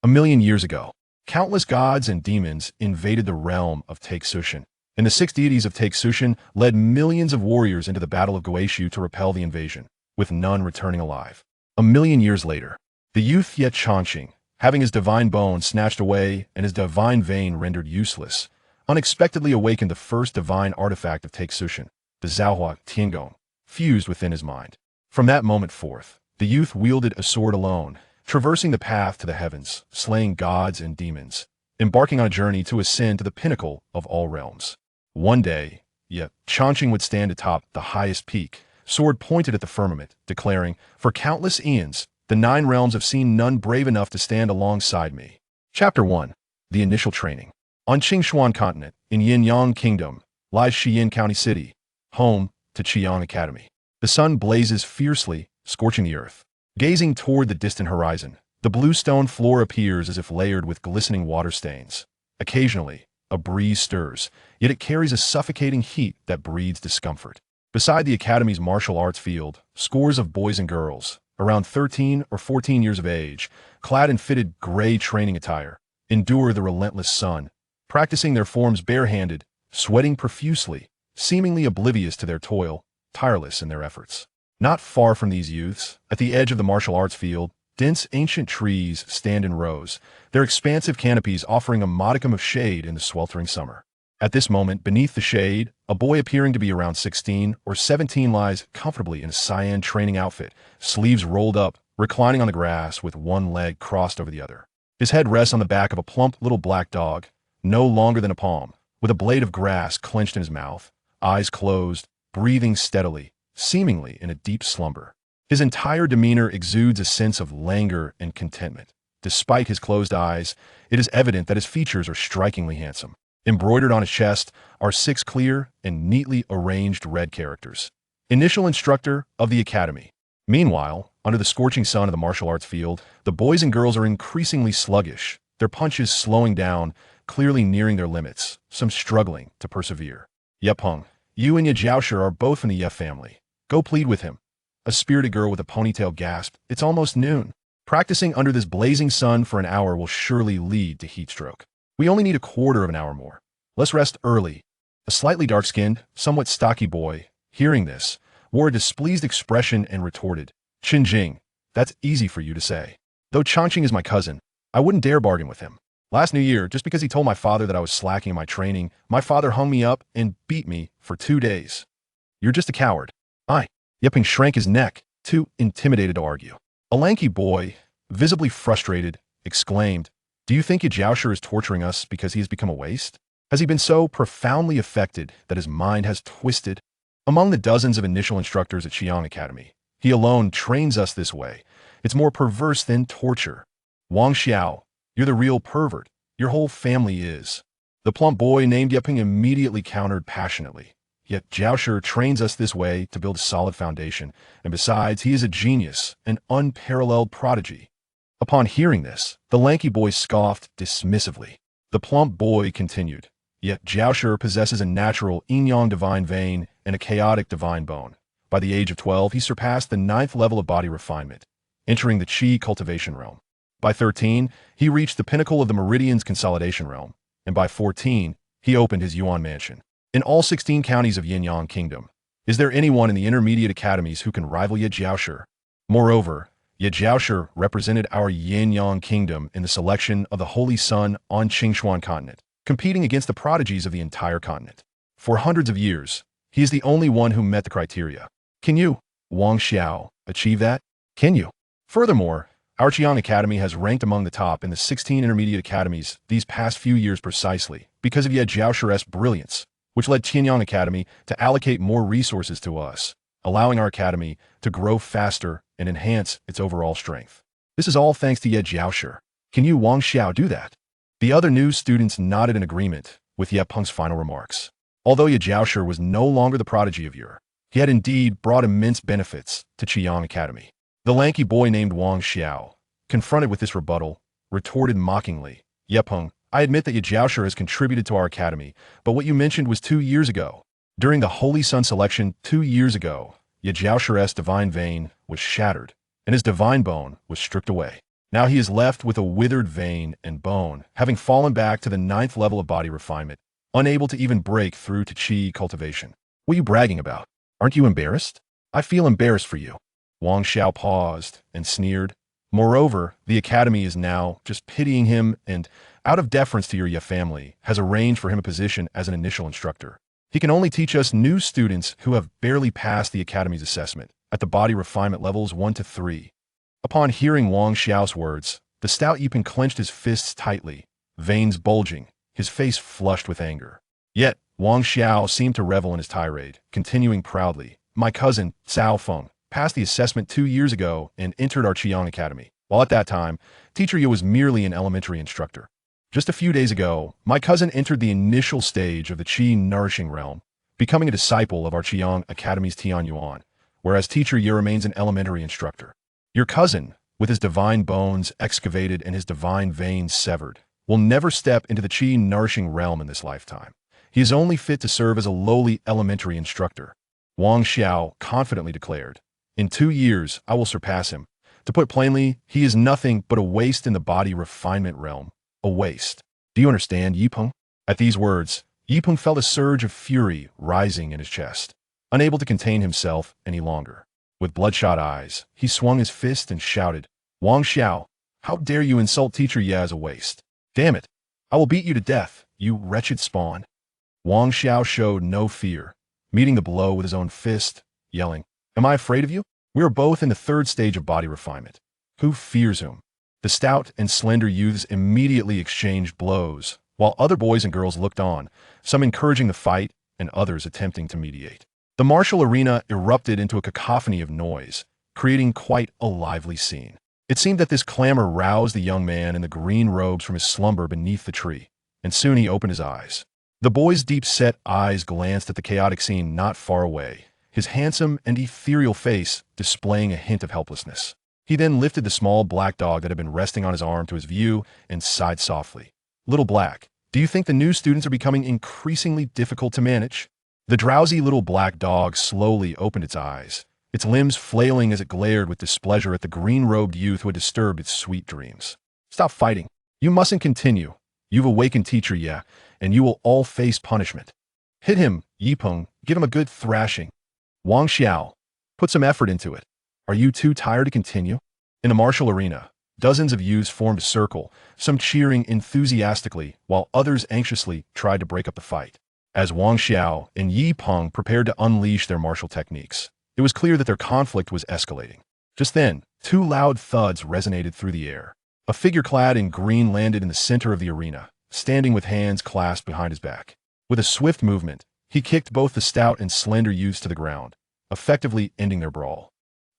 1,000,000 years ago, countless gods and demons invaded the realm of Taixu, and the six deities of Taixu led millions of warriors into the Battle of Guixu to repel the invasion, with none returning alive. 1,000,000 years later, the youth Ye Changqing, having his divine bone snatched away and his divine vein rendered useless, unexpectedly awakened the first divine artifact of Taixu, the Zhaohua Tiangong, fused within his mind. From that moment forth, the youth wielded a sword alone, traversing the path to the heavens, slaying gods and demons, embarking on a journey to ascend to the pinnacle of all realms. One day, Ye Changqing would stand atop the highest peak, sword pointed at the firmament, declaring, "For countless eons, the 9 realms have seen none brave enough to stand alongside me." Chapter 1. The Initial Training. On Qingshuan continent, in Yinyang Kingdom, lies Xiyin County City, home to Qiang Academy. The sun blazes fiercely, scorching the earth. Gazing toward the distant horizon, the blue stone floor appears as if layered with glistening water stains. Occasionally, a breeze stirs, yet it carries a suffocating heat that breeds discomfort. Beside the Academy's martial arts field, scores of boys and girls, around 13 or 14 years of age, clad in fitted gray training attire, endure the relentless sun, practicing their forms barehanded, sweating profusely, seemingly oblivious to their toil, tireless in their efforts. Not far from these youths, at the edge of the martial arts field, dense ancient trees stand in rows, their expansive canopies offering a modicum of shade in the sweltering summer. At this moment, beneath the shade, a boy appearing to be around 16 or 17 lies comfortably in a cyan training outfit, sleeves rolled up, reclining on the grass with one leg crossed over the other. His head rests on the back of a plump little black dog, no longer than a palm, with a blade of grass clenched in his mouth, eyes closed, breathing steadily, seemingly in a deep slumber. His entire demeanor exudes a sense of languor and contentment. Despite his closed eyes, it is evident that his features are strikingly handsome. Embroidered on his chest are 6 clear and neatly arranged red characters. Initial instructor of the Academy. Meanwhile, under the scorching sun of the martial arts field, the boys and girls are increasingly sluggish, their punches slowing down, clearly nearing their limits, some struggling to persevere. Ye Peng, you and Ye Zhaoshi are both from the Ye family. Go plead with him. A spirited girl with a ponytail gasped, "It's almost noon. Practicing under this blazing sun for an hour will surely lead to heat stroke. We only need a quarter of an hour more. Let's rest early." A slightly dark-skinned, somewhat stocky boy, hearing this, wore a displeased expression and retorted, "Qingjing, that's easy for you to say. Though Changqing is my cousin, I wouldn't dare bargain with him. Last New Year, just because he told my father that I was slacking in my training, my father hung me up and beat me for 2 days. You're just a coward." Ye Peng shrank his neck, too intimidated to argue. A lanky boy, visibly frustrated, exclaimed, "Do you think Ye Zhaoshi is torturing us because he has become a waste? Has he been so profoundly affected that his mind has twisted? Among the dozens of initial instructors at Xiang Academy, he alone trains us this way. It's more perverse than torture. Wang Xiao, you're the real pervert. Your whole family is." The plump boy named Ye Peng immediately countered passionately. "Yet Zhaoshi trains us this way to build a solid foundation, and besides, he is a genius, an unparalleled prodigy." Upon hearing this, the lanky boy scoffed dismissively. The plump boy continued, "Yet Zhaoshi possesses a natural yin-yang divine vein and a chaotic divine bone. By the age of 12, he surpassed the 9th level of body refinement, entering the Qi cultivation realm. By 13, he reached the pinnacle of the meridians consolidation realm, and by 14, he opened his Yuan mansion. In all 16 counties of Yinyang Kingdom, is there anyone in the intermediate academies who can rival Ye Zhaoshi? Moreover, Ye Zhaoshi represented our Yinyang Kingdom in the selection of the Holy Sun on Qingshuan continent, competing against the prodigies of the entire continent. For hundreds of years, he is the only one who met the criteria. Can you, Wang Xiao, achieve that? Can you?" Furthermore, our Qiang Academy has ranked among the top in the 16 intermediate academies these past few years precisely because of Ye Zhaoshi's brilliance, which led Qianyang Academy to allocate more resources to us, allowing our academy to grow faster and enhance its overall strength. This is all thanks to Ye Zhaoshi. Can you, Wang Xiao, do that? The other new students nodded in agreement with Ye Peng's final remarks. Although Ye Zhaoshi was no longer the prodigy of yore, he had indeed brought immense benefits to Qiang Academy. The lanky boy named Wang Xiao, confronted with this rebuttal, retorted mockingly, "Ye Peng, I admit that Ye Zhaoshi has contributed to our academy, but what you mentioned was 2 years ago. During the Holy Sun selection 2 years ago, Ye Zhaoshi's divine vein was shattered, and his divine bone was stripped away. Now he is left with a withered vein and bone, having fallen back to the 9th level of body refinement, unable to even break through to chi cultivation. What are you bragging about? Aren't you embarrassed? I feel embarrassed for you. Wang Xiao paused and sneered. Moreover, the academy is now just pitying him and, out of deference to your Ye family, has arranged for him a position as an initial instructor. He can only teach us new students who have barely passed the academy's assessment at the body refinement levels 1 to 3. Upon hearing Wang Xiao's words, the stout Yiping clenched his fists tightly, veins bulging, his face flushed with anger. Yet, Wang Xiao seemed to revel in his tirade, continuing proudly, "My cousin, Cao Feng, passed the assessment 2 years ago and entered our Qiang Academy, while at that time, Teacher Ye was merely an elementary instructor. Just a few days ago, my cousin entered the initial stage of the Qi nourishing realm, becoming a disciple of our Qiang Academy's Tian Yuan, whereas Teacher Ye remains an elementary instructor. Your cousin, with his divine bones excavated and his divine veins severed, will never step into the Qi nourishing realm in this lifetime. He is only fit to serve as a lowly elementary instructor," Wang Xiao confidently declared. "In 2 years, I will surpass him. To put plainly, he is nothing but a waste in the body refinement realm. A waste. Do you understand, Yipeng?" At these words, Yipeng felt a surge of fury rising in his chest, unable to contain himself any longer. With bloodshot eyes, he swung his fist and shouted, "Wang Xiao, how dare you insult Teacher Ye as a waste? Damn it! I will beat you to death, you wretched spawn." Wang Xiao showed no fear, meeting the blow with his own fist, yelling, "Am I afraid of you? We are both in the 3rd stage of body refinement. Who fears whom?" The stout and slender youths immediately exchanged blows, while other boys and girls looked on, some encouraging the fight and others attempting to mediate. The martial arena erupted into a cacophony of noise, creating quite a lively scene. It seemed that this clamor roused the young man in the green robes from his slumber beneath the tree, and soon he opened his eyes. The boy's deep-set eyes glanced at the chaotic scene not far away, his handsome and ethereal face displaying a hint of helplessness. He then lifted the small black dog that had been resting on his arm to his view and sighed softly. "Little Black, do you think the new students are becoming increasingly difficult to manage?" The drowsy little black dog slowly opened its eyes, its limbs flailing as it glared with displeasure at the green-robed youth who had disturbed its sweet dreams. "Stop fighting. You mustn't continue. You've awakened Teacher Ye, and you will all face punishment. Hit him, Yipeng. Give him a good thrashing. Wang Xiao, put some effort into it. Are you too tired to continue?" In the martial arena, dozens of youths formed a circle, some cheering enthusiastically, while others anxiously tried to break up the fight. As Wang Xiao and Yipeng prepared to unleash their martial techniques, it was clear that their conflict was escalating. Just then, 2 loud thuds resonated through the air. A figure clad in green landed in the center of the arena, standing with hands clasped behind his back. With a swift movement, he kicked both the stout and slender youths to the ground, effectively ending their brawl.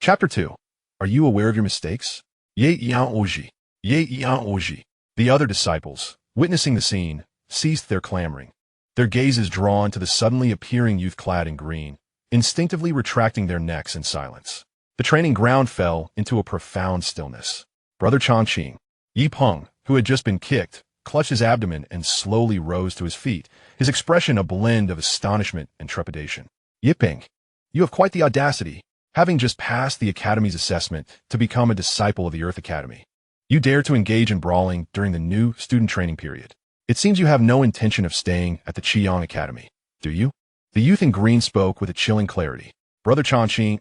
Chapter 2. Are you aware of your mistakes? Ye Changqing. Ye Changqing. The other disciples, witnessing the scene, ceased their clamoring, their gazes drawn to the suddenly appearing youth clad in green, instinctively retracting their necks in silence. The training ground fell into a profound stillness. Brother Changqing, Yipeng, who had just been kicked, clutched his abdomen and slowly rose to his feet, his expression a blend of astonishment and trepidation. "Yipeng, you have quite the audacity, having just passed the Academy's assessment, to become a disciple of the Earth Academy. You dare to engage in brawling during the new student training period. It seems you have no intention of staying at the Qiang Academy, do you?" The youth in green spoke with a chilling clarity. Brother Changqing,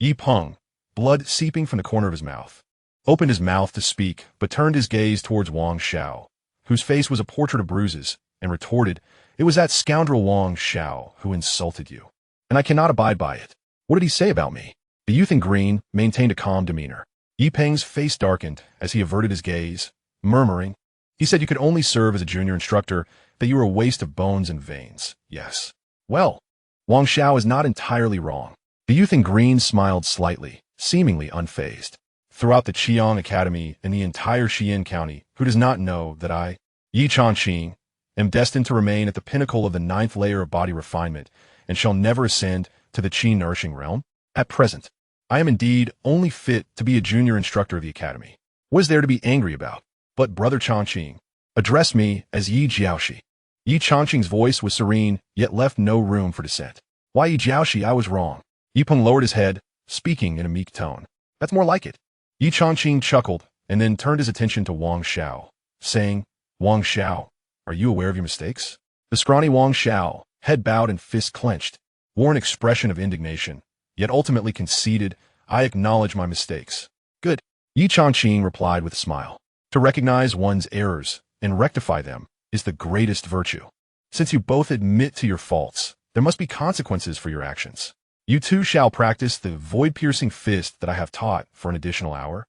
Yipeng, blood seeping from the corner of his mouth, opened his mouth to speak, but turned his gaze towards Wang Xiao, whose face was a portrait of bruises, and retorted, "It was that scoundrel Wang Xiao who insulted you, and I cannot abide by it. What did he say about me?" The youth in green maintained a calm demeanor. Yipeng's face darkened as he averted his gaze, murmuring, "He said you could only serve as a junior instructor, that you were a waste of bones and veins. Yes. Well, Wang Xiao is not entirely wrong." The youth in green smiled slightly, seemingly unfazed. "Throughout the Qiang Academy and the entire Xian County, who does not know that I, Ye Changqing, am destined to remain at the pinnacle of the 9th layer of body refinement, and shall never ascend to the Qi nourishing realm? At present, I am indeed only fit to be a junior instructor of the Academy. What is there to be angry about? But Brother Changqing, address me as Ye Jiaoxi." Ye Changqing's voice was serene, yet left no room for dissent. "Why, Ye Jiaoxi, I was wrong." Yipeng lowered his head, speaking in a meek tone. "That's more like it." Ye Changqing chuckled, and then turned his attention to Wang Xiao, saying, "Wang Xiao, are you aware of your mistakes?" The scrawny Wang Xiao, head bowed and fist clenched, wore an expression of indignation, yet ultimately conceded, "I acknowledge my mistakes." "Good," Ye Changqing replied with a smile. "To recognize one's errors and rectify them is the greatest virtue. Since you both admit to your faults, there must be consequences for your actions. You two shall practice the void-piercing fist that I have taught for an additional hour,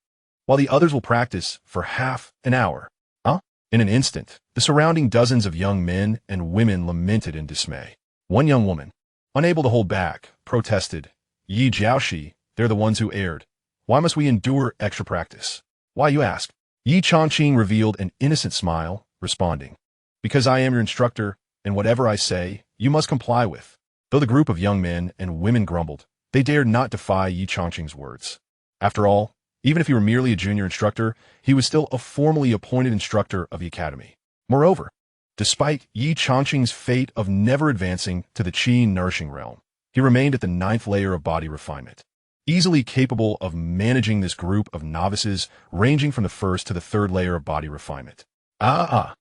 while the others will practice for half an hour." Huh? In an instant, the surrounding dozens of young men and women lamented in dismay. One young woman, unable to hold back, protested, "Yi Jiaoshi, they're the ones who erred. Why must we endure extra practice?" "Why, you ask?" Ye Changqing revealed an innocent smile, responding, "Because I am your instructor, and whatever I say, you must comply with." Though the group of young men and women grumbled, they dared not defy Ye Changqing's words. After all, even if he were merely a junior instructor, he was still a formally appointed instructor of the academy. Moreover, despite Ye Changqing's fate of never advancing to the Qi nourishing realm, he remained at the 9th layer of body refinement, easily capable of managing this group of novices ranging from the 1st to the 3rd layer of body refinement. The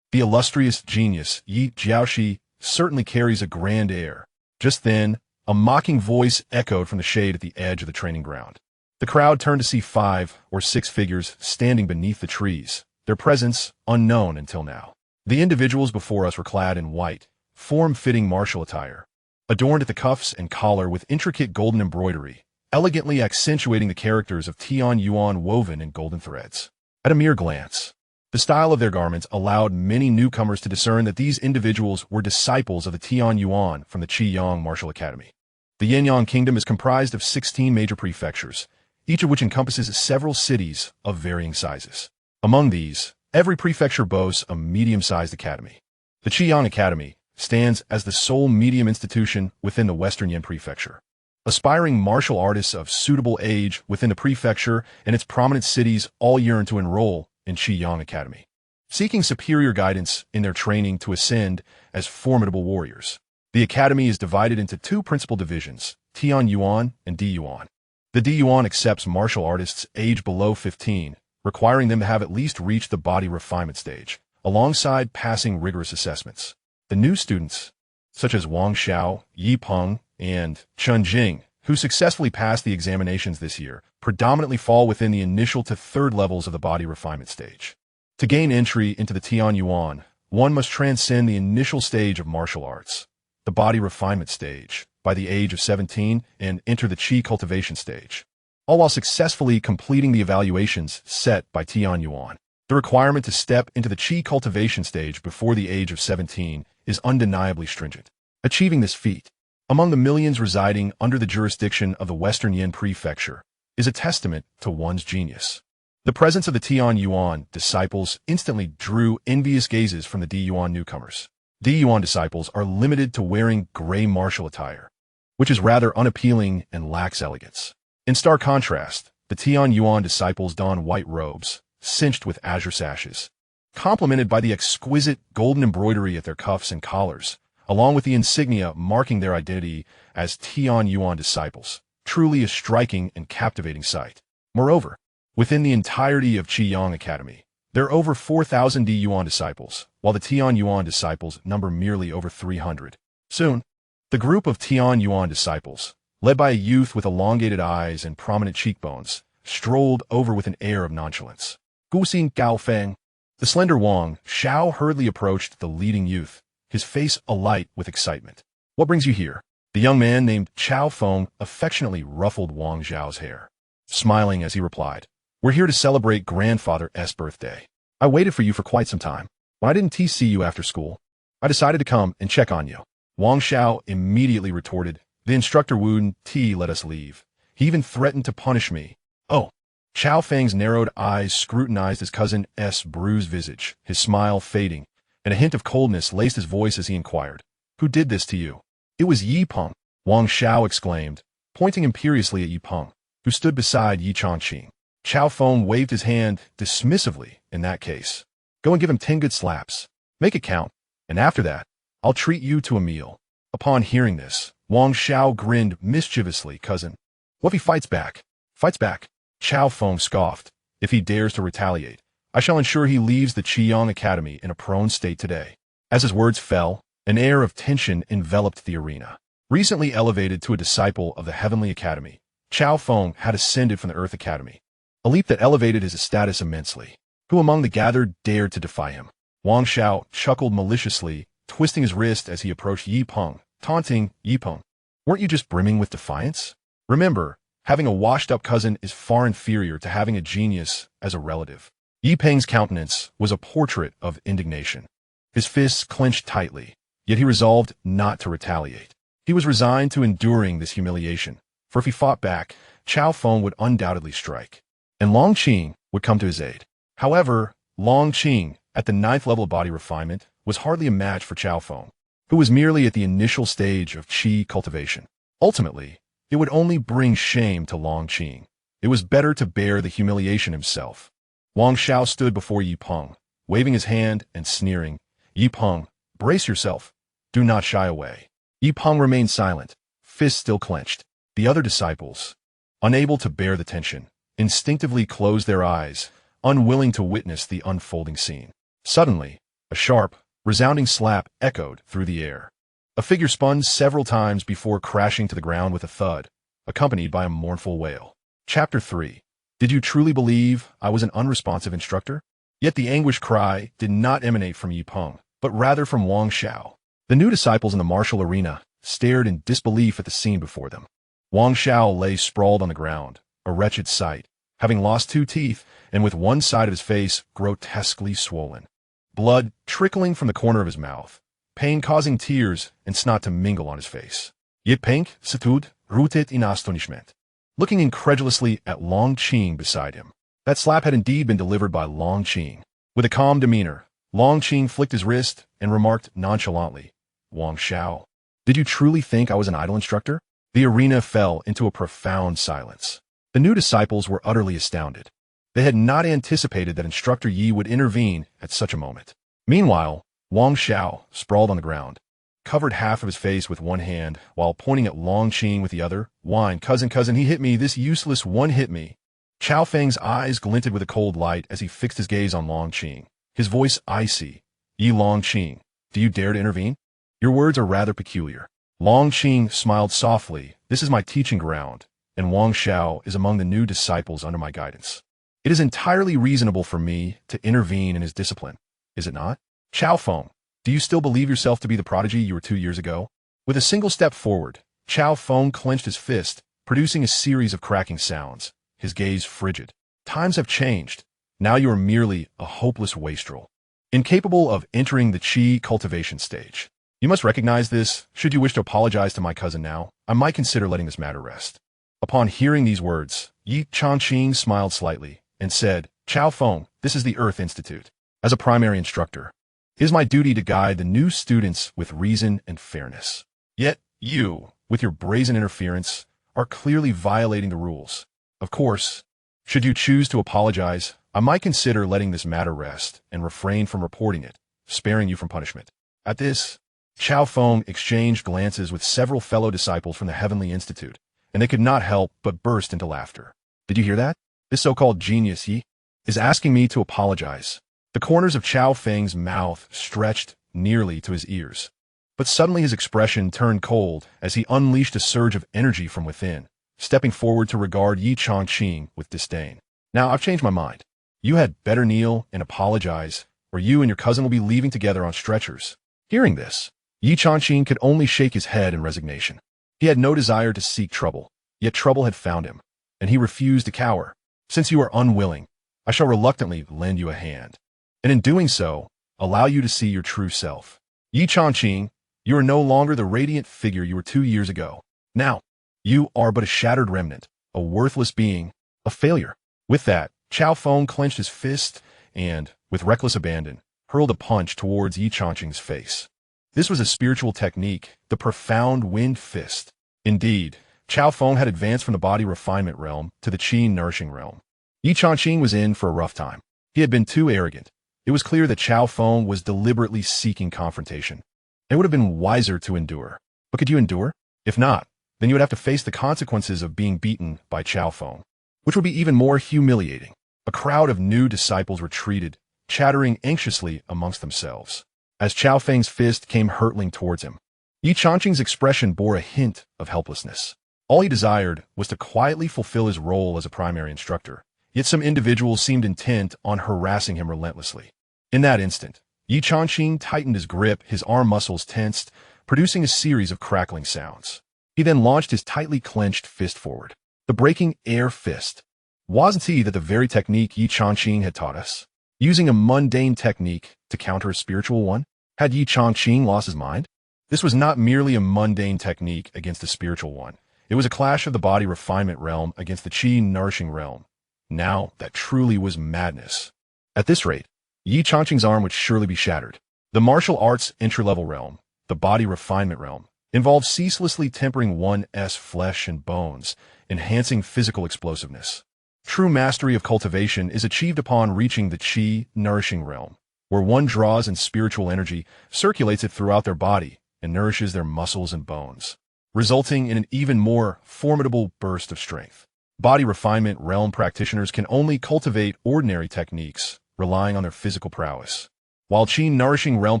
illustrious genius Yi Jiaoshi certainly carries a grand air. Just then, a mocking voice echoed from the shade at the edge of the training ground. The crowd turned to see 5 or 6 figures standing beneath the trees, their presence unknown until now. The individuals before us were clad in white, form-fitting martial attire, adorned at the cuffs and collar with intricate golden embroidery, elegantly accentuating the characters of Tian Yuan woven in golden threads. At a mere glance, the style of their garments allowed many newcomers to discern that these individuals were disciples of the Tian Yuan from the Qiyang Martial Academy. The Yin-Yang Kingdom is comprised of 16 major prefectures, each of which encompasses several cities of varying sizes. Among these, every prefecture boasts a medium-sized academy. The Qiyang Academy stands as the sole medium institution within the Western Yin Prefecture. Aspiring martial artists of suitable age within the prefecture and its prominent cities all yearn to enroll in Qiyang Academy, seeking superior guidance in their training to ascend as formidable warriors. The academy is divided into 2 principal divisions, Tian Yuan and Di Yuan. The Di Yuan accepts martial artists aged below 15, requiring them to have at least reached the body refinement stage, alongside passing rigorous assessments. The new students, such as Wang Xiao, Yi Peng, and Chen Jing, who successfully passed the examinations this year, predominantly fall within the initial to 3rd levels of the body refinement stage. To gain entry into the Tian Yuan, one must transcend the initial stage of martial arts, the body refinement stage, by the age of 17 and enter the Qi cultivation stage, all while successfully completing the evaluations set by Tian Yuan. The requirement to step into the Qi cultivation stage before the age of 17 is undeniably stringent. Achieving this feat, among the millions residing under the jurisdiction of the Western Yin Prefecture, is a testament to one's genius. The presence of the Tian Yuan disciples instantly drew envious gazes from the Di Yuan newcomers. Di Yuan disciples are limited to wearing gray martial attire, which is rather unappealing and lacks elegance. In stark contrast, the Tian Yuan disciples don white robes, cinched with azure sashes, complemented by the exquisite golden embroidery at their cuffs and collars, along with the insignia marking their identity as Tian Yuan disciples, truly a striking and captivating sight. Moreover, within the entirety of Qiyang Academy, there are over 4,000 Di Yuan disciples, while the Tian Yuan disciples number merely over 300. Soon, the group of Tian Yuan disciples, led by a youth with elongated eyes and prominent cheekbones, strolled over with an air of nonchalance. Guxin Gao Feng. The slender Wang Xiao hurriedly approached the leading youth, his face alight with excitement. "What brings you here?" The young man named Chao Feng affectionately ruffled Wang Xiao's hair, smiling as he replied, "We're here to celebrate Grandfather S' birthday. I waited for you for quite some time. When I didn't see you after school, I decided to come and check on you." Wang Xiao immediately retorted, "The instructor wouldn't let us leave. He even threatened to punish me." "Oh." Chao Feng's narrowed eyes scrutinized his cousin's bruised visage, his smile fading, and a hint of coldness laced his voice as he inquired, "Who did this to you?" "It was Yi Peng," Wang Xiao exclaimed, pointing imperiously at Yi Peng, who stood beside Ye Changqing. Chao Feng waved his hand dismissively. "In that case, go and give him 10 good slaps. Make it count, and after that, I'll treat you to a meal." Upon hearing this, Wang Xiao grinned mischievously. "Cousin, what if he fights back?" "Fights back?" Chao Feng scoffed, If he dares to retaliate, I shall ensure he leaves the Qiyang Academy in a prone state today. As his words fell, an air of tension enveloped the arena. Recently elevated to a disciple of the Heavenly Academy, Chao Feng had ascended from the Earth Academy, a leap that elevated his status immensely. Who among the gathered dared to defy him? Wang Xiao chuckled maliciously, twisting his wrist as he approached Yi Peng, taunting, "Yi Peng, weren't you just brimming with defiance? Remember, having a washed-up cousin is far inferior to having a genius as a relative." Yi Peng's countenance was a portrait of indignation. His fists clenched tightly, yet he resolved not to retaliate. He was resigned to enduring this humiliation, for if he fought back, Chao Feng would undoubtedly strike, and Long Qing would come to his aid. However, Long Qing, at the 9th level of body refinement, was hardly a match for Chao Feng, who was merely at the initial stage of qi cultivation. Ultimately, it would only bring shame to Long Qing. It was better to bear the humiliation himself. Wang Xiao stood before Yi Peng, waving his hand and sneering, "Yi Peng, brace yourself. Do not shy away." Yi Peng remained silent, fists still clenched. The other disciples, unable to bear the tension, instinctively closed their eyes, unwilling to witness the unfolding scene. Suddenly, a sharp, resounding slap echoed through the air. A figure spun several times before crashing to the ground with a thud, accompanied by a mournful wail. Chapter 3. Did you truly believe I was an unresponsive instructor? Yet the anguished cry did not emanate from Yi Peng, but rather from Wang Xiao. The new disciples in the martial arena stared in disbelief at the scene before them. Wang Xiao lay sprawled on the ground, a wretched sight, having lost 2 teeth and with one side of his face grotesquely swollen. Blood trickling from the corner of his mouth, pain causing tears and snot to mingle on his face. Ye Peng stood rooted in astonishment, looking incredulously at Long Qing beside him. That slap had indeed been delivered by Long Qing. With a calm demeanor, Long Qing flicked his wrist and remarked nonchalantly, "Wang Xiao, did you truly think I was an idle instructor?" The arena fell into a profound silence. The new disciples were utterly astounded. They had not anticipated that Instructor Yi would intervene at such a moment. Meanwhile, Wang Xiao sprawled on the ground, covered half of his face with one hand while pointing at Long Qing with the other. "Whine, cousin, he hit me, this useless one hit me." Chao Feng's eyes glinted with a cold light as he fixed his gaze on Long Qing, his voice icy. "Yi Long Qing, do you dare to intervene? Your words are rather peculiar." Long Qing smiled softly. "This is my teaching ground, and Wang Xiao is among the new disciples under my guidance. It is entirely reasonable for me to intervene in his discipline, is it not? Chao Feng, do you still believe yourself to be the prodigy you were 2 years ago?" With a single step forward, Chao Feng clenched his fist, producing a series of cracking sounds, his gaze frigid. "Times have changed. Now you are merely a hopeless wastrel, incapable of entering the qi cultivation stage. You must recognize this. Should you wish to apologize to my cousin now, I might consider letting this matter rest." Upon hearing these words, Ye Changqing smiled slightly and said, "Chao Feng, this is the Earth Institute. As a primary instructor, it is my duty to guide the new students with reason and fairness. Yet you, with your brazen interference, are clearly violating the rules. Of course, should you choose to apologize, I might consider letting this matter rest and refrain from reporting it, sparing you from punishment." At this, Chao Feng exchanged glances with several fellow disciples from the Heavenly Institute, and they could not help but burst into laughter. "Did you hear that? This so-called genius Yi is asking me to apologize." The corners of Chao Feng's mouth stretched nearly to his ears. But suddenly his expression turned cold as he unleashed a surge of energy from within, stepping forward to regard Ye Changqing with disdain. "Now, I've changed my mind. You had better kneel and apologize, or you and your cousin will be leaving together on stretchers." Hearing this, Ye Changqing could only shake his head in resignation. He had no desire to seek trouble, yet trouble had found him, and he refused to cower. "Since you are unwilling, I shall reluctantly lend you a hand, and in doing so, allow you to see your true self. Ye Changqing, you are no longer the radiant figure you were 2 years ago. Now, you are but a shattered remnant, a worthless being, a failure." With that, Chao Feng clenched his fist and, with reckless abandon, hurled a punch towards Ye Changqing's face. This was a spiritual technique, the profound wind fist. Indeed, Chao Feng had advanced from the body refinement realm to the qi nourishing realm. Ye Changqing was in for a rough time. He had been too arrogant. It was clear that Chao Feng was deliberately seeking confrontation. It would have been wiser to endure. But could you endure? If not, then you would have to face the consequences of being beaten by Chao Feng, which would be even more humiliating. A crowd of new disciples retreated, chattering anxiously amongst themselves, as Chao Feng's fist came hurtling towards him. Ye Changqing's expression bore a hint of helplessness. All he desired was to quietly fulfill his role as a primary instructor, yet some individuals seemed intent on harassing him relentlessly. In that instant, Ye Changqing tightened his grip, his arm muscles tensed, producing a series of crackling sounds. He then launched his tightly clenched fist forward. The breaking air fist. Wasn't he that the very technique Ye Changqing had taught us? Using a mundane technique to counter a spiritual one? Had Ye Changqing lost his mind? This was not merely a mundane technique against a spiritual one. It was a clash of the body refinement realm against the chi nourishing realm. Now, that truly was madness. At this rate, Ye Changqing's arm would surely be shattered. The martial arts entry-level realm, the body refinement realm, involves ceaselessly tempering one's flesh and bones, enhancing physical explosiveness. True mastery of cultivation is achieved upon reaching the chi nourishing realm, where one draws in spiritual energy, circulates it throughout their body, and nourishes their muscles and bones, resulting in an even more formidable burst of strength. Body refinement realm practitioners can only cultivate ordinary techniques, relying on their physical prowess, while chi nourishing realm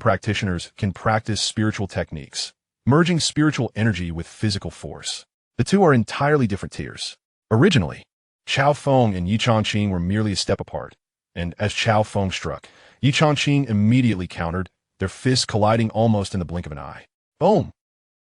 practitioners can practice spiritual techniques, merging spiritual energy with physical force. The two are entirely different tiers. Originally, Chao Feng and Ye Changqing were merely a step apart, and as Chao Feng struck, Ye Changqing immediately countered, their fists colliding almost in the blink of an eye. Boom!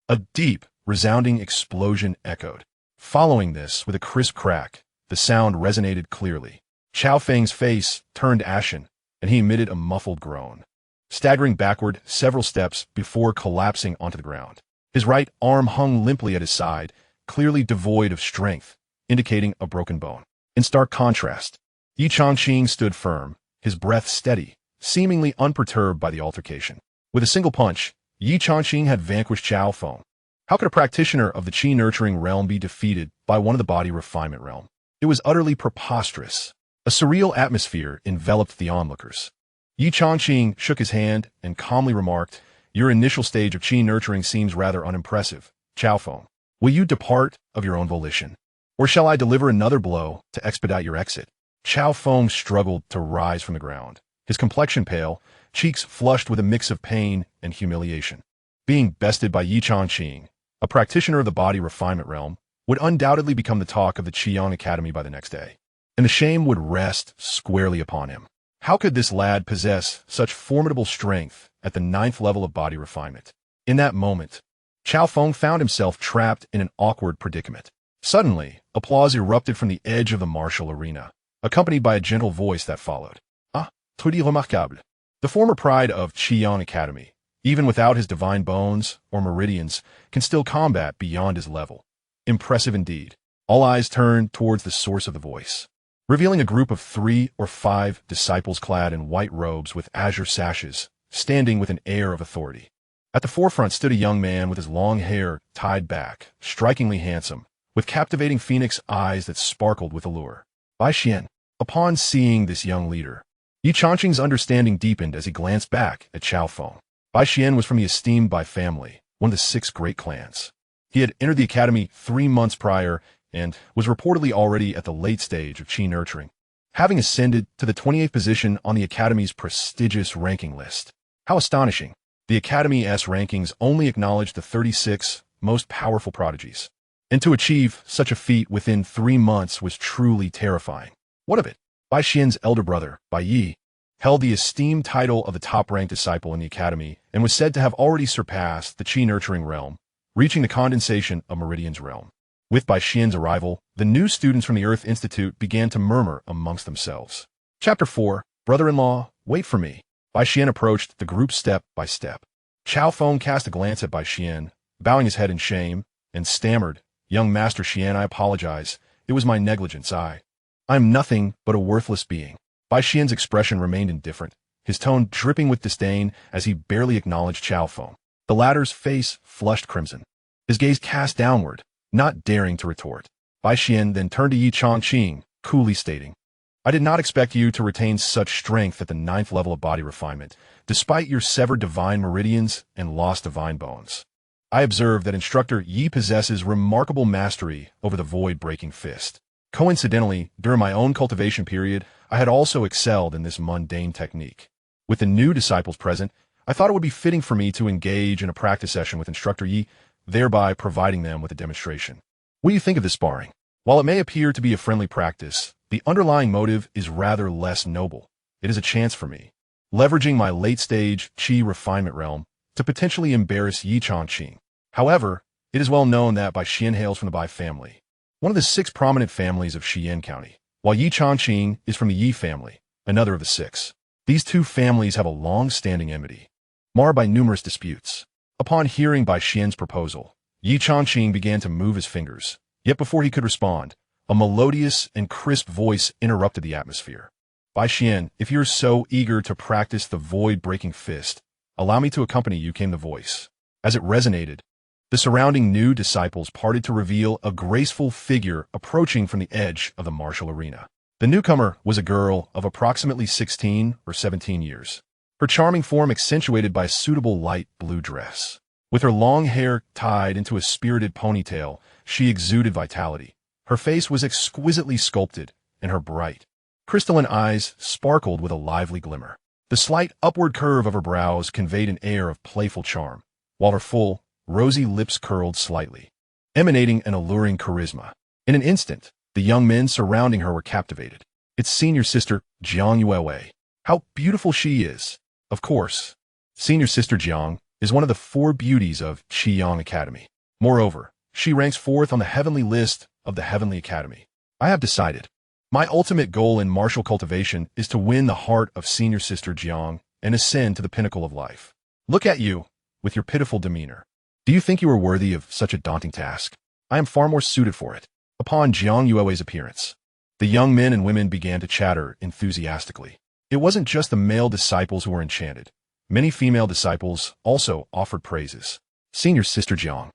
A deep, resounding explosion echoed. Following this, with a crisp crack, the sound resonated clearly. Chao Feng's face turned ashen, and he emitted a muffled groan, staggering backward several steps before collapsing onto the ground. His right arm hung limply at his side, clearly devoid of strength, indicating a broken bone. In stark contrast, Ye Changqing stood firm, his breath steady, seemingly unperturbed by the altercation. With a single punch, Ye Changqing had vanquished Chao Feng. How could a practitioner of the chi-nurturing realm be defeated by one of the body refinement realm? It was utterly preposterous. A surreal atmosphere enveloped the onlookers. Ye Changqing shook his hand and calmly remarked, "Your initial stage of chi nurturing seems rather unimpressive, Chao Feng. Will you depart of your own volition? Or shall I deliver another blow to expedite your exit?" Chao Feng struggled to rise from the ground, his complexion pale, cheeks flushed with a mix of pain and humiliation. Being bested by Ye Changqing, a practitioner of the body refinement realm, would undoubtedly become the talk of the Qiyang Academy by the next day, and the shame would rest squarely upon him. How could this lad possess such formidable strength at the 9th level of body refinement? In that moment, Chao Feng found himself trapped in an awkward predicament. Suddenly, applause erupted from the edge of the martial arena, accompanied by a gentle voice that followed. "Ah, tout remarquable." The former pride of Qiyang Academy, even without his divine bones or meridians, can still combat beyond his level. Impressive indeed. All eyes turned towards the source of the voice, revealing a group of 3 or 5 disciples clad in white robes with azure sashes, standing with an air of authority. At the forefront stood a young man with his long hair tied back, strikingly handsome, with captivating phoenix eyes that sparkled with allure. Bai Xian. Upon seeing this young leader, Ye Changqing's understanding deepened as he glanced back at Chao Feng. Bai Xian was from the esteemed Bai family, one of the 6 great clans. He had entered the academy 3 months prior and was reportedly already at the late stage of chi nurturing, having ascended to the 28th position on the academy's prestigious ranking list. How astonishing! The academy's rankings only acknowledged the 36 most powerful prodigies, and to achieve such a feat within 3 months was truly terrifying. What of it? Bai Xian's elder brother, Bai Yi, held the esteemed title of the top-ranked disciple in the academy and was said to have already surpassed the chi-nurturing realm, reaching the condensation of meridians realm. With Bai Xian's arrival, the new students from the Earth Institute began to murmur amongst themselves. Chapter 4, Brother-in-law, wait for me. Bai Xian approached the group step by step. Chao Feng cast a glance at Bai Xian, bowing his head in shame, and stammered, "Young Master Xian, I apologize. It was my negligence. I am nothing but a worthless being." Bai Xian's expression remained indifferent, his tone dripping with disdain as he barely acknowledged Chao Feng. The latter's face flushed crimson, his gaze cast downward, not daring to retort. Bai Xian then turned to Ye Changqing, coolly stating, "I did not expect you to retain such strength at the 9th level of body refinement, despite your severed divine meridians and lost divine bones. I observe that instructor Yi possesses remarkable mastery over the void-breaking fist. Coincidentally, during my own cultivation period, I had also excelled in this mundane technique. With the new disciples present, I thought it would be fitting for me to engage in a practice session with Instructor Ye, thereby providing them with a demonstration. What do you think of this sparring? While it may appear to be a friendly practice, the underlying motive is rather less noble. It is a chance for me, leveraging my late-stage qi refinement realm, to potentially embarrass Ye Changqing. However, it is well known that Bai Xian hails from the Bai family, one of the 6 prominent families of Xian County, while Ye Changqing is from the Yi family, another of the 6. These 2 families have a long-standing enmity, marred by numerous disputes. Upon hearing Bai Xian's proposal, Ye Changqing began to move his fingers, yet before he could respond, a melodious and crisp voice interrupted the atmosphere. Bai Xian, if you're so eager to practice the void-breaking fist, allow me to accompany you, came the voice. As it resonated, the surrounding new disciples parted to reveal a graceful figure approaching from the edge of the martial arena. The newcomer was a girl of approximately 16 or 17 years, her charming form accentuated by a suitable light blue dress. With her long hair tied into a spirited ponytail, she exuded vitality. Her face was exquisitely sculpted, and her bright, crystalline eyes sparkled with a lively glimmer. The slight upward curve of her brows conveyed an air of playful charm, while her full, rosy lips curled slightly, emanating an alluring charisma. In an instant, the young men surrounding her were captivated. It's senior sister, Jiang Yuewei. How beautiful she is! Of course, senior sister Jiang is one of the 4 beauties of Qiyang Academy. Moreover, she ranks 4th on the heavenly list of the Heavenly Academy. I have decided. My ultimate goal in martial cultivation is to win the heart of senior sister Jiang and ascend to the pinnacle of life. Look at you, with your pitiful demeanor. Do you think you are worthy of such a daunting task? I am far more suited for it. Upon Jiang Yuewei's appearance, the young men and women began to chatter enthusiastically. It wasn't just the male disciples who were enchanted. Many female disciples also offered praises. Senior sister Jiang,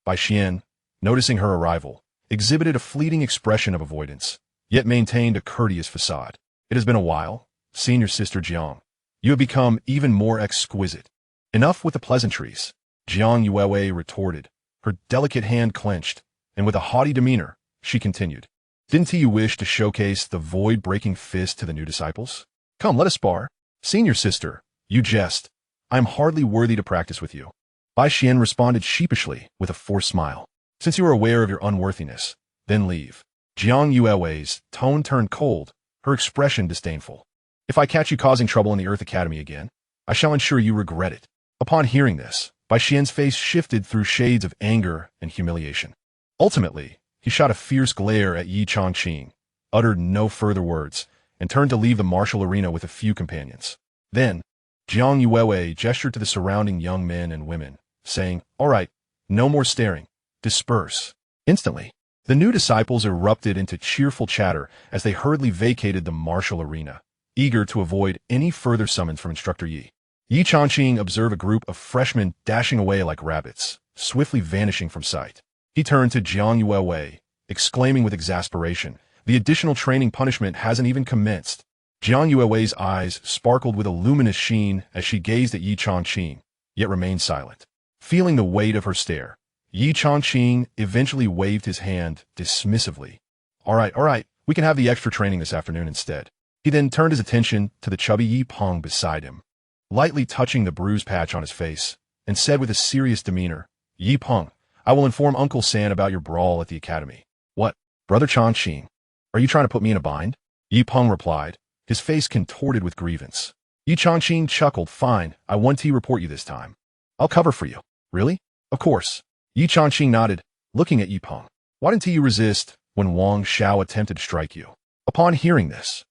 Bai Xian, noticing her arrival, exhibited a fleeting expression of avoidance, yet maintained a courteous facade. It has been a while, senior sister Jiang. You have become even more exquisite. Enough with the pleasantries, Jiang Yuewei retorted, her delicate hand clenched, and with a haughty demeanor, she continued. Didn't you wish to showcase the void-breaking fist to the new disciples? Come, let us spar. Senior sister, you jest. I am hardly worthy to practice with you. Bai Xian responded sheepishly with a forced smile. Since you are aware of your unworthiness, then leave. Jiang Yuewei's tone turned cold, her expression disdainful. If I catch you causing trouble in the Earth Academy again, I shall ensure you regret it. Upon hearing this, Bai Xian's face shifted through shades of anger and humiliation. Ultimately, he shot a fierce glare at Ye Changqing, uttered no further words, and turned to leave the martial arena with a few companions. Then, Jiang Yuewei gestured to the surrounding young men and women, saying, All right, no more staring. Disperse. Instantly, the new disciples erupted into cheerful chatter as they hurriedly vacated the martial arena, eager to avoid any further summons from Instructor Ye. Ye Changqing observed a group of freshmen dashing away like rabbits, swiftly vanishing from sight. He turned to Jiang Yuewei, exclaiming with exasperation, The additional training punishment hasn't even commenced. Jiang Yuewei's eyes sparkled with a luminous sheen as she gazed at Ye Changqing, yet remained silent. Feeling the weight of her stare, Ye Changqing eventually waved his hand dismissively. All right, we can have the extra training this afternoon instead. He then turned his attention to the chubby Yi Peng beside him, lightly touching the bruise patch on his face, and said with a serious demeanor, Yi Peng, I will inform Uncle San about your brawl at the academy. What, Brother Changqing? Are you trying to put me in a bind? Yi Peng replied, his face contorted with grievance. Ye Changqing chuckled, Fine, I want to report you this time. I'll cover for you. Really? Of course. Ye Changqing nodded, looking at Yi Peng. Why didn't you resist when Wang Xiao attempted to strike you? Upon hearing this,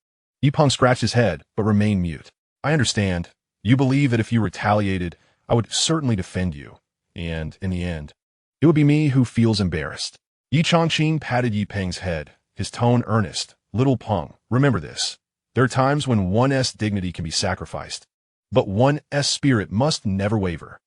Yi Peng scratched his head, but remained mute. I understand. You believe that if you retaliated, I would certainly defend you, and, in the end, it would be me who feels embarrassed. Ye Changqing patted Yi Peng's head, his tone earnest. Little Peng, remember this. There are times when one's dignity can be sacrificed, but one's spirit must never waver.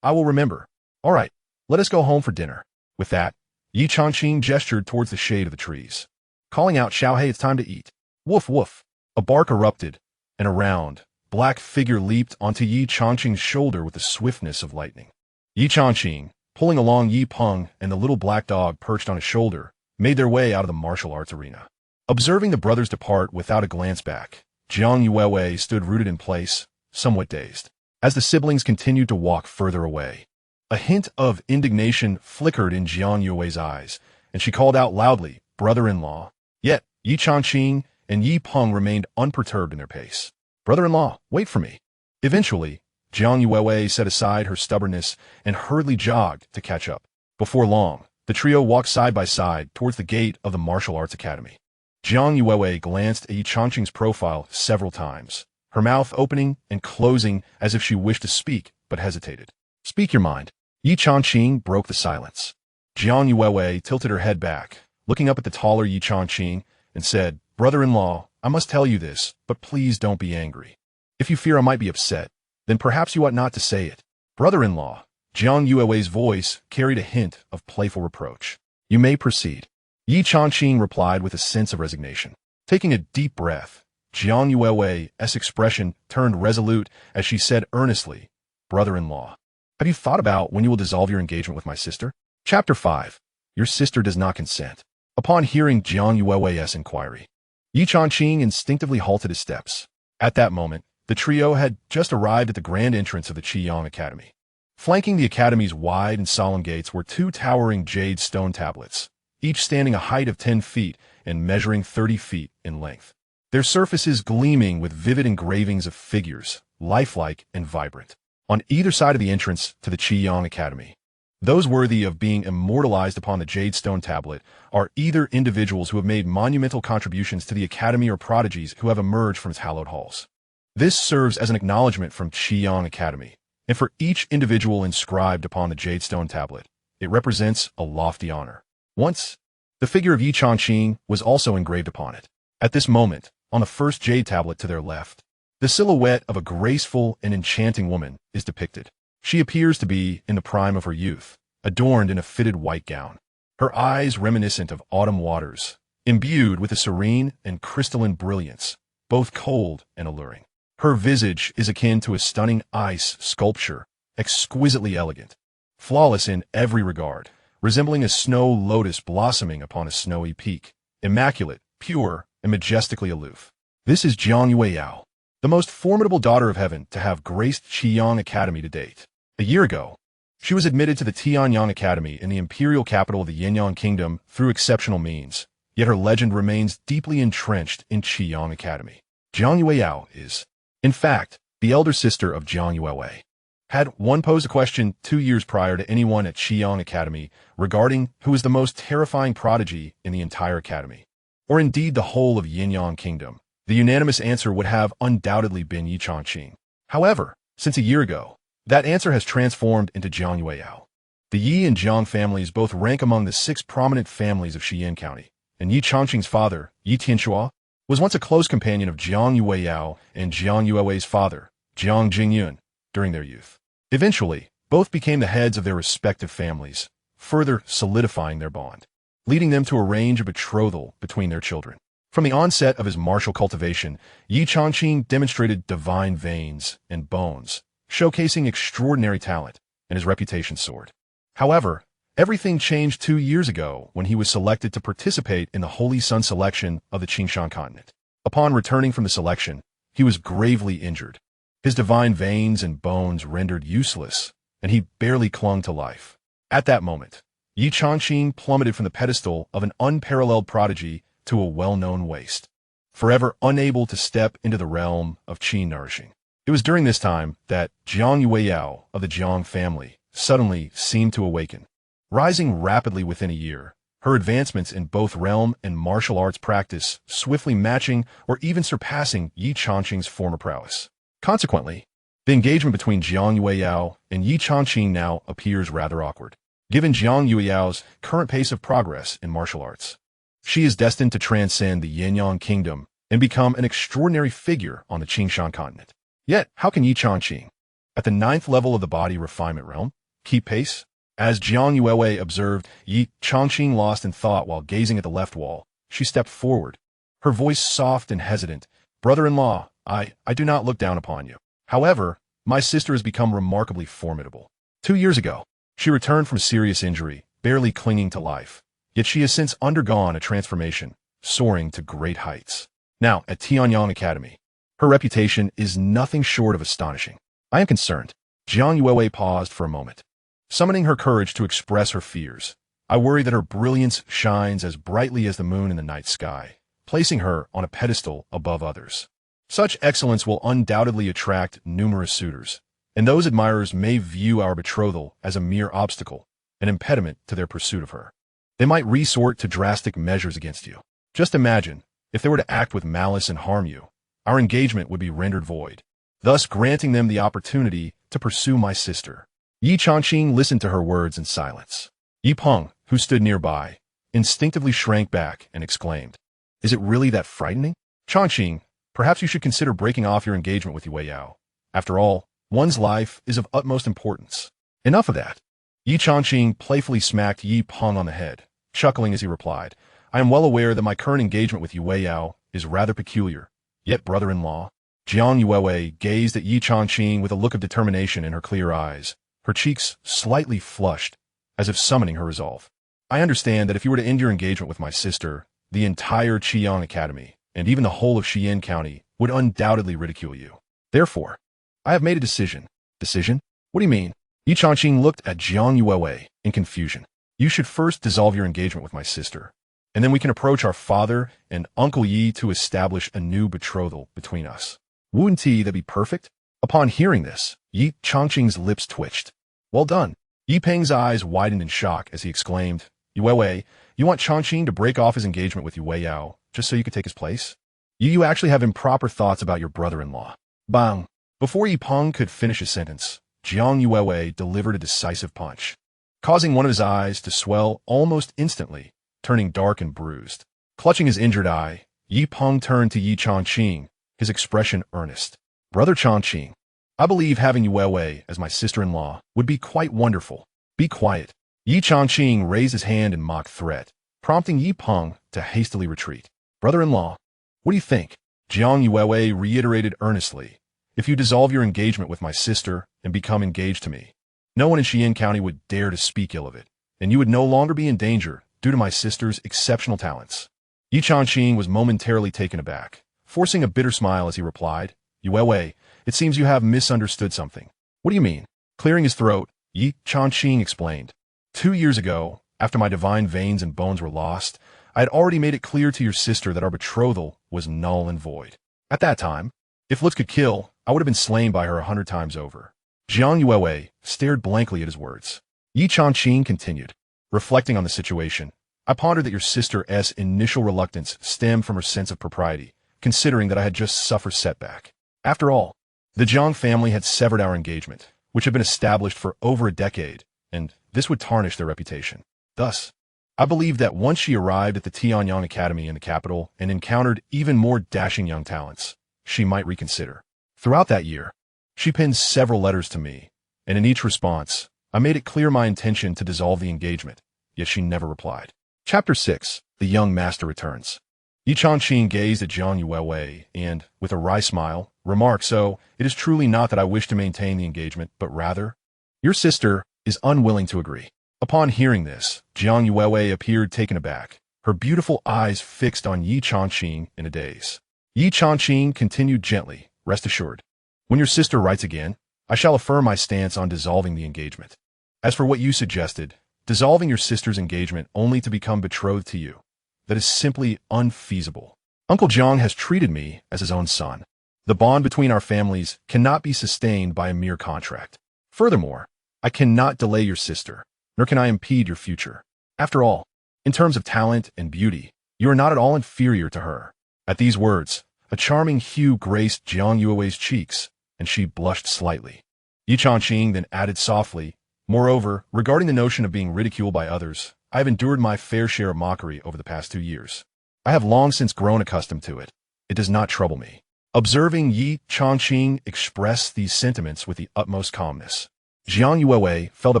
I will remember. All right, let us go home for dinner. With that, Ye Changqing gestured towards the shade of the trees, calling out, Xiaohei, it's time to eat. Woof woof. A bark erupted, and a round, black figure leaped onto Ye Changqing's shoulder with the swiftness of lightning. Ye Changqing, pulling along Yi Peng and the little black dog perched on his shoulder, made their way out of the martial arts arena. Observing the brothers depart without a glance back, Jiang Yuewei stood rooted in place, somewhat dazed. As the siblings continued to walk further away, a hint of indignation flickered in Jiang Yuewei's eyes, and she called out loudly, "Brother-in-law." Yet, Ye Changqing and Ye Peng remained unperturbed in their pace. "Brother-in-law, wait for me." Eventually, Jiang Yuewei set aside her stubbornness and hurriedly jogged to catch up. Before long, the trio walked side by side towards the gate of the martial arts academy. Jiang Yuewei glanced at Ye Changqing's profile several times, her mouth opening and closing as if she wished to speak but hesitated. "Speak your mind." Ye Changqing broke the silence. Jiang Yuewei tilted her head back, looking up at the taller Ye Changqing, and said, "Brother-in-law, I must tell you this, but please don't be angry. If you fear I might be upset, then perhaps you ought not to say it." "Brother-in-law," Jiang Yuewei's voice carried a hint of playful reproach. "You may proceed." Ye Changqing replied with a sense of resignation. Taking a deep breath, Jiang Yuewei's expression turned resolute as she said earnestly, "Brother-in-law, have you thought about when you will dissolve your engagement with my sister?" Chapter 5. Your sister does not consent. Upon hearing Jiang Yuewei's inquiry, Ye Changqing instinctively halted his steps. At that moment, the trio had just arrived at the grand entrance of the Qiyang Academy. Flanking the academy's wide and solemn gates were two towering jade stone tablets, each standing a height of 10 feet and measuring 30 feet in length. Their surfaces gleaming with vivid engravings of figures, lifelike and vibrant. On either side of the entrance to the Qiyang Academy, those worthy of being immortalized upon the jade stone tablet are either individuals who have made monumental contributions to the academy or prodigies who have emerged from its hallowed halls. This serves as an acknowledgement from Qiyang Academy, and for each individual inscribed upon the jade stone tablet, it represents a lofty honor. Once, the figure of Ye Changqing was also engraved upon it. At this moment, on the first jade tablet to their left, the silhouette of a graceful and enchanting woman is depicted. She appears to be in the prime of her youth, adorned in a fitted white gown, her eyes reminiscent of autumn waters, imbued with a serene and crystalline brilliance, both cold and alluring. Her visage is akin to a stunning ice sculpture, exquisitely elegant, flawless in every regard, resembling a snow lotus blossoming upon a snowy peak, immaculate, pure, and majestically aloof. This is Jiang Yueyao, the most formidable daughter of heaven to have graced Qiyang Academy to date. A year ago, she was admitted to the Tianyang Academy in the imperial capital of the Yinyang Kingdom through exceptional means, yet her legend remains deeply entrenched in Qiyang Academy. Jiang Yueyao is, in fact, the elder sister of Jiang Yuewei. Had one posed a question 2 years prior to anyone at Qiyang Academy regarding who is the most terrifying prodigy in the entire academy, or indeed the whole of Yinyang Kingdom, the unanimous answer would have undoubtedly been Ye Changqing. However, since a year ago, that answer has transformed into Jiang Yueyao. The Yi and Jiang families both rank among the 6 prominent families of Xian County, and Ye Changqing's father, Ye Tianxua, was once a close companion of Jiang Yueyao and Jiang Yuewei's father, Jiang Jingyun, during their youth. Eventually, both became the heads of their respective families, further solidifying their bond, leading them to arrange a betrothal between their children. From the onset of his martial cultivation, Ye Changqing demonstrated divine veins and bones, showcasing extraordinary talent, and his reputation soared. However, everything changed 2 years ago when he was selected to participate in the Holy Sun selection of the Qingshan continent. Upon returning from the selection, he was gravely injured. His divine veins and bones rendered useless, and he barely clung to life. At that moment, Ye Changqing plummeted from the pedestal of an unparalleled prodigy to a well-known waste, forever unable to step into the realm of qi nourishing. It was during this time that Jiang Yueyao of the Jiang family suddenly seemed to awaken. Rising rapidly within a year, her advancements in both realm and martial arts practice swiftly matching or even surpassing Ye Changqing's former prowess. Consequently, the engagement between Jiang Yueyao and Ye Changqing now appears rather awkward, given Jiang Yueyao's current pace of progress in martial arts. She is destined to transcend the Yinyang Kingdom and become an extraordinary figure on the Qingshan continent. Yet, how can Ye Changqing, at the 9th level of the body refinement realm, keep pace? As Jiang Yuewei observed Ye Changqing lost in thought while gazing at the left wall, she stepped forward, her voice soft and hesitant. "Brother-in-law, I do not look down upon you. However, my sister has become remarkably formidable. 2 years ago, she returned from serious injury, barely clinging to life, yet she has since undergone a transformation, soaring to great heights. Now, at Tianyang Academy, her reputation is nothing short of astonishing. I am concerned. Jiang Yuewei paused for a moment, summoning her courage to express her fears. I worry that her brilliance shines as brightly as the moon in the night sky, placing her on a pedestal above others. Such excellence will undoubtedly attract numerous suitors, and those admirers may view our betrothal as a mere obstacle, an impediment to their pursuit of her. They might resort to drastic measures against you. Just imagine, if they were to act with malice and harm you, our engagement would be rendered void, thus granting them the opportunity to pursue my sister. Ye Changqing listened to her words in silence. Yi Peng, who stood nearby, instinctively shrank back and exclaimed, "Is it really that frightening? Changqing, perhaps you should consider breaking off your engagement with Yue Yao. After all, one's life is of utmost importance." Enough of that. Ye Changqing playfully smacked Yi Peng on the head, chuckling as he replied, "I am well aware that my current engagement with Yue Yao is rather peculiar, yet brother-in-law." Jiang Yuewei gazed at Ye Changqing with a look of determination in her clear eyes, her cheeks slightly flushed, as if summoning her resolve. "I understand that if you were to end your engagement with my sister, the entire Qiyang Academy, and even the whole of Xian County, would undoubtedly ridicule you. Therefore, I have made a decision." "Decision? What do you mean?" Ye Changqing looked at Jiang Yuewei in confusion. "You should first dissolve your engagement with my sister, and then we can approach our father and Uncle Yi to establish a new betrothal between us. Wouldn't that be perfect?" Upon hearing this, Ye Changqing's lips twitched. "Well done." Yi Peng's eyes widened in shock as he exclaimed, "Yuewei, you want Changqing to break off his engagement with Yue Yao just so you could take his place? You actually have improper thoughts about your brother-in-law." Bang! Before Yi Peng could finish his sentence, Jiang Yuewei delivered a decisive punch, causing one of his eyes to swell almost instantly, turning dark and bruised. Clutching his injured eye, Yi Peng turned to Ye Changqing, his expression earnest. "Brother Changqing, I believe having Yuewei as my sister-in-law would be quite wonderful. Be quiet." Ye Changqing raised his hand in mock threat, prompting Yi Peng to hastily retreat. "Brother-in-law, what do you think?" Jiang Yuewei reiterated earnestly. "If you dissolve your engagement with my sister and become engaged to me, no one in Xian County would dare to speak ill of it, and you would no longer be in danger due to my sister's exceptional talents." Ye Changqing was momentarily taken aback, forcing a bitter smile as he replied, "Yuewei, it seems you have misunderstood something." "What do you mean?" Clearing his throat, Ye Changqing explained, 2 years ago, after my divine veins and bones were lost, I had already made it clear to your sister that our betrothal was null and void. At that time, if looks could kill, I would have been slain by her 100 times over." Jiang Yuewei stared blankly at his words. Ye Changqing continued, "Reflecting on the situation, I pondered that your sister's initial reluctance stemmed from her sense of propriety, considering that I had just suffered setback. After all, the Jiang family had severed our engagement, which had been established for over a decade, and this would tarnish their reputation. Thus, I believed that once she arrived at the Tianyang Academy in the capital and encountered even more dashing young talents, she might reconsider. Throughout that year, she penned several letters to me, and in each response, I made it clear my intention to dissolve the engagement, yet she never replied. Chapter 6. The Young Master Returns. Ye Changqing gazed at Jiang Yuewei and, with a wry smile, remarked, "So, it is truly not that I wish to maintain the engagement, but rather, your sister is unwilling to agree." Upon hearing this, Jiang Yuewei appeared taken aback, her beautiful eyes fixed on Ye Changqing in a daze. Ye Changqing continued gently, "Rest assured, when your sister writes again, I shall affirm my stance on dissolving the engagement. As for what you suggested, dissolving your sister's engagement only to become betrothed to you, that is simply unfeasible. Uncle Jiang has treated me as his own son. The bond between our families cannot be sustained by a mere contract. Furthermore, I cannot delay your sister, nor can I impede your future. After all, in terms of talent and beauty, you are not at all inferior to her." At these words, a charming hue graced Jiang Yuewei's cheeks, and she blushed slightly. Ye Changqing then added softly, "Moreover, regarding the notion of being ridiculed by others, I have endured my fair share of mockery over the past 2 years. I have long since grown accustomed to it. It does not trouble me." Observing Ye Changqing express these sentiments with the utmost calmness, Jiang Yuewei felt a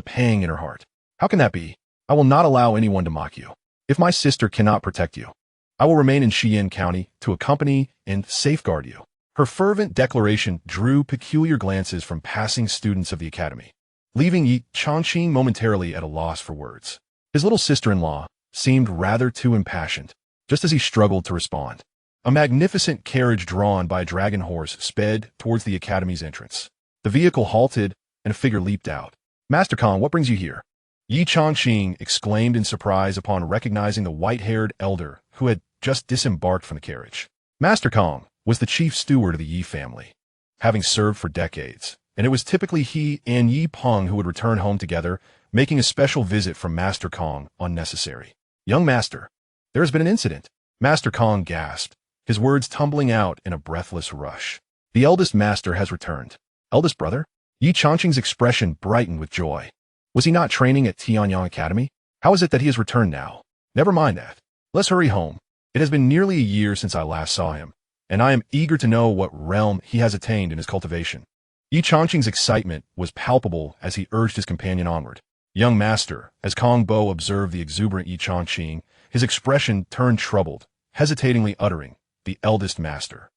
pang in her heart. "How can that be? I will not allow anyone to mock you. If my sister cannot protect you, I will remain in Xian County to accompany and safeguard you." Her fervent declaration drew peculiar glances from passing students of the academy, leaving Ye Changqing momentarily at a loss for words. His little sister-in-law, seemed rather too impassioned. Just as he struggled to respond, a magnificent carriage drawn by a dragon horse sped towards the academy's entrance. The vehicle halted, and a figure leaped out. "Master Kong, what brings you here?" Ye Changqing exclaimed in surprise upon recognizing the white-haired elder who had just disembarked from the carriage. Master Kong was the chief steward of the Ye family, having served for decades, and it was typically he and Ye Peng who would return home together, making a special visit from Master Kong unnecessary. "Young master, there has been an incident." Master Kong gasped, his words tumbling out in a breathless rush. "The eldest master has returned." "Eldest brother?" Ye Changqing's expression brightened with joy. Was he not training at Tianyang Academy? How is it that he has returned now? Never mind that. Let's hurry home. It has been nearly a year since I last saw him, and I am eager to know what realm he has attained in his cultivation. Ye Changqing's excitement was palpable as he urged his companion onward. "Young master," as Kong Bo observed the exuberant Ye Changqing, his expression turned troubled, hesitatingly uttering, "The eldest master.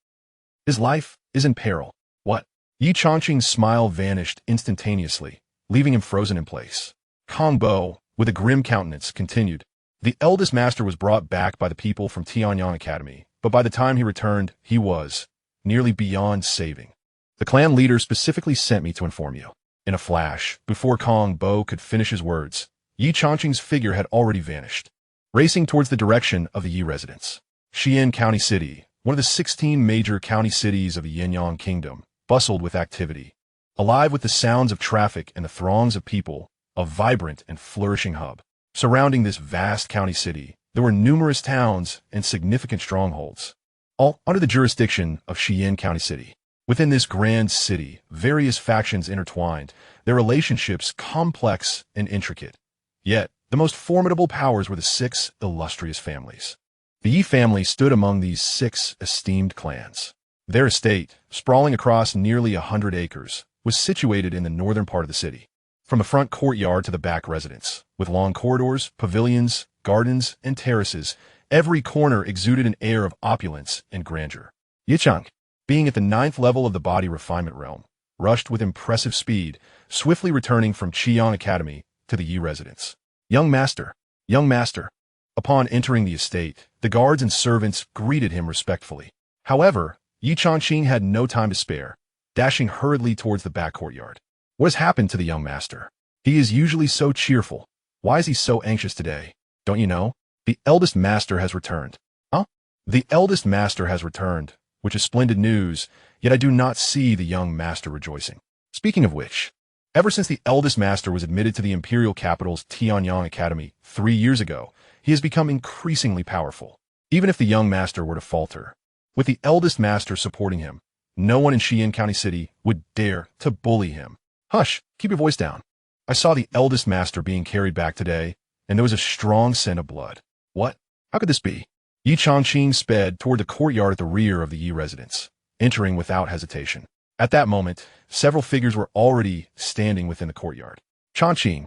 His life is in peril." "What?" Ye Changqing's smile vanished instantaneously, leaving him frozen in place. Kong Bo, with a grim countenance, continued, "The eldest master was brought back by the people from Tianyang Academy, but by the time he returned, he was nearly beyond saving. The clan leader specifically sent me to inform you." In a flash, before Kong Bo could finish his words, Ye Changqing's figure had already vanished, racing towards the direction of the Yi residence. Xian County City, one of the 16 major county cities of the Yinyang Kingdom, bustled with activity. Alive with the sounds of traffic and the throngs of people, a vibrant and flourishing hub. Surrounding this vast county city, there were numerous towns and significant strongholds, all under the jurisdiction of Xian County City. Within this grand city, various factions intertwined, their relationships complex and intricate. Yet, the most formidable powers were the 6 illustrious families. The Yi family stood among these 6 esteemed clans. Their estate, sprawling across nearly 100 acres, was situated in the northern part of the city. From the front courtyard to the back residence, with long corridors, pavilions, gardens, and terraces, every corner exuded an air of opulence and grandeur. Ye Changqing, being at the 9th level of the body refinement realm, rushed with impressive speed, swiftly returning from Qiyang Academy to the Yi residence. "Young master, young master." Upon entering the estate, the guards and servants greeted him respectfully. However, Ye Changqing had no time to spare, dashing hurriedly towards the back courtyard. "What has happened to the young master? He is usually so cheerful. Why is he so anxious today? Don't you know? The eldest master has returned." "Huh?" "The eldest master has returned, which is splendid news, yet I do not see the young master rejoicing. Speaking of which, ever since the eldest master was admitted to the imperial capital's Tianyang Academy 3 years ago, he has become increasingly powerful. Even if the young master were to falter, with the eldest master supporting him, no one in Xian County City would dare to bully him." "Hush, keep your voice down. I saw the eldest master being carried back today, and there was a strong scent of blood." "What? How could this be?" Ye Changqing sped toward the courtyard at the rear of the Yi residence, entering without hesitation. At that moment, several figures were already standing within the courtyard. Changqing,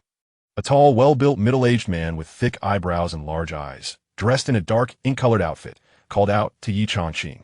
a tall, well-built, middle-aged man with thick eyebrows and large eyes, dressed in a dark, ink-colored outfit, called out to Ye Changqing.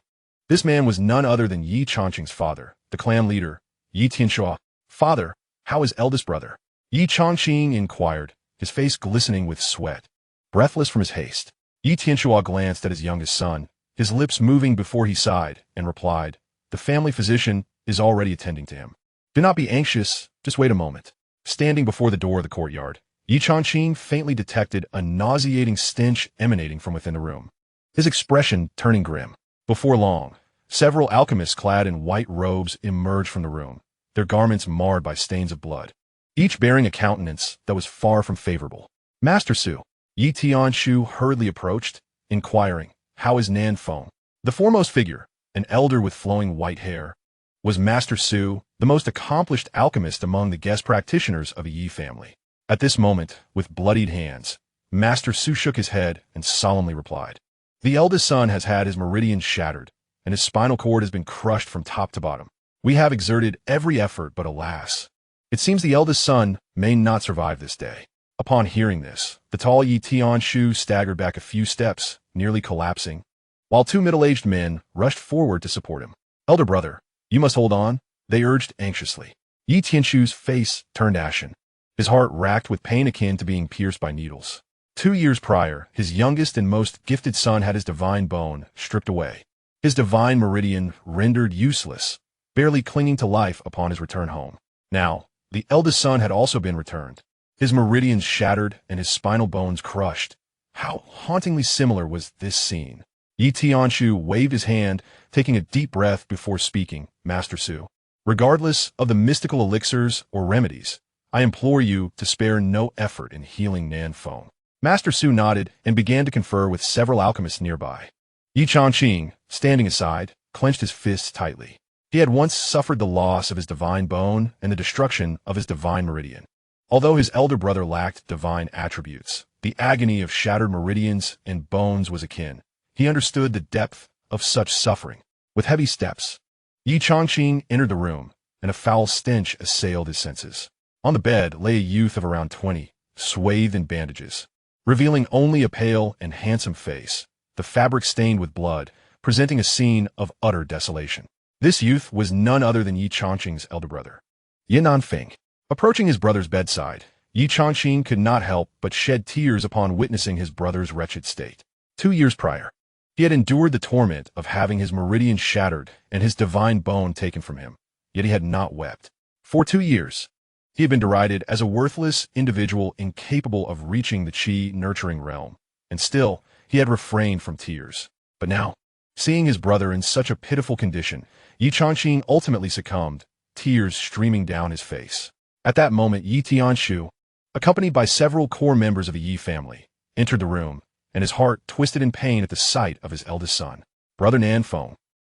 This man was none other than Ye Changqing's father, the clan leader, Ye Tianxia. "Father, how is eldest brother?" Ye Changqing inquired, his face glistening with sweat. Breathless from his haste, Ye Tianxia glanced at his youngest son, his lips moving before he sighed, and replied, "The family physician is already attending to him. Do not be anxious, just wait a moment." Standing before the door of the courtyard, Ye Changqing faintly detected a nauseating stench emanating from within the room, his expression turning grim. Before long, several alchemists clad in white robes emerged from the room, their garments marred by stains of blood, each bearing a countenance that was far from favorable. "Master Su." Yi Tianshu hurriedly approached, inquiring, "How is Nan Feng?" The foremost figure, an elder with flowing white hair, was Master Su, the most accomplished alchemist among the guest practitioners of the Yi family. At this moment, with bloodied hands, Master Su shook his head and solemnly replied, "The eldest son has had his meridians shattered, and his spinal cord has been crushed from top to bottom. We have exerted every effort, but alas, it seems the eldest son may not survive this day." Upon hearing this, the tall Yi Tianshu staggered back a few steps, nearly collapsing, while 2 middle-aged men rushed forward to support him. "Elder brother, you must hold on," they urged anxiously. Yi Tianshu's face turned ashen, his heart racked with pain akin to being pierced by needles. 2 years prior, his youngest and most gifted son had his divine bone stripped away, his divine meridian rendered useless, barely clinging to life upon his return home. Now, the eldest son had also been returned, his meridians shattered and his spinal bones crushed. How hauntingly similar was this scene. Ye Changqing waved his hand, taking a deep breath before speaking. Master Su, regardless of the mystical elixirs or remedies, I implore you to spare no effort in healing Nanfeng. Master Su nodded and began to confer with several alchemists nearby. Ye Changqing, standing aside, clenched his fists tightly. He had once suffered the loss of his divine bone and the destruction of his divine meridian. Although his elder brother lacked divine attributes, the agony of shattered meridians and bones was akin. He understood the depth of such suffering. With heavy steps, Ye Changqing entered the room, and a foul stench assailed his senses. On the bed lay a youth of around 20, swathed in bandages, revealing only a pale and handsome face, the fabric stained with blood, presenting a scene of utter desolation. This youth was none other than Ye Changqing's elder brother, Ye Nanfeng. Approaching his brother's bedside, Ye Changqing could not help but shed tears upon witnessing his brother's wretched state. 2 years prior, he had endured the torment of having his meridian shattered and his divine bone taken from him, yet he had not wept. For 2 years, he had been derided as a worthless individual incapable of reaching the chi-nurturing realm, and still he had refrained from tears. But now, seeing his brother in such a pitiful condition, Ye Changqing ultimately succumbed, tears streaming down his face. At that moment, Ye Changqing, accompanied by several core members of the Yi family, entered the room, and his heart twisted in pain at the sight of his eldest son, brother Nanfeng.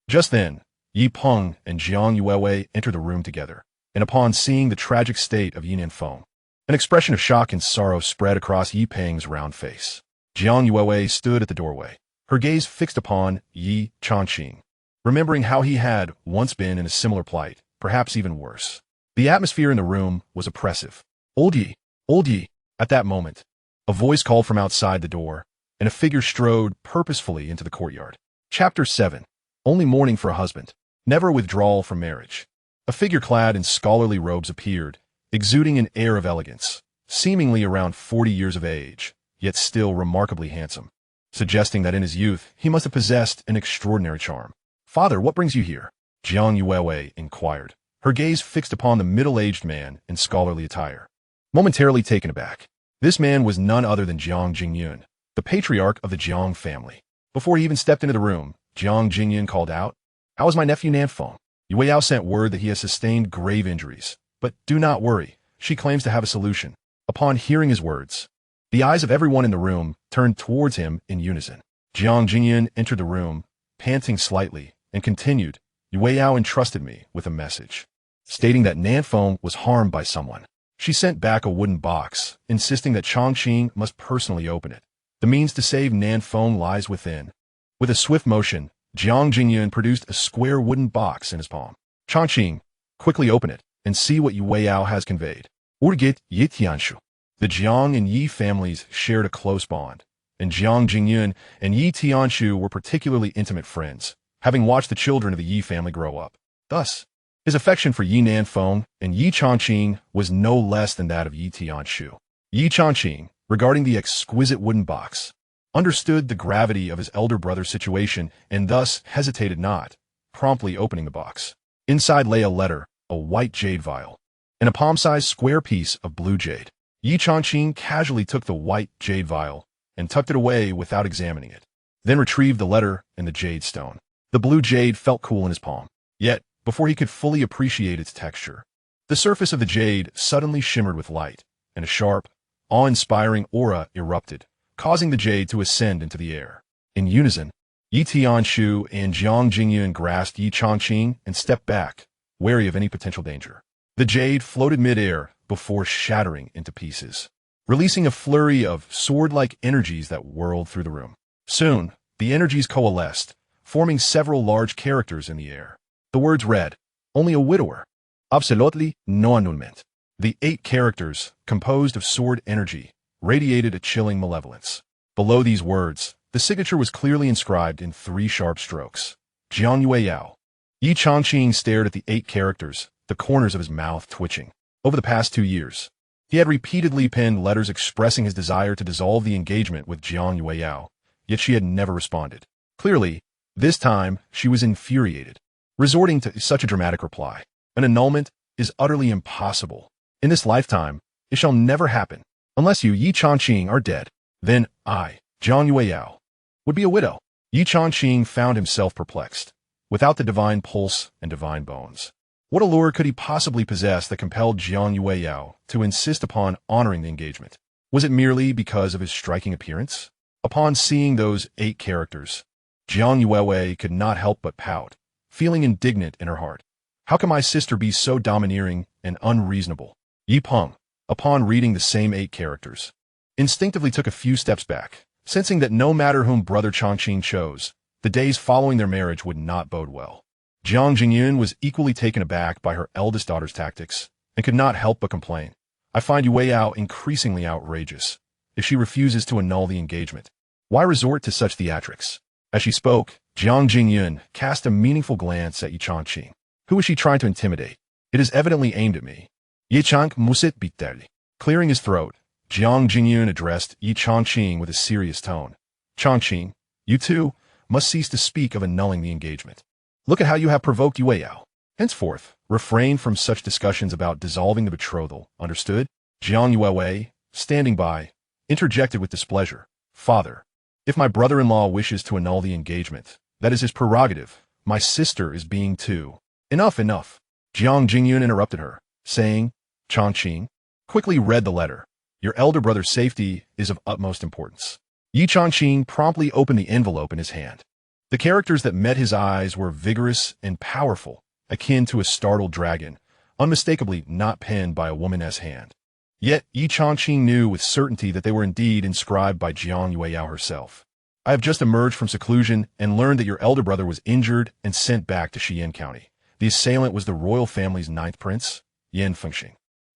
Just then, Yi Peng and Jiang Yuewei entered the room together, and upon seeing the tragic state of Yi Nanfeng, an expression of shock and sorrow spread across Yi Peng's round face. Jiang Yuewei stood at the doorway, her gaze fixed upon Ye Changqing, remembering how he had once been in a similar plight, perhaps even worse. The atmosphere in the room was oppressive. Old Yi, old Yi. At that moment, a voice called from outside the door, and a figure strode purposefully into the courtyard. Chapter 7. Only mourning for a husband, never withdrawal from marriage. A figure clad in scholarly robes appeared, exuding an air of elegance, seemingly around 40 years of age, yet still remarkably handsome, suggesting that in his youth he must have possessed an extraordinary charm. Father, what brings you here? Jiang Yuewei inquired, her gaze fixed upon the middle-aged man in scholarly attire. Momentarily taken aback, this man was none other than Jiang Jingyun, the patriarch of the Jiang family. Before he even stepped into the room, Jiang Jingyun called out, "How is my nephew Nanfeng?" Yueyao sent word that he has sustained grave injuries, but do not worry, she claims to have a solution. Upon hearing his words, the eyes of everyone in the room turned towards him in unison. Jiang Jingyun entered the room, panting slightly, and continued, "Yueyao entrusted me with a message, stating that Nanfeng was harmed by someone. She sent back a wooden box, insisting that Changqing must personally open it. The means to save Nanfeng lies within." With a swift motion, Jiang Jingyun produced a square wooden box in his palm. "Changqing, quickly open it, and see what Yueyao has conveyed." Urgit Ye Tianshu. The Jiang and Yi families shared a close bond, and Jiang Jingyun and Ye Tianshu were particularly intimate friends, having watched the children of the Yi family grow up. Thus, his affection for Yi Nanfeng and Ye Changqing was no less than that of Ye Tianshu. Ye Changqing, regarding the exquisite wooden box, understood the gravity of his elder brother's situation and thus hesitated not, promptly opening the box. Inside lay a letter, a white jade vial, and a palm-sized square piece of blue jade. Ye Changqing casually took the white jade vial and tucked it away without examining it, then retrieved the letter and the jade stone. The blue jade felt cool in his palm, yet, before he could fully appreciate its texture, the surface of the jade suddenly shimmered with light, and a sharp, awe-inspiring aura erupted, causing the jade to ascend into the air. In unison, Ye Tianshu and Jiang Jingyun grasped Ye Changqing and stepped back, wary of any potential danger. The jade floated mid-air before shattering into pieces, releasing a flurry of sword-like energies that whirled through the room. Soon, the energies coalesced, forming several large characters in the air. The words read, "Only a widower. Absolutely no annulment." The 8 characters, composed of sword energy, radiated a chilling malevolence. Below these words, the signature was clearly inscribed in 3 sharp strokes. Jiang Yueyao. Ye Changqing stared at the 8 characters, the corners of his mouth twitching. Over the past 2 years, He had repeatedly penned letters expressing his desire to dissolve the engagement with Jiang Yueyao, yet she had never responded. Clearly, this time she was infuriated, resorting to such a dramatic reply. An annulment is utterly impossible. In this lifetime, it shall never happen. Unless you, Ye Changqing, are dead, then I, Jiang Yueyao, would be a widow. Ye Changqing found himself perplexed, without the divine pulse and divine bones. What allure could he possibly possess that compelled Jiang Yueyao to insist upon honoring the engagement? Was it merely because of his striking appearance? Upon seeing those 8 characters, Jiang Yueyao could not help but pout, feeling indignant in her heart. How can my sister be so domineering and unreasonable? Yi Peng, upon reading the same 8 characters, instinctively took a few steps back, sensing that no matter whom brother Changqing chose, the days following their marriage would not bode well. Jiang Jingyun was equally taken aback by her eldest daughter's tactics, and could not help but complain. I find Yueyao increasingly outrageous. If she refuses to annul the engagement, why resort to such theatrics? As she spoke, Jiang Jingyun cast a meaningful glance at Ye Changqing. Who is she trying to intimidate? It is evidently aimed at me. Ye Changqing musit bitterli. Clearing his throat, Jiang Jingyun addressed Ye Changqing with a serious tone. Changqing, you too must cease to speak of annulling the engagement. Look at how you have provoked Yueyao. Henceforth, refrain from such discussions about dissolving the betrothal, understood? Jiang Yueyao, standing by, interjected with displeasure. Father, if my brother-in-law wishes to annul the engagement, that is his prerogative. My sister is being too. Enough, enough. Jiang Jingyun interrupted her, saying, Changqing, quickly read the letter. Your elder brother's safety is of utmost importance. Ye Changqing promptly opened the envelope in his hand. The characters that met his eyes were vigorous and powerful, akin to a startled dragon, unmistakably not penned by a woman's hand. Yet Ye Changqing knew with certainty that they were indeed inscribed by Jiang Yueyao herself. I have just emerged from seclusion and learned that your elder brother was injured and sent back to Xian County. The assailant was the royal family's 9th prince, Ye Changqing.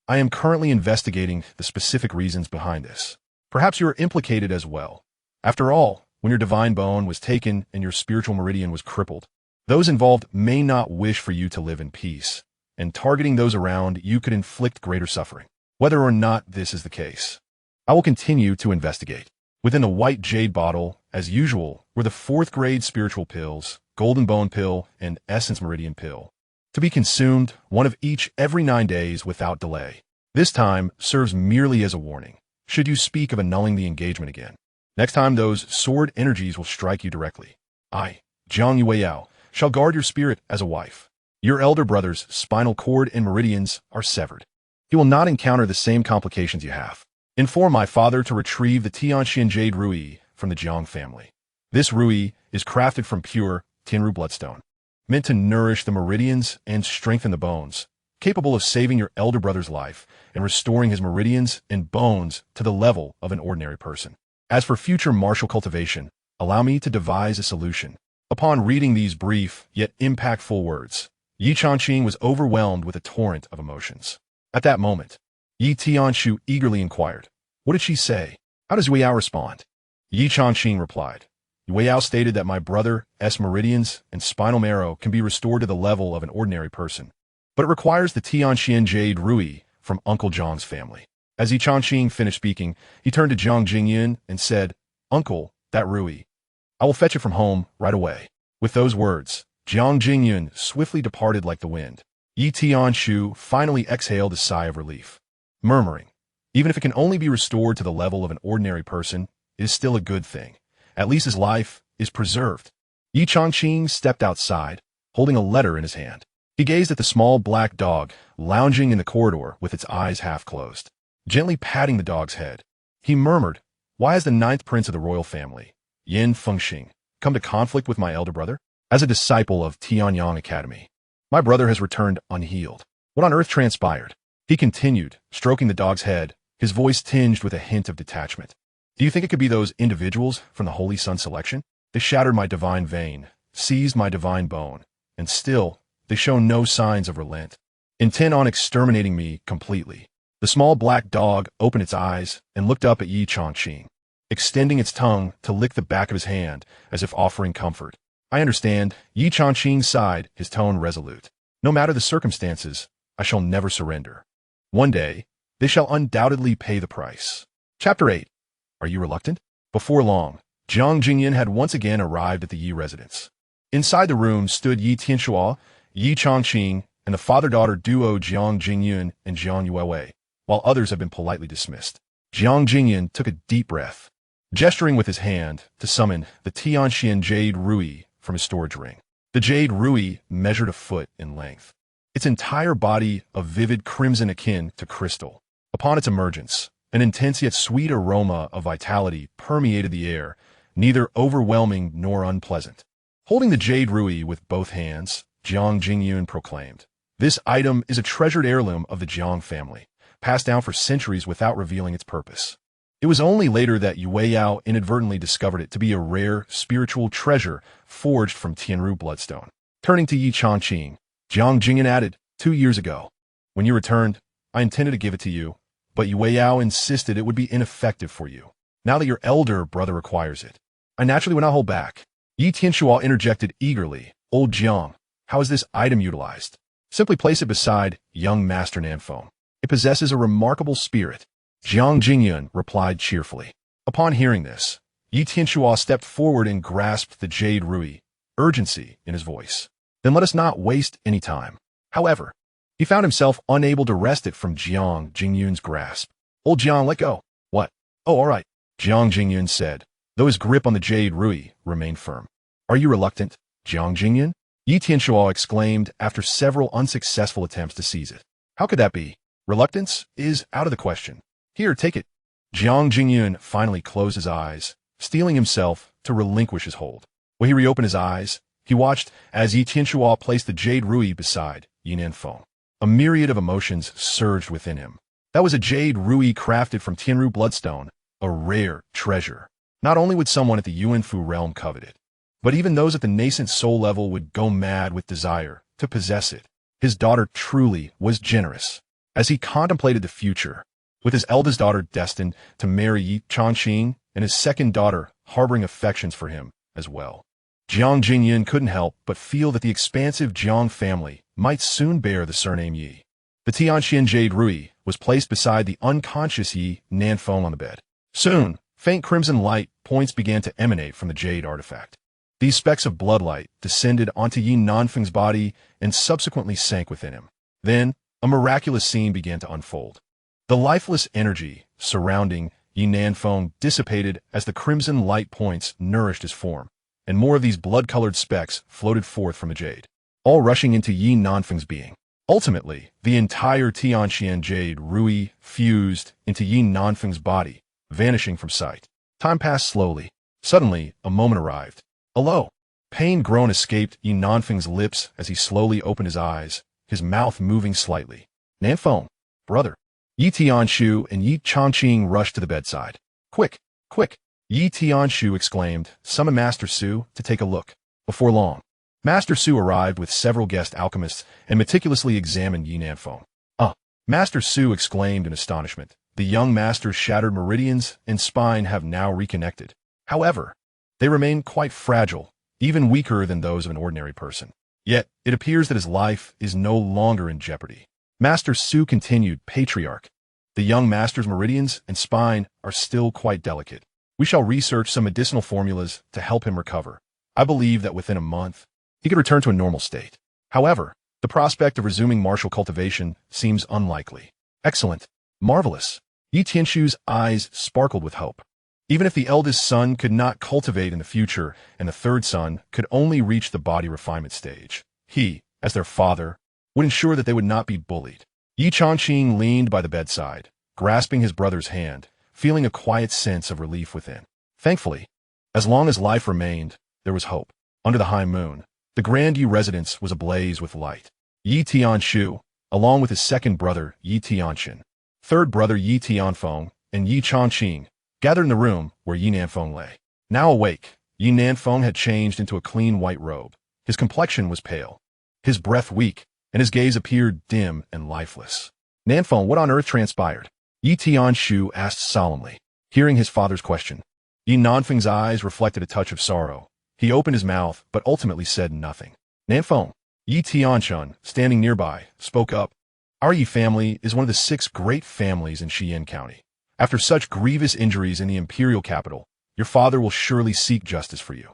I am currently investigating the specific reasons behind this. Perhaps you are implicated as well. After all, when your divine bone was taken and your spiritual meridian was crippled, those involved may not wish for you to live in peace, and targeting those around you could inflict greater suffering. Whether or not this is the case, I will continue to investigate. Within the white jade bottle, as usual, were the 4th grade spiritual pills, golden bone pill, and essence meridian pill, to be consumed, one of each every 9 days without delay. This time serves merely as a warning, should you speak of annulling the engagement again. Next time those sword energies will strike you directly. I, Jiang Yueyao, shall guard your spirit as a wife. Your elder brother's spinal cord and meridians are severed. He will not encounter the same complications you have. Inform my father to retrieve the Tianxian Jade Rui from the Jiang family. This Rui is crafted from pure Tianru bloodstone, meant to nourish the meridians and strengthen the bones, capable of saving your elder brother's life and restoring his meridians and bones to the level of an ordinary person. As for future martial cultivation, allow me to devise a solution. Upon reading these brief yet impactful words, Ye Changqing was overwhelmed with a torrent of emotions. At that moment, Ye Tianshu eagerly inquired, what did she say? How does Yueyao respond? Ye Changqing replied, Yueyao stated that my brother's meridians and spinal marrow can be restored to the level of an ordinary person, but it requires the Tianxian Jade Rui from Uncle Zhang's family. As Ye Changqing finished speaking, he turned to Jiang Jingyun and said, Uncle, that Rui. I will fetch it from home right away. With those words, Jiang Jingyun swiftly departed like the wind. Ye Tianshu finally exhaled a sigh of relief, murmuring, even if it can only be restored to the level of an ordinary person, it is still a good thing. At least his life is preserved. Ye Changqing stepped outside, holding a letter in his hand. He gazed at the small black dog lounging in the corridor with its eyes half closed. Gently patting the dog's head, he murmured, why has the 9th prince of the royal family, Ye Changqing, come to conflict with my elder brother? As a disciple of Tianyang Academy, my brother has returned unhealed. What on earth transpired? He continued, stroking the dog's head, his voice tinged with a hint of detachment. Do you think it could be those individuals from the Holy Sun selection? They shattered my divine vein, seized my divine bone, and still, they show no signs of relent, intent on exterminating me completely. The small black dog opened its eyes and looked up at Ye Changqing, extending its tongue to lick the back of his hand as if offering comfort. I understand. Ye Changqing sighed, his tone resolute. No matter the circumstances, I shall never surrender. One day, they shall undoubtedly pay the price. Chapter 8. Are you reluctant? Before long, Jiang Jingyan had once again arrived at the Ye residence. Inside the room stood Ye Tianxua, Ye Changqing, and the father-daughter duo Jiang Jingyun and Jiang Yuewei, while others had been politely dismissed. Jiang Jingyan took a deep breath, gesturing with his hand to summon the Tianxian Jade Rui from his storage ring. The Jade Rui measured a foot in length, its entire body of vivid crimson akin to crystal. Upon its emergence, an intense yet sweet aroma of vitality permeated the air, neither overwhelming nor unpleasant. Holding the Jade Rui with both hands, Jiang Jingyun proclaimed, "This item is a treasured heirloom of the Jiang family, passed down for centuries without revealing its purpose." It was only later that Yueyao inadvertently discovered it to be a rare spiritual treasure forged from Tianru bloodstone. Turning to Ye Changqing, Jiang Jingyan added, 2 years ago, when you returned, I intended to give it to you, but Yueyao insisted it would be ineffective for you. Now that your elder brother requires it, I naturally would not hold back. Ye Tianxua interjected eagerly, Old Jiang, how is this item utilized? Simply place it beside young Master Nanfeng. It possesses a remarkable spirit. Jiang Jingyun replied cheerfully. Upon hearing this, Ye Tianxua stepped forward and grasped the Jade Rui, urgency in his voice. Then let us not waste any time. However, he found himself unable to wrest it from Jiang Jingyun's grasp. Old Jiang, let go. What? Oh, all right, Jiang Jingyun said, though his grip on the Jade Rui remained firm. Are you reluctant, Jiang Jingyun? Ye Tianxua exclaimed after several unsuccessful attempts to seize it. How could that be? Reluctance is out of the question. Here, take it. Jiang Jingyun finally closed his eyes, steeling himself to relinquish his hold. When he reopened his eyes, he watched as Ye Tianxua placed the Jade Rui beside Ye Nanfeng. A myriad of emotions surged within him. That was a Jade Rui crafted from Tianru bloodstone, a rare treasure. Not only would someone at the Yuanfu realm covet it, but even those at the nascent soul level would go mad with desire to possess it. His daughter truly was generous. As he contemplated the future, with his eldest daughter destined to marry Ye Changqing and his second daughter harboring affections for him as well, Jiang Jingyan couldn't help but feel that the expansive Jiang family might soon bear the surname Yi. The Tianxian Jade Rui was placed beside the unconscious Ye Nanfeng on the bed. Soon, faint crimson light points began to emanate from the jade artifact. These specks of bloodlight descended onto Ye Nanfeng's body and subsequently sank within him. Then, a miraculous scene began to unfold. The lifeless energy surrounding Ye Nanfeng dissipated as the crimson light points nourished his form, and more of these blood-colored specks floated forth from the jade, all rushing into Ye Nanfeng's being. Ultimately, the entire Tianxian Jade Rui fused into Ye Nanfeng's body, vanishing from sight. Time passed slowly. Suddenly, a moment arrived. A low, pained groan escaped Ye Nanfeng's lips as he slowly opened his eyes, his mouth moving slightly. Nanfeng, brother. Ye Tianxu and Ye Changqing rushed to the bedside. Quick, quick, Ye Tianxu exclaimed, summon Master Su to take a look. Before long, Master Su arrived with several guest alchemists and meticulously examined Ye Nanfeng. Master Su exclaimed in astonishment. The young master's shattered meridians and spine have now reconnected. However, they remain quite fragile, even weaker than those of an ordinary person. Yet, it appears that his life is no longer in jeopardy. Master Su continued, Patriarch. The young master's meridians and spine are still quite delicate. We shall research some medicinal formulas to help him recover. I believe that within a month, he could return to a normal state. However, the prospect of resuming martial cultivation seems unlikely. Excellent. Marvelous. Ye Tianxu's eyes sparkled with hope. Even if the eldest son could not cultivate in the future and the third son could only reach the body refinement stage, he, as their father, would ensure that they would not be bullied. Ye Changqing leaned by the bedside, grasping his brother's hand, feeling a quiet sense of relief within. Thankfully, as long as life remained, there was hope. Under the high moon, the Grand Ye residence was ablaze with light. Ye Tianxu, along with his second brother Ye Tianxian, third brother Ye Tianfeng, and Ye Changqing, gathered in the room where Ye Nanfeng lay. Now awake, Ye Nanfeng had changed into a clean white robe. His complexion was pale, his breath weak, and his gaze appeared dim and lifeless. Nanfeng, what on earth transpired? Ye Tianxu asked solemnly, hearing his father's question. Ye Nanfeng's eyes reflected a touch of sorrow. He opened his mouth, but ultimately said nothing. Nanfeng, Ye Tianxian, standing nearby, spoke up. Our Yi family is one of the 6 great families in Xian County. After such grievous injuries in the imperial capital, your father will surely seek justice for you.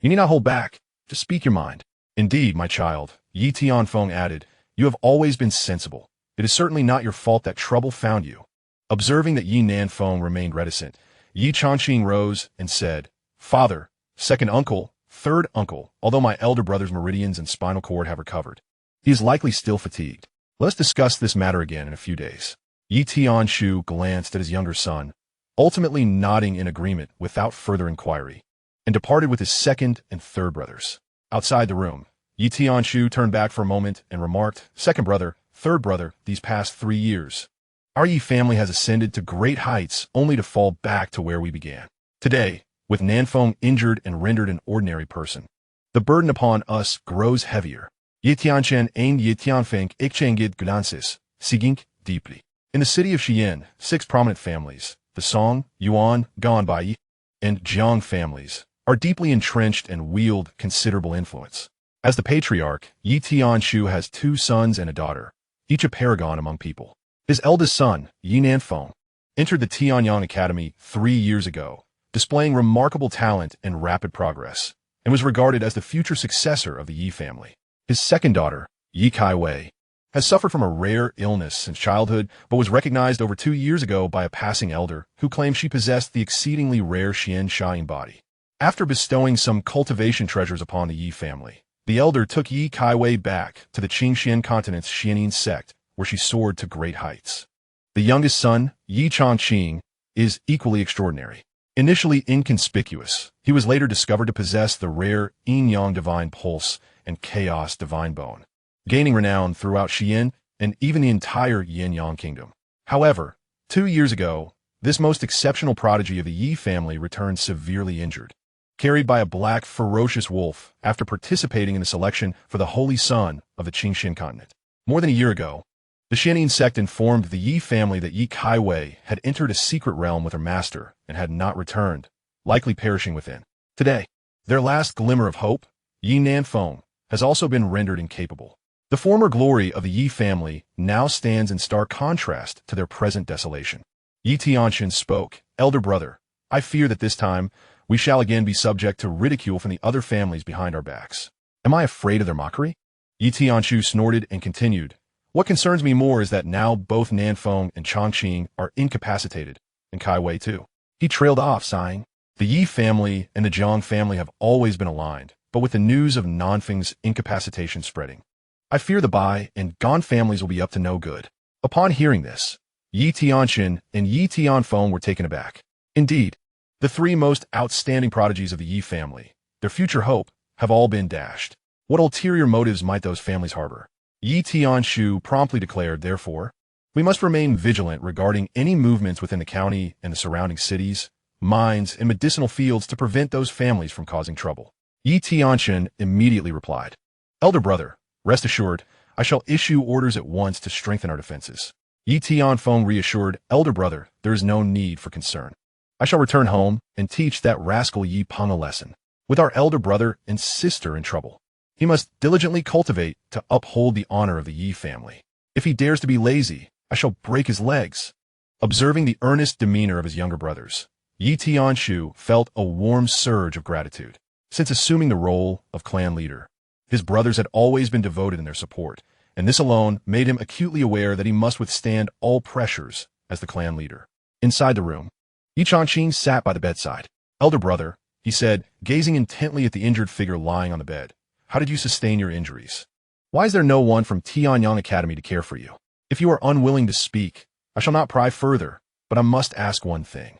You need not hold back. Just speak your mind. Indeed, my child, Ye Tianfeng added, you have always been sensible. It is certainly not your fault that trouble found you. Observing that Ye Nanfeng remained reticent, Ye Changqing rose and said, Father, second uncle, third uncle, although my elder brother's meridians and spinal cord have recovered, he is likely still fatigued. Let us discuss this matter again in a few days. Ye Tianshu glanced at his younger son, ultimately nodding in agreement without further inquiry, and departed with his second and third brothers. Outside the room, Ye Tianshu turned back for a moment and remarked, Second brother, third brother, these past 3 years, our Yi family has ascended to great heights only to fall back to where we began. Today, with Nanfeng injured and rendered an ordinary person, the burden upon us grows heavier. Ye Tianchen and Ye Tianfeng Ichangid Glances, Sigink, deeply. In the city of Xian, 6 prominent families, the Song, Yuan, Ganbai, and Jiang families, are deeply entrenched and wield considerable influence. As the patriarch, Ye Tianshu has 2 sons and a daughter, each a paragon among people. His eldest son, Ye Nanfeng, entered the Tianyang Academy 3 years ago, displaying remarkable talent and rapid progress, and was regarded as the future successor of the Yi family. His second daughter, Ye Kaiwei, has suffered from a rare illness since childhood, but was recognized over 2 years ago by a passing elder who claimed she possessed the exceedingly rare Xianxia body. After bestowing some cultivation treasures upon the Yi family, the elder took Ye Kaiwei back to the Qingxian continent's Xianyin sect, where she soared to great heights. The youngest son, Ye Changqing, is equally extraordinary. Initially inconspicuous, he was later discovered to possess the rare Yin-Yang divine pulse and chaos divine bone, gaining renown throughout Xian and even the entire Yin-Yang kingdom. However, 2 years ago, this most exceptional prodigy of the Yi family returned severely injured, carried by a black, ferocious wolf after participating in the selection for the Holy Son of the Qingxian continent. More than a year ago, the Xianyin sect informed the Yi family that Ye Kaiwei had entered a secret realm with her master and had not returned, likely perishing within. Today, their last glimmer of hope, Ye Nanfeng, has also been rendered incapable. The former glory of the Yi family now stands in stark contrast to their present desolation. Ye Tianxin spoke, Elder brother, I fear that this time we shall again be subject to ridicule from the other families behind our backs. Am I afraid of their mockery? Ye Tianshu snorted and continued, What concerns me more is that now both Nanfeng and Changqing are incapacitated, and Kaiwei too. He trailed off, sighing. The Yi family and the Jiang family have always been aligned, but with the news of Nanfeng's incapacitation spreading, I fear the Bai and Gan families will be up to no good. Upon hearing this, Ye Tianxin and Ye Tianfeng were taken aback. Indeed, the 3 most outstanding prodigies of the Yi family, their future hope, have all been dashed. What ulterior motives might those families harbor? Ye Tianshu promptly declared, therefore, we must remain vigilant regarding any movements within the county and the surrounding cities, mines, and medicinal fields to prevent those families from causing trouble. Ye Tianxin immediately replied, Elder brother, rest assured, I shall issue orders at once to strengthen our defenses. Ye Tianfeng reassured, Elder brother, there is no need for concern. I shall return home and teach that rascal Ye Peng a lesson. With our elder brother and sister in trouble, he must diligently cultivate to uphold the honor of the Yi family. If he dares to be lazy, I shall break his legs. Observing the earnest demeanor of his younger brothers, Ye Tianshu felt a warm surge of gratitude. Since assuming the role of clan leader, his brothers had always been devoted in their support, and this alone made him acutely aware that he must withstand all pressures as the clan leader. Inside the room, Ye Changqing sat by the bedside. Elder brother, he said, gazing intently at the injured figure lying on the bed, how did you sustain your injuries? Why is there no one from Tianyang Academy to care for you? If you are unwilling to speak, I shall not pry further, but I must ask one thing.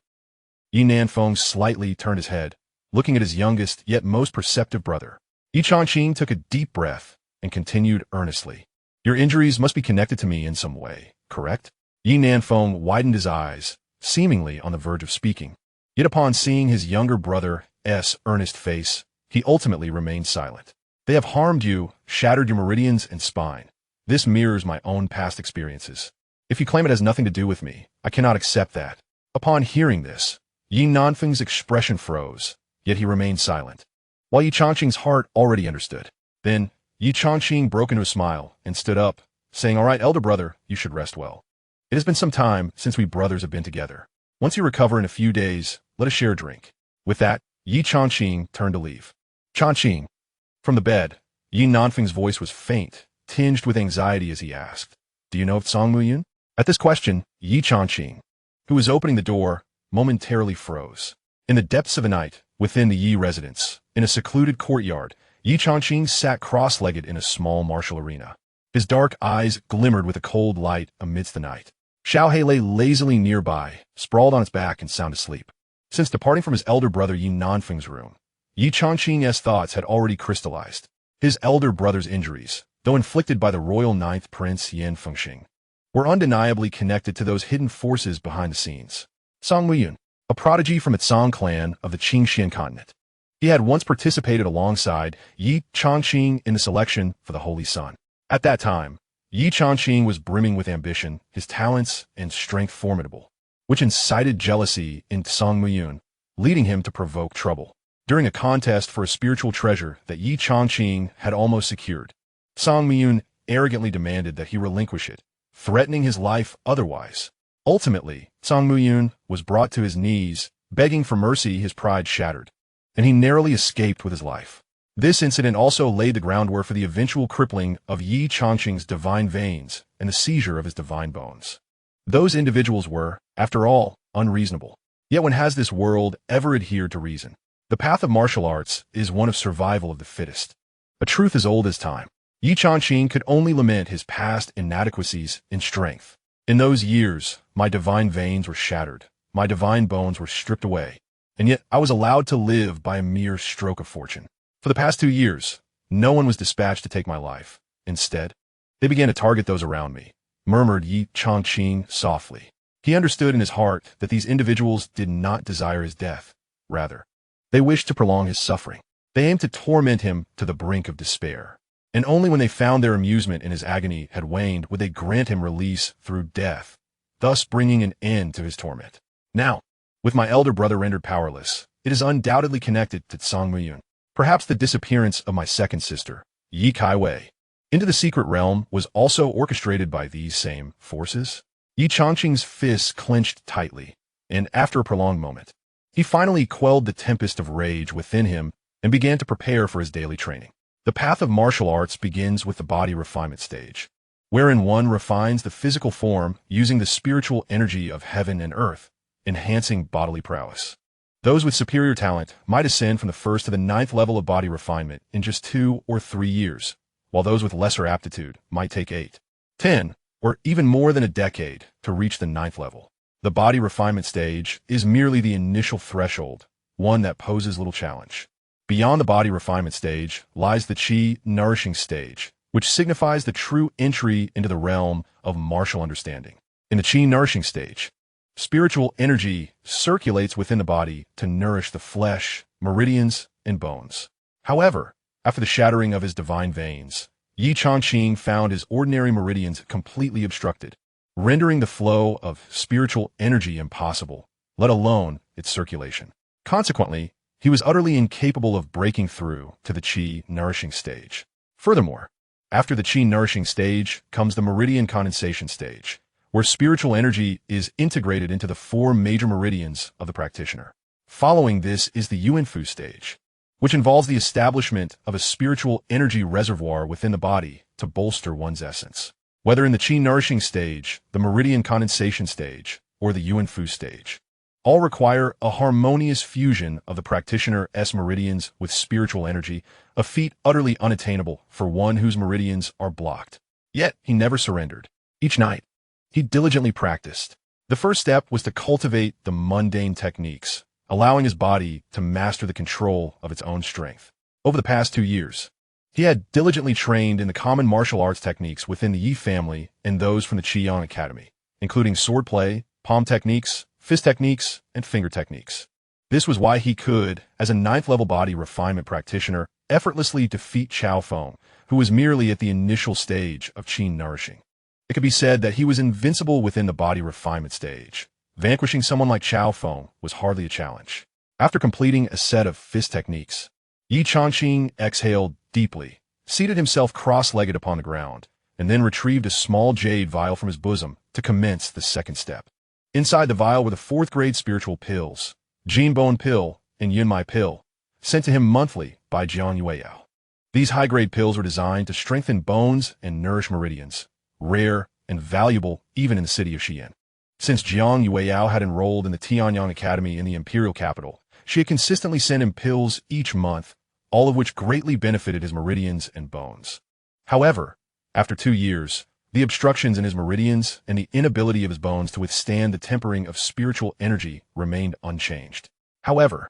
Ye Nanfeng slightly turned his head, looking at his youngest yet most perceptive brother. Ye Changqing took a deep breath and continued earnestly. Your injuries must be connected to me in some way, correct? Ye Nanfeng widened his eyes, seemingly on the verge of speaking. Yet upon seeing his younger brother's earnest face, he ultimately remained silent. They have harmed you, shattered your meridians and spine. This mirrors my own past experiences. If you claim it has nothing to do with me, I cannot accept that. Upon hearing this, Ye Nanfeng's expression froze, yet he remained silent, while Ye Changqing's heart already understood. Then, Ye Changqing broke into a smile and stood up, saying, "All right, elder brother, you should rest well. It has been some time since we brothers have been together. Once you recover in a few days, let us share a drink." With that, Ye Changqing turned to leave. "Changqing." From the bed, Ye Nanfeng's voice was faint, tinged with anxiety as he asked, "Do you know of Songmuyun?" At this question, Ye Changqing, who was opening the door, momentarily froze. In the depths of the night, within the Yi residence, in a secluded courtyard, Ye Changqing sat cross-legged in a small martial arena. His dark eyes glimmered with a cold light amidst the night. Xiaohe lay lazily nearby, sprawled on its back and sound asleep. Since departing from his elder brother Ye Nanfeng's room, Ye Changqing's thoughts had already crystallized. His elder brother's injuries, though inflicted by the royal ninth prince Yan Fengxing, were undeniably connected to those hidden forces behind the scenes. Songmuyun, a prodigy from the Song clan of the Qingxian continent. He had once participated alongside Ye Changqing in the selection for the Holy Sun. At that time, Ye Changqing was brimming with ambition, his talents and strength formidable, which incited jealousy in Songmuyun, leading him to provoke trouble. During a contest for a spiritual treasure that Ye Changqing had almost secured, Songmuyun arrogantly demanded that he relinquish it, threatening his life otherwise. Ultimately, Songmuyun was brought to his knees, begging for mercy, his pride shattered, and he narrowly escaped with his life. This incident also laid the groundwork for the eventual crippling of Ye Changqing's divine veins and the seizure of his divine bones. Those individuals were, after all, unreasonable. Yet when has this world ever adhered to reason? The path of martial arts is one of survival of the fittest. A truth as old as time. Ye Changqing could only lament his past inadequacies in strength. In those years, my divine veins were shattered, my divine bones were stripped away, and yet I was allowed to live by a mere stroke of fortune. For the past 2 years, no one was dispatched to take my life. Instead, they began to target those around me, murmured Ye Changqing softly. He understood in his heart that these individuals did not desire his death. Rather, they wished to prolong his suffering. They aimed to torment him to the brink of despair. And only when they found their amusement in his agony had waned would they grant him release through death, thus bringing an end to his torment. Now, with my elder brother rendered powerless, it is undoubtedly connected to Songmuyun. Perhaps the disappearance of my second sister, Ye Kaiwei, into the secret realm was also orchestrated by these same forces. Ye Changqing's fists clenched tightly, and after a prolonged moment, he finally quelled the tempest of rage within him and began to prepare for his daily training. The path of martial arts begins with the body refinement stage, wherein one refines the physical form using the spiritual energy of heaven and earth, enhancing bodily prowess. Those with superior talent might ascend from the 1st to the 9th level of body refinement in just 2 or 3 years, while those with lesser aptitude might take 8, 10, or even more than a decade to reach the 9th level. The body refinement stage is merely the initial threshold, one that poses little challenge. Beyond the body refinement stage lies the Qi nourishing stage, which signifies the true entry into the realm of martial understanding. In the Qi nourishing stage, spiritual energy circulates within the body to nourish the flesh, meridians, and bones. However, after the shattering of his divine veins, Ye Changqing found his ordinary meridians completely obstructed, rendering the flow of spiritual energy impossible, let alone its circulation. Consequently, he was utterly incapable of breaking through to the Qi nourishing stage. Furthermore, after the Qi nourishing stage comes the meridian condensation stage, where spiritual energy is integrated into the 4 major meridians of the practitioner. Following this is the Yuanfu stage, which involves the establishment of a spiritual energy reservoir within the body to bolster one's essence. Whether in the Qi nourishing stage, the meridian condensation stage, or the Yuanfu stage, all require a harmonious fusion of the practitioner's meridians with spiritual energy, a feat utterly unattainable for one whose meridians are blocked. Yet he never surrendered. Each night, he diligently practiced. The first step was to cultivate the mundane techniques, allowing his body to master the control of its own strength. Over the past 2 years, he had diligently trained in the common martial arts techniques within the Yi family and those from the Qiyang Academy, including swordplay, palm techniques, fist techniques, and finger techniques. This was why he could, as a 9th-level body refinement practitioner, effortlessly defeat Qiao Feng, who was merely at the initial stage of Qi nourishing. It could be said that he was invincible within the body refinement stage. Vanquishing someone like Qiao Feng was hardly a challenge. After completing a set of fist techniques, Ye Changqing exhaled deeply, seated himself cross-legged upon the ground, and then retrieved a small jade vial from his bosom to commence the second step. Inside the vial were the fourth-grade spiritual pills, Jinbone Pill and Yunmai Pill, sent to him monthly by Jiang Yueyao. These high-grade pills were designed to strengthen bones and nourish meridians, rare and valuable even in the city of Xi'an. Since Jiang Yueyao had enrolled in the Tianyang Academy in the imperial capital, she had consistently sent him pills each month, all of which greatly benefited his meridians and bones. However, after 2 years, the obstructions in his meridians and the inability of his bones to withstand the tempering of spiritual energy remained unchanged. However,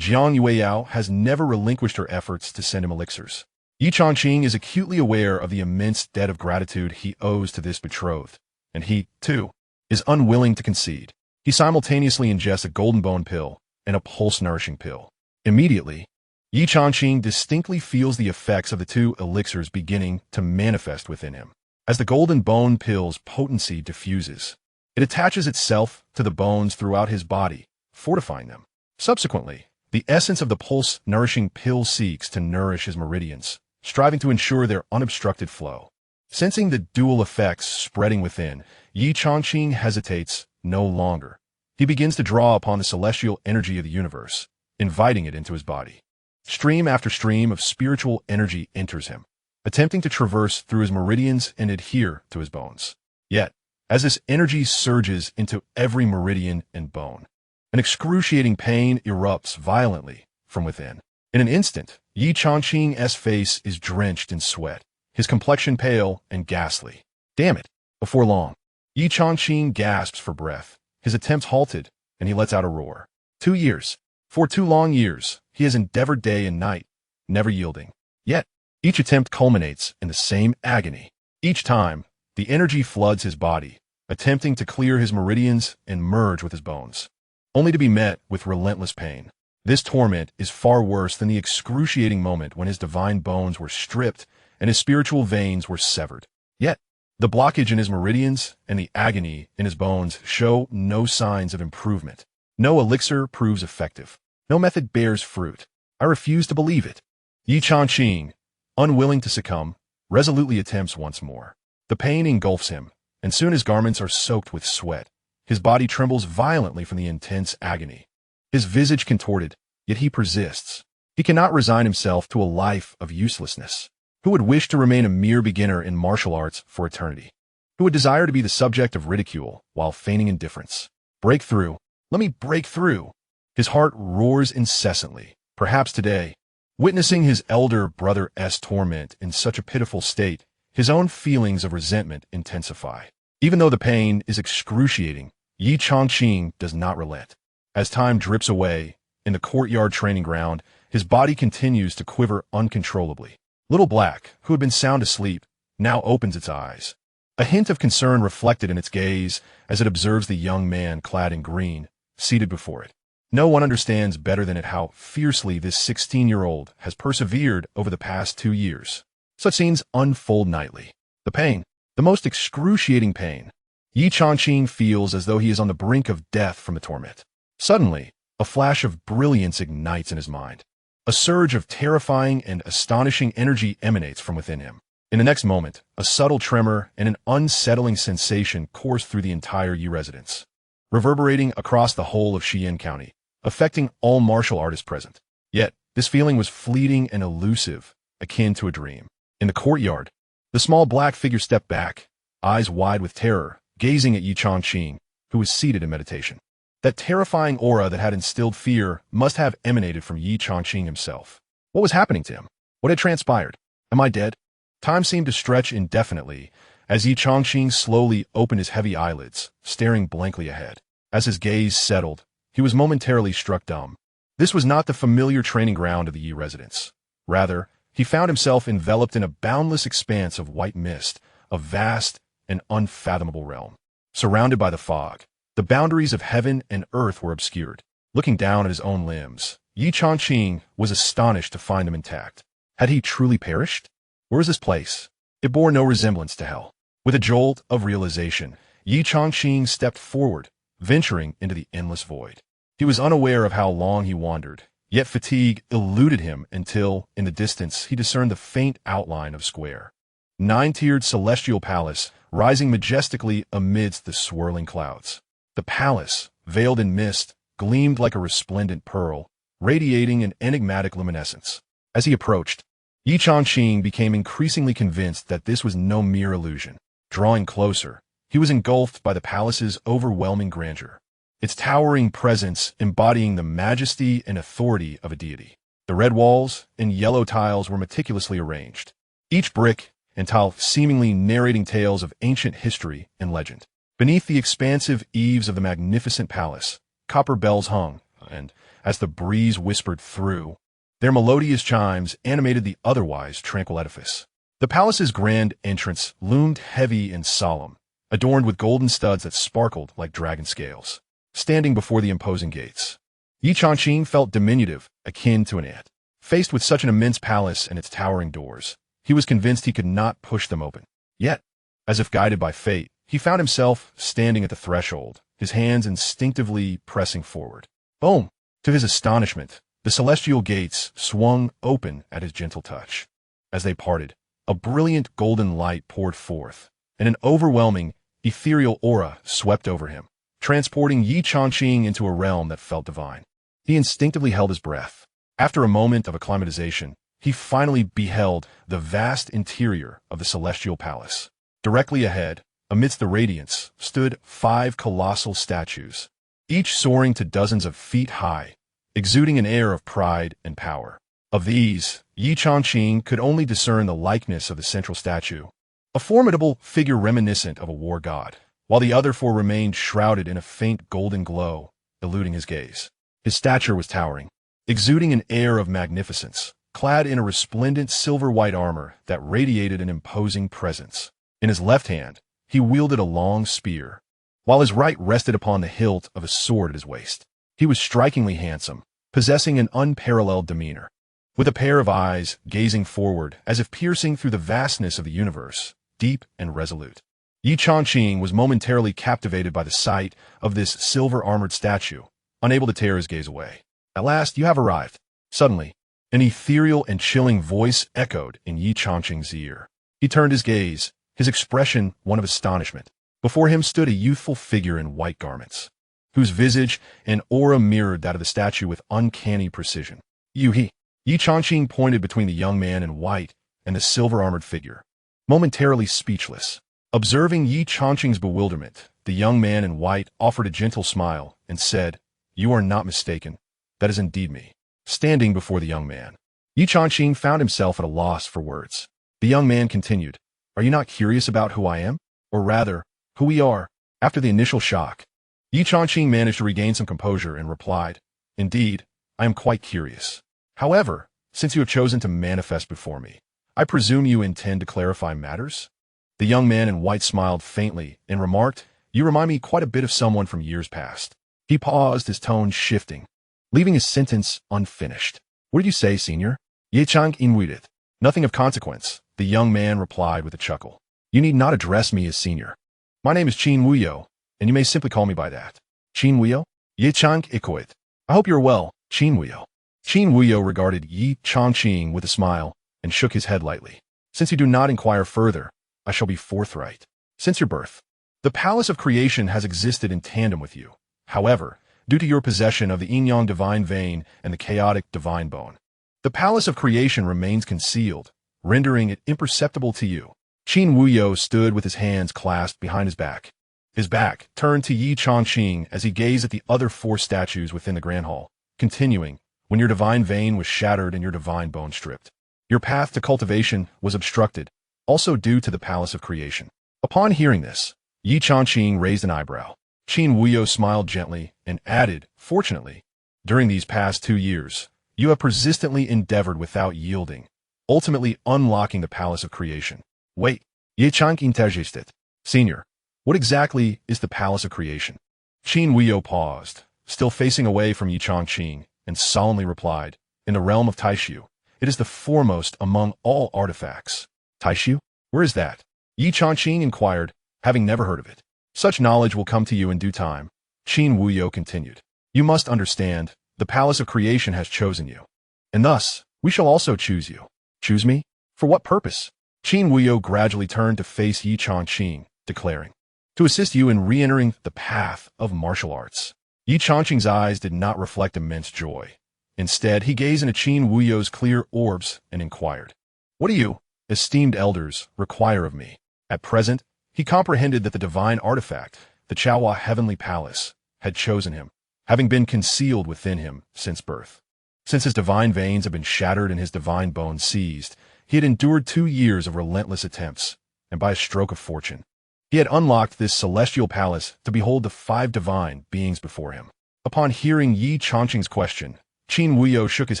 Jiang Yueyao has never relinquished her efforts to send him elixirs. Ye Changqing is acutely aware of the immense debt of gratitude he owes to this betrothed, and he, too, is unwilling to concede. He simultaneously ingests a golden bone pill and a pulse-nourishing pill. Immediately, Ye Changqing distinctly feels the effects of the two elixirs beginning to manifest within him. As the golden bone pill's potency diffuses, it attaches itself to the bones throughout his body, fortifying them. Subsequently, the essence of the pulse-nourishing pill seeks to nourish his meridians, striving to ensure their unobstructed flow. Sensing the dual effects spreading within, Ye Changqing hesitates no longer. He begins to draw upon the celestial energy of the universe, inviting it into his body. Stream after stream of spiritual energy enters him, attempting to traverse through his meridians and adhere to his bones. Yet, as this energy surges into every meridian and bone, an excruciating pain erupts violently from within. In an instant, Ye Changqing's face is drenched in sweat, his complexion pale and ghastly. Damn it! Before long, Ye Changqing gasps for breath, his attempts halted, and he lets out a roar. 2 years. For 2 long years, he has endeavored day and night, never yielding. Yet, each attempt culminates in the same agony. Each time, the energy floods his body, attempting to clear his meridians and merge with his bones, only to be met with relentless pain. This torment is far worse than the excruciating moment when his divine bones were stripped and his spiritual veins were severed. Yet, the blockage in his meridians and the agony in his bones show no signs of improvement. No elixir proves effective. No method bears fruit. I refuse to believe it. Ye Changqing, unwilling to succumb, resolutely attempts once more. The pain engulfs him, and soon his garments are soaked with sweat. His body trembles violently from the intense agony. His visage contorted, yet he persists. He cannot resign himself to a life of uselessness. Who would wish to remain a mere beginner in martial arts for eternity? Who would desire to be the subject of ridicule while feigning indifference? Break through. Let me break through. His heart roars incessantly. Perhaps today, witnessing his elder brother's torment in such a pitiful state, his own feelings of resentment intensify. Even though the pain is excruciating, Ye Changqing does not relent. As time drips away, in the courtyard training ground, his body continues to quiver uncontrollably. Little Black, who had been sound asleep, now opens its eyes. A hint of concern reflected in its gaze as it observes the young man clad in green, seated before it. No one understands better than it how fiercely this 16-year-old has persevered over the past 2 years. Such scenes unfold nightly. The pain, the most excruciating pain. Ye Changqing feels as though he is on the brink of death from the torment. Suddenly, a flash of brilliance ignites in his mind. A surge of terrifying and astonishing energy emanates from within him. In the next moment, a subtle tremor and an unsettling sensation course through the entire Yi residence, reverberating across the whole of Xi'an County, affecting all martial artists present. Yet, this feeling was fleeting and elusive, akin to a dream. In the courtyard, the small black figure stepped back, eyes wide with terror, gazing at Ye Changqing, who was seated in meditation. That terrifying aura that had instilled fear must have emanated from Ye Changqing himself. What was happening to him? What had transpired? Am I dead? Time seemed to stretch indefinitely, as Ye Changqing slowly opened his heavy eyelids, staring blankly ahead. As his gaze settled, he was momentarily struck dumb. This was not the familiar training ground of the Yi residence. Rather, he found himself enveloped in a boundless expanse of white mist, a vast and unfathomable realm. Surrounded by the fog, the boundaries of heaven and earth were obscured. Looking down at his own limbs, Ye Changqing was astonished to find them intact. Had he truly perished? Where was this place? It bore no resemblance to hell. With a jolt of realization, Ye Changqing stepped forward, venturing into the endless void. He was unaware of how long he wandered, yet fatigue eluded him until, in the distance, he discerned the faint outline of a square. nine-tiered celestial palace rising majestically amidst the swirling clouds. The palace, veiled in mist, gleamed like a resplendent pearl, radiating an enigmatic luminescence. As he approached, Ye Changqing became increasingly convinced that this was no mere illusion. Drawing closer, he was engulfed by the palace's overwhelming grandeur, its towering presence embodying the majesty and authority of a deity. The red walls and yellow tiles were meticulously arranged, each brick and tile seemingly narrating tales of ancient history and legend. Beneath the expansive eaves of the magnificent palace, copper bells hung, and, as the breeze whispered through, their melodious chimes animated the otherwise tranquil edifice. The palace's grand entrance loomed heavy and solemn, adorned with golden studs that sparkled like dragon scales. Standing before the imposing gates, Ye Changqing felt diminutive, akin to an ant. Faced with such an immense palace and its towering doors, he was convinced he could not push them open. Yet, as if guided by fate, he found himself standing at the threshold, his hands instinctively pressing forward. Boom! To his astonishment, the celestial gates swung open at his gentle touch. As they parted, a brilliant golden light poured forth, and an overwhelming, ethereal aura swept over him, transporting Ye Changqing into a realm that felt divine. He instinctively held his breath. After a moment of acclimatization, he finally beheld the vast interior of the celestial palace. Directly ahead, amidst the radiance, stood 5 colossal statues, each soaring to dozens of feet high, exuding an air of pride and power. Of these, Ye Changqing could only discern the likeness of the central statue, a formidable figure reminiscent of a war god, while the other 4 remained shrouded in a faint golden glow, eluding his gaze. His stature was towering, exuding an air of magnificence, clad in a resplendent silver-white armor that radiated an imposing presence. In his left hand, he wielded a long spear, while his right rested upon the hilt of a sword at his waist. He was strikingly handsome, possessing an unparalleled demeanor, with a pair of eyes gazing forward as if piercing through the vastness of the universe, deep and resolute. Ye Changqing was momentarily captivated by the sight of this silver-armored statue, unable to tear his gaze away. At last, you have arrived. Suddenly, an ethereal and chilling voice echoed in Ye Changqing's ear. He turned his gaze, his expression one of astonishment. Before him stood a youthful figure in white garments, whose visage and aura mirrored that of the statue with uncanny precision. Ye Changqing pointed between the young man in white and the silver-armored figure, momentarily speechless. Observing Ye Changqing's bewilderment, the young man in white offered a gentle smile and said, "You are not mistaken. That is indeed me." Standing before the young man, Ye Changqing found himself at a loss for words. The young man continued, "Are you not curious about who I am? Or rather, who we are?" After the initial shock, Ye Changqing managed to regain some composure and replied, "Indeed, I am quite curious. However, since you have chosen to manifest before me, I presume you intend to clarify matters?" The young man in white smiled faintly and remarked, "You remind me quite a bit of someone from years past." He paused, his tone shifting, leaving his sentence unfinished. "What did you say, senior?" Ye Changqing waited. "Nothing of consequence," the young man replied with a chuckle. "You need not address me as senior. My name is Qin Wuyo, and you may simply call me by that." "Qin Wuyo?" Ye Changqing. "I hope you are well, Qin Wuyo." Qin Wuyo regarded Ye Changqing with a smile and shook his head lightly. "Since you do not inquire further, I shall be forthright. Since your birth, the Palace of Creation has existed in tandem with you. However, due to your possession of the yin-yang divine vein and the chaotic divine bone, the Palace of Creation remains concealed, rendering it imperceptible to you." Qin Wuyo stood with his hands clasped behind his back turned to Ye Changqing as he gazed at the other 4 statues within the Grand Hall, continuing, "When your divine vein was shattered and your divine bone stripped, your path to cultivation was obstructed, also due to the Palace of Creation." Upon hearing this, Ye Changqing raised an eyebrow. Qin Wuyo smiled gently and added, "Fortunately, during these past 2 years, you have persistently endeavored without yielding, ultimately unlocking the Palace of Creation." "Wait," Ye Changqing interjected. "Senior, what exactly is the Palace of Creation?" Qin Wuyo paused, still facing away from Ye Changqing, and solemnly replied, "In the realm of Taixu, it is the foremost among all artifacts." "Taixu? Where is that?" Ye Changqing inquired, having never heard of it. "Such knowledge will come to you in due time," Qin Wuyo continued. "You must understand, the Palace of Creation has chosen you, and thus, we shall also choose you." "Choose me? For what purpose?" Qin Wuyo gradually turned to face Ye Changqing, declaring, "To assist you in re-entering the path of martial arts." Ye Changqing's eyes did not reflect immense joy. Instead, he gazed into Qin Wuyo's clear orbs and inquired, "What do you, esteemed elders, require of me?" At present, he comprehended that the divine artifact, the Taixu Heavenly Palace, had chosen him, having been concealed within him since birth. Since his divine veins had been shattered and his divine bones seized, he had endured 2 years of relentless attempts, and by a stroke of fortune, he had unlocked this celestial palace to behold the 5 divine beings before him. Upon hearing Ye Changqing's question, Qin Wuyo shook his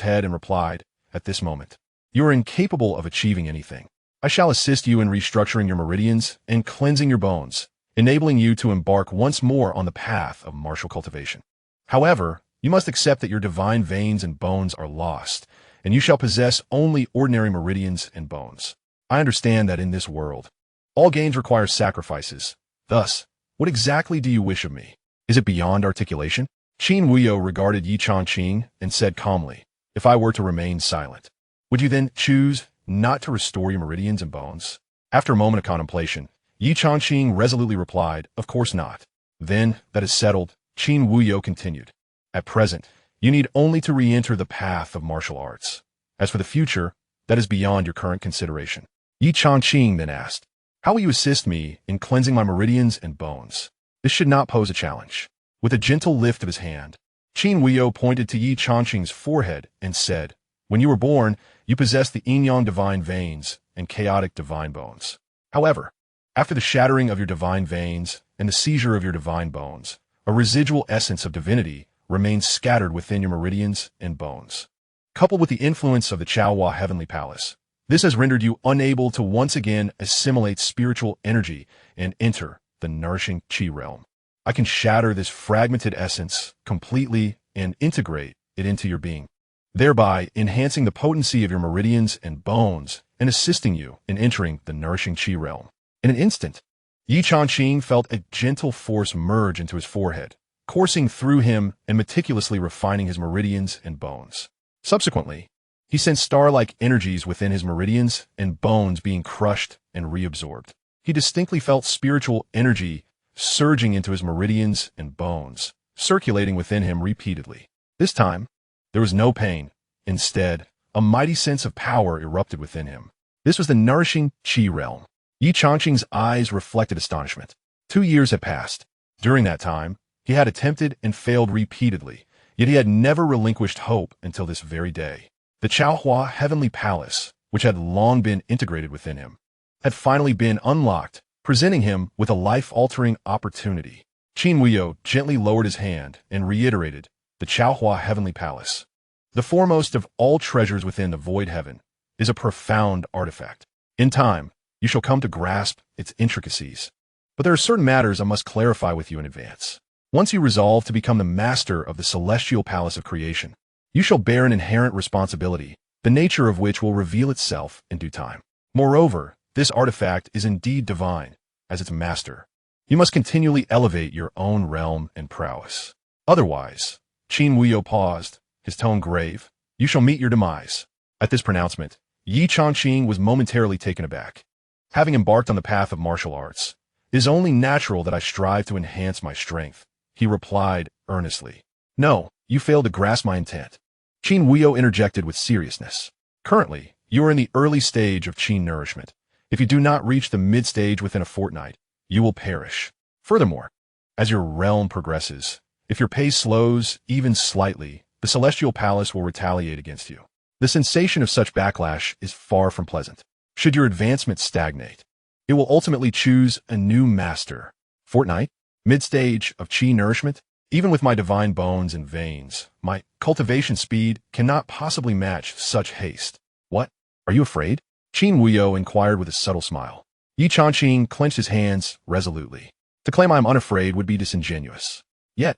head and replied, "At this moment, you are incapable of achieving anything. I shall assist you in restructuring your meridians and cleansing your bones, enabling you to embark once more on the path of martial cultivation. However, you must accept that your divine veins and bones are lost, and you shall possess only ordinary meridians and bones. I understand that in this world, all gains require sacrifices. Thus, what exactly do you wish of me? Is it beyond articulation?" Qin Wuyo regarded Ye Changqing and said calmly, "If I were to remain silent, would you then choose not to restore your meridians and bones?" After a moment of contemplation, Ye Changqing resolutely replied, "Of course not." "Then, that is settled," Qin Wuyo continued. "At present, you need only to re-enter the path of martial arts. As for the future, that is beyond your current consideration." Ye Changqing then asked, "How will you assist me in cleansing my meridians and bones?" This should not pose a challenge. With a gentle lift of his hand, Qin Wuyo pointed to Ye Changqing's forehead and said, "When you were born, you possessed the yin-yang divine veins and chaotic divine bones. However, after the shattering of your divine veins and the seizure of your divine bones, a residual essence of divinity remains scattered within your meridians and bones. Coupled with the influence of the Taixu Heavenly Palace, this has rendered you unable to once again assimilate spiritual energy and enter the nourishing Qi realm. I can shatter this fragmented essence completely and integrate it into your being, thereby enhancing the potency of your meridians and bones and assisting you in entering the nourishing Qi realm." In an instant, Ye Changqing felt a gentle force merge into his forehead, coursing through him and meticulously refining his meridians and bones. Subsequently, he sensed star-like energies within his meridians and bones being crushed and reabsorbed. He distinctly felt spiritual energy surging into his meridians and bones, circulating within him repeatedly. This time, there was no pain. Instead, a mighty sense of power erupted within him. This was the nourishing Qi realm. Ye Changqing's eyes reflected astonishment. 2 years had passed. During that time, he had attempted and failed repeatedly, yet he had never relinquished hope until this very day. The Taixu Heavenly Palace, which had long been integrated within him, had finally been unlocked, presenting him with a life-altering opportunity. Qin Wuyo gently lowered his hand and reiterated, "The Taixu Heavenly Palace, the foremost of all treasures within the void heaven, is a profound artifact. In time, you shall come to grasp its intricacies. But there are certain matters I must clarify with you in advance. Once you resolve to become the master of the celestial palace of creation, you shall bear an inherent responsibility, the nature of which will reveal itself in due time. Moreover, this artifact is indeed divine. As its master, you must continually elevate your own realm and prowess. Otherwise," Qin Wuyo paused, his tone grave, "you shall meet your demise." At this pronouncement, Ye Changqing was momentarily taken aback. Having embarked on the path of martial arts, it is only natural that I strive to enhance my strength, he replied earnestly. "No, you fail to grasp my intent." Qin Wuyo interjected with seriousness. "Currently, you are in the early stage of Qi nourishment. If you do not reach the mid-stage within a fortnight, you will perish. Furthermore, as your realm progresses, if your pace slows even slightly, the celestial palace will retaliate against you. The sensation of such backlash is far from pleasant. Should your advancement stagnate, it will ultimately choose a new master. Fortnight? Mid-stage of Qi nourishment? Even with my divine bones and veins, my cultivation speed cannot possibly match such haste. What? Are you afraid?" Qin Wuyo inquired with a subtle smile. Ye Changqing clenched his hands resolutely. To claim I am unafraid would be disingenuous. Yet,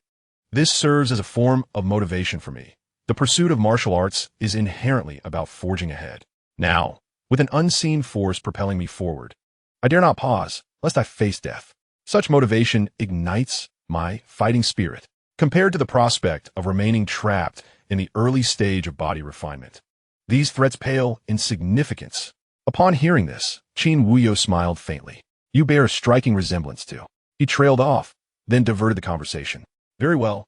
this serves as a form of motivation for me. The pursuit of martial arts is inherently about forging ahead. Now, with an unseen force propelling me forward, I dare not pause, lest I face death. Such motivation ignites my fighting spirit, compared to the prospect of remaining trapped in the early stage of body refinement. These threats pale in significance Upon hearing this, Qin Wuyo smiled faintly. You bear a striking resemblance to. He trailed off, then diverted the conversation. Very well.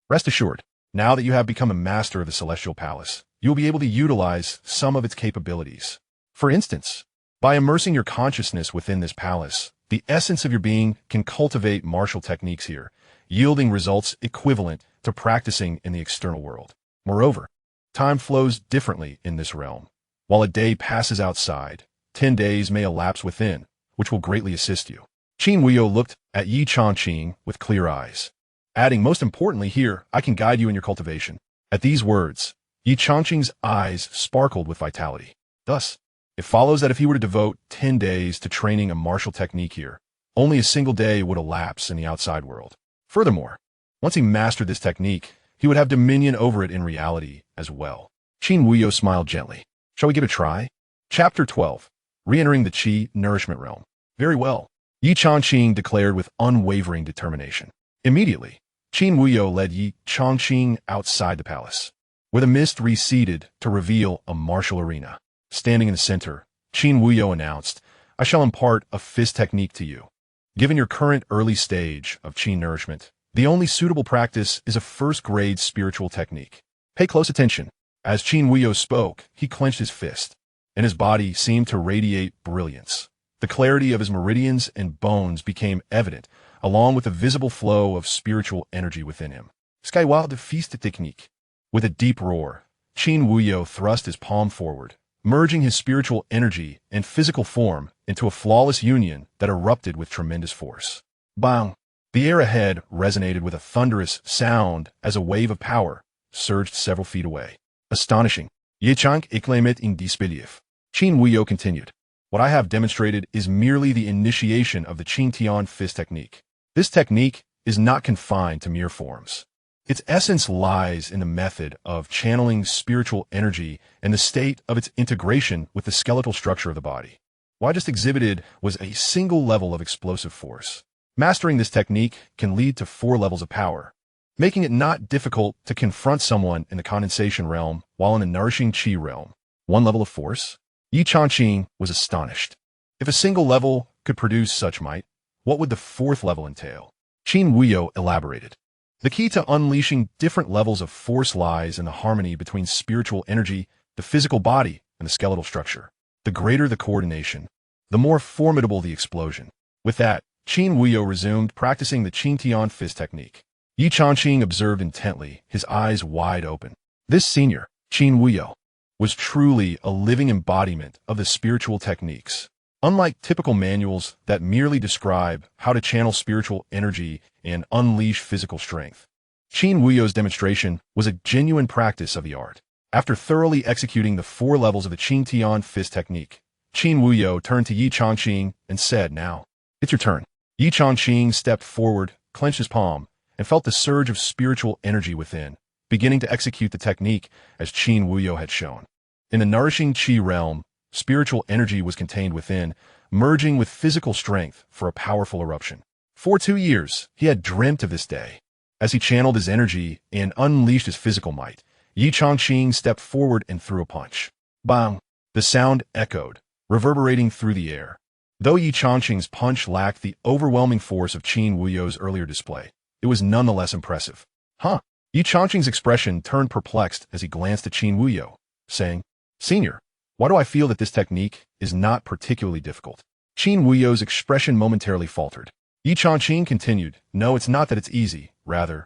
Rest assured, now that you have become a master of the Celestial Palace, you will be able to utilize some of its capabilities. For instance, by immersing your consciousness within this palace, the essence of your being can cultivate martial techniques here, yielding results equivalent to practicing in the external world. Moreover, time flows differently in this realm. While a day passes outside, 10 days may elapse within, which will greatly assist you. Qin Wuyo looked at Ye Changqing with clear eyes, adding, most importantly here, I can guide you in your cultivation. At these words, Ye Changqing's eyes sparkled with vitality. Thus, it follows that if he were to devote 10 days to training a martial technique here, only a single day would elapse in the outside world. Furthermore, once he mastered this technique, he would have dominion over it in reality as well. Qin Wuyo smiled gently. Shall we give it a try? Chapter 12. Re-entering the Qi Nourishment Realm. Very well. Ye Changqing declared with unwavering determination. Immediately, Qin Wuyo led Ye Changqing outside the palace, where the mist receded to reveal a martial arena. Standing in the center, Qin Wuyo announced, I shall impart a fist technique to you. Given your current early stage of Qi nourishment, the only suitable practice is a first-grade spiritual technique. Pay close attention. As Qin Wuyo spoke, he clenched his fist, and his body seemed to radiate brilliance. The clarity of his meridians and bones became evident, along with a visible flow of spiritual energy within him. Skyward de fist technique. With a deep roar, Qin Wuyo thrust his palm forward, merging his spiritual energy and physical form into a flawless union that erupted with tremendous force. Bang! The air ahead resonated with a thunderous sound as a wave of power surged several feet away. Astonishing. Ye Changqing in disbelief. Qin Wuyo continued. What I have demonstrated is merely the initiation of the Qingtian fist technique. This technique is not confined to mere forms. Its essence lies in the method of channeling spiritual energy and the state of its integration with the skeletal structure of the body. What I just exhibited was a single level of explosive force. Mastering this technique can lead to 4 levels of power, making it not difficult to confront someone in the condensation realm while in the nourishing Qi realm. 1 level of force? Ye Changqing was astonished. If a single level could produce such might, what would the 4th level entail? Qin Wuyo elaborated. The key to unleashing different levels of force lies in the harmony between spiritual energy, the physical body, and the skeletal structure. The greater the coordination, the more formidable the explosion. With that, Qin Wuyo resumed practicing the Qingtian fist technique. Ye Changqing observed intently, his eyes wide open. This senior, Qin Wuyo, was truly a living embodiment of the spiritual techniques. Unlike typical manuals that merely describe how to channel spiritual energy and unleash physical strength, Qin Wuyo's demonstration was a genuine practice of the art. After thoroughly executing the 4 levels of the Qingtian fist technique, Qin Wuyo turned to Ye Changqing and said, Now, it's your turn. Ye Changqing stepped forward, clenched his palm, and felt the surge of spiritual energy within, beginning to execute the technique as Qin Wuyo had shown. In the nourishing Qi realm, spiritual energy was contained within, merging with physical strength for a powerful eruption. For 2 years, he had dreamt of this day. As he channeled his energy and unleashed his physical might, Ye Changqing stepped forward and threw a punch. Bang! The sound echoed, reverberating through the air. Though Ye Changqing's punch lacked the overwhelming force of Qin Wuyo's earlier display, it was nonetheless impressive. Huh? Ye Changqing's expression turned perplexed as he glanced at Qin Wuyo, saying, Senior, why do I feel that this technique is not particularly difficult? Qin Wuyo's expression momentarily faltered. Ye Changqing continued, No, it's not that it's easy. Rather,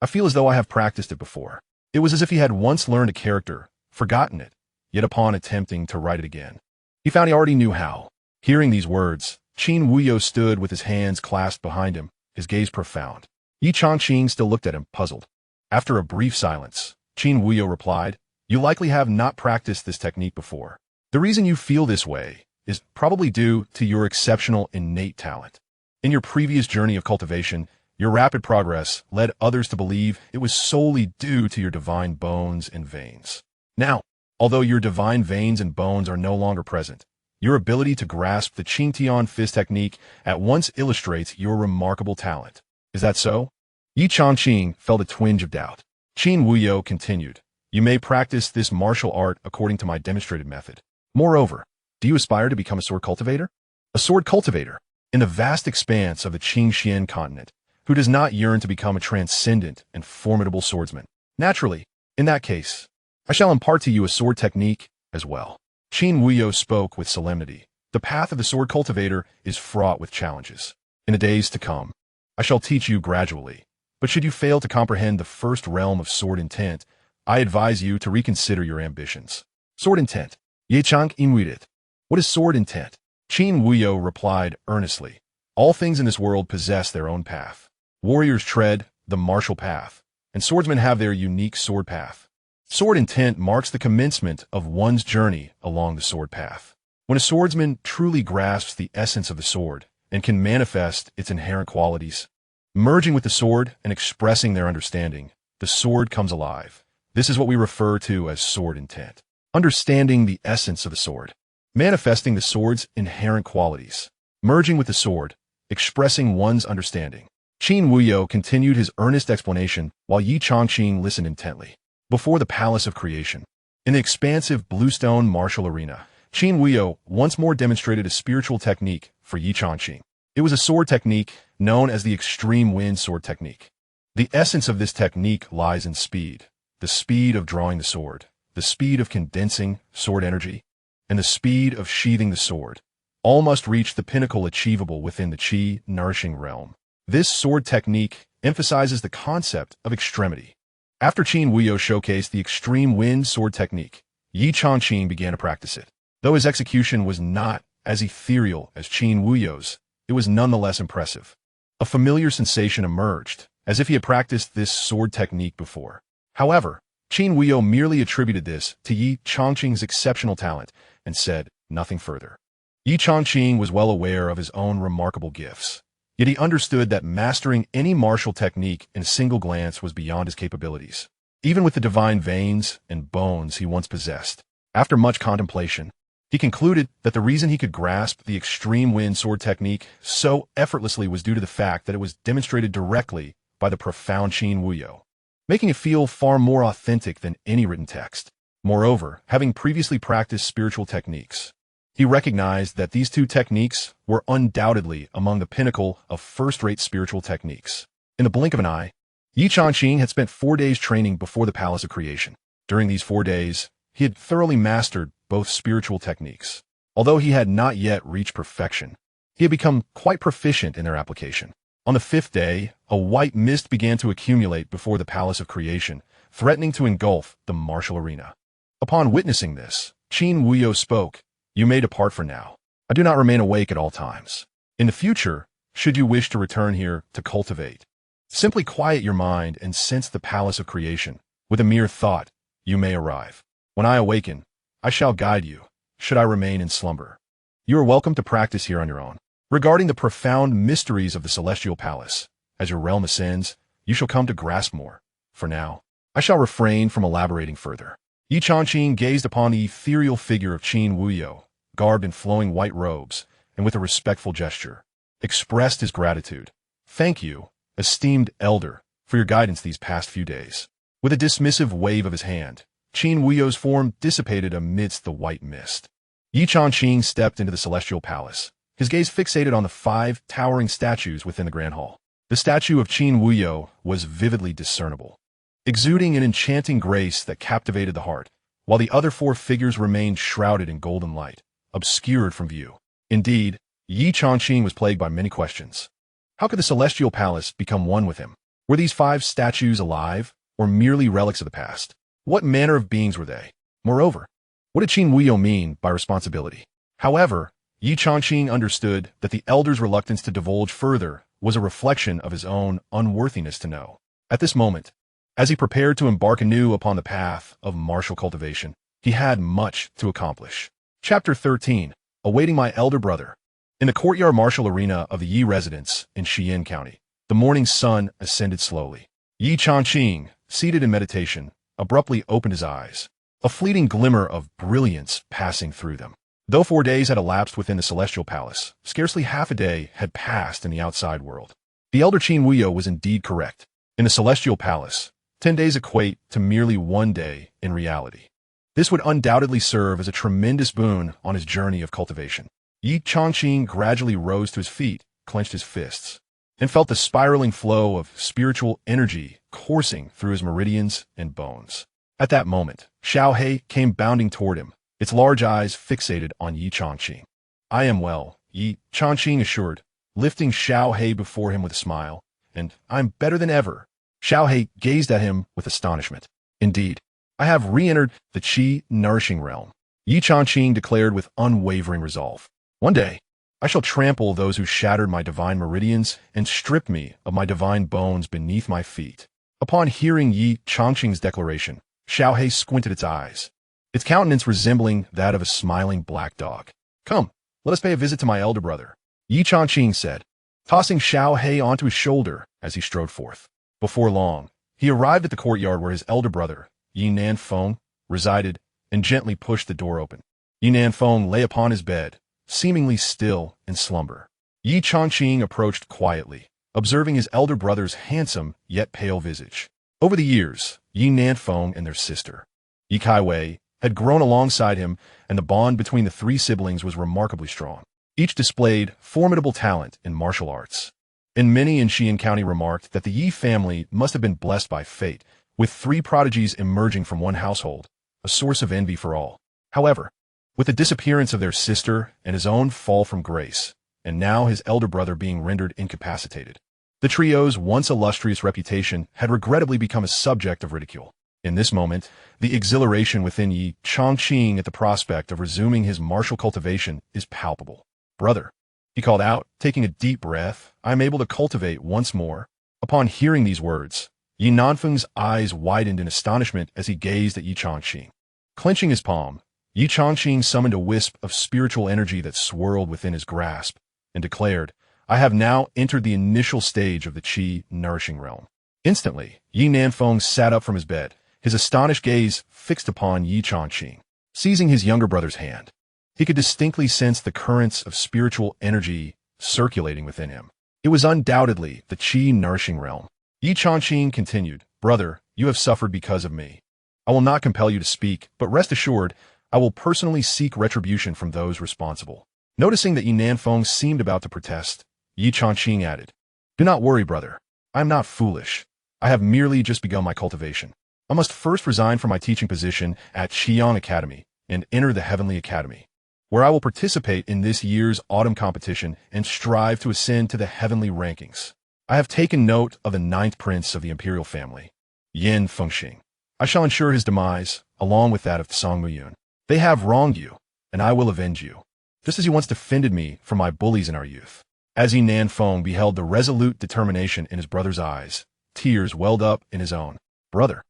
I feel as though I have practiced it before. It was as if he had once learned a character, forgotten it, yet upon attempting to write it again, he found he already knew how. Hearing these words, Qin Wuyo stood with his hands clasped behind him, his gaze profound. Ye Changqing still looked at him, puzzled. After a brief silence, Qin Wuyo replied, You likely have not practiced this technique before. The reason you feel this way is probably due to your exceptional innate talent. In your previous journey of cultivation, your rapid progress led others to believe it was solely due to your divine bones and veins. Now, although your divine veins and bones are no longer present, your ability to grasp the Qingtian fist technique at once illustrates your remarkable talent. Is that so? Ye Changqing felt a twinge of doubt. Qin Wuyo continued, You may practice this martial art according to my demonstrated method. Moreover, Do you aspire to become a sword cultivator? A sword cultivator, in the vast expanse of the Xianxia continent, who does not yearn to become a transcendent and formidable swordsman? Naturally, in that case, I shall impart to you a sword technique as well. Qin Wuyo spoke with solemnity. The path of the sword cultivator is fraught with challenges. In the days to come, I shall teach you gradually. But should you fail to comprehend the first realm of sword intent, I advise you to reconsider your ambitions. Sword intent. Ye Changqing Myriad. What is sword intent? Qin Wuyo replied earnestly. All things in this world possess their own path. Warriors tread the martial path, and swordsmen have their unique sword path. Sword intent marks the commencement of one's journey along the sword path. When a swordsman truly grasps the essence of the sword and can manifest its inherent qualities, merging with the sword and expressing their understanding, the sword comes alive. This is what we refer to as sword intent. Understanding the essence of the sword, manifesting the sword's inherent qualities, merging with the sword, expressing one's understanding. Qin Wuyo continued his earnest explanation while Ye Changqing listened intently. Before the Palace of Creation, in the expansive bluestone martial arena, Qin Wuyo once more demonstrated a spiritual technique for Ye Changqing. It was a sword technique known as the extreme wind sword technique. The essence of this technique lies in speed, the speed of drawing the sword, the speed of condensing sword energy, and the speed of sheathing the sword. All must reach the pinnacle achievable within the qi nourishing realm. This sword technique emphasizes the concept of extremity. After Qin Wuyo showcased the extreme wind sword technique, Ye Changqing began to practice it. Though his execution was not as ethereal as Qin Wuyo's, it was nonetheless impressive. A familiar sensation emerged, as if he had practiced this sword technique before. However, Qin Wuyo merely attributed this to Ye Changqing's exceptional talent and said nothing further. Ye Changqing was well aware of his own remarkable gifts, yet he understood that mastering any martial technique in a single glance was beyond his capabilities, even with the divine veins and bones he once possessed. After much contemplation, he concluded that the reason he could grasp the extreme wind sword technique so effortlessly was due to the fact that it was demonstrated directly by the profound Qin Wuyo, making it feel far more authentic than any written text. Moreover, having previously practiced spiritual techniques, he recognized that these two techniques were undoubtedly among the pinnacle of first-rate spiritual techniques. In the blink of an eye, Ye Changqing had spent 4 days training before the Palace of Creation. During these 4 days, he had thoroughly mastered both spiritual techniques. Although he had not yet reached perfection, he had become quite proficient in their application. On the 5th day, a white mist began to accumulate before the Palace of Creation, threatening to engulf the martial arena. Upon witnessing this, Qin Wuyo spoke, "You may depart for now. I do not remain awake at all times. In the future, should you wish to return here to cultivate, simply quiet your mind and sense the Palace of Creation. With a mere thought, you may arrive. When I awaken, I shall guide you, should I remain in slumber. You are welcome to practice here on your own. Regarding the profound mysteries of the Celestial Palace, as your realm ascends, you shall come to grasp more. For now, I shall refrain from elaborating further." Ye Changqing gazed upon the ethereal figure of Qin Wuyo, garbed in flowing white robes, and with a respectful gesture, expressed his gratitude. "Thank you, esteemed elder, for your guidance these past few days." With a dismissive wave of his hand, Qin Wuyo's form dissipated amidst the white mist. Ye Changqing stepped into the Celestial Palace, his gaze fixated on the 5 towering statues within the Grand Hall. The statue of Qin Wuyo was vividly discernible, exuding an enchanting grace that captivated the heart, while the other 4 figures remained shrouded in golden light, obscured from view. Indeed, Ye Changqing was plagued by many questions. How could the Celestial Palace become one with him? Were these 5 statues alive, or merely relics of the past? What manner of beings were they? Moreover, what did Qin Wuyo mean by responsibility? However, Ye Changqing understood that the elder's reluctance to divulge further was a reflection of his own unworthiness to know. At this moment, as he prepared to embark anew upon the path of martial cultivation, he had much to accomplish. Chapter 13. Awaiting my elder brother. In the courtyard martial arena of the Yi residence in Xian County, the morning sun ascended slowly. Ye Changqing, seated in meditation, abruptly opened his eyes, a fleeting glimmer of brilliance passing through them. Though 4 days had elapsed within the Celestial Palace, scarcely half a day had passed in the outside world. The elder Qin Wuyo was indeed correct. In the Celestial Palace, 10 days equate to merely 1 day in reality. This would undoubtedly serve as a tremendous boon on his journey of cultivation. Ye Changqing gradually rose to his feet, clenched his fists, and felt the spiraling flow of spiritual energy coursing through his meridians and bones. At that moment, Xiaohe came bounding toward him, its large eyes fixated on Ye Changqing. "I am well," Ye Changqing assured, lifting Xiaohe before him with a smile, "and I'm better than ever." Xiaohe gazed at him with astonishment. "Indeed, I have re-entered the qi nourishing realm," Ye Changqing declared with unwavering resolve. "One day, I shall trample those who shattered my divine meridians and strip me of my divine bones beneath my feet." Upon hearing Ye Changqing's declaration, Xiaohe squinted its eyes, its countenance resembling that of a smiling black dog. "Come, let us pay a visit to my elder brother," Ye Changqing said, tossing Xiaohe onto his shoulder as he strode forth. Before long, he arrived at the courtyard where his elder brother, Ye Nanfeng, resided, and gently pushed the door open. Ye Nanfeng lay upon his bed, seemingly still in slumber. Ye Changqing approached quietly, observing his elder brother's handsome yet pale visage. Over the years, Ye Nanfeng and their sister, Ye Kaiwei, had grown alongside him, and the bond between the three siblings was remarkably strong. Each displayed formidable talent in martial arts, and many in Xian County remarked that the Yi family must have been blessed by fate, with three prodigies emerging from one household, a source of envy for all. However, with the disappearance of their sister and his own fall from grace, and now his elder brother being rendered incapacitated, the trio's once illustrious reputation had regrettably become a subject of ridicule. In this moment, the exhilaration within Ye Changqing at the prospect of resuming his martial cultivation is palpable. "Brother," he called out, taking a deep breath, "I am able to cultivate once more." Upon hearing these words, Ye Nanfeng's eyes widened in astonishment as he gazed at Ye Changqing. Clenching his palm, Ye Changqing summoned a wisp of spiritual energy that swirled within his grasp, and declared, "I have now entered the initial stage of the qi nourishing realm." Instantly, Ye Nanfeng sat up from his bed, his astonished gaze fixed upon Ye Changqing. Seizing his younger brother's hand, he could distinctly sense the currents of spiritual energy circulating within him. It was undoubtedly the qi nourishing realm. Ye Changqing continued, "Brother, you have suffered because of me. I will not compel you to speak, but rest assured, I will personally seek retribution from those responsible." Noticing that Ye Nanfeng seemed about to protest, Ye Changqing added, "Do not worry, brother. I am not foolish. I have merely just begun my cultivation. I must first resign from my teaching position at Xi'an Academy and enter the Heavenly Academy, where I will participate in this year's autumn competition and strive to ascend to the heavenly rankings. I have taken note of the 9th prince of the imperial family, Yin Fengxing. I shall ensure his demise, along with that of Song Muyun. They have wronged you, and I will avenge you, just as you once defended me from my bullies in our youth." As Ye Nanfeng beheld the resolute determination in his brother's eyes, tears welled up in his own. "Brother,"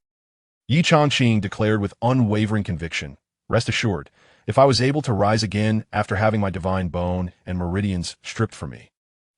Ye Changqing declared with unwavering conviction, "rest assured, if I was able to rise again after having my divine bone and meridians stripped from me,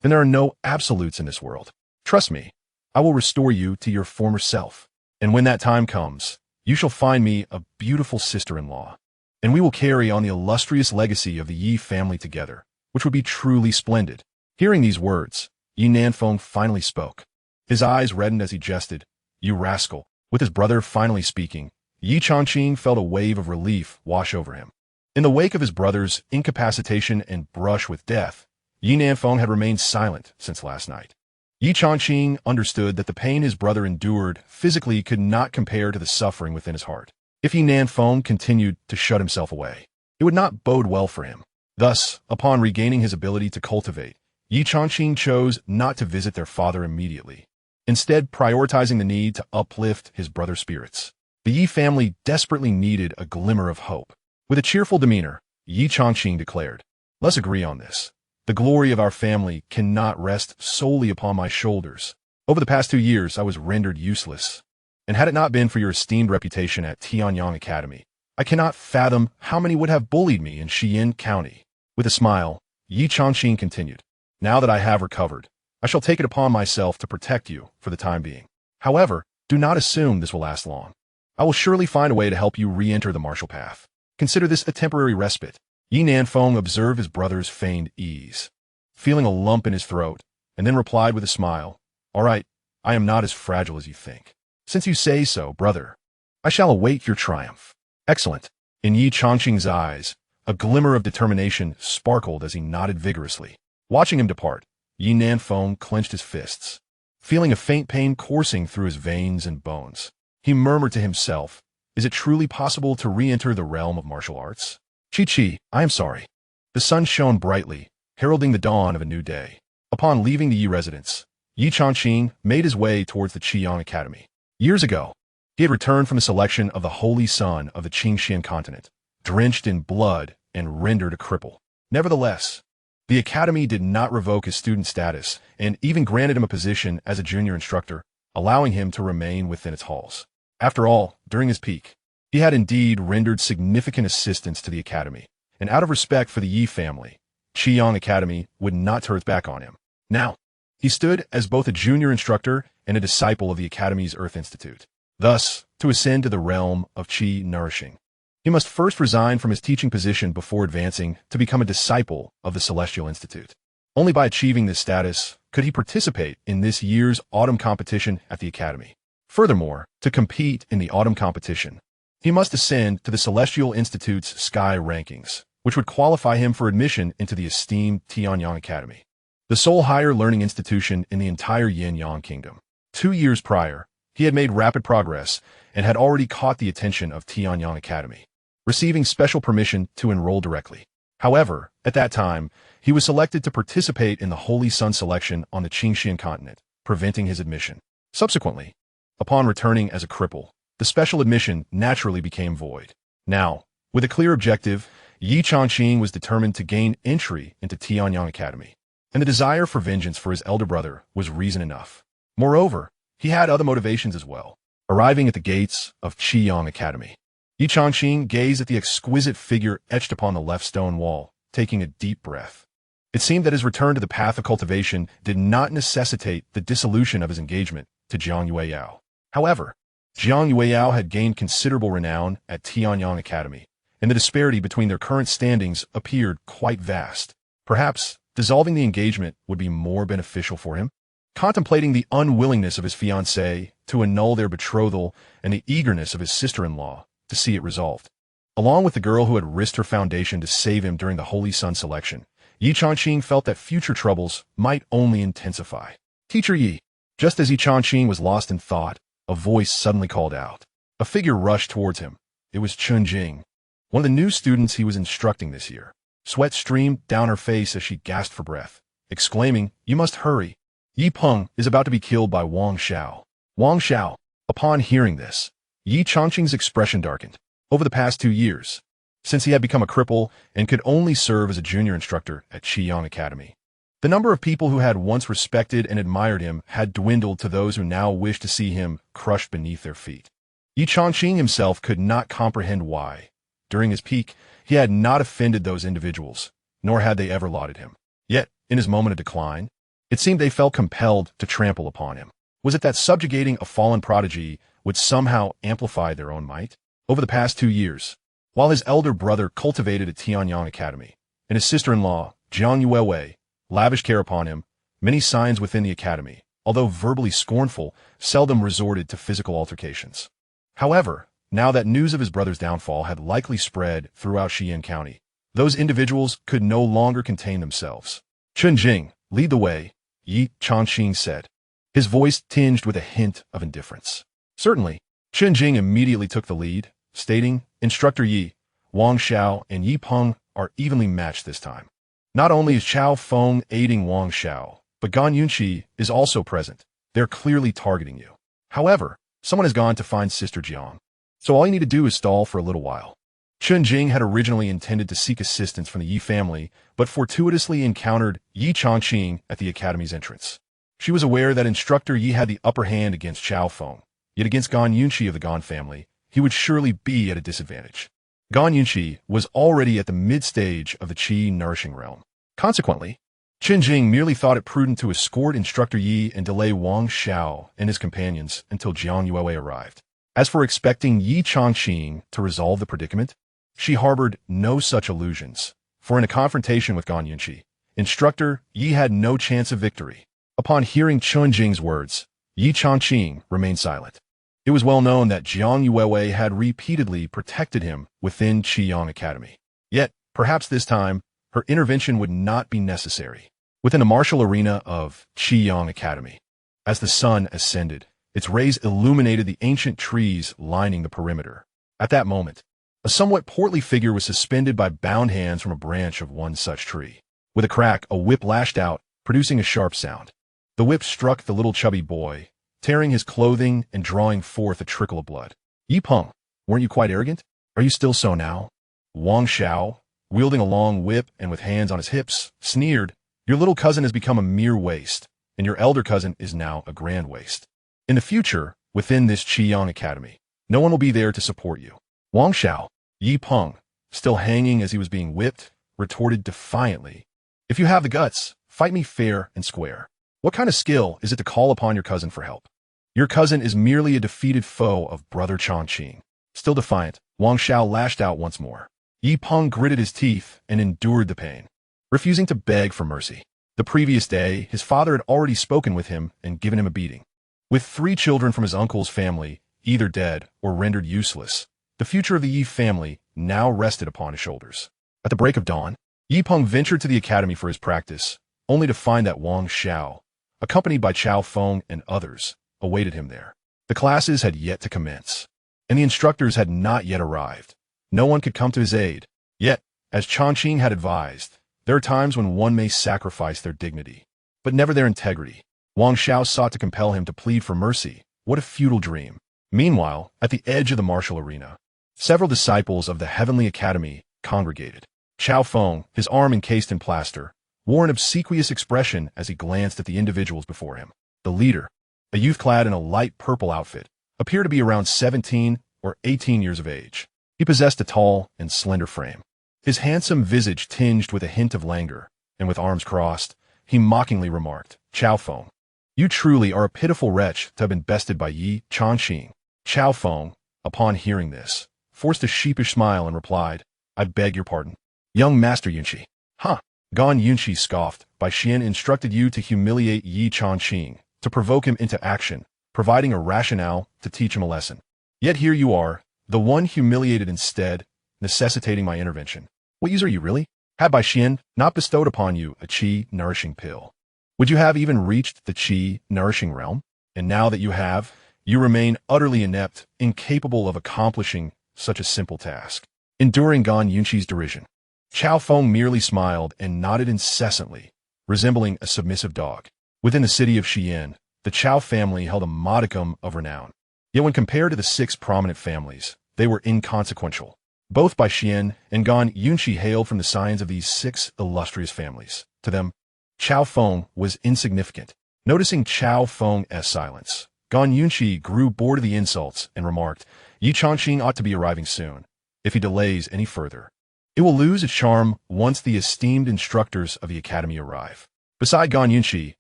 then there are no absolutes in this world. Trust me, I will restore you to your former self. And when that time comes, you shall find me a beautiful sister-in-law, and we will carry on the illustrious legacy of the Yi family together, which would be truly splendid." Hearing these words, Ye Nanfeng finally spoke. His eyes reddened as he jested, "You rascal." With his brother finally speaking, Ye Changqing felt a wave of relief wash over him. In the wake of his brother's incapacitation and brush with death, Ye Nanfeng had remained silent since last night. Ye Changqing understood that the pain his brother endured physically could not compare to the suffering within his heart. If Ye Nanfeng continued to shut himself away, it would not bode well for him. Thus, upon regaining his ability to cultivate, Ye Changqing chose not to visit their father immediately, instead prioritizing the need to uplift his brother's spirits. The Yi family desperately needed a glimmer of hope. With a cheerful demeanor, Ye Changqing declared, "Let's agree on this. The glory of our family cannot rest solely upon my shoulders. Over the past 2 years, I was rendered useless, and had it not been for your esteemed reputation at Tianyang Academy, I cannot fathom how many would have bullied me in Xian County." With a smile, Ye Changqing continued, "Now that I have recovered, I shall take it upon myself to protect you for the time being. However, do not assume this will last long. I will surely find a way to help you re-enter the martial path. Consider this a temporary respite." Ye Nanfeng observed his brother's feigned ease, feeling a lump in his throat, and then replied with a smile, "All right, I am not as fragile as you think. Since you say so, brother, I shall await your triumph." "Excellent. In Ye Changqing's eyes, a glimmer of determination sparkled as he nodded vigorously. Watching him depart, Yi Nanfeng clenched his fists, feeling a faint pain coursing through his veins and bones. He murmured to himself, "Is it truly possible to re-enter the realm of martial arts? Chi, I am sorry." The sun shone brightly, heralding the dawn of a new day. Upon leaving the Yi residence, Ye Changqing made his way towards the Qiyang Academy. Years ago, he had returned from the selection of the holy son of the Qingxian continent, drenched in blood and rendered a cripple. Nevertheless, the academy did not revoke his student status and even granted him a position as a junior instructor, allowing him to remain within its halls. After all, during his peak, he had indeed rendered significant assistance to the academy, and out of respect for the Yi family, Qiyang Academy would not turn its back on him. Now, he stood as both a junior instructor and a disciple of the academy's Earth Institute. Thus, to ascend to the realm of Qi nourishing, he must first resign from his teaching position before advancing to become a disciple of the Celestial Institute. Only by achieving this status could he participate in this year's autumn competition at the academy. Furthermore, to compete in the autumn competition, he must ascend to the Celestial Institute's Sky rankings, which would qualify him for admission into the esteemed Tianyang Academy, the sole higher learning institution in the entire Yin-Yang Kingdom. 2 years prior, he had made rapid progress and had already caught the attention of Tianyang Academy, receiving special permission to enroll directly. However, at that time, he was selected to participate in the Holy Sun selection on the Qingxian continent, preventing his admission. Subsequently, upon returning as a cripple, the special admission naturally became void. Now, with a clear objective, Ye Changqing was determined to gain entry into Tianyang Academy, and the desire for vengeance for his elder brother was reason enough. Moreover, he had other motivations as well. Arriving at the gates of Qiyang Academy, Ye Changqing gazed at the exquisite figure etched upon the left stone wall, taking a deep breath. It seemed that his return to the path of cultivation did not necessitate the dissolution of his engagement to Jiang Yueyao. However, Jiang Yueyao had gained considerable renown at Tianyang Academy, and the disparity between their current standings appeared quite vast. Perhaps dissolving the engagement would be more beneficial for him. Contemplating the unwillingness of his fiancée to annul their betrothal and the eagerness of his sister-in-law to see it resolved, along with the girl who had risked her foundation to save him during the Holy Sun selection, Ye Changqing felt that future troubles might only intensify. "Teacher Yi." Just as Ye Changqing was lost in thought, a voice suddenly called out. A figure rushed towards him. It was Chunjing, one of the new students he was instructing this year. Sweat streamed down her face as she gasped for breath, exclaiming, "You must hurry. Yi Peng is about to be killed by Wang Xiao." Wang Xiao. Upon hearing this, Ye Changqing's expression darkened. Over the past 2 years, since he had become a cripple and could only serve as a junior instructor at Qiyang Academy, the number of people who had once respected and admired him had dwindled to those who now wished to see him crushed beneath their feet. Ye Changqing himself could not comprehend why, during his peak, he had not offended those individuals, nor had they ever lauded him. Yet, in his moment of decline, it seemed they felt compelled to trample upon him. Was it that subjugating a fallen prodigy would somehow amplify their own might? Over the past 2 years, while his elder brother cultivated at Tianyang Academy, and his sister-in-law, Jiang Yuewei, lavished care upon him, many signs within the academy, although verbally scornful, seldom resorted to physical altercations. However, now that news of his brother's downfall had likely spread throughout Xian County, those individuals could no longer contain themselves. "Chunjing, lead the way," Ye Changqing said, his voice tinged with a hint of indifference. Certainly, Chunjing immediately took the lead, stating, "Instructor Yi, Wang Xiao, and Yi Peng are evenly matched this time. Not only is Chao Feng aiding Wang Xiao, but Gan Yunqi is also present. They're clearly targeting you. However, someone has gone to find Sister Jiang, so all you need to do is stall for a little while." Chunjing had originally intended to seek assistance from the Yi family, but fortuitously encountered Ye Changqing at the academy's entrance. She was aware that Instructor Yi had the upper hand against Chao Feng, yet against Gan Yunqi of the Gan family, he would surely be at a disadvantage. Gan Yunqi was already at the mid-stage of the Qi nourishing realm. Consequently, Chunjing merely thought it prudent to escort Instructor Yi and delay Wang Xiao and his companions until Jiang Yuewei arrived. As for expecting Ye Changqing to resolve the predicament, she harbored no such illusions, for in a confrontation with Gan Yunqi, Instructor Yi had no chance of victory. Upon hearing Chunjing's words, Ye Changqing remained silent. It was well known that Jiang Yuewei had repeatedly protected him within Qiyang Academy. Yet, perhaps this time, her intervention would not be necessary. Within the martial arena of Qiyang Academy, as the sun ascended, its rays illuminated the ancient trees lining the perimeter. At that moment, a somewhat portly figure was suspended by bound hands from a branch of one such tree. With a crack, a whip lashed out, producing a sharp sound. The whip struck the little chubby boy, tearing his clothing and drawing forth a trickle of blood. Yi Peng, weren't you quite arrogant? Are you still so now? Wang Xiao, wielding a long whip and with hands on his hips, sneered, your little cousin has become a mere waste, and your elder cousin is now a grand waste. In the future, within this Qiyang Academy, no one will be there to support you. Wang Xiao, Yi Peng, still hanging as he was being whipped, retorted defiantly, if you have the guts, fight me fair and square. What kind of skill is it to call upon your cousin for help? Your cousin is merely a defeated foe of brother Changqing. Still defiant, Wang Xiao lashed out once more. Yi Peng gritted his teeth and endured the pain, refusing to beg for mercy. The previous day, his father had already spoken with him and given him a beating. With 3 children from his uncle's family, either dead or rendered useless, the future of the Yi family now rested upon his shoulders. At the break of dawn, Yi Peng ventured to the academy for his practice, only to find that Wang Xiao, accompanied by Chao Feng and others, awaited him there. The classes had yet to commence, and the instructors had not yet arrived. No one could come to his aid. Yet, as Changqing had advised, there are times when one may sacrifice their dignity, but never their integrity. Wang Xiao sought to compel him to plead for mercy. What a futile dream. Meanwhile, at the edge of the martial arena, several disciples of the Heavenly Academy congregated. Chao Feng, his arm encased in plaster, wore an obsequious expression as he glanced at the individuals before him. The leader, a youth clad in a light purple outfit, appeared to be around 17 or 18 years of age. He possessed a tall and slender frame, his handsome visage tinged with a hint of languor, and with arms crossed, he mockingly remarked, Chao Feng, you truly are a pitiful wretch to have been bested by Ye Changqing. Chao Feng, upon hearing this, forced a sheepish smile and replied, I beg your pardon. Young Master Yunqi. Huh. Gan Yunqi scoffed, Bai Xian instructed you to humiliate Ye Changqing, to provoke him into action, providing a rationale to teach him a lesson. Yet here you are, the one humiliated instead, necessitating my intervention. What use are you really? Had Bai Xian not bestowed upon you a qi nourishing pill, would you have even reached the qi nourishing realm? And now that you have, you remain utterly inept, incapable of accomplishing such a simple task. Enduring Gan Yunqi's derision, Chao Feng merely smiled and nodded incessantly, resembling a submissive dog. Within the city of Xi'an, the Chao family held a modicum of renown. Yet when compared to the 6 prominent families, they were inconsequential. Both Bai Xian and Gan Yunqi hailed from the scions of these 6 illustrious families. To them, Chao Feng was insignificant. Noticing Chao Feng's silence, Gan Yunqi grew bored of the insults and remarked, Ye Changqing ought to be arriving soon. If he delays any further, it will lose its charm once the esteemed instructors of the academy arrive. Beside Gan Yunqi,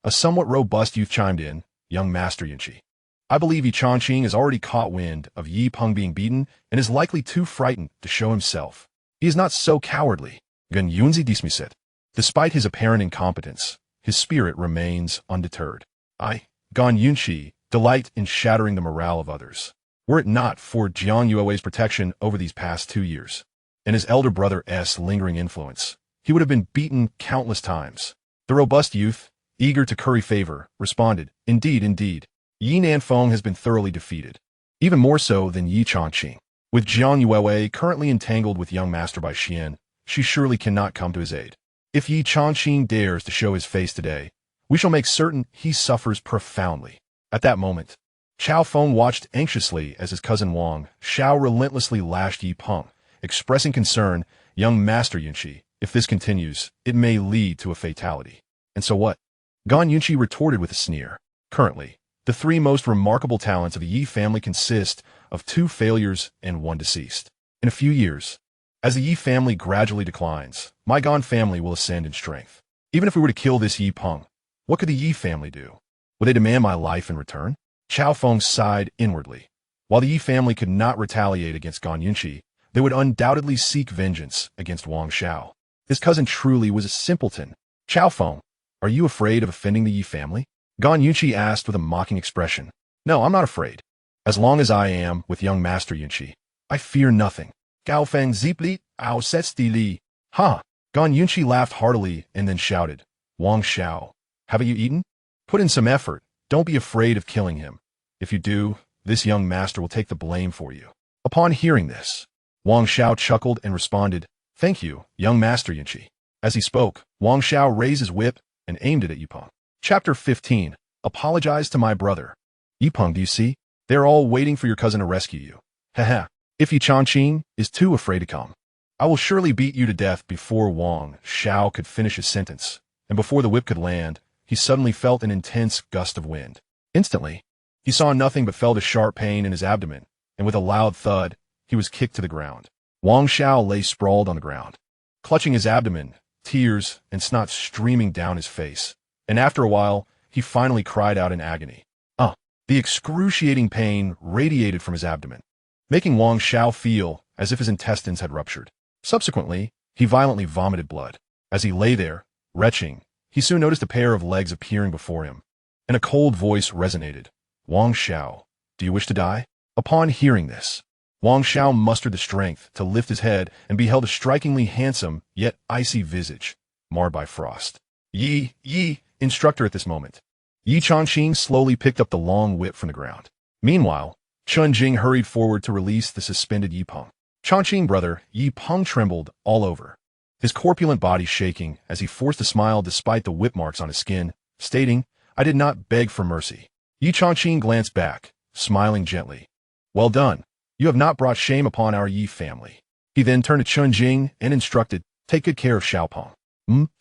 a somewhat robust youth chimed in, Young Master Yunqi. I believe Ye Changqing has already caught wind of Yi Peng being beaten and is likely too frightened to show himself. He is not so cowardly. Gan Yunzi dismissit. Despite his apparent incompetence, his spirit remains undeterred. I, Gan Yunqi, delight in shattering the morale of others. Were it not for Jiang Yuewei's protection over these past 2 years, and his elder brother's lingering influence, he would have been beaten countless times. The robust youth, eager to curry favor, responded, Indeed, indeed. Yi Nanfeng has been thoroughly defeated, even more so than Ye Changqing. With Jiang Yuewei currently entangled with young Master Bai Xian, she surely cannot come to his aid. If Ye Changqing dares to show his face today, we shall make certain he suffers profoundly. At that moment, Chao Feng watched anxiously as his cousin Wang Xiao relentlessly lashed Yi Peng, expressing concern, Young Master Yunqi, if this continues, it may lead to a fatality. And so what? Gan Yunqi retorted with a sneer. Currently, the 3 most remarkable talents of the Yi family consist of 2 failures and 1 deceased. In a few years, as the Yi family gradually declines, my Gan family will ascend in strength. Even if we were to kill this Yi Peng, what could the Yi family do? Would they demand my life in return? Chao Feng sighed inwardly. While the Yi family could not retaliate against Gan Yunqi, they would undoubtedly seek vengeance against Wang Xiao. His cousin truly was a simpleton. Chao Feng, are you afraid of offending the Yi family? Gan Yunqi asked with a mocking expression. No, I'm not afraid. As long as I am with young Master Yunqi, I fear nothing. Gao Feng Zipli, Ao Setsti Li. Ha! Gan Yunqi laughed heartily and then shouted, Wang Xiao, haven't you eaten? Put in some effort. Don't be afraid of killing him. If you do, this young master will take the blame for you. Upon hearing this, Wang Xiao chuckled and responded, Thank you, young Master Yunqi. As he spoke, Wang Xiao raised his whip and aimed it at Yipeng. Chapter 15. Apologize to my brother. Yipeng, do you see? They're all waiting for your cousin to rescue you. Haha. If Ye Changqing is too afraid to come, I will surely beat you to death. Before Wang Xiao could finish his sentence, and before the whip could land, he suddenly felt an intense gust of wind. Instantly, he saw nothing but felt a sharp pain in his abdomen, and with a loud thud, he was kicked to the ground. Wang Xiao lay sprawled on the ground, clutching his abdomen, tears and snot streaming down his face, and after a while, he finally cried out in agony. The excruciating pain radiated from his abdomen, making Wang Xiao feel as if his intestines had ruptured. Subsequently, he violently vomited blood. As he lay there, retching, he soon noticed a pair of legs appearing before him, and a cold voice resonated. Wang Xiao, do you wish to die? Upon hearing this, Wang Xiao mustered the strength to lift his head and beheld a strikingly handsome, yet icy visage, marred by frost. Ye, instructor at this moment. Ye Changqing slowly picked up the long whip from the ground. Meanwhile, Chunjing hurried forward to release the suspended Yipeng. Changqing brother Yipeng trembled all over, his corpulent body shaking as he forced a smile despite the whip marks on his skin, stating, I did not beg for mercy. Ye Changqing glanced back, smiling gently. Well done. You have not brought shame upon our Yi family. He then turned to Chunjing and instructed, take good care of Xiaopeng.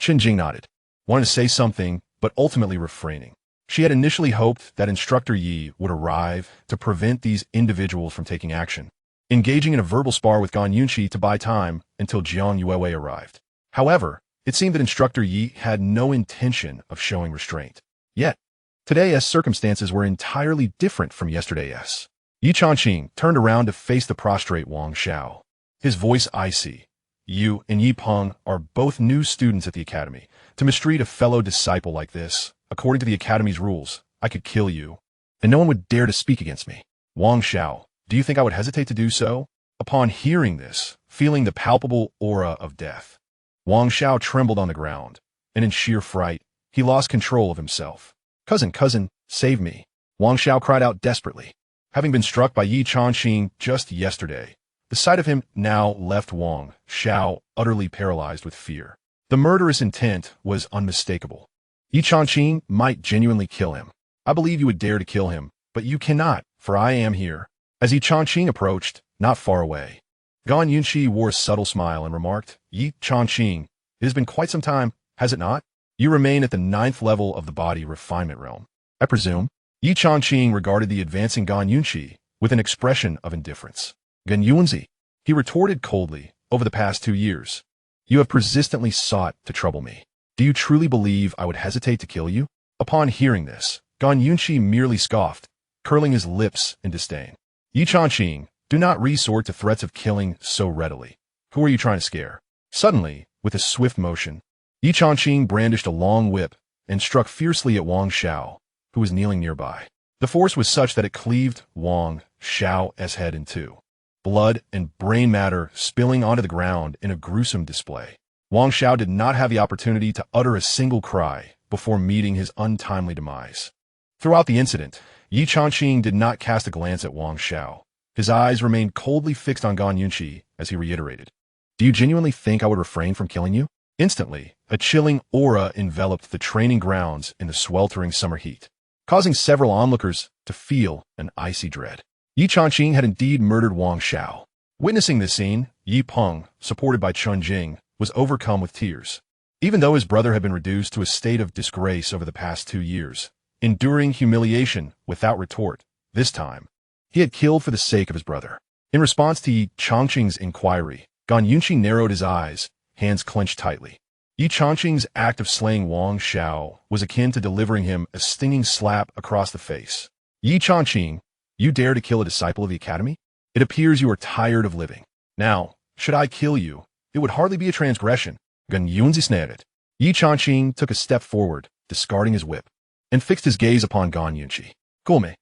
Chunjing nodded, wanted to say something, but ultimately refraining. She had initially hoped that Instructor Yi would arrive to prevent these individuals from taking action, engaging in a verbal spar with Gan Yunqi to buy time until Jiang Yuewei arrived. However, it seemed that Instructor Yi had no intention of showing restraint. Yet, today's circumstances were entirely different from yesterday's. Ye Changqing turned around to face the prostrate Wang Xiao, his voice icy. You and Yipeng are both new students at the academy. To mistreat a fellow disciple like this, according to the academy's rules, I could kill you, and no one would dare to speak against me. Wang Xiao, do you think I would hesitate to do so? Upon hearing this, feeling the palpable aura of death, Wang Xiao trembled on the ground, and in sheer fright, he lost control of himself. Cousin, save me. Wang Xiao cried out desperately. Having been struck by Ye Changqing just yesterday, the sight of him now left Wang Xiao utterly paralyzed with fear. The murderous intent was unmistakable. Ye Changqing might genuinely kill him. I believe you would dare to kill him, but you cannot, for I am here. As Ye Changqing approached, not far away, Gan Yunqi wore a subtle smile and remarked, Ye Changqing, it has been quite some time, has it not? You remain at the 9th level of the body refinement realm, I presume. Ye Changqing regarded the advancing Gan Yunqi with an expression of indifference. Gan Yunzi, he retorted coldly, over the past 2 years, you have persistently sought to trouble me. Do you truly believe I would hesitate to kill you? Upon hearing this, Gan Yunqi merely scoffed, curling his lips in disdain. Ye Changqing, do not resort to threats of killing so readily. Who are you trying to scare? Suddenly, with a swift motion, Ye Changqing brandished a long whip and struck fiercely at Wang Xiao, who was kneeling nearby. The force was such that it cleaved Wang Xiao's head in two, blood and brain matter spilling onto the ground in a gruesome display. Wang Xiao did not have the opportunity to utter a single cry before meeting his untimely demise. Throughout the incident, Ye Changqing did not cast a glance at Wang Xiao. His eyes remained coldly fixed on Gan Yunqi as he reiterated, Do you genuinely think I would refrain from killing you? Instantly, a chilling aura enveloped the training grounds in the sweltering summer heat, causing several onlookers to feel an icy dread. Ye Changqing had indeed murdered Wang Xiao. Witnessing this scene, Yipeng, supported by Chunjing, was overcome with tears. Even though his brother had been reduced to a state of disgrace over the past 2 years, enduring humiliation without retort, this time, he had killed for the sake of his brother. In response to Ye Changqing's inquiry, Gan Yunqi narrowed his eyes, hands clenched tightly. Ye Changqing's act of slaying Wang Xiao was akin to delivering him a stinging slap across the face. Ye Changqing, you dare to kill a disciple of the academy? It appears you are tired of living. Now, should I kill you, it would hardly be a transgression. Gan Yunzi snared. Ye Changqing took a step forward, discarding his whip, and fixed his gaze upon Gan Yunqi. Gulme,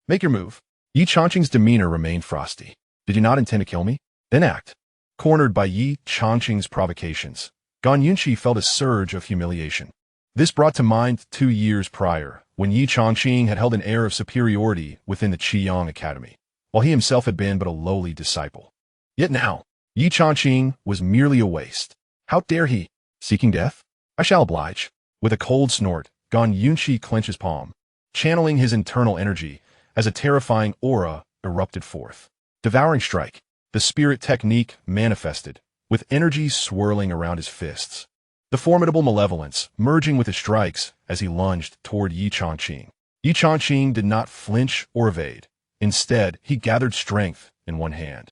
make your move. Ye Changqing's demeanor remained frosty. Did you not intend to kill me? Then act. Cornered by Ye Changqing's provocations, Guixu felt a surge of humiliation. This brought to mind 2 years prior, when Ye Changqing had held an air of superiority within the Qiyang Academy, while he himself had been but a lowly disciple. Yet now, Ye Changqing was merely a waste. How dare he? Seeking death? I shall oblige. With a cold snort, Guixu clenched his palm, channeling his internal energy as a terrifying aura erupted forth. Devouring strike. The spirit technique manifested, with energy swirling around his fists. The formidable malevolence merging with his strikes as he lunged toward Ye Changqing. Ye Changqing did not flinch or evade. Instead, he gathered strength in one hand,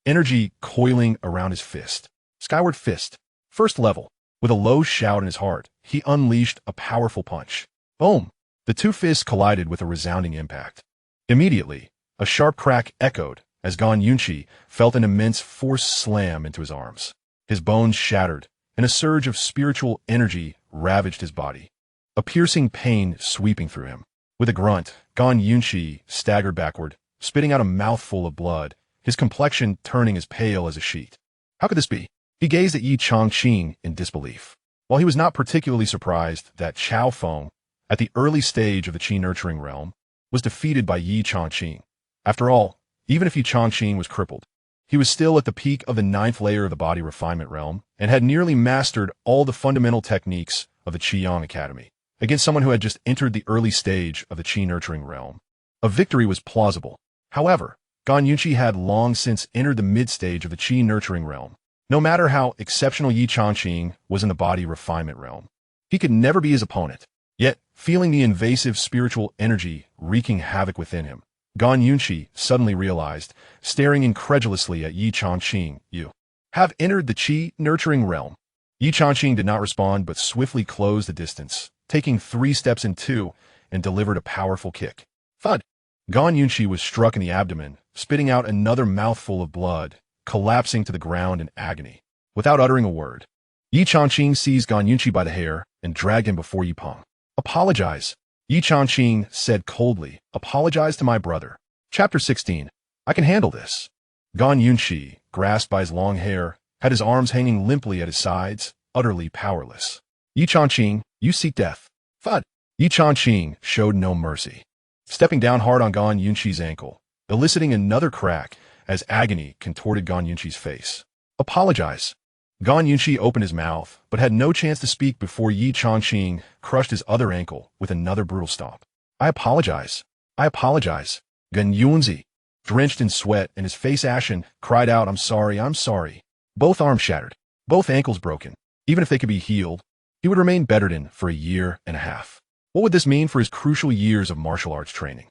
energy coiling around his fist. Skyward fist. First level. With a low shout in his heart, he unleashed a powerful punch. Boom! The two fists collided with a resounding impact. Immediately, a sharp crack echoed as Guixu felt an immense force slam into his arms. His bones shattered, and a surge of spiritual energy ravaged his body, a piercing pain sweeping through him. With a grunt, Guixu staggered backward, spitting out a mouthful of blood, his complexion turning as pale as a sheet. How could this be? He gazed at Ye Changqing in disbelief. While he was not particularly surprised that Chao Feng, at the early stage of the Qi-nurturing realm, was defeated by Ye Changqing. After all, even if Ye Changqing was crippled, he was still at the peak of the 9th layer of the body refinement realm and had nearly mastered all the fundamental techniques of the Qiyang Academy against someone who had just entered the early stage of the Qi-nurturing realm. A victory was plausible. However, Guixu had long since entered the mid-stage of the Qi-nurturing realm. No matter how exceptional Ye Changqing was in the body refinement realm, he could never be his opponent. Yet, feeling the invasive spiritual energy wreaking havoc within him, Guixu suddenly realized, staring incredulously at Ye Changqing, "You have entered the Qi-nurturing realm." Ye Changqing did not respond but swiftly closed the distance, taking 3 steps in 2, and delivered a powerful kick. Thud! Guixu was struck in the abdomen, spitting out another mouthful of blood, collapsing to the ground in agony. Without uttering a word, Ye Changqing seized Guixu by the hair and dragged him before Ye Peng. "Apologize," Ye Changqing said coldly. "Apologize to my brother." Chapter 16. I can handle this. Guixu, grasped by his long hair, had his arms hanging limply at his sides, utterly powerless. "Ye Changqing, you seek death." Thud! Ye Changqing showed no mercy, stepping down hard on Guixu's ankle, eliciting another crack as agony contorted Guixu's face. "Apologize." Guixu opened his mouth, but had no chance to speak before Ye Changqing crushed his other ankle with another brutal stomp. "I apologize. I apologize." Guixu, drenched in sweat and his face ashen, cried out, I'm sorry." Both arms shattered, both ankles broken. Even if they could be healed, he would remain bedridden for a year and a half. What would this mean for his crucial years of martial arts training?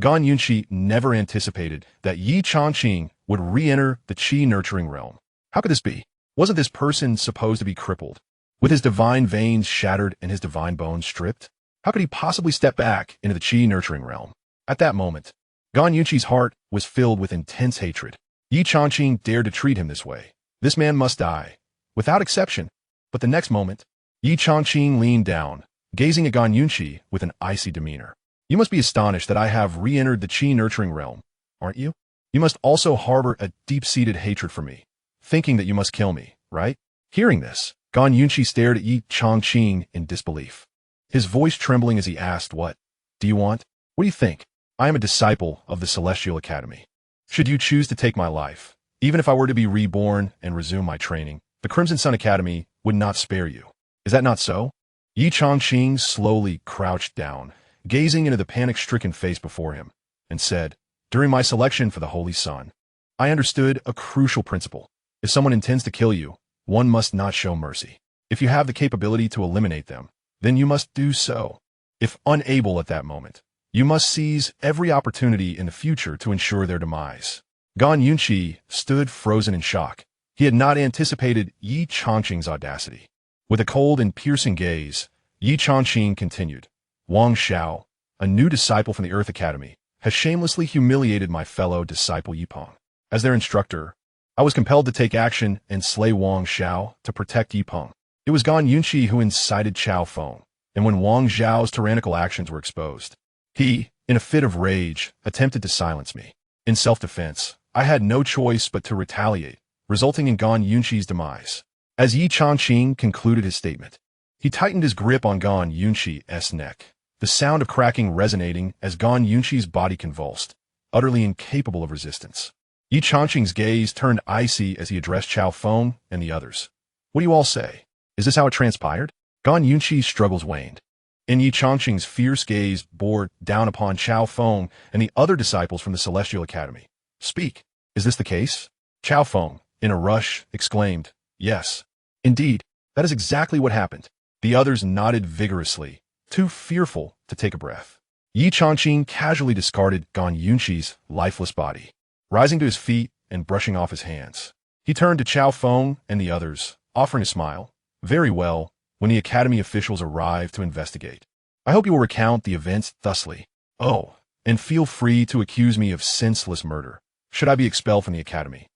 Guixu never anticipated that Ye Changqing would re-enter the Qi-nurturing realm. How could this be? Wasn't this person supposed to be crippled, with his divine veins shattered and his divine bones stripped? How could he possibly step back into the Qi-nurturing realm? At that moment, Guixu's heart was filled with intense hatred. Ye Changqing dared to treat him this way. This man must die, without exception. But the next moment, Ye Changqing leaned down, gazing at Guixu with an icy demeanor. "You must be astonished that I have re-entered the Qi-nurturing realm, aren't you? You must also harbor a deep-seated hatred for me, thinking that you must kill me, right?" Hearing this, Guixu stared at Ye Changqing in disbelief, his voice trembling as he asked, "What do you want? What do you think? I am a disciple of the Celestial Academy. Should you choose to take my life, even if I were to be reborn and resume my training, the Crimson Sun Academy would not spare you. Is that not so?" Ye Changqing slowly crouched down, gazing into the panic-stricken face before him, and said, "During my selection for the Holy Sun, I understood a crucial principle. If someone intends to kill you, one must not show mercy. If you have the capability to eliminate them, then you must do so. If unable at that moment, you must seize every opportunity in the future to ensure their demise." Guixu stood frozen in shock. He had not anticipated Ye Changqing's audacity. With a cold and piercing gaze, Ye Changqing continued, "Wang Xiao, a new disciple from the Earth Academy, has shamelessly humiliated my fellow disciple Ye Peng. As their instructor, I was compelled to take action and slay Wang Xiao to protect Ye Peng. It was Guixu who incited Chao Feng, and when Wang Xiao's tyrannical actions were exposed, he, in a fit of rage, attempted to silence me. In self-defense, I had no choice but to retaliate, resulting in Gan Yunqi's demise. As Ye Changqing concluded his statement, he tightened his grip on Gan Yunqi's neck, the sound of cracking resonating as Gan Yunqi's body convulsed, utterly incapable of resistance. Ye Changqing's gaze turned icy as he addressed Chao Feng and the others. What do you all say? Is this how it transpired? Gan Yunqi's struggles waned, and Ye Changqing's fierce gaze bore down upon Chao Feng and the other disciples from the Celestial Academy. Speak. Is this the case? Chao Feng, in a rush, exclaimed, Yes. Indeed, that is exactly what happened. The others nodded vigorously, too fearful to take a breath. Ye Changqing casually discarded Gan Yunqi's lifeless body, rising to his feet and brushing off his hands. He turned to Chao Feng and the others, offering a smile. Very well, when the Academy officials arrive to investigate, I hope you will recount the events thusly. Oh, and feel free to accuse me of senseless murder, should I be expelled from the Academy.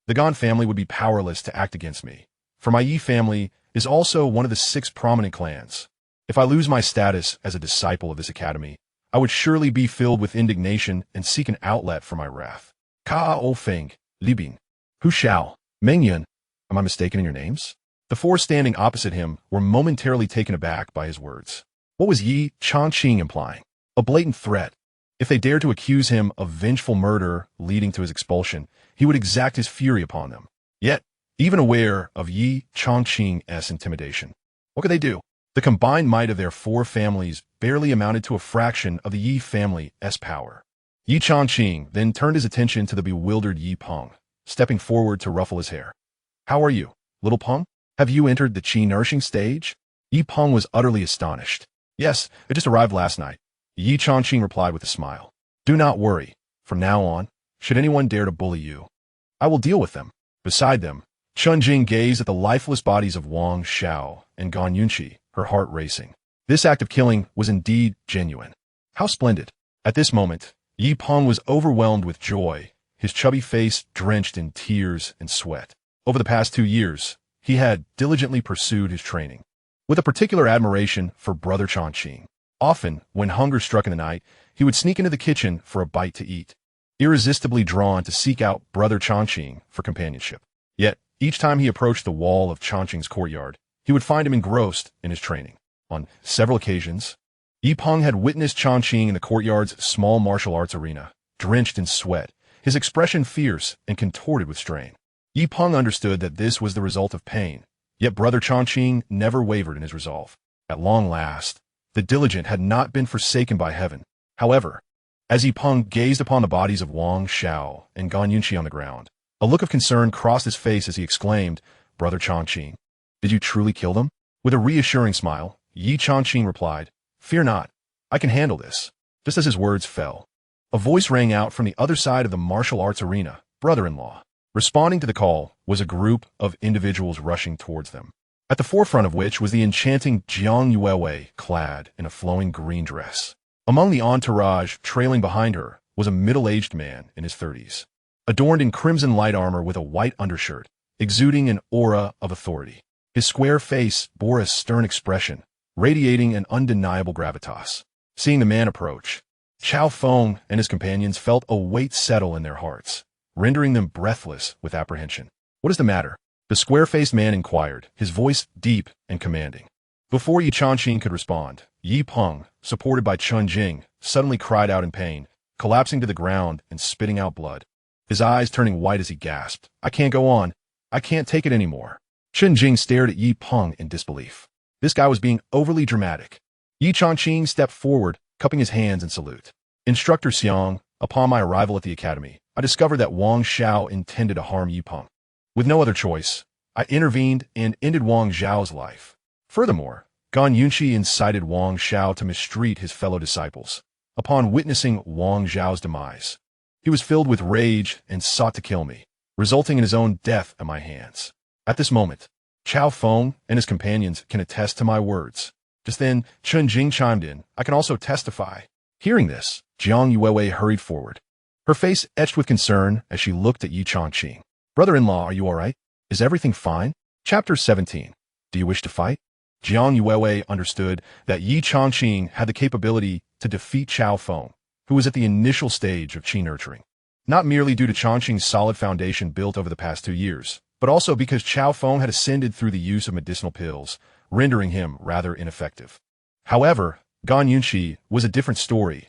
The Gan family would be powerless to act against me, for my Yi family is also one of the 6 prominent clans. If I lose my status as a disciple of this Academy, I would surely be filled with indignation and seek an outlet for my wrath. Ka Feng, Li Bing, Hu Xiao, Meng Yun, am I mistaken in your names? The 4 standing opposite him were momentarily taken aback by his words. What was Ye Changqing implying? A blatant threat. If they dared to accuse him of vengeful murder leading to his expulsion, he would exact his fury upon them. Yet, even aware of Ye Changqing's intimidation, what could they do? The combined might of their 4 families barely amounted to a fraction of the Yi family's power. Ye Changqing then turned his attention to the bewildered Yi Peng, stepping forward to ruffle his hair. How are you, little Peng? Have you entered the qi nourishing stage? Yi Peng was utterly astonished. Yes, it just arrived last night. Ye Changqing replied with a smile. Do not worry. From now on, should anyone dare to bully you, I will deal with them. Beside them, Chun Jing gazed at the lifeless bodies of Wang Xiao and Gan Yunqi, her heart racing. This act of killing was indeed genuine. How splendid. At this moment, Yi Peng was overwhelmed with joy, his chubby face drenched in tears and sweat. Over the past 2 years, he had diligently pursued his training, with a particular admiration for Brother Changqing. Often, when hunger struck in the night, he would sneak into the kitchen for a bite to eat, irresistibly drawn to seek out Brother Changqing for companionship. Yet, each time he approached the wall of Changqing's courtyard, he would find him engrossed in his training. On several occasions, Yi Peng had witnessed Changqing in the courtyard's small martial arts arena, drenched in sweat, his expression fierce and contorted with strain. Yi Peng understood that this was the result of pain, yet Brother Changqing never wavered in his resolve. At long last, the diligent had not been forsaken by heaven. However, as Yi Peng gazed upon the bodies of Wang Xiao and Gan Yunqi on the ground, a look of concern crossed his face as he exclaimed, Brother Changqing, did you truly kill them? With a reassuring smile, Ye Changqing replied, Fear not, I can handle this. Just as his words fell, a voice rang out from the other side of the martial arts arena, brother-in-law. Responding to the call was a group of individuals rushing towards them, at the forefront of which was the enchanting Jiang Yuewei, clad in a flowing green dress. Among the entourage trailing behind her was a middle-aged man in his 30s, adorned in crimson light armor with a white undershirt, exuding an aura of authority. His square face bore a stern expression, radiating an undeniable gravitas. Seeing the man approach, Chao Feng and his companions felt a weight settle in their hearts, rendering them breathless with apprehension. What is the matter? The square-faced man inquired, his voice deep and commanding. Before Ye Changqing could respond, Yi Peng, supported by Chun Jing, suddenly cried out in pain, collapsing to the ground and spitting out blood. His eyes turning white as he gasped, I can't go on. I can't take it anymore. Chun Jing stared at Yi Peng in disbelief. This guy was being overly dramatic. Ye Changqing stepped forward, cupping his hands in salute. Instructor Xiang, upon my arrival at the academy, I discovered that Wang Xiao intended to harm Yi Peng. With no other choice, I intervened and ended Wang Xiao's life. Furthermore, Gan Yunqi incited Wang Xiao to mistreat his fellow disciples. Upon witnessing Wang Xiao's demise, he was filled with rage and sought to kill me, resulting in his own death at my hands. At this moment, Chao Feng and his companions can attest to my words. Just then, Chun Jing chimed in, I can also testify. Hearing this, Jiang Yuewei hurried forward, her face etched with concern as she looked at Ye Changqing. Brother-in-law, are you all right? Is everything fine? Chapter 17. Do you wish to fight? Jiang Yuewei understood that Ye Changqing had the capability to defeat Chao Feng, who was at the initial stage of qi nurturing. Not merely due to Changqing's solid foundation built over the past 2 years, but also because Chao Feng had ascended through the use of medicinal pills, rendering him rather ineffective. However, Gan Yunqi was a different story,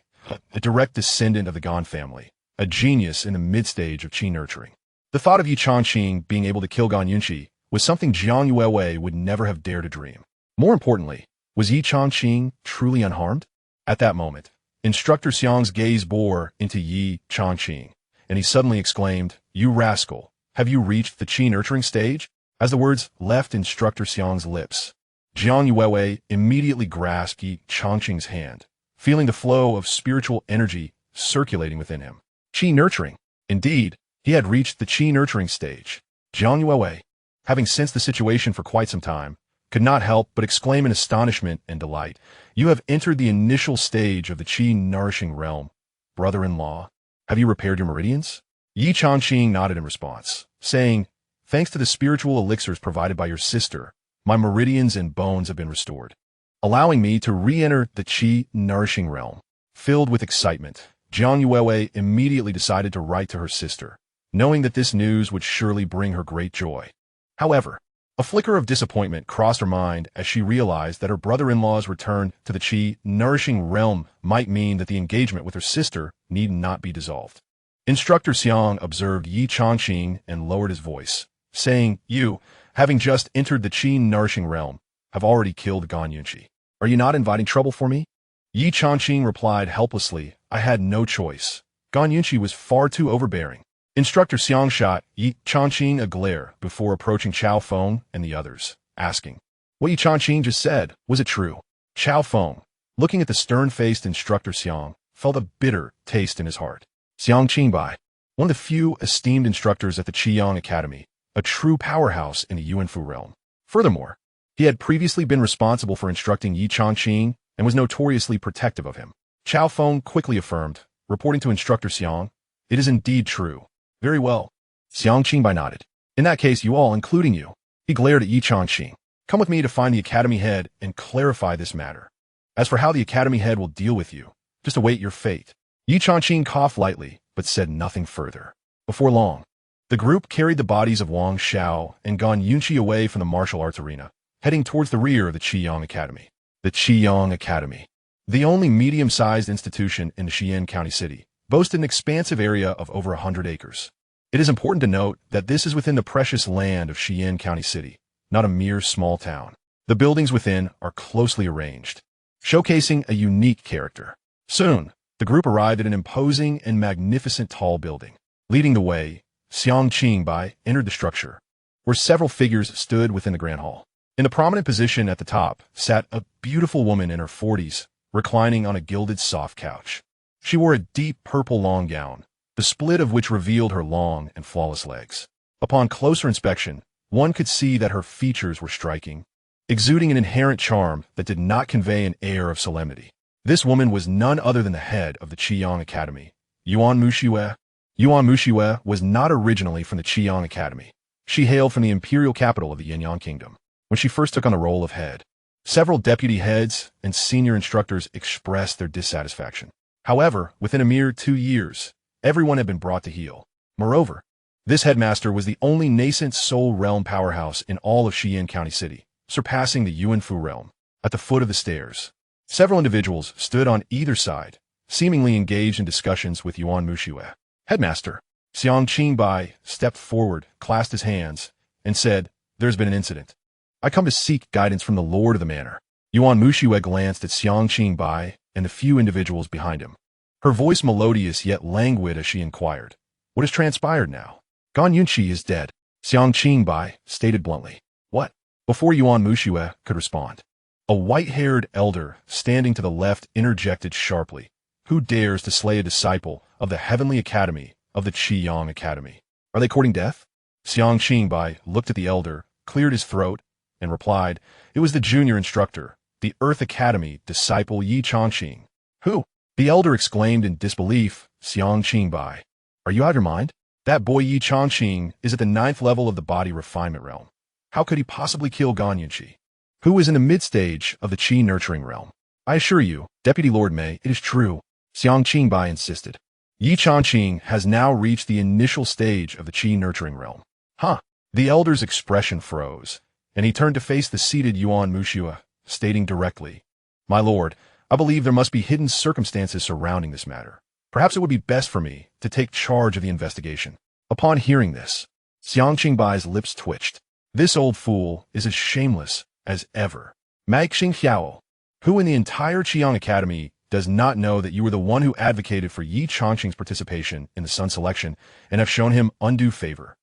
a direct descendant of the Gan family, a genius in the mid-stage of qi nurturing. The thought of Ye Changqing being able to kill Gan Yunqi was something Jiang Yuewei would never have dared to dream. More importantly, was Ye Changqing truly unharmed? At that moment, Instructor Xiang's gaze bore into Ye Changqing, and he suddenly exclaimed, "You rascal, have you reached the qi nurturing stage?" As the words left Instructor Xiang's lips, Jiang Yuewei immediately grasped Ye Changqing's hand, feeling the flow of spiritual energy circulating within him. Qi nurturing. Indeed, he had reached the qi nurturing stage. Jiang Yuewei, having sensed the situation for quite some time, could not help but exclaim in astonishment and delight, "You have entered the initial stage of the qi nourishing realm. Brother-in-law, have you repaired your meridians?" Ye Changqing nodded in response, saying, "Thanks to the spiritual elixirs provided by your sister, my meridians and bones have been restored, allowing me to re-enter the qi nourishing realm." Filled with excitement, Jiang Yuewei immediately decided to write to her sister, knowing that this news would surely bring her great joy. However, a flicker of disappointment crossed her mind as she realized that her brother-in-law's return to the qi nourishing realm might mean that the engagement with her sister need not be dissolved. Instructor Xiang observed Ye Changqing and lowered his voice, saying, "You, having just entered the qi nourishing realm, have already killed Gan Yunqi. Are you not inviting trouble for me?" Ye Changqing replied helplessly, "I had no choice. Gan Yunqi was far too overbearing." Instructor Xiang shot Ye Changqing a glare before approaching Chao Feng and the others, asking, "What Ye Changqing just said, was it true?" Chao Feng, looking at the stern-faced Instructor Xiang, felt a bitter taste in his heart. Xiang Qingbai, one of the few esteemed instructors at the Qiyang Academy, a true powerhouse in the Yuanfu realm. Furthermore, he had previously been responsible for instructing Ye Changqing and was notoriously protective of him. Chao Feng quickly affirmed, reporting to Instructor Xiang, "It is indeed true." "Very well." Xiang Qingbai nodded. "In that case, you all, including you." He glared at Ye Changqing. "Come with me to find the Academy head and clarify this matter. As for how the Academy head will deal with you, just await your fate." Ye Changqing coughed lightly, but said nothing further. Before long, the group carried the bodies of Wang Xiao and Gan Yunqi away from the martial arts arena, heading towards the rear of the Qiyang Academy. The Qiyang Academy, the only medium-sized institution in Xian County City, boasted an expansive area of over 100 acres. It is important to note that this is within the precious land of Xian County City, not a mere small town. The buildings within are closely arranged, showcasing a unique character. Soon, the group arrived at an imposing and magnificent tall building. Leading the way, Xiang Qingbai entered the structure, where several figures stood within the grand hall. In the prominent position at the top sat a beautiful woman in her 40s, reclining on a gilded soft couch. She wore a deep purple long gown, the split of which revealed her long and flawless legs. Upon closer inspection, one could see that her features were striking, exuding an inherent charm that did not convey an air of solemnity. This woman was none other than the head of the Qiyang Academy, Yuan Muxue. Yuan Muxue was not originally from the Qiyang Academy. She hailed from the imperial capital of the Yinyang Kingdom. When she first took on the role of head, several deputy heads and senior instructors expressed their dissatisfaction. However, within a mere 2 years, everyone had been brought to heel. Moreover, this headmaster was the only nascent soul realm powerhouse in all of Xian County City, surpassing the Yuanfu realm. At the foot of the stairs, several individuals stood on either side, seemingly engaged in discussions with Yuan Muxue. Headmaster Xiang Qingbai stepped forward, clasped his hands, and said, "There's been an incident. I come to seek guidance from the lord of the manor." Yuan Muxue glanced at Xiang Qingbai and the few individuals behind him. Her voice melodious yet languid as she inquired, "What has transpired now?" "Gan Yunqi is dead," Xiang Qingbai stated bluntly. "What?" Before Yuan Muxue could respond, a white-haired elder standing to the left interjected sharply, "Who dares to slay a disciple of the Heavenly Academy of the Qiyang Academy? Are they courting death?" Xiang Qingbai looked at the elder, cleared his throat, and replied, "It was the junior instructor, the Earth Academy disciple Ye Changqing." "Who?" the elder exclaimed in disbelief. "Xiang Qingbai. Are you out of your mind? That boy Ye Changqing is at the 9th level of the body refinement realm. How could he possibly kill Gan Yunqi, who is in the mid-stage of the qi nurturing realm? I assure you, Deputy Lord Mei, it is true." Xianxia insisted. Ye Changqing has now reached the initial stage of the qi nurturing realm. Huh. The elder's expression froze, and he turned to face the seated Yuan Muxue, stating directly, "My lord, I believe there must be hidden circumstances surrounding this matter. Perhaps it would be best for me to take charge of the investigation." Upon hearing this, Xianxing's lips twitched. This old fool is as shameless as ever. Xiao, who in the entire Qiang Academy does not know that you were the one who advocated for Ye Changqing's participation in the Sun selection and have shown him undue favor.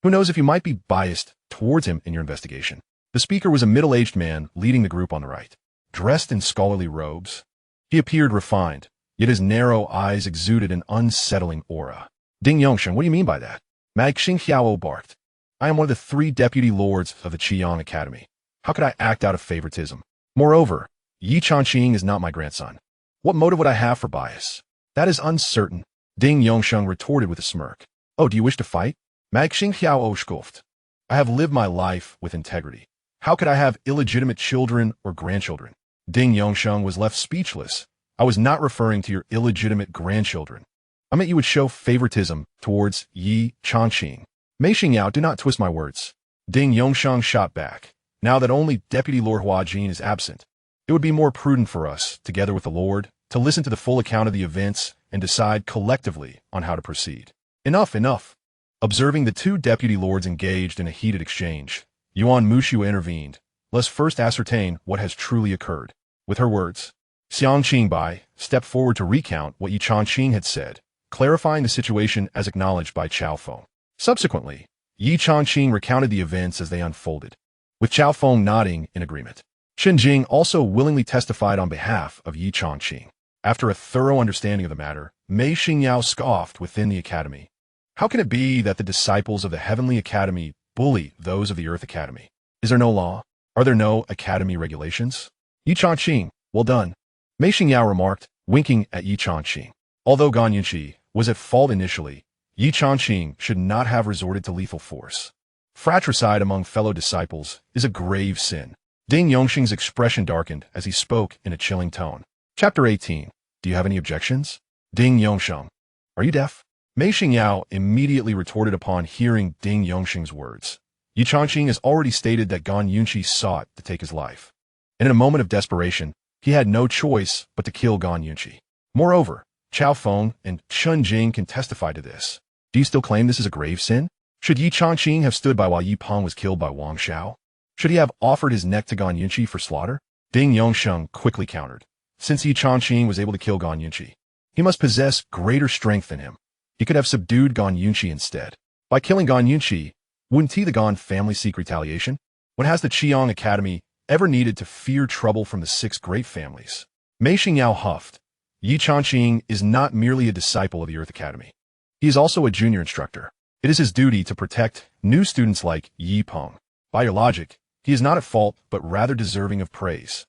Who knows if you might be biased towards him in your investigation? The speaker was a middle-aged man leading the group on the right, dressed in scholarly robes. He appeared refined, yet his narrow eyes exuded an unsettling aura. Ding Yongsheng, what do you mean by that? Xiao barked. I am one of the 3 deputy lords of the Qiang Academy. How could I act out of favoritism? Moreover, Ye Changqing is not my grandson. What motive would I have for bias? That is uncertain. Ding Yongsheng retorted with a smirk. Oh, do you wish to fight? Xiao scoffed. I have lived my life with integrity. How could I have illegitimate children or grandchildren? Ding Yongsheng was left speechless. I was not referring to your illegitimate grandchildren. I meant you would show favoritism towards Ye Changqing. Mei Xingyao, do not twist my words. Ding Yongsheng shot back. Now that only Deputy Lord Huajin is absent, it would be more prudent for us, together with the Lord, to listen to the full account of the events and decide collectively on how to proceed. Enough, enough. Observing the 2 deputy lords engaged in a heated exchange, Yuan Muxue intervened. Let's first ascertain what has truly occurred. With her words, Xianxia stepped forward to recount what Ye Changqing had said, clarifying the situation as acknowledged by Chao Feng. Subsequently, Ye Changqing recounted the events as they unfolded, with Chao Feng nodding in agreement. Chen Jing also willingly testified on behalf of Ye Changqing. After a thorough understanding of the matter, Mei Xingyao scoffed within the academy. How can it be that the disciples of the Heavenly Academy bully those of the Earth Academy? Is there no law? Are there no academy regulations? Ye Changqing, well done, Mei Xingyao remarked, winking at Ye Changqing. Although Gan Yunqi was at fault initially, Ye Changqing should not have resorted to lethal force. Fratricide among fellow disciples is a grave sin. Ding Yongsheng's expression darkened as he spoke in a chilling tone. Chapter 18. Do you have any objections? Ding Yongsheng. Are you deaf? Mei Xingyao immediately retorted upon hearing Ding Yongsheng's words. Ye Changqing has already stated that Gan Yunqi sought to take his life, and in a moment of desperation, he had no choice but to kill Gan Yunqi. Moreover, Chao Feng and Chen Jing can testify to this. Do you still claim this is a grave sin? Should Ye Changqing have stood by while Yi Peng was killed by Wang Xiao? Should he have offered his neck to Gan Yunqi for slaughter? Ding Yongsheng quickly countered. Since Ye Changqing was able to kill Gan Yunqi, he must possess greater strength than him. He could have subdued Gan Yunqi instead. By killing Gan Yunqi, wouldn't the Gan family seek retaliation? When has the Qiang Academy ever needed to fear trouble from the 6 great families? Mei Xingyao huffed. Ye Changqing is not merely a disciple of the Earth Academy. He is also a junior instructor. It is his duty to protect new students like Yi Peng. By your logic, he is not at fault, but rather deserving of praise.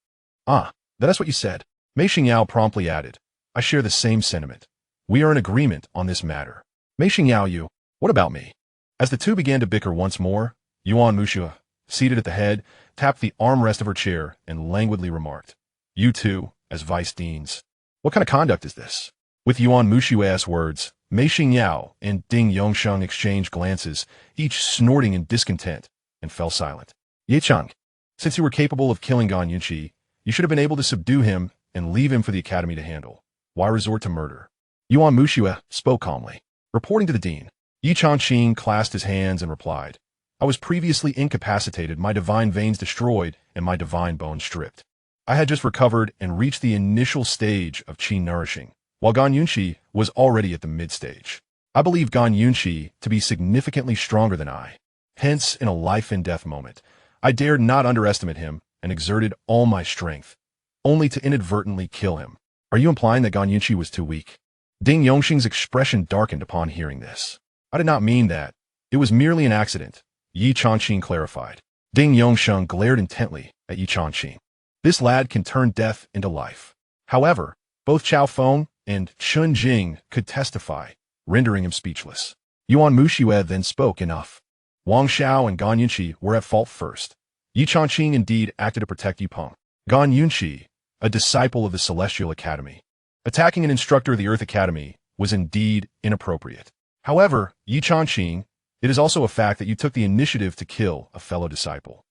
Ah, that is what you said. Mei Xingyao promptly added. I share the same sentiment. We are in agreement on this matter. Mei Xingyao, you, what about me? As the 2 began to bicker once more, Yuan Muxue, seated at the head, tapped the armrest of her chair and languidly remarked, You 2, as vice deans. What kind of conduct is this? With Yuan Muxue's words, Mei Xingyao and Ding Yongsheng exchanged glances, each snorting in discontent, and fell silent. Ye Changqing, since you were capable of killing Gan Yunqi, you should have been able to subdue him and leave him for the academy to handle. Why resort to murder? Yuan Muxue spoke calmly. Reporting to the dean, Ye Changqing clasped his hands and replied, I was previously incapacitated, my divine veins destroyed, and my divine bones stripped. I had just recovered and reached the initial stage of qi nourishing, while Gan Yunqi was already at the mid-stage. I believe Gan Yunqi to be significantly stronger than I. Hence, in a life-and-death moment, I dared not underestimate him and exerted all my strength, only to inadvertently kill him. Are you implying that Gan Yunqi was too weak? Ding Yongsheng's expression darkened upon hearing this. I did not mean that. It was merely an accident, Ye Changqing clarified. Ding Yongsheng glared intently at Ye Changqing. This lad can turn death into life. However, both Chao Feng and Chen Jing could testify, rendering him speechless. Yuan Muxue then spoke enough. Wang Xiao and Gan Yunqi were at fault first. Ye Changqing indeed acted to protect Yi Peng. Gan Yunqi, a disciple of the Celestial Academy, Attacking an instructor of the Earth Academy was indeed inappropriate. However, Ye Changqing, it is also a fact that you took the initiative to kill a fellow disciple.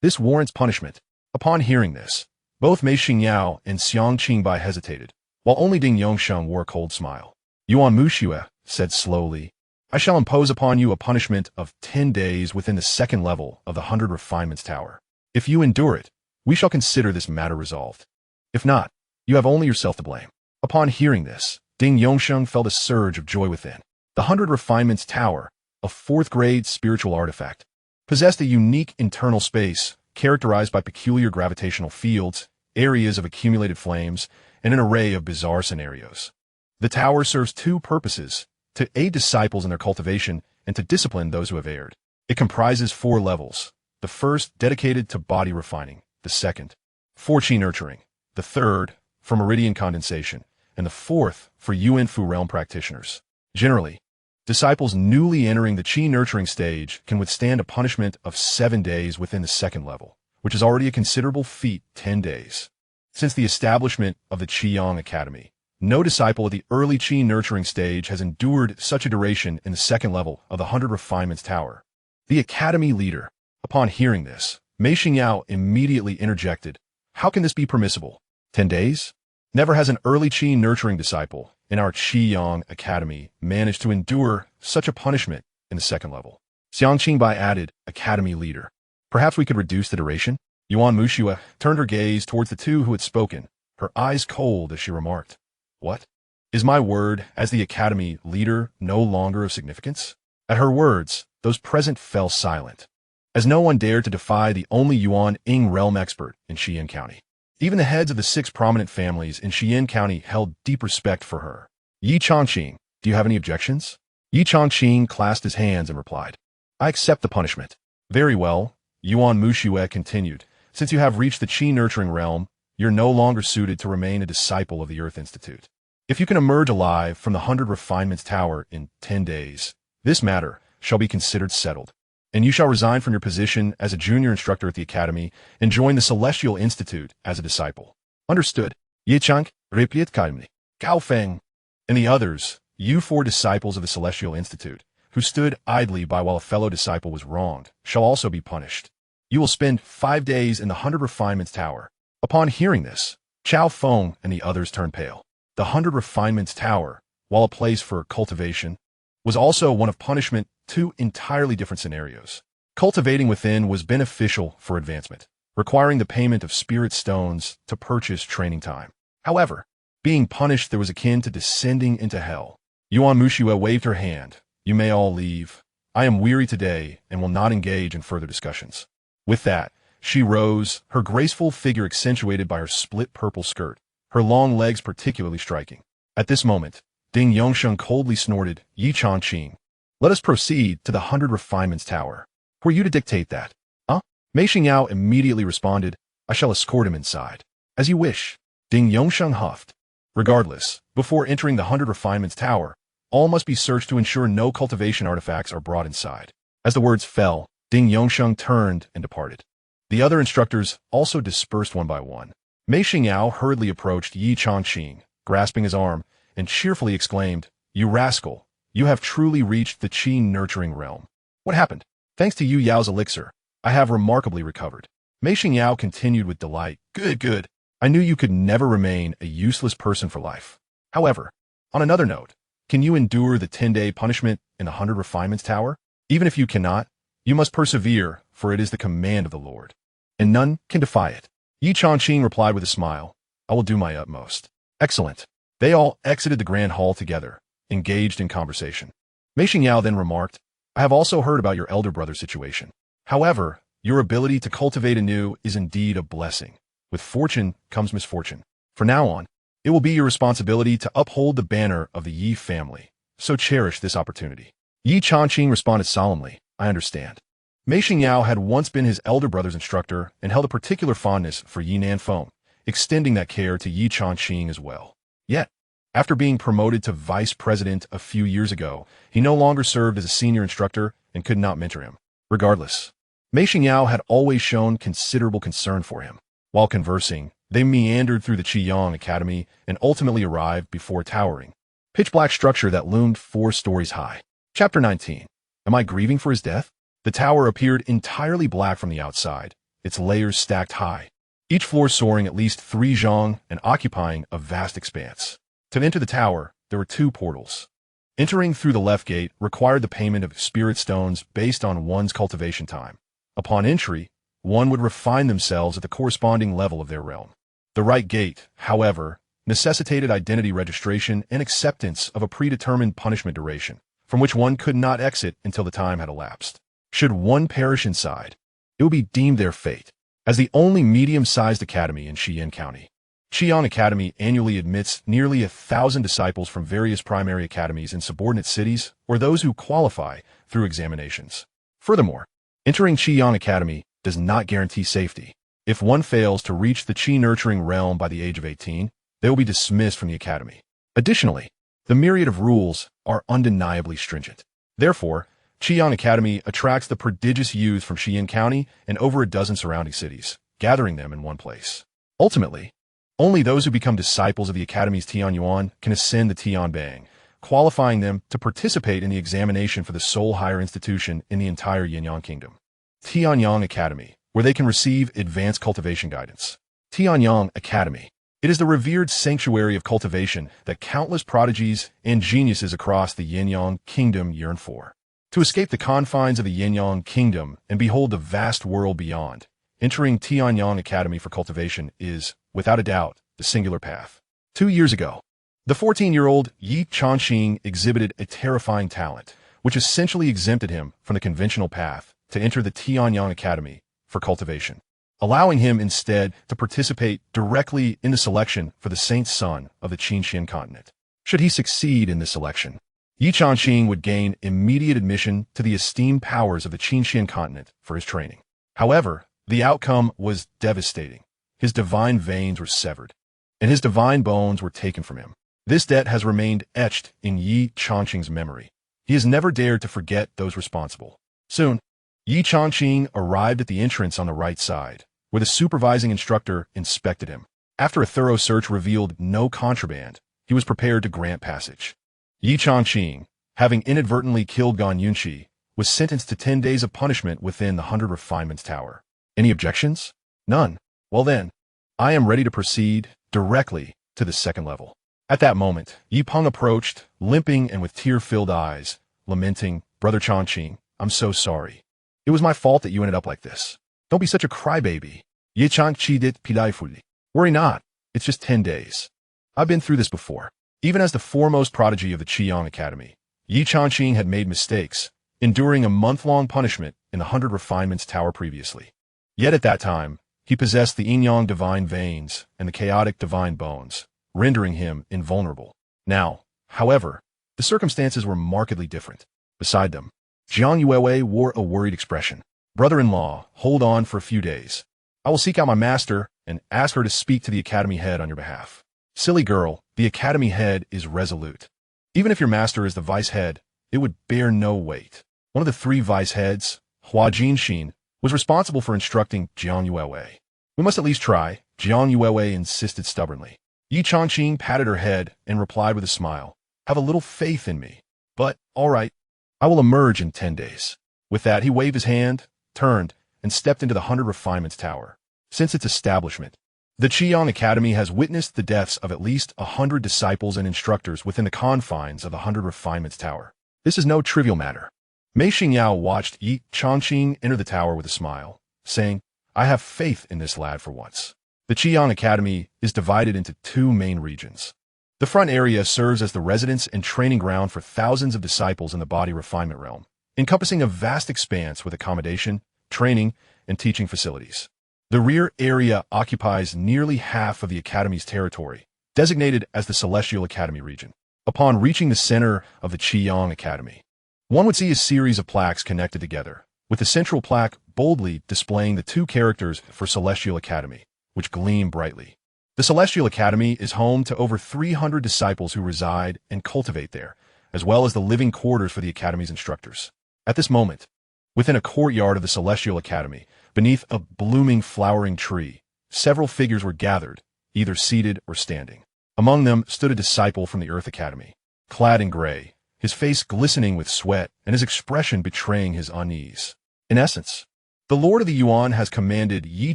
This warrants punishment. Upon hearing this, both Mei Xingyao and Xianxia hesitated, while only Ding Yongsheng wore a cold smile. Yuan Muxue said slowly, I shall impose upon you a punishment of 10 days within the second level of the 100 Refinements Tower. If you endure it, we shall consider this matter resolved. If not, you have only yourself to blame. Upon hearing this, Ding Yongsheng felt a surge of joy within. The 100 Refinements Tower, a 4th-grade spiritual artifact, possessed a unique internal space characterized by peculiar gravitational fields, areas of accumulated flames, and an array of bizarre scenarios. The tower serves 2 purposes: to aid disciples in their cultivation and to discipline those who have erred. It comprises 4 levels. The first, dedicated to body refining. The second, for qi nurturing. The third, for meridian condensation. And the fourth, for Yuan Fu realm practitioners. Generally, disciples newly entering the qi nurturing stage can withstand a punishment of 7 days within the second level, which is already a considerable feat. 10 days. Since the establishment of the Qiyang Academy, no disciple at the early qi nurturing stage has endured such a duration in the second level of the 100 Refinements Tower. The Academy leader, upon hearing this, Mei Xingyao immediately interjected, How can this be permissible? 10 days? Never has an early qi nurturing disciple in our Qiyang Academy managed to endure such a punishment in the second level. Xianxia added, Academy leader. Perhaps we could reduce the duration? Yuan Muxue turned her gaze towards the 2 who had spoken, her eyes cold as she remarked, What? Is my word as the Academy leader no longer of significance? At her words, those present fell silent, as no one dared to defy the only Yuan Ing realm expert in Xian County. Even the heads of the 6 prominent families in Xian County held deep respect for her. Ye Changqing, do you have any objections? Ye Changqing clasped his hands and replied, I accept the punishment. Very well, Yuan Muxue continued. Since you have reached the qi nurturing realm, you're no longer suited to remain a disciple of the Earth Institute. If you can emerge alive from the 100 Refinements Tower in 10 days, this matter shall be considered settled, and you shall resign from your position as a junior instructor at the Academy and join the Celestial Institute as a disciple. Understood. Ye Changqing, replied calmly. Gao Feng, and the others, you 4 disciples of the Celestial Institute, who stood idly by while a fellow disciple was wronged, shall also be punished. You will spend 5 days in the 100 Refinements Tower. Upon hearing this, Chao Feng and the others turned pale. The 100 Refinements Tower, while a place for cultivation, was also one of punishment. 2 entirely different scenarios. Cultivating within was beneficial for advancement, requiring the payment of spirit stones to purchase training time. However, being punished there was akin to descending into hell. Yuan Muxue waved her hand. You may all leave. I am weary today and will not engage in further discussions. With that, she rose, her graceful figure accentuated by her split purple skirt, her long legs particularly striking. At this moment, Ding Yongsheng coldly snorted, Ye Changqing. Let us proceed to the 100 Refinements Tower. Were you to dictate that? Huh? Mei Xingyao immediately responded, I shall escort him inside. As you wish. Ding Yongsheng huffed. Regardless, before entering the 100 Refinements Tower, all must be searched to ensure no cultivation artifacts are brought inside. As the words fell, Ding Yongsheng turned and departed. The other instructors also dispersed one by one. Mei Xingyao hurriedly approached Ye Changqing, grasping his arm, and cheerfully exclaimed, You rascal! You have truly reached the qi nurturing realm. What happened? Thanks to Yu Yao's elixir, I have remarkably recovered. Mei Xingyao continued with delight. Good. I knew you could never remain a useless person for life. However, on another note, can you endure the 10-day punishment in the 100 Refinements Tower? Even if you cannot, you must persevere, for it is the command of the Lord, and none can defy it. Ye Changqing replied with a smile, I will do my utmost. Excellent. They all exited the grand hall together, engaged in conversation. Mei Xingyao then remarked, I have also heard about your elder brother's situation. However, your ability to cultivate anew is indeed a blessing. With fortune comes misfortune. From now on, it will be your responsibility to uphold the banner of the Yi family, so cherish this opportunity. Ye Changqing responded solemnly, I understand. Mei Xingyao had once been his elder brother's instructor and held a particular fondness for Yi Nanfeng, extending that care to Ye Changqing as well. Yet, after being promoted to vice president a few years ago, he no longer served as a senior instructor and could not mentor him. Regardless, Mei Xingyao had always shown considerable concern for him. While conversing, They meandered through the Qiyang Academy and ultimately arrived before a towering, pitch-black structure that loomed 4 stories high. Chapter 19. Am I grieving for his death? The tower appeared entirely black from the outside, its layers stacked high, each floor soaring at least 3 zhang and occupying a vast expanse. To enter the tower, there were 2 portals. Entering through the left gate required the payment of spirit stones based on one's cultivation time. Upon entry, one would refine themselves at the corresponding level of their realm. The right gate, however, necessitated identity registration and acceptance of a predetermined punishment duration, from which one could not exit until the time had elapsed. Should one perish inside, it would be deemed their fate. As the only medium-sized academy in Xian County, Xi'an Academy annually admits nearly 1,000 disciples from various primary academies in subordinate cities or those who qualify through examinations. Furthermore, entering Xi'an Academy does not guarantee safety. If one fails to reach the Qi-nurturing realm by the age of 18, they will be dismissed from the academy. Additionally, the myriad of rules are undeniably stringent. Therefore, Xi'an Academy attracts the prodigious youth from Xian County and over a dozen surrounding cities, gathering them in one place. Ultimately, only those who become disciples of the Academy's Tianyuan can ascend the Tianbang, qualifying them to participate in the examination for the sole higher institution in the entire Yinyang Kingdom, Tianyang Academy, where they can receive advanced cultivation guidance. Tianyang Academy. It is the revered sanctuary of cultivation that countless prodigies and geniuses across the Yinyang Kingdom yearn for. To escape the confines of the Yinyang Kingdom and behold the vast world beyond, entering Tianyang Academy for cultivation is, without a doubt, the singular path. 2 years ago, the 14-year-old Ye Changqing exhibited a terrifying talent, which essentially exempted him from the conventional path to enter the Tianyang Academy for cultivation, allowing him instead to participate directly in the selection for the Saint Son of the Qinxian continent. Should he succeed in this selection, Ye Changqing would gain immediate admission to the esteemed powers of the Qinxian continent for his training. However, the outcome was devastating. His divine veins were severed, and his divine bones were taken from him. This debt has remained etched in Ye Changqing's memory. He has never dared to forget those responsible. Soon, Ye Changqing arrived at the entrance on the right side, where the supervising instructor inspected him. After a thorough search revealed no contraband, he was prepared to grant passage. Ye Changqing, having inadvertently killed Gan Yunxi, was sentenced to 10 days of punishment within the 100 Refinements Tower. Any objections? None. Well then, I am ready to proceed directly to the second level. At that moment, Yi Peng approached, limping and with tear-filled eyes, lamenting, Brother Changqing, I'm so sorry. It was my fault that you ended up like this. Don't be such a crybaby. Ye Changqi dit pidaifuli. Worry not. It's just 10 days. I've been through this before. Even as the foremost prodigy of the Qiyang Academy, Ye Changqing had made mistakes, enduring a month-long punishment in the 100 Refinements Tower previously. Yet at that time, he possessed the Yin-Yang divine veins and the chaotic divine bones, rendering him invulnerable. Now, however, the circumstances were markedly different. Beside them, Jiang Yuewei wore a worried expression. Brother-in-law, hold on for a few days. I will seek out my master and ask her to speak to the academy head on your behalf. Silly girl, the academy head is resolute. Even if your master is the vice head, it would bear no weight. One of the 3 vice heads, Hua Jinxin, was responsible for instructing Jiang Yuewei. We must at least try, Jiang Yuewei insisted stubbornly. Ye Changqing patted her head and replied with a smile, have a little faith in me. But, all right, I will emerge in 10 days. With that, he waved his hand, turned, and stepped into the 100 Refinements Tower. Since its establishment, the Qiyang Academy has witnessed the deaths of at least 100 disciples and instructors within the confines of the 100 Refinements Tower. This is no trivial matter. Mei Xingyao watched Ye Changqing enter the tower with a smile, saying, I have faith in this lad for once. The Qiyang Academy is divided into 2 main regions. The front area serves as the residence and training ground for thousands of disciples in the body refinement realm, encompassing a vast expanse with accommodation, training, and teaching facilities. The rear area occupies nearly half of the Academy's territory, designated as the Celestial Academy region. Upon reaching the center of the Qiyang Academy, one would see a series of plaques connected together, with the central plaque boldly displaying the 2 characters for Celestial Academy, which gleam brightly. The Celestial Academy is home to over 300 disciples who reside and cultivate there, as well as the living quarters for the Academy's instructors. At this moment, within a courtyard of the Celestial Academy, beneath a blooming flowering tree, several figures were gathered, either seated or standing. Among them stood a disciple from the Earth Academy, clad in gray, his face glistening with sweat and his expression betraying his unease. In essence, the Lord of the Yuan has commanded Ye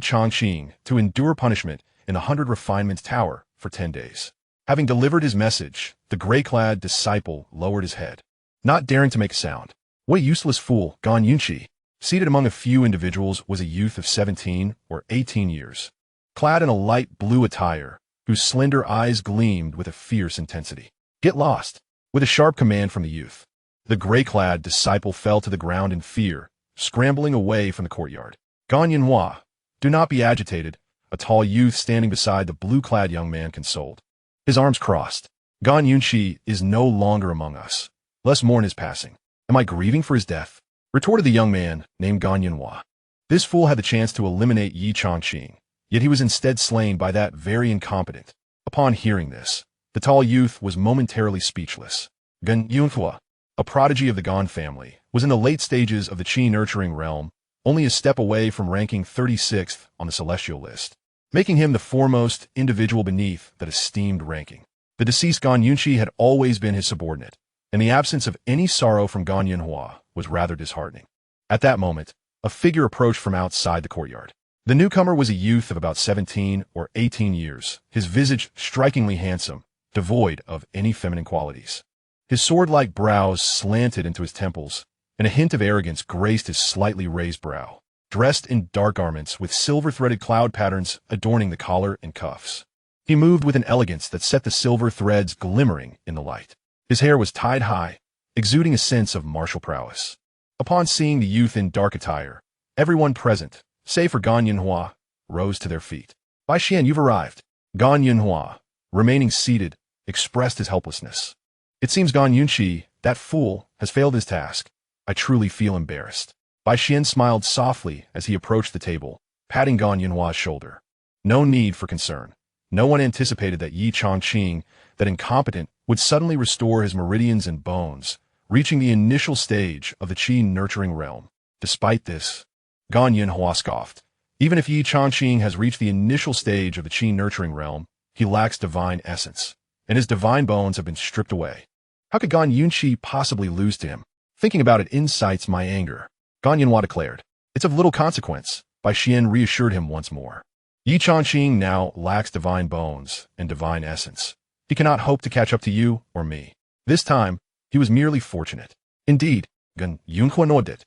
Changqing to endure punishment in the 100 Refinements Tower for 10 days. Having delivered his message, the gray-clad disciple lowered his head, not daring to make a sound. What a useless fool, Guixu. Seated among a few individuals was a youth of 17 or 18 years, clad in a light blue attire, whose slender eyes gleamed with a fierce intensity. Get lost! With a sharp command from the youth, the gray-clad disciple fell to the ground in fear, scrambling away from the courtyard. Guixu, do not be agitated, a tall youth standing beside the blue-clad young man consoled. His arms crossed. Guixu is no longer among us. Let's mourn his passing. Am I grieving for his death? Retorted the young man, named Guixu. This fool had the chance to eliminate Ye Changqing, yet he was instead slain by that very incompetent. Upon hearing this, the tall youth was momentarily speechless. Guixu, a prodigy of the Gan family, was in the late stages of the Qi nurturing realm, only a step away from ranking 36th on the celestial list, making him the foremost individual beneath that esteemed ranking. The deceased Guixu had always been his subordinate, and the absence of any sorrow from Guixu was rather disheartening. At that moment, a figure approached from outside the courtyard. The newcomer was a youth of about 17 or 18 years, his visage strikingly handsome, devoid of any feminine qualities. His sword-like brows slanted into his temples, and a hint of arrogance graced his slightly raised brow. Dressed in dark garments with silver-threaded cloud patterns adorning the collar and cuffs, he moved with an elegance that set the silver threads glimmering in the light. His hair was tied high, exuding a sense of martial prowess. Upon seeing the youth in dark attire, everyone present, save for Guixu, rose to their feet. Bai Xian, you've arrived. Guixu, remaining seated, expressed his helplessness. It seems Guixu, that fool, has failed his task. I truly feel embarrassed. Bai Xian smiled softly as he approached the table, patting Guixu's shoulder. No need for concern. No one anticipated that Ye Changqing, that incompetent, would suddenly restore his meridians and bones, reaching the initial stage of the Qi nurturing realm. Despite this, Guixu scoffed. Even if Ye Changqing has reached the initial stage of the Qi nurturing realm, he lacks divine essence, and his divine bones have been stripped away. How could Guixu possibly lose to him? Thinking about it incites my anger, Guixu declared. It's of little consequence, Bai Xian reassured him once more. Ye Changqing now lacks divine bones and divine essence. He cannot hope to catch up to you or me. This time, he was merely fortunate. Indeed, Guixu nodded.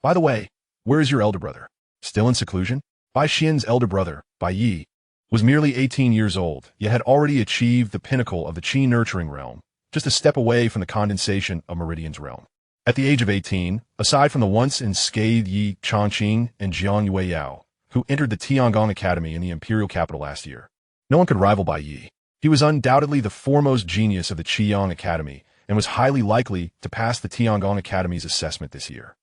By the way, where is your elder brother? Still in seclusion? Bai Xian's elder brother, Bai Yi, was merely 18 years old, yet had already achieved the pinnacle of the Qi nurturing realm, just a step away from the condensation of Meridian's realm. At the age of 18, aside from the once unscathed Ye Changqing and Jiang Yueyao, who entered the Tiangong Academy in the imperial capital last year, no one could rival Bai Yi. He was undoubtedly the foremost genius of the Qiyang Academy and was highly likely to pass the Tiangong Academy's assessment this year.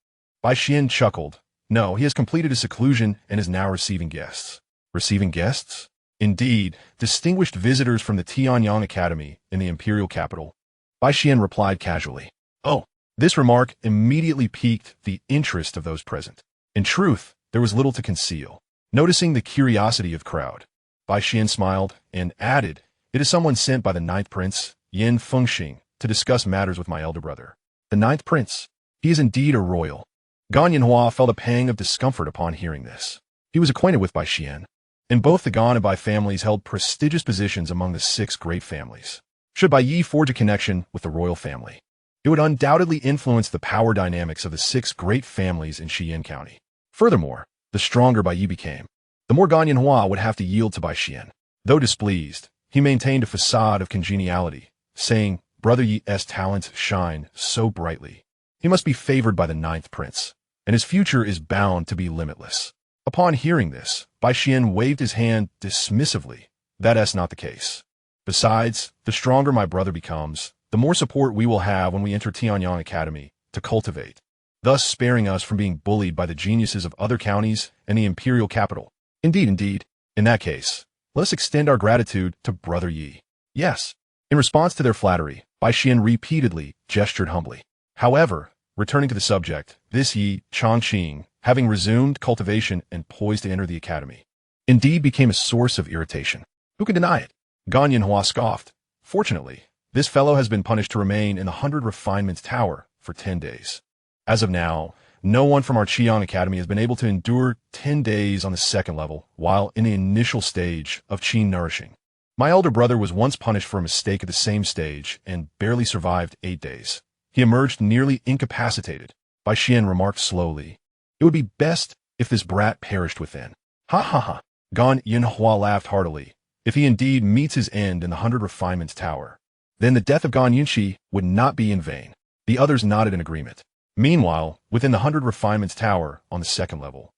Bai Xian chuckled. No, he has completed his seclusion and is now receiving guests. Receiving guests? Indeed, distinguished visitors from the Tianyang Academy in the imperial capital. Bai Xian replied casually. Oh, this remark immediately piqued the interest of those present. In truth, there was little to conceal. Noticing the curiosity of the crowd, Bai Xian smiled and added, it is someone sent by the ninth prince, Yin Fengxing, to discuss matters with my elder brother. The ninth prince? He is indeed a royal. Guixu felt a pang of discomfort upon hearing this. He was acquainted with Bai Xian, and both the Gan and Bai families held prestigious positions among the 6 great families. Should Bai Yi forge a connection with the royal family, it would undoubtedly influence the power dynamics of the 6 great families in Xian County. Furthermore, the stronger Bai Yi became, the more Guixu would have to yield to Bai Xian. Though displeased, he maintained a facade of congeniality, saying, Brother Yi's talents shine so brightly. He must be favored by the ninth prince, and his future is bound to be limitless. Upon hearing this, Bai Xian waved his hand dismissively. That's not the case. Besides, the stronger my brother becomes, the more support we will have when we enter Tianyang Academy to cultivate, thus sparing us from being bullied by the geniuses of other counties and the imperial capital. Indeed. In that case, let us extend our gratitude to Brother Yi. Yes. In response to their flattery, Bai Xian repeatedly gestured humbly. However, returning to the subject, this Ye Changqing, having resumed cultivation and poised to enter the academy. indeed became a source of irritation. Who can deny it? Gan Yinhua scoffed. Fortunately, this fellow has been punished to remain in the 100 Refinements Tower for 10 days. As of now, no one from our Qiang Academy has been able to endure 10 days on the second level while in the initial stage of Qi nourishing. My elder brother was once punished for a mistake at the same stage and barely survived 8 days. He emerged nearly incapacitated. Bai Xian remarked slowly, "It would be best if this brat perished within." Ha ha ha. Gan Yinhua laughed heartily. If he indeed meets his end in the 100 Refinements Tower, then the death of Gan Yinxi would not be in vain. The others nodded in agreement. Meanwhile, within the 100 Refinements Tower on the second level,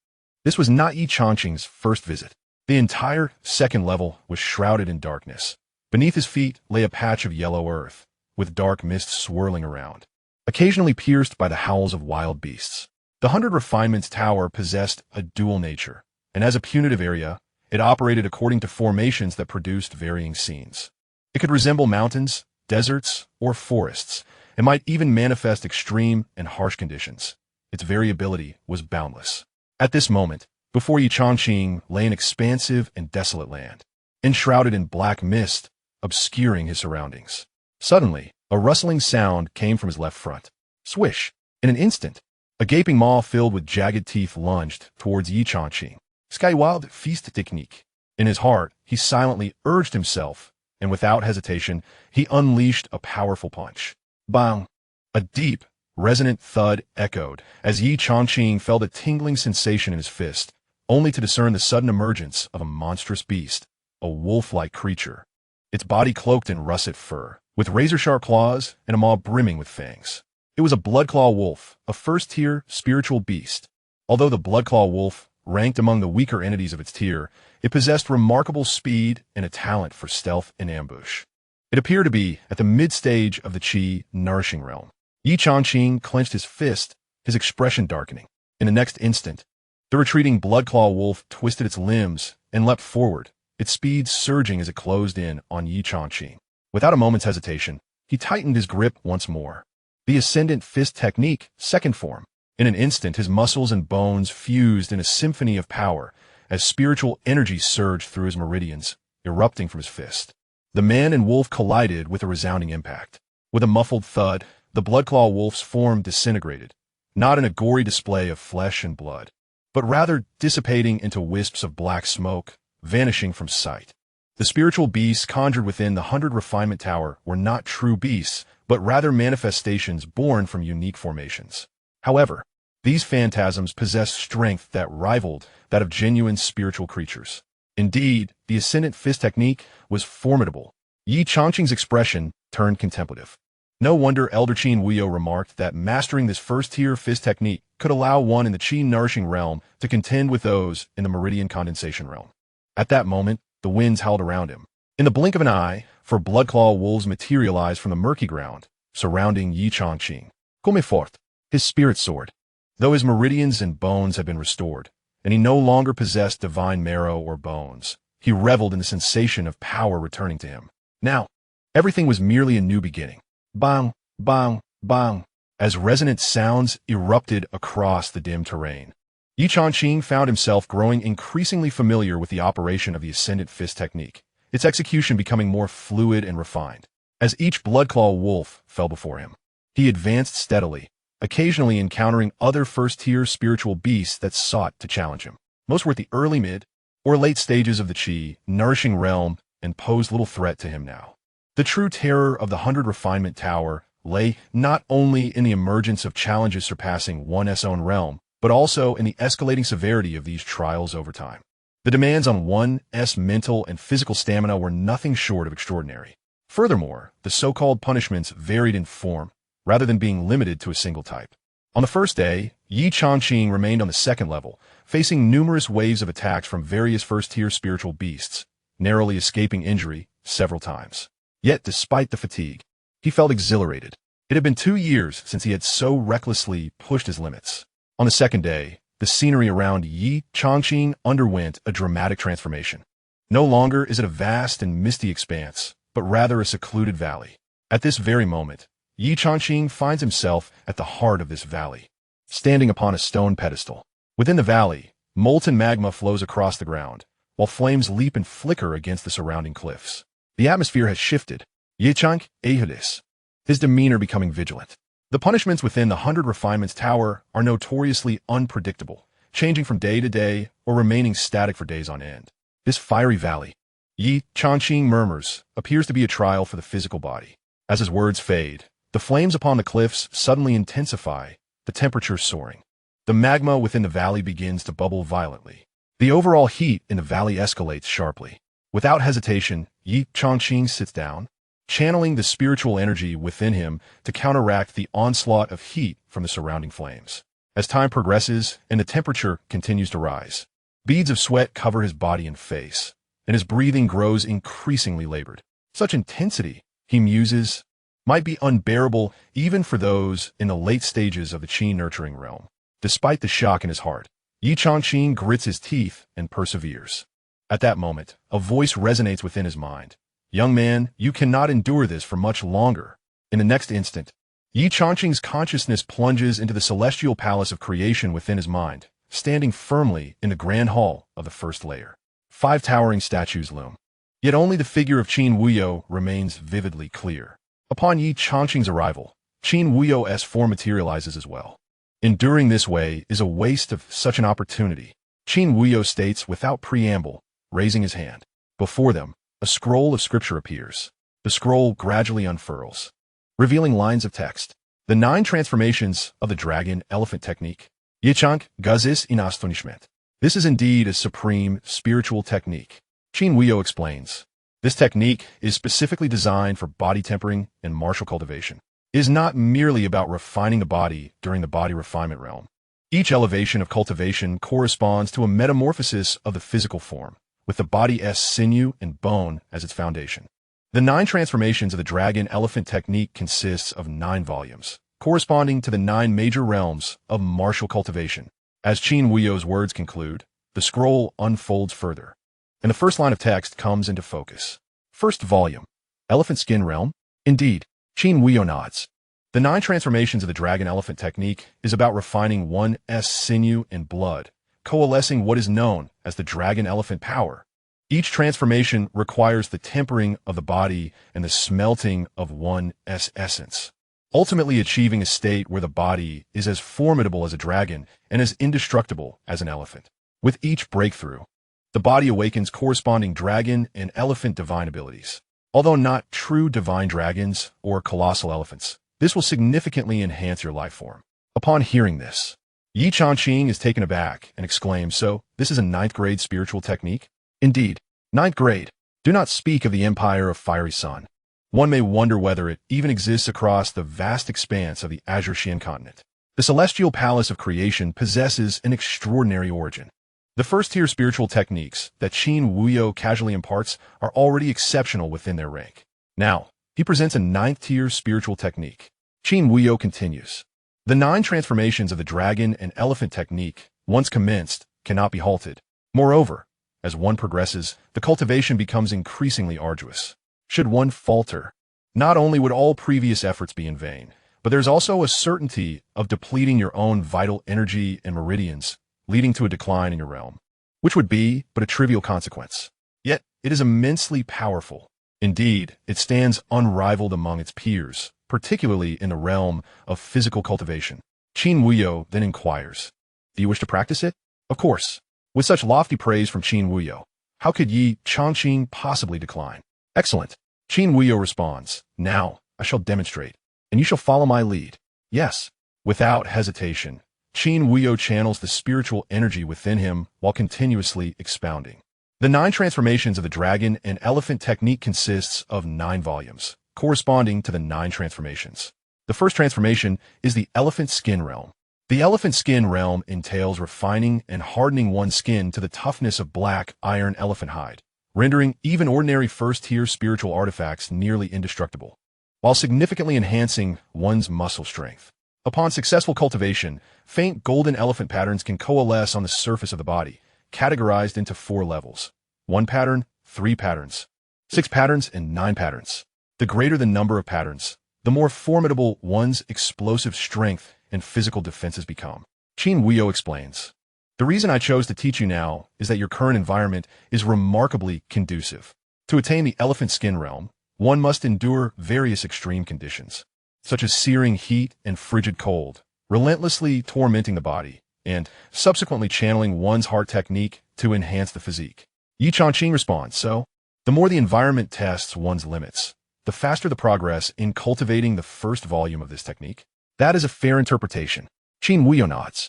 this was not Ye Changqing's first visit. The entire second level was shrouded in darkness. Beneath his feet lay a patch of yellow earth, with dark mist swirling around, occasionally pierced by the howls of wild beasts. The 100 Refinements Tower possessed a dual nature, and as a punitive area, it operated according to formations that produced varying scenes. It could resemble mountains, deserts, or forests, and might even manifest extreme and harsh conditions. Its variability was boundless. At this moment, before Ye Changqing lay an expansive and desolate land, enshrouded in black mist, obscuring his surroundings. Suddenly, a rustling sound came from his left front. Swish! In an instant, a gaping maw filled with jagged teeth lunged towards Ye Changqing. Skywild feast technique. In his heart, he silently urged himself, and without hesitation, he unleashed a powerful punch. Bang! A deep, resonant thud echoed as Ye Changqing felt a tingling sensation in his fist, only to discern the sudden emergence of a monstrous beast, a wolf-like creature. Its body cloaked in russet fur, with razor-sharp claws and a maw brimming with fangs. It was a bloodclaw wolf, a first-tier spiritual beast. Although the bloodclaw wolf ranked among the weaker entities of its tier, it possessed remarkable speed and a talent for stealth and ambush. It appeared to be at the mid-stage of the Qi nourishing realm. Ye Changqing clenched his fist, his expression darkening. In the next instant, the retreating bloodclaw wolf twisted its limbs and leapt forward, its speed surging as it closed in on Ye Changqing. Without a moment's hesitation, he tightened his grip once more. The ascendant fist technique, second form. In an instant, his muscles and bones fused in a symphony of power as spiritual energy surged through his meridians, erupting from his fist. The man and wolf collided with a resounding impact. With a muffled thud, the bloodclaw wolf's form disintegrated, not in a gory display of flesh and blood, but rather dissipating into wisps of black smoke, vanishing from sight. The spiritual beasts conjured within the 100 Refinement Tower were not true beasts, but rather manifestations born from unique formations. However, these phantasms possessed strength that rivaled that of genuine spiritual creatures. Indeed, the Ascendant Fist technique was formidable. Ye Changqing's expression turned contemplative. No wonder Elder Qin Wuyo remarked that mastering this first-tier fist technique could allow one in the Qi nourishing realm to contend with those in the meridian condensation realm. At that moment, the winds howled around him. In the blink of an eye, 4 bloodclaw wolves materialized from the murky ground, surrounding Ye Changqing. Comme fort, his spirit sword. Though his meridians and bones had been restored, and he no longer possessed divine marrow or bones, he reveled in the sensation of power returning to him. Now, everything was merely a new beginning. Bang, bang, bang, as resonant sounds erupted across the dim terrain. Ye Changqing found himself growing increasingly familiar with the operation of the Ascendant Fist technique, its execution becoming more fluid and refined. As each bloodclaw wolf fell before him, he advanced steadily, occasionally encountering other first-tier spiritual beasts that sought to challenge him. Most were at the early, mid, or late stages of the Qi nourishing realm and posed little threat to him now. The true terror of the 100 Refinement Tower lay not only in the emergence of challenges surpassing one's own realm, but also in the escalating severity of these trials over time. The demands on one's mental and physical stamina were nothing short of extraordinary. Furthermore, the so-called punishments varied in form, rather than being limited to a single type. On the first day, Ye Changqing remained on the second level, facing numerous waves of attacks from various first-tier spiritual beasts, narrowly escaping injury several times. Yet, despite the fatigue, he felt exhilarated. It had been 2 years since he had so recklessly pushed his limits. On the second day, the scenery around Ye Changqing underwent a dramatic transformation. No longer is it a vast and misty expanse, but rather a secluded valley. At this very moment, Ye Changqing finds himself at the heart of this valley, standing upon a stone pedestal. Within the valley, molten magma flows across the ground, while flames leap and flicker against the surrounding cliffs. The atmosphere has shifted. Ye Changqing, his demeanor becoming vigilant. The punishments within the 100 Refinements Tower are notoriously unpredictable, changing from day to day or remaining static for days on end. This fiery valley, Ye Changqing murmurs, appears to be a trial for the physical body. As his words fade, the flames upon the cliffs suddenly intensify, the temperature soaring. The magma within the valley begins to bubble violently. The overall heat in the valley escalates sharply. Without hesitation, Ye Changqing sits down, channeling the spiritual energy within him to counteract the onslaught of heat from the surrounding flames. As time progresses and the temperature continues to rise, beads of sweat cover his body and face, and his breathing grows increasingly labored. Such intensity, he muses, might be unbearable even for those in the late stages of the qi-nurturing realm. Despite the shock in his heart, Ye Changqing grits his teeth and perseveres. At that moment, a voice resonates within his mind. Young man, you cannot endure this for much longer. In the next instant, Ye Changqing's consciousness plunges into the celestial palace of creation within his mind, standing firmly in the grand hall of the first layer. 5 towering statues loom. Yet only the figure of Qin Wuyo remains vividly clear. Upon Ye Changqing's arrival, Qin Wuyo's form materializes as well. Enduring this way is a waste of such an opportunity, Qin Wuyo states without preamble, raising his hand. Before them, a scroll of scripture appears. The scroll gradually unfurls, revealing lines of text. The 9 transformations of the dragon-elephant technique. Ye Changqing in astonishment. This is indeed a supreme spiritual technique. Qin Wuyo explains. This technique is specifically designed for body tempering and martial cultivation. It is not merely about refining the body during the body refinement realm. Each elevation of cultivation corresponds to a metamorphosis of the physical form, with the body's sinew and bone as its foundation. The 9 transformations of the dragon-elephant technique consists of 9 volumes, corresponding to the 9 major realms of martial cultivation. As Qin Wuyo's words conclude, the scroll unfolds further, and the first line of text comes into focus. First volume, Elephant Skin Realm? Indeed, Qin Wuyo nods. The 9 transformations of the dragon-elephant technique is about refining one's sinew and blood, coalescing what is known as the dragon-elephant power. Each transformation requires the tempering of the body and the smelting of one's essence, ultimately achieving a state where the body is as formidable as a dragon and as indestructible as an elephant. With each breakthrough, the body awakens corresponding dragon and elephant divine abilities. Although not true divine dragons or colossal elephants, this will significantly enhance your life form. Upon hearing this, Ye Changqing is taken aback and exclaims, so, this is a 9th grade spiritual technique? Indeed, 9th grade. Do not speak of the empire of fiery sun. One may wonder whether it even exists across the vast expanse of the Azure Xian continent. The celestial palace of creation possesses an extraordinary origin. The first-tier spiritual techniques that Qin Wuyo casually imparts are already exceptional within their rank. Now, he presents a 9th-tier spiritual technique. Qin Wuyo continues. The 9 transformations of the dragon and elephant technique, once commenced, cannot be halted. Moreover, as one progresses, the cultivation becomes increasingly arduous. Should one falter, not only would all previous efforts be in vain, but there's also a certainty of depleting your own vital energy and meridians, leading to a decline in your realm, which would be but a trivial consequence. Yet, it is immensely powerful. Indeed, it stands unrivaled among its peers, particularly in the realm of physical cultivation. Qin Wuyo then inquires, do you wish to practice it? Of course. With such lofty praise from Qin Wuyo, how could Ye Changqing possibly decline? Excellent. Qin Wuyo responds, now, I shall demonstrate, and you shall follow my lead. Yes. Without hesitation, Qin Wuyo channels the spiritual energy within him while continuously expounding. The 9 transformations of the dragon and elephant technique consists of 9 volumes, corresponding to the 9 transformations. The first transformation is the elephant skin realm. The elephant skin realm entails refining and hardening one's skin to the toughness of black iron elephant hide, rendering even ordinary first-tier spiritual artifacts nearly indestructible, while significantly enhancing one's muscle strength. Upon successful cultivation, faint golden elephant patterns can coalesce on the surface of the body, categorized into 4 levels. 1 pattern, 3 patterns, 6 patterns, and 9 patterns. The greater the number of patterns, the more formidable one's explosive strength and physical defenses become. Qin Wuyo explains. The reason I chose to teach you now is that your current environment is remarkably conducive. To attain the elephant skin realm, one must endure various extreme conditions, such as searing heat and frigid cold, relentlessly tormenting the body, and subsequently channeling one's heart technique to enhance the physique. Ye Changqing responds, so, the more the environment tests one's limits, the faster the progress in cultivating the first volume of this technique. That is a fair interpretation. Qin Wuyo nods.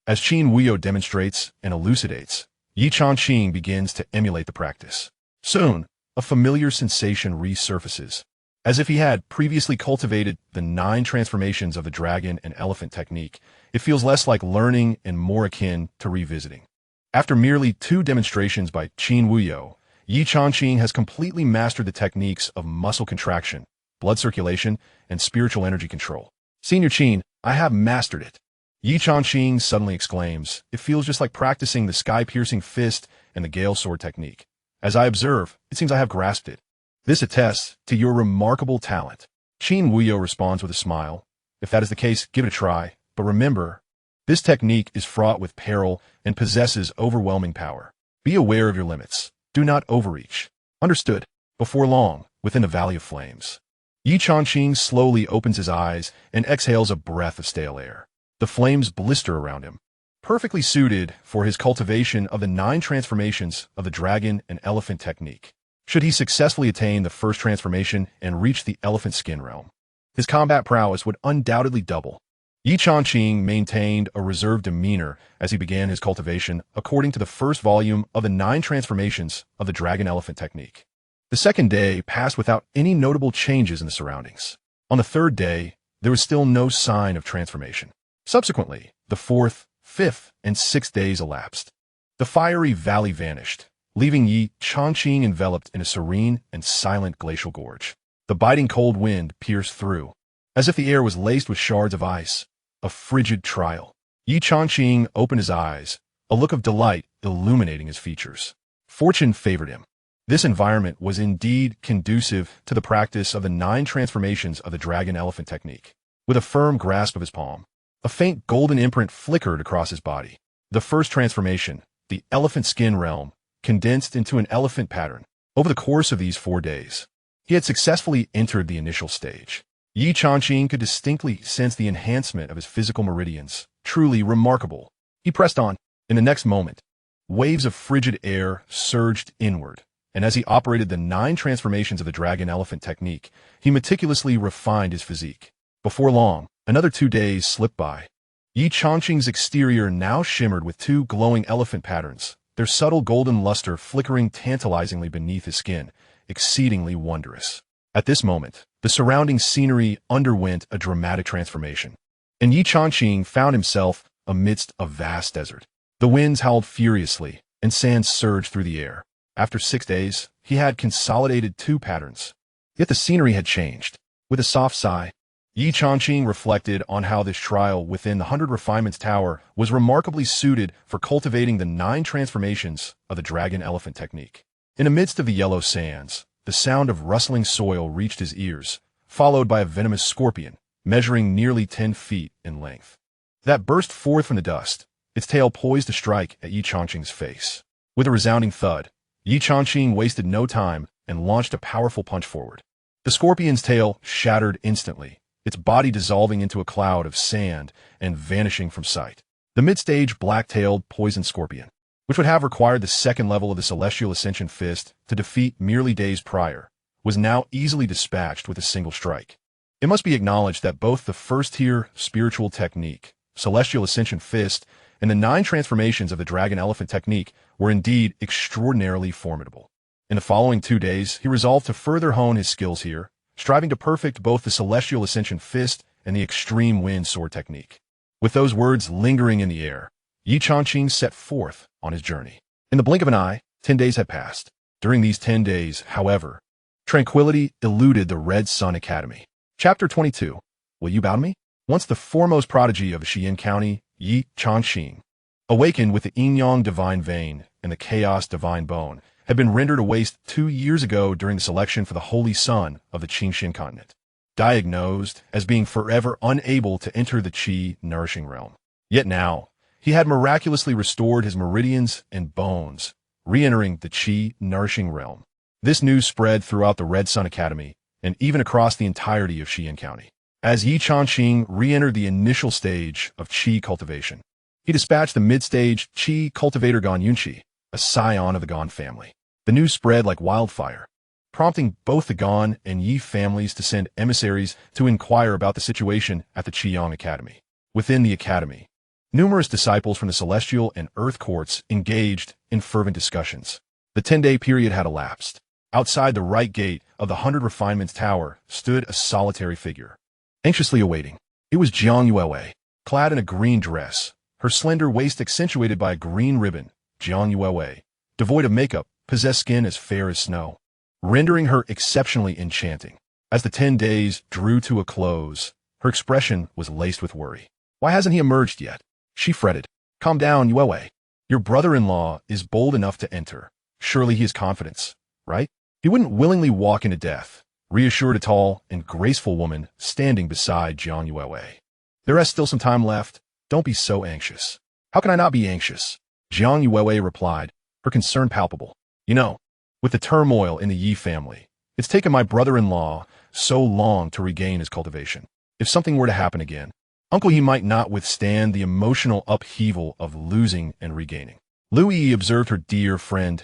As Qin Wuyo demonstrates and elucidates, Ye Changqing begins to emulate the practice. Soon, a familiar sensation resurfaces, as if he had previously cultivated the 9 transformations of the dragon and elephant technique. It feels less like learning and more akin to revisiting. After merely 2 demonstrations by Qin Wuyo, Ye Changqing has completely mastered the techniques of muscle contraction, blood circulation, and spiritual energy control. Senior Qin, I have mastered it. Ye Changqing suddenly exclaims, it feels just like practicing the sky-piercing fist and the gale sword technique. As I observe, it seems I have grasped it. This attests to your remarkable talent. Qin Wuyo responds with a smile. If that is the case, give it a try. But remember, this technique is fraught with peril and possesses overwhelming power. Be aware of your limits. Do not overreach. Understood. Before long, within the Valley of Flames, Ye Changqing slowly opens his eyes and exhales a breath of stale air. The flames blister around him, perfectly suited for his cultivation of the 9 transformations of the dragon and elephant technique. Should he successfully attain the first transformation and reach the elephant skin realm, his combat prowess would undoubtedly double. Ye Changqing maintained a reserved demeanor as he began his cultivation according to the first volume of the 9 transformations of the dragon-elephant technique. The second day passed without any notable changes in the surroundings. On the third day, there was still no sign of transformation. Subsequently, the 4th, 5th, and 6th days elapsed. The fiery valley vanished, leaving Ye Changqing enveloped in a serene and silent glacial gorge. The biting cold wind pierced through, as if the air was laced with shards of ice, a frigid trial. Ye Changqing opened his eyes, a look of delight illuminating his features. Fortune favored him. This environment was indeed conducive to the practice of the 9 transformations of the dragon-elephant technique. With a firm grasp of his palm, a faint golden imprint flickered across his body. The first transformation, the elephant skin realm, condensed into an elephant pattern. Over the course of these 4 days, he had successfully entered the initial stage. Ye Changqing could distinctly sense the enhancement of his physical meridians. Truly remarkable. He pressed on. In the next moment, waves of frigid air surged inward, and as he operated the 9 transformations of the dragon-elephant technique, he meticulously refined his physique. Before long, another 2 days slipped by. Ye Changqing's exterior now shimmered with 2 glowing elephant patterns, their subtle golden luster flickering tantalizingly beneath his skin, exceedingly wondrous. At this moment, the surrounding scenery underwent a dramatic transformation, and Ye Changqing found himself amidst a vast desert. The winds howled furiously, and sand surged through the air. After 6 days, he had consolidated 2 patterns. Yet the scenery had changed. With a soft sigh, Ye Changqing reflected on how this trial within the 100 Refinements Tower was remarkably suited for cultivating the 9 transformations of the dragon-elephant technique. In the midst of the yellow sands, the sound of rustling soil reached his ears, followed by a venomous scorpion, measuring nearly 10 feet in length, that burst forth from the dust, its tail poised to strike at Ye Changqing's face. With a resounding thud, Ye Changqing wasted no time and launched a powerful punch forward. The scorpion's tail shattered instantly, its body dissolving into a cloud of sand and vanishing from sight. The mid-stage black-tailed poison scorpion, which would have required the 2nd level of the Celestial Ascension Fist to defeat merely days prior, was now easily dispatched with a single strike. It must be acknowledged that both the first-tier spiritual technique, Celestial Ascension Fist, and the 9 transformations of the dragon-elephant technique were indeed extraordinarily formidable. In the following 2 days, he resolved to further hone his skills here, striving to perfect both the Celestial Ascension Fist and the Extreme Wind Sword technique. With those words lingering in the air, Ye Changqing set forth on his journey. In the blink of an eye, 10 days had passed. During these 10 days, however, tranquility eluded the Red Sun Academy. Chapter 22. Will you bow to me? Once the foremost prodigy of Xian County, Ye Changqing, awakened with the Yin-Yang Divine Vein and the Chaos Divine Bone, had been rendered a waste 2 years ago during the selection for the Holy Sun of the Qingxian continent, diagnosed as being forever unable to enter the Qi nourishing realm. Yet now, He had miraculously restored his meridians and bones, re-entering the qi-nourishing realm. This news spread throughout the Red Sun Academy and even across the entirety of Xian County. As Ye Changqing re-entered the initial stage of qi cultivation, he dispatched the mid-stage qi cultivator Gan Yunqi, a scion of the Gan family. The news spread like wildfire, prompting both the Gan and Yi families to send emissaries to inquire about the situation at the Qiyang Academy. Within the academy, numerous disciples from the celestial and earth courts engaged in fervent discussions. The 10-day period had elapsed. Outside the right gate of the 100 Refinements Tower stood a solitary figure, anxiously awaiting. It was Jiang Yuewei, clad in a green dress, her slender waist accentuated by a green ribbon. Jiang Yuewei, devoid of makeup, possessed skin as fair as snow, rendering her exceptionally enchanting. As the 10 days drew to a close, her expression was laced with worry. Why hasn't he emerged yet? She fretted. Calm down, Yuewei. Your brother-in-law is bold enough to enter. Surely he has confidence, right? He wouldn't willingly walk into death, reassured a tall and graceful woman standing beside Jiang Yuewei. There is still some time left. Don't be so anxious. How can I not be anxious? Jiang Yuewei replied, her concern palpable. You know, with the turmoil in the Yi family, it's taken my brother-in-law so long to regain his cultivation. If something were to happen again, Uncle Yi might not withstand the emotional upheaval of losing and regaining. Lu Yi observed her dear friend's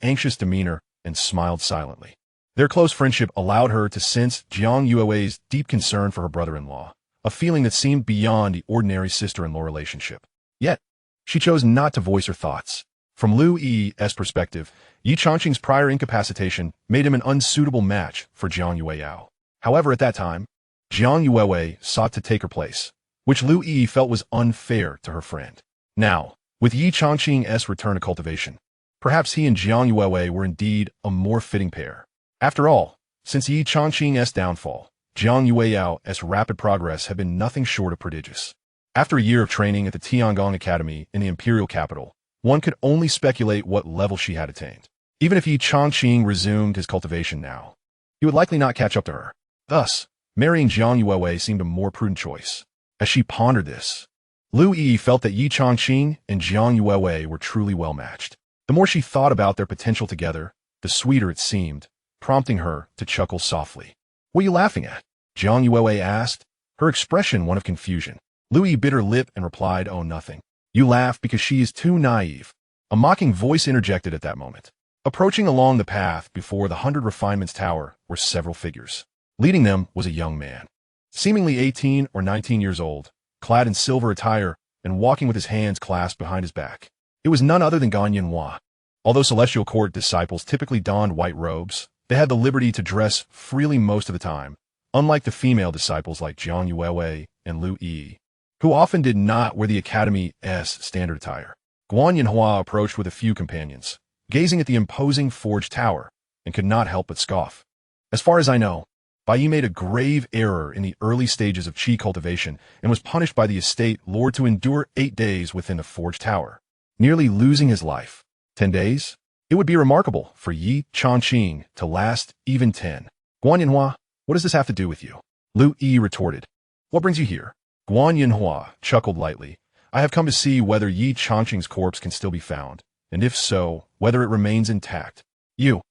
anxious demeanor and smiled silently. Their close friendship allowed her to sense Jiang Yuewei's deep concern for her brother-in-law, a feeling that seemed beyond the ordinary sister-in-law relationship. Yet, she chose not to voice her thoughts. From Lu Yi's perspective, Ye Changqing's prior incapacitation made him an unsuitable match for Jiang Yueyao. However, at that time, Jiang Yuewei sought to take her place, which Lu Yi felt was unfair to her friend. Now, with Ye Changqing's return to cultivation, perhaps he and Jiang Yuewei were indeed a more fitting pair. After all, since Ye Changqing's downfall, Jiang Yueyao's rapid progress had been nothing short of prodigious. After a year of training at the Tiangong Academy in the imperial capital, one could only speculate what level she had attained. Even if Ye Changqing resumed his cultivation now, he would likely not catch up to her. Thus, marrying Jiang Yuewei seemed a more prudent choice. As she pondered this, Lu Yi felt that Ye Changqing and Jiang Yuewei were truly well matched. The more she thought about their potential together, the sweeter it seemed, prompting her to chuckle softly. What are you laughing at? Jiang Yuewei asked, her expression one of confusion. Lu Yi bit her lip and replied, oh, nothing. You laugh because she is too naive. A mocking voice interjected at that moment. Approaching along the path before the 100 Refinements Tower were several figures. Leading them was a young man, seemingly 18 or 19 years old, clad in silver attire and walking with his hands clasped behind his back. It was none other than Gan Yinhua. Although Celestial Court disciples typically donned white robes, they had the liberty to dress freely most of the time, unlike the female disciples like Jiang Yuewei and Lu Yi, who often did not wear the Academy's standard attire. Guan Yinhua approached with a few companions, gazing at the imposing forged tower, and could not help but scoff. As far as I know, Bai Yi made a grave error in the early stages of qi cultivation and was punished by the estate lord to endure 8 days within the forged tower, nearly losing his life. 10 days? It would be remarkable for Ye Changqing to last even 10. Guan Yinhua, what does this have to do with you? Lu Yi retorted. What brings you here? Guan Yinhua chuckled lightly. I have come to see whether Ye Changqing's corpse can still be found, and if so, whether it remains intact. You.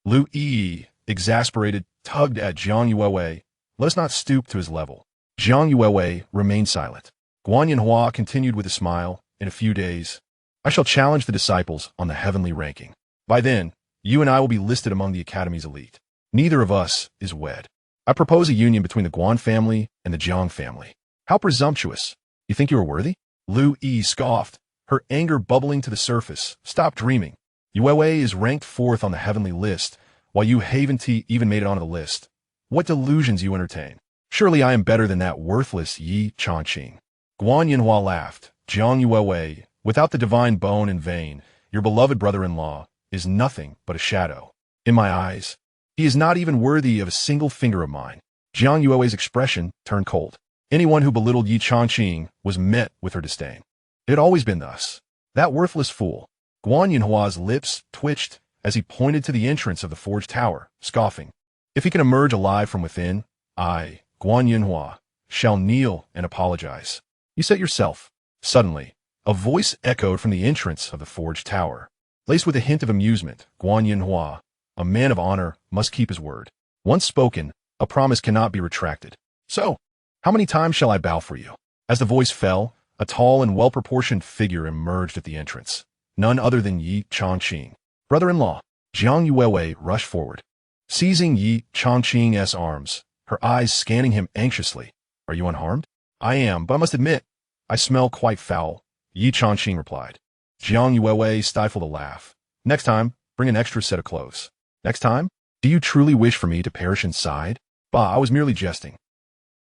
Lu Yi, exasperated, tugged at Jiang Yuewei. Let us not stoop to his level. Jiang Yuewei remained silent. Guan Yinhua continued with a smile. In a few days, I shall challenge the disciples on the heavenly ranking. By then, you and I will be listed among the Academy's elite. Neither of us is wed. I propose a union between the Guan family and the Jiang family. How presumptuous. You think you are worthy? Lu Yi scoffed, her anger bubbling to the surface. Stop dreaming. Yuewei is ranked 4th on the heavenly list, while you Haven-T even made it onto the list. What delusions you entertain. Surely I am better than that worthless Ye Changqing. Guan Yinhua laughed. Jiang Yuewei, without the divine bone and vein, your beloved brother-in-law, is nothing but a shadow. In my eyes, he is not even worthy of a single finger of mine. Jiang Yuewei's expression turned cold. Anyone who belittled Ye Changqing was met with her disdain. It had always been thus. That worthless fool. Guan Yinhua's lips twitched as he pointed to the entrance of the forged tower, scoffing. If he can emerge alive from within, I, Guan Yinhua, shall kneel and apologize. You said yourself. Suddenly, A voice echoed from the entrance of the forged tower. Laced with a hint of amusement, Guan Yinhua, a man of honor, must keep his word. Once spoken, a promise cannot be retracted. So, how many times shall I bow for you? As the voice fell, a tall and well-proportioned figure emerged at the entrance. None other than Ye Changqing. Brother-in-law, Jiang Yuewei rushed forward. Seizing Ye Changqing's arms, her eyes scanning him anxiously. Are you unharmed? I am, but I must admit, I smell quite foul, Ye Changqing replied. Jiang Yuewei stifled a laugh. Next time, bring an extra set of clothes. Next time? Do you truly wish for me to perish inside? Bah, I was merely jesting.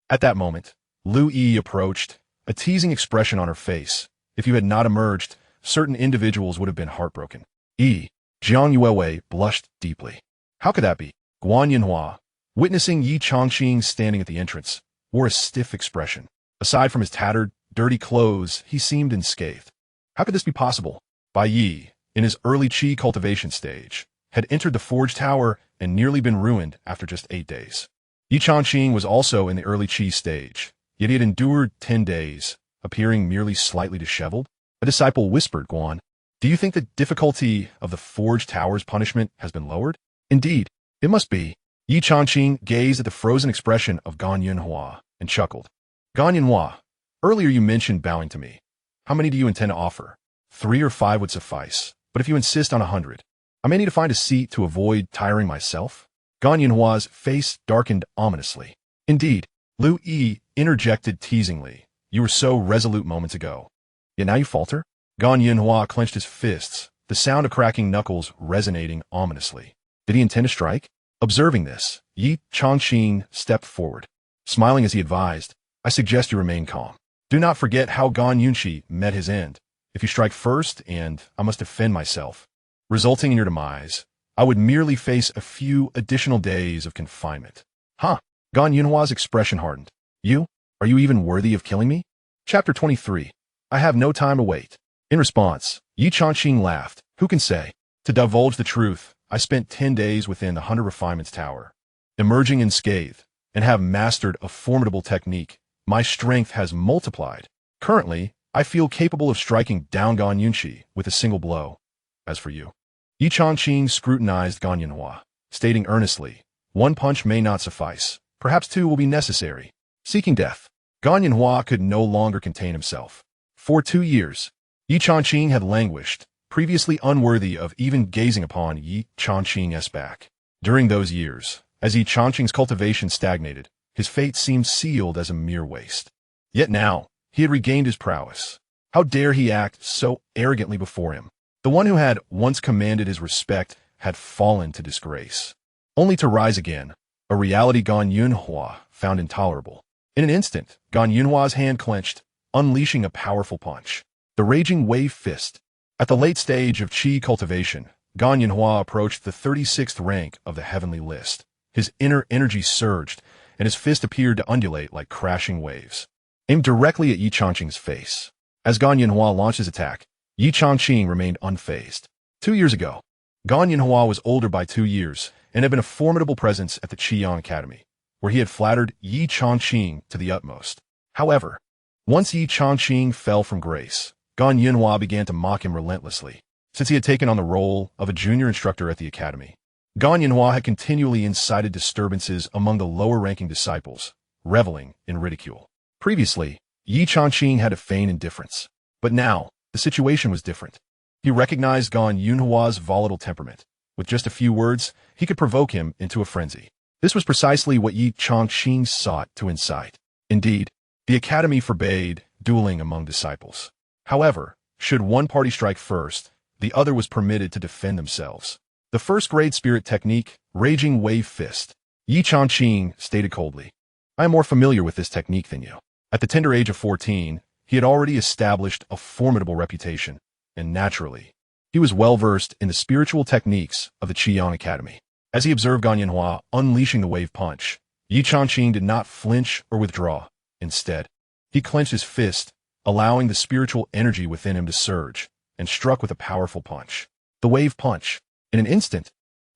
At that moment, Lu Yi approached, a teasing expression on her face. If you had not emerged, certain individuals would have been heartbroken. Jiang Yuewei blushed deeply. How could that be? Guan Yinhua, witnessing Ye Changqing standing at the entrance, wore a stiff expression. Aside from his tattered, dirty clothes, he seemed unscathed. How could this be possible? Bai Yi, in his early qi cultivation stage, had entered the forge tower and nearly been ruined after just 8 days. Ye Changqing was also in the early qi stage, yet he had endured 10 days, appearing merely slightly disheveled. A disciple whispered, Guan, do you think the difficulty of the forge tower's punishment has been lowered? Indeed, it must be. Ye Changqing gazed at the frozen expression of Guan Yinhua and chuckled. Guan Yinhua, earlier you mentioned bowing to me. How many do you intend to offer? 3 or 5 would suffice, but if you insist on 100, I may need to find a seat to avoid tiring myself. Guan Yinhua's face darkened ominously. Indeed, Lu Yi interjected teasingly. You were so resolute moments ago. Yet now you falter? Guan Yinhua clenched his fists, the sound of cracking knuckles resonating ominously. Did he intend to strike? Observing this, Ye Changqing stepped forward. Smiling as he advised, I suggest you remain calm. Do not forget how Gan Yunshi met his end. If you strike first, and I must defend myself, resulting in your demise, I would merely face a few additional days of confinement. Huh? Gan Yunhua's expression hardened. You? Are you even worthy of killing me? Chapter 23. I have no time to wait. In response, Ye Changqing laughed. Who can say? To divulge the truth, I spent 10 days within the 100 Refinements Tower, emerging unscathed, and have mastered a formidable technique. My strength has multiplied. Currently, I feel capable of striking down Gan Yunshi with a single blow. As for you, Ye Changqing scrutinized Gan Yinhua, stating earnestly, 1 punch may not suffice. Perhaps 2 will be necessary. Seeking death, Gan Yinhua could no longer contain himself. For 2 years, Ye Changqing had languished, previously unworthy of even gazing upon Ye Changqing's back. During those years, as Ye Changqing's cultivation stagnated, his fate seemed sealed as a mere waste. Yet now, he had regained his prowess. How dare he act so arrogantly before him? The one who had once commanded his respect had fallen to disgrace, only to rise again, a reality Gan Yinhua found intolerable. In an instant, Gan Yinhua's hand clenched, unleashing a powerful punch. The raging wave fist. At the late stage of qi cultivation, Gan Yinhua approached the 36th rank of the heavenly list. His inner energy surged, and his fist appeared to undulate like crashing waves, aimed directly at Ye Changqing's face. As Gan Yinhua launched his attack, Ye Changqing remained unfazed. 2 years ago, Gan Yinhua was older by 2 years and had been a formidable presence at the Qiyang Academy, where he had flattered Ye Changqing to the utmost. However, once Ye Changqing fell from grace, Gan Yinhua began to mock him relentlessly. Since he had taken on the role of a junior instructor at the academy, Gan Yinhua had continually incited disturbances among the lower-ranking disciples, reveling in ridicule. Previously, Ye Changqing had to feign indifference, but now, the situation was different. He recognized Gan Yinhua's volatile temperament. With just a few words, he could provoke him into a frenzy. This was precisely what Ye Changqing sought to incite. Indeed, the academy forbade dueling among disciples. However, should one party strike first, the other was permitted to defend themselves. The first-grade spirit technique, Raging Wave Fist. Ye Changqing stated coldly, I am more familiar with this technique than you. At the tender age of 14, he had already established a formidable reputation, and naturally, he was well-versed in the spiritual techniques of the Qiyang Academy. As he observed Gan Yinhua unleashing the wave punch, Ye Changqing did not flinch or withdraw. Instead, he clenched his fist, allowing the spiritual energy within him to surge, and struck with a powerful punch. The wave punch. In an instant,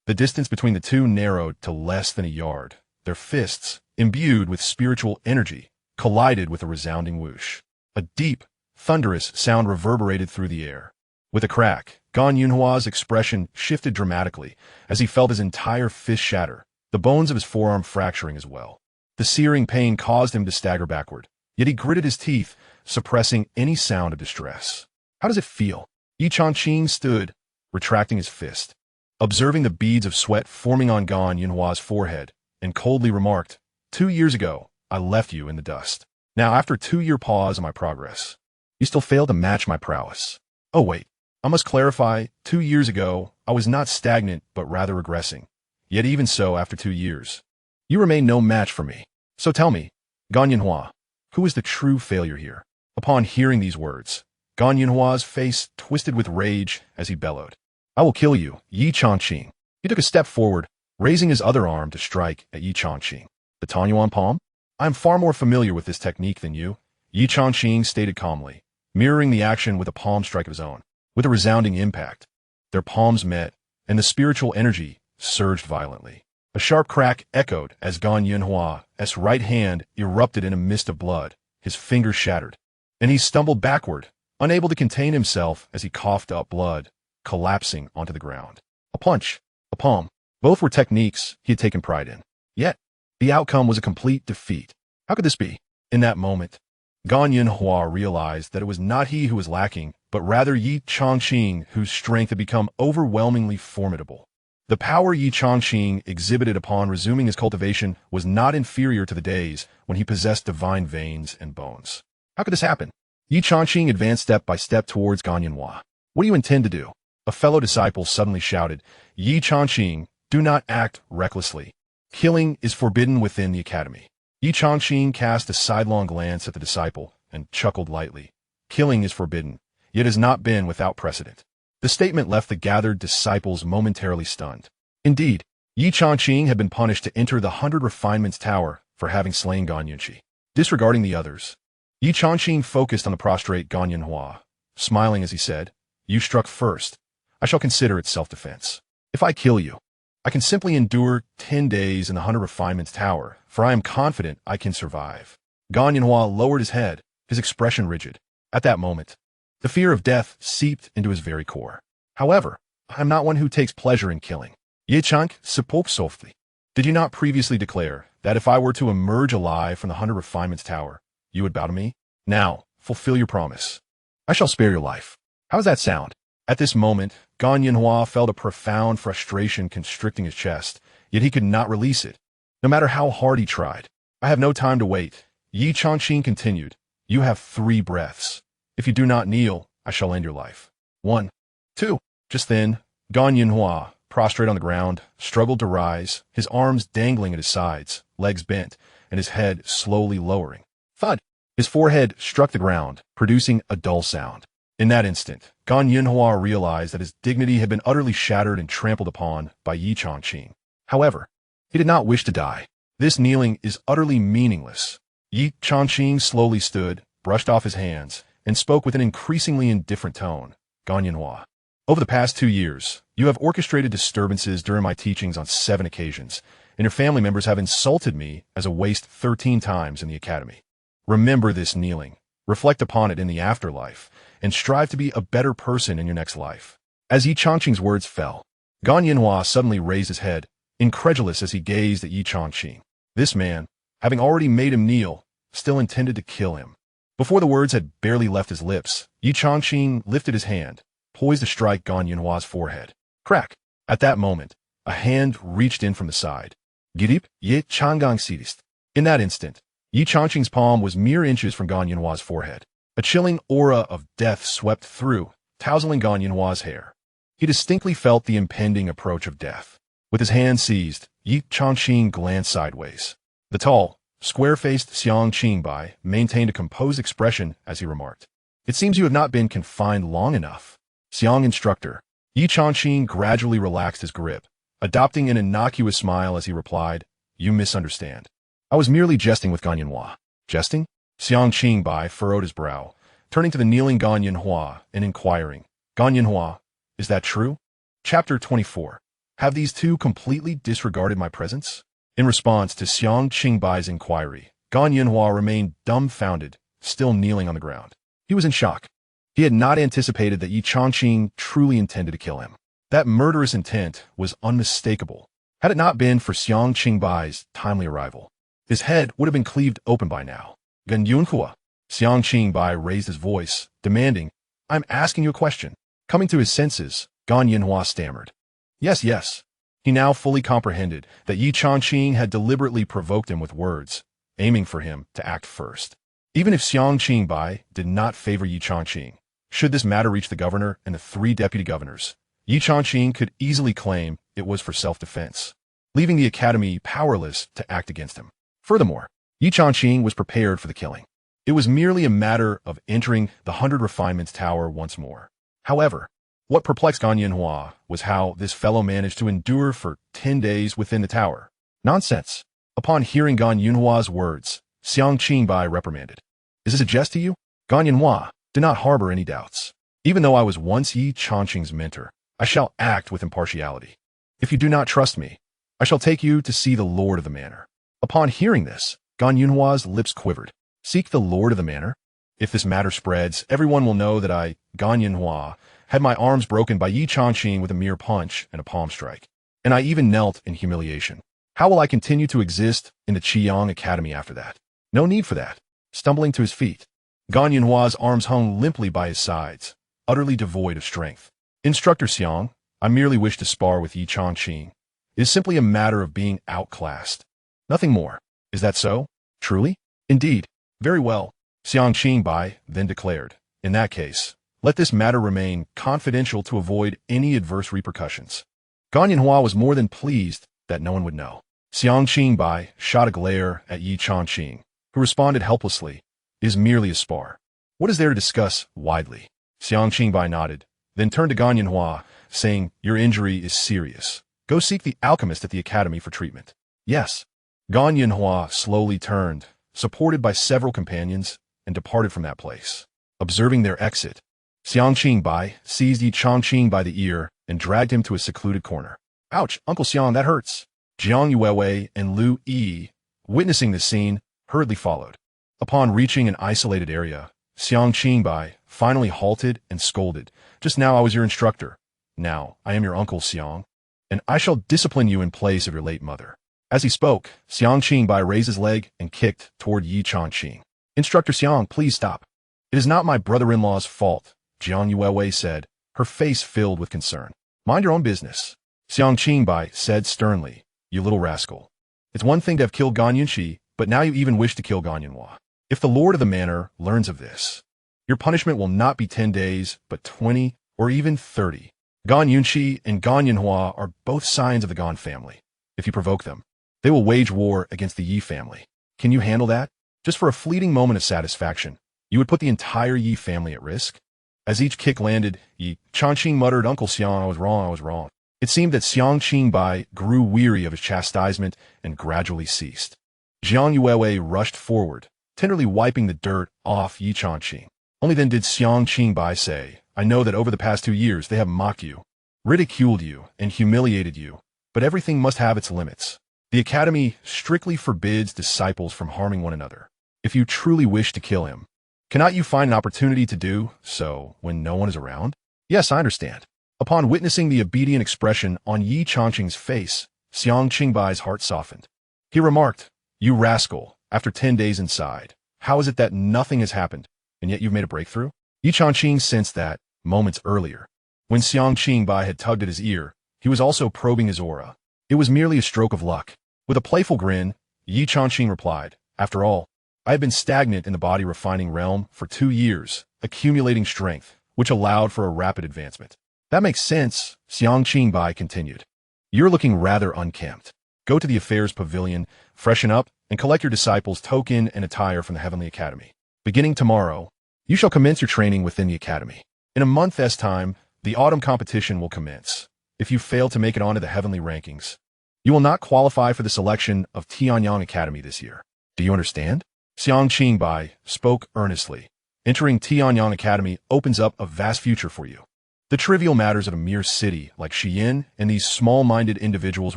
the distance between the two narrowed to less than a yard. Their fists, imbued with spiritual energy, collided with a resounding whoosh. A deep, thunderous sound reverberated through the air. With a crack, Gan Yunhua's expression shifted dramatically as he felt his entire fist shatter, the bones of his forearm fracturing as well. The searing pain caused him to stagger backward, yet he gritted his teeth, suppressing any sound of distress. How does it feel? Ye Changqing stood, retracting his fist, observing the beads of sweat forming on Gan Yunhua's forehead, and coldly remarked, 2 years ago, I left you in the dust. Now, after a 2-year pause in my progress, you still fail to match my prowess. Oh wait, I must clarify, 2 years ago, I was not stagnant but rather regressing. Yet even so, after 2 years, you remain no match for me. So tell me, Gan Yunhua, who is the true failure here? Upon hearing these words, Gan Yunhua's face twisted with rage as he bellowed, I will kill you, Ye Changqing. He took a step forward, raising his other arm to strike at Ye Changqing. The Tanyuan palm? I am far more familiar with this technique than you, Ye Changqing stated calmly, mirroring the action with a palm strike of his own. With a resounding impact, their palms met, and the spiritual energy surged violently. A sharp crack echoed as Gan Yunhua's right hand erupted in a mist of blood, his fingers shattered, and he stumbled backward, unable to contain himself as he coughed up blood, collapsing onto the ground. A punch, a palm, both were techniques he had taken pride in. Yet, the outcome was a complete defeat. How could this be? In that moment, Gan Yunhua realized that it was not he who was lacking, but rather Ye Changqing, whose strength had become overwhelmingly formidable. The power Ye Changqing exhibited upon resuming his cultivation was not inferior to the days when he possessed divine veins and bones. How could this happen? Ye Changqing advanced step by step towards Gan Yunhua. What do you intend to do? A fellow disciple suddenly shouted, Ye Changqing, do not act recklessly. Killing is forbidden within the academy. Ye Changqing cast a sidelong glance at the disciple and chuckled lightly. Killing is forbidden, yet has not been without precedent. The statement left the gathered disciples momentarily stunned. Indeed, Ye Changqing had been punished to enter the 100 Refinements Tower for having slain Gan Yunqi. Disregarding the others, Ye Changqing focused on the prostrate Gan Yunhua, smiling as he said, You struck first. I shall consider it self-defense. If I kill you, I can simply endure 10 days in the 100 Refinements Tower, for I am confident I can survive. Gan Yunhua lowered his head, his expression rigid. At that moment, the fear of death seeped into his very core. However, I am not one who takes pleasure in killing. Ye Changqing spoke softly. Did you not previously declare that if I were to emerge alive from the 100 Refinements Tower, you would bow to me? Now, fulfill your promise. I shall spare your life. How does that sound? At this moment, Gan Yunhua felt a profound frustration constricting his chest, yet he could not release it, no matter how hard he tried. I have no time to wait. Ye Changqing continued. You have 3 breaths. If you do not kneel, I shall end your life. 1, 2. Just then, Gan Yunhua, prostrate on the ground, struggled to rise, his arms dangling at his sides, legs bent, and his head slowly lowering. Thud! His forehead struck the ground, producing a dull sound. In that instant, Gan Yunhua realized that his dignity had been utterly shattered and trampled upon by Ye Changqing. However, he did not wish to die. This kneeling is utterly meaningless. Ye Changqing slowly stood, brushed off his hands, and spoke with an increasingly indifferent tone. Gan Yunhua, over the past 2 years, you have orchestrated disturbances during my teachings on 7 occasions, and your family members have insulted me as a waste 13 times in the academy. Remember this kneeling, reflect upon it in the afterlife, and strive to be a better person in your next life. As Ye Changqing's words fell, Gan Yunhua suddenly raised his head, incredulous as he gazed at Ye Changqing. This man, having already made him kneel, still intended to kill him. Before the words had barely left his lips, Ye Changqing lifted his hand, poised to strike Gan Yunhua's forehead. Crack! At that moment, a hand reached in from the side. Girip, Ye Changqing sidist. In that instant, Ye Changqing's palm was mere inches from Gan Yunhua's forehead. A chilling aura of death swept through, tousling Gan Yunhua's hair. He distinctly felt the impending approach of death. With his hand seized, Ye Changqing glanced sideways. The tall, square-faced Xianxia maintained a composed expression as he remarked, It seems you have not been confined long enough. Xiang instructor. Ye Changqing gradually relaxed his grip, adopting an innocuous smile as he replied, You misunderstand. I was merely jesting with Gan Yunhua. Jesting? Xianxia furrowed his brow, turning to the kneeling Gan Yunhua and inquiring, Gan Yunhua, is that true? Chapter 24. Have these two completely disregarded my presence? In response to Xianxia inquiry, Gan Yunhua remained dumbfounded, still kneeling on the ground. He was in shock. He had not anticipated that Ye Changqing truly intended to kill him. That murderous intent was unmistakable. Had it not been for Xianxia Bai's timely arrival, his head would have been cleaved open by now. Gan Yunhua. Xianxia Bai raised his voice, demanding, "I'm asking you a question." Coming to his senses, Gan Yunhua stammered, Yes, yes." He now fully comprehended that Ye Changqing had deliberately provoked him with words, aiming for him to act first. Even if Xianxia Bai did not favor Ye Changqing, should this matter reach the governor and the 3 deputy governors, Ye Changqing could easily claim it was for self-defense, leaving the academy powerless to act against him. Furthermore, Ye Changqing was prepared for the killing. It was merely a matter of entering the 100 Refinements Tower once more. However, what perplexed Gan Yunhua was how this fellow managed to endure for 10 days within the tower. Nonsense. Upon hearing Gan Yunhua's words, Xianxia Bai reprimanded. Is this a jest to you? Gan Yunhua did not harbor any doubts. Even though I was once Ye Changqing's mentor, I shall act with impartiality. If you do not trust me, I shall take you to see the lord of the manor. Upon hearing this, Gan Yunhua's lips quivered. Seek the lord of the manor? If this matter spreads, everyone will know that I, Gan Yunhua, had my arms broken by Ye Changqing with a mere punch and a palm strike. And I even knelt in humiliation. How will I continue to exist in the Qiyang Academy after that? No need for that. Stumbling to his feet, Gan Yunhua's arms hung limply by his sides, utterly devoid of strength. Instructor Xiang, I merely wish to spar with Ye Changqing. It is simply a matter of being outclassed. Nothing more. Is that so? Truly? Indeed. Very well. Xianxia Bai then declared, in that case, let this matter remain confidential to avoid any adverse repercussions. Gan Yunhua was more than pleased that no one would know. Xianxia Bai shot a glare at Ye Changqing, who responded helplessly, It is merely a spar. What is there to discuss widely? Xianxia Bai nodded, then turned to Gan Yunhua, saying, Your injury is serious. Go seek the alchemist at the academy for treatment. Yes. Gan Yunhua slowly turned, supported by several companions, and departed from that place. Observing their exit, Xianxia Bai seized Ye Changqing by the ear and dragged him to a secluded corner. Ouch, Uncle Xiang, that hurts. Jiang Yuewei and Lu Yi, witnessing the scene, hurriedly followed. Upon reaching an isolated area, Xianxia Bai finally halted and scolded. Just now I was your instructor. Now I am your Uncle Xiang, and I shall discipline you in place of your late mother. As he spoke, Xianxia Bai raised his leg and kicked toward Ye Changqing. Instructor Xiang, please stop. It is not my brother-in-law's fault, Jiang Yuewei said, her face filled with concern. Mind your own business, Xianxia Bai said sternly. You little rascal. It's one thing to have killed Gan Yunxi, but now you even wish to kill Gan Yunhua. If the lord of the manor learns of this, your punishment will not be 10 days, but 20 or even 30. Gan Yunxi and Gan Yunhua are both scions of the Gan family. If you provoke them, they will wage war against the Yi family. Can you handle that? Just for a fleeting moment of satisfaction, you would put the entire Yi family at risk? As each kick landed, Ye Changqing muttered, Uncle Xiang, I was wrong. It seemed that Xianxia Bai grew weary of his chastisement and gradually ceased. Jiang Yuewei rushed forward, tenderly wiping the dirt off Ye Changqing. Only then did Xianxia Bai say, I know that over the past 2 years they have mocked you, ridiculed you, and humiliated you, but everything must have its limits. The academy strictly forbids disciples from harming one another. If you truly wish to kill him, cannot you find an opportunity to do so when no one is around? Yes, I understand. Upon witnessing the obedient expression on Ye Changqing's face, Xianxia Bai's heart softened. He remarked, You rascal, after 10 days inside, how is it that nothing has happened, and yet you've made a breakthrough? Ye Changqing sensed that, moments earlier, when Xianxia Bai had tugged at his ear, he was also probing his aura. It was merely a stroke of luck. With a playful grin, Ye Changqing replied, After all, I have been stagnant in the body refining realm for 2 years, accumulating strength, which allowed for a rapid advancement. That makes sense, Xianxia Bai continued. You're looking rather unkempt. Go to the affairs pavilion, freshen up, and collect your disciples' token and attire from the Heavenly Academy. Beginning tomorrow, you shall commence your training within the Academy. In a month's time, the autumn competition will commence. If you fail to make it onto the heavenly rankings, you will not qualify for the selection of Tianyang Academy this year. Do you understand? Xianxia Bai spoke earnestly. Entering Tianyang Academy opens up a vast future for you. The trivial matters of a mere city like Xiyin and these small-minded individuals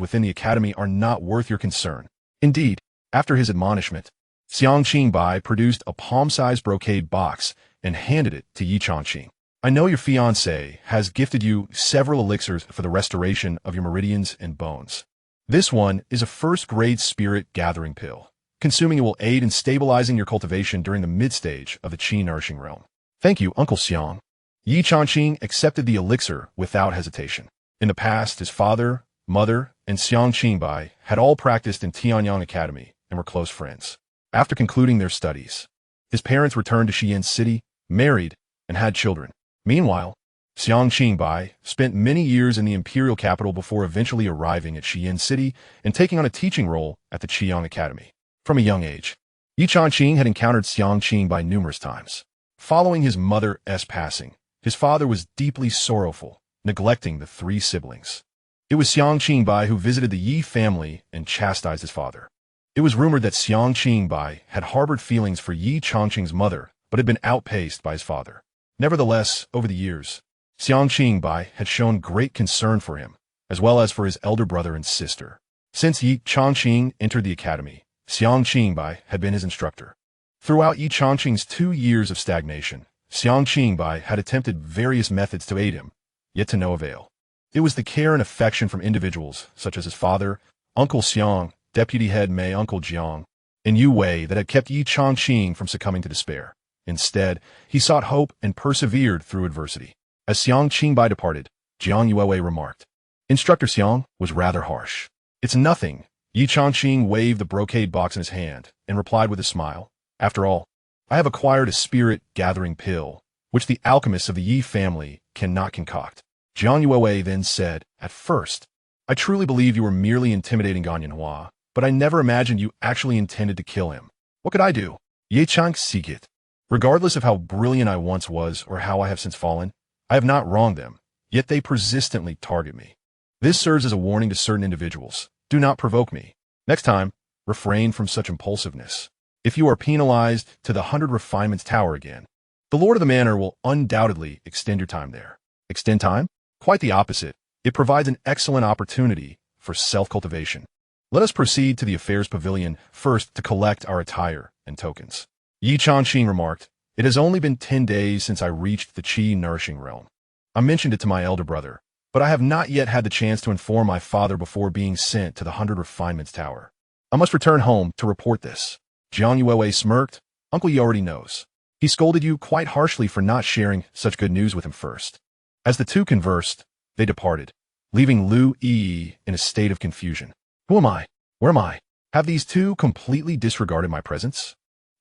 within the academy are not worth your concern. Indeed, after his admonishment, Xianxia Bai produced a palm-sized brocade box and handed it to Ye Changqing. I know your fiancé has gifted you several elixirs for the restoration of your meridians and bones. This one is a first-grade spirit gathering pill. Consuming it will aid in stabilizing your cultivation during the mid-stage of the qi nourishing realm. Thank you, Uncle Xiang. Ye Changqing accepted the elixir without hesitation. In the past, his father, mother, and Xiang Qingbai had all practiced in Tianyang Academy and were close friends. After concluding their studies, his parents returned to Xi'an City, married, and had children. Meanwhile, Xiang Qingbai spent many years in the imperial capital before eventually arriving at Xi'an City and taking on a teaching role at the Qiyang Academy. From a young age, Ye Changqing had encountered Xiang Qingbai numerous times. Following his mother's passing, his father was deeply sorrowful, neglecting the three siblings. It was Xiang Qingbai who visited the Yi family and chastised his father. It was rumored that Xiang Qingbai had harbored feelings for Ye Changqing's mother, but had been outpaced by his father. Nevertheless, over the years, Xiang Qingbai had shown great concern for him, as well as for his elder brother and sister. Since Ye Changqing entered the academy, Xiang Qingbai had been his instructor. Throughout Ye Changqing's 2 years of stagnation, Xiang Qingbai had attempted various methods to aid him, yet to no avail. It was the care and affection from individuals such as his father, Uncle Xiang, Deputy Head Mei Uncle Jiang, and Yu Wei that had kept Ye Changqing from succumbing to despair. Instead, he sought hope and persevered through adversity. As Xiang Qingbai departed, Jiang Yuewei remarked, "Instructor Xiang was rather harsh." "It's nothing." Ye Changqing waved the brocade box in his hand and replied with a smile, "After all, I have acquired a spirit-gathering pill, which the alchemists of the Yi family cannot concoct." Jiang Yuewei then said, "At first, I truly believed you were merely intimidating Ganyanhua, but I never imagined you actually intended to kill him. What could I do?" Ye Changqing, "Regardless of how brilliant I once was or how I have since fallen, I have not wronged them, yet they persistently target me. This serves as a warning to certain individuals. Do not provoke me. Next time, refrain from such impulsiveness. If you are penalized to the 100 Refinements Tower again, the Lord of the Manor will undoubtedly extend your time there." Extend time? Quite the opposite. It provides an excellent opportunity for self-cultivation. Let us proceed to the Affairs Pavilion first to collect our attire and tokens. Ye Changqing remarked, "It has only been 10 days since I reached the Qi nourishing realm. I mentioned it to my elder brother, but I have not yet had the chance to inform my father before being sent to the 100 Refinements Tower. I must return home to report this." Jiang Yuewei smirked. "Uncle Yi already knows. He scolded you quite harshly for not sharing such good news with him first." As the two conversed, they departed, leaving Lu Yi in a state of confusion. "Who am I? Where am I? Have these two completely disregarded my presence?"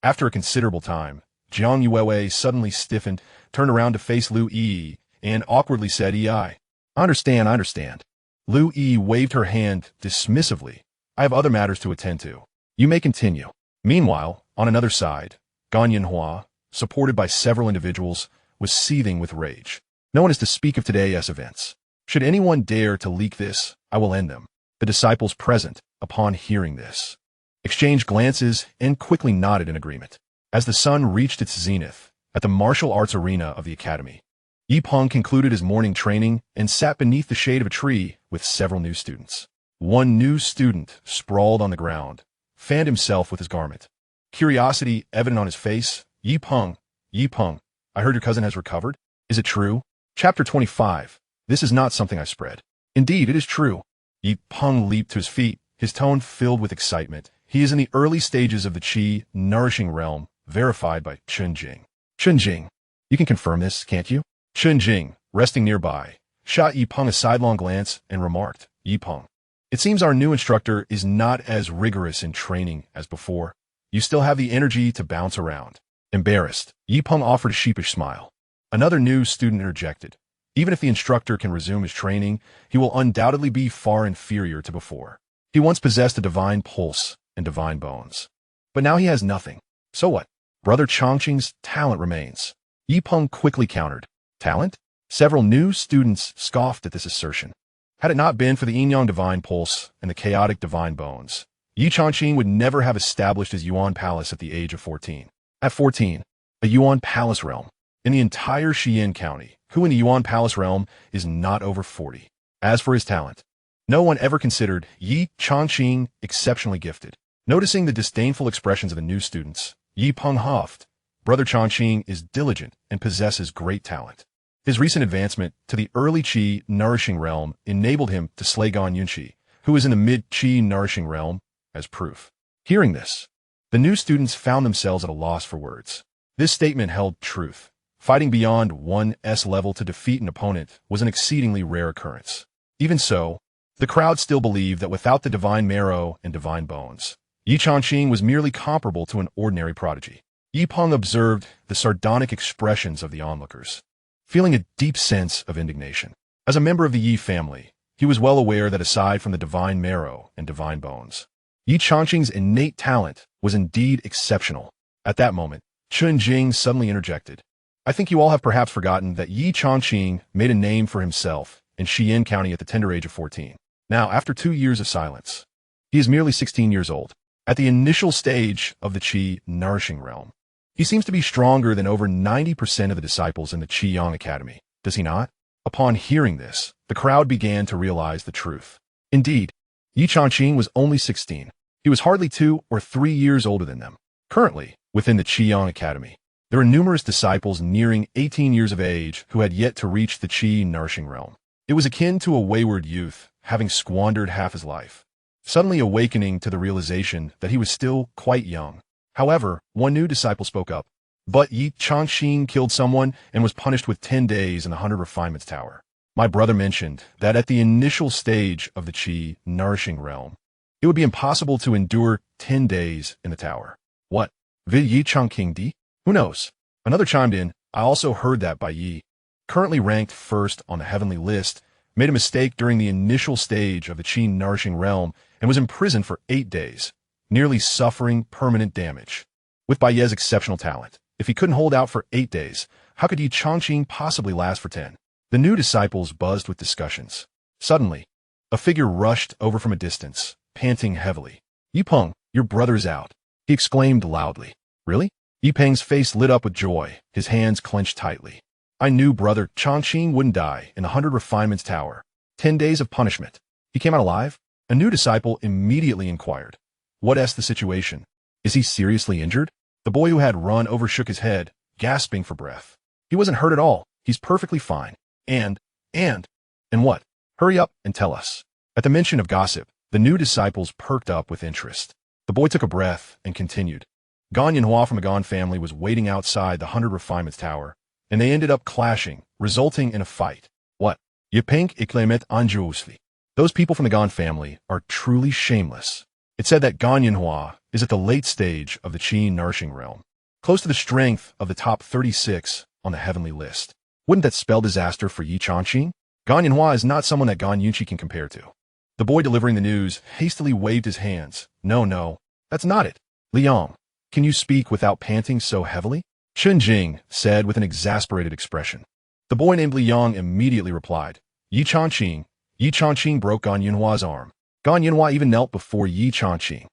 After a considerable time, Jiang Yuewei suddenly stiffened, turned around to face Lu Yi, and awkwardly said, "I understand." Lu Yi waved her hand dismissively. "I have other matters to attend to. You may continue." Meanwhile, on another side, Ganyanhua, supported by several individuals, was seething with rage. "No one is to speak of today's events. Should anyone dare to leak this, I will end them." The disciples present, upon hearing this, exchanged glances and quickly nodded in agreement. As the sun reached its zenith, at the martial arts arena of the academy, Yi Peng concluded his morning training and sat beneath the shade of a tree with several new students. One new student, sprawled on the ground, fanned himself with his garment. Curiosity evident on his face. Yi Peng, I heard your cousin has recovered. Is it true?" Chapter 25. This is not something I spread. Indeed, it is true. Yi Peng leaped to his feet, his tone filled with excitement. He is in the early stages of the Qi nourishing realm, verified by Chunjing. Chunjing, you can confirm this, can't you? Chunjing, resting nearby, shot Yi Peng a sidelong glance and remarked, "Yi Peng, it seems our new instructor is not as rigorous in training as before. You still have the energy to bounce around." Embarrassed, Yi Peng offered a sheepish smile. Another new student interjected, "Even if the instructor can resume his training, he will undoubtedly be far inferior to before. He once possessed a divine pulse and divine bones. But now he has nothing. So what? Brother Changqing's talent remains." Yi Peng quickly countered, "Talent?" Several new students scoffed at this assertion. Had it not been for the yin-yang divine pulse and the chaotic divine bones, Ye Changqing would never have established his Yuan Palace at the age of 14. At 14, a Yuan Palace realm. In the entire Xi'an County, who in the Yuan Palace realm is not over 40? As for his talent, no one ever considered Ye Changqing exceptionally gifted. Noticing the disdainful expressions of the new students, Yi Peng huffed, Brother Changqing is diligent and possesses great talent. His recent advancement to the early Qi nourishing realm enabled him to slay Gan Yunqi, who is in the mid-Qi nourishing realm, as proof. Hearing this, the new students found themselves at a loss for words. This statement held truth. Fighting beyond 1's level to defeat an opponent was an exceedingly rare occurrence. Even so, the crowd still believed that without the divine marrow and divine bones, Ye Changqing was merely comparable to an ordinary prodigy. Yi Peng observed the sardonic expressions of the onlookers, feeling a deep sense of indignation. As a member of the Yi family, he was well aware that aside from the divine marrow and divine bones, Ye Changqing's innate talent was indeed exceptional. At that moment, Chun Jing suddenly interjected. I think you all have perhaps forgotten that Ye Changqing made a name for himself in Xian County at the tender age of 14. Now, after 2 years of silence, he is merely 16 years old. At the initial stage of the Qi nourishing realm, he seems to be stronger than over 90% of the disciples in the Qiyang Academy, does he not? Upon hearing this, the crowd began to realize the truth. Indeed, Ye Changqing was only 16. He was hardly 2 or 3 years older than them. Currently, within the Qiyang Academy, there are numerous disciples nearing 18 years of age who had yet to reach the Qi nourishing realm. It was akin to a wayward youth, having squandered half his life, suddenly awakening to the realization that he was still quite young. However, one new disciple spoke up. But Ye Changqing killed someone and was punished with 10 days in the 100 Refinements Tower. My brother mentioned that at the initial stage of the Qi nourishing realm, it would be impossible to endure 10 days in the tower. What? Vid Ye Changqing di? Who knows? Another chimed in. I also heard that by Yi, currently ranked first on the heavenly list, made a mistake during the initial stage of the Qi nourishing realm and was imprisoned for 8 days, nearly suffering permanent damage. With Bai Ye's exceptional talent, if he couldn't hold out for 8 days, how could Ye Changqing possibly last for 10? The new disciples buzzed with discussions. Suddenly, a figure rushed over from a distance, panting heavily. Yi Peng, your brother is out, he exclaimed loudly. Really? Yi Peng's face lit up with joy, his hands clenched tightly. I knew brother Changqing wouldn't die in the 100 Refinements Tower. 10 days of punishment. He came out alive? A new disciple immediately inquired. What's the situation? Is he seriously injured? The boy who had run over shook his head, gasping for breath. He wasn't hurt at all. He's perfectly fine. And what? Hurry up and tell us. At the mention of gossip, the new disciples perked up with interest. The boy took a breath and continued. Gan Yanhua from the Gan family was waiting outside the 100 Refinements Tower, and they ended up clashing, resulting in a fight. What? Ye Peng iklemet anjuusli. Those people from the Gan family are truly shameless. It said that Gan Yanhua is at the late stage of the Qi nourishing realm, close to the strength of the top 36 on the heavenly list. Wouldn't that spell disaster for Ye Changqing? Gan Yanhua is not someone that Gan Yunqi can compare to. The boy delivering the news hastily waved his hands. No, that's not it. Liang, can you speak without panting so heavily? Chun Jing said with an exasperated expression. The boy named Liang immediately replied. Ye Changqing broke Gan Yanhua's arm. Gan Yanhua even knelt before Ye Changqing.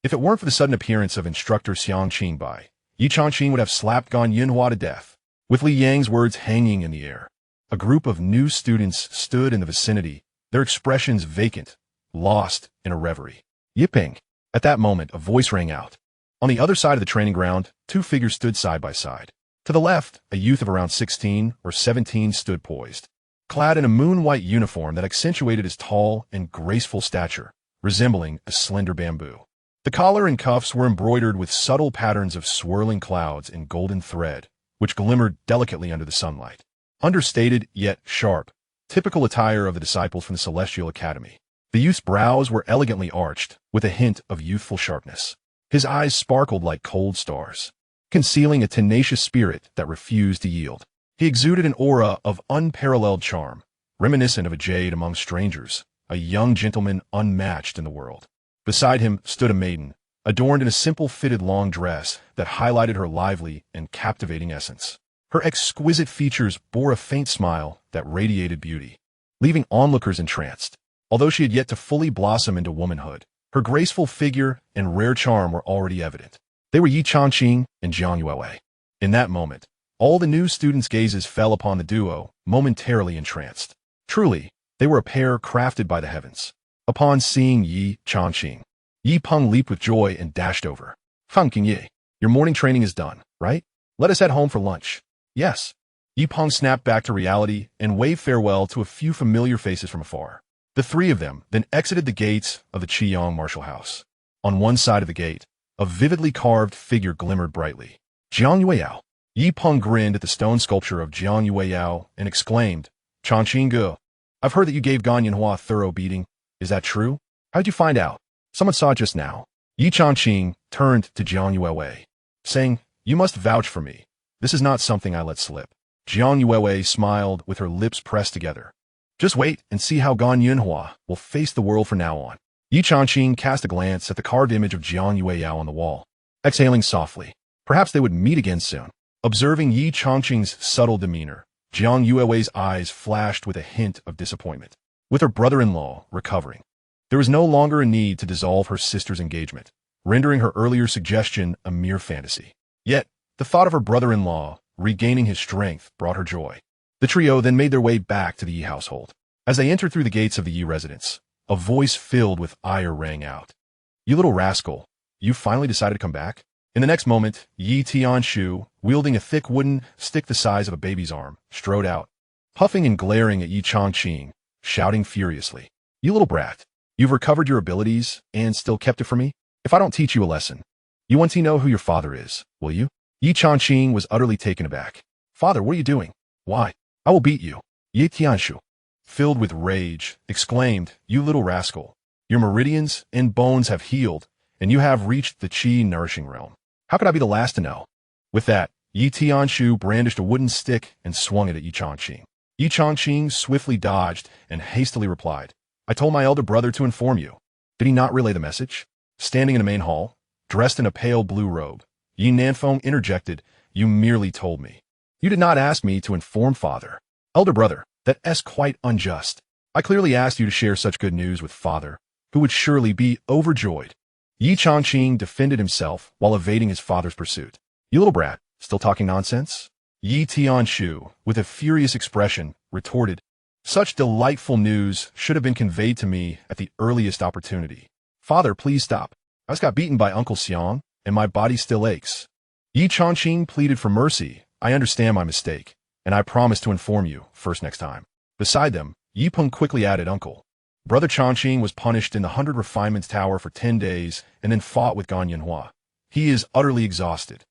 If it weren't for the sudden appearance of instructor Xianxia Bai, Ye Changqing would have slapped Gan Yanhua to death. With Li Yang's words hanging in the air, a group of new students stood in the vicinity, their expressions vacant, lost in a reverie. Yipping! At that moment, a voice rang out. On the other side of the training ground, 2 figures stood side by side. To the left, a youth of around 16 or 17 stood poised, clad in a moon-white uniform that accentuated his tall and graceful stature, resembling a slender bamboo. The collar and cuffs were embroidered with subtle patterns of swirling clouds in golden thread, which glimmered delicately under the sunlight. Understated yet sharp, typical attire of the disciples from the Celestial Academy. The youth's brows were elegantly arched, with a hint of youthful sharpness. His eyes sparkled like cold stars, concealing a tenacious spirit that refused to yield. He exuded an aura of unparalleled charm, reminiscent of a jade among strangers, a young gentleman unmatched in the world. Beside him stood a maiden, adorned in a simple fitted long dress that highlighted her lively and captivating essence. Her exquisite features bore a faint smile that radiated beauty, leaving onlookers entranced. Although she had yet to fully blossom into womanhood, her graceful figure and rare charm were already evident. They were Ye Changqing and Jiang Yuewei. In that moment, all the new students' gazes fell upon the duo, momentarily entranced. Truly, they were a pair crafted by the heavens. Upon seeing Ye Changqing, Yi Peng leaped with joy and dashed over. Fangqing Ye, your morning training is done, right? Let us head home for lunch. Yes. Ye Peng snapped back to reality and waved farewell to a few familiar faces from afar. The three of them then exited the gates of the Qiyang martial house. On one side of the gate, a vividly carved figure glimmered brightly. Jiang Yueyao. Ye Peng grinned at the stone sculpture of Jiang Yueyao and exclaimed, Changqing Ge. I've heard that you gave Gan Yanhua a thorough beating. Is that true? How'd you find out? Someone saw it just now. Ye Changqing turned to Jiang Yuewei, saying, You must vouch for me. This is not something I let slip. Jiang Yuewei smiled with her lips pressed together. Just wait and see how Gan Yanhua will face the world from now on. Ye Changqing cast a glance at the carved image of Jiang Yueyao on the wall, exhaling softly. Perhaps they would meet again soon. Observing Ye Changqing's subtle demeanor, Jiang Yuewei's eyes flashed with a hint of disappointment. With her brother-in-law recovering, there was no longer a need to dissolve her sister's engagement, rendering her earlier suggestion a mere fantasy. Yet, the thought of her brother-in-law regaining his strength brought her joy. The trio then made their way back to the Yi household. As they entered through the gates of the Yi residence, a voice filled with ire rang out. You little rascal, you finally decided to come back? In the next moment, Yi Tianshu, wielding a thick wooden stick the size of a baby's arm, strode out, puffing and glaring at Ye Changqing, shouting furiously. You little brat, you've recovered your abilities and still kept it from me? If I don't teach you a lesson, you want to know who your father is, will you? Ye Changqing was utterly taken aback. Father, what are you doing? Why? I will beat you. Ye Tianshu, filled with rage, exclaimed, You little rascal, your meridians and bones have healed, and you have reached the Qi nourishing realm. How could I be the last to know? With that, Ye Tianshu brandished a wooden stick and swung it at Ye Changqing. Ye Changqing swiftly dodged and hastily replied, I told my elder brother to inform you. Did he not relay the message? Standing in the main hall, dressed in a pale blue robe, Yi Nanfeng interjected, You merely told me. You did not ask me to inform father. Elder brother, that's quite unjust. I clearly asked you to share such good news with father, who would surely be overjoyed. Ye Changqing defended himself while evading his father's pursuit. You little brat, still talking nonsense? Ye Tianshu, with a furious expression, retorted, Such delightful news should have been conveyed to me at the earliest opportunity. Father, please stop. I just got beaten by Uncle Xiang, and my body still aches. Ye Changqing pleaded for mercy. I understand my mistake, and I promise to inform you first next time. Beside them, Ye Peng quickly added, Uncle. Brother Changqing was punished in the 100 Refinements Tower for 10 days and then fought with Gan Yanhua. He is utterly exhausted.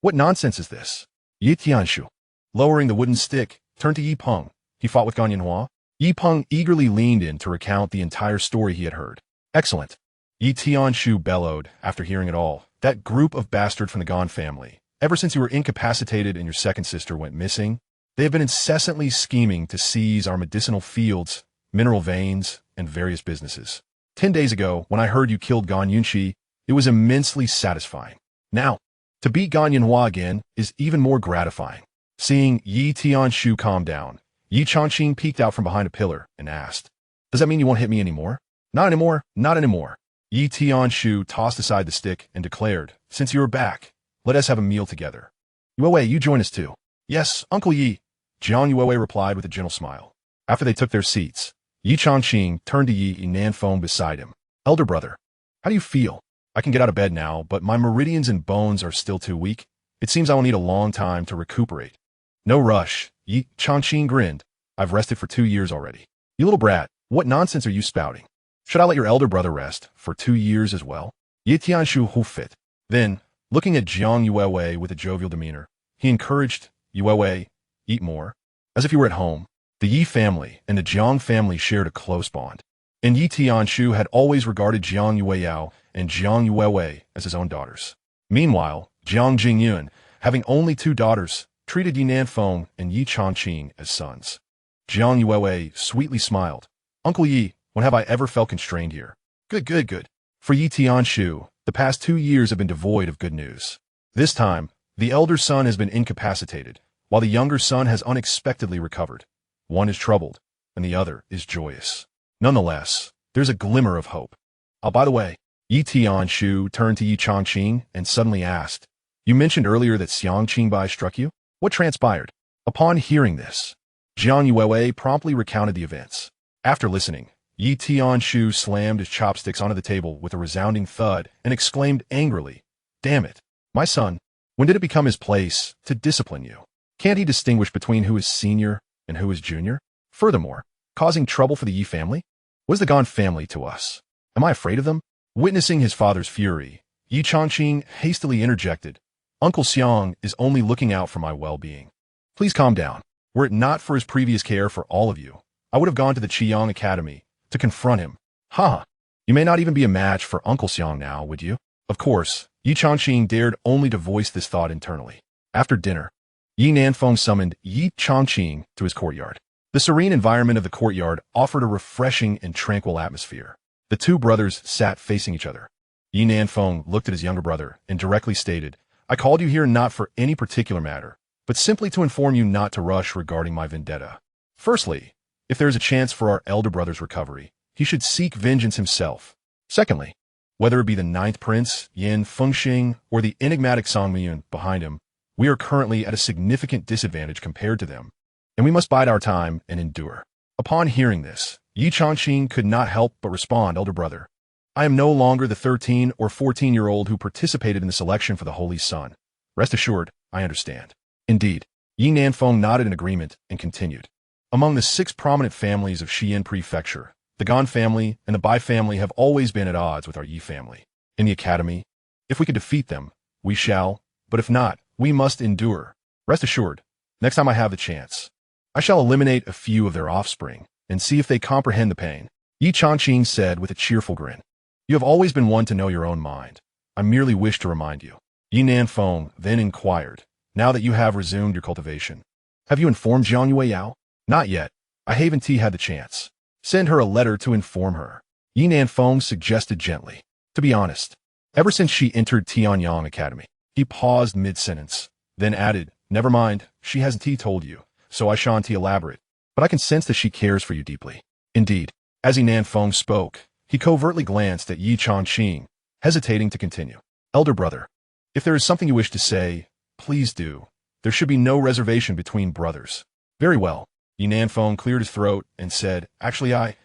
What nonsense is this? Ye Tianshu, lowering the wooden stick, turned to Ye Peng. He fought with Gan Yanhua. Ye Peng eagerly leaned in to recount the entire story he had heard. Excellent. Ye Tianshu bellowed after hearing it all. That group of bastards from the Gan family. Ever since you were incapacitated and your second sister went missing, they have been incessantly scheming to seize our medicinal fields, mineral veins, and various businesses. 10 days ago, when I heard you killed Gan Yunqi, it was immensely satisfying. Now, to beat Gan Yanhua again is even more gratifying. Seeing Ye Tianshu calm down, Ye Changqing peeked out from behind a pillar and asked, Does that mean you won't hit me anymore? Not anymore, not anymore. Ye Tianshu tossed aside the stick and declared, Since you are back, let us have a meal together. Yuewei, you join us too. Yes, Uncle Yi, Jiang Yuewei replied with a gentle smile. After they took their seats, Ye Changqing turned to Yi Nanfeng beside him. Elder brother, how do you feel? I can get out of bed now, but my meridians and bones are still too weak. It seems I will need a long time to recuperate. No rush, Ye Changqing grinned. I've rested for 2 years already. You little brat, what nonsense are you spouting? Should I let your elder brother rest for 2 years as well? Ye Tianshu hoofed. Then, looking at Jiang Yuewei with a jovial demeanor, he encouraged, Yuewei, eat more. As if you were at home, the Yi family and the Jiang family shared a close bond. And Ye Tianshu had always regarded Jiang Yueyao and Jiang Yuewei as his own daughters. Meanwhile, Jiang Jingyun, having only 2 daughters, treated Yi Nanfeng and Ye Changqing as sons. Jiang Yuewei sweetly smiled. Uncle Yi, when have I ever felt constrained here? Good. For Ye Tianshu, the past 2 years have been devoid of good news. This time, the elder son has been incapacitated, while the younger son has unexpectedly recovered. One is troubled, and the other is joyous. Nonetheless, there's a glimmer of hope. Oh, by the way, Ye Tianshu turned to Ye Changqing and suddenly asked, You mentioned earlier that Xianxia struck you? What transpired? Upon hearing this, Jiang Yuewei promptly recounted the events. After listening, Ye Tianshu slammed his chopsticks onto the table with a resounding thud and exclaimed angrily, Damn it, my son, When did it become his place to discipline you? Can't he distinguish between who is senior and who is junior? Furthermore, causing trouble for the Ye family? What is the Gan family to us? Am I afraid of them? Witnessing his father's fury, Ye Changqing hastily interjected, Uncle Xiang is only looking out for my well-being. Please calm down. Were it not for his previous care for all of you, I would have gone to the Qiyang Academy to confront him. Ha! You may not even be a match for Uncle Xiang now, would you? Of course, Ye Changqing dared only to voice this thought internally. After dinner, Ye Nanfeng summoned Ye Changqing to his courtyard. The serene environment of the courtyard offered a refreshing and tranquil atmosphere. The two brothers sat facing each other. Ye Nanfeng looked at his younger brother and directly stated, I called you here not for any particular matter, but simply to inform you not to rush regarding my vendetta. Firstly, if there is a chance for our elder brother's recovery, he should seek vengeance himself. Secondly, whether it be the ninth prince, Yin Fengxing, or the enigmatic Song Miyun behind him, we are currently at a significant disadvantage compared to them, and we must bide our time and endure. Upon hearing this, Ye Changqing could not help but respond, Elder brother, I am no longer the 13 or 14-year-old who participated in the selection for the Holy Sun. Rest assured, I understand. Indeed, Ye Nanfeng nodded in agreement and continued. Among the 6 prominent families of Xi'an Prefecture, the Gan family and the Bai family have always been at odds with our Yi family. In the academy, if we can defeat them, we shall, but if not, we must endure. Rest assured, next time I have the chance, I shall eliminate a few of their offspring and see if they comprehend the pain. Ye Changqing said with a cheerful grin. You have always been one to know your own mind. I merely wish to remind you. Ye Nanfeng then inquired, now that you have resumed your cultivation, have you informed Jiang Yueyao? Not yet. I haven't had the chance. Send her a letter to inform her. Ye Nanfeng suggested gently. To be honest, ever since she entered Tianyang Academy, he paused mid-sentence, then added, never mind, she hasn't told you, so I shan't elaborate, but I can sense that she cares for you deeply. Indeed, as Ye Nanfeng spoke, he covertly glanced at Ye Changqing, hesitating to continue. Elder brother, if there is something you wish to say, please do. There should be no reservation between brothers. Very well. Ye Nanfeng cleared his throat and said, actually I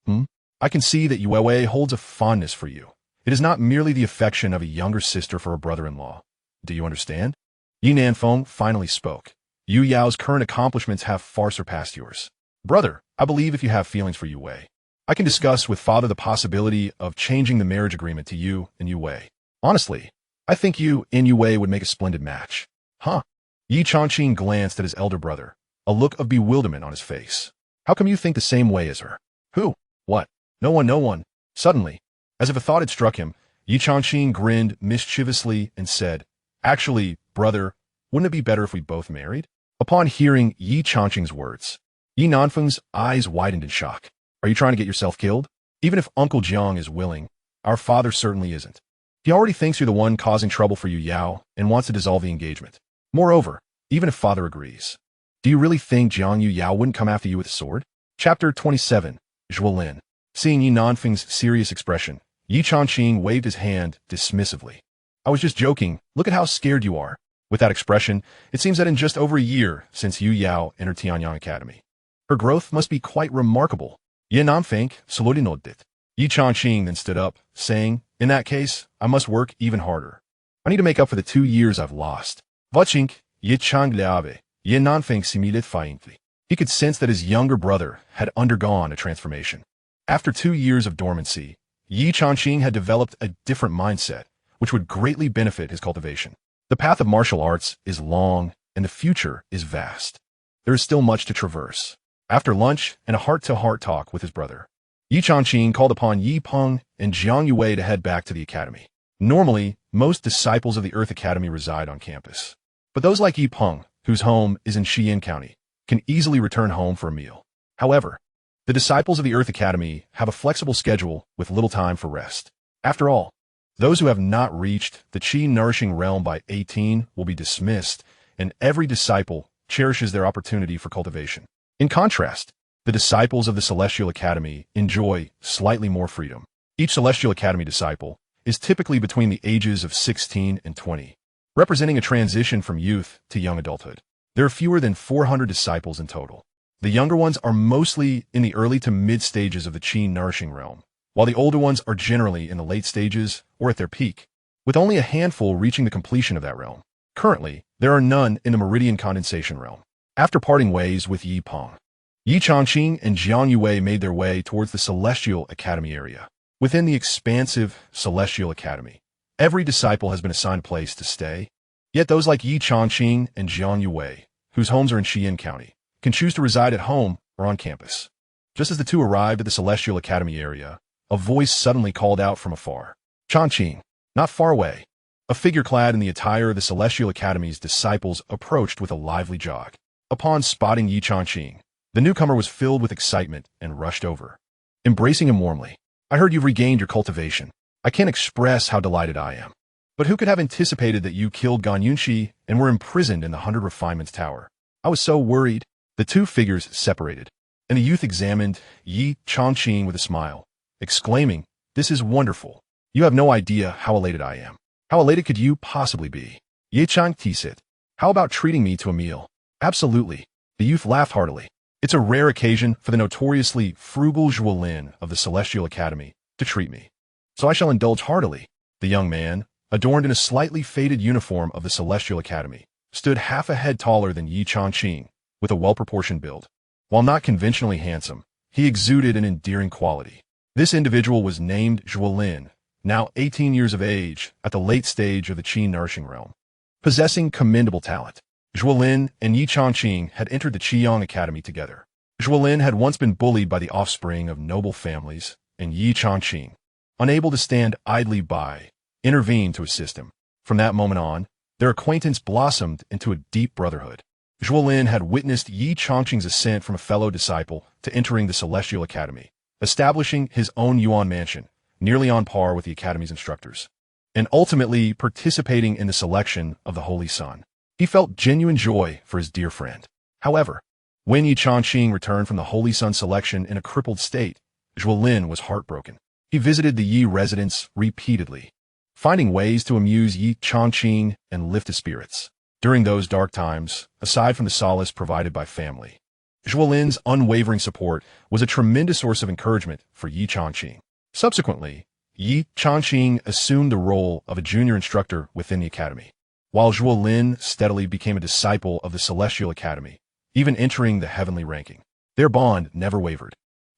can see that Yuewei holds a fondness for you. It is not merely the affection of a younger sister for a brother-in-law. Do you understand? Ye Nanfeng finally spoke. Yu Yao's current accomplishments have far surpassed yours. Brother, I believe if you have feelings for Yuewei, I can discuss with father the possibility of changing the marriage agreement to you and Yuewei. Honestly, I think you and Yuewei would make a splendid match. Huh? Ye Changqing glanced at his elder brother, a look of bewilderment on his face. How come you think the same way as her? Who? What? No one. Suddenly, as if a thought had struck him, Ye Changqing grinned mischievously and said, actually, brother, wouldn't it be better if we both married? Upon hearing Ye Changqing's words, Ye Nanfeng's eyes widened in shock. Are you trying to get yourself killed? Even if Uncle Jiang is willing, our father certainly isn't. He already thinks you're the one causing trouble for Yu Yao and wants to dissolve the engagement. Moreover, even if father agrees, do you really think Jiang Yu Yao wouldn't come after you with a sword? Chapter 27, Zhuolin. Seeing Ye Nanfeng's serious expression, Ye Changqing waved his hand dismissively. I was just joking. Look at how scared you are. With that expression, it seems that in just over a year since Yu Yao entered Tianyang Academy, her growth must be quite remarkable. Ye Nanfeng saluted nodded. Ye Changqing then stood up, saying, in that case, I must work even harder. I need to make up for the 2 years I've lost. Vachink, Ye Changliave, Ye Nanfeng similit faintly. He could sense that his younger brother had undergone a transformation. After 2 years of dormancy, Ye Changqing had developed a different mindset, which would greatly benefit his cultivation. The path of martial arts is long, and the future is vast. There is still much to traverse. After lunch and a heart-to-heart talk with his brother, Ye Changqing called upon Yi Peng and Jiang Yuewei to head back to the academy. Normally, most disciples of the Earth Academy reside on campus. But those like Yi Peng, whose home is in Xi'an County, can easily return home for a meal. However, the disciples of the Earth Academy have a flexible schedule with little time for rest. After all, those who have not reached the Qi-nourishing realm by 18 will be dismissed, and every disciple cherishes their opportunity for cultivation. In contrast, the disciples of the Celestial Academy enjoy slightly more freedom. Each Celestial Academy disciple is typically between the ages of 16 and 20, representing a transition from youth to young adulthood. There are fewer than 400 disciples in total. The younger ones are mostly in the early to mid stages of the Qi-nourishing realm, while the older ones are generally in the late stages or at their peak, with only a handful reaching the completion of that realm. Currently, there are none in the meridian condensation realm. After parting ways with Ye Changqing and Xianxia made their way towards the Celestial Academy area. Within the expansive Celestial Academy, every disciple has been assigned a place to stay. Yet those like Ye Changqing and Xianxia, whose homes are in Xian County, can choose to reside at home or on campus. Just as the two arrived at the Celestial Academy area, a voice suddenly called out from afar. Changqing, not far away. A figure clad in the attire of the Celestial Academy's disciples approached with a lively jog. Upon spotting Ye Changqing, the newcomer was filled with excitement and rushed over, embracing him warmly. I heard you've regained your cultivation. I can't express how delighted I am. But who could have anticipated that you killed Guixu and were imprisoned in the 100 Refinements Tower? I was so worried. The two figures separated, and the youth examined Ye Changqing with a smile, exclaiming, "This is wonderful. You have no idea how elated I am." How elated could you possibly be? Ye Changqing said, "How about treating me to a meal?" Absolutely. The youth laughed heartily. It's a rare occasion for the notoriously frugal Zhuolin of the Celestial Academy to treat me. So I shall indulge heartily. The young man, adorned in a slightly faded uniform of the Celestial Academy, stood half a head taller than Ye Changqing, with a well-proportioned build. While not conventionally handsome, he exuded an endearing quality. This individual was named Zhuolin, now 18 years of age, at the late stage of the Qi nourishing realm. Possessing commendable talent, Zhuolin and Ye Changqing had entered the Qiyang Academy together. Zhuolin had once been bullied by the offspring of noble families, and Ye Changqing, unable to stand idly by, intervened to assist him. From that moment on, their acquaintance blossomed into a deep brotherhood. Zhuolin had witnessed Ye Changqing's ascent from a fellow disciple to entering the Celestial Academy, establishing his own Yuan mansion, nearly on par with the Academy's instructors, and ultimately participating in the selection of the Holy Son. He felt genuine joy for his dear friend. However, when Ye Changqing returned from the Holy Son selection in a crippled state, Zhuolin was heartbroken. He visited the Yi residence repeatedly, finding ways to amuse Ye Changqing and lift his spirits. During those dark times, aside from the solace provided by family, Zhuolin's unwavering support was a tremendous source of encouragement for Ye Changqing. Subsequently, Ye Changqing assumed the role of a junior instructor within the academy, while Zhuolin steadily became a disciple of the Celestial Academy, even entering the heavenly ranking. Their bond never wavered.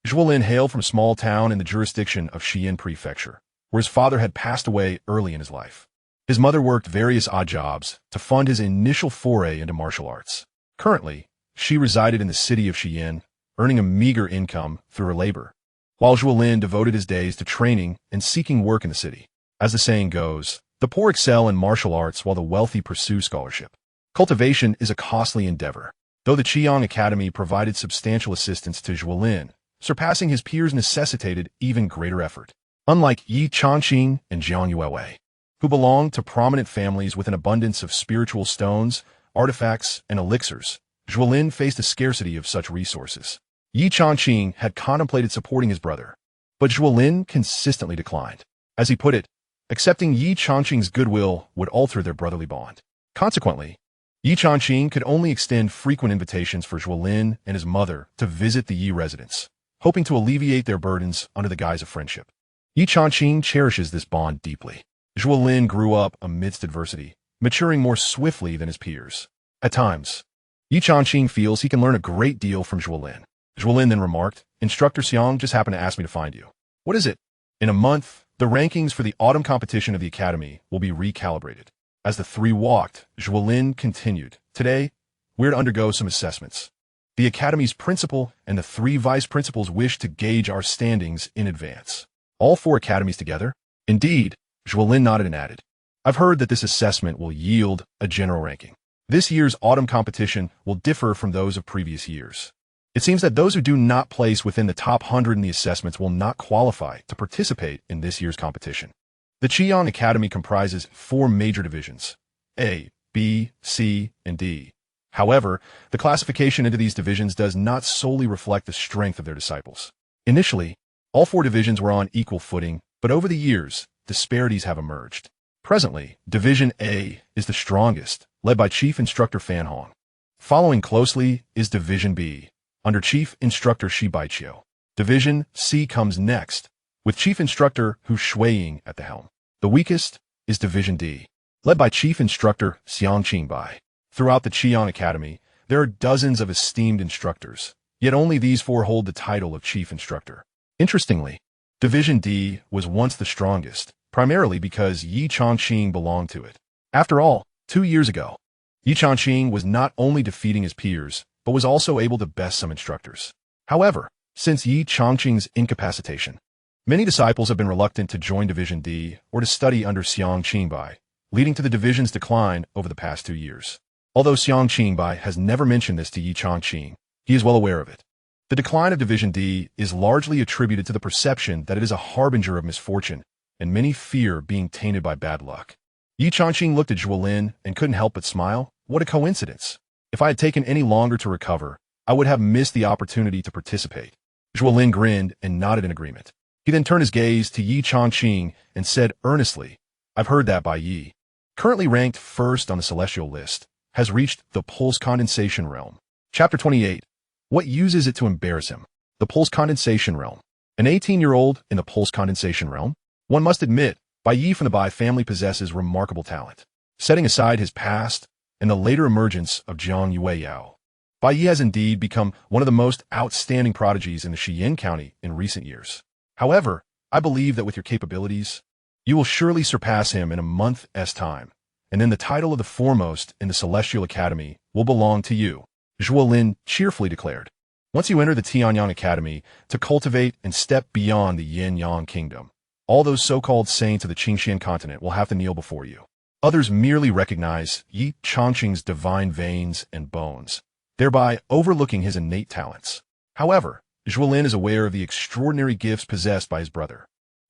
Zhuolin hailed from a small town in the jurisdiction of Xian Prefecture, where his father had passed away early in his life. His mother worked various odd jobs to fund his initial foray into martial arts. Currently, she resided in the city of Xian, earning a meager income through her labor, while Zhuolin devoted his days to training and seeking work in the city. As the saying goes, the poor excel in martial arts while the wealthy pursue scholarship. Cultivation is a costly endeavor, though the Qiyang Academy provided substantial assistance to Zhuolin. Surpassing his peers necessitated even greater effort. Unlike Ye Changqing and Xianxia, who belonged to prominent families with an abundance of spiritual stones, artifacts, and elixirs, Zhuolin faced a scarcity of such resources. Ye Changqing had contemplated supporting his brother, but Zhuolin consistently declined. As he put it, accepting Ye Changqing's goodwill would alter their brotherly bond. Consequently, Ye Changqing could only extend frequent invitations for Zhuolin and his mother to visit the Yi residence, hoping to alleviate their burdens under the guise of friendship. Ye Changqing cherishes this bond deeply. Zhuolin grew up amidst adversity, maturing more swiftly than his peers. At times, Ye Changqing feels he can learn a great deal from Zhuolin. Zhuolin then remarked, "Instructor Xiang just happened to ask me to find you." "What is it?" "In a month, the rankings for the autumn competition of the academy will be recalibrated." As the three walked, Zhuolin continued, "Today, we're to undergo some assessments. The academy's principal and the 3 vice principals wish to gauge our standings in advance." "All 4 academies together?" "Indeed," Zhuolin nodded and added, "I've heard that this assessment will yield a general ranking. This year's autumn competition will differ from those of previous years. It seems that those who do not place within the top 100 in the assessments will not qualify to participate in this year's competition. The Qiyang Academy comprises 4 major divisions, A, B, C, and D. However, the classification into these divisions does not solely reflect the strength of their disciples. Initially, all 4 divisions were on equal footing, but over the years, disparities have emerged. Presently, Division A is the strongest, led by Chief Instructor Fan Hong. Following closely is Division B, under Chief Instructor Shi Baiqiu. Division C comes next, with Chief Instructor Hu Shuiying at the helm. The weakest is Division D, led by chief instructor Xianxia. Throughout the Qian Academy, there are dozens of esteemed instructors, yet only these four hold the title of chief instructor. Interestingly, Division D was once the strongest, primarily because Ye Changqing belonged to it. After all, 2 years ago, Ye Changqing was not only defeating his peers, but was also able to best some instructors. However, since Ye Changqing's incapacitation, many disciples have been reluctant to join Division D or to study under Xianxia, leading to the division's decline over the past 2 years. Although Xianxia has never mentioned this to Ye Changqing, he is well aware of it. The decline of Division D is largely attributed to the perception that it is a harbinger of misfortune, and many fear being tainted by bad luck. Ye Changqing looked at Zhuolin and couldn't help but smile. What a coincidence. If I had taken any longer to recover, I would have missed the opportunity to participate. Zhuolin grinned and nodded in agreement. He then turned his gaze to Ye Changqing and said earnestly, I've heard that by Yi. Currently ranked first on the celestial list, has reached the pulse condensation realm. Chapter 28. What uses it to embarrass him? The pulse condensation realm. An 18-year-old in the pulse condensation realm? One must admit, Bai Yi from the Bai family possesses remarkable talent. Setting aside his past and the later emergence of Jiang Yueyao, Bai Yi has indeed become one of the most outstanding prodigies in the Xiyin County in recent years. However, I believe that with your capabilities, you will surely surpass him in a month's time, and then the title of the foremost in the Celestial Academy will belong to you, Zhuolin cheerfully declared. Once you enter the Tianyang Academy to cultivate and step beyond the Yin-Yang Kingdom, all those so-called saints of the Qingxian continent will have to kneel before you. Others merely recognize Ye Changqing's divine veins and bones, thereby overlooking his innate talents. However, Zhuolin is aware of the extraordinary gifts possessed by his brother.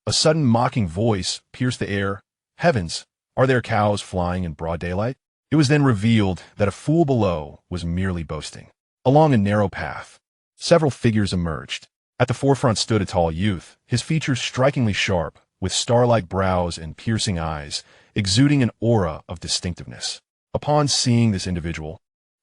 A sudden mocking voice pierced the air. Heavens, are there cows flying in broad daylight? It was then revealed that a fool below was merely boasting. Along a narrow path, several figures emerged. At the forefront stood a tall youth, his features strikingly sharp, with star-like brows and piercing eyes, exuding an aura of distinctiveness. Upon seeing this individual,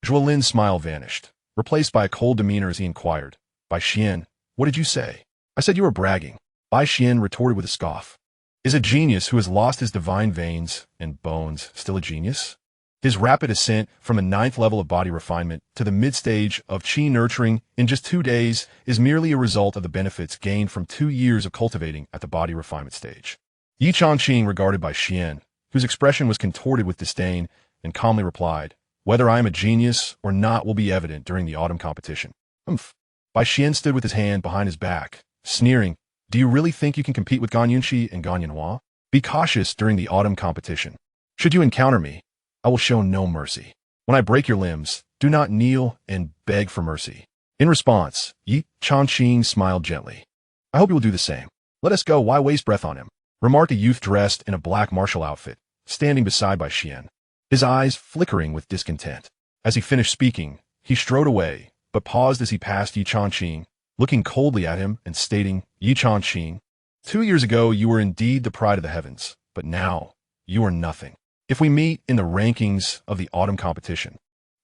Zhuolin's smile vanished, replaced by a cold demeanor as he inquired, Bai Xian, what did you say? I said you were bragging. Bai Xian retorted with a scoff. Is a genius who has lost his divine veins and bones still a genius? His rapid ascent from a 9th level of body refinement to the mid-stage of qi nurturing in just 2 days is merely a result of the benefits gained from 2 years of cultivating at the body refinement stage. Ye Changqing regarded Bai Xian, whose expression was contorted with disdain, and calmly replied, whether I am a genius or not will be evident during the autumn competition. Humph. Bai Xian stood with his hand behind his back, sneering, do you really think you can compete with Gan Yunqi and Gan Yanhua? Be cautious during the autumn competition. Should you encounter me, I will show no mercy. When I break your limbs, do not kneel and beg for mercy. In response, Ye Changqing smiled gently. I hope you will do the same. Let us go, why waste breath on him? Remarked a youth dressed in a black martial outfit, standing beside Bai Xian, his eyes flickering with discontent. As he finished speaking, he strode away, but paused as he passed Ye Changqing, looking coldly at him and stating, Ye Changqing, 2 years ago you were indeed the pride of the heavens, but now you are nothing. If we meet in the rankings of the autumn competition,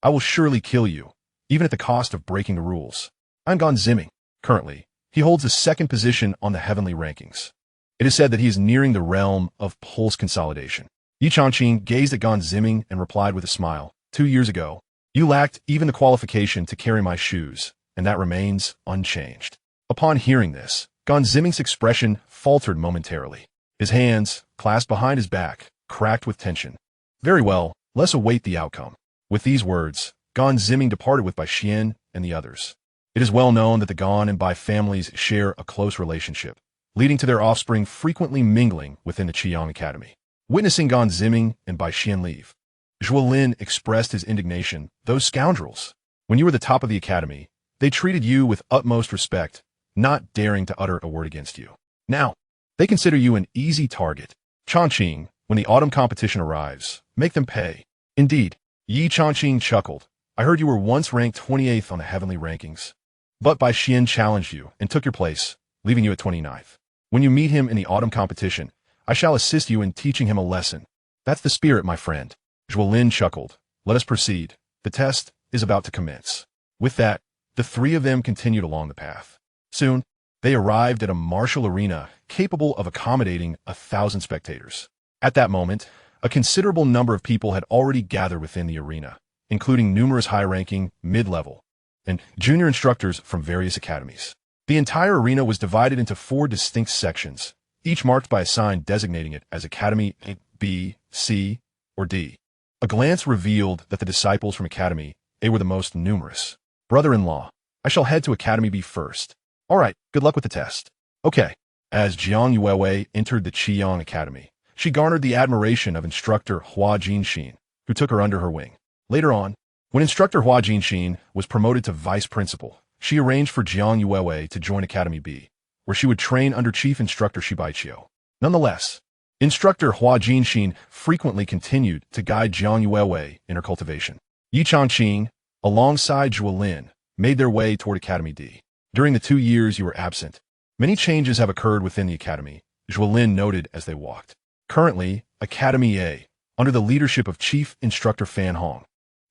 I will surely kill you, even at the cost of breaking the rules. I'm Gan Ziming. Currently, he holds the 2nd position on the heavenly rankings. It is said that he is nearing the realm of pulse consolidation. Ye Changqing gazed at Gan Ziming and replied with a smile, 2 years ago, you lacked even the qualification to carry my shoes, and that remains unchanged. Upon hearing this, Gan Ziming's expression faltered momentarily. His hands, clasped behind his back, cracked with tension. Very well, let's await the outcome. With these words, Gan Ziming departed with Bai Xian and the others. It is well known that the Gan and Bai families share a close relationship, leading to their offspring frequently mingling within the Qiyang Academy. Witnessing Gan Ziming and Bai Xian leave, Zhuolin expressed his indignation. Those scoundrels! When you were the top of the academy, they treated you with utmost respect, not daring to utter a word against you. Now, they consider you an easy target. Changqing, when the autumn competition arrives, make them pay. Indeed, Ye Changqing chuckled. I heard you were once ranked 28th on the heavenly rankings. But Bai Xian challenged you and took your place, leaving you at 29th. When you meet him in the autumn competition, I shall assist you in teaching him a lesson. That's the spirit, my friend. Zhuolin chuckled. Let us proceed. The test is about to commence. With that, the 3 of them continued along the path. Soon, they arrived at a martial arena capable of accommodating 1,000 spectators. At that moment, A considerable number of people had already gathered within the arena, including numerous high-ranking, mid-level, and junior instructors from various academies. The entire arena was divided into 4 distinct sections, each marked by a sign designating it as Academy A, B, C, or D. A glance revealed that the disciples from Academy A were the most numerous. Brother-in-law, I shall head to Academy B first. All right, good luck with the test. Okay. As Jiang Yuewei entered the Qiyang Academy, she garnered the admiration of instructor Hua Jinxin, who took her under her wing. Later on, when instructor Hua Jinxin was promoted to vice principal, she arranged for Jiang Yuewei to join Academy B, where she would train under chief instructor Shi Baiqiu. Nonetheless, instructor Hua Jinxin frequently continued to guide Jiang Yuewei in her cultivation. Ye Changqing, alongside Zhuolin, made their way toward Academy D. During the 2 years you were absent, many changes have occurred within the academy, Zhuolin noted as they walked. Currently, Academy A, under the leadership of Chief Instructor Fan Hong,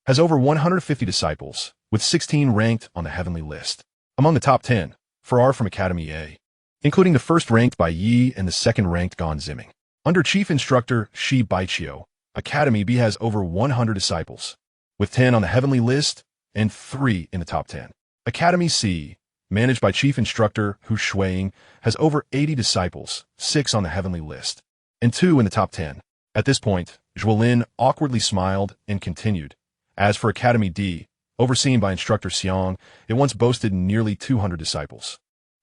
has over 150 disciples, with 16 ranked on the heavenly list. Among the top 10, 4 are from Academy A, including the first ranked by Yi and the second ranked Gan Ziming. Under Chief Instructor Shi Baiqiu, Academy B has over 100 disciples, with 10 on the heavenly list and 3 in the top 10. Academy C, managed by Chief Instructor Hu Shuiying, has over 80 disciples, 6 on the heavenly list, and 2 in the top 10. At this point, Zhuolin awkwardly smiled and continued. As for Academy D, overseen by Instructor Xiang, it once boasted nearly 200 disciples.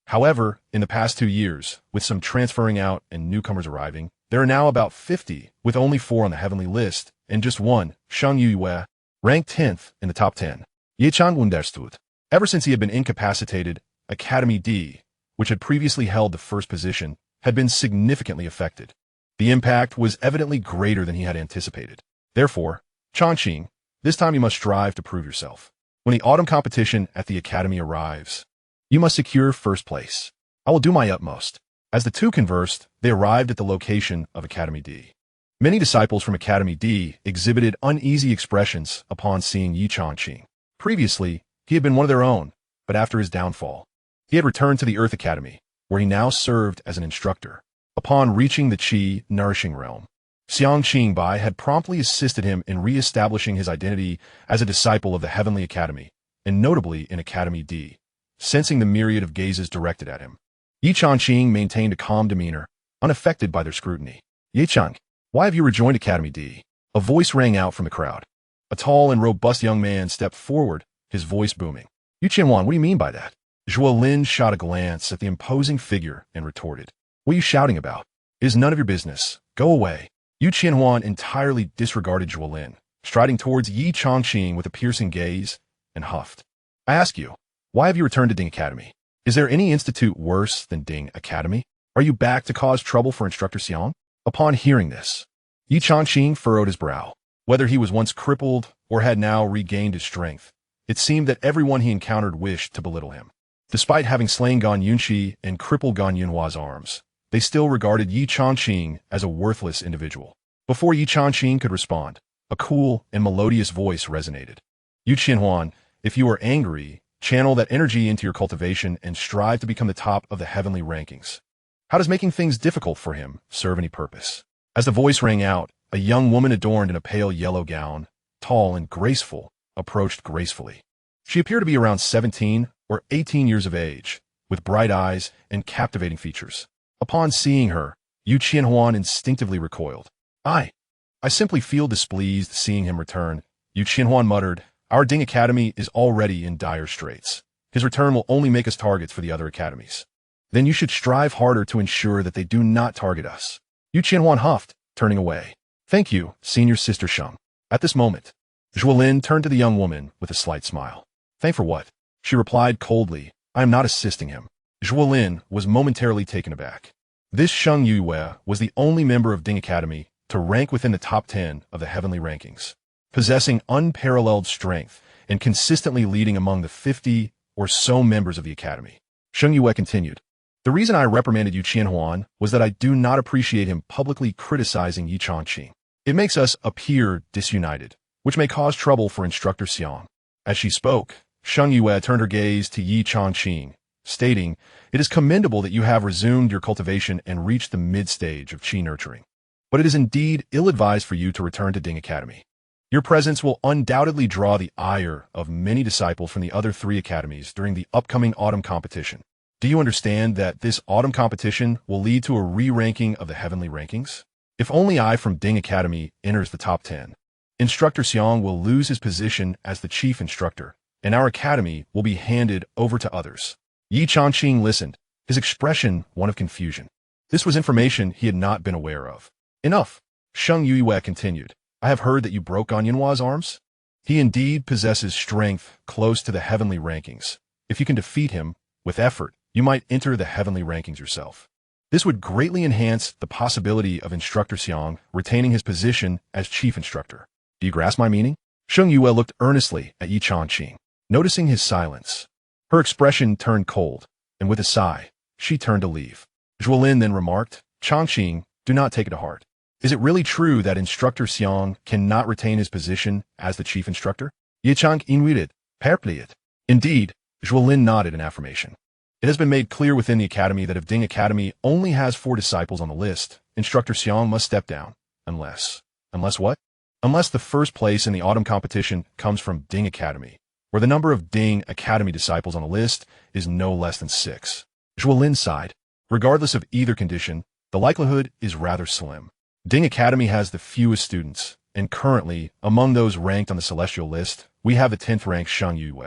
However, in the past 2 years, with some transferring out and newcomers arriving, there are now about 50, with only 4 on the heavenly list, and just 1, Shang Yue, ranked 10th in the top 10. Ye Changqing. Ever since he had been incapacitated, Academy D, which had previously held the first position, had been significantly affected. The impact was evidently greater than he had anticipated. Therefore, Changqing, this time you must strive to prove yourself. When the autumn competition at the academy arrives, you must secure first place. I will do my utmost. As the two conversed, they arrived at the location of Academy D. Many disciples from Academy D exhibited uneasy expressions upon seeing Ye Changqing. Previously, he had been one of their own, but after his downfall, he had returned to the Earth Academy, where he now served as an instructor. Upon reaching the Qi nourishing realm, Xianxia Bai had promptly assisted him in re-establishing his identity as a disciple of the Heavenly Academy, and notably in Academy D, sensing the myriad of gazes directed at him. Ye Changqing maintained a calm demeanor, unaffected by their scrutiny. Ye Chang, why have you rejoined Academy D? A voice rang out from the crowd. A tall and robust young man stepped forward, his voice booming. Yu Qianhuan, what do you mean by that? Zhuolin shot a glance at the imposing figure and retorted. What are you shouting about? It is none of your business. Go away. Yu Qianhuan entirely disregarded Zhuolin, striding towards Ye Changqing with a piercing gaze, and huffed. I ask you, why have you returned to Ding Academy? Is there any institute worse than Ding Academy? Are you back to cause trouble for Instructor Xiang? Upon hearing this, Ye Changqing furrowed his brow. Whether he was once crippled or had now regained his strength, it seemed that everyone he encountered wished to belittle him. Despite having slain Gan Yunxi and crippled Gan Yunhua's arms, they still regarded Ye Changqing as a worthless individual. Before Ye Changqing could respond, a cool and melodious voice resonated. Yu Qianhuan, if you are angry, channel that energy into your cultivation and strive to become the top of the heavenly rankings. How does making things difficult for him serve any purpose? As the voice rang out, a young woman adorned in a pale yellow gown, tall and graceful, approached gracefully. She appeared to be around 17 or 18 years of age, with bright eyes and captivating features. Upon seeing her, Yu Qianhuan instinctively recoiled. I simply feel displeased seeing him return. Yu Qianhuan muttered, our Ding Academy is already in dire straits. His return will only make us targets for the other academies. Then you should strive harder to ensure that they do not target us. Yu Qianhuan huffed, turning away. Thank you, senior sister Sheng. At this moment, Zhuolin turned to the young woman with a slight smile. Thank for what? She replied coldly, I am not assisting him. Zhuolin was momentarily taken aback. This Sheng Yue was the only member of Ding Academy to rank within the top 10 of the heavenly rankings, possessing unparalleled strength and consistently leading among the 50 or so members of the academy. Sheng Yue continued, the reason I reprimanded Yu Qianhuan was that I do not appreciate him publicly criticizing Ye Changqing. It makes us appear disunited, which may cause trouble for Instructor Xiang. As she spoke, Sheng Yue turned her gaze to Ye Changqing, stating, it is commendable that you have resumed your cultivation and reached the mid-stage of qi nurturing. but it is indeed ill-advised for you to return to Ding Academy. Your presence will undoubtedly draw the ire of many disciples from the other 3 academies during the upcoming autumn competition. Do you understand that this autumn competition will lead to a re-ranking of the heavenly rankings? If only I from Ding Academy enters the top 10, Instructor Xiang will lose his position as the chief instructor, and our academy will be handed over to others. Ye Changqing listened, his expression one of confusion. This was information he had not been aware of. Enough, Sheng Yue continued. I have heard that you broke on Yanhua's arms. He indeed possesses strength close to the heavenly rankings. If you can defeat him, with effort, you might enter the heavenly rankings yourself. This would greatly enhance the possibility of Instructor Xiang retaining his position as chief instructor. Do you grasp my meaning? Sheng Yue looked earnestly at Ye Changqing, noticing his silence. Her expression turned cold, and with a sigh, she turned to leave. Zhuolin then remarked, Changqing, do not take it to heart. Is it really true that Instructor Xiang cannot retain his position as the chief instructor? Ye Changqing read it. Indeed, Zhuolin nodded in affirmation. It has been made clear within the academy that if Ding Academy only has 4 disciples on the list, Instructor Xiang must step down. Unless what? Unless the first place in the autumn competition comes from Ding Academy, where the number of Ding Academy disciples on the list is no less than 6. Zhuolin sighed. Regardless of either condition, the likelihood is rather slim. Ding Academy has the fewest students, and currently, among those ranked on the celestial list, we have the 10th ranked Sheng Yue,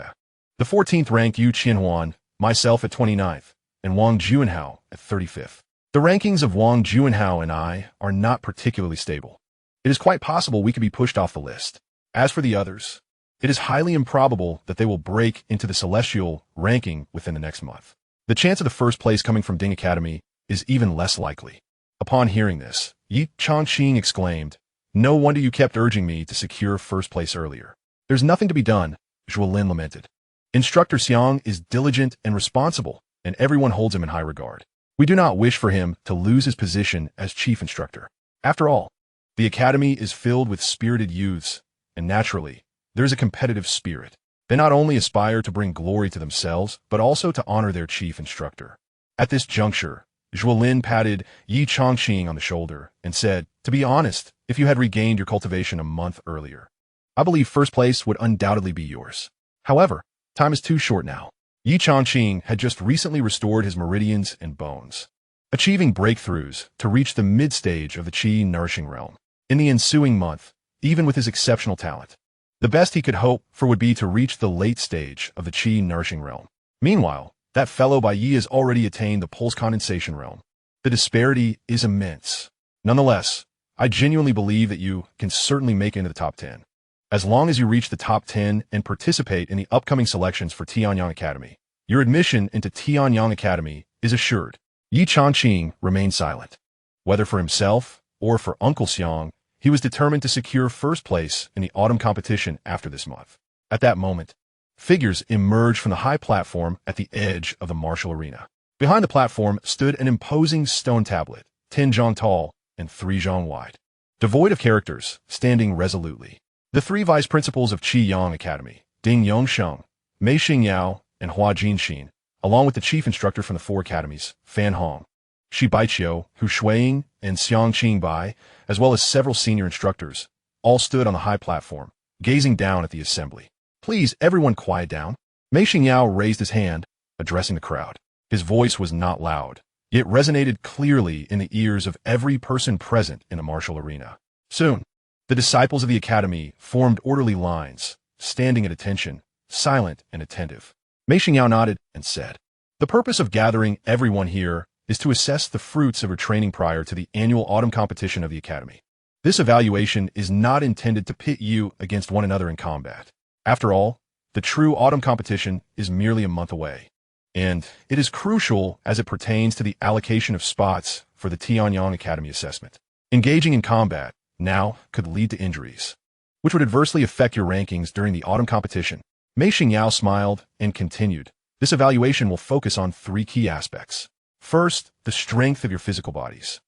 the 14th ranked Yu Qianhuan, myself at 29th, and Wang Juanhao at 35th. The rankings of Wang Juanhao and I are not particularly stable. It is quite possible we could be pushed off the list. As for the others, it is highly improbable that they will break into the celestial ranking within the next month. The chance of the first place coming from Ding Academy is even less likely. Upon hearing this, Ye Changqing exclaimed, No wonder you kept urging me to secure first place earlier. There's nothing to be done, Zhuolin lamented. Instructor Xiang is diligent and responsible, and everyone holds him in high regard. We do not wish for him to lose his position as chief instructor. After all, the academy is filled with spirited youths, and naturally, there is a competitive spirit. They not only aspire to bring glory to themselves, but also to honor their chief instructor. At this juncture, Zhuolin patted Ye Changqing on the shoulder and said, To be honest, if you had regained your cultivation a month earlier, I believe first place would undoubtedly be yours. However, time is too short now. Ye Changqing had just recently restored his meridians and bones, achieving breakthroughs to reach the mid-stage of the Qi nourishing realm. In the ensuing month, even with his exceptional talent, the best he could hope for would be to reach the late stage of the Qi nourishing realm. Meanwhile, that fellow Bai Yi has already attained the pulse condensation realm. The disparity is immense. Nonetheless, I genuinely believe that you can certainly make it into the top 10. As long as you reach the top 10 and participate in the upcoming selections for Tianyang Academy, your admission into Tianyang Academy is assured. Ye Changqing remained silent. Whether for himself or for Uncle Xiang, he was determined to secure first place in the autumn competition after this month. At that moment, figures emerged from the high platform at the edge of the martial arena. Behind the platform stood an imposing stone tablet, 10 zhang tall and 3 zhang wide, devoid of characters, standing resolutely. The 3 vice principals of Qiyang Academy, Ding Yongsheng, Mei Xingyao, and Hua Jinxin, along with the chief instructor from the 4 academies, Fan Hong, Shi Baiqiu, Hu Shuiying, and Xiang Bai, as well as several senior instructors, all stood on the high platform, gazing down at the assembly. Please, everyone quiet down. Mei Xingyao raised his hand, addressing the crowd. His voice was not loud, yet resonated clearly in the ears of every person present in the martial arena. Soon, the disciples of the academy formed orderly lines, standing at attention, silent and attentive. Mei Xingyao nodded and said, The purpose of gathering everyone here is to assess the fruits of your training prior to the annual autumn competition of the academy. This evaluation is not intended to pit you against one another in combat. After all, the true autumn competition is merely a month away, and it is crucial as it pertains to the allocation of spots for the Tianyang Academy assessment. Engaging in combat now could lead to injuries, which would adversely affect your rankings during the autumn competition. Mei Xingyao smiled and continued, This evaluation will focus on 3 key aspects. First, the strength of your physical bodies.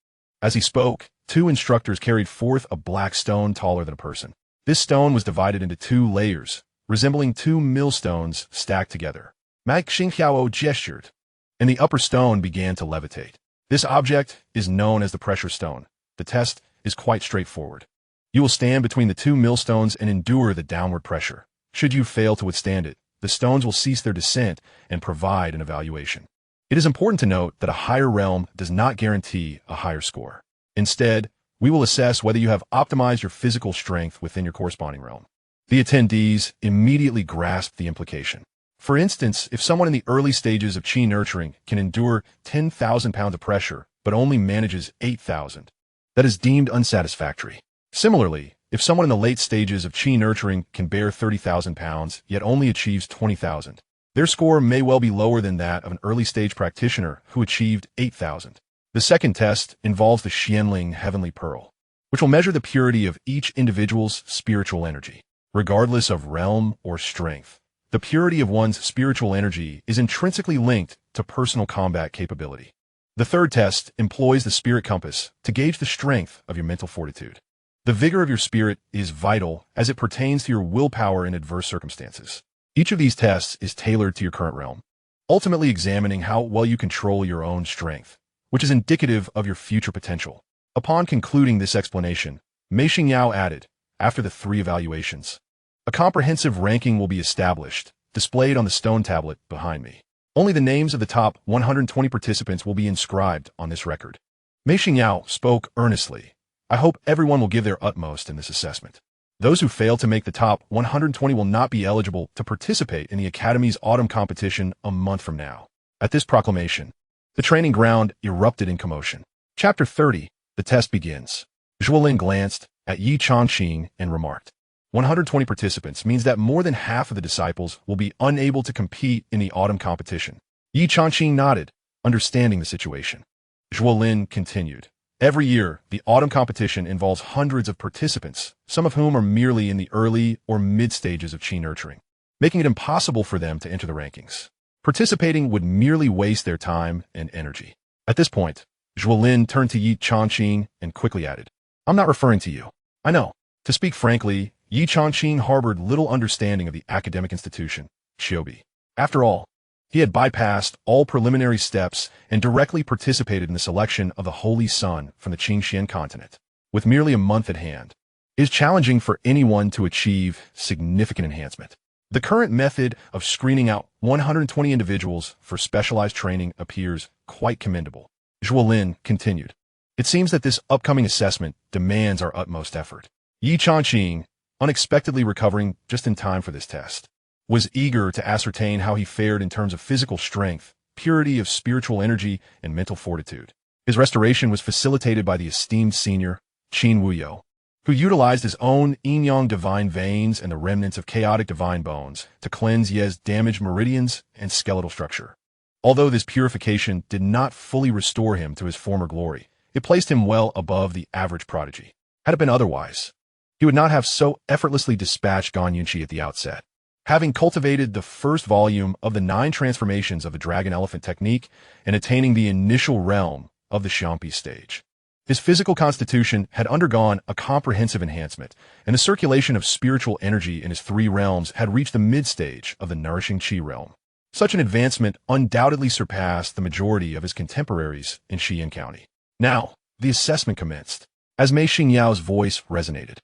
As he spoke, 2 instructors carried forth a black stone taller than a person. This stone was divided into 2 layers, resembling 2 millstones stacked together. Mag Xingqiao gestured, and the upper stone began to levitate. This object is known as the pressure stone. The test is quite straightforward. You will stand between the two millstones and endure the downward pressure. Should you fail to withstand it, the stones will cease their descent and provide an evaluation. It is important to note that a higher realm does not guarantee a higher score. Instead, we will assess whether you have optimized your physical strength within your corresponding realm. The attendees immediately grasped the implication. For instance, if someone in the early stages of Qi nurturing can endure 10,000 pounds of pressure, but only manages 8,000, that is deemed unsatisfactory. Similarly, if someone in the late stages of Qi nurturing can bear 30,000 pounds, yet only achieves 20,000, their score may well be lower than that of an early-stage practitioner who achieved 8,000. The second test involves the Xianxia Heavenly Pearl, which will measure the purity of each individual's spiritual energy. Regardless of realm or strength, the purity of one's spiritual energy is intrinsically linked to personal combat capability. The third test employs the spirit compass to gauge the strength of your mental fortitude. The vigor of your spirit is vital as it pertains to your willpower in adverse circumstances. Each of these tests is tailored to your current realm, ultimately examining how well you control your own strength, which is indicative of your future potential. Upon concluding this explanation, Mei Xingyao added, after the 3 evaluations, a comprehensive ranking will be established, displayed on the stone tablet behind me. Only the names of the top 120 participants will be inscribed on this record. Mei Xingyao spoke earnestly. I hope everyone will give their utmost in this assessment. Those who fail to make the top 120 will not be eligible to participate in the Academy's autumn competition a month from now. At this proclamation, the training ground erupted in commotion. Chapter 30, the test begins. Zhuolin glanced at Ye Changqing and remarked, 120 participants means that more than half of the disciples will be unable to compete in the autumn competition. Ye Changqing nodded, understanding the situation. Zhuolin continued, every year, the autumn competition involves hundreds of participants, some of whom are merely in the early or mid stages of Qi nurturing, making it impossible for them to enter the rankings. Participating would merely waste their time and energy. At this point, Zhuolin turned to Ye Changqing and quickly added, I'm not referring to you. I know. To speak frankly, Ye Changqing harbored little understanding of the academic institution, Xiaobi. After all, he had bypassed all preliminary steps and directly participated in the selection of the Holy Sun from the Qingxian continent. With merely a month at hand, it is challenging for anyone to achieve significant enhancement. The current method of screening out 120 individuals for specialized training appears quite commendable. Zhuolin continued, it seems that this upcoming assessment demands our utmost effort. Ye Changqing, unexpectedly recovering just in time for this test, was eager to ascertain how he fared in terms of physical strength, purity of spiritual energy, and mental fortitude. His restoration was facilitated by the esteemed senior, Qin Wuyo, who utilized his own yin-yang divine veins and the remnants of chaotic divine bones to cleanse Ye's damaged meridians and skeletal structure. Although this purification did not fully restore him to his former glory, it placed him well above the average prodigy. Had it been otherwise, he would not have so effortlessly dispatched Guixu at the outset. Having cultivated the first volume of the 9 transformations of the dragon elephant technique and attaining the initial realm of the Xianxia stage, his physical constitution had undergone a comprehensive enhancement, and the circulation of spiritual energy in his 3 realms had reached the mid-stage of the nourishing Qi realm. Such an advancement undoubtedly surpassed the majority of his contemporaries in Xian County. Now, the assessment commenced. As Mei Xingyao's voice resonated,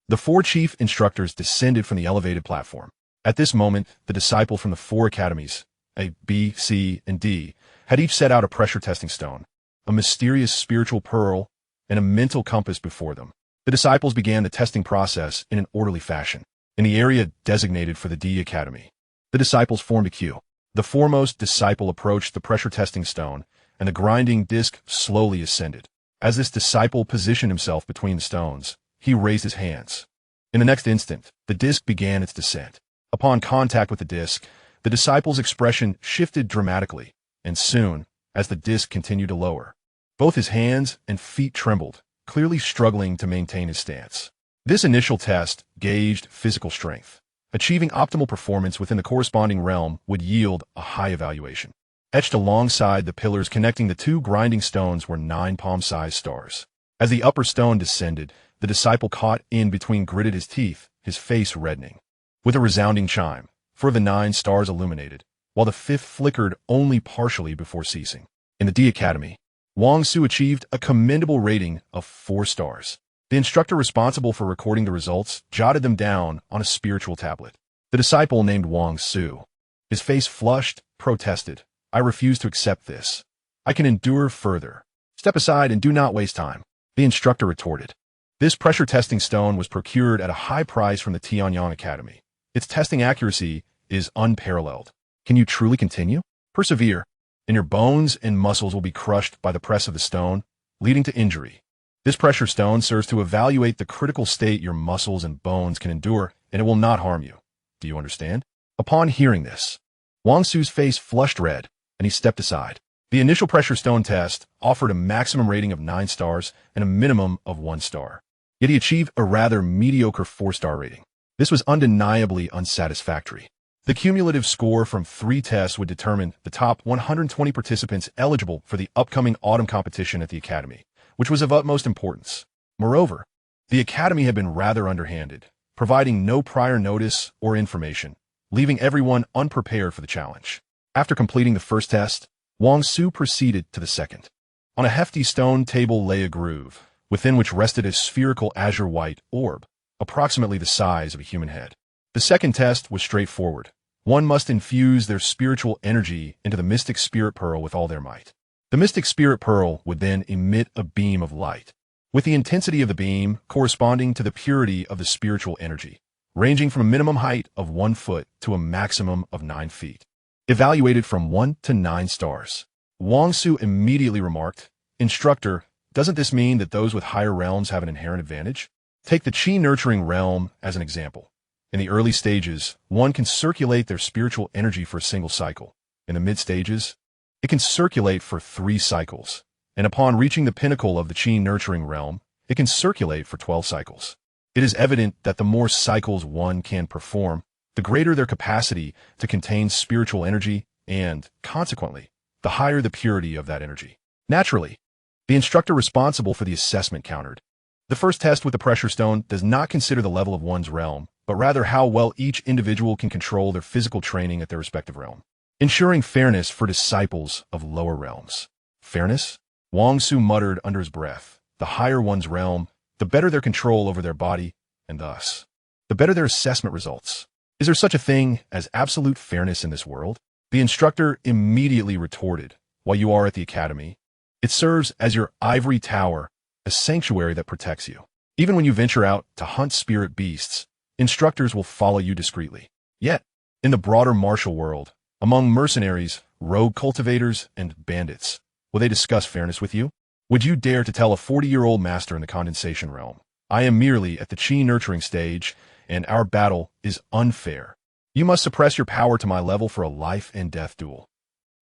the 4 chief instructors descended from the elevated platform. At this moment, the disciples from the 4 academies, A, B, C, and D, had each set out a pressure testing stone, a mysterious spiritual pearl, and a mental compass before them. The disciples began the testing process in an orderly fashion. In the area designated for the D Academy, the disciples formed a queue. The foremost disciple approached the pressure testing stone, and the grinding disc slowly ascended. As this disciple positioned himself between the stones, he raised his hands. In the next instant, the disc began its descent. Upon contact with the disc, the disciple's expression shifted dramatically, and soon, as the disc continued to lower, both his hands and feet trembled, clearly struggling to maintain his stance. This initial test gauged physical strength. Achieving optimal performance within the corresponding realm would yield a high evaluation. Etched alongside the pillars connecting the 2 grinding stones were 9 palm-sized stars. As the upper stone descended, the disciple caught in between gritted his teeth, his face reddening. With a resounding chime, 4 of the 9 stars illuminated, while the 5th flickered only partially before ceasing. In the D Academy, Wang Su achieved a commendable rating of 4 stars. The instructor responsible for recording the results jotted them down on a spiritual tablet. The disciple named Guixu. His face flushed, protested. I refuse to accept this. I can endure further. Step aside and do not waste time. The instructor retorted. This pressure testing stone was procured at a high price from the Tianyang Academy. Its testing accuracy is unparalleled. Can you truly continue? Persevere, and your bones and muscles will be crushed by the press of the stone, leading to injury. This pressure stone serves to evaluate the critical state your muscles and bones can endure, and it will not harm you. Do you understand? Upon hearing this, Guixu's face flushed red, and he stepped aside. The initial pressure stone test offered a maximum rating of 9 stars and a minimum of 1 star. Yet he achieved a rather mediocre 4-star rating. This was undeniably unsatisfactory. The cumulative score from 3 tests would determine the top 120 participants eligible for the upcoming autumn competition at the Academy, which was of utmost importance. Moreover, the Academy had been rather underhanded, providing no prior notice or information, leaving everyone unprepared for the challenge. After completing the first test, Guixu proceeded to the second. On a hefty stone table lay a groove, within which rested a spherical azure-white orb, approximately the size of a human head. The second test was straightforward. One must infuse their spiritual energy into the mystic spirit pearl with all their might. The mystic spirit pearl would then emit a beam of light, with the intensity of the beam corresponding to the purity of the spiritual energy, ranging from a minimum height of 1 foot to a maximum of 9 feet. Evaluated from 1 to 9 stars. Guixu immediately remarked, "Instructor, doesn't this mean that those with higher realms have an inherent advantage? Take the Qi-nurturing realm as an example. In the early stages, one can circulate their spiritual energy for a single cycle. In the mid-stages, it can circulate for 3 cycles. And upon reaching the pinnacle of the Qi-nurturing realm, it can circulate for 12 cycles. It is evident that the more cycles one can perform, the greater their capacity to contain spiritual energy and, consequently, the higher the purity of that energy. Naturally, the instructor responsible for the assessment countered. The first test with the pressure stone does not consider the level of one's realm, but rather how well each individual can control their physical training at their respective realm, ensuring fairness for disciples of lower realms. Fairness? Guixu muttered under his breath. The higher one's realm, the better their control over their body, and thus, the better their assessment results. Is there such a thing as absolute fairness in this world? The instructor immediately retorted, while you are at the academy, it serves as your ivory tower, a sanctuary that protects you. Even when you venture out to hunt spirit beasts, instructors will follow you discreetly. Yet, in the broader martial world, among mercenaries, rogue cultivators, and bandits, will they discuss fairness with you? Would you dare to tell a 40-year-old master in the condensation realm, I am merely at the Qi-nurturing stage, and our battle is unfair. You must suppress your power to my level for a life-and-death duel.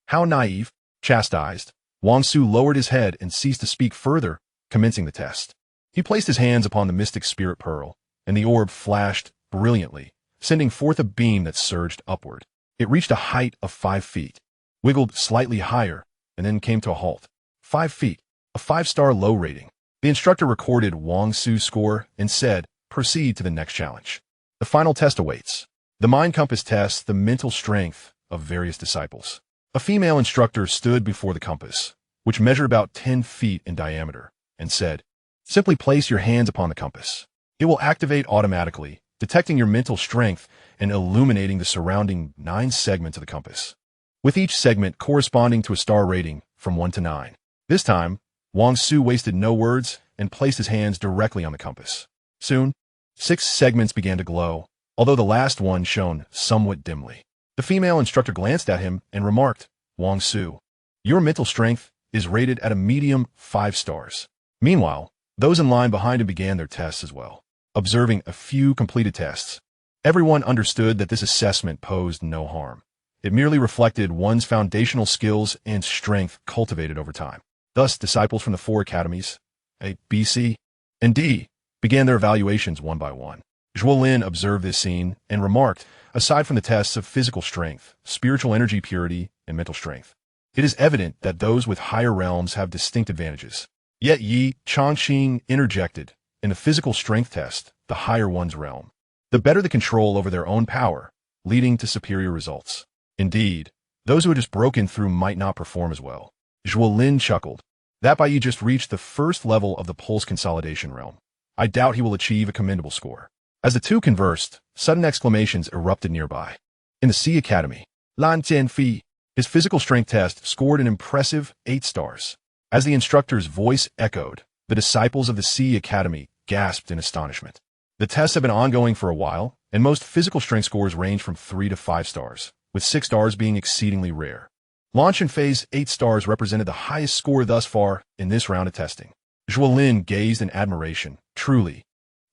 How naive, chastised. Guixu lowered his head and ceased to speak further, commencing the test. He placed his hands upon the mystic spirit pearl, and the orb flashed brilliantly, sending forth a beam that surged upward. It reached a height of 5 feet, wiggled slightly higher, and then came to a halt. 5 feet, a 5-star low rating. The instructor recorded Guixu's score and said, "Proceed to the next challenge." The final test awaits. The mind compass tests the mental strength of various disciples. A female instructor stood before the compass, which measured about 10 feet in diameter, and said, "Simply place your hands upon the compass. It will activate automatically, detecting your mental strength and illuminating the surrounding 9 segments of the compass, with each segment corresponding to a star rating from 1 to 9. This time, Guixu wasted no words and placed his hands directly on the compass. Soon, 6 segments began to glow, although the last one shone somewhat dimly. The female instructor glanced at him and remarked, "Guixu, your mental strength is rated at a medium 5 stars. Meanwhile, those in line behind him began their tests as well. Observing a few completed tests, everyone understood that this assessment posed no harm. It merely reflected one's foundational skills and strength cultivated over time. Thus, disciples from the 4 academies, A, B, C, and D, began their evaluations one by one. Zhuolin observed this scene and remarked, aside from the tests of physical strength, spiritual energy purity, and mental strength, it is evident that those with higher realms have distinct advantages. Yet Ye Changqing interjected, in the physical strength test, the higher one's realm, the better the control over their own power, leading to superior results. Indeed, those who had just broken through might not perform as well. Zhuolin chuckled. That Bai just reached the first level of the pulse consolidation realm. I doubt he will achieve a commendable score. As the two conversed, sudden exclamations erupted nearby. In the Sea Academy, Lan Tianfi, his physical strength test scored an impressive 8 stars. As the instructor's voice echoed, the disciples of the Sea Academy gasped in astonishment. The tests have been ongoing for a while, and most physical strength scores range from 3 to 5 stars, with 6 stars being exceedingly rare. Lan Tianfi's 8 stars represented the highest score thus far in this round of testing. Zhuolin gazed in admiration. Truly,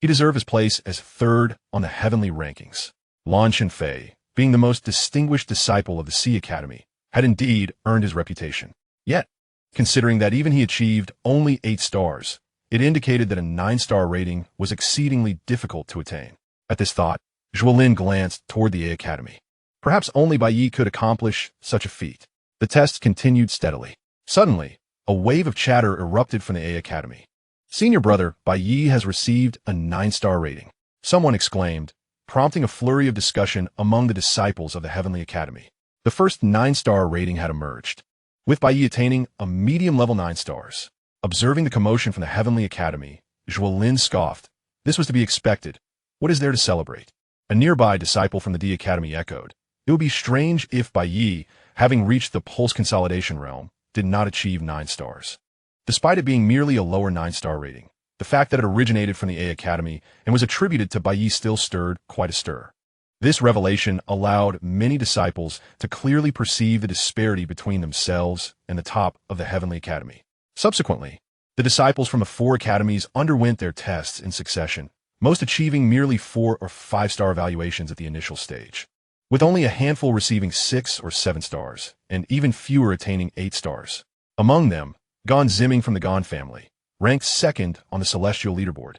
he deserved his place as third on the heavenly rankings. Lan Tianfi, being the most distinguished disciple of the Sea Academy, had indeed earned his reputation. Yet, considering that even he achieved only 8 stars, it indicated that a 9-star rating was exceedingly difficult to attain. At this thought, Zhuolin glanced toward the Ye Academy. Perhaps only Bai Yi could accomplish such a feat. The tests continued steadily. Suddenly, a wave of chatter erupted from the Ye Academy. Senior brother Bai Yi has received a 9-star rating, someone exclaimed, prompting a flurry of discussion among the disciples of the Heavenly Academy. The first 9-star rating had emerged, with Bai Yi attaining a medium-level 9 stars. Observing the commotion from the Heavenly Academy, Zhuolin scoffed. This was to be expected. What is there to celebrate? A nearby disciple from the D Academy echoed. It would be strange if Bai Yi, having reached the pulse consolidation realm, did not achieve 9 stars. Despite it being merely a lower 9-star rating, the fact that it originated from the A Academy and was attributed to Bai Yi still stirred quite a stir. This revelation allowed many disciples to clearly perceive the disparity between themselves and the top of the Heavenly Academy. Subsequently, the disciples from the 4 academies underwent their tests in succession, most achieving merely 4 or 5-star evaluations at the initial stage, with only a handful receiving 6 or 7 stars, and even fewer attaining 8 stars. Among them, Gan Ziming from the Gan family, ranked second on the celestial leaderboard,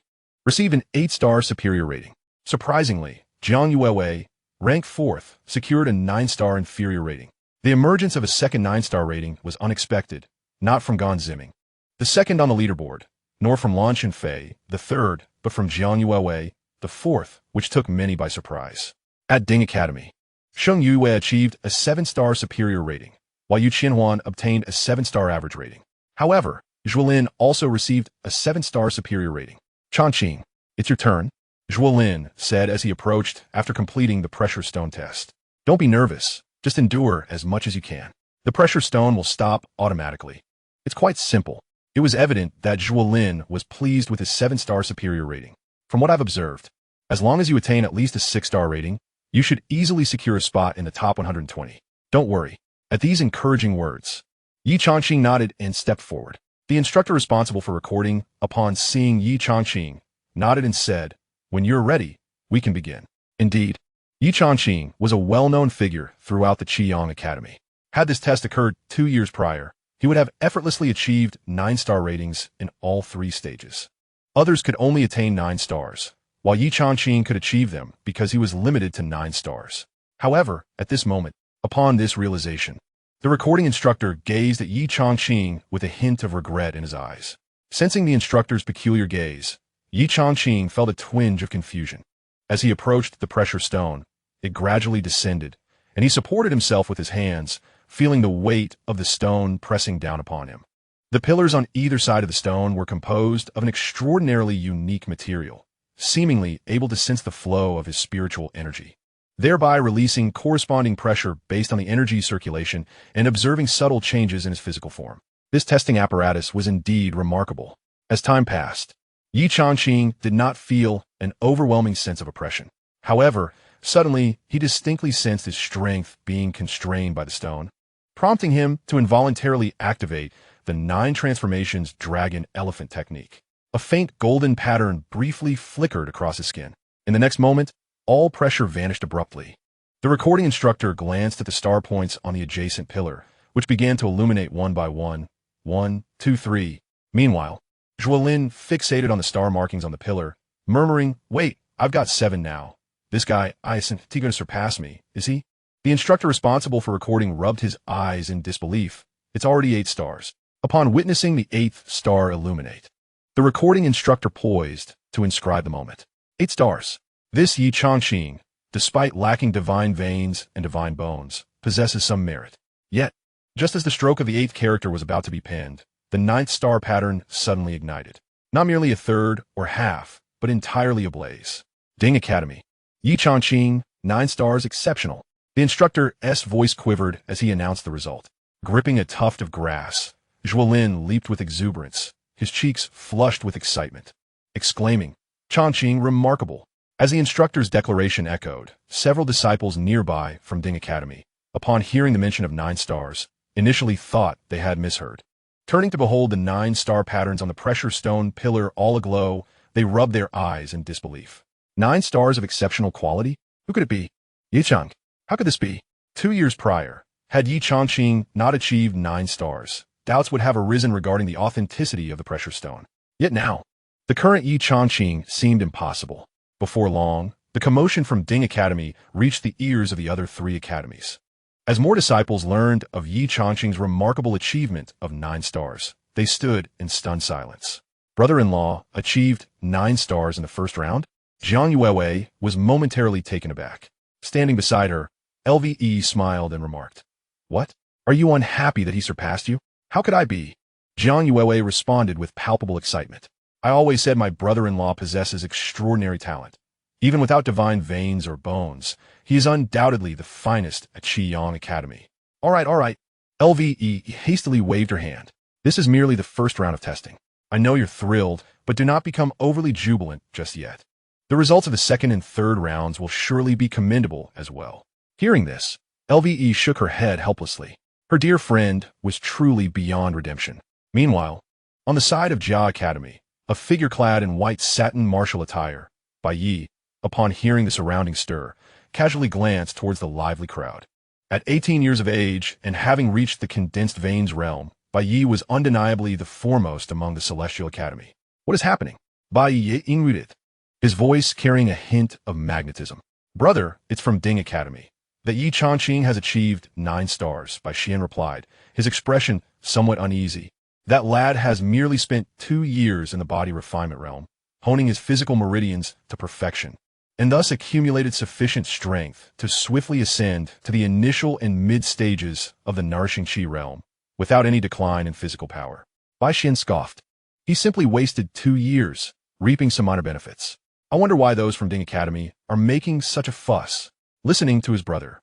received an 8-star superior rating. Surprisingly, Jiang Yuewei, ranked 4th, secured a 9-star inferior rating. The emergence of a second 9-star rating was unexpected, not from Gan Ziming, the second on the leaderboard, nor from Lan Tianfi, the third, but from Jiang Yuewei, the 4th, which took many by surprise. At Ding Academy, Sheng Yuwei achieved a 7-star superior rating, while Yu Qianhuan obtained a 7-star average rating. However, Zhuolin also received a 7-star superior rating. Changqing, it's your turn, Zhuolin said as he approached after completing the pressure stone test. Don't be nervous, just endure as much as you can. The pressure stone will stop automatically. It's quite simple. It was evident that Zhuolin was pleased with his 7-star superior rating. From what I've observed, as long as you attain at least a 6-star rating, you should easily secure a spot in the top 120. Don't worry. At these encouraging words, Ye Changqing nodded and stepped forward. The instructor responsible for recording, upon seeing Ye Changqing, nodded and said, when you're ready, we can begin. Indeed, Ye Changqing was a well-known figure throughout the Qiyang Academy. Had this test occurred 2 years prior, he would have effortlessly achieved 9-star ratings in all 3 stages. Others could only attain 9 stars, while Ye Changqing could achieve them because he was limited to 9 stars. However, at this moment, upon this realization, the recording instructor gazed at Ye Changqing with a hint of regret in his eyes. Sensing the instructor's peculiar gaze, Ye Changqing felt a twinge of confusion. As he approached the pressure stone, it gradually descended, and he supported himself with his hands, feeling the weight of the stone pressing down upon him. The pillars on either side of the stone were composed of an extraordinarily unique material, seemingly able to sense the flow of his spiritual energy, thereby releasing corresponding pressure based on the energy circulation and observing subtle changes in his physical form. This testing apparatus was indeed remarkable. As time passed, Ye Changqing did not feel an overwhelming sense of oppression. However, suddenly, he distinctly sensed his strength being constrained by the stone, prompting him to involuntarily activate the 9 transformations dragon elephant technique. A faint golden pattern briefly flickered across his skin. In the next moment, all pressure vanished abruptly. The recording instructor glanced at the star points on the adjacent pillar, which began to illuminate one by one. 1, 2, 3. Meanwhile, Zhuolin fixated on the star markings on the pillar, murmuring, wait, I've got 7 now. This guy, isn't he going to surpass me, is he? The instructor responsible for recording rubbed his eyes in disbelief. It's already 8 stars. Upon witnessing the 8th star illuminate, the recording instructor poised to inscribe the moment. 8 stars. This Ye Changqing, despite lacking divine veins and divine bones, possesses some merit. Yet, just as the stroke of the 8th character was about to be penned, the 9th star pattern suddenly ignited. Not merely a third or half, but entirely ablaze. Ding Academy. Ye Changqing, 9 stars exceptional. The instructor's voice quivered as he announced the result. Gripping a tuft of grass, Zhuolin leaped with exuberance, his cheeks flushed with excitement, exclaiming, Changqing remarkable. As the instructor's declaration echoed, several disciples nearby from Ding Academy, upon hearing the mention of 9 stars, initially thought they had misheard. Turning to behold the 9-star patterns on the pressure stone pillar all aglow, they rubbed their eyes in disbelief. 9 stars of exceptional quality? Who could it be? Ye Changqing. How could this be? 2 years prior, had Ye Changqing not achieved 9 stars, doubts would have arisen regarding the authenticity of the pressure stone. Yet now, the current Ye Changqing seemed impossible. Before long, the commotion from Ding Academy reached the ears of the other 3 academies. As more disciples learned of Ye Changqing's remarkable achievement of 9 stars, they stood in stunned silence. Brother-in-law achieved 9 stars in the first round? Jiang Yuewei was momentarily taken aback. Standing beside her, LVE smiled and remarked, What? Are you unhappy that he surpassed you? How could I be? Jiang Yuewei responded with palpable excitement. I always said my brother-in-law possesses extraordinary talent. Even without divine veins or bones, he is undoubtedly the finest at Qiyang Academy. All right. LVE hastily waved her hand. This is merely the first round of testing. I know you're thrilled, but do not become overly jubilant just yet. The results of the second and third rounds will surely be commendable as well. Hearing this, LVE shook her head helplessly. Her dear friend was truly beyond redemption. Meanwhile, on the side of Jia Academy, a figure clad in white satin martial attire, Bai Yi, upon hearing the surrounding stir, casually glanced towards the lively crowd. At 18 years of age and having reached the condensed veins realm, Bai Yi was undeniably the foremost among the Celestial Academy. What is happening? Bai Yi inmuted, his voice carrying a hint of magnetism. Brother, it's from Ding Academy. That Ye Changqing has achieved 9 stars, Bai Xian replied, his expression somewhat uneasy. That lad has merely spent 2 years in the body refinement realm, honing his physical meridians to perfection, and thus accumulated sufficient strength to swiftly ascend to the initial and mid stages of the nourishing Qi realm, without any decline in physical power. Bai Xian scoffed. He simply wasted 2 years, reaping some minor benefits. I wonder why those from Ding Academy are making such a fuss. Listening to his brother,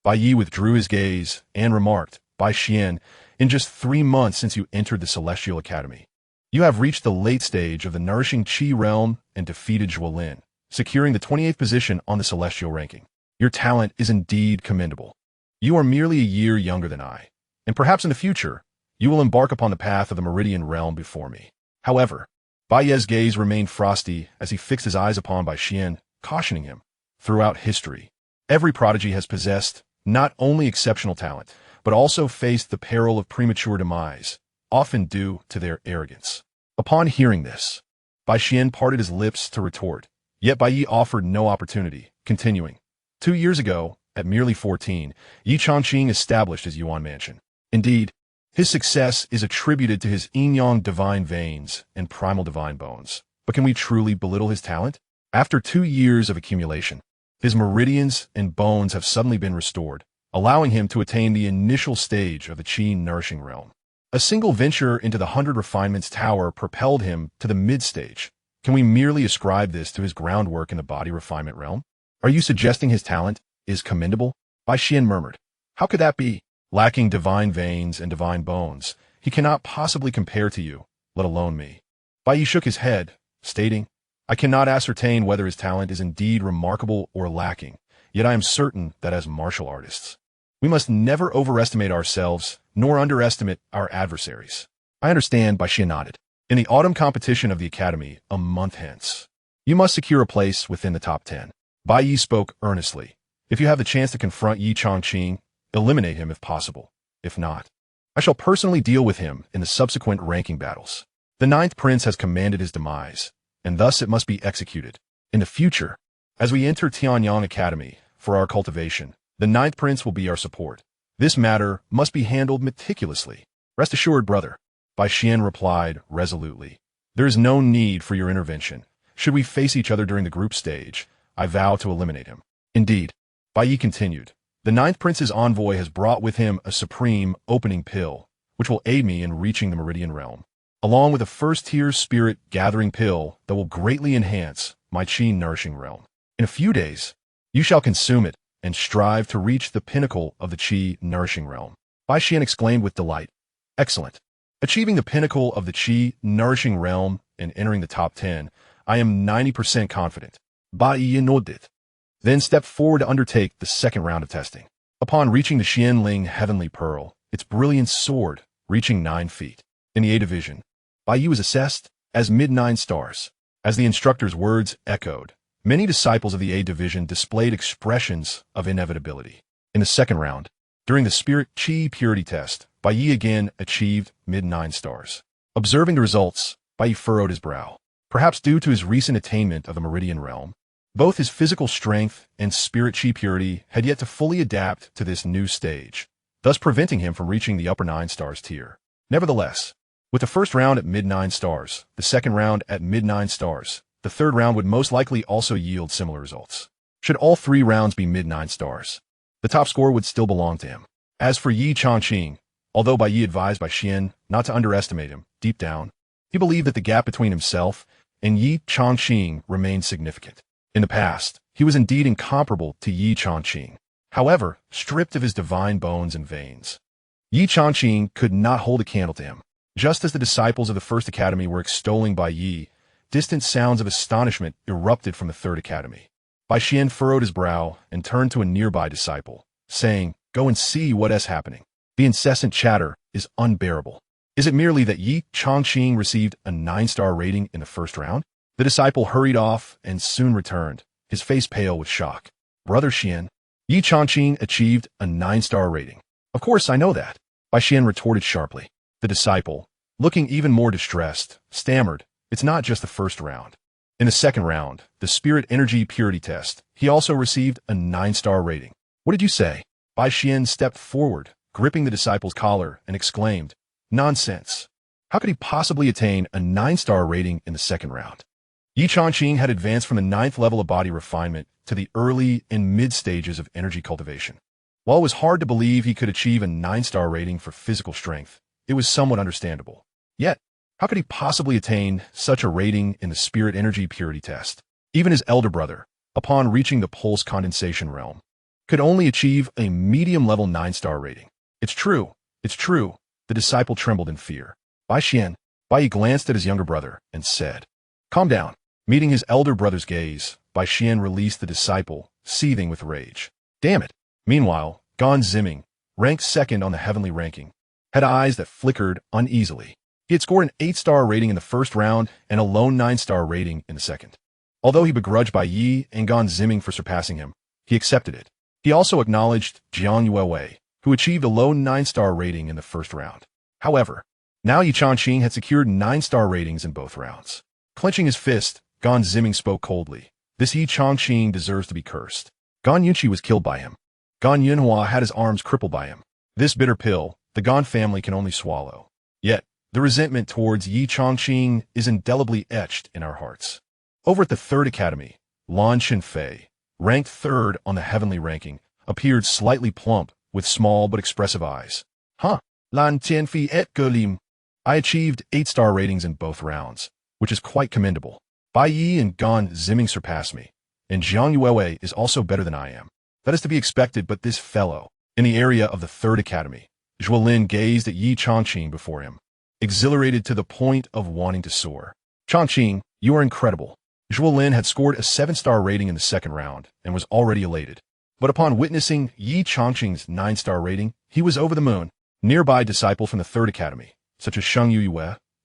Bai Yi withdrew his gaze and remarked, Bai Xian, in just 3 months since you entered the Celestial Academy, you have reached the late stage of the nourishing Qi realm and defeated Zhuolin, securing the 28th position on the Celestial ranking. Your talent is indeed commendable. You are merely a year younger than I, and perhaps in the future, you will embark upon the path of the Meridian realm before me. However, Bai Ye's gaze remained frosty as he fixed his eyes upon Bai Xian, cautioning him. Throughout history, every prodigy has possessed not only exceptional talent, but also faced the peril of premature demise, often due to their arrogance. Upon hearing this, Bai Xian parted his lips to retort, yet Bai Yi offered no opportunity, continuing. 2 years ago, at merely 14, Ye Changqing established his Yuan mansion. Indeed, his success is attributed to his yin-yang divine veins and primal divine bones. But can we truly belittle his talent? After 2 years of accumulation, his meridians and bones have suddenly been restored, allowing him to attain the initial stage of the Qi nourishing realm. A single venture into the 100 Refinements Tower propelled him to the mid-stage. Can we merely ascribe this to his groundwork in the body refinement realm? Are you suggesting his talent is commendable? Bai Xian murmured. How could that be? Lacking divine veins and divine bones, he cannot possibly compare to you, let alone me. Bai Yi shook his head, stating, I cannot ascertain whether his talent is indeed remarkable or lacking, yet I am certain that as martial artists, we must never overestimate ourselves nor underestimate our adversaries. I understand, Bai Xian nodded. In the autumn competition of the Academy, a month hence, you must secure a place within the top 10. Bai Yi spoke earnestly. If you have the chance to confront Ye Changqing, eliminate him if possible. If not, I shall personally deal with him in the subsequent ranking battles. The 9th prince has commanded his demise, and thus it must be executed. In the future, as we enter Tianyang Academy for our cultivation, the 9th prince will be our support. This matter must be handled meticulously. Rest assured, brother, Bai Xian replied resolutely. There is no need for your intervention. Should we face each other during the group stage, I vow to eliminate him. Indeed, Bai Yi continued, the 9th prince's envoy has brought with him a supreme opening pill, which will aid me in reaching the Meridian realm. along with a first-tier spirit-gathering pill that will greatly enhance my qi-nourishing realm. In a few days, you shall consume it and strive to reach the pinnacle of the qi-nourishing realm. Bai Xian exclaimed with delight. Excellent. Achieving the pinnacle of the qi-nourishing realm and entering the top 10, I am 90% confident. Bai Yi nodded. Then stepped forward to undertake the second round of testing. Upon reaching the Xianling Heavenly Pearl, its brilliant sword reaching 9 feet. In the A division, Bai Yi was assessed as mid-9 stars. As the instructor's words echoed, many disciples of the A division displayed expressions of inevitability. In the second round, during the spirit qi purity test, Bai Yi again achieved mid-9 stars. Observing the results, Bai Yi furrowed his brow. Perhaps due to his recent attainment of the meridian realm, both his physical strength and spirit qi purity had yet to fully adapt to this new stage, thus preventing him from reaching the upper 9 stars tier. Nevertheless, with the first round at mid-9 stars, the second round at mid-9 stars, the third round would most likely also yield similar results. Should all 3 rounds be mid-9 stars, the top score would still belong to him. As for Ye Changqing, although Bai Yi advised Bai Xian not to underestimate him, deep down, he believed that the gap between himself and Ye Changqing remained significant. In the past, he was indeed incomparable to Ye Changqing. However, stripped of his divine bones and veins, Ye Changqing could not hold a candle to him. Just as the disciples of the First Academy were extolling Bai Yi, distant sounds of astonishment erupted from the Third Academy. Bai Xian furrowed his brow and turned to a nearby disciple, saying, "Go and see what is happening. The incessant chatter is unbearable. Is it merely that Ye Changqing received a 9-star rating in the first round?" The disciple hurried off and soon returned, his face pale with shock. "Brother Xian, Ye Changqing achieved a 9-star rating." "Of course, I know that," Bai Xian retorted sharply. The disciple, looking even more distressed, stammered, "It's not just the first round. In the second round, the spirit energy purity test, he also received a 9-star rating." "What did you say?" Bai Xian stepped forward, gripping the disciple's collar, and exclaimed, "Nonsense. How could he possibly attain a 9-star rating in the second round?" Ye Changqing had advanced from the 9th level of body refinement to the early and mid stages of energy cultivation. While it was hard to believe he could achieve a 9-star rating for physical strength, it was somewhat understandable. Yet, how could he possibly attain such a rating in the spirit energy purity test? Even his elder brother, upon reaching the pulse condensation realm, could only achieve a medium-level 9-star rating. It's true. The disciple trembled in fear. Bai Yi glanced at his younger brother and said, "Calm down." Meeting his elder brother's gaze, Bai Xian released the disciple, seething with rage. Damn it. Meanwhile, Gan Ziming, ranked second on the heavenly ranking, had eyes that flickered uneasily. He had scored an 8-star rating in the first round and a lone 9-star rating in the second. Although he begrudged Bai Yi and Gan Ziming for surpassing him, he accepted it. He also acknowledged Jiang Yuewei, who achieved a low 9-star rating in the first round. However, now Ye Changqing had secured 9-star ratings in both rounds. Clenching his fist, Gan Ziming spoke coldly. "This Ye Changqing deserves to be cursed. Gan Yunqi was killed by him. Gan Yunhua had his arms crippled by him. This bitter pill, the Gan family can only swallow. Yet, the resentment towards Ye Changqing is indelibly etched in our hearts." Over at the Third Academy, Lan Shenfei, ranked third on the heavenly ranking, appeared slightly plump with small but expressive eyes. Lan Tianfi et Golim. I achieved 8-star ratings in both rounds, which is quite commendable. Bai Yi and Gan Ziming surpass me, and Jiang Yuewei is also better than I am. That is to be expected, but this fellow, in the area of the Third Academy, Zhuolin gazed at Ye Changqing before him, exhilarated to the point of wanting to soar. "Changqing, you are incredible." Zhuolin had scored a 7-star rating in the second round and was already elated. But upon witnessing Ye Changqing's 9-star rating, he was over the moon. Nearby disciples from the Third Academy, such as Sheng Yue,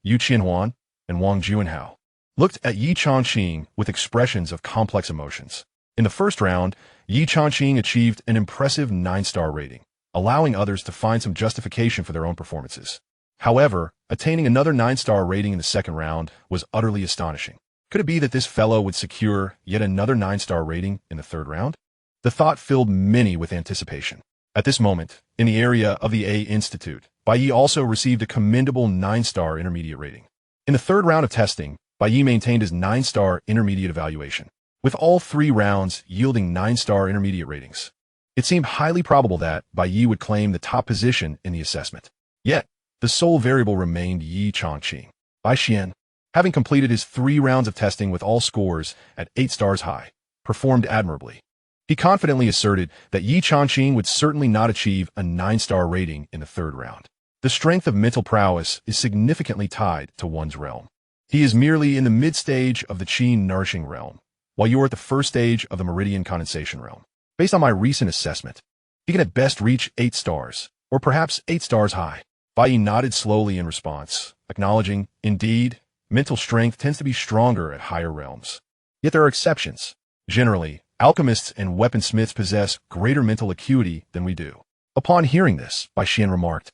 Yu Qianhuan, and Wang Juanhao, looked at Ye Changqing with expressions of complex emotions. In the first round, Ye Changqing achieved an impressive 9-star rating, allowing others to find some justification for their own performances. However, attaining another 9-star rating in the second round was utterly astonishing. Could it be that this fellow would secure yet another 9-star rating in the third round? The thought filled many with anticipation. At this moment, in the area of the A Institute, Bai Yi also received a commendable 9-star intermediate rating. In the third round of testing, Bai Yi maintained his 9-star intermediate evaluation, with all 3 rounds yielding 9-star intermediate ratings. It seemed highly probable that Bai Yi would claim the top position in the assessment. Yet, the sole variable remained Ye Changqing. Bai Xian, having completed his 3 rounds of testing with all scores at 8 stars high, performed admirably. He confidently asserted that Ye Changqing would certainly not achieve a 9-star rating in the 3rd round. The strength of mental prowess is significantly tied to one's realm. He is merely in the mid-stage of the Qi nourishing realm, while you are at the 1st stage of the meridian condensation realm. Based on my recent assessment, he can at best reach 8 stars, or perhaps 8 stars high. Bai Yi nodded slowly in response, acknowledging, indeed, mental strength tends to be stronger at higher realms. Yet there are exceptions. Generally, alchemists and weaponsmiths possess greater mental acuity than we do. Upon hearing this, Bai Xian remarked,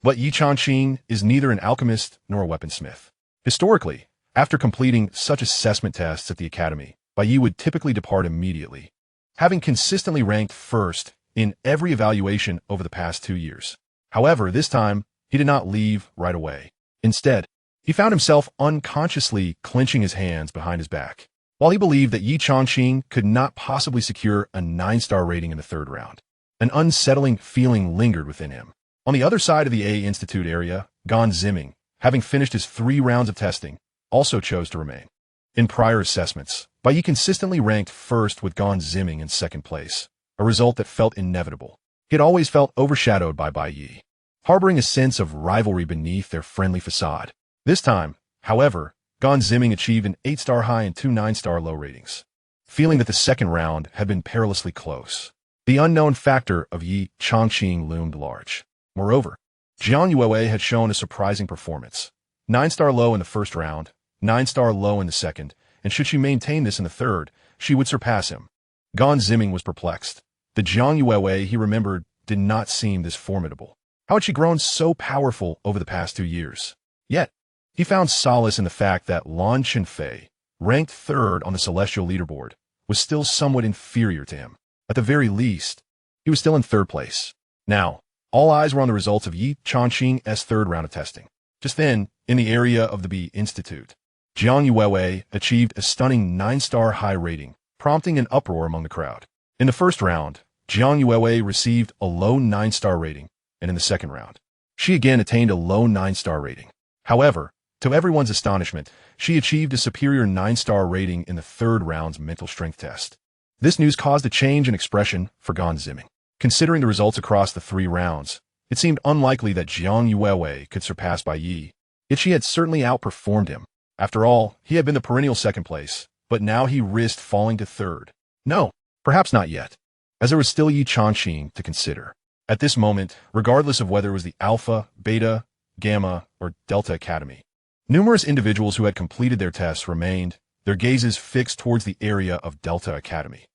but Ye Changqing is neither an alchemist nor a weaponsmith. Historically, after completing such assessment tests at the academy, Bai Yi would typically depart immediately, having consistently ranked first in every evaluation over the past 2 years. However, this time, he did not leave right away. Instead, he found himself unconsciously clenching his hands behind his back. While he believed that Ye Changqing could not possibly secure a 9-star rating in the 3rd round, an unsettling feeling lingered within him. On the other side of the A Institute area, Xianxia, having finished his 3 rounds of testing, also chose to remain. In prior assessments, Bai Yi consistently ranked first with Xianxia in 2nd place, a result that felt inevitable. He had always felt overshadowed by Bai Yi, harboring a sense of rivalry beneath their friendly facade. This time, however, Xianxia achieved an 8-star high and 2 9-star low ratings, feeling that the 2nd round had been perilously close. The unknown factor of Ye Changqing loomed large. Moreover, Jiang Yuewei had shown a surprising performance. 9-star low in the 1st round, 9-star low in the 2nd, and should she maintain this in the 3rd, she would surpass him. Xianxia was perplexed. The Jiang Yuewei he remembered did not seem this formidable. How had she grown so powerful over the past 2 years? Yet, he found solace in the fact that Lan Chenfei, ranked 3rd on the celestial leaderboard, was still somewhat inferior to him. At the very least, he was still in 3rd place. Now, all eyes were on the results of Ye Changqing's 3rd round of testing. Just then, in the area of the B Institute, Jiang Yuewei achieved a stunning 9-star high rating, prompting an uproar among the crowd. In the 1st round, Jiang Yuewei received a low 9-star rating, and in the 2nd round, she again attained a low 9-star rating. However, to everyone's astonishment, she achieved a superior 9-star rating in the 3rd round's mental strength test. This news caused a change in expression for Xianxia. Considering the results across the 3 rounds, it seemed unlikely that Jiang Yuewei could surpass Bai Yi, yet she had certainly outperformed him. After all, he had been the perennial 2nd place, but now he risked falling to 3rd. No, perhaps not yet, as there was still Ye Changqing to consider. At this moment, regardless of whether it was the Alpha, Beta, Gamma, or Delta Academy, numerous individuals who had completed their tests remained, their gazes fixed towards the area of Delta Academy.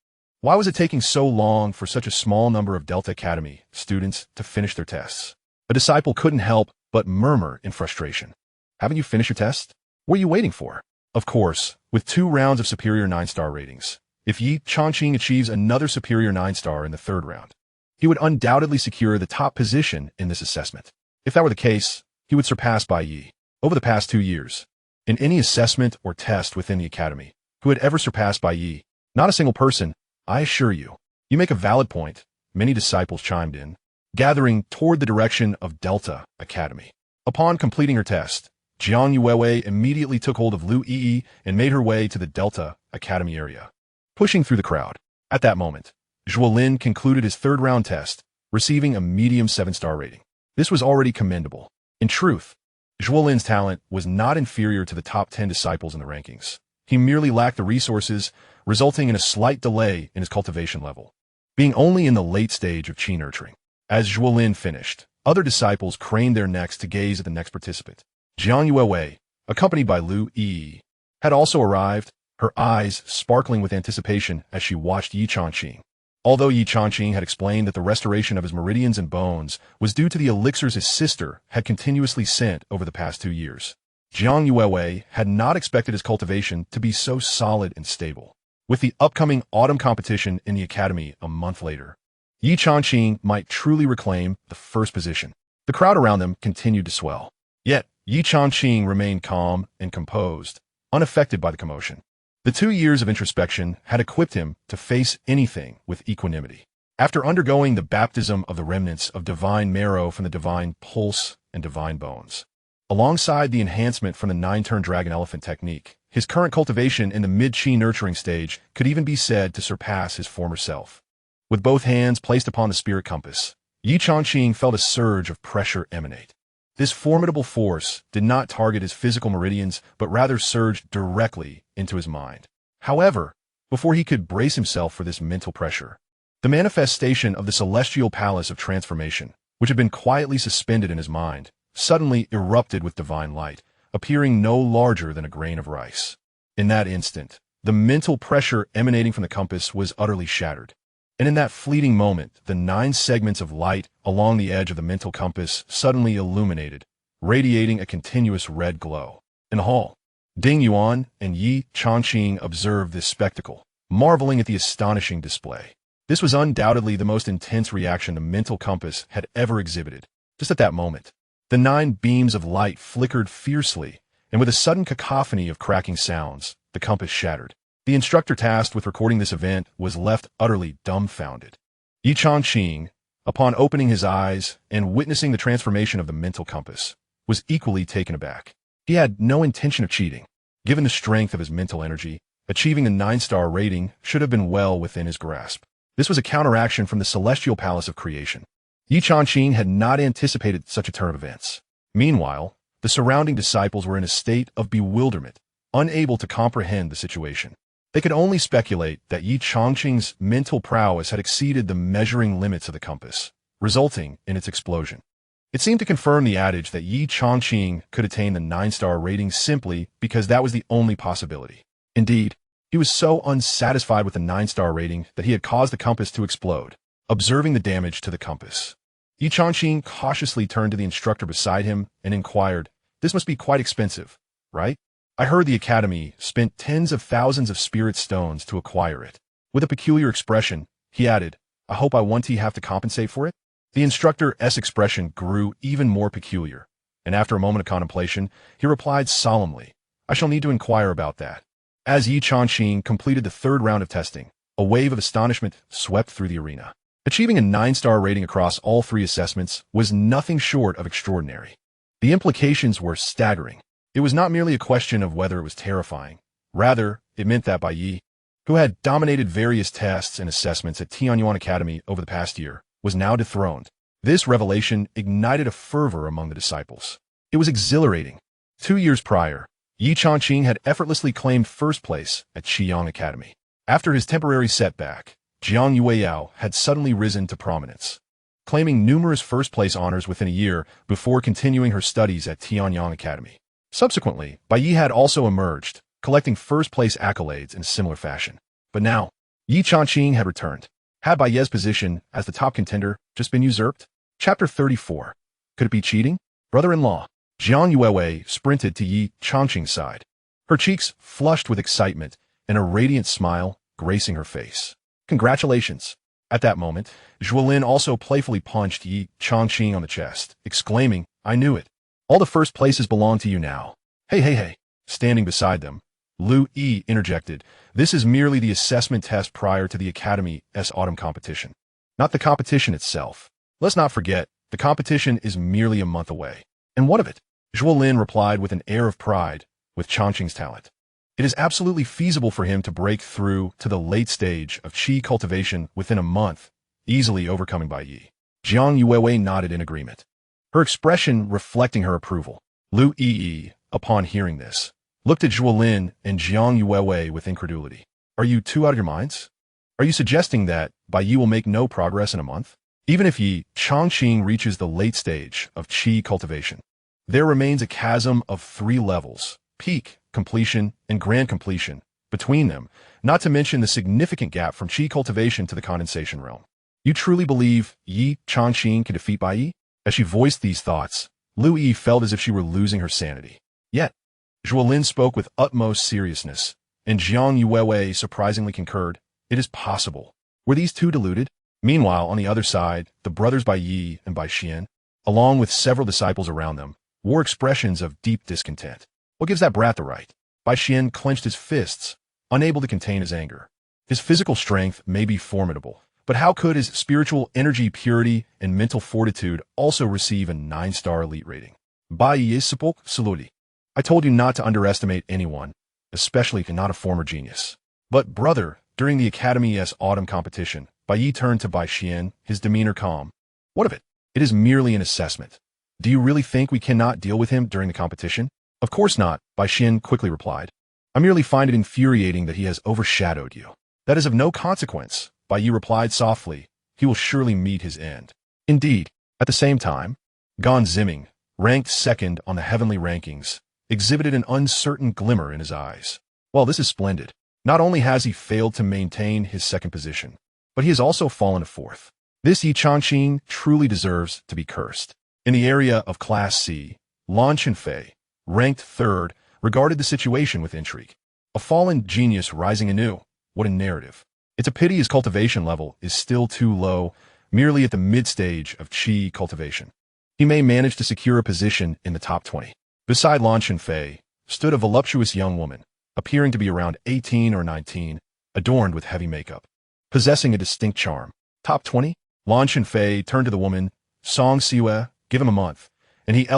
Why was it taking so long for such a small number of Delta Academy students to finish their tests? A disciple couldn't help but murmur in frustration. Haven't you finished your test? What are you waiting for? Of course, with 2 rounds of superior 9-star ratings, if Ye Changqing achieves another superior 9-star in the 3rd round, he would undoubtedly secure the top position in this assessment. If that were the case, he would surpass Bai Yi. Over the past 2 years, in any assessment or test within the academy, who had ever surpassed Bai Yi? Not a single person, I assure you. You make a valid point, many disciples chimed in, gathering toward the direction of Delta Academy. Upon completing her test, Jiang Yuewei immediately took hold of Lu Yi and made her way to the Delta Academy area, pushing through the crowd. At that moment, Zhuolin concluded his 3rd round test, receiving a medium 7-star rating. This was already commendable. In truth, Zhuolin's talent was not inferior to the top 10 disciples in the rankings. He merely lacked the resources, resulting in a slight delay in his cultivation level, being only in the late stage of Qi nurturing. As Zhuolin finished, other disciples craned their necks to gaze at the next participant. Jiang Yuewei, accompanied by Lu Yi, had also arrived, her eyes sparkling with anticipation as she watched Ye Changqing. Although Ye Changqing had explained that the restoration of his meridians and bones was due to the elixirs his sister had continuously sent over the past 2 years, Jiang Yuewei had not expected his cultivation to be so solid and stable. With the upcoming autumn competition in the academy a month later, Ye Changqing might truly reclaim the 1st position. The crowd around them continued to swell. Yet, Ye Changqing remained calm and composed, unaffected by the commotion. The 2 years of introspection had equipped him to face anything with equanimity. After undergoing the baptism of the remnants of divine marrow from the divine pulse and divine bones, Alongside the enhancement from the 9-turn dragon elephant technique, his current cultivation in the mid-chi nurturing stage could even be said to surpass his former self. With both hands placed upon the spirit compass, Ye Changqing felt a surge of pressure emanate. This formidable force did not target his physical meridians, but rather surged directly into his mind. However, before he could brace himself for this mental pressure, the manifestation of the celestial palace of transformation, which had been quietly suspended in his mind, suddenly erupted with divine light, appearing no larger than a grain of rice. In that instant, the mental pressure emanating from the compass was utterly shattered. And in that fleeting moment, the 9 segments of light along the edge of the mental compass suddenly illuminated, radiating a continuous red glow. In the hall, Ding Yuan and Ye Changqing observed this spectacle, marveling at the astonishing display. This was undoubtedly the most intense reaction the mental compass had ever exhibited. Just at that moment, the 9 beams of light flickered fiercely, and with a sudden cacophony of cracking sounds, the compass shattered. The instructor tasked with recording this event was left utterly dumbfounded. Ye Changqing, upon opening his eyes and witnessing the transformation of the mental compass, was equally taken aback. He had no intention of cheating. Given the strength of his mental energy, achieving a 9-star rating should have been well within his grasp. This was a counteraction from the celestial palace of creation. Ye Changqing had not anticipated such a turn of events. Meanwhile, the surrounding disciples were in a state of bewilderment, unable to comprehend the situation. They could only speculate that Ye Changqing's mental prowess had exceeded the measuring limits of the compass, resulting in its explosion. It seemed to confirm the adage that Ye Changqing could attain the 9-star rating simply because that was the only possibility. Indeed, he was so unsatisfied with the 9-star rating that he had caused the compass to explode. Observing the damage to the compass, Ye Changqing cautiously turned to the instructor beside him and inquired, "This must be quite expensive, right? I heard the academy spent tens of thousands of spirit stones to acquire it." With a peculiar expression, he added, "I hope I won't have to compensate for it?" The instructor's expression grew even more peculiar, and after a moment of contemplation, he replied solemnly, "I shall need to inquire about that." As Ye Changqing completed the 3rd round of testing, a wave of astonishment swept through the arena. Achieving a 9-star rating across all 3 assessments was nothing short of extraordinary. The implications were staggering. It was not merely a question of whether it was terrifying. Rather, it meant that Bai Yi, who had dominated various tests and assessments at Tianyuan Academy over the past year, was now dethroned. This revelation ignited a fervor among the disciples. It was exhilarating. 2 years prior, Ye Changqing had effortlessly claimed 1st place at Qiyang Academy. After his temporary setback, Jiang Yueyao had suddenly risen to prominence, claiming numerous 1st-place honors within a year before continuing her studies at Tianyuan Academy. Subsequently, Bai Yi had also emerged, collecting 1st-place accolades in a similar fashion. But now, Ye Changqing had returned. Had Bai Yi's position as the top contender just been usurped? Chapter 34. Could it be cheating? Brother-in-law, Jiang Yuewei sprinted to Ye Changqing's side, her cheeks flushed with excitement and a radiant smile gracing her face. "Congratulations." At that moment, Zhuolin also playfully punched Ye Changqing on the chest, exclaiming, "I knew it. All the 1st places belong to you now." Hey. Standing beside them, Lu Yi interjected, "This is merely the assessment test prior to the Academy's autumn competition, not the competition itself. Let's not forget, the competition is merely a month away." "And what of it?" Zhuolin replied with an air of pride, with Changqing's talent. It is absolutely feasible for him to break through to the late stage of qi cultivation within a month, easily overcoming Bai Yi. Jiang Yuewei nodded in agreement, her expression reflecting her approval. Lu Yi, upon hearing this, looked at Zhuolin and Jiang Yuewei with incredulity. "Are you two out of your minds? Are you suggesting that Bai Yi will make no progress in a month? Even if Ye Changqing reaches the late stage of qi cultivation, there remains a chasm of 3 levels, peak, completion, and grand completion, between them, not to mention the significant gap from qi cultivation to the condensation realm. You truly believe Ye Changqing can defeat Bai Yi?" As she voiced these thoughts, Lu Yi felt as if she were losing her sanity. Yet, Zhuolin spoke with utmost seriousness, and Jiang Yuewei surprisingly concurred, "It is possible." Were these 2 deluded? Meanwhile, on the other side, the brothers Bai Yi and Bai Xian, along with several disciples around them, wore expressions of deep discontent. "What gives that brat the right?" Bai Xian clenched his fists, unable to contain his anger. His physical strength may be formidable, but how could his spiritual energy, purity, and mental fortitude also receive a 9-star elite rating? Bai Ye Saluti. I told you not to underestimate anyone, especially not a former genius. But, brother, during the Academy's autumn competition, Bai Yi turned to Bai Xian, his demeanor calm. What of it? It is merely an assessment. Do you really think we cannot deal with him during the competition? Of course not, Bai Xian quickly replied. I merely find it infuriating that he has overshadowed you. That is of no consequence, Bai Yi replied softly. He will surely meet his end. Indeed, at the same time, Gan Ziming, ranked second on the heavenly rankings, exhibited an uncertain glimmer in his eyes. Well, this is splendid. Not only has he failed to maintain his second position, but he has also fallen to fourth. This Ye Changqing truly deserves to be cursed. In the area of Class C, Lan Chenfei, ranked third, regarded the situation with intrigue. A fallen genius rising anew. What a narrative. It's a pity his cultivation level is still too low, merely at the mid-stage of Qi cultivation. He may manage to secure a position in the top 20. Beside Lan Chenfei stood a voluptuous young woman, appearing to be around 18 or 19, adorned with heavy makeup, possessing a distinct charm. Top 20? Lan Chenfei turned to the woman. Xianxia, give him a month, and he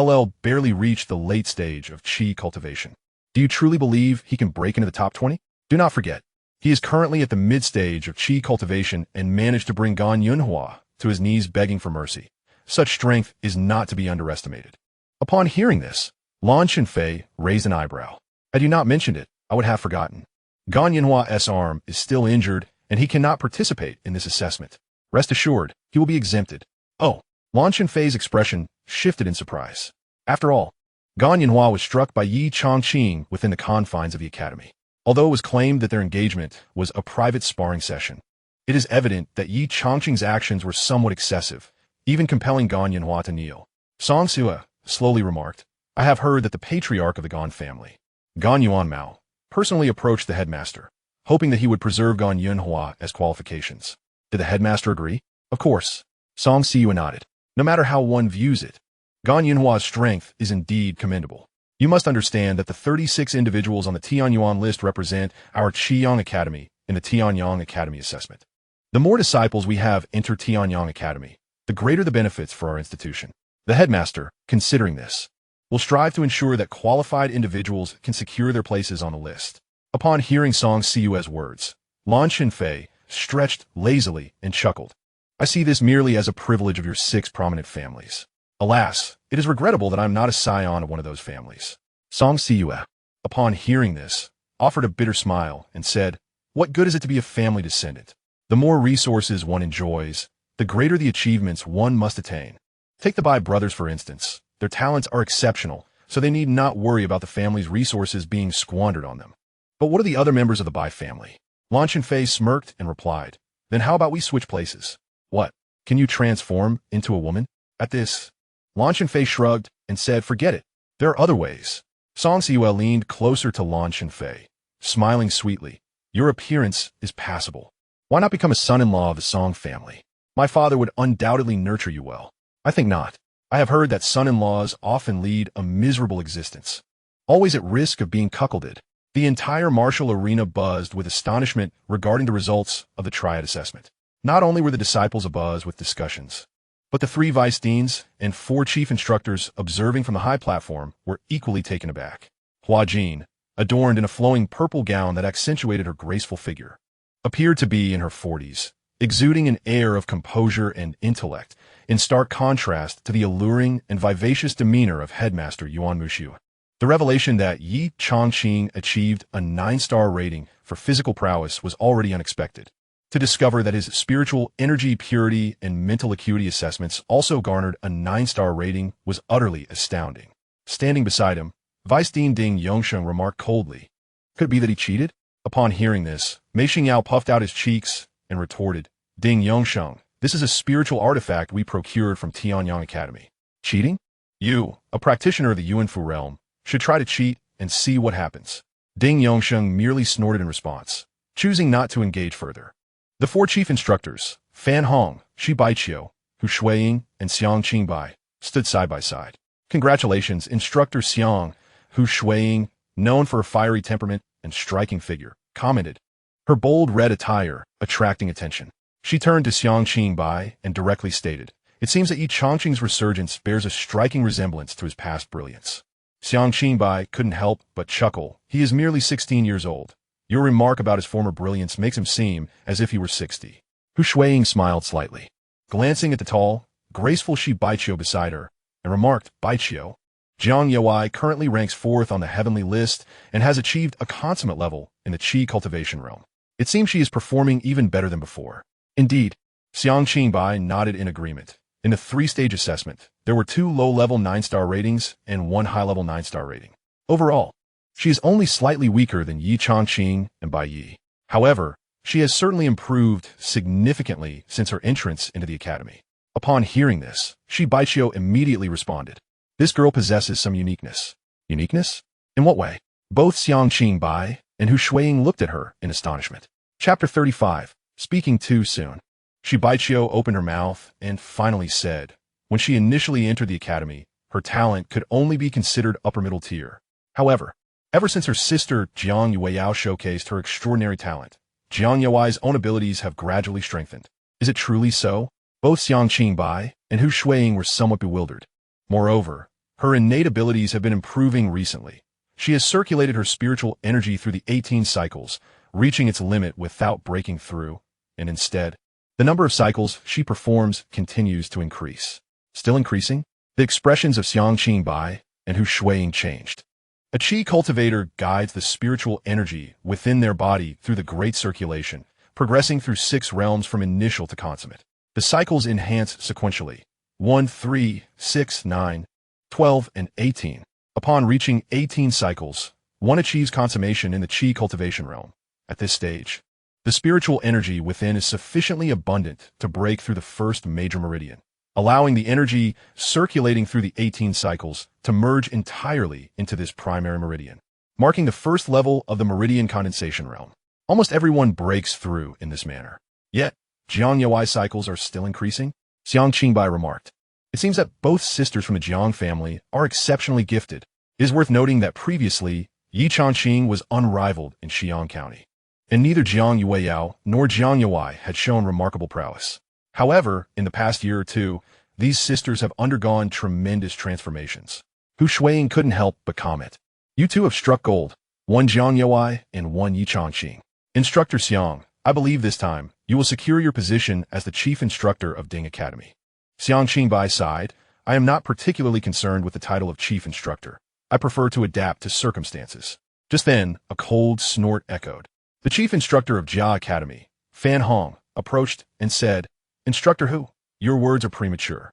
barely reached the late stage of Qi cultivation. Do you truly believe he can break into the top 20? Do not forget, he is currently at the mid-stage of Qi cultivation and managed to bring Gan Yunhua to his knees begging for mercy. Such strength is not to be underestimated. Upon hearing this, Lan Chenfei raised an eyebrow. Had you not mentioned it, I would have forgotten. Gan Yunhua's arm is still injured, and he cannot participate in this assessment. Rest assured, he will be exempted. Oh, Lan Chenfei's expression shifted in surprise. After all, Gan Yunhua was struck by Ye Changqing within the confines of the academy. Although it was claimed that their engagement was a private sparring session, it is evident that Ye Changqing's actions were somewhat excessive, even compelling Gan Yunhua to kneel. Xianxia slowly remarked, I have heard that the patriarch of the Gan family, Gan Yuanmao, personally approached the headmaster, hoping that he would preserve Gan Yunhua as qualifications. Did the headmaster agree? Of course. Xianxia nodded. No matter how one views it, Gan Yunhua's strength is indeed commendable. You must understand that the 36 individuals on the Tianyuan list represent our Qiyang Academy in the Tianyang Academy assessment. The more disciples we have enter Tianyang Academy, the greater the benefits for our institution. The headmaster, considering this, will strive to ensure that qualified individuals can secure their places on the list. Upon hearing Xianxia's words, Lan Chenfei stretched lazily and chuckled. I see this merely as a privilege of your 6 prominent families. Alas, it is regrettable that I am not a scion of one of those families. Xianxia, upon hearing this, offered a bitter smile and said, what good is it to be a family descendant? The more resources one enjoys, the greater the achievements one must attain. Take the Bai brothers, for instance. Their talents are exceptional, so they need not worry about the family's resources being squandered on them. But what are the other members of the Bai family? Lan Chenfei smirked and replied, then how about we switch places? What? Can you transform into a woman? At this, Lan Chenfei shrugged and said, forget it. There are other ways. Xianxia leaned closer to Lan Chenfei, smiling sweetly. Your appearance is passable. Why not become a son-in-law of the Song family? My father would undoubtedly nurture you well. I think not. I have heard that son-in-laws often lead a miserable existence, always at risk of being cuckolded. The entire martial arena buzzed with astonishment regarding the results of the triad assessment. Not only were the disciples abuzz with discussions, but the 3 vice deans and 4 chief instructors observing from the high platform were equally taken aback. Hua Jin, adorned in a flowing purple gown that accentuated her graceful figure, appeared to be in her 40s, exuding an air of composure and intellect, in stark contrast to the alluring and vivacious demeanor of Headmaster Yuan Mushu. The revelation that Ye Changqing achieved a 9-star rating for physical prowess was already unexpected. To discover that his spiritual energy, purity, and mental acuity assessments also garnered a 9-star rating was utterly astounding. Standing beside him, Vice Dean Ding Yongsheng remarked coldly, could it be that he cheated? Upon hearing this, Mei Xingyao puffed out his cheeks and retorted, Ding Yongsheng, this is a spiritual artifact we procured from Tianyang Academy. Cheating? You, a practitioner of the Yuanfu realm, should try to cheat and see what happens. Ding Yongsheng merely snorted in response, choosing not to engage further. The 4 chief instructors, Fan Hong, Shi Baiqiu, Hu Shuiying, and Xiang Qingbai, stood side by side. Congratulations, Instructor Xiang, Hu Shuiying, known for her fiery temperament and striking figure, commented, her bold red attire attracting attention. She turned to Xiang Qingbai and directly stated, It seems that Ye Changqing's resurgence bears a striking resemblance to his past brilliance. Xianxia couldn't help but chuckle. He is merely 16 years old. Your remark about his former brilliance makes him seem as if he were 60. Hu Shuiying smiled slightly, glancing at the tall, graceful Shi Baiqiu beside her, and remarked, Baiqiu, Jiang Youai currently ranks 4th on the heavenly list and has achieved a consummate level in the Qi cultivation realm. It seems she is performing even better than before. Indeed, Xianxia nodded in agreement. In the 3-stage assessment, there were 2 low-level 9-star ratings and 1 high-level 9-star rating. Overall, she is only slightly weaker than Ye Changqing and Bai Yi. However, she has certainly improved significantly since her entrance into the academy. Upon hearing this, Shi Baiqiu immediately responded, This girl possesses some uniqueness. Uniqueness? In what way? Both Xianxia and Hu Shuiying looked at her in astonishment. Chapter 35. Speaking too soon. Shi Baiqiu opened her mouth and finally said, when she initially entered the academy, her talent could only be considered upper middle tier. However, ever since her sister Jiang Yueyao showcased her extraordinary talent, Jiang Youai's own abilities have gradually strengthened. Is it truly so? Both Xianxia and Hu Shuiying were somewhat bewildered. Moreover, her innate abilities have been improving recently. She has circulated her spiritual energy through the 18 cycles, reaching its limit without breaking through, and instead, the number of cycles she performs continues to increase. Still increasing? The expressions of Xianxia and Hu Shuiying changed. A Qi cultivator guides the spiritual energy within their body through the great circulation, progressing through 6 realms from initial to consummate. The cycles enhance sequentially, 1, 3, 6, 9, 12, and 18. Upon reaching 18 cycles, one achieves consummation in the Qi cultivation realm. At this stage, the spiritual energy within is sufficiently abundant to break through the first major meridian, allowing the energy circulating through the 18 cycles to merge entirely into this primary meridian, marking the first level of the meridian condensation realm. Almost everyone breaks through in this manner. Yet, Jiang Youai cycles are still increasing? Xianxia remarked. It seems that both sisters from the Jiang family are exceptionally gifted. It is worth noting that previously, Ye Changqing was unrivaled in Xi'an County, and neither Jiang Yueyao nor Jiang Youai had shown remarkable prowess. However, in the past year or two, these sisters have undergone tremendous transformations. Hu Shuiying couldn't help but comment. You two have struck gold, one Jiang Youai and one Ye Changqing. Instructor Xiang, I believe this time, you will secure your position as the chief instructor of Ding Academy. Xianxia sighed, I am not particularly concerned with the title of chief instructor. I prefer to adapt to circumstances. Just then, a cold snort echoed. The chief instructor of Jia Academy, Fan Hong, approached and said, Instructor Hu, your words are premature.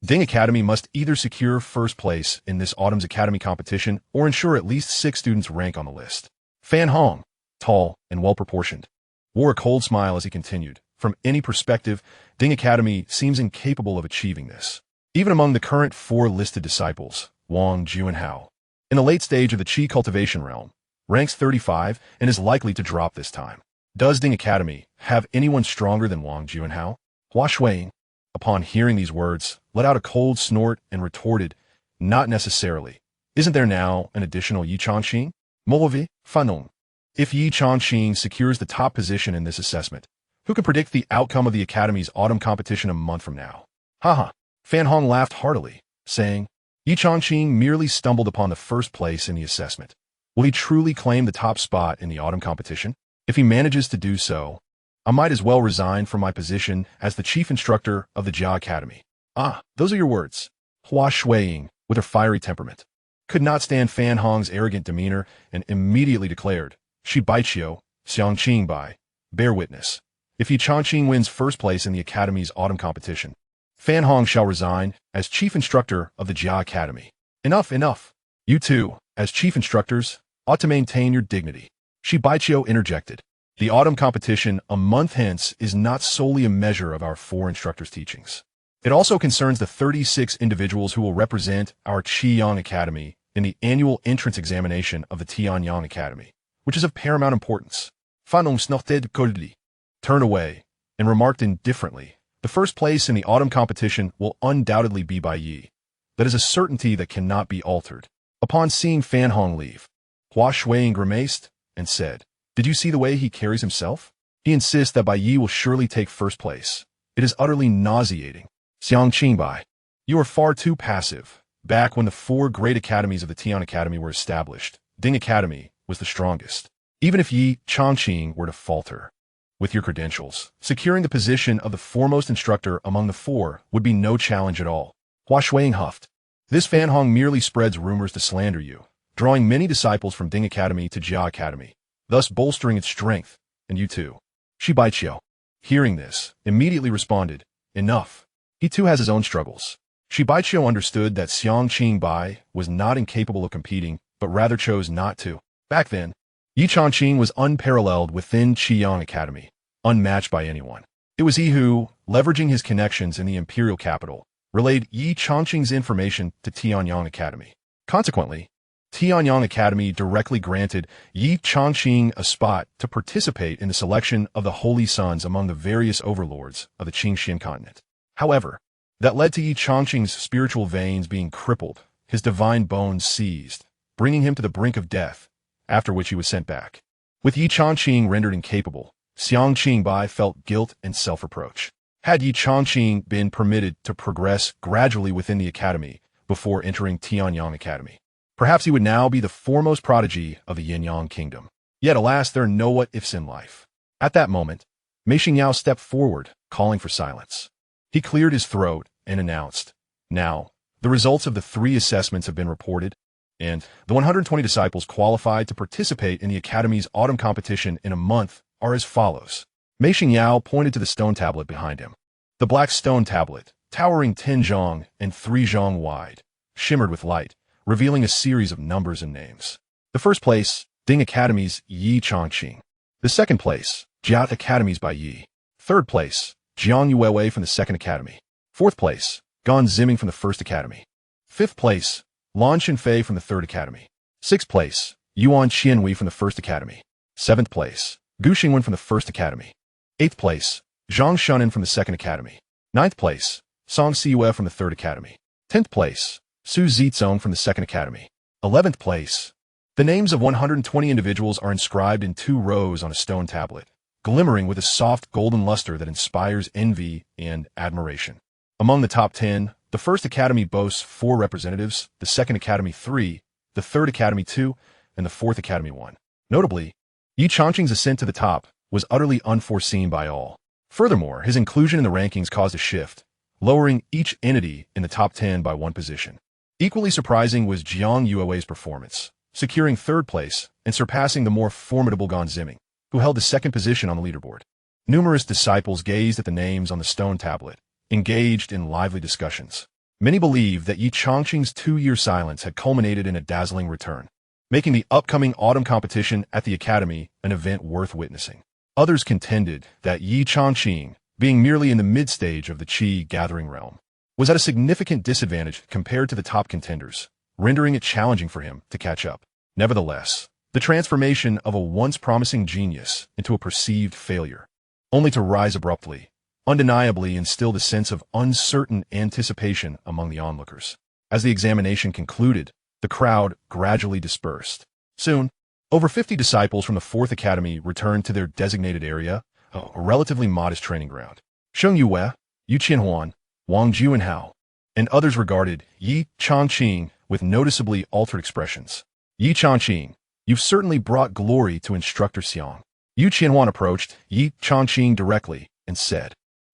Ding Academy must either secure first place in this autumn's academy competition or ensure at least 6 students rank on the list. Fan Hong, tall and well-proportioned, wore a cold smile as he continued. From any perspective, Ding Academy seems incapable of achieving this. Even among the current 4 listed disciples, Wang, Ju, and Hao, in the late stage of the Qi cultivation realm, ranks 35 and is likely to drop this time. Does Ding Academy have anyone stronger than Wang, Ju, and Hao? Hua Shuiying, upon hearing these words, let out a cold snort and retorted, Not necessarily. Isn't there now an additional Ye Changqing? Mauvais, Fanong. If Ye Changqing secures the top position in this assessment, who can predict the outcome of the Academy's autumn competition a month from now? Haha. Fan Hong laughed heartily, saying, Ye Changqing merely stumbled upon the first place in the assessment. Will he truly claim the top spot in the autumn competition? If he manages to do so, I might as well resign from my position as the chief instructor of the Jia Academy. Ah, those are your words. Hua Shuiying, with her fiery temperament, could not stand Fan Hong's arrogant demeanor and immediately declared, Shi Baiqiu, Xianxia, bear witness. If Ye Changqing wins first place in the Academy's autumn competition, Fan Hong shall resign as chief instructor of the Jia Academy. Enough, enough. You two, as chief instructors, ought to maintain your dignity. Shi Baiqiu interjected. The autumn competition a month hence is not solely a measure of our 4 instructors' teachings. It also concerns the 36 individuals who will represent our Qiyang Academy in the annual entrance examination of the Tianyang Academy, which is of paramount importance. Fanong snorted coldly, turned away, and remarked indifferently, the first place in the autumn competition will undoubtedly be by Yi. That is a certainty that cannot be altered. Upon seeing Fan Hong leave, Hua Shuiying grimaced and said, Did you see the way he carries himself? He insists that Bai Yi will surely take first place. It is utterly nauseating. Xianxia, you are far too passive. Back when the 4 great academies of the Tian Academy were established, Ding Academy was the strongest. Even if Ye Changqing were to falter, with your credentials, securing the position of the foremost instructor among the 4 would be no challenge at all. Hua Shuang huffed. This Fanhong merely spreads rumors to slander you, drawing many disciples from Ding Academy to Jia Academy, thus bolstering its strength, and you too. Shi Baiqiu, hearing this, immediately responded, enough. He too has his own struggles. Shi Baiqiu understood that Xianxia Bai was not incapable of competing, but rather chose not to. Back then, Ye Changqing was unparalleled within Qiyang Academy, unmatched by anyone. It was he who, leveraging his connections in the imperial capital, relayed Ye Changqing's information to Tianyang Academy. Consequently, Tianyang Academy directly granted Ye Changqing a spot to participate in the selection of the holy sons among the various overlords of the Qingxian continent. However, that led to Ye Changqing's spiritual veins being crippled, his divine bones seized, bringing him to the brink of death, after which he was sent back. With Ye Changqing rendered incapable, Xianxia Bai felt guilt and self-reproach. Had Ye Changqing been permitted to progress gradually within the academy before entering Tianyang Academy, perhaps he would now be the foremost prodigy of the Yin-Yang kingdom. Yet alas, there are no what-ifs in life. At that moment, Mei Xingyao stepped forward, calling for silence. He cleared his throat and announced, now, the results of the 3 assessments have been reported, and the 120 disciples qualified to participate in the Academy's autumn competition in a month are as follows. Mei Xingyao pointed to the stone tablet behind him. The black stone tablet, towering 10 zhang and 3 zhang wide, shimmered with light, revealing a series of numbers and names. The first place, Ding Academy's Ye Changqing. The second place, Jia Academy's by Yi. Third place, Jiang Yuewei from the Second Academy. Fourth place, Gan Ziming from the First Academy. Fifth place, Lan Xinfei from the Third Academy. Sixth place, Yuan Qianwei from the First Academy. Seventh place, Gu Xingwen from the First Academy. Eighth place, Zhang Shunan from the Second Academy. Ninth place, Song Siyue from the Third Academy. 10th place, Su Zizong from the Second Academy. 11th place. The names of 120 individuals are inscribed in 2 rows on a stone tablet, glimmering with a soft golden luster that inspires envy and admiration. Among the top 10, the First Academy boasts 4 representatives, the Second Academy 3, the Third Academy 2, and the Fourth Academy 1. Notably, Ye Changqing's ascent to the top was utterly unforeseen by all. Furthermore, his inclusion in the rankings caused a shift, lowering each entity in the top 10 by 1 position. Equally surprising was Jiang Yuewei's performance, securing 3rd place and surpassing the more formidable Gan Ziming, who held the 2nd position on the leaderboard. Numerous disciples gazed at the names on the stone tablet, engaged in lively discussions. Many believed that Ye Changqing's 2-year silence had culminated in a dazzling return, making the upcoming autumn competition at the Academy an event worth witnessing. Others contended that Ye Changqing, being merely in the mid-stage of the Qi gathering realm, was at a significant disadvantage compared to the top contenders, rendering it challenging for him to catch up. Nevertheless, the transformation of a once promising genius into a perceived failure, only to rise abruptly, undeniably instilled a sense of uncertain anticipation among the onlookers. As the examination concluded, the crowd gradually dispersed. Soon, over 50 disciples from the Fourth Academy returned to their designated area, a relatively modest training ground. Sheng Yue, Yu Qianhuan, Wang Juanhao, and others regarded Ye Changqing with noticeably altered expressions. Ye Changqing, you've certainly brought glory to Instructor Xiang. Yu Qianhuan approached Ye Changqing directly and said,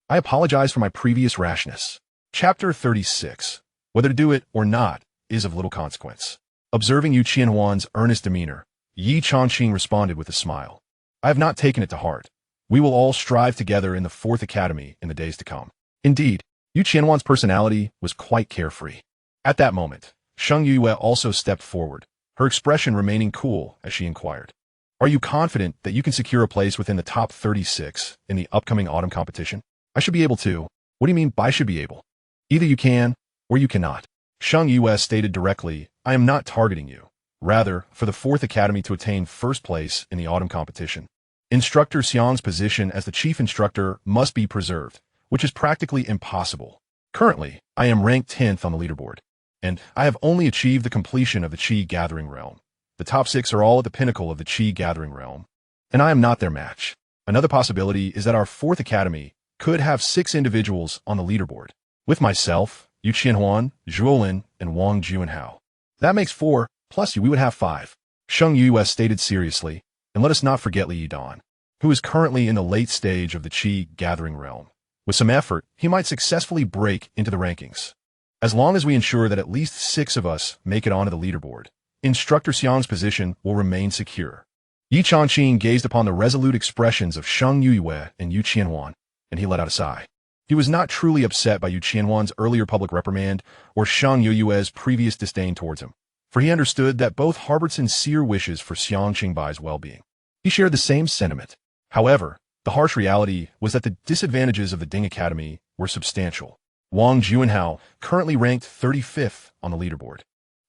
I apologize for my previous rashness. Chapter 36. Whether to do it or not is of little consequence. Observing Yu Qianhuan's earnest demeanor, Ye Changqing responded with a smile. I have not taken it to heart. We will all strive together in the Fourth Academy in the days to come. Indeed, Yu Qianhuan's personality was quite carefree. At that moment, Sheng Yue also stepped forward, her expression remaining cool as she inquired, Are you confident that you can secure a place within the top 36 in the upcoming autumn competition? I should be able to. What do you mean by should be able? Either you can, or you cannot. Sheng Yue stated directly, I am not targeting you. Rather, for the Fourth Academy to attain first place in the autumn competition, Instructor Xiang's position as the chief instructor must be preserved, which is practically impossible. Currently, I am ranked 10th on the leaderboard, and I have only achieved the completion of the Qi gathering realm. The top 6 are all at the pinnacle of the Qi gathering realm, and I am not their match. Another possibility is that our Fourth Academy could have 6 individuals on the leaderboard. With myself, Yu Qianhuan, Zhuolin, and Wang Juanhao. That makes 4, plus you we would have 5. Sheng Yue stated seriously, and let us not forget Li Yidan, who is currently in the late stage of the Qi gathering realm. With some effort, he might successfully break into the rankings. As long as we ensure that at least 6 of us make it onto the leaderboard, Instructor Xiang's position will remain secure. Ye Changqing gazed upon the resolute expressions of Sheng Yue and Yu Qianhuan, and he let out a sigh. He was not truly upset by Yu Qianhuan's earlier public reprimand or Sheng Yue's previous disdain towards him, for he understood that both harbored sincere wishes for Xiang Qingbai's well-being. He shared the same sentiment. However, the harsh reality was that the disadvantages of the Ding Academy were substantial. Wang Juanhao currently ranked 35th on the leaderboard,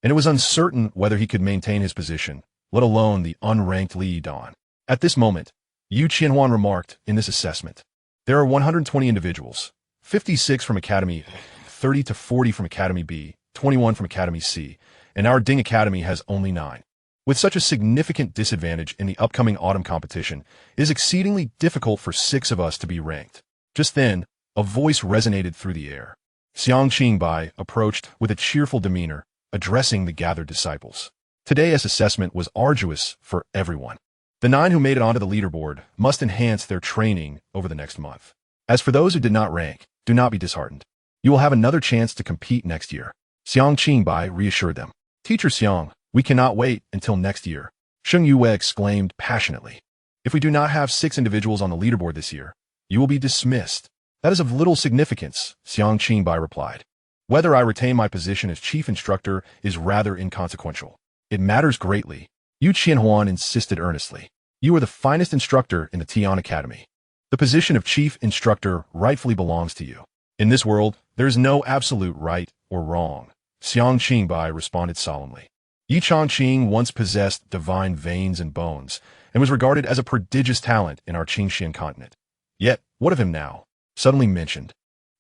and it was uncertain whether he could maintain his position, let alone the unranked Li Yidan. At this moment, Yu Qianhuan remarked in this assessment, there are 120 individuals, 56 from Academy, 30 to 40 from Academy B, 21 from Academy C, and our Ding Academy has only 9. With such a significant disadvantage in the upcoming autumn competition, it is exceedingly difficult for 6 of us to be ranked. Just then, a voice resonated through the air. Xiang Qingbai approached with a cheerful demeanor, addressing the gathered disciples. Today's assessment was arduous for everyone. The 9 who made it onto the leaderboard must enhance their training over the next month. As for those who did not rank, do not be disheartened. You will have another chance to compete next year. Xiang Qingbai reassured them. Teacher Xiang, we cannot wait until next year. Sheng Yue exclaimed passionately. If we do not have 6 individuals on the leaderboard this year, you will be dismissed. That is of little significance, Xiang Qingbai replied. Whether I retain my position as chief instructor is rather inconsequential. It matters greatly. Yu Qianhuan insisted earnestly. You are the finest instructor in the Tian Academy. The position of chief instructor rightfully belongs to you. In this world, there is no absolute right or wrong. Xiang Qingbai responded solemnly. Ye Changqing once possessed divine veins and bones, and was regarded as a prodigious talent in our Qingxian continent. Yet, what of him now? Suddenly mentioned.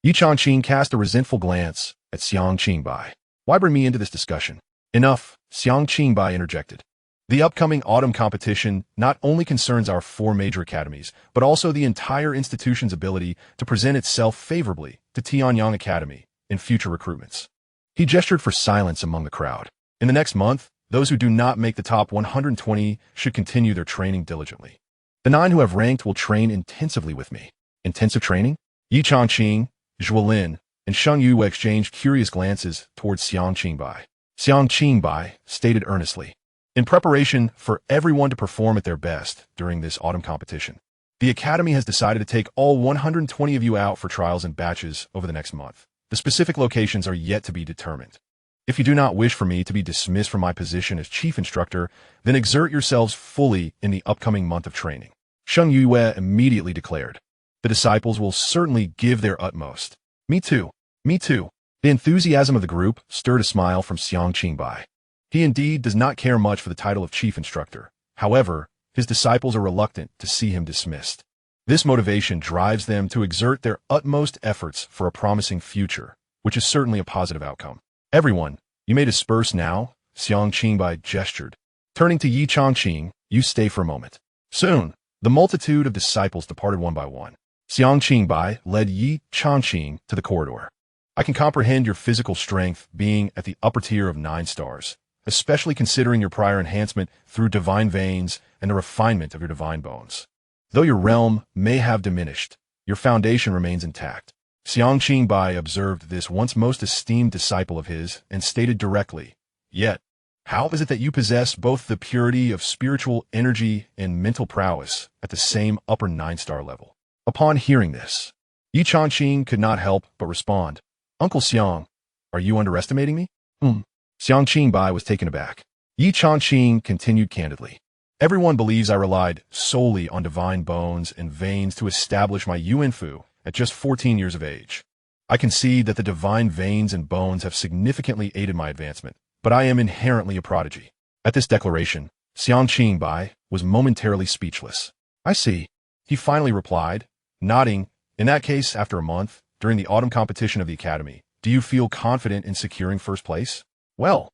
Ye Changqing cast a resentful glance at Xiang Qingbai. Why bring me into this discussion? Enough, Xiang Qingbai interjected. The upcoming autumn competition not only concerns our 4 major academies, but also the entire institution's ability to present itself favorably to Tianyang Academy in future recruitments. He gestured for silence among the crowd. In the next month, those who do not make the top 120 should continue their training diligently. The 9 who have ranked will train intensively with me. Intensive training? Ye Changqing, Zhuolin, and Sheng Yue exchanged curious glances towards Xiang Qingbai. Xiang Qingbai stated earnestly. In preparation for everyone to perform at their best during this autumn competition, the Academy has decided to take all 120 of you out for trials in batches over the next month. The specific locations are yet to be determined. If you do not wish for me to be dismissed from my position as chief instructor, then exert yourselves fully in the upcoming month of training. Sheng Yue immediately declared. The disciples will certainly give their utmost. Me too. Me too. The enthusiasm of the group stirred a smile from Xiang Qingbai. He indeed does not care much for the title of chief instructor. However, his disciples are reluctant to see him dismissed. This motivation drives them to exert their utmost efforts for a promising future, which is certainly a positive outcome. Everyone, you may disperse now, Xiang Qingbai gestured. Turning to Ye Changqing, you stay for a moment. Soon, the multitude of disciples departed one by one. Xiang Qingbai led Ye Changqing to the corridor. I can comprehend your physical strength being at the upper tier of 9 stars, especially considering your prior enhancement through divine veins and the refinement of your divine bones. Though your realm may have diminished, your foundation remains intact. Xiang Qingbai observed this once most esteemed disciple of his and stated directly, Yet, how is it that you possess both the purity of spiritual energy and mental prowess at the same upper 9-star level? Upon hearing this, Ye Changqing could not help but respond, Uncle Xiang, are you underestimating me? Xiang Qingbai was taken aback. Ye Changqing continued candidly. Everyone believes I relied solely on divine bones and veins to establish my Yuanfu at just 14 years of age. I concede that the divine veins and bones have significantly aided my advancement, but I am inherently a prodigy. At this declaration, Xiang Qingbai was momentarily speechless. I see, he finally replied, nodding. In that case, after a month, during the autumn competition of the Academy, do you feel confident in securing first place? Well,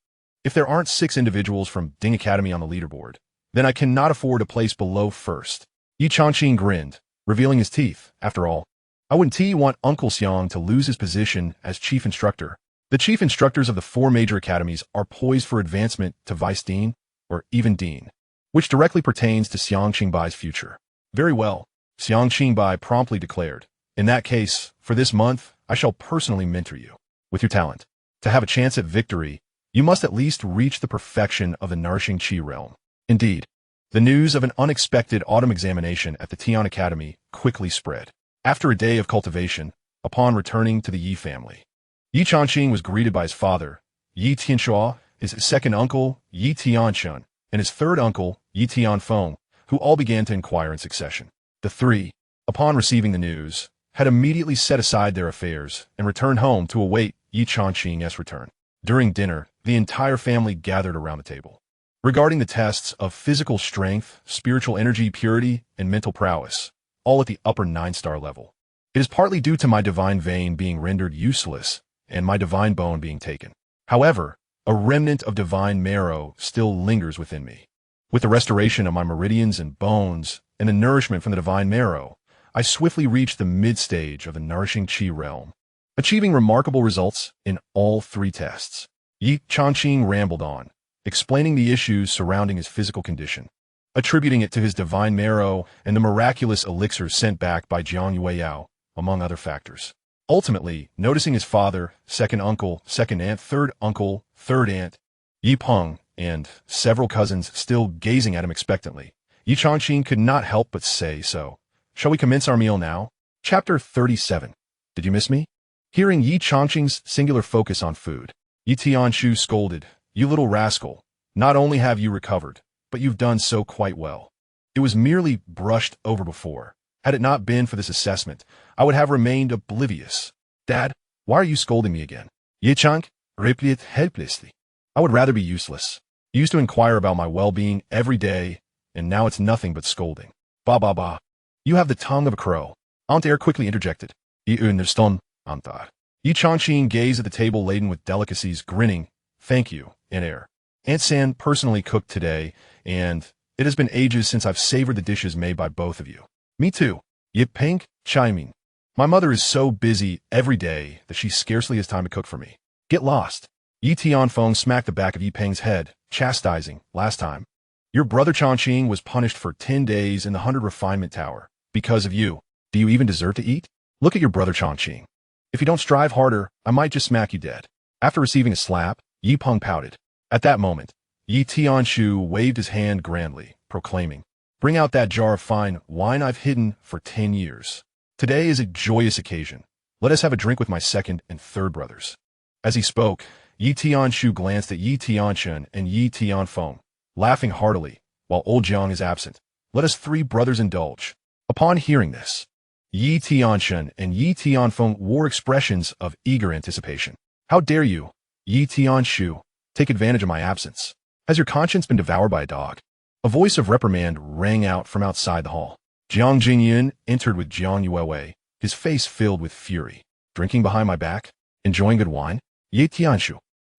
if there aren't 6 individuals from Ding Academy on the leaderboard, then I cannot afford a place below first. Ye Changqing grinned, revealing his teeth. After all, I wouldn't want Uncle Xiang to lose his position as chief instructor. The chief instructors of the 4 major academies are poised for advancement to vice dean, or even dean, which directly pertains to Xianxia Bai's future. Very well, Xianxia Bai promptly declared. In that case, for this month, I shall personally mentor you. With your talent, to have a chance at victory, you must at least reach the perfection of the nourishing qi realm. Indeed, the news of an unexpected autumn examination at the Tian Academy quickly spread. After a day of cultivation, upon returning to the Ye family, Ye Changqing was greeted by his father, Ye Tianxua, his second uncle, Ye Tianxun, and his third uncle, Ye Tianfeng, who all began to inquire in succession. The 3, upon receiving the news, had immediately set aside their affairs and returned home to await Ye Changqing's return. During dinner, the entire family gathered around the table. Regarding the tests of physical strength, spiritual energy, purity, and mental prowess, all at the upper 9-star level. It is partly due to my divine vein being rendered useless and my divine bone being taken. However, a remnant of divine marrow still lingers within me. With the restoration of my meridians and bones and the nourishment from the divine marrow, I swiftly reached the mid-stage of the nourishing qi realm, achieving remarkable results in all 3 tests. Ye Changqing rambled on, explaining the issues surrounding his physical condition, attributing it to his divine marrow and the miraculous elixirs sent back by Jiang Yueyao, among other factors. Ultimately, noticing his father, second uncle, second aunt, third uncle, third aunt, Yi Peng, and several cousins still gazing at him expectantly, Ye Changqing could not help but say, "So, shall we commence our meal now?" Chapter 37. Did you miss me? Hearing Ye Changqing's singular focus on food, Ye Tianshu scolded, "You little rascal, not only have you recovered, but you've done so quite well. It was merely brushed over before. Had it not been for this assessment, I would have remained oblivious." "Dad, why are you scolding me again?" Ye Chang replied helplessly. "I would rather be useless. You used to inquire about my well-being every day, and now it's nothing but scolding." "Ba ba ba. You have the tongue of a crow." Aunt Air quickly interjected. "I understand, Antar." Ye Changqing gazed at the table laden with delicacies, grinning. "Thank you, Aunt Air. Aunt San personally cooked today, and it has been ages since I've savored the dishes made by both of you." "Me too." Ye Peng chiming. "My mother is so busy every day that she scarcely has time to cook for me." "Get lost." Ye Tianfeng smacked the back of Ye Peng's head, chastising. "Last time, your brother Changqing was punished for 10 days in the 100 Refinement Tower. Because of you. Do you even deserve to eat? Look at your brother Changqing. If you don't strive harder, I might just smack you dead." After receiving a slap, Yi Peng pouted. At that moment, Ye Tianshu waved his hand grandly, proclaiming, "Bring out that jar of fine wine I've hidden for 10 years. Today is a joyous occasion. Let us have a drink with my second and third brothers." As he spoke, Ye Tianshu glanced at Ye Tianxun and Ye Tianfeng, laughing heartily, while old Jiang is absent. "Let us 3 brothers indulge." Upon hearing this, Ye Tianxun and Ye Tianfeng wore expressions of eager anticipation. "How dare you, Ye Tianshu, take advantage of my absence? Has your conscience been devoured by a dog?" A voice of reprimand rang out from outside the hall. Jiang Jingyan entered with Jiang Yuewei, his face filled with fury. "Drinking behind my back? Enjoying good wine? Ye Tianshu,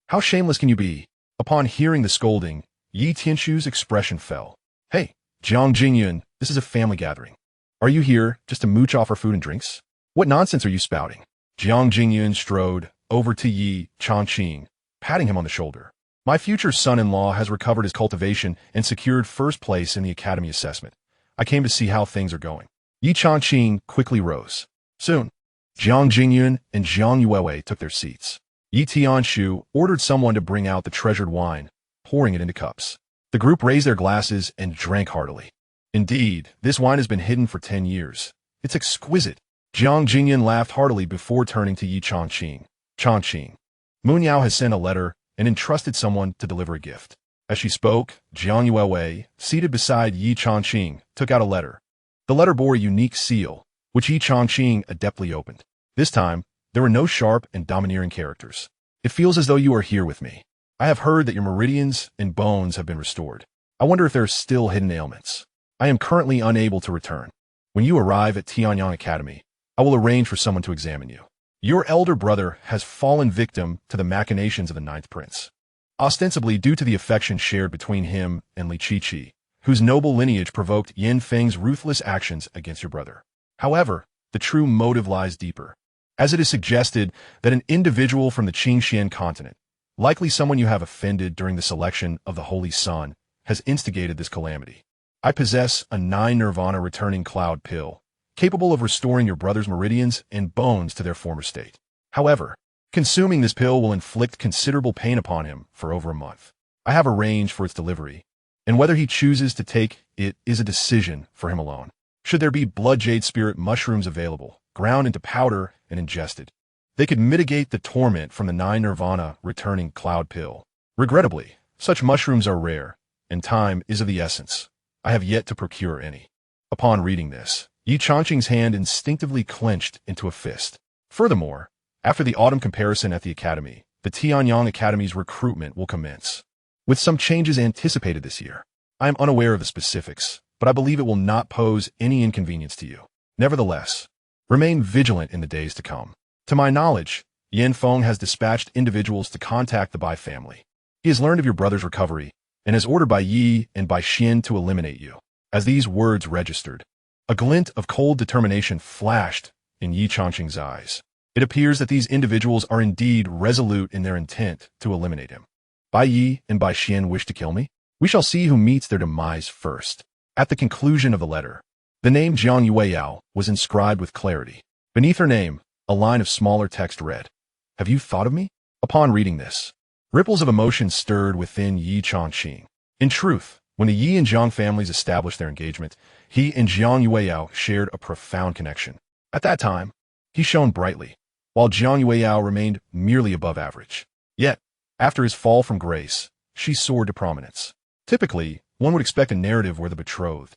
how shameless can you be?" Upon hearing the scolding, Ye Tianshu's expression fell. "Hey, Jiang Jingyan, this is a family gathering. Are you here just to mooch off our food and drinks? What nonsense are you spouting?" Jiang Jingyan strode over to Ye Changqing, patting him on the shoulder. "My future son-in-law has recovered his cultivation and secured first place in the academy assessment. I came to see how things are going." Ye Changqing quickly rose. Soon, Jiang Jingyan and Jiang Yuewei took their seats. Ye Tianshu ordered someone to bring out the treasured wine, pouring it into cups. The group raised their glasses and drank heartily. "Indeed, this wine has been hidden for 10 years. It's exquisite." Jiang Jingyan laughed heartily before turning to Ye Changqing. "Changqing, Munyao has sent a letter and entrusted someone to deliver a gift." As she spoke, Jiang Yuewei, seated beside Ye Changqing, took out a letter. The letter bore a unique seal, which Ye Changqing adeptly opened. This time, there were no sharp and domineering characters. "It feels as though you are here with me. I have heard that your meridians and bones have been restored. I wonder if there are still hidden ailments. I am currently unable to return. When you arrive at Tianyang Academy, I will arrange for someone to examine you. Your elder brother has fallen victim to the machinations of the 9th Prince, ostensibly due to the affection shared between him and Li Qiqi, whose noble lineage provoked Yin Feng's ruthless actions against your brother. However, the true motive lies deeper, as it is suggested that an individual from the Xianxia continent, likely someone you have offended during the selection of the Holy Sun, has instigated this calamity. I possess a 9 Nirvana returning cloud pill, capable of restoring your brother's meridians and bones to their former state. However, consuming this pill will inflict considerable pain upon him for over a month. I have arranged for its delivery, and whether he chooses to take it is a decision for him alone. Should there be blood jade spirit mushrooms available, ground into powder and ingested, they could mitigate the torment from the 9 Nirvana returning cloud pill. Regrettably, such mushrooms are rare, and time is of the essence. I have yet to procure any. Upon reading this, Ye Changqing's hand instinctively clenched into a fist. Furthermore, after the autumn comparison at the academy, the Tianyang Academy's recruitment will commence, with some changes anticipated this year. I am unaware of the specifics, but I believe it will not pose any inconvenience to you. Nevertheless, remain vigilant in the days to come. To my knowledge, Yan Feng has dispatched individuals to contact the Bai family. He has learned of your brother's recovery and has ordered by Yi and by Xian to eliminate you. As these words registered, a glint of cold determination flashed in Ye Changqing's eyes. It appears that these individuals are indeed resolute in their intent to eliminate him. Bai Yi and Bai Xian wish to kill me? We shall see who meets their demise first. At the conclusion of the letter, the name Jiang Yueyao was inscribed with clarity. Beneath her name, a line of smaller text read, "Have you thought of me?" Upon reading this, ripples of emotion stirred within Ye Changqing. In truth, when the Yi and Jiang families established their engagement, he and Jiang Yueyao shared a profound connection. At that time, he shone brightly, while Jiang Yueyao remained merely above average. Yet, after his fall from grace, she soared to prominence. Typically, one would expect a narrative where the betrothed,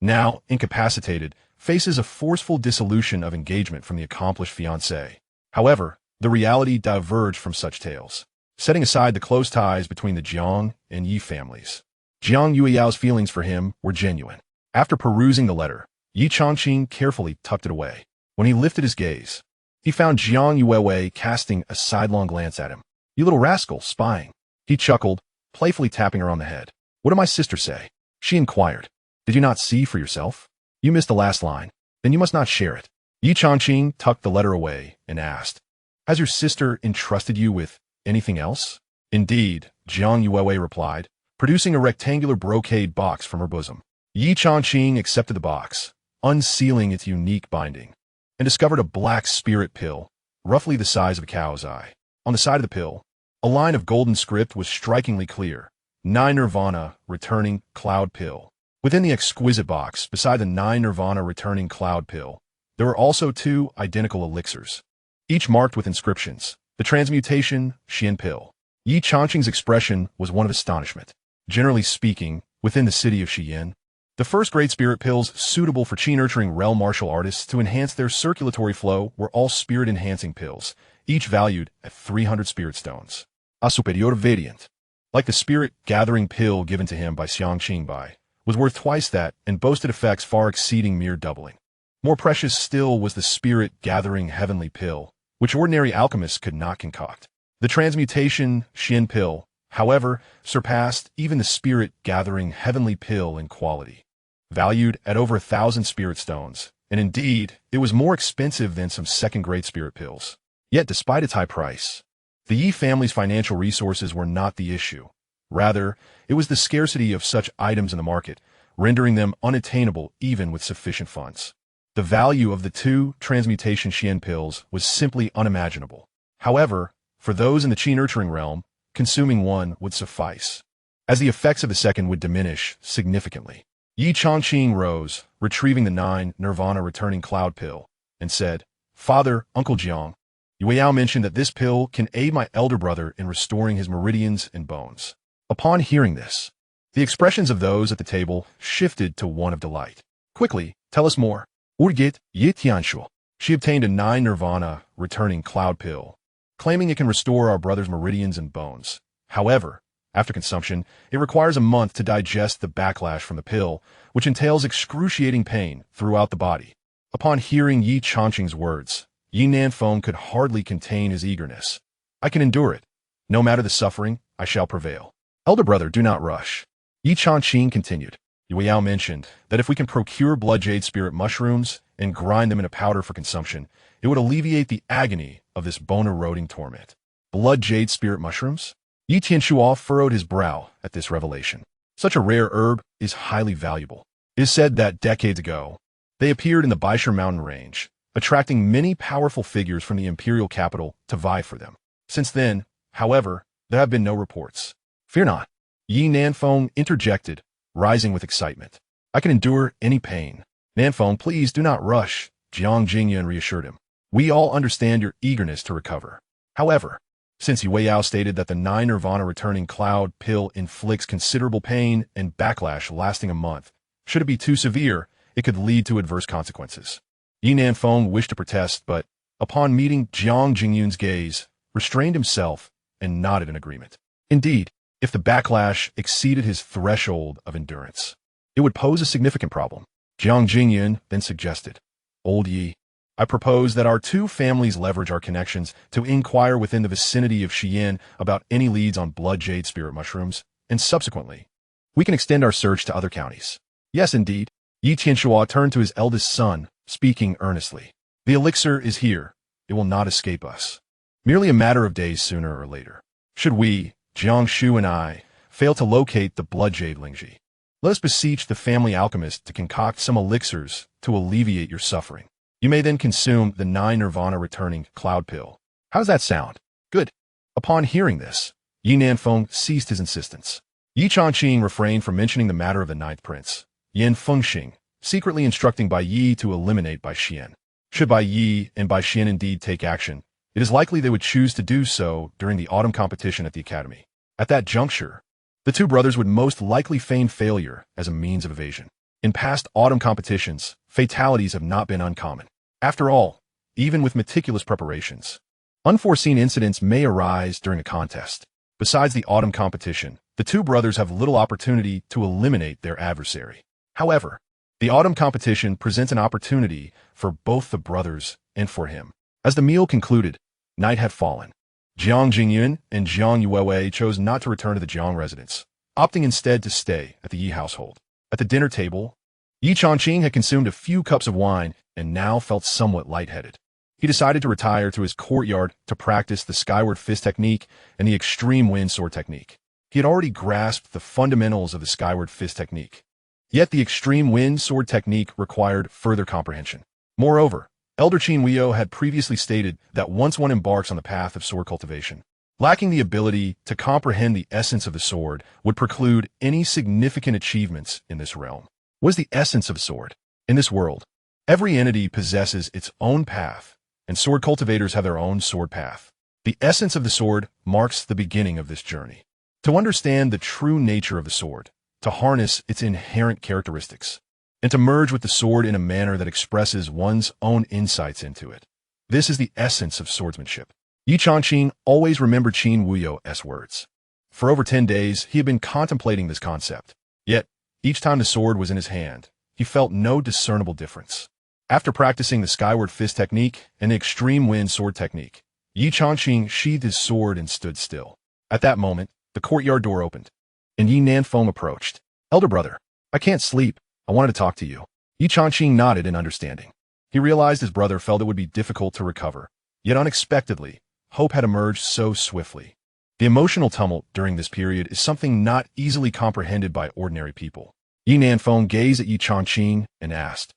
now incapacitated, faces a forceful dissolution of engagement from the accomplished fiancé. However, the reality diverged from such tales, setting aside the close ties between the Jiang and Yi families. Jiang Yueyao's feelings for him were genuine. After perusing the letter, Ye Changqing carefully tucked it away. When he lifted his gaze, he found Jiang Yuewei casting a sidelong glance at him. "You little rascal, spying." He chuckled, playfully tapping her on the head. "What did my sister say?" She inquired. "Did you not see for yourself? You missed the last line. Then you must not share it." Ye Changqing tucked the letter away and asked, "Has your sister entrusted you with anything else?" "Indeed," Jiang Yuewei replied, producing a rectangular brocade box from her bosom. Ye Changqing accepted the box, unsealing its unique binding, and discovered a black spirit pill, roughly the size of a cow's eye. On the side of the pill, a line of golden script was strikingly clear: 9 Nirvana returning cloud pill. Within the exquisite box, beside the 9 Nirvana returning cloud pill, there were also 2 identical elixirs, each marked with inscriptions: the transmutation Xian pill. Ye Changqing's expression was one of astonishment. Generally speaking, within the city of Xiyan, the first great spirit pills suitable for chi-nurturing realm martial artists to enhance their circulatory flow were all spirit-enhancing pills, each valued at 300 spirit stones. A superior variant, like the spirit-gathering pill given to him by Xianxia Bai, was worth twice that and boasted effects far exceeding mere doubling. More precious still was the spirit-gathering heavenly pill, which ordinary alchemists could not concoct. The transmutation Xian pill, however, surpassed even the spirit-gathering heavenly pill in quality, valued at over 1,000 spirit stones, and indeed, it was more expensive than some second-grade spirit pills. Yet, despite its high price, the Yi family's financial resources were not the issue. Rather, it was the scarcity of such items in the market, rendering them unattainable even with sufficient funds. The value of the 2 transmutation Xian pills was simply unimaginable. However, for those in the chi-nurturing realm, consuming one would suffice, as the effects of the second would diminish significantly. Ye Changqing rose, retrieving the 9 Nirvana returning cloud pill, and said, "Father, Uncle Jiang, Yueyao mentioned that this pill can aid my elder brother in restoring his meridians and bones." Upon hearing this, the expressions of those at the table shifted to one of delight. "Quickly, tell us more." Urgit Ye Tianxue. She obtained a 9 Nirvana returning cloud pill, claiming it can restore our brother's meridians and bones. However, after consumption, it requires a month to digest the backlash from the pill, which entails excruciating pain throughout the body. Upon hearing Ye Changqing's words, Yi Nanfeng could hardly contain his eagerness. "I can endure it. No matter the suffering, I shall prevail." "Elder brother, do not rush." Ye Changqing continued. Yao mentioned that if we can procure blood jade spirit mushrooms and grind them in a powder for consumption, it would alleviate the agony of this bone-eroding torment. Blood jade spirit mushrooms? Ye Changqing furrowed his brow at this revelation. Such a rare herb is highly valuable. It is said that decades ago, they appeared in the Guixu mountain range, attracting many powerful figures from the imperial capital to vie for them. Since then, however, there have been no reports. Fear not. Yi Nanfeng interjected, rising with excitement. I can endure any pain. Nanfeng, please do not rush, Jiang Jingyan reassured him. We all understand your eagerness to recover. However, since Yao stated that the 9 Nirvana returning cloud pill inflicts considerable pain and backlash lasting a month, should it be too severe, it could lead to adverse consequences. Yi Nanfeng wished to protest, but, upon meeting Jiang Jingyan's gaze, restrained himself and nodded in agreement. Indeed, if the backlash exceeded his threshold of endurance, it would pose a significant problem. Jiang Jingyan then suggested, Old Yi, I propose that our two families leverage our connections to inquire within the vicinity of Xian about any leads on blood jade spirit mushrooms, and subsequently, we can extend our search to other counties. Yes, indeed. Ye Changqing turned to his eldest son, speaking earnestly. The elixir is here. It will not escape us. Merely a matter of days sooner or later. Should we, Jiangshu and I, fail to locate the blood jade Lingji, let us beseech the family alchemist to concoct some elixirs to alleviate your suffering. You may then consume the 9 Nirvana returning cloud pill. How does that sound? Good. Upon hearing this, Yi Nanfeng ceased his insistence. Ye Changqing refrained from mentioning the matter of the 9th prince, Yan Fengxing, secretly instructing Bai Yi to eliminate Bai Xian. Should Bai Yi and Bai Xian indeed take action, it is likely they would choose to do so during the autumn competition at the academy. At that juncture, the two brothers would most likely feign failure as a means of evasion. In past autumn competitions, fatalities have not been uncommon. After all, even with meticulous preparations, unforeseen incidents may arise during a contest. Besides the autumn competition, the two brothers have little opportunity to eliminate their adversary. However, the autumn competition presents an opportunity for both the brothers and for him. As the meal concluded, night had fallen. Jiang Jingyun and Jiang Yuewei chose not to return to the Jiang residence, opting instead to stay at the Yi household. At the dinner table, Ye Changqing had consumed a few cups of wine and now felt somewhat lightheaded. He decided to retire to his courtyard to practice the skyward fist technique and the extreme wind sword technique. He had already grasped the fundamentals of the skyward fist technique. Yet the extreme wind sword technique required further comprehension. Moreover, Elder Qin Huio had previously stated that once one embarks on the path of sword cultivation, lacking the ability to comprehend the essence of the sword would preclude any significant achievements in this realm. What is the essence of a sword? In this world, every entity possesses its own path, and sword cultivators have their own sword path. The essence of the sword marks the beginning of this journey. To understand the true nature of the sword, to harness its inherent characteristics, and to merge with the sword in a manner that expresses one's own insights into it. This is the essence of swordsmanship. Ye Changqing always remembered Qin Huio's words. For over 10 days, he had been contemplating this concept. Yet, each time the sword was in his hand, he felt no discernible difference. After practicing the skyward fist technique and the extreme wind sword technique, Ye Changqing sheathed his sword and stood still. At that moment, the courtyard door opened, and Yi Nanfeng approached. Elder brother, I can't sleep. I wanted to talk to you. Ye Changqing nodded in understanding. He realized his brother felt it would be difficult to recover, yet unexpectedly, hope had emerged so swiftly. The emotional tumult during this period is something not easily comprehended by ordinary people. Yi Nanfeng gazed at Ye Changqing and asked,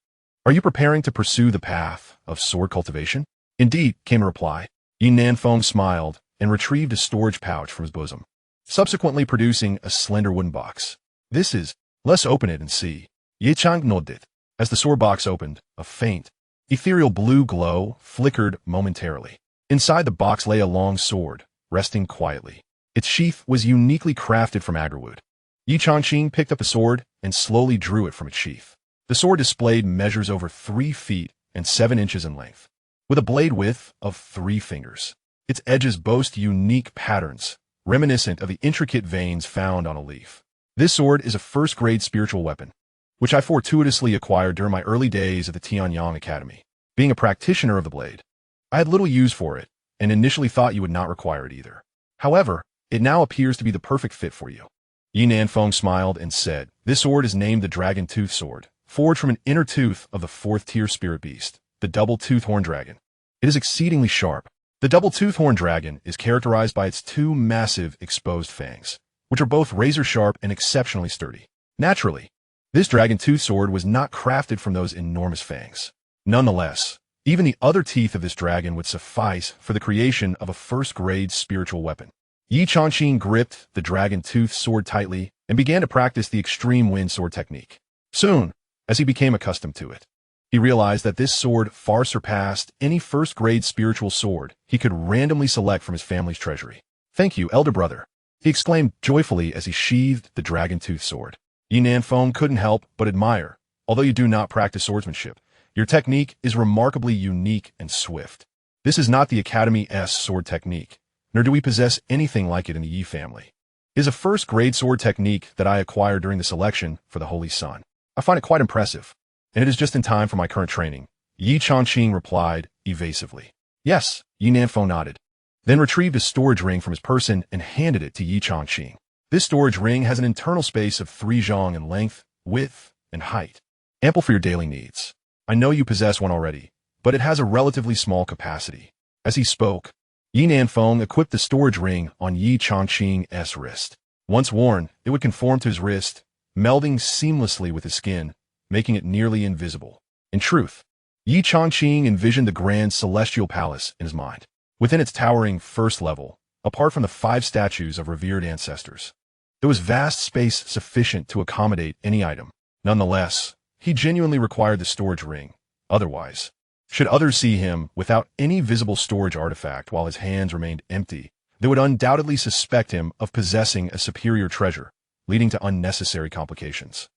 Are you preparing to pursue the path of sword cultivation? Indeed, came a reply. Yi Nanfeng smiled and retrieved a storage pouch from his bosom, subsequently producing a slender wooden box. This is, let's open it and see. Ye Changqing nodded. As the sword box opened, a faint, ethereal blue glow flickered momentarily. Inside the box lay a long sword, resting quietly. Its sheath was uniquely crafted from agarwood. Ye Changqing picked up the sword and slowly drew it from its sheath. The sword displayed measures over 3 feet and 7 inches in length, with a blade width of 3 fingers. Its edges boast unique patterns, reminiscent of the intricate veins found on a leaf. This sword is a first-grade spiritual weapon, which I fortuitously acquired during my early days at the Tianyang Academy. Being a practitioner of the blade, I had little use for it, and initially thought you would not require it either. However, it now appears to be the perfect fit for you. Yi Nanfeng smiled and said, "This sword is named the Dragon Tooth Sword, forged from an inner tooth of the fourth-tier spirit beast, the double-tooth horn dragon. It is exceedingly sharp. The double-tooth horn dragon is characterized by its two massive exposed fangs, which are both razor-sharp and exceptionally sturdy. Naturally, this dragon tooth sword was not crafted from those enormous fangs. Nonetheless, even the other teeth of this dragon would suffice for the creation of a first-grade spiritual weapon." Ye Changqing gripped the dragon tooth sword tightly and began to practice the extreme wind sword technique. Soon, as he became accustomed to it, he realized that this sword far surpassed any first-grade spiritual sword he could randomly select from his family's treasury. "Thank you, elder brother," he exclaimed joyfully as he sheathed the dragon tooth sword. Yi Nanfeng couldn't help but admire. "Although you do not practice swordsmanship, your technique is remarkably unique and swift. This is not the Academy's sword technique, nor do we possess anything like it in the Yi family. It is a first-grade sword technique that I acquired during the selection for the Holy Sun. I find it quite impressive, and it is just in time for my current training," Ye Changqing replied evasively. "Yes," Yi Nanfeng nodded, then retrieved a storage ring from his person and handed it to Ye Changqing. "This storage ring has an internal space of 3 zhang in length, width, and height, ample for your daily needs. I know you possess one already, but it has a relatively small capacity." As he spoke, Yi Nanfeng equipped the storage ring on Ye Changqing's wrist. Once worn, it would conform to his wrist, melding seamlessly with his skin, making it nearly invisible. In truth, Ye Changqing envisioned the grand celestial palace in his mind. Within its towering first level, apart from the 5 statues of revered ancestors, there was vast space sufficient to accommodate any item. Nonetheless, he genuinely required the storage ring. Otherwise, should others see him without any visible storage artifact while his hands remained empty, they would undoubtedly suspect him of possessing a superior treasure, leading to unnecessary complications.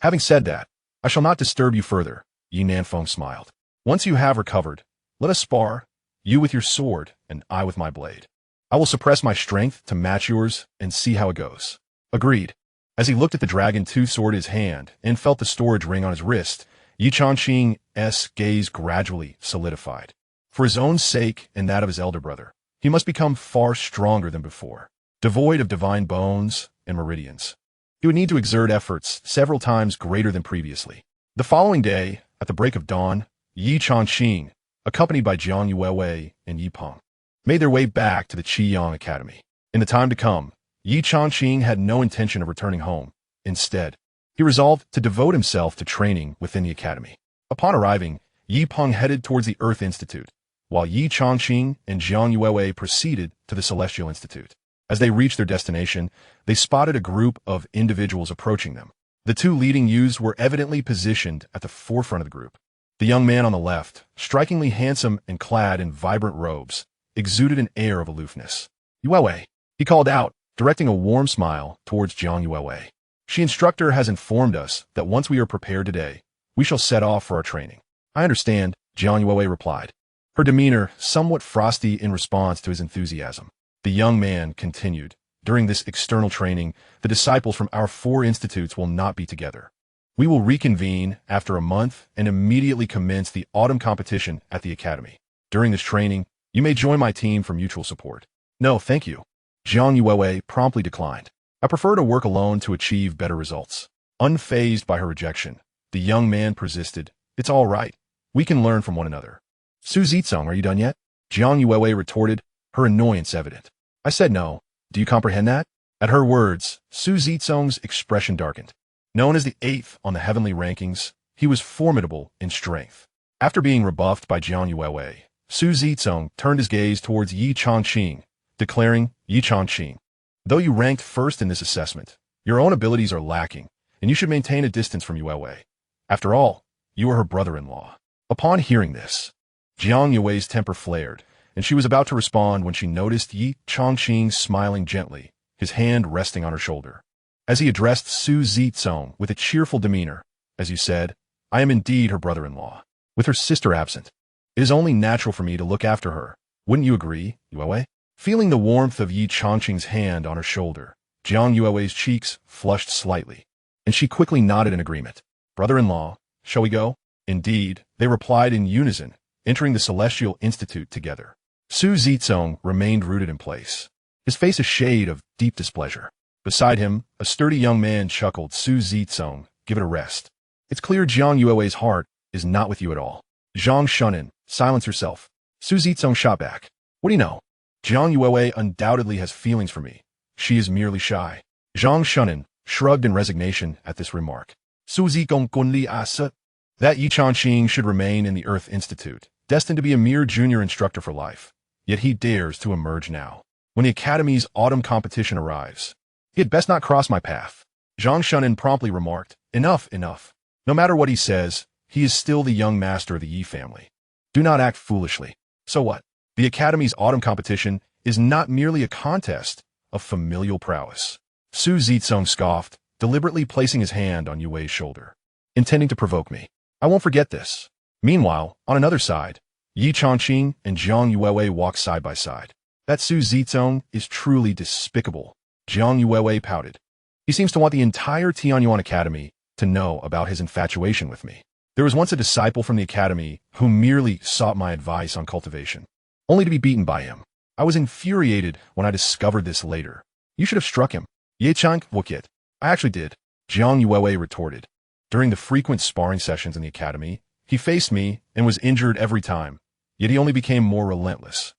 "Having said that, I shall not disturb you further," Yi Nanfeng smiled. "Once you have recovered, let us spar, you with your sword and I with my blade. I will suppress my strength to match yours and see how it goes." Agreed. As he looked at the dragon tooth sword in his hand and felt the storage ring on his wrist, Ye Changqing's gaze gradually solidified. For his own sake and that of his elder brother, he must become far stronger than before. Devoid of divine bones and meridians, he would need to exert efforts several times greater than previously. The following day, at the break of dawn, Ye Changqing, accompanied by Jiang Yuewei and Yi Peng, made their way back to the Qiyang Academy. In the time to come, Ye Changqing had no intention of returning home. Instead, he resolved to devote himself to training within the academy. Upon arriving, Yi Peng headed towards the Earth Institute, while Ye Changqing and Jiang Yuewei proceeded to the Celestial Institute. As they reached their destination, they spotted a group of individuals approaching them. The 2 leading youths were evidently positioned at the forefront of the group. The young man on the left, strikingly handsome and clad in vibrant robes, exuded an air of aloofness. "Yuewei," he called out, directing a warm smile towards Jiang Yuewei. "She instructor has informed us that once we are prepared today, we shall set off for our training." "I understand," Jiang Yuewei replied, her demeanor somewhat frosty in response to his enthusiasm. The young man continued, "During this external training, the disciples from our 4 institutes will not be together. We will reconvene after a month and immediately commence the autumn competition at the academy. During this training, you may join my team for mutual support." "No, thank you," Jiang Yuewei promptly declined. "I prefer to work alone to achieve better results." Unfazed by her rejection, the young man persisted. "It's all right. We can learn from one another." "Su Zitsong, are you done yet?" Jiang Yuewei retorted, her annoyance evident. "I said no. Do you comprehend that?" At her words, Su Zitsong's expression darkened. Known as the 8th on the heavenly rankings, he was formidable in strength. After being rebuffed by Jiang Yuewei, Su Zitsong turned his gaze towards Ye Changqing, declaring, "Ye Changqing, though you ranked first in this assessment, your own abilities are lacking, and you should maintain a distance from Yuewei. After all, you are her brother-in-law." Upon hearing this, Jiang Yuewei's temper flared, and she was about to respond when she noticed Ye Changqing smiling gently, his hand resting on her shoulder. As he addressed Su Zitsong with a cheerful demeanor, "As you said, I am indeed her brother-in-law. With her sister absent, it is only natural for me to look after her. Wouldn't you agree, Yuewei?" Feeling the warmth of Ye Changqing's hand on her shoulder, Jiang Yuewei's cheeks flushed slightly, and she quickly nodded in agreement. "Brother-in-law, shall we go?" Indeed, they replied in unison, entering the Celestial Institute together. Su Zitsong remained rooted in place, his face a shade of deep displeasure. Beside him, a sturdy young man chuckled. Su Zizong, give it a rest. It's clear Jiang Yue's heart is not with you at all. Zhang Shunan, silence yourself. Su Zizong shot back. What do you know? Jiang Yue undoubtedly has feelings for me. She is merely shy. Zhang Shunan shrugged in resignation at this remark. Su Zizong Gunli Asa. That Ye Changqing should remain in the Earth Institute, destined to be a mere junior instructor for life. Yet he dares to emerge now. When the Academy's autumn competition arrives, he had best not cross my path. Zhang Shunan promptly remarked, enough, enough. No matter what he says, he is still the young master of the Yi family. Do not act foolishly. So what? The Academy's autumn competition is not merely a contest of familial prowess. Su Zizong scoffed, deliberately placing his hand on Yue's shoulder, intending to provoke me. I won't forget this. Meanwhile, on another side, Ye Changqing and Jiang Yue walk side by side. That Su Zizong is truly despicable. Jiang Yue pouted. He seems to want the entire Tianyuan Academy to know about his infatuation with me. There was once a disciple from the Academy who merely sought my advice on cultivation, only to be beaten by him. I was infuriated when I discovered this later. You should have struck him. Ye Changqing. I actually did. Jiang Yue retorted. During the frequent sparring sessions in the Academy, he faced me and was injured every time, yet he only became more relentless.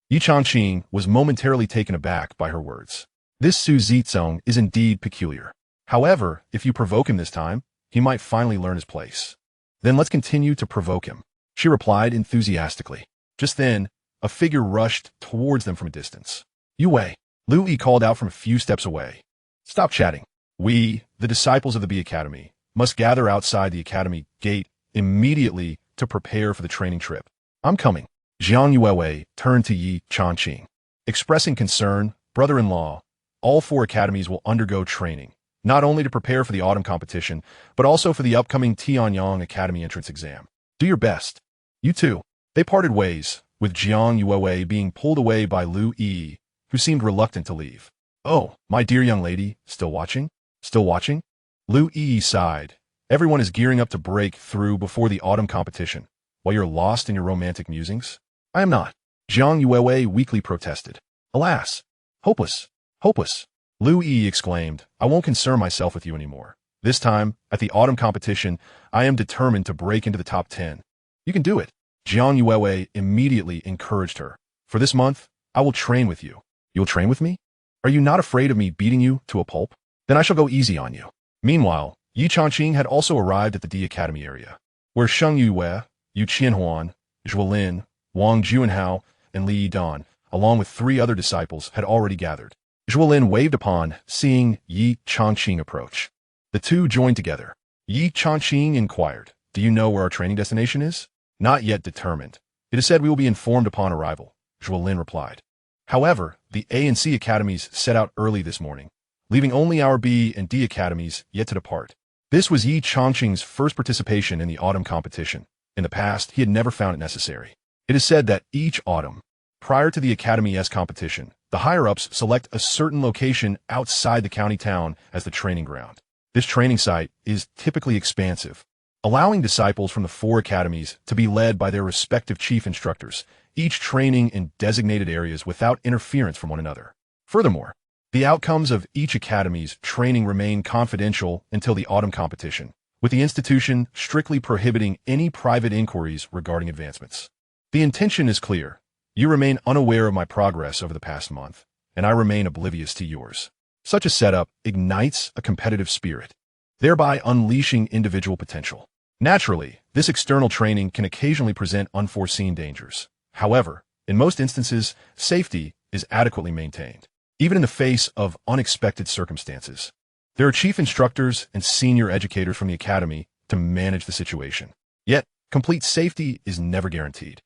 Ye Changqing was momentarily taken aback by her words. This Su Zizong is indeed peculiar. However, if you provoke him this time, he might finally learn his place. Then let's continue to provoke him, she replied enthusiastically. Just then, a figure rushed towards them from a distance. Yue, Lu Yi called out from a few steps away. Stop chatting. We, the disciples of the Bee Academy, must gather outside the Academy gate immediately to prepare for the training trip. I'm coming. Jiang Yue turned to Ye Changqing, expressing concern. Brother-in-law, all 4 academies will undergo training, not only to prepare for the autumn competition, but also for the upcoming Tianyang Academy entrance exam. Do your best. You too. They parted ways, with Jiang Yue being pulled away by Lu Yi, who seemed reluctant to leave. Oh, my dear young lady, still watching? Still watching? Lu Yi sighed. Everyone is gearing up to break through before the autumn competition, while you're lost in your romantic musings. I am not. Jiang Yue weakly protested. Alas! Hopeless! Hopeless! Lu Yi exclaimed, I won't concern myself with you anymore. This time, at the autumn competition, I am determined to break into the top 10. You can do it. Jiang Yue immediately encouraged her. For this month, I will train with you. You'll train with me? Are you not afraid of me beating you to a pulp? Then I shall go easy on you. Meanwhile, Ye Changqing had also arrived at the D Academy area, where Sheng Yue, Yu Qianhuan, Zhuolin, Wang Juanhao, and Li Yidan, along with 3 other disciples, had already gathered. Zhuolin waved upon seeing Ye Changqing approach. The two joined together. Ye Changqing inquired, Do you know where our training destination is? Not yet determined. It is said we will be informed upon arrival, Zhuolin replied. However, the A and C academies set out early this morning, leaving only our B and D academies yet to depart. This was Ye Changqing's first participation in the autumn competition. In the past, he had never found it necessary. It is said that each autumn, prior to the Academy-S competition, the higher-ups select a certain location outside the county town as the training ground. This training site is typically expansive, allowing disciples from the 4 academies to be led by their respective chief instructors, each training in designated areas without interference from one another. Furthermore, the outcomes of each academy's training remain confidential until the autumn competition, with the institution strictly prohibiting any private inquiries regarding advancements. The intention is clear. You remain unaware of my progress over the past month, and I remain oblivious to yours. Such a setup ignites a competitive spirit, thereby unleashing individual potential. Naturally, this external training can occasionally present unforeseen dangers. However, in most instances, safety is adequately maintained, even in the face of unexpected circumstances. There are chief instructors and senior educators from the academy to manage the situation. Yet, complete safety is never guaranteed.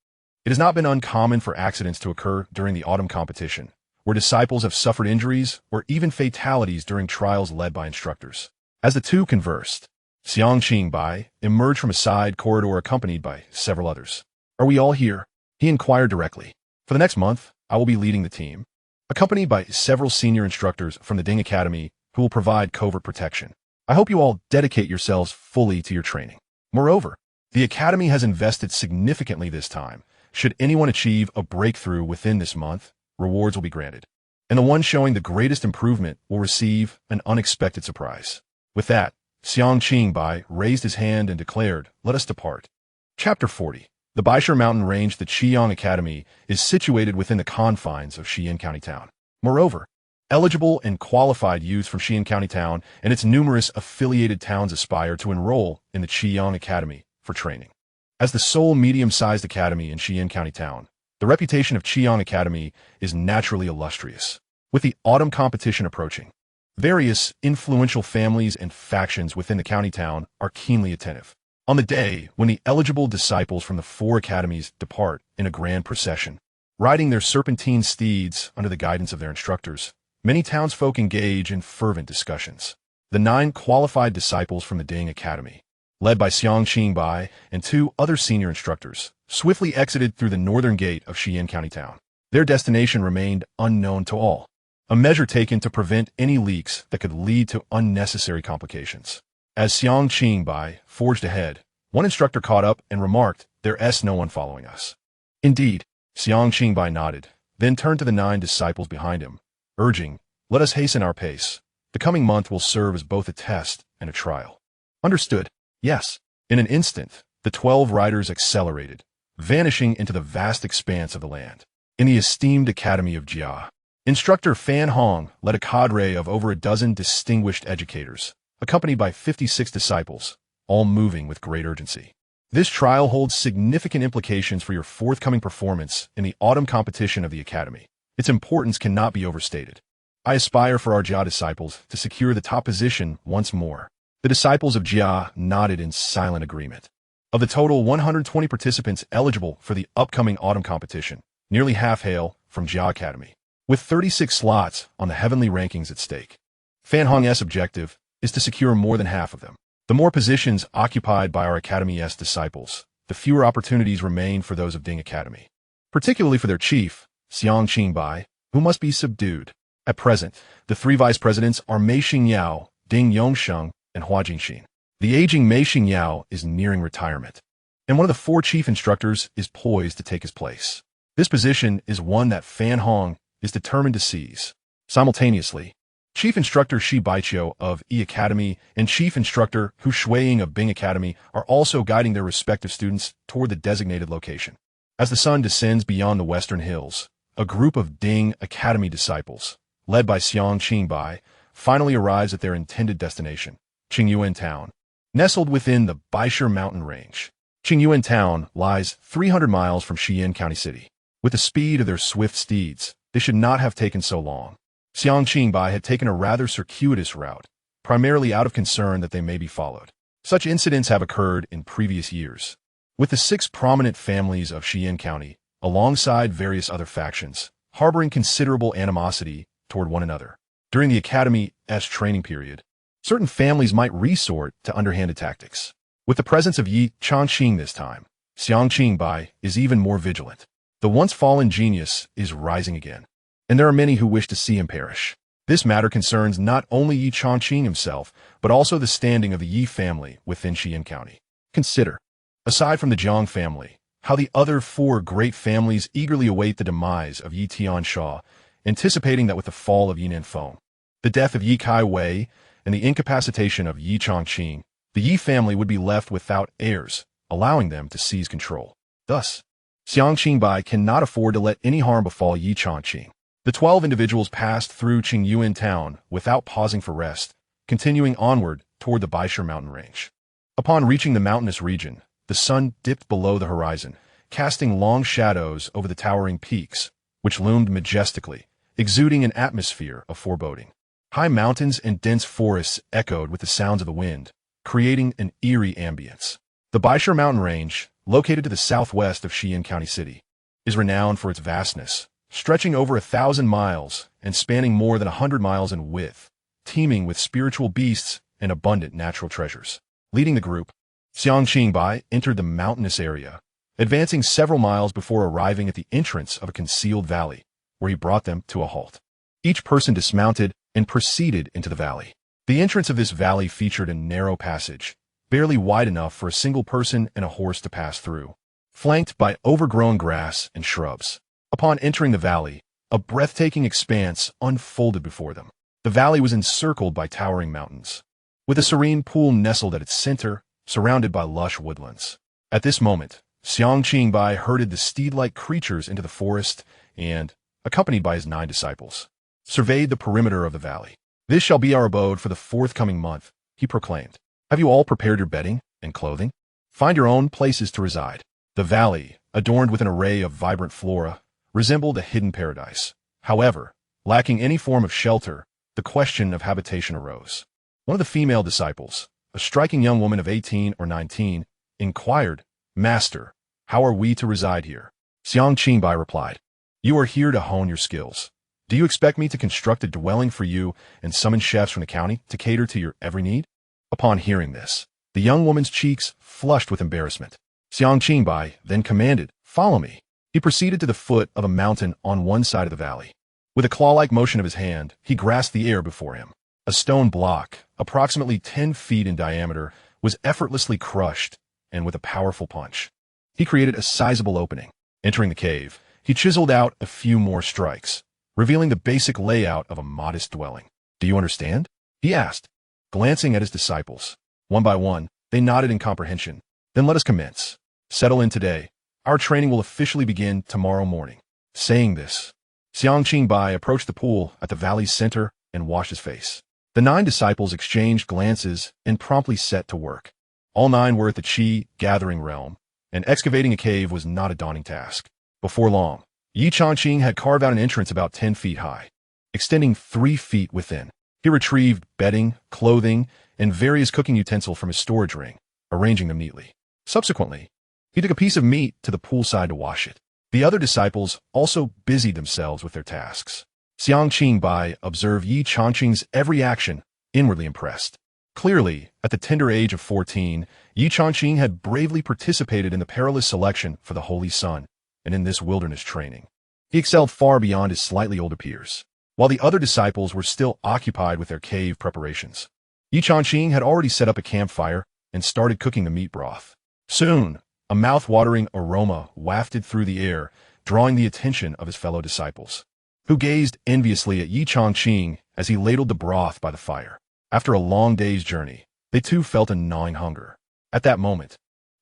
It has not been uncommon for accidents to occur during the autumn competition, where disciples have suffered injuries or even fatalities during trials led by instructors. As the two conversed, Xianxia emerged from a side corridor accompanied by several others. Are we all here? He inquired directly. For the next month, I will be leading the team, accompanied by several senior instructors from the Ding Academy who will provide covert protection. I hope you all dedicate yourselves fully to your training. Moreover, the Academy has invested significantly this time. Should anyone achieve a breakthrough within this month, rewards will be granted. and the one showing the greatest improvement will receive an unexpected surprise. With that, Xianxia raised his hand and declared, "Let us depart." Chapter 40. The Baisha mountain range, the Qiyang Academy, is situated within the confines of Xian County Town. Moreover, eligible and qualified youths from Xian County Town and its numerous affiliated towns aspire to enroll in the Qiyang Academy for training. As the sole medium-sized academy in Xian County Town, the reputation of Qiyang Academy is naturally illustrious. With the autumn competition approaching, various influential families and factions within the county town are keenly attentive. On the day when the eligible disciples from the 4 academies depart in a grand procession, riding their serpentine steeds under the guidance of their instructors, many townsfolk engage in fervent discussions. The 9 qualified disciples from the Ding Academy, led by Xianxia and 2 other senior instructors, swiftly exited through the northern gate of Xian County Town. Their destination remained unknown to all, a measure taken to prevent any leaks that could lead to unnecessary complications. As Xianxia forged ahead, one instructor caught up and remarked, "There's no one following us." Indeed, Xianxia nodded, then turned to the 9 disciples behind him, urging, "Let us hasten our pace. The coming month will serve as both a test and a trial." Understood? Yes. In an instant, the 12 riders accelerated, vanishing into the vast expanse of the land. In the esteemed Academy of Jia, Instructor Fan Hong led a cadre of over a dozen distinguished educators, accompanied by 56 disciples, all moving with great urgency. This trial holds significant implications for your forthcoming performance in the autumn competition of the Academy. Its importance cannot be overstated. I aspire for our Jia disciples to secure the top position once more. The disciples of Jia nodded in silent agreement. Of the total 120 participants eligible for the upcoming autumn competition, nearly half hail from Jia Academy, with 36 slots on the heavenly rankings at stake. Fan Hong's objective is to secure more than half of them. The more positions occupied by our Academy's disciples, the fewer opportunities remain for those of Ding Academy, particularly for their chief, Xianxia, who must be subdued. At present, the 3 vice presidents are Mei Xingyao, Ding Yongsheng, and Hua Jingxin. The aging Mei Xingyao is nearing retirement, and one of the 4 chief instructors is poised to take his place. This position is one that Fan Hong is determined to seize. Simultaneously, Chief Instructor Shi Baiqiu of Ye Academy and Chief Instructor Hu Shuiying of Bing Academy are also guiding their respective students toward the designated location. As the sun descends beyond the western hills, a group of Ding Academy disciples, led by Xianxia, finally arrives at their intended destination, Qingyuan Town. Nestled within the Baisha mountain range, Qingyuan Town lies 300 miles from Xian County City. With the speed of their swift steeds, they should not have taken so long. Xianxia had taken a rather circuitous route, primarily out of concern that they may be followed. Such incidents have occurred in previous years. With the 6 prominent families of Xian County, alongside various other factions, harboring considerable animosity toward one another. During the Academy's training period, certain families might resort to underhanded tactics. With the presence of Ye Changqing this time, Xianxia is even more vigilant. The once fallen genius is rising again, and there are many who wish to see him perish. This matter concerns not only Ye Changqing himself, but also the standing of the Ye family within Xian County. Consider, aside from the Jiang family, how the other 4 great families eagerly await the demise of Ye Tiansha, anticipating that with the fall of Ye Nanfeng, the death of Ye Kai Wei, and the incapacitation of Ye Changqing, the Ye family would be left without heirs, allowing them to seize control. Thus, Xianxia cannot afford to let any harm befall Ye Changqing. The 12 individuals passed through Qingyuan Town without pausing for rest, continuing onward toward the Baisha mountain range. Upon reaching the mountainous region, the sun dipped below the horizon, casting long shadows over the towering peaks, which loomed majestically, exuding an atmosphere of foreboding. High mountains and dense forests echoed with the sounds of the wind, creating an eerie ambience. The Baisha mountain range, located to the southwest of Xian County City, is renowned for its vastness, stretching over 1,000 miles and spanning more than 100 miles in width, teeming with spiritual beasts and abundant natural treasures. Leading the group, Xianxia entered the mountainous area, advancing several miles before arriving at the entrance of a concealed valley, where he brought them to a halt. Each person dismounted and proceeded into the valley. The entrance of this valley featured a narrow passage, barely wide enough for a single person and a horse to pass through, flanked by overgrown grass and shrubs. Upon entering the valley, A breathtaking expanse unfolded before them. The valley was encircled by towering mountains, with a serene pool nestled at its center, surrounded by lush woodlands. At this moment, Xianxia herded the steed-like creatures into the forest and, accompanied by his 9 disciples, surveyed the perimeter of the valley. "This shall be our abode for the forthcoming month," he proclaimed. "Have you all prepared your bedding and clothing? Find your own places to reside." The valley, adorned with an array of vibrant flora, resembled a hidden paradise. However, lacking any form of shelter, the question of habitation arose. One of the female disciples, a striking young woman of 18 or 19, inquired, "Master, how are we to reside here?" Xianxia replied, "You are here to hone your skills. Do you expect me to construct a dwelling for you and summon chefs from the county to cater to your every need?" Upon hearing this, the young woman's cheeks flushed with embarrassment. Xianxia then commanded, "Follow me." He proceeded to the foot of a mountain on one side of the valley. With a claw-like motion of his hand, he grasped the air before him. A stone block, approximately 10 feet in diameter, was effortlessly crushed, and with a powerful punch, he created a sizable opening. Entering the cave, he chiseled out a few more strikes, revealing the basic layout of a modest dwelling. "Do you understand?" he asked, glancing at his disciples. One by one, they nodded in comprehension. "Then let us commence. Settle in today. Our training will officially begin tomorrow morning." Saying this, Xianxia approached the pool at the valley's center and washed his face. The 9 disciples exchanged glances and promptly set to work. All 9 were at the Qi gathering realm, and excavating a cave was not a daunting task. Before long, Ye Changqing had carved out an entrance about 10 feet high, extending 3 feet within. He retrieved bedding, clothing, and various cooking utensils from his storage ring, arranging them neatly. Subsequently, he took a piece of meat to the poolside to wash it. The other disciples also busied themselves with their tasks. Xianxia observed Ye Changqing's every action, inwardly impressed. Clearly, at the tender age of 14, Ye Changqing had bravely participated in the perilous selection for the Holy Sun, and in this wilderness training, he excelled far beyond his slightly older peers. While the other disciples were still occupied with their cave preparations, Ye Changqing had already set up a campfire and started cooking the meat broth. Soon, a mouth-watering aroma wafted through the air, drawing the attention of his fellow disciples, who gazed enviously at Ye Changqing as he ladled the broth by the fire. After a long day's journey, they too felt a gnawing hunger. At that moment,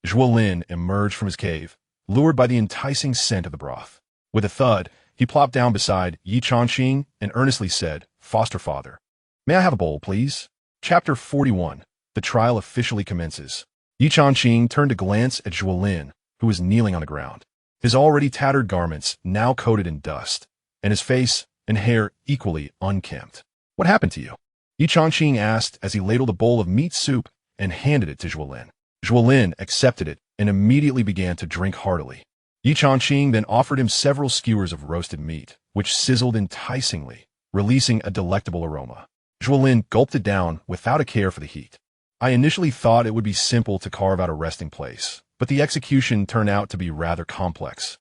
Zhuolin emerged from his cave, lured by the enticing scent of the broth. With a thud, he plopped down beside Ye Changqing and earnestly said, "Foster father, may I have a bowl, please?" Chapter 41. The trial officially commences. Ye Changqing turned to glance at Zhuolin, who was kneeling on the ground, his already tattered garments now coated in dust, and his face and hair equally unkempt. "What happened to you?" Ye Changqing asked as he ladled a bowl of meat soup and handed it to Zhuolin. Zhuolin accepted it and immediately began to drink heartily. Ye Changqing then offered him several skewers of roasted meat, which sizzled enticingly, releasing a delectable aroma. Zhuolin gulped it down without a care for the heat. "I initially thought it would be simple to carve out a resting place, but the execution turned out to be rather complex,"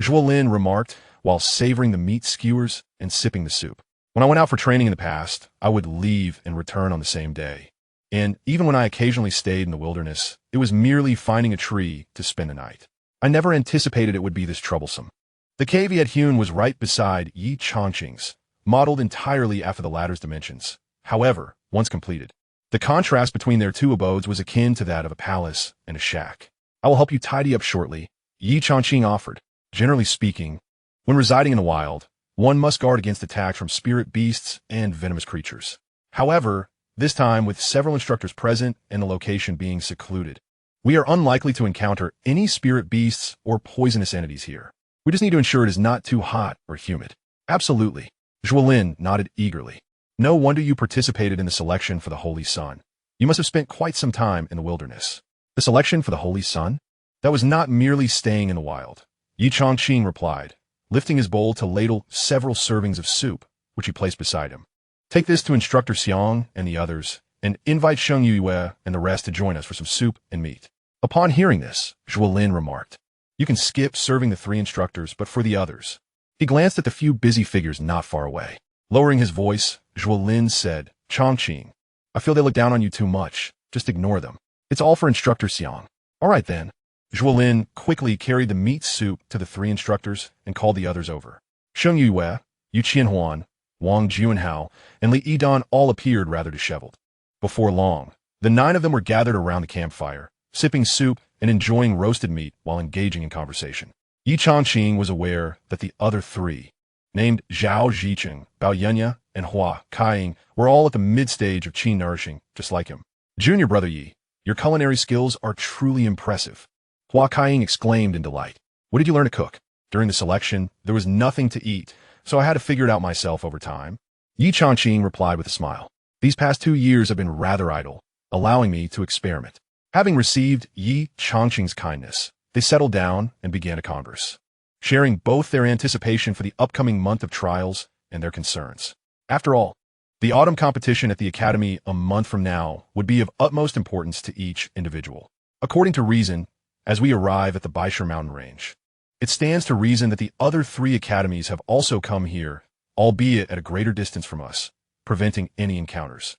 Zhuolin remarked while savoring the meat skewers and sipping the soup. "When I went out for training in the past, I would leave and return on the same day. And even when I occasionally stayed in the wilderness, it was merely finding a tree to spend the night. I never anticipated it would be this troublesome." The cave he had hewn was right beside Ye Changqing's, modeled entirely after the latter's dimensions. However, once completed, the contrast between their 2 abodes was akin to that of a palace and a shack. "I will help you tidy up shortly," Ye Changqing offered. Generally speaking, when residing in the wild, one must guard against attacks from spirit beasts and venomous creatures. However, this time with several instructors present and the location being secluded, we are unlikely to encounter any spirit beasts or poisonous entities here. We just need to ensure it is not too hot or humid. "Absolutely." Zhuolin nodded eagerly. "No wonder you participated in the selection for the Holy Sun. You must have spent quite some time in the wilderness." "The selection for the Holy Sun? That was not merely staying in the wild," Ye Changqing replied, lifting his bowl to ladle several servings of soup, which he placed beside him. "Take this to Instructor Xiang and the others, and invite Sheng Yue and the rest to join us for some soup and meat." Upon hearing this, Zhuolin remarked, "You can skip serving the 3 instructors, but for the others." He glanced at the few busy figures not far away. Lowering his voice, Zhuolin said, "Changqing, I feel they look down on you too much. Just ignore them. It's all for Instructor Xiang." "All right then." Zhuolin quickly carried the meat soup to the 3 instructors and called the others over. "Sheng Yue, Yu Qianhuan, Wang Juanhao, and Li Yidan all appeared rather disheveled. Before long, the 9 of them were gathered around the campfire, sipping soup and enjoying roasted meat while engaging in conversation. Ye Changqing was aware that the other 3, named Zhao Zicheng, Bao Yunya, and Hua Kaiying, were all at the mid-stage of qi nourishing, just like him. Junior brother Yi, your culinary skills are truly impressive. Hua Kaiying exclaimed in delight. What did you learn to cook? During the selection, there was nothing to eat, so I had to figure it out myself over time. Ye Changqing replied with a smile. These past 2 years have been rather idle, allowing me to experiment. Having received Ye Changqing's kindness, they settled down and began to converse, sharing both their anticipation for the upcoming month of trials and their concerns. After all, the autumn competition at the academy a month from now would be of utmost importance to each individual. According to reason, as we arrive at the Baisher mountain range, it stands to reason that the other 3 academies have also come here, albeit at a greater distance from us, preventing any encounters.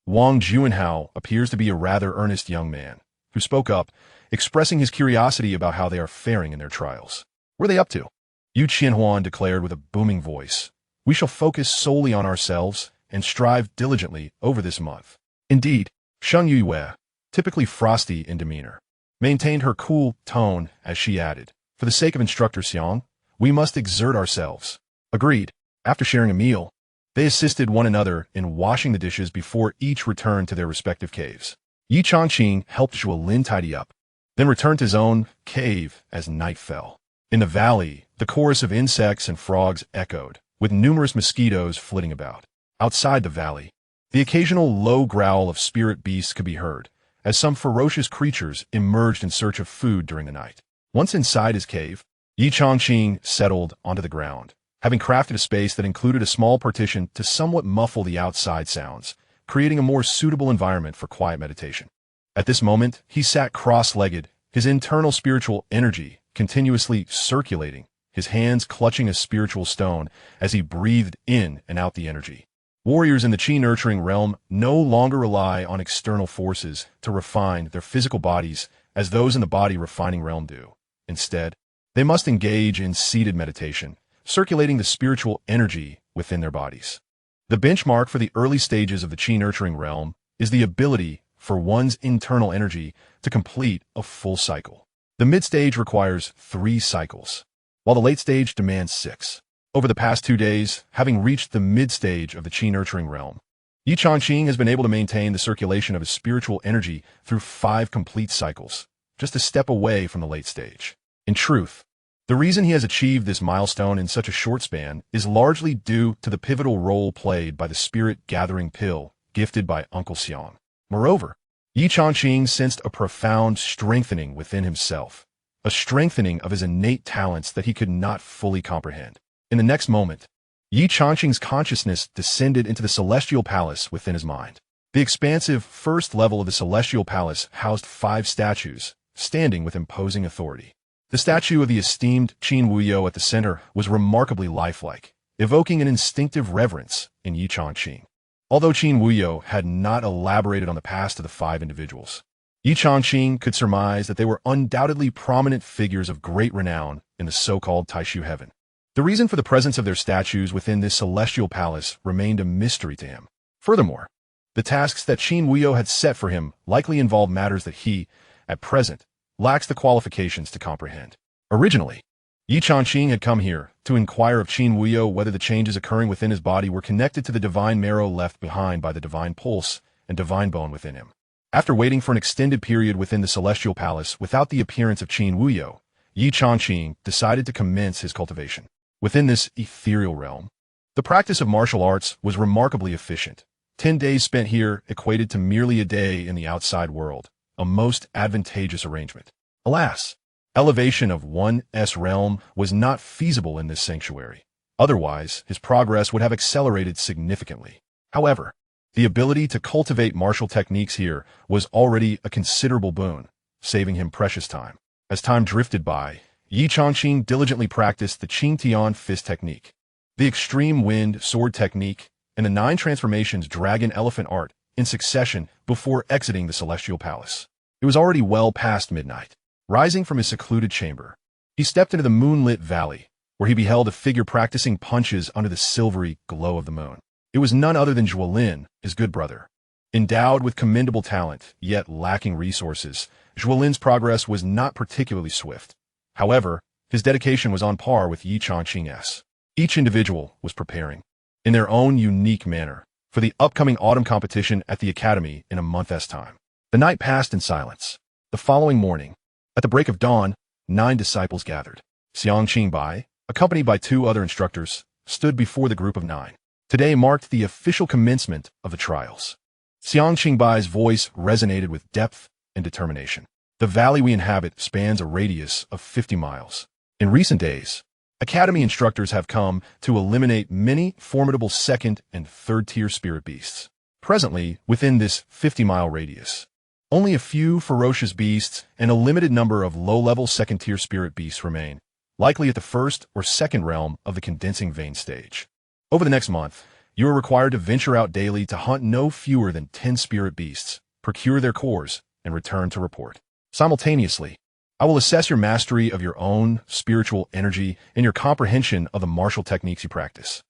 Wang Juanhao appears to be a rather earnest young man, who spoke up, expressing his curiosity about how they are faring in their trials. What are they up to? Yu Qianhuan declared with a booming voice, we shall focus solely on ourselves and strive diligently over this month. Indeed, Sheng Yue, typically frosty in demeanor, maintained her cool tone as she added, for the sake of Instructor Xiang, we must exert ourselves. Agreed. After sharing a meal, they assisted one another in washing the dishes before each returned to their respective caves. Ye Changqing helped Zhuo Lin tidy up, then returned to his own cave as night fell. In the valley, the chorus of insects and frogs echoed, with numerous mosquitoes flitting about. Outside the valley, the occasional low growl of spirit beasts could be heard, as some ferocious creatures emerged in search of food during the night. Once inside his cave, Ye Changqing settled onto the ground, having crafted a space that included a small partition to somewhat muffle the outside sounds, creating a more suitable environment for quiet meditation. At this moment, he sat cross-legged, his internal spiritual energy continuously circulating, his hands clutching a spiritual stone as he breathed in and out the energy. Warriors in the qi-nurturing realm no longer rely on external forces to refine their physical bodies as those in the body-refining realm do. Instead, they must engage in seated meditation, circulating the spiritual energy within their bodies. The benchmark for the early stages of the qi-nurturing realm is the ability for one's internal energy to complete a full cycle. The mid-stage requires 3 cycles, while the late stage demands 6. Over the past 2 days, having reached the mid-stage of the qi-nurturing realm, Ye Changqing has been able to maintain the circulation of his spiritual energy through 5 complete cycles, just a step away from the late stage. In truth, the reason he has achieved this milestone in such a short span is largely due to the pivotal role played by the spirit-gathering pill gifted by Uncle Xiang. Moreover, Ye Changqing sensed a profound strengthening within himself, a strengthening of his innate talents that he could not fully comprehend. In the next moment, Ye Changqing's consciousness descended into the celestial palace within his mind. The expansive first level of the celestial palace housed 5 statues, standing with imposing authority. The statue of the esteemed Qin Wuyo at the center was remarkably lifelike, evoking an instinctive reverence in Ye Changqing. Although Qin Wuyo had not elaborated on the past of the 5 individuals, Ye Changqing could surmise that they were undoubtedly prominent figures of great renown in the so-called Taixu Heaven. The reason for the presence of their statues within this celestial palace remained a mystery to him. Furthermore, the tasks that Qin Wuyo had set for him likely involved matters that he, at present, lacks the qualifications to comprehend. Originally, Ye Changqing had come here to inquire of Qin Wuyo whether the changes occurring within his body were connected to the divine marrow left behind by the divine pulse and divine bone within him. After waiting for an extended period within the celestial palace without the appearance of Qin Wuyo, Ye Changqing decided to commence his cultivation. Within this ethereal realm, the practice of martial arts was remarkably efficient. 10 days spent here equated to merely a day in the outside world, a most advantageous arrangement. Alas, elevation of one's realm was not feasible in this sanctuary. Otherwise, his progress would have accelerated significantly. However, the ability to cultivate martial techniques here was already a considerable boon, saving him precious time. As time drifted by, Ye Changqing diligently practiced the Qing Tian fist technique, the extreme wind sword technique, and the 9 transformations dragon elephant art in succession before exiting the celestial palace. It was already well past midnight. Rising from his secluded chamber, he stepped into the moonlit valley, where he beheld a figure practicing punches under the silvery glow of the moon. It was none other than Zhuolin, his good brother. Endowed with commendable talent, yet lacking resources, Zhuolin's progress was not particularly swift. However, his dedication was on par with Ye Changqing's. Each individual was preparing, in their own unique manner, for the upcoming autumn competition at the academy in a month's time. The night passed in silence. The following morning, at the break of dawn, 9 disciples gathered. Xianxia, accompanied by 2 other instructors, stood before the group of 9. Today marked the official commencement of the trials. Xianxia's voice resonated with depth and determination. The valley we inhabit spans a radius of 50 miles. In recent days, academy instructors have come to eliminate many formidable second and third-tier spirit beasts. Presently, within this 50-mile radius, only a few ferocious beasts and a limited number of low-level second-tier spirit beasts remain, likely at the first or second realm of the condensing vein stage. Over the next month, you are required to venture out daily to hunt no fewer than 10 spirit beasts, procure their cores, and return to report. Simultaneously, I will assess your mastery of your own spiritual energy and your comprehension of the martial techniques you practice.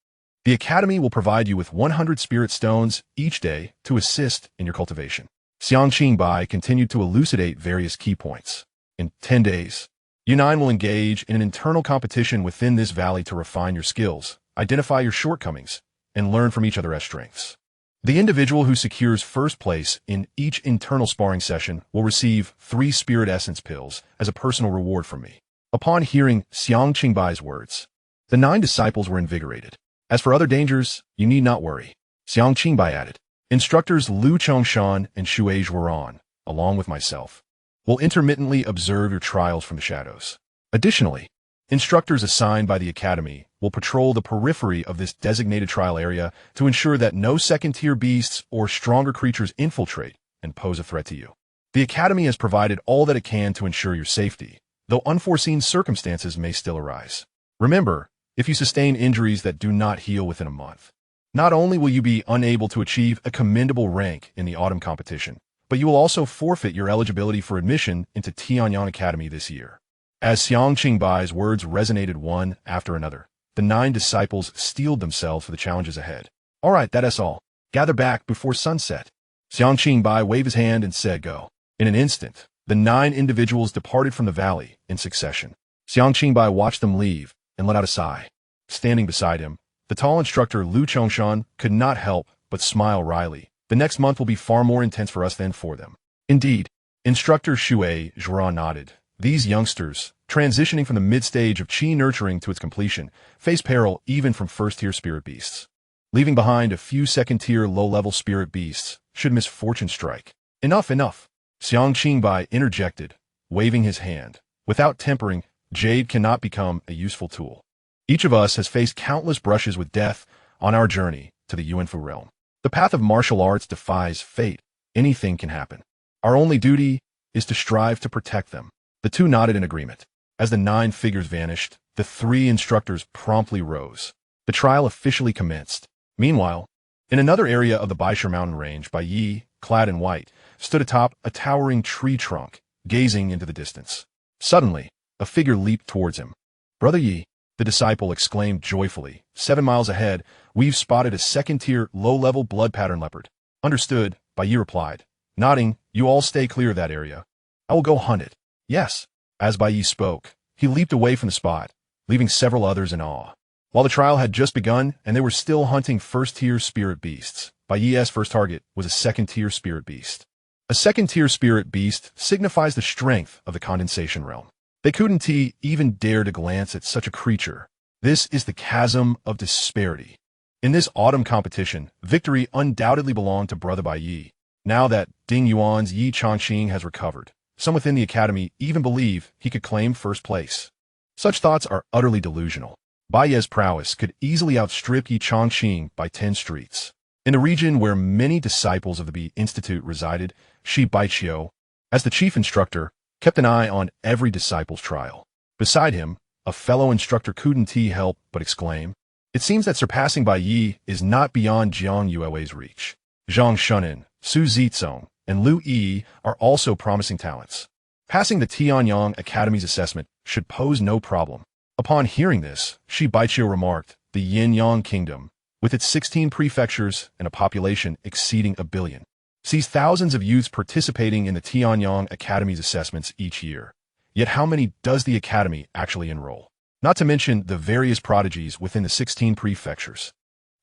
The Academy will provide you with 100 spirit stones each day to assist in your cultivation. Xianxia continued to elucidate various key points. In 10 days, you 9 will engage in an internal competition within this valley to refine your skills, identify your shortcomings, and learn from each other's strengths. The individual who secures first place in each internal sparring session will receive 3 spirit essence pills as a personal reward from me. Upon hearing Xianxia's words, the 9 disciples were invigorated. As for other dangers, you need not worry. Xianxia added. Instructors Lu Chongshan and Shui Zhuoran, along with myself, will intermittently observe your trials from the shadows. Additionally, instructors assigned by the Academy will patrol the periphery of this designated trial area to ensure that no second-tier beasts or stronger creatures infiltrate and pose a threat to you. The Academy has provided all that it can to ensure your safety, though unforeseen circumstances may still arise. Remember, if you sustain injuries that do not heal within a month, not only will you be unable to achieve a commendable rank in the autumn competition, but you will also forfeit your eligibility for admission into Tianyang Academy this year. As Xianxia's words resonated one after another, the 9 disciples steeled themselves for the challenges ahead. All right, that's all. Gather back before sunset. Xianxia waved his hand and said, go. In an instant, the 9 individuals departed from the valley in succession. Xianxia watched them leave and let out a sigh. Standing beside him, the tall instructor Lu Chongshan could not help but smile wryly. The next month will be far more intense for us than for them. Indeed, instructor Shui Zhuoran nodded. These youngsters, transitioning from the mid-stage of Qi nurturing to its completion, face peril even from first-tier spirit beasts. Leaving behind a few second-tier low-level spirit beasts should misfortune strike. Enough. Xianxia interjected, waving his hand. Without tempering, jade cannot become a useful tool. Each of us has faced countless brushes with death on our journey to the Yuanfu realm. The path of martial arts defies fate. Anything can happen. Our only duty is to strive to protect them. The 2 nodded in agreement. As the 9 figures vanished, the 3 instructors promptly rose. The trial officially commenced. Meanwhile, in another area of the Baisha mountain range, Bai Yi, clad in white, stood atop a towering tree trunk, gazing into the distance. Suddenly, a figure leaped towards him. Brother Yi, the disciple exclaimed joyfully. 7 miles ahead, we've spotted a second-tier, low-level blood pattern leopard. Understood, Bai Yi replied. Nodding, you all stay clear of that area. I will go hunt it. Yes. As Bai Yi spoke, he leaped away from the spot, leaving several others in awe. While the trial had just begun and they were still hunting first-tier spirit beasts, Bai Yi's first target was a second-tier spirit beast. A second-tier spirit beast signifies the strength of the condensation realm. They couldn't even dare to glance at such a creature. This is the chasm of disparity. In this autumn competition, victory undoubtedly belonged to Brother Bai Yi. Now that Ding Yuan's Ye Changqing has recovered, some within the academy even believe he could claim first place. Such thoughts are utterly delusional. Bai Yi's prowess could easily outstrip Ye Changqing by 10 streets. In the region where many disciples of the Bi Institute resided, Shi Baiqiu, as the chief instructor, kept an eye on every disciple's trial. Beside him, a fellow instructor couldn't help but exclaim, it seems that surpassing Bai Yi is not beyond Jiang Yue's reach. Zhang Shunin, Su Zizong, and Lu Yi are also promising talents. Passing the Tianyang Academy's assessment should pose no problem. Upon hearing this, Guixu remarked, the Yin-Yang Kingdom, with its 16 prefectures and a population exceeding 1 billion, sees thousands of youths participating in the Tianyang Academy's assessments each year. Yet how many does the Academy actually enroll? Not to mention the various prodigies within the 16 prefectures.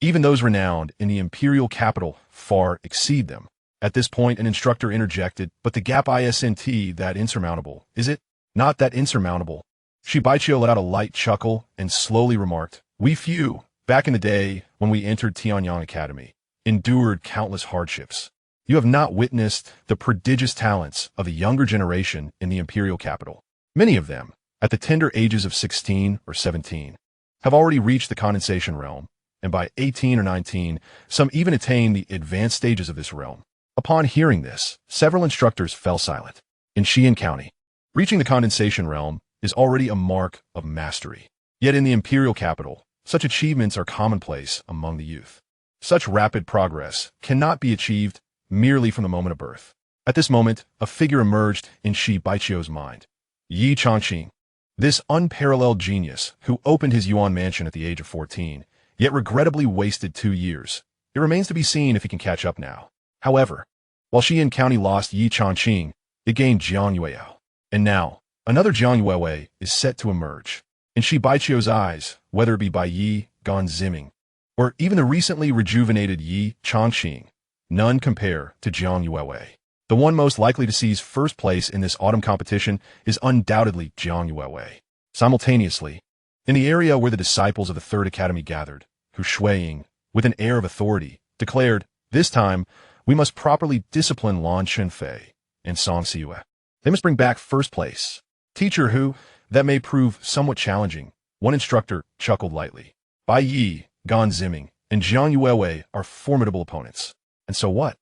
Even those renowned in the imperial capital far exceed them. At this point, an instructor interjected, but the gap isn't that insurmountable, is it? Not that insurmountable. Guixu let out a light chuckle and slowly remarked, we few, back in the day when we entered Tianyang Academy, endured countless hardships. You have not witnessed the prodigious talents of the younger generation in the imperial capital. Many of them, at the tender ages of 16 or 17, have already reached the condensation realm, and by 18 or 19, some even attain the advanced stages of this realm. Upon hearing this, several instructors fell silent. In Xian County, reaching the condensation realm is already a mark of mastery. Yet in the imperial capital, such achievements are commonplace among the youth. Such rapid progress cannot be achieved merely from the moment of birth. At this moment, a figure emerged in Guixu's mind. Ye Changqing, this unparalleled genius who opened his Yuan mansion at the age of 14, yet regrettably wasted 2 years. It remains to be seen if he can catch up now. However, while Xian County lost Ye Changqing, it gained Jiang Yueyao. And now, another Jiang Yuewei is set to emerge. In Guixu's eyes, whether it be by Ye Changqing or even the recently rejuvenated Ye Changqing, none compare to Jiang Yuewei. The one most likely to seize first place in this autumn competition is undoubtedly Jiang Yuewei. Simultaneously, in the area where the disciples of the Third Academy gathered, Guixu, with an air of authority, declared, this time, we must properly discipline Lan Shenfei and Xianxia. They must bring back first place. Teacher who, that may prove somewhat challenging, one instructor chuckled lightly. Bai Yi, Changqing, and Jiang Yuewei are formidable opponents. And so what?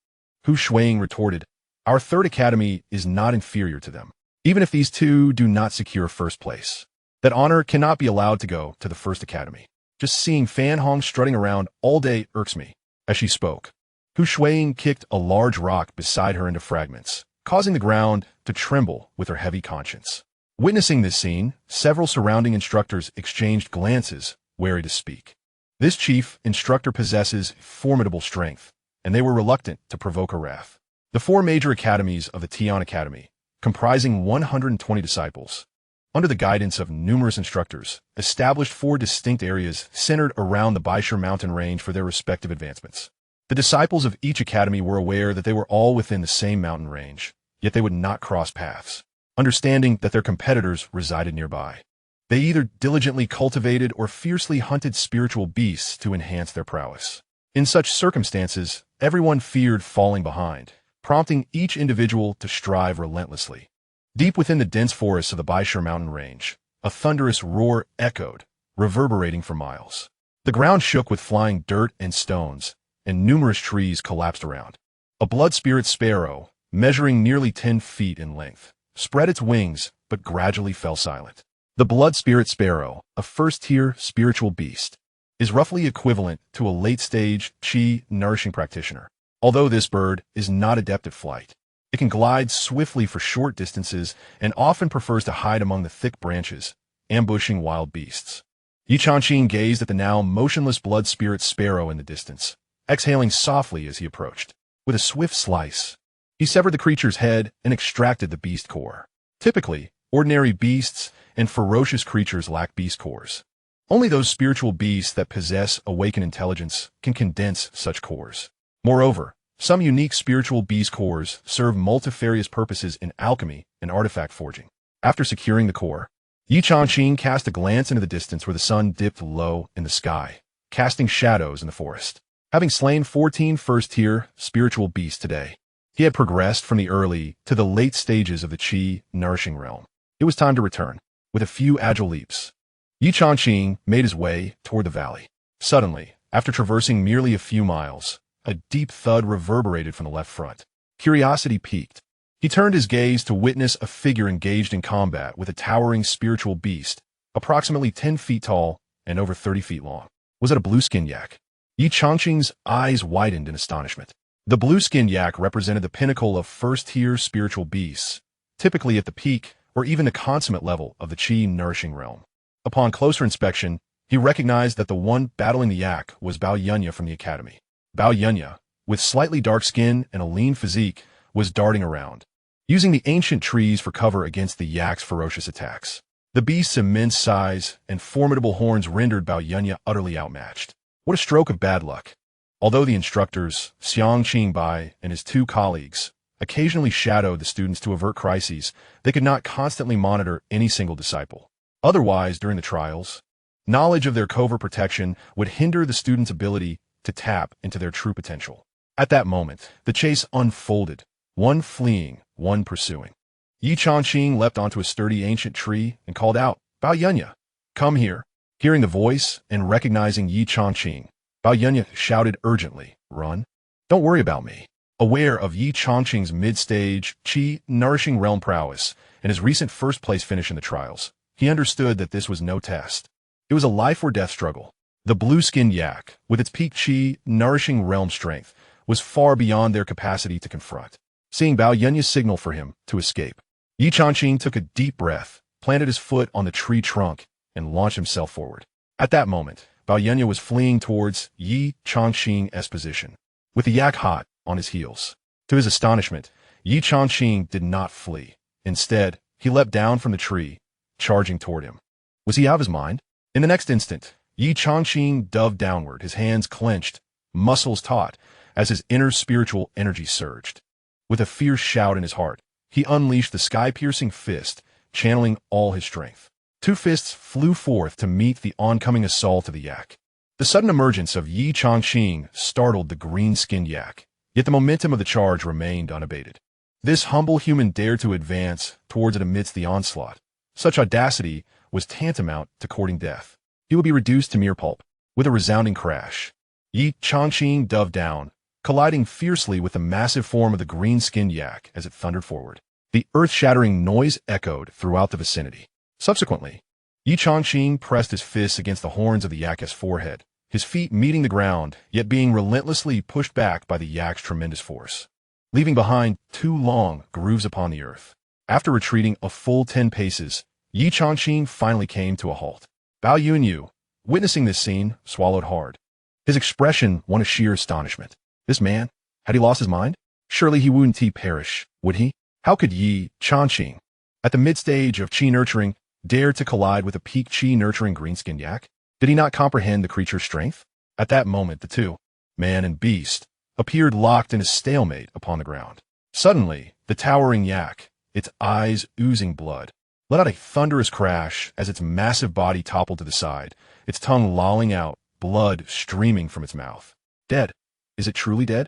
Guixu retorted, our Third Academy is not inferior to them, even if these two do not secure first place. That honor cannot be allowed to go to the First Academy. Just seeing Fan Hong strutting around all day irks me. As she spoke, Guixu kicked a large rock beside her into fragments, causing the ground to tremble with her heavy conscience. Witnessing this scene, several surrounding instructors exchanged glances, wary to speak. This chief instructor possesses formidable strength, and they were reluctant to provoke her wrath. The 4 major academies of the Tian Academy, comprising 120 disciples, under the guidance of numerous instructors, established 4 distinct areas centered around the Baisher mountain range for their respective advancements. The disciples of each academy were aware that they were all within the same mountain range, yet they would not cross paths, understanding that their competitors resided nearby. They either diligently cultivated or fiercely hunted spiritual beasts to enhance their prowess. In such circumstances, everyone feared falling behind, prompting each individual to strive relentlessly. Deep within the dense forests of the Baisher mountain range, a thunderous roar echoed, reverberating for miles. The ground shook with flying dirt and stones, and numerous trees collapsed around. A blood spirit sparrow, measuring nearly 10 feet in length, spread its wings but gradually fell silent. The blood spirit sparrow, a first-tier spiritual beast, is roughly equivalent to a late-stage qi nourishing practitioner. Although this bird is not adept at flight, it can glide swiftly for short distances and often prefers to hide among the thick branches, ambushing wild beasts. Ye Changqing gazed at the now motionless blood spirit sparrow in the distance, exhaling softly as he approached. With a swift slice, he severed the creature's head and extracted the beast core. Typically, ordinary beasts and ferocious creatures lack beast cores. Only those spiritual beasts that possess awakened intelligence can condense such cores. Moreover, some unique spiritual beast cores serve multifarious purposes in alchemy and artifact forging. After securing the core, Ye Changqing cast a glance into the distance where the sun dipped low in the sky, casting shadows in the forest. Having slain 14 first-tier spiritual beasts today, he had progressed from the early to the late stages of the qi nourishing realm. It was time to return. With a few agile leaps, Ye Changqing made his way toward the valley. Suddenly, after traversing merely a few miles, a deep thud reverberated from the left front. Curiosity piqued. He turned his gaze to witness a figure engaged in combat with a towering spiritual beast, approximately 10 feet tall and over 30 feet long. Was it a blue-skinned yak? Ye Changqing's eyes widened in astonishment. The blue-skinned yak represented the pinnacle of first-tier spiritual beasts, typically at the peak or even the consummate level of the qi nourishing realm. Upon closer inspection, he recognized that the one battling the yak was Bao Yunya from the academy. Bao Yunya, with slightly dark skin and a lean physique, was darting around, using the ancient trees for cover against the yak's ferocious attacks. The beast's immense size and formidable horns rendered Bao Yunya utterly outmatched. What a stroke of bad luck. Although the instructors, Xianxia Bai and his two colleagues, occasionally shadowed the students to avert crises, they could not constantly monitor any single disciple. Otherwise, during the trials, knowledge of their covert protection would hinder the students' ability to tap into their true potential. At that moment, the chase unfolded, one fleeing, one pursuing. Ye Changqing leapt onto a sturdy ancient tree and called out, "Bao Yunya, come here." Hearing the voice and recognizing Ye Changqing, Bao Yunya shouted urgently, "Run. Don't worry about me." Aware of Ye Changqing's mid-stage, chi-nourishing realm prowess and his recent first-place finish in the trials, he understood that this was no test. It was a life-or-death struggle. The blue-skinned yak, with its peak chi-nourishing realm strength, was far beyond their capacity to confront. Seeing Bao Yunya's signal for him to escape, Ye Changqing took a deep breath, planted his foot on the tree trunk, and launched himself forward. At that moment, Bao Yunya was fleeing towards Ye Changqing's position, with the yak hot on his heels. To his astonishment, Ye Changqing did not flee. Instead, he leapt down from the tree, charging toward him. Was he out of his mind? In the next instant, Ye Changqing dove downward, his hands clenched, muscles taut, as his inner spiritual energy surged. With a fierce shout in his heart, he unleashed the sky-piercing fist, channeling all his strength. Two fists flew forth to meet the oncoming assault of the yak. The sudden emergence of Ye Changqing startled the green-skinned yak, yet the momentum of the charge remained unabated. This humble human dared to advance towards it amidst the onslaught. Such audacity was tantamount to courting death. He would be reduced to mere pulp. With a resounding crash, Ye Changqing dove down, colliding fiercely with the massive form of the green-skinned yak as it thundered forward. The earth-shattering noise echoed throughout the vicinity. Subsequently, Ye Changqing pressed his fists against the horns of the yak's forehead, his feet meeting the ground, yet being relentlessly pushed back by the yak's tremendous force, leaving behind two long grooves upon the earth. After retreating a full 10 paces, Ye Changqing finally came to a halt. Bao Yunya, witnessing this scene, swallowed hard. His expression one of sheer astonishment. This man, had he lost his mind? Surely he wouldn't perish, would he? How could Ye Changqing, at the mid-stage of chi-nurturing, dare to collide with a peak chi-nurturing green-skinned yak? Did he not comprehend the creature's strength? At that moment, the two, man and beast, appeared locked in a stalemate upon the ground. Suddenly, the towering yak, its eyes oozing blood, let out a thunderous crash as its massive body toppled to the side, its tongue lolling out, blood streaming from its mouth. Dead. Is it truly dead?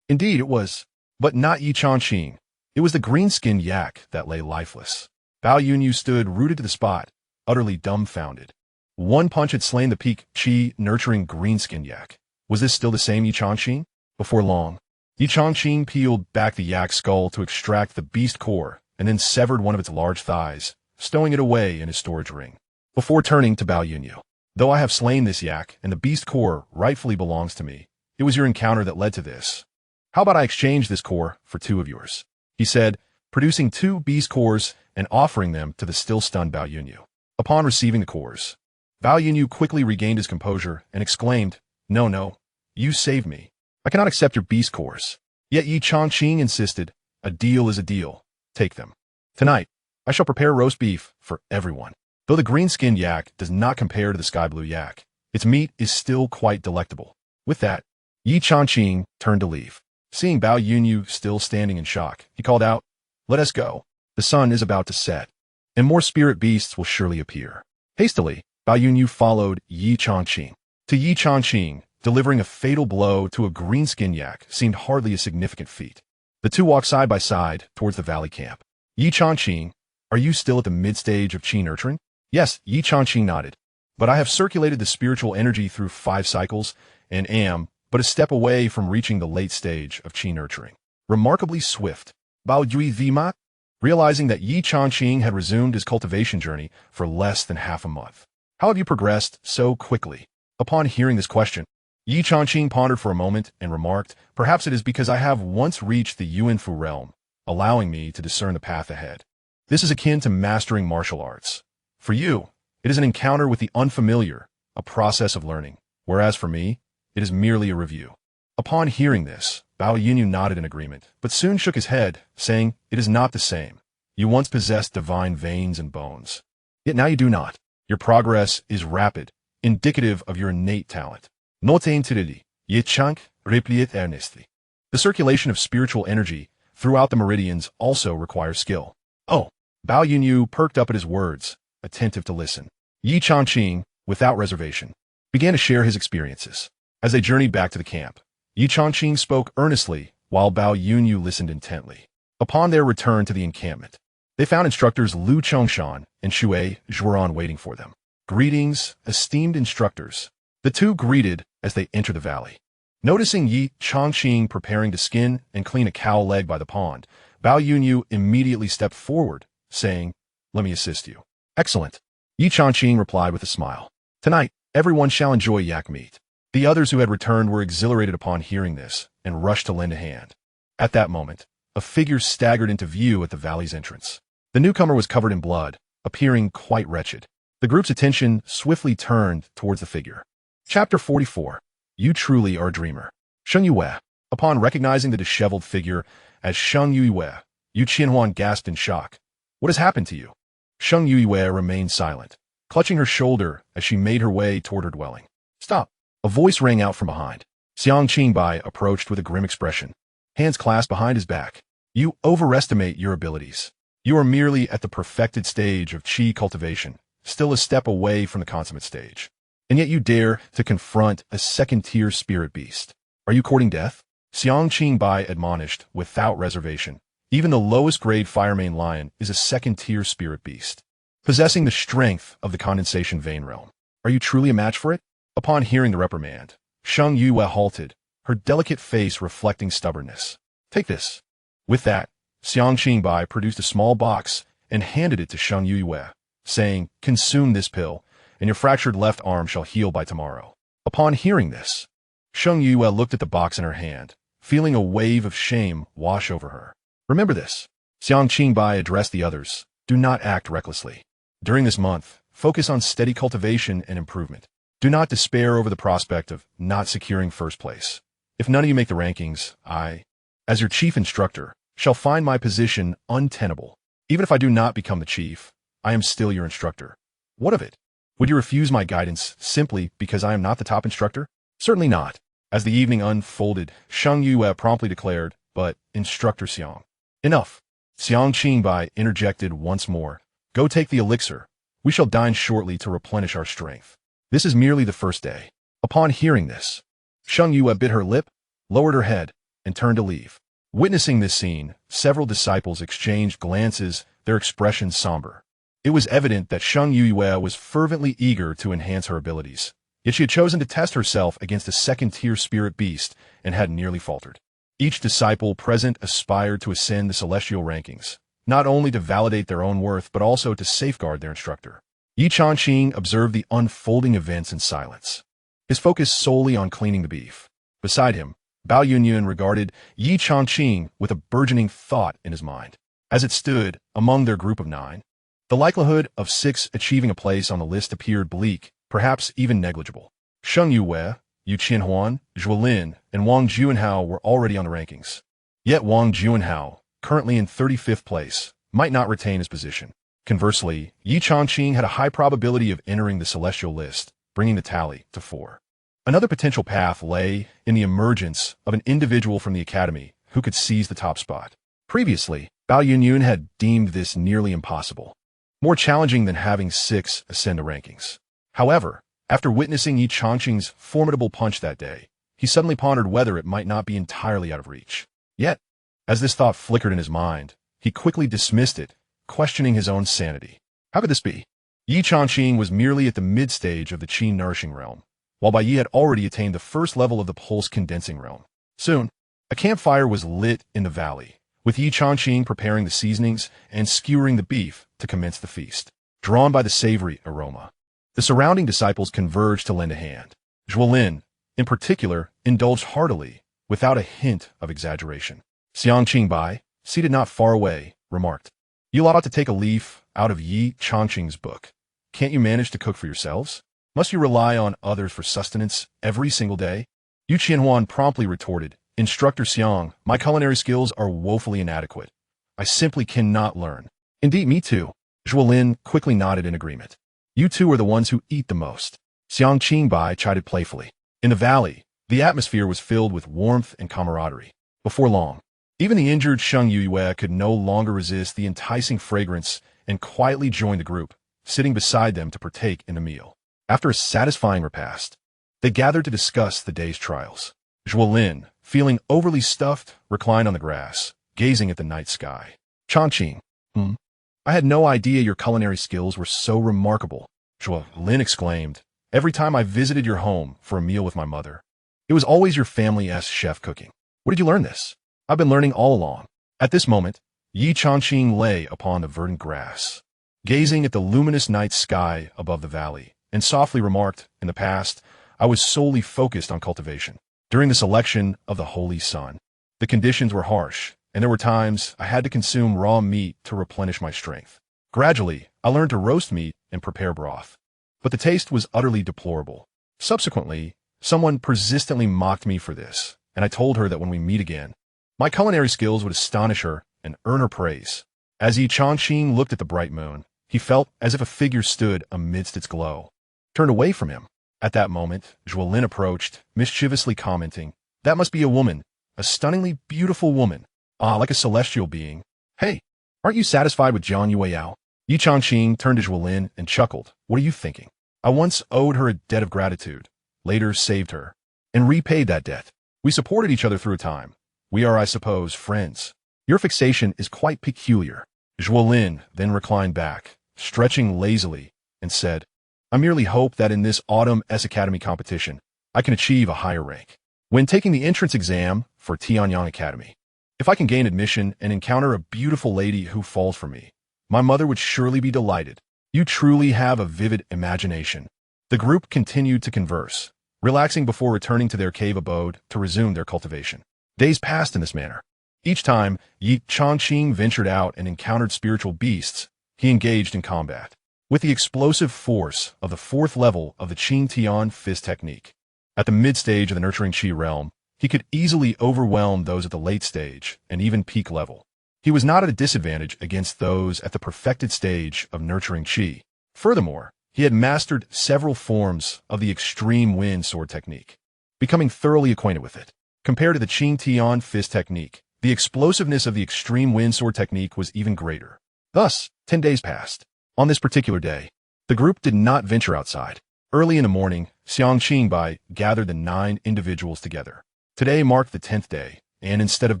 Indeed it was. But not Ye Changqing. It was the green-skinned yak that lay lifeless. Bao Yunya stood rooted to the spot, utterly dumbfounded. One punch had slain the peak chi-nurturing green-skinned yak. Was this still the same Ye Changqing? Before long, Ye Changqing peeled back the yak's skull to extract the beast core and then severed one of its large thighs, stowing it away in his storage ring. Before turning to Bao Yunya, though I have slain this yak and the beast core rightfully belongs to me, it was your encounter that led to this. How about I exchange this core for 2 of yours? He said, producing 2 beast cores and offering them to the still-stunned Bao Yunya. Upon receiving the cores, Bao Yunya quickly regained his composure and exclaimed, No, you saved me. I cannot accept your beast cores. Yet Ye Changqing insisted, a deal is a deal. Take them. Tonight, I shall prepare roast beef for everyone. Though the green-skinned yak does not compare to the sky-blue yak, its meat is still quite delectable. With that, Ye Changqing turned to leave. Seeing Bao Yunya still standing in shock, he called out, Let us go. The sun is about to set, and more spirit beasts will surely appear. Hastily, Bao Yunya followed Ye Changqing. To Ye Changqing, delivering a fatal blow to a green-skinned yak seemed hardly a significant feat. The two walked side by side towards the valley camp. Ye Changqing, are you still at the mid-stage of chi nurturing? Yes, Ye Changqing nodded. But I have circulated the spiritual energy through 5 cycles and am but a step away from reaching the late stage of chi nurturing. Remarkably swift. Bao Yui Vima, realizing that Ye Changqing had resumed his cultivation journey for less than half a month. How have you progressed so quickly? Upon hearing this question, Ye Changqing pondered for a moment and remarked, Perhaps it is because I have once reached the Yuanfu realm, allowing me to discern the path ahead. This is akin to mastering martial arts. For you, it It is an encounter with the unfamiliar, a process of learning, whereas for me, it is merely a review. Upon hearing this, Bao Yunyu nodded in agreement, but soon shook his head, saying, "It is not the same. You once possessed divine veins and bones. Yet now you do not. Your progress is rapid, indicative of your innate talent. Notain tiridi, Ye Changqing, repliet earnestly." The circulation of spiritual energy throughout the meridians also requires skill. Oh, Bao Yunyu perked up at his words, attentive to listen. Ye Changqing, without reservation, began to share his experiences. As they journeyed back to the camp, Ye Changqing spoke earnestly while Bao Yunyu listened intently. Upon their return to the encampment, they found instructors Lu Chongshan and Shui Zhuoran waiting for them. "Greetings, esteemed instructors." The two greeted as they entered the valley. Noticing Ye Changqing preparing to skin and clean a cow leg by the pond, Bao Yunyu immediately stepped forward, saying, "Let me assist you." "Excellent," Ye Changqing replied with a smile. "Tonight, everyone shall enjoy yak meat." The others who had returned were exhilarated upon hearing this and rushed to lend a hand. At that moment, a figure staggered into view at the valley's entrance. The newcomer was covered in blood, appearing quite wretched. The group's attention swiftly turned towards the figure. Chapter 44. You truly are a dreamer. Sheng Yue. Upon recognizing the disheveled figure as Sheng Yue, Yu Qianhuan gasped in shock. "What has happened to you?" Sheng Yue remained silent, clutching her shoulder as she made her way toward her dwelling. "Stop!" A voice rang out from behind. Xiang Qingbai approached with a grim expression, hands clasped behind his back. "You overestimate your abilities. You are merely at the perfected stage of qi cultivation, still a step away from the consummate stage. And yet you dare to confront a second-tier spirit beast. Are you courting death?" Xiang Qingbai admonished without reservation. Even the lowest-grade firemane lion is a second-tier spirit beast, possessing the strength of the condensation vein realm. Are you truly a match for it? Upon hearing the reprimand, Sheng Yue halted, her delicate face reflecting stubbornness. "Take this." With that, Xiang Qingbai produced a small box and handed it to Sheng Yue, saying, "Consume this pill, and your fractured left arm shall heal by tomorrow." Upon hearing this, Sheng Yue looked at the box in her hand, feeling a wave of shame wash over her. "Remember this." Xiang Qingbai addressed the others. "Do not act recklessly. During this month, focus on steady cultivation and improvement. Do not despair over the prospect of not securing first place. If none of you make the rankings, I, as your chief instructor, shall find my position untenable. Even if I do not become the chief, I am still your instructor. What of it? Would you refuse my guidance simply because I am not the top instructor? Certainly not." As the evening unfolded, Sheng Yue promptly declared, "But, Instructor Xiang." "Enough." Xiang Qingbai interjected once more. "Go take the elixir. We shall dine shortly to replenish our strength. This is merely the first day." Upon hearing this, Sheng Yue bit her lip, lowered her head, and turned to leave. Witnessing this scene, several disciples exchanged glances, their expressions somber. It was evident that Sheng Yue was fervently eager to enhance her abilities, yet she had chosen to test herself against a second-tier spirit beast and had nearly faltered. Each disciple present aspired to ascend the celestial rankings, not only to validate their own worth but also to safeguard their instructor. Ye Changqing observed the unfolding events in silence, his focus solely on cleaning the beef. Beside him, Bao Yunyu regarded Ye Changqing with a burgeoning thought in his mind. As it stood among their group of 9, the likelihood of 6 achieving a place on the list appeared bleak, perhaps even negligible. Sheng Yue, Yu Qianhuan, Zhuolin, and Wang Juanhao were already on the rankings. Yet Wang Juanhao, currently in 35th place, might not retain his position. Conversely, Ye Changqing had a high probability of entering the celestial list, bringing the tally to 4. Another potential path lay in the emergence of an individual from the academy who could seize the top spot. Previously, Bao Yunyu had deemed this nearly impossible, more challenging than having 6 ascend the rankings. However, after witnessing Ye Changqing's formidable punch that day, he suddenly pondered whether it might not be entirely out of reach. Yet, as this thought flickered in his mind, he quickly dismissed it, questioning his own sanity. How could this be? Ye Changqing was merely at the mid-stage of the qi-nourishing realm, while Bai Yi had already attained the first level of the pulse-condensing realm. Soon, a campfire was lit in the valley, with Ye Changqing preparing the seasonings and skewering the beef to commence the feast. Drawn by the savory aroma, the surrounding disciples converged to lend a hand. Zhuolin, in particular, indulged heartily, without a hint of exaggeration. Xiang Qingbai, seated not far away, remarked, "You ought to take a leaf out of Ye Changqing's book. Can't you manage to cook for yourselves? Must you rely on others for sustenance every single day? Yu Qianhuan promptly retorted, Instructor Xiang, my culinary skills are woefully inadequate. I simply cannot learn. Indeed, me too. Zhuolin quickly nodded in agreement. You two are the ones who eat the most. Xianxia Bai chided playfully. In the valley, the atmosphere was filled with warmth and camaraderie. Before long, even the injured Sheng Yue could no longer resist the enticing fragrance and quietly joined the group, sitting beside them to partake in the meal. After a satisfying repast, they gathered to discuss the day's trials. Zhuolin, feeling overly stuffed, reclined on the grass, gazing at the night sky. Changqing, I had no idea your culinary skills were so remarkable, Zhuolin exclaimed. Every time I visited your home for a meal with my mother, it was always your family's chef cooking. Where did you learn this? I've been learning all along. At this moment, Ye Changqing lay upon the verdant grass, gazing at the luminous night sky above the valley, and softly remarked, in the past, I was solely focused on cultivation. During the selection of the holy sun, the conditions were harsh, and there were times I had to consume raw meat to replenish my strength. Gradually, I learned to roast meat and prepare broth, but the taste was utterly deplorable. Subsequently, someone persistently mocked me for this, and I told her that when we meet again, my culinary skills would astonish her and earn her praise. As Ye Changqing looked at the bright moon, he felt as if a figure stood amidst its glow. Turned away from him. At that moment, Zhuolin approached, mischievously commenting, that must be a woman, a stunningly beautiful woman. Ah, like a celestial being. Hey, aren't you satisfied with Jiang Yueyao? Ye Changqing turned to Zhuolin and chuckled. What are you thinking? I once owed her a debt of gratitude, later saved her, and repaid that debt. We supported each other through a time. We are, I suppose, friends. Your fixation is quite peculiar. Zhuolin then reclined back, stretching lazily, and said, I merely hope that in this autumn S-Academy competition, I can achieve a higher rank. When taking the entrance exam for Tianyang Academy, if I can gain admission and encounter a beautiful lady who falls for me, my mother would surely be delighted. You truly have a vivid imagination. The group continued to converse, relaxing before returning to their cave abode to resume their cultivation. Days passed in this manner. Each time Ye Changqing ventured out and encountered spiritual beasts, he engaged in combat with the explosive force of the 4th level of the Qing Tian fist technique. At the mid-stage of the nurturing Qi realm, he could easily overwhelm those at the late stage and even peak level. He was not at a disadvantage against those at the perfected stage of nurturing Qi. Furthermore, he had mastered several forms of the extreme wind sword technique, becoming thoroughly acquainted with it. Compared to the Qing Tian fist technique, the explosiveness of the extreme wind sword technique was even greater. Thus, 10 days passed. On this particular day, the group did not venture outside. Early in the morning, Xianxia Bai gathered the 9 individuals together. Today marked the 10th day, and instead of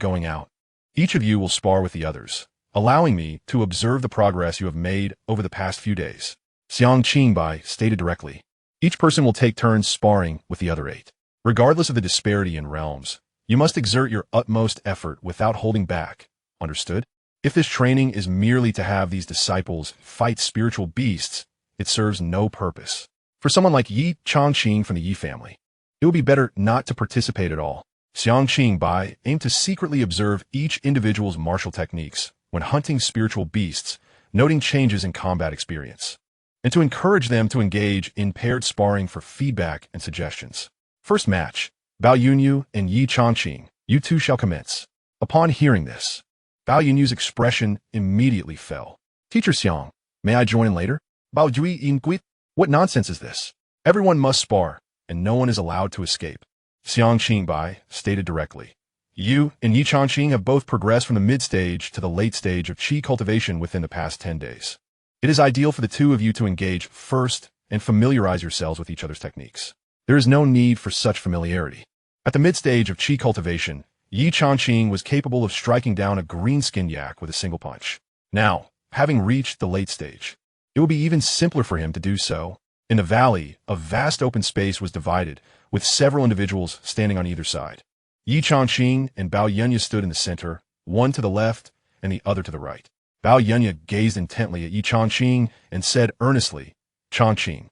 going out, each of you will spar with the others, allowing me to observe the progress you have made over the past few days. Xianxia Bai stated directly, each person will take turns sparring with the other 8. Regardless of the disparity in realms, you must exert your utmost effort without holding back. Understood? If this training is merely to have these disciples fight spiritual beasts, it serves no purpose. For someone like Ye Changqing from the Yi family, it would be better not to participate at all. Xianxia Bai aimed to secretly observe each individual's martial techniques when hunting spiritual beasts, noting changes in combat experience, and to encourage them to engage in paired sparring for feedback and suggestions. First match, Bao Yunyu and Ye Changqing, you two shall commence. Upon hearing this, Bao Yunyu's expression immediately fell. Teacher Xiang, may I join in later? Bao Jui Yin Guit? What nonsense is this? Everyone must spar, and no one is allowed to escape. Xianxia Bai stated directly. You and Ye Changqing have both progressed from the mid-stage to the late stage of Qi cultivation within the past 10 days. It is ideal for the two of you to engage first and familiarize yourselves with each other's techniques. There is no need for such familiarity. At the mid-stage of Qi cultivation, Ye Changqing was capable of striking down a green-skinned yak with a single punch. Now, having reached the late stage, it will be even simpler for him to do so. In the valley, a vast open space was divided, with several individuals standing on either side. Ye Changqing and Bao Yunya stood in the center, one to the left and the other to the right. Bao Yunya gazed intently at Ye Changqing and said earnestly, Changqing,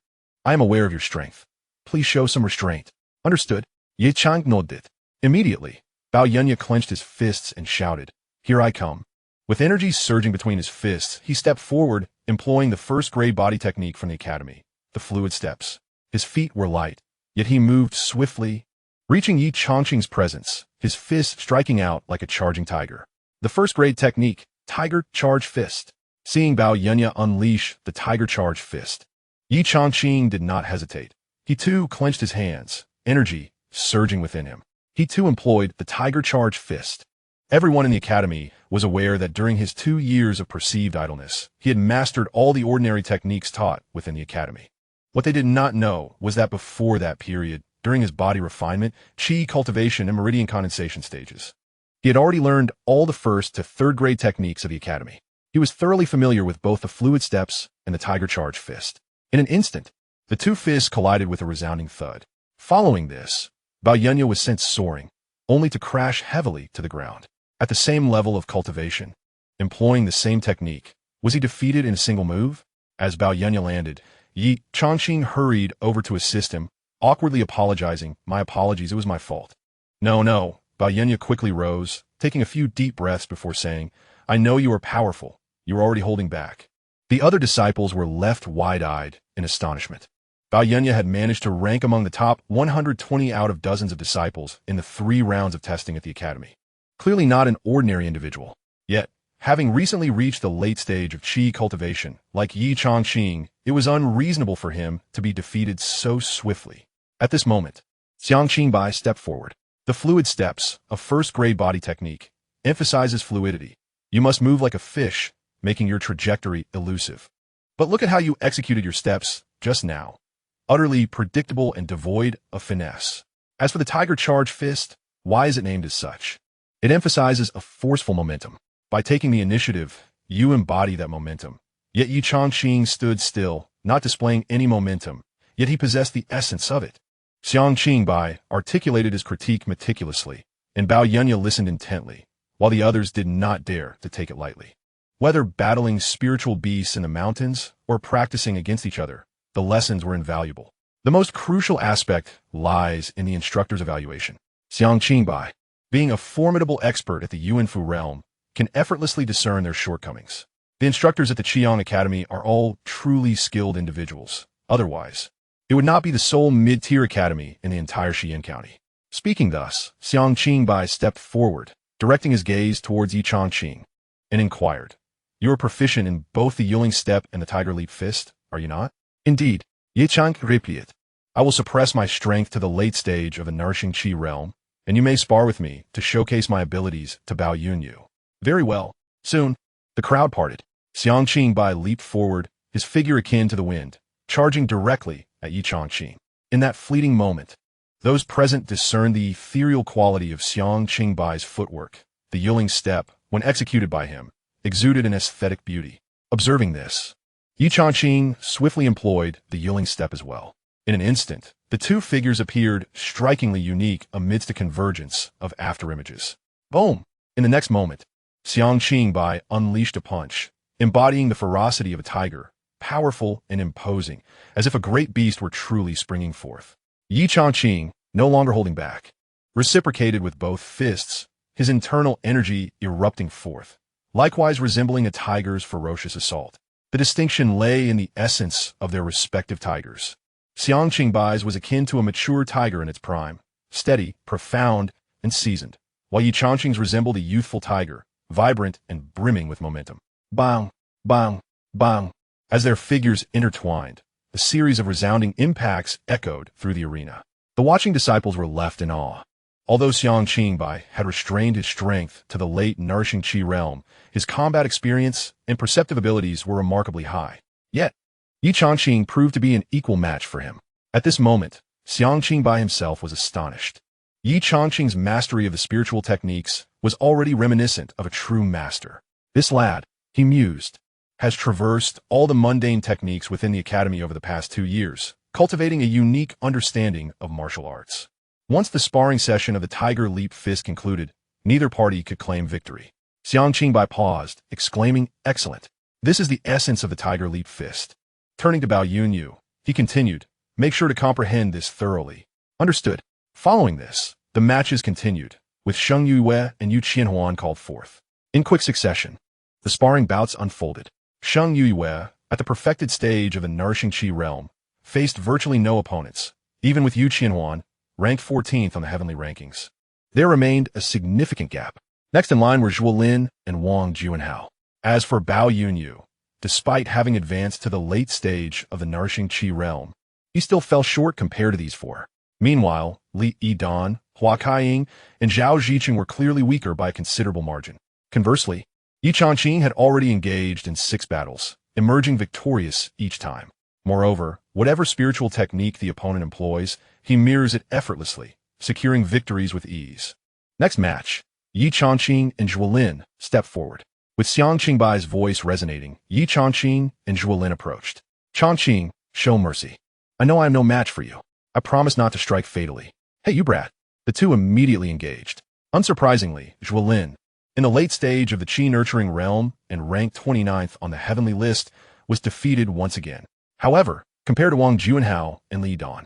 I am aware of your strength. Please show some restraint. Understood? Ye Chang nodded. Immediately, Bao Yunya clenched his fists and shouted, Here I come. With energy surging between his fists, he stepped forward employing the first-grade body technique from the academy, the fluid steps. His feet were light, yet he moved swiftly, reaching Ye Changqing's presence, his fist striking out like a charging tiger. The first-grade technique, Tiger Charge Fist. Seeing Bao Yunya unleash the Tiger Charge Fist, Ye Changqing did not hesitate. He too clenched his hands, energy surging within him. He too employed the Tiger Charge Fist. Everyone in the academy was aware that during his 2 years of perceived idleness, he had mastered all the ordinary techniques taught within the academy. What they did not know was that before that period, during his body refinement, chi cultivation, and meridian condensation stages, he had already learned all the first to third-grade techniques of the academy. He was thoroughly familiar with both the fluid steps and the Tiger Charge Fist. In an instant, the two fists collided with a resounding thud. Following this, Bao Yunya was sent soaring, only to crash heavily to the ground. At the same level of cultivation, employing the same technique, was he defeated in a single move? As Bao Yunya landed, Ye Changqing hurried over to assist him, awkwardly apologizing. "My apologies, it was my fault." No. Bao Yunya quickly rose, taking a few deep breaths before saying, "I know you are powerful. You are already holding back." The other disciples were left wide-eyed in astonishment. Bao Yunya had managed to rank among the top 120 out of dozens of disciples in the 3 rounds of testing at the academy. Clearly not an ordinary individual. Yet, having recently reached the late stage of chi cultivation, like Ye Changqing, it was unreasonable for him to be defeated so swiftly. At this moment, Xianxia Bai stepped forward. The fluid steps, a first-grade body technique, emphasizes fluidity. You must move like a fish, making your trajectory elusive. But look at how you executed your steps just now. Utterly predictable and devoid of finesse. As for the Tiger Charge Fist, why is it named as such? It emphasizes a forceful momentum. By taking the initiative, you embody that momentum. Yet Ye Changqing stood still, not displaying any momentum, yet he possessed the essence of it. Xianxia Bai articulated his critique meticulously, and Bao Yunya listened intently, while the others did not dare to take it lightly. Whether battling spiritual beasts in the mountains or practicing against each other, the lessons were invaluable. The most crucial aspect lies in the instructor's evaluation. Xianxia Bai, being a formidable expert at the Yuanfu realm, can effortlessly discern their shortcomings. The instructors at the Qiang Academy are all truly skilled individuals. Otherwise, it would not be the sole mid-tier academy in the entire Xian County. Speaking thus, Xianxia Bai stepped forward, directing his gaze towards Ye Changqing, and inquired, "You are proficient in both the Yuling Step and the Tiger Leap Fist, are you not?" "Indeed, Ye Changqing replied. I will suppress my strength to the late stage of the nourishing Qi realm, and you may spar with me to showcase my abilities to Bao Yunya." "Very well." Soon, the crowd parted. Xianxia Bai leaped forward, his figure akin to the wind, charging directly at Ye Changqing. In that fleeting moment, those present discerned the ethereal quality of Xianxia Bai's footwork. The Yuling Step, when executed by him, exuded an aesthetic beauty. Observing this, Ye Changqing swiftly employed the Yuling Step as well. In an instant, the two figures appeared strikingly unique amidst a convergence of afterimages. Boom! In the next moment, Xianxia Bai unleashed a punch, embodying the ferocity of a tiger, powerful and imposing, as if a great beast were truly springing forth. Ye Changqing, no longer holding back, reciprocated with both fists, his internal energy erupting forth, likewise resembling a tiger's ferocious assault. The distinction lay in the essence of their respective tigers. Xianxia Bai's was akin to a mature tiger in its prime, steady, profound, and seasoned, while Ye Changqing's resembled a youthful tiger, vibrant and brimming with momentum. Bang, bang, bang. As their figures intertwined, a series of resounding impacts echoed through the arena. The watching disciples were left in awe. Although Xianxia Bai had restrained his strength to the late nourishing Qi realm, his combat experience and perceptive abilities were remarkably high. Yet, Ye Changqing proved to be an equal match for him. At this moment, Xianxia Bai himself was astonished. Ye Changqing's mastery of the spiritual techniques was already reminiscent of a true master. This lad, he mused, has traversed all the mundane techniques within the academy over the past 2 years, cultivating a unique understanding of martial arts. Once the sparring session of the Tiger Leap Fist concluded, neither party could claim victory. Xianxia Bai paused, exclaiming, "Excellent. This is the essence of the Tiger Leap Fist." Turning to Bao Yunya, he continued, "Make sure to comprehend this thoroughly." Understood. Following this, the matches continued, with Sheng Yue and Yu Qianhuan called forth. In quick succession, the sparring bouts unfolded. Sheng Yue, at the perfected stage of the nourishing Qi realm, faced virtually no opponents, even with Ye Changqing, ranked 14th on the heavenly rankings. There remained a significant gap. Next in line were Zhuolin and Wang Juanhao. As for Bao Yunyu, despite having advanced to the late stage of the nourishing Qi realm, he still fell short compared to these four. Meanwhile, Li Yidan, Hua Kaiying, and Zhao Zhiqing were clearly weaker by a considerable margin. Conversely, Ye Changqing had already engaged in 6 battles, emerging victorious each time. Moreover, whatever spiritual technique the opponent employs, he mirrors it effortlessly, securing victories with ease. Next match, Ye Changqing and Zhuolin stepped forward. With Xianxia voice resonating, Ye Changqing and Zhuolin approached. Changqing, show mercy. I know I am no match for you. I promise not to strike fatally. Hey, you brat. The two immediately engaged. Unsurprisingly, Zhuolin, in the late stage of the Qi-nurturing realm and ranked 29th on the heavenly list, was defeated once again. However, compared to Wang Juanhao and Li Dan,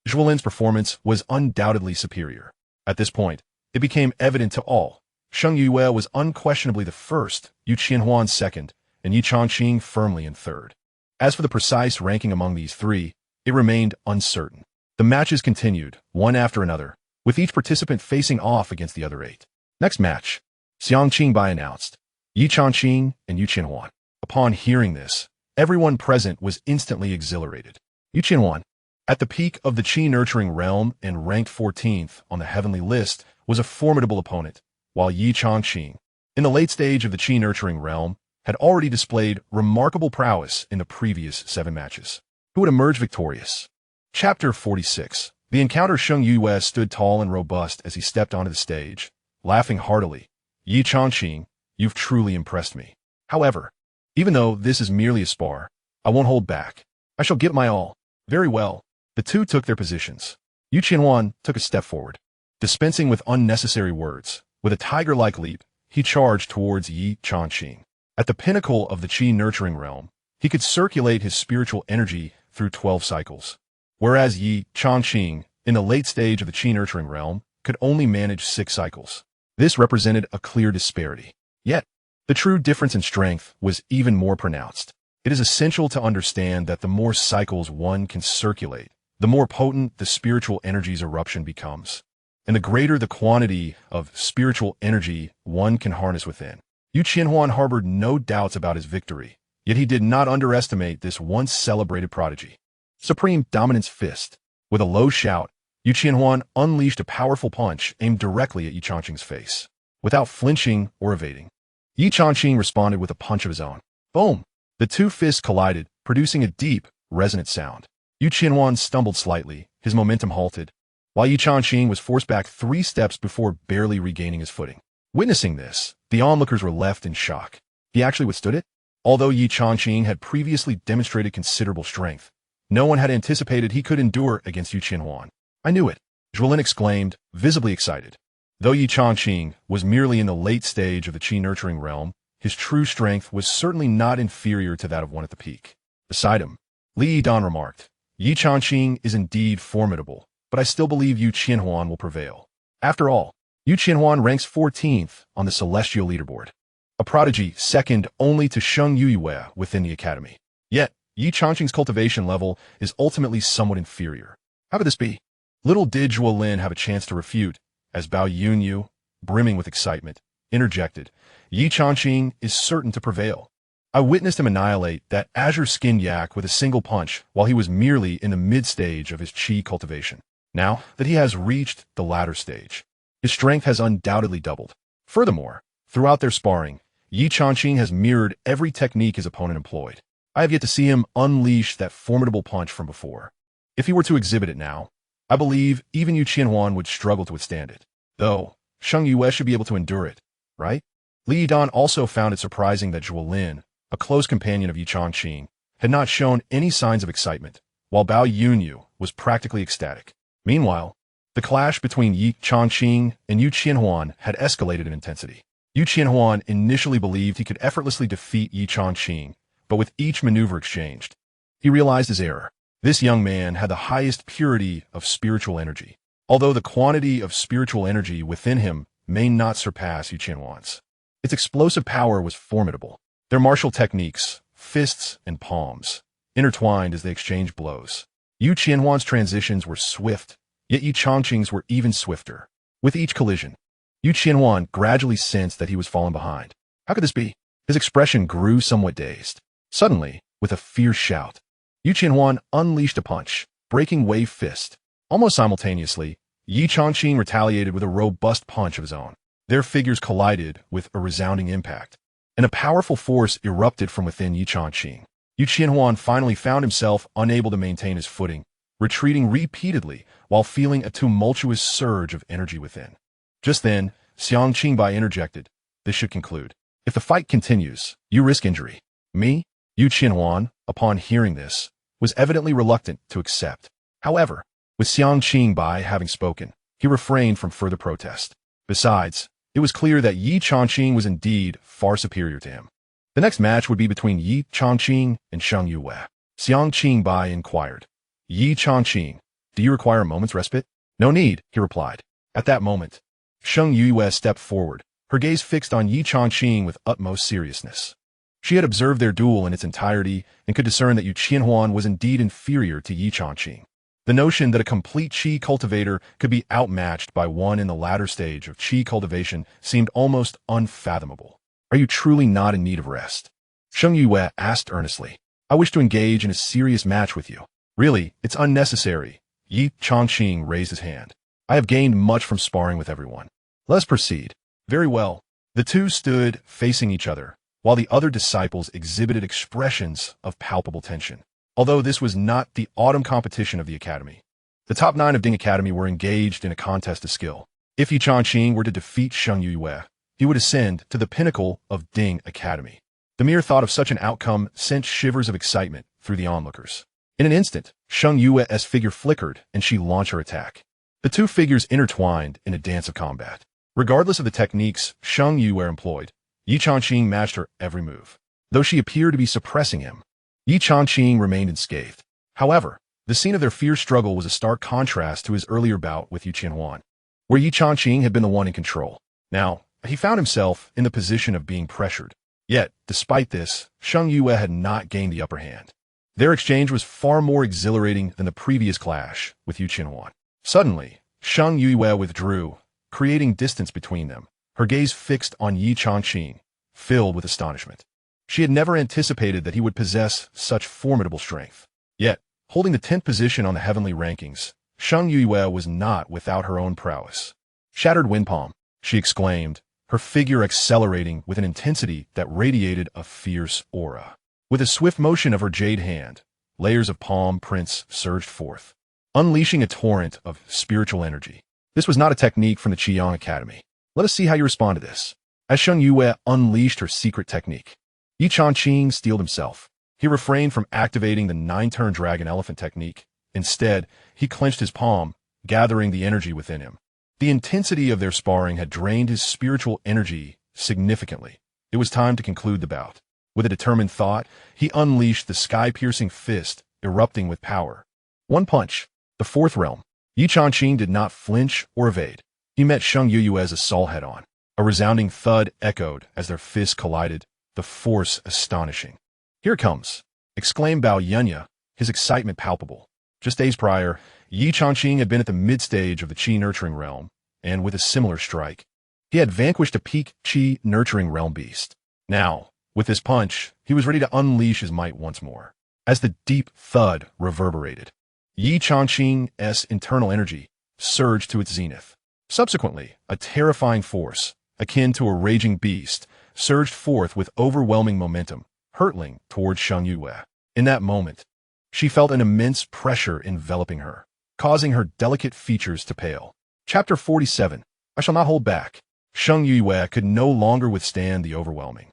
Zhuolin's performance was undoubtedly superior. At this point, it became evident to all. Sheng Yue was unquestionably the first, Ye Changqing second, and Ye Changqing firmly in third. As for the precise ranking among these three, it remained uncertain. The matches continued, one after another, with each participant facing off against the other 8. Next match, Xianxia announced, Ye Changqing and Ye Changqing. Upon hearing this, everyone present was instantly exhilarated. Ye Changqing, at the peak of the Qi-nurturing realm and ranked 14th on the heavenly list, was a formidable opponent, while Ye Changqing, in the late stage of the Qi-nurturing realm, had already displayed remarkable prowess in the previous 7 matches. Who would emerge victorious? Chapter 46. The encounter. Sheng Yue stood tall and robust as he stepped onto the stage, laughing heartily. Ye Changqing, you've truly impressed me. However, even though this is merely a spar, I won't hold back. I shall give my all. Very well. The two took their positions. Ye Changqing took a step forward. Dispensing with unnecessary words, with a tiger-like leap, he charged towards Ye Changqing. At the pinnacle of the Qi-nurturing realm, he could circulate his spiritual energy through 12 cycles, whereas Ye Changqing, in the late stage of the Qi-nurturing realm, could only manage 6 cycles. This represented a clear disparity. Yet, the true difference in strength was even more pronounced. It is essential to understand that the more cycles one can circulate, the more potent the spiritual energy's eruption becomes, and the greater the quantity of spiritual energy one can harness within. Ye Changqing harbored no doubts about his victory, yet he did not underestimate this once celebrated prodigy. Supreme Dominance Fist. With a low shout, Ye Changqing unleashed a powerful punch aimed directly at Ye Changqing's face. Without flinching or evading, Ye Changqing responded with a punch of his own. Boom! The two fists collided, producing a deep, resonant sound. Ye Changqing stumbled slightly, his momentum halted, while Ye Changqing was forced back 3 steps before barely regaining his footing. Witnessing this, the onlookers were left in shock. He actually withstood it? Although Ye Changqing had previously demonstrated considerable strength, no one had anticipated he could endure against Ye Changqing. I knew it, Zhuolin exclaimed, visibly excited. Though Ye Changqing was merely in the late stage of the Qi-nurturing realm, his true strength was certainly not inferior to that of one at the peak. Beside him, Li Yidan remarked, Ye Changqing is indeed formidable, but I still believe Ye Changqing will prevail. After all, Ye Changqing ranks 14th on the celestial leaderboard, a prodigy second only to Sheng Yue within the academy. Yet, Ye Changqing's cultivation level is ultimately somewhat inferior. How could this be? Little did Zhuolin have a chance to refute, as Bao Yunyu, brimming with excitement, interjected, Ye Changqing is certain to prevail. I witnessed him annihilate that azure-skinned yak with a single punch while he was merely in the mid-stage of his Qi cultivation. Now that he has reached the latter stage, his strength has undoubtedly doubled. Furthermore, throughout their sparring, Ye Changqing has mirrored every technique his opponent employed. I have yet to see him unleash that formidable punch from before. If he were to exhibit it now, I believe even Ye Changqing would struggle to withstand it. Though, Sheng Yue should be able to endure it, right? Li Yidan also found it surprising that Zhuolin, a close companion of Ye Changqing, had not shown any signs of excitement, while Bao Yunyu was practically ecstatic. Meanwhile, the clash between Ye Changqing and Ye Changqing had escalated in intensity. Ye Changqing initially believed he could effortlessly defeat Ye Changqing, but with each maneuver exchanged, he realized his error. This young man had the highest purity of spiritual energy, although the quantity of spiritual energy within him may not surpass Ye Changqing's. Its explosive power was formidable. Their martial techniques, fists and palms, intertwined as they exchanged blows. Ye Changqing's transitions were swift, yet Ye Changqing's were even swifter. With each collision, Ye Changqing gradually sensed that he was falling behind. How could this be? His expression grew somewhat dazed. Suddenly, with a fierce shout, Ye Changqing unleashed a punch, breaking Wave Fist. Almost simultaneously, Ye Changqing retaliated with a robust punch of his own. Their figures collided with a resounding impact, and a powerful force erupted from within Ye Changqing. Ye Changqing finally found himself unable to maintain his footing, retreating repeatedly while feeling a tumultuous surge of energy within. Just then, Xianxia interjected. This should conclude. If the fight continues, you risk injury. Me? Ye Changqing, upon hearing this, was evidently reluctant to accept. However, with Xianxia having spoken, he refrained from further protest. Besides, it was clear that Ye Changqing was indeed far superior to him. The next match would be between Ye Changqing and Xianxia. Xianxia inquired, Ye Changqing, do you require a moment's respite? No need, he replied. At that moment, Xianxia stepped forward, her gaze fixed on Ye Changqing with utmost seriousness. She had observed their duel in its entirety and could discern that Ye Changqing was indeed inferior to Ye Changqing. The notion that a complete qi cultivator could be outmatched by one in the latter stage of qi cultivation seemed almost unfathomable. Are you truly not in need of rest? Xianxia asked earnestly. I wish to engage in a serious match with you. Really, it's unnecessary. Ye Changqing raised his hand. I have gained much from sparring with everyone. Let us proceed. Very well. The two stood facing each other, while the other disciples exhibited expressions of palpable tension. Although this was not the autumn competition of the academy, the top 9 of Ding Academy were engaged in a contest of skill. If Ye Changqing were to defeat Xianxia, he would ascend to the pinnacle of Ding Academy. The mere thought of such an outcome sent shivers of excitement through the onlookers. In an instant, Xianxia's figure flickered and she launched her attack. The two figures intertwined in a dance of combat. Regardless of the techniques Xianxia employed, Ye Changqing matched her every move. Though she appeared to be suppressing him, Ye Changqing remained unscathed. However, the scene of their fierce struggle was a stark contrast to his earlier bout with Ye Changqing, where Ye Changqing had been the one in control. Now, he found himself in the position of being pressured. Yet, despite this, Xianxia had not gained the upper hand. Their exchange was far more exhilarating than the previous clash with Ye Changqing. Suddenly, Xianxia withdrew, creating distance between them, her gaze fixed on Ye Changqing, filled with astonishment. She had never anticipated that he would possess such formidable strength. Yet, holding the 10th position on the heavenly rankings, Xianxia was not without her own prowess. Shattered wind palm, she exclaimed, her figure accelerating with an intensity that radiated a fierce aura. With a swift motion of her jade hand, layers of palm prints surged forth, unleashing a torrent of spiritual energy. This was not a technique from the Qiyang Academy. Let us see how you respond to this. As Xianxia unleashed her secret technique, Ye Changqing steeled himself. He refrained from activating the 9-turn dragon elephant technique. Instead, he clenched his palm, gathering the energy within him. The intensity of their sparring had drained his spiritual energy significantly. It was time to conclude the bout. With a determined thought, he unleashed the sky-piercing fist, erupting with power. One punch, the 4th realm. Ye Changqing did not flinch or evade. He met Xianxia's assault head-on. A resounding thud echoed as their fists collided, the force astonishing. Here it comes, exclaimed Bao Yunya, his excitement palpable. Just days prior, Ye Changqing had been at the mid-stage of the Qi-nurturing realm, and with a similar strike, he had vanquished a peak Qi-nurturing realm beast. Now, with this punch, he was ready to unleash his might once more. As the deep thud reverberated, Ye Changqing's internal energy surged to its zenith. Subsequently, a terrifying force, akin to a raging beast, surged forth with overwhelming momentum, hurtling towards Xianxia. In that moment, she felt an immense pressure enveloping her, causing her delicate features to pale. Chapter 47. I shall not hold back. Xianxia could no longer withstand the overwhelming,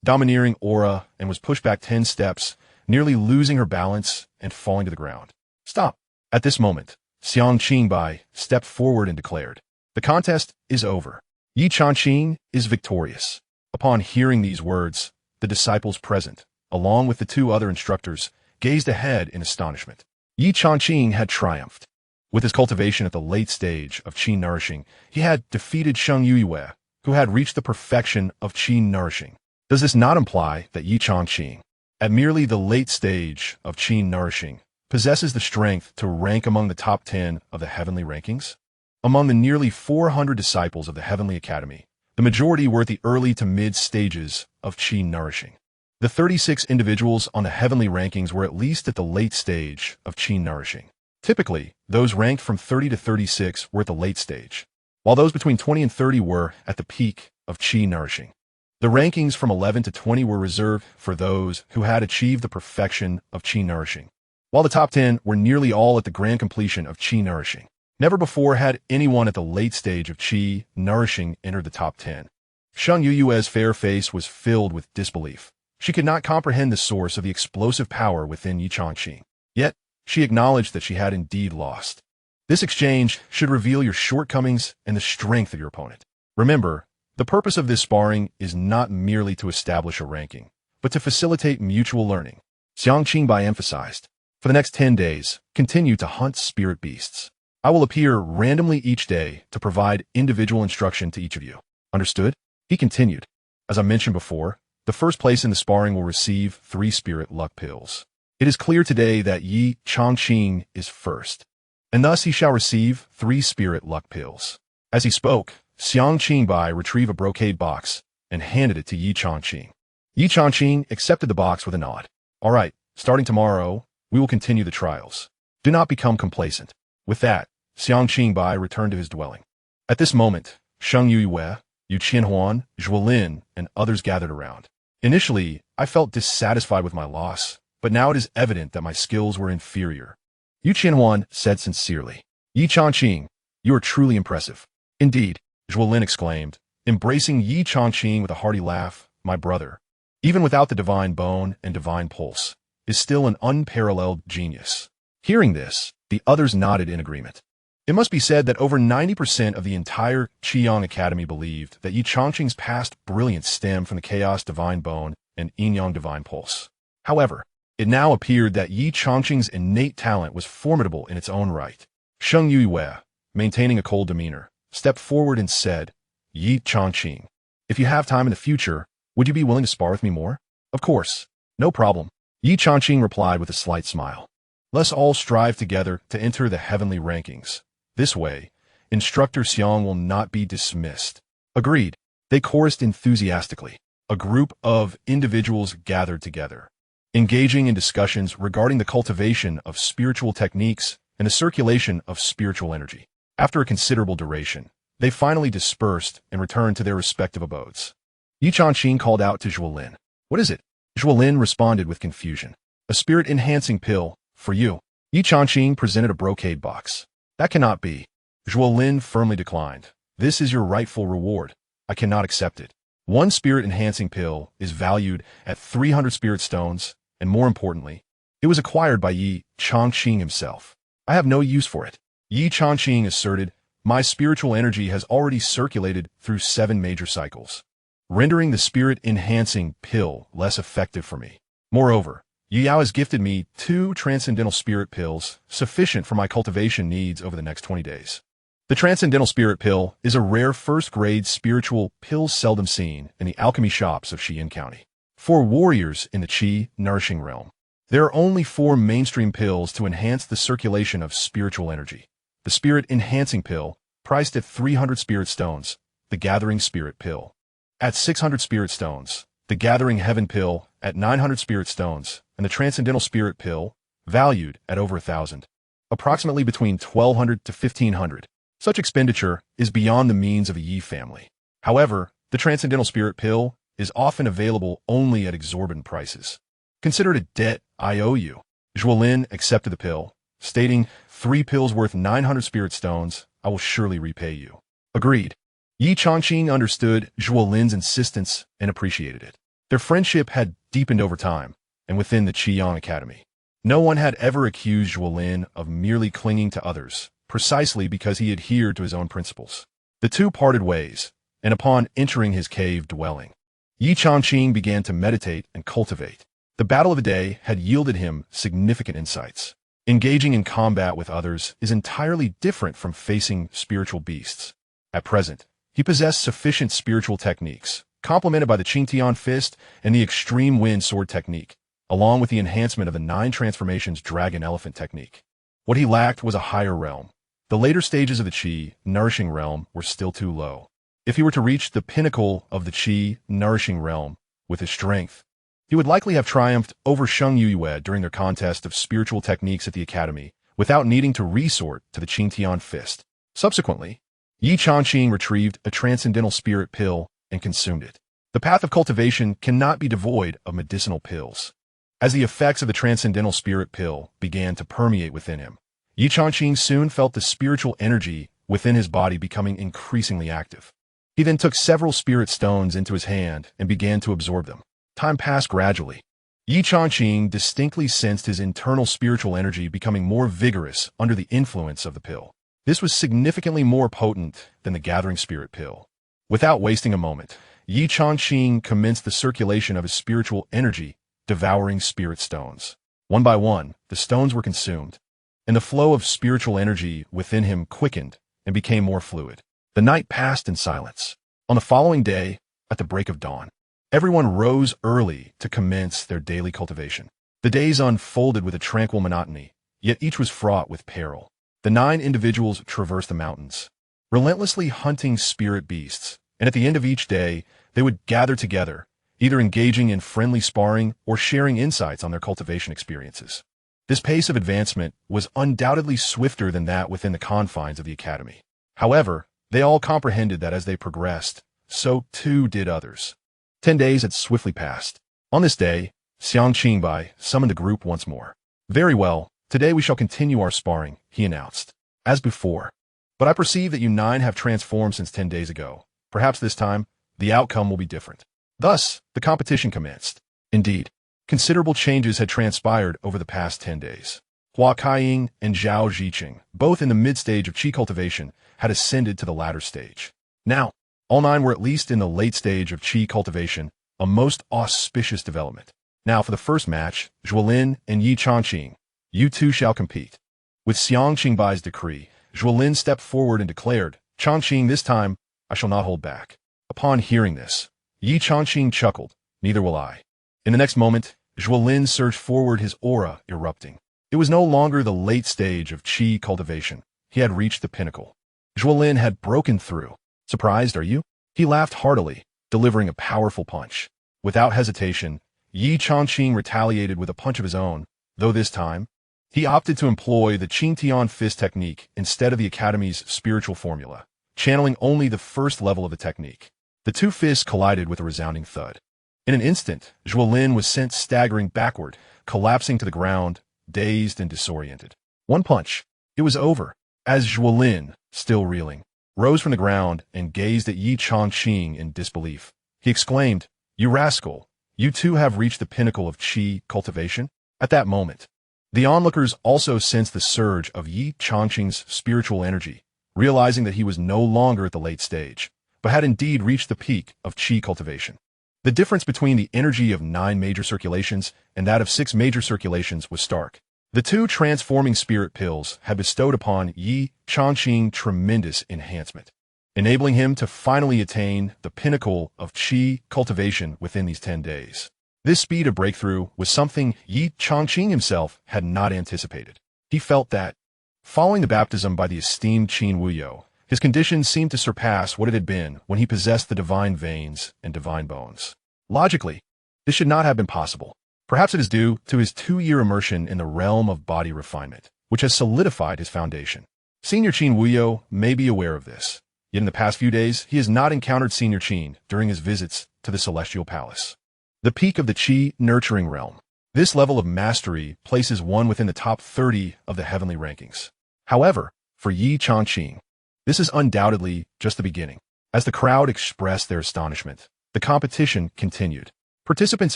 domineering aura and was pushed back 10 steps, nearly losing her balance and falling to the ground. Stop. At this moment, Xianxia stepped forward and declared, the contest is over. Ye Changqing is victorious. Upon hearing these words, the disciples present, along with the 2 other instructors, gazed ahead in astonishment. Ye Changqing had triumphed. With his cultivation at the late stage of Qi nourishing, he had defeated Xianxia, who had reached the perfection of Qi nourishing. Does this not imply that Ye Changqing's at merely the late stage of qi nourishing, possesses the strength to rank among the top 10 of the heavenly rankings? Among the nearly 400 disciples of the Heavenly Academy, the majority were at the early to mid stages of qi nourishing. The 36 individuals on the heavenly rankings were at least at the late stage of qi nourishing. Typically, those ranked from 30 to 36 were at the late stage, while those between 20 and 30 were at the peak of qi nourishing. The rankings from 11 to 20 were reserved for those who had achieved the perfection of qi nourishing, while the top 10 were nearly all at the grand completion of qi nourishing. Never before had anyone at the late stage of qi nourishing entered the top 10. Sheng Yuyue's fair face was filled with disbelief. She could not comprehend the source of the explosive power within Ye Changqing. Yet, she acknowledged that she had indeed lost. This exchange should reveal your shortcomings and the strength of your opponent. Remember, the purpose of this sparring is not merely to establish a ranking, but to facilitate mutual learning. Xianxia emphasized. For the next 10 days, continue to hunt spirit beasts. I will appear randomly each day to provide individual instruction to each of you. Understood? He continued. As I mentioned before, the first place in the sparring will receive 3 spirit luck pills. It is clear today that Ye Changqing is first, and thus he shall receive 3 spirit luck pills. As he spoke, Xianxia retrieved a brocade box and handed it to Ye Changqing. Ye Changqing accepted the box with a nod. All right, starting tomorrow, we will continue the trials. Do not become complacent. With that, Xianxia returned to his dwelling. At this moment, Sheng Yuyue, Yu Qianhuan, Zhuolin, and others gathered around. Initially, I felt dissatisfied with my loss, but now it is evident that my skills were inferior. Yu Qianhuan said sincerely. Ye Changqing, you are truly impressive. Indeed, Zhuolin exclaimed, embracing Ye Changqing with a hearty laugh. My brother, even without the divine bone and divine pulse, is still an unparalleled genius. Hearing this, the others nodded in agreement. It must be said that over 90% of the entire Qiyang Academy believed that Ye Changqing's past brilliance stemmed from the Chaos Divine Bone and Yin-Yang Divine Pulse. However, it now appeared that Ye Changqing's innate talent was formidable in its own right. Sheng Yuyue, maintaining a cold demeanor, stepped forward and said, Ye Changqing, if you have time in the future, would you be willing to spar with me more? Of course, no problem. Ye Changqing replied with a slight smile. Let's all strive together to enter the heavenly rankings. This way, Instructor Xiang will not be dismissed. Agreed. They chorused enthusiastically. A group of individuals gathered together, engaging in discussions regarding the cultivation of spiritual techniques and the circulation of spiritual energy. After a considerable duration, they finally dispersed and returned to their respective abodes. Ye Changqing called out to Zhuolin. What is it? Zhuolin responded with confusion. A spirit-enhancing pill, for you. Ye Changqing presented a brocade box. That cannot be. Zhuolin firmly declined. This is your rightful reward. I cannot accept it. One spirit-enhancing pill is valued at 300 spirit stones, and more importantly, it was acquired by Ye Changqing himself. I have no use for it. Ye Changqing asserted, my spiritual energy has already circulated through 7 major cycles, rendering the spirit-enhancing pill less effective for me. Moreover, Ye Yao has gifted me 2 transcendental spirit pills, sufficient for my cultivation needs over the next 20 days. The transcendental spirit pill is a rare first-grade spiritual pill seldom seen in the alchemy shops of Xian County. For warriors in the qi nourishing realm, there are only 4 mainstream pills to enhance the circulation of spiritual energy. The spirit-enhancing pill, priced at 300 spirit stones, the gathering spirit pill at 600 spirit stones, the gathering heaven pill at 900 spirit stones, and the transcendental spirit pill, valued at over 1,000, approximately between 1,200 to 1,500. Such expenditure is beyond the means of a Yi family. However, the transcendental spirit pill is often available only at exorbitant prices. Consider it a debt I owe you. Zhuolin accepted the pill, stating, 3 pills worth 900 spirit stones, I will surely repay you. Agreed. Ye Changqing understood Zhuolin's insistence and appreciated it. Their friendship had deepened over time, and within the Qiyang Academy, no one had ever accused Zhuolin of merely clinging to others, precisely because he adhered to his own principles. The two parted ways, and upon entering his cave dwelling, Ye Changqing began to meditate and cultivate. The battle of the day had yielded him significant insights. Engaging in combat with others is entirely different from facing spiritual beasts. At present, he possessed sufficient spiritual techniques, complemented by the Qingtian fist and the extreme wind sword technique, along with the enhancement of the 9 transformations dragon-elephant technique. What he lacked was a higher realm. The later stages of the Qi, nourishing realm, were still too low. If he were to reach the pinnacle of the Qi, nourishing realm, with his strength, he would likely have triumphed over Sheng Yuyue during their contest of spiritual techniques at the academy, without needing to resort to the Qingtian fist. Subsequently, Ye Changqing retrieved a transcendental spirit pill and consumed it. The path of cultivation cannot be devoid of medicinal pills. As the effects of the transcendental spirit pill began to permeate within him, Ye Changqing soon felt the spiritual energy within his body becoming increasingly active. He then took several spirit stones into his hand and began to absorb them. Time passed gradually. Ye Changqing distinctly sensed his internal spiritual energy becoming more vigorous under the influence of the pill. This was significantly more potent than the gathering spirit pill. Without wasting a moment, Ye Changqing commenced the circulation of his spiritual energy, devouring spirit stones. One by one, the stones were consumed, and the flow of spiritual energy within him quickened and became more fluid. The night passed in silence. On the following day, at the break of dawn, everyone rose early to commence their daily cultivation. The days unfolded with a tranquil monotony, yet each was fraught with peril. The 9 individuals traversed the mountains, relentlessly hunting spirit beasts, and at the end of each day, they would gather together, either engaging in friendly sparring or sharing insights on their cultivation experiences. This pace of advancement was undoubtedly swifter than that within the confines of the academy. However, they all comprehended that as they progressed, so too did others. 10 days had swiftly passed. On this day, Xianxia summoned the group once more. "Very well, today we shall continue our sparring," he announced. "As before. But I perceive that you 9 have transformed since 10 days ago. Perhaps this time, the outcome will be different." Thus, the competition commenced. Indeed, considerable changes had transpired over the past 10 days. Hua Kaiying and Zhao Zhiqing, both in the mid-stage of Qi cultivation, had ascended to the latter stage. Now, all 9 were at least in the late stage of Qi cultivation, a most auspicious development. Now for the first match, Zhuolin and Ye Changqing, you two shall compete. With Xianxia decree, Zhuolin stepped forward and declared, "Changqing, this time, I shall not hold back." Upon hearing this, Ye Changqing chuckled, "Neither will I." In the next moment, Zhuolin surged forward, his aura erupting. It was no longer the late stage of Qi cultivation. He had reached the pinnacle. Zhuolin had broken through. "Surprised, are you?" He laughed heartily, delivering a powerful punch. Without hesitation, Ye Changqing retaliated with a punch of his own, though this time, he opted to employ the Qingtian fist technique instead of the Academy's spiritual formula, channeling only the first level of the technique. The 2 fists collided with a resounding thud. In an instant, Zhuolin was sent staggering backward, collapsing to the ground, dazed and disoriented. One punch. It was over. As Zhuolin, still reeling, rose from the ground and gazed at Ye Changqing in disbelief, he exclaimed, "You rascal, you too have reached the pinnacle of Qi cultivation?" At that moment, the onlookers also sensed the surge of Ye Changqing's spiritual energy, realizing that he was no longer at the late stage, but had indeed reached the peak of Qi cultivation. The difference between the energy of 9 major circulations and that of 6 major circulations was stark. The 2 transforming spirit pills had bestowed upon Ye Changqing tremendous enhancement, enabling him to finally attain the pinnacle of Qi cultivation within these 10 days. This speed of breakthrough was something Ye Changqing himself had not anticipated. He felt that, following the baptism by the esteemed Qin Wuyo, his condition seemed to surpass what it had been when he possessed the divine veins and divine bones. Logically, this should not have been possible. Perhaps it is due to his 2-year immersion in the realm of body refinement, which has solidified his foundation. Senior Qin Wuyo may be aware of this, yet in the past few days he has not encountered Senior Qin during his visits to the Celestial Palace. The peak of the Qi nurturing realm. This level of mastery places one within the top 30 of the heavenly rankings. However, for Ye Changqing, this is undoubtedly just the beginning. As the crowd expressed their astonishment, the competition continued. Participants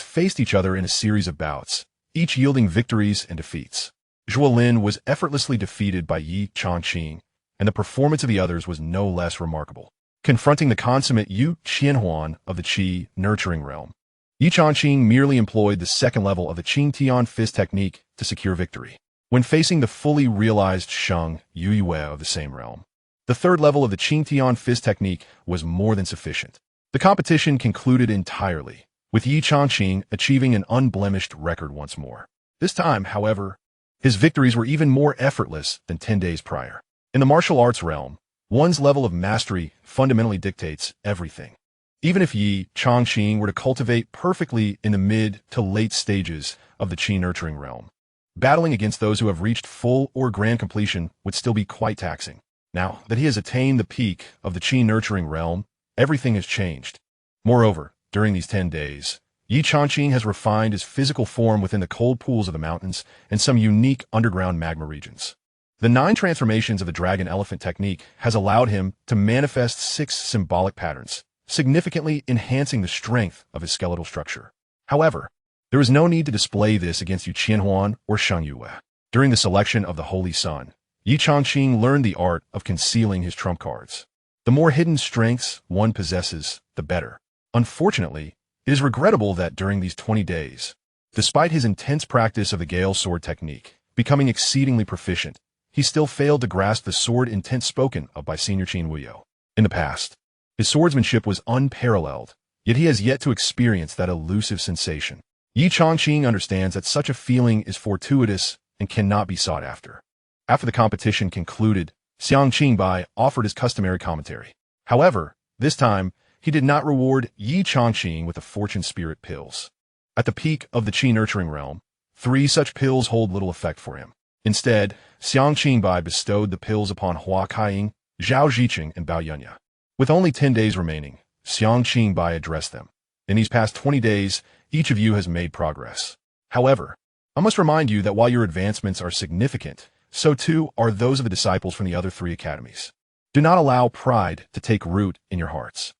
faced each other in a series of bouts, each yielding victories and defeats. Zhuolin was effortlessly defeated by Ye Changqing, and the performance of the others was no less remarkable. Confronting the consummate Yu Qianhuan of the Qi nurturing realm, Ye Changqing merely employed the 2nd level of the Qingtian fist technique to secure victory. When facing the fully realized Sheng Yuyue of the same realm, the 3rd level of the Qingtian fist technique was more than sufficient. The competition concluded entirely, with Ye Changqing achieving an unblemished record once more. This time, however, his victories were even more effortless than 10 days prior. In the martial arts realm, one's level of mastery fundamentally dictates everything. Even if Ye Changqing were to cultivate perfectly in the mid to late stages of the Qi nurturing realm, battling against those who have reached full or grand completion would still be quite taxing. Now that he has attained the peak of the Qi nurturing realm, everything has changed. Moreover, during these 10 days, Ye Changqing has refined his physical form within the cold pools of the mountains and some unique underground magma regions. The 9 transformations of the dragon elephant technique has allowed him to manifest 6 symbolic patterns, significantly enhancing the strength of his skeletal structure. However, there is no need to display this against Yu Qianhuan or Sheng Yue. During the selection of the Holy Sun, Ye Changqing learned the art of concealing his trump cards. The more hidden strengths one possesses, the better. Unfortunately, it is regrettable that during these 20 days, despite his intense practice of the Gale sword technique, becoming exceedingly proficient, he still failed to grasp the sword intent spoken of by Senior Qin Wuyo. In the past, his swordsmanship was unparalleled, yet he has yet to experience that elusive sensation. Ye Changqing understands that such a feeling is fortuitous and cannot be sought after. After the competition concluded, Xianxia offered his customary commentary. However, this time, he did not reward Ye Changqing with the fortune spirit pills. At the peak of the Qi nurturing realm, 3 such pills hold little effect for him. Instead, Xianxia bestowed the pills upon Huakaiying, Zhao Ziqing, and Bao Yunya. With only 10 days remaining, Xianxia addressed them. In these past 20 days, each of you has made progress. However, I must remind you that while your advancements are significant, so too are those of the disciples from the other 3 academies. Do not allow pride to take root in your hearts.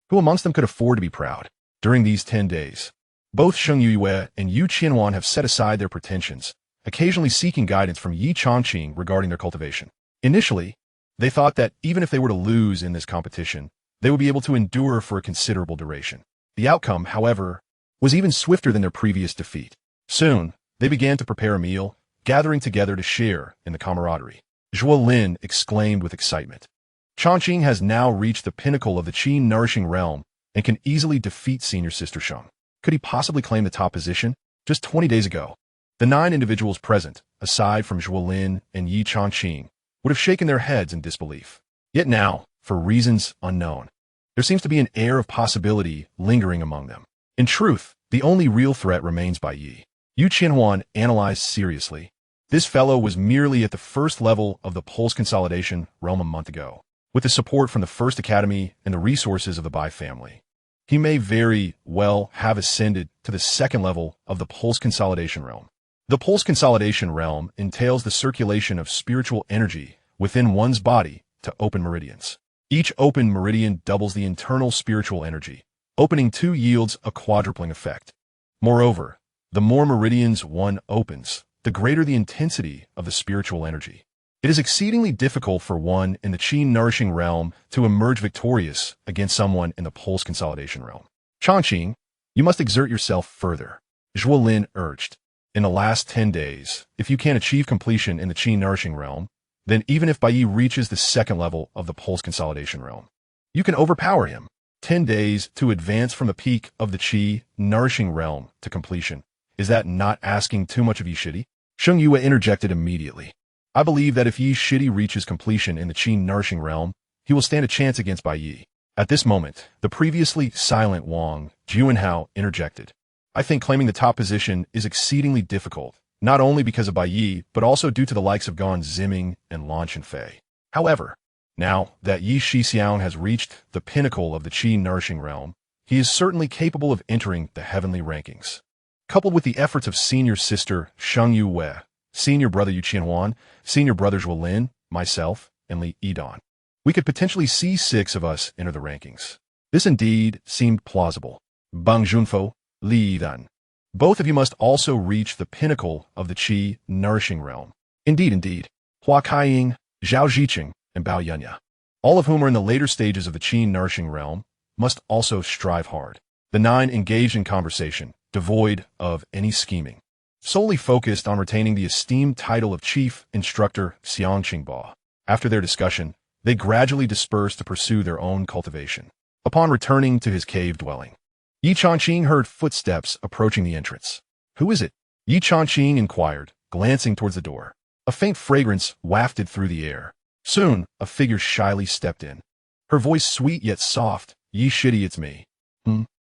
Who amongst them could afford to be proud? During these 10 days, both Sheng Yue and Yu Qianhuan have set aside their pretensions, occasionally seeking guidance from Ye Changqing regarding their cultivation. Initially, they thought that even if they were to lose in this competition, they would be able to endure for a considerable duration. The outcome, however, was even swifter than their previous defeat. Soon, they began to prepare a meal, gathering together to share in the camaraderie. Zhuo Lin exclaimed with excitement. Changqing has now reached the pinnacle of the Qi nourishing realm and can easily defeat senior sister Sheng. Could he possibly claim the top position? Just 20 days ago, the 9 individuals present, aside from Zhuo Lin and Ye Changqing, would have shaken their heads in disbelief. Yet now, for reasons unknown, there seems to be an air of possibility lingering among them. In truth, the only real threat remains Bai Yi. Yu Qianhuan analyzed seriously. This fellow was merely at the first level of the pulse consolidation realm a month ago. With the support from the First Academy and the resources of the Bai family, he may very well have ascended to the second level of the pulse consolidation realm. The pulse consolidation realm entails the circulation of spiritual energy within one's body to open meridians. Each open meridian doubles the internal spiritual energy. Opening 2 yields a quadrupling effect. Moreover, the more meridians one opens, the greater the intensity of the spiritual energy. It is exceedingly difficult for one in the Qi nourishing realm to emerge victorious against someone in the pulse consolidation realm. Changqing, you must exert yourself further, Zhuo Lin urged. In the last 10 days, if you can achieve completion in the Qi nourishing realm, then even if Bai Yi reaches the second level of the pulse consolidation realm, you can overpower him. 10 days to advance from the peak of the Qi nourishing realm to completion. Is that not asking too much of Yi Shidi? Sheng Yue interjected immediately. I believe that if Yi Shidi reaches completion in the Qi nourishing realm, he will stand a chance against Bai Yi. At this moment, the previously silent Wang Juanhao interjected. I think claiming the top position is exceedingly difficult, not only because of Bai Yi, but also due to the likes of Gan Ziming and Lan Chenfei. However, now that Yi Shixiang has reached the pinnacle of the Qi nourishing realm, he is certainly capable of entering the heavenly rankings. Coupled with the efforts of senior sister Sheng Yue, senior brother Yu Qianhuan, senior brother Zhuo Lin, myself, and Li Yidan, we could potentially see 6 of us enter the rankings. This indeed seemed plausible. Bang Junfo, Li Yidan. Both of you must also reach the pinnacle of the Qi nourishing realm. Indeed. Huakaiying, Zhao Ziqing, and Bao Yunya, all of whom are in the later stages of the Qi nourishing realm, must also strive hard. The 9 engaged in conversation, devoid of any scheming, solely focused on retaining the esteemed title of Chief Instructor Xianxia. After their discussion, they gradually dispersed to pursue their own cultivation. Upon returning to his cave dwelling, Ye Changqing heard footsteps approaching the entrance. "Who is it?" Ye Changqing inquired, glancing towards the door. A faint fragrance wafted through the air. Soon, a figure shyly stepped in. Her voice sweet yet soft. "Ye Shitty, it's me."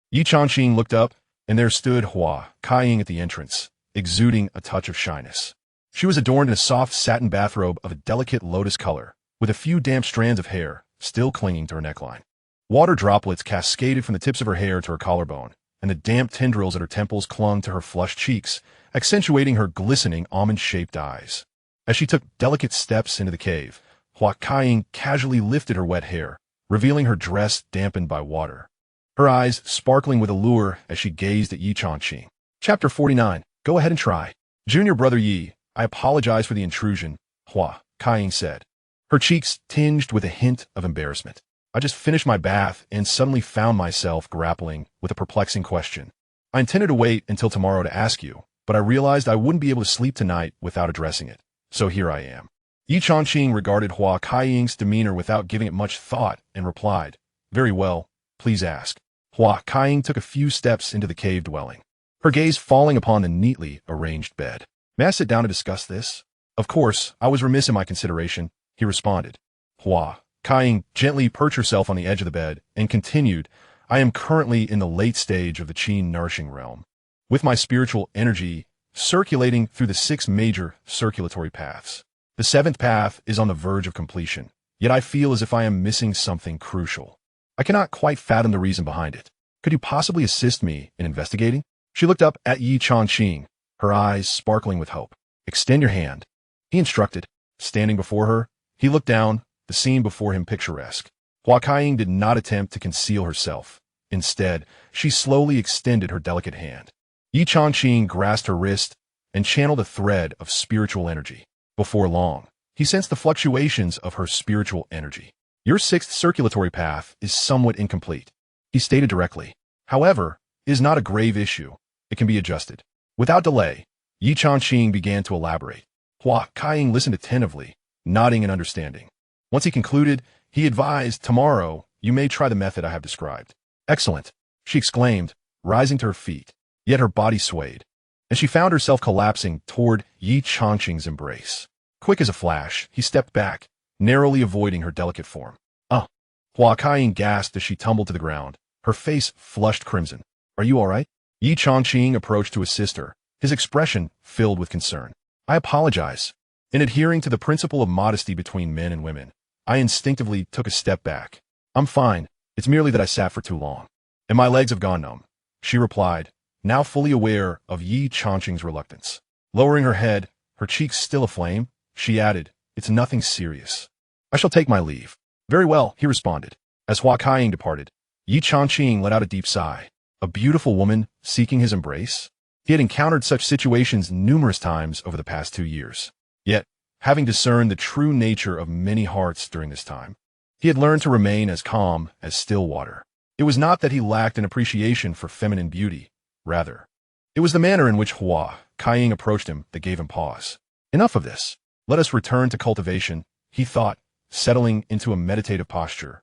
Ye Changqing looked up, and there stood Hua Kaiying at the entrance, exuding a touch of shyness. She was adorned in a soft satin bathrobe of a delicate lotus color, with a few damp strands of hair still clinging to her neckline. Water droplets cascaded from the tips of her hair to her collarbone, and the damp tendrils at her temples clung to her flushed cheeks, accentuating her glistening almond-shaped eyes. As she took delicate steps into the cave, Hua Kaiying casually lifted her wet hair, revealing her dress dampened by water. Her eyes sparkling with allure as she gazed at Ye Changqing. Chapter 49. Go ahead and try. Junior brother Yi, I apologize for the intrusion, Hua Kaiying said, her cheeks tinged with a hint of embarrassment. I just finished my bath and suddenly found myself grappling with a perplexing question. I intended to wait until tomorrow to ask you, but I realized I wouldn't be able to sleep tonight without addressing it. So here I am. Ye Changqing regarded Hua Kaiying's demeanor without giving it much thought and replied, Very well, please ask. Hua Kaiying took a few steps into the cave dwelling, her gaze falling upon the neatly arranged bed. May I sit down to discuss this? Of course, I was remiss in my consideration, he responded. Hua Kaiying gently perched herself on the edge of the bed and continued, I am currently in the late stage of the Qi nourishing realm, with my spiritual energy circulating through the 6 major circulatory paths. The 7th path is on the verge of completion, yet I feel as if I am missing something crucial. I cannot quite fathom the reason behind it. Could you possibly assist me in investigating? She looked up at Ye Changqing, her eyes sparkling with hope. Extend your hand, he instructed. Standing before her, he looked down, the scene before him picturesque. Hua Kaiying did not attempt to conceal herself. Instead, she slowly extended her delicate hand. Ye Changqing grasped her wrist and channeled a thread of spiritual energy. Before long, he sensed the fluctuations of her spiritual energy. Your 6th circulatory path is somewhat incomplete, he stated directly. However, it is not a grave issue. It can be adjusted. Without delay, Ye Changqing began to elaborate. Hua Kaiying listened attentively, nodding in understanding. Once he concluded, he advised, tomorrow, you may try the method I have described. Excellent, she exclaimed, rising to her feet, yet her body swayed, and she found herself collapsing toward Ye Changqing's embrace. Quick as a flash, he stepped back, narrowly avoiding her delicate form. Hua Kaiying gasped as she tumbled to the ground, her face flushed crimson. Are you all right? Ye Changqing approached to assist her, his expression filled with concern. I apologize. In adhering to the principle of modesty between men and women, I instinctively took a step back. I'm fine. It's merely that I sat for too long, and my legs have gone numb, she replied, now fully aware of Ye Changqing's reluctance. Lowering her head, her cheeks still aflame, she added, It's nothing serious. I shall take my leave. Very well, he responded. As Hua Kaiying departed, Ye Changqing let out a deep sigh. A beautiful woman seeking his embrace? He had encountered such situations numerous times over the past 2 years. Yet, having discerned the true nature of many hearts during this time, he had learned to remain as calm as still water. It was not that he lacked an appreciation for feminine beauty. Rather, it was the manner in which Hua Kaiying approached him that gave him pause. Enough of this. Let us return to cultivation, he thought, settling into a meditative posture,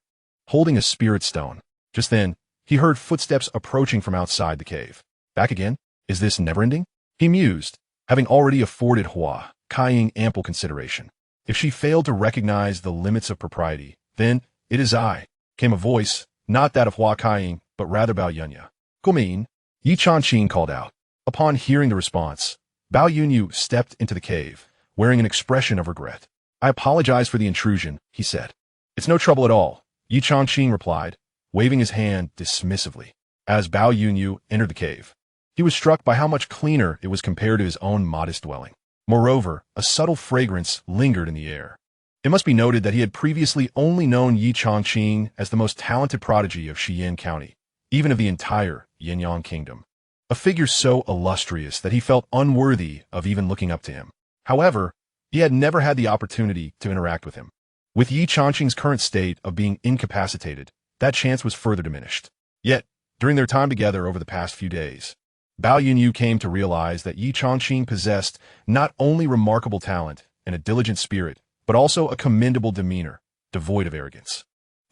holding a spirit stone. Just then, he heard footsteps approaching from outside the cave. Back again? Is this never-ending? He mused, having already afforded Hua Kaiying ample consideration. If she failed to recognize the limits of propriety, then it is I, came a voice, not that of Hua Kaiying, but rather Bao Yunya. Gumin, Ye Changqing called out. Upon hearing the response, Bao Yunyu stepped into the cave, wearing an expression of regret. I apologize for the intrusion, he said. It's no trouble at all, Ye Changqing replied, waving his hand dismissively. As Bao Yunyu entered the cave, he was struck by how much cleaner it was compared to his own modest dwelling. Moreover, a subtle fragrance lingered in the air. It must be noted that he had previously only known Ye Changqing as the most talented prodigy of Xian County, even of the entire Yinyang Kingdom. A figure so illustrious that he felt unworthy of even looking up to him. However, he had never had the opportunity to interact with him. With Ye Changqing's current state of being incapacitated, that chance was further diminished. Yet, during their time together over the past few days, Bao Yunyu came to realize that Ye Changqing possessed not only remarkable talent and a diligent spirit, but also a commendable demeanor, devoid of arrogance.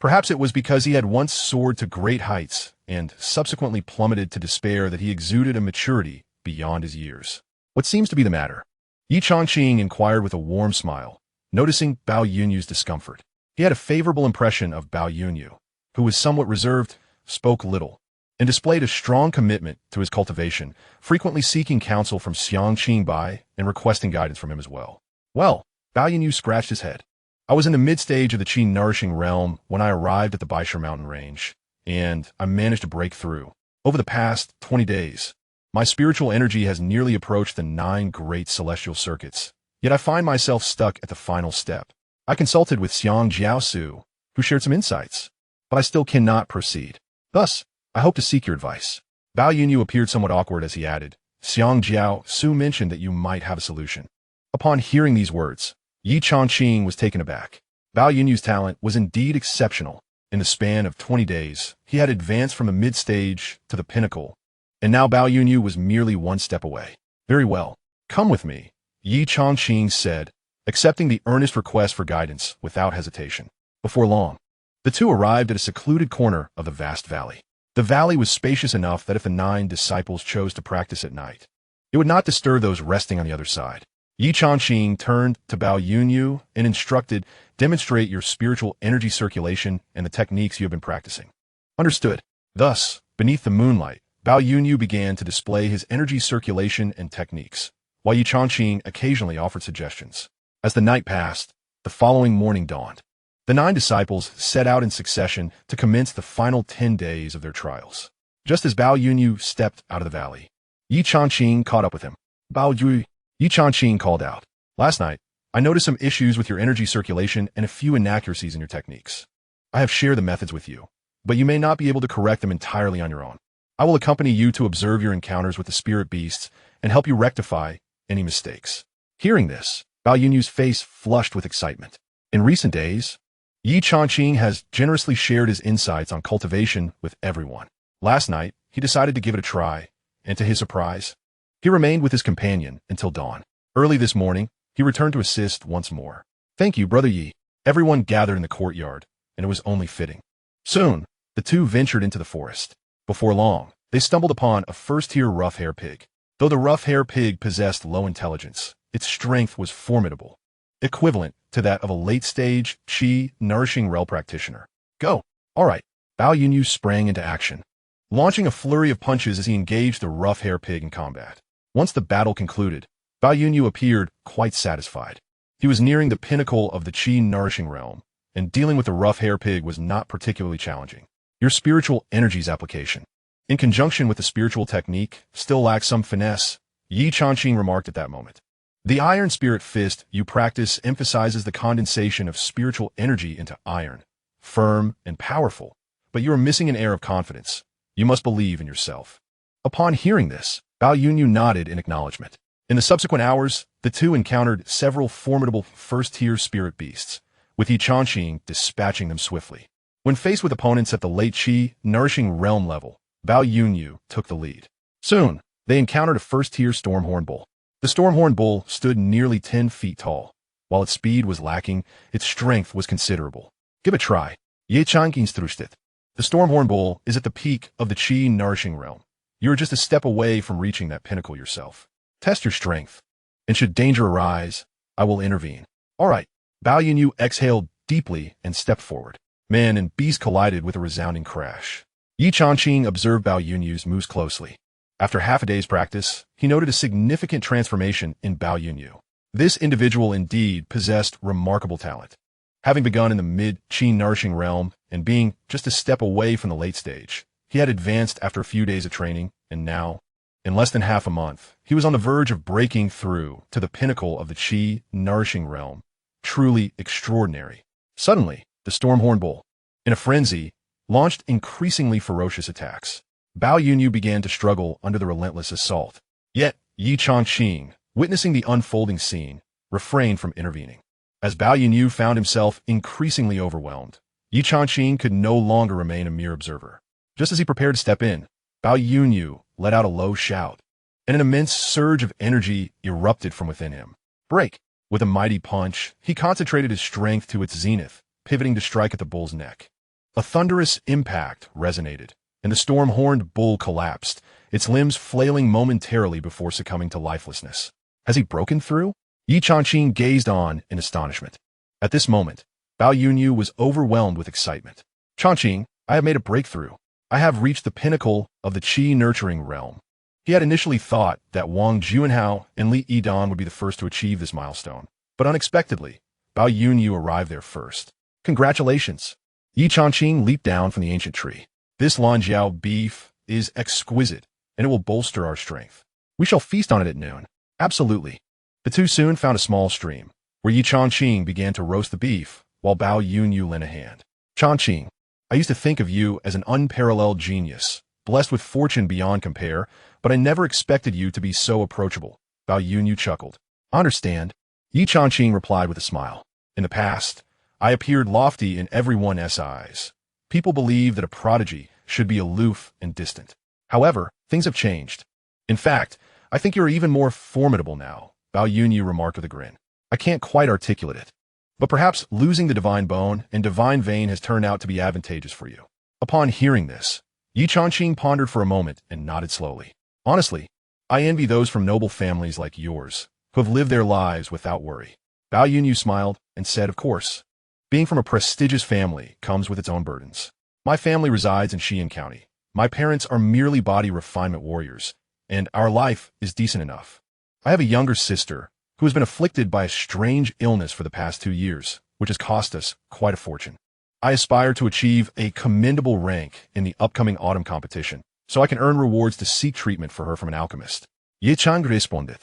Perhaps it was because he had once soared to great heights and subsequently plummeted to despair that he exuded a maturity beyond his years. What seems to be the matter? Ye Changqing inquired with a warm smile, noticing Bao Yunyu's discomfort. He had a favorable impression of Bao Yunyu, who was somewhat reserved, spoke little, and displayed a strong commitment to his cultivation, frequently seeking counsel from Xianxia Bai and requesting guidance from him as well. Well, Bao Yunyu scratched his head. I was in the mid-stage of the Qi nourishing realm when I arrived at the Baisha mountain range, and I managed to break through. Over the past 20 days, my spiritual energy has nearly approached the 9 great celestial circuits, yet I find myself stuck at the final step. I consulted with Xiang Jiaosu, who shared some insights, but I still cannot proceed. Thus, I hope to seek your advice. Bao Yunyu appeared somewhat awkward as he added, Xiang Jiaosu mentioned that you might have a solution. Upon hearing these words, Ye Changqing was taken aback. Bao Yunyu's talent was indeed exceptional. In the span of 20 days, he had advanced from the mid-stage to the pinnacle, and now Bao Yunyu was merely one step away. Very well, come with me, Ye Changqing said, accepting the earnest request for guidance without hesitation. Before long, the two arrived at a secluded corner of the vast valley. The valley was spacious enough that if the 9 disciples chose to practice at night, it would not disturb those resting on the other side. Ye Changqing turned to Bao Yunyu and instructed, demonstrate your spiritual energy circulation and the techniques you have been practicing. Understood. Thus, beneath the moonlight, Bao Yunyu began to display his energy circulation and techniques, while Ye Changqing occasionally offered suggestions. As the night passed, the following morning dawned. The 9 disciples set out in succession to commence the final 10 days of their trials. Just as Bao Yunyu stepped out of the valley, Ye Changqing caught up with him. Bao Yu, Ye Changqing called out, last night, I noticed some issues with your energy circulation and a few inaccuracies in your techniques. I have shared the methods with you, but you may not be able to correct them entirely on your own. I will accompany you to observe your encounters with the spirit beasts and help you rectify any mistakes. Hearing this, Bao Yunyu's face flushed with excitement. In recent days, Ye Changqing has generously shared his insights on cultivation with everyone. Last night, he decided to give it a try, and to his surprise, he remained with his companion until dawn. Early this morning, he returned to assist once more. Thank you, Brother Yi. Everyone gathered in the courtyard, and it was only fitting. Soon, the two ventured into the forest. Before long, they stumbled upon a first-tier rough-hair pig. Though the rough-hair pig possessed low intelligence, its strength was formidable, equivalent to that of a late-stage Qi nourishing realm practitioner. Go! All right. Bao Yunyu sprang into action, launching a flurry of punches as he engaged the rough-hair pig in combat. Once the battle concluded, Bao Yunyu appeared quite satisfied. He was nearing the pinnacle of the Qi nourishing realm, and dealing with the rough-hair pig was not particularly challenging. Your spiritual energies application, in conjunction with the spiritual technique, still lacks some finesse, Ye Changqing remarked at that moment. The iron spirit fist you practice emphasizes the condensation of spiritual energy into iron, firm and powerful, but you are missing an air of confidence. You must believe in yourself. Upon hearing this, Bao Yunyu nodded in acknowledgement. In the subsequent hours, the two encountered several formidable first-tier spirit beasts, with Ye Changqing dispatching them swiftly. When faced with opponents at the late Qi nourishing realm level, Bao Yunyu took the lead. Soon, they encountered a first-tier stormhorn bull. The stormhorn bull stood nearly 10 feet tall. While its speed was lacking, its strength was considerable. Give it a try. Ye Changqing's thrustit. The stormhorn bull is at the peak of the Qi nourishing realm. You are just a step away from reaching that pinnacle yourself. Test your strength, and should danger arise, I will intervene. All right. Bao Yunyu exhaled deeply and stepped forward. Man and beast collided with a resounding crash. Ye Changqing observed Bao Yunyu's moves closely. After half a day's practice, he noted a significant transformation in Bao Yunyu. This individual indeed possessed remarkable talent. Having begun in the mid-Qi nourishing realm and being just a step away from the late stage, he had advanced after a few days of training, and now, in less than half a month, he was on the verge of breaking through to the pinnacle of the Qi nourishing realm. Truly extraordinary. Suddenly, the stormhorn bull, in a frenzy, launched increasingly ferocious attacks. Bao Yunyu began to struggle under the relentless assault. Yet, Ye Changqing, witnessing the unfolding scene, refrained from intervening. As Bao Yunyu found himself increasingly overwhelmed, Ye Changqing could no longer remain a mere observer. Just as he prepared to step in, Bao Yunyu let out a low shout, and an immense surge of energy erupted from within him. Break! With a mighty punch, he concentrated his strength to its zenith, pivoting to strike at the bull's neck. A thunderous impact resonated, and the storm-horned bull collapsed, its limbs flailing momentarily before succumbing to lifelessness. Has he broken through? Ye Changqing gazed on in astonishment. At this moment, Bao Yunyu was overwhelmed with excitement. Changqing, I have made a breakthrough. I have reached the pinnacle of the qi-nurturing realm. He had initially thought that Wang Juanhao and Li Yidan would be the first to achieve this milestone, but unexpectedly, Bao Yunyu arrived there first. Congratulations! Ye Changqing leaped down from the ancient tree. This Lanjiao beef is exquisite, and it will bolster our strength. We shall feast on it at noon. Absolutely. The two soon found a small stream, where Ye Changqing began to roast the beef, while Bao Yunyu lent a hand. Changqing, I used to think of you as an unparalleled genius, blessed with fortune beyond compare, but I never expected you to be so approachable. Bao Yunyu chuckled. I understand. Ye Changqing replied with a smile. In the past, I appeared lofty in everyone's eyes. People believe that a prodigy should be aloof and distant. However, things have changed. In fact, I think you're even more formidable now, Bao Yunyu remarked with a grin. I can't quite articulate it. But perhaps losing the divine bone and divine vein has turned out to be advantageous for you. Upon hearing this, Ye Changqing pondered for a moment and nodded slowly. Honestly, I envy those from noble families like yours, who have lived their lives without worry. Bao Yunyu smiled and said, of course. Being from a prestigious family comes with its own burdens. My family resides in Xian County. My parents are merely body refinement warriors, and our life is decent enough. I have a younger sister who has been afflicted by a strange illness for the past 2 years, which has cost us quite a fortune. I aspire to achieve a commendable rank in the upcoming autumn competition, so I can earn rewards to seek treatment for her from an alchemist. Ye Changqing responded.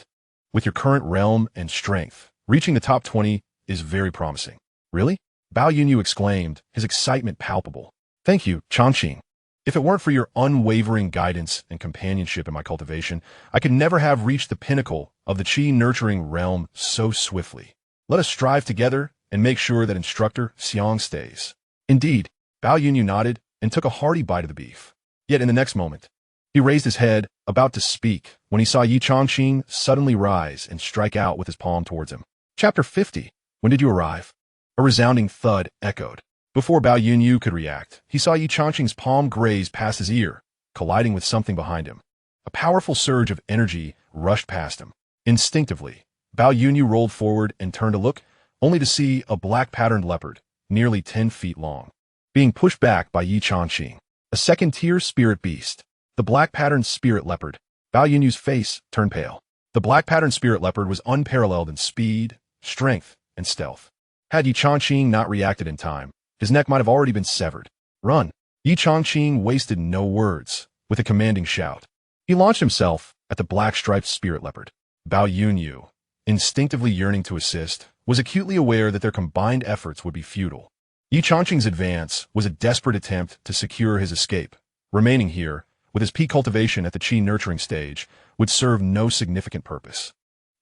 With your current realm and strength, reaching the top 20 is very promising. Really? Bao Yunyu exclaimed, his excitement palpable. Thank you, Changqing. If it weren't for your unwavering guidance and companionship in my cultivation, I could never have reached the pinnacle of the qi-nurturing realm so swiftly. Let us strive together and make sure that instructor Xiang stays. Indeed, Bao Yunyu nodded and took a hearty bite of the beef. Yet in the next moment, he raised his head, about to speak, when he saw Ye Changqing suddenly rise and strike out with his palm towards him. Chapter 50. When did you arrive? A resounding thud echoed. Before Bao Yunyu could react, he saw Ye Changqing's palm graze past his ear, colliding with something behind him. A powerful surge of energy rushed past him. Instinctively, Bao Yunyu rolled forward and turned to look, only to see a black-patterned leopard, nearly 10 feet long, being pushed back by Ye Changqing, a second-tier spirit beast. The black-patterned spirit leopard. Bao Yunyu's face turned pale. The black-patterned spirit leopard was unparalleled in speed, strength, and stealth. Had Ye Changqing not reacted in time, his neck might have already been severed. Run! Ye Changqing wasted no words. With a commanding shout, he launched himself at the black-striped spirit leopard. Bao Yunyu, instinctively yearning to assist, was acutely aware that their combined efforts would be futile. Ye Changqing's advance was a desperate attempt to secure his escape. Remaining here, with his peak cultivation at the qi-nurturing stage, would serve no significant purpose.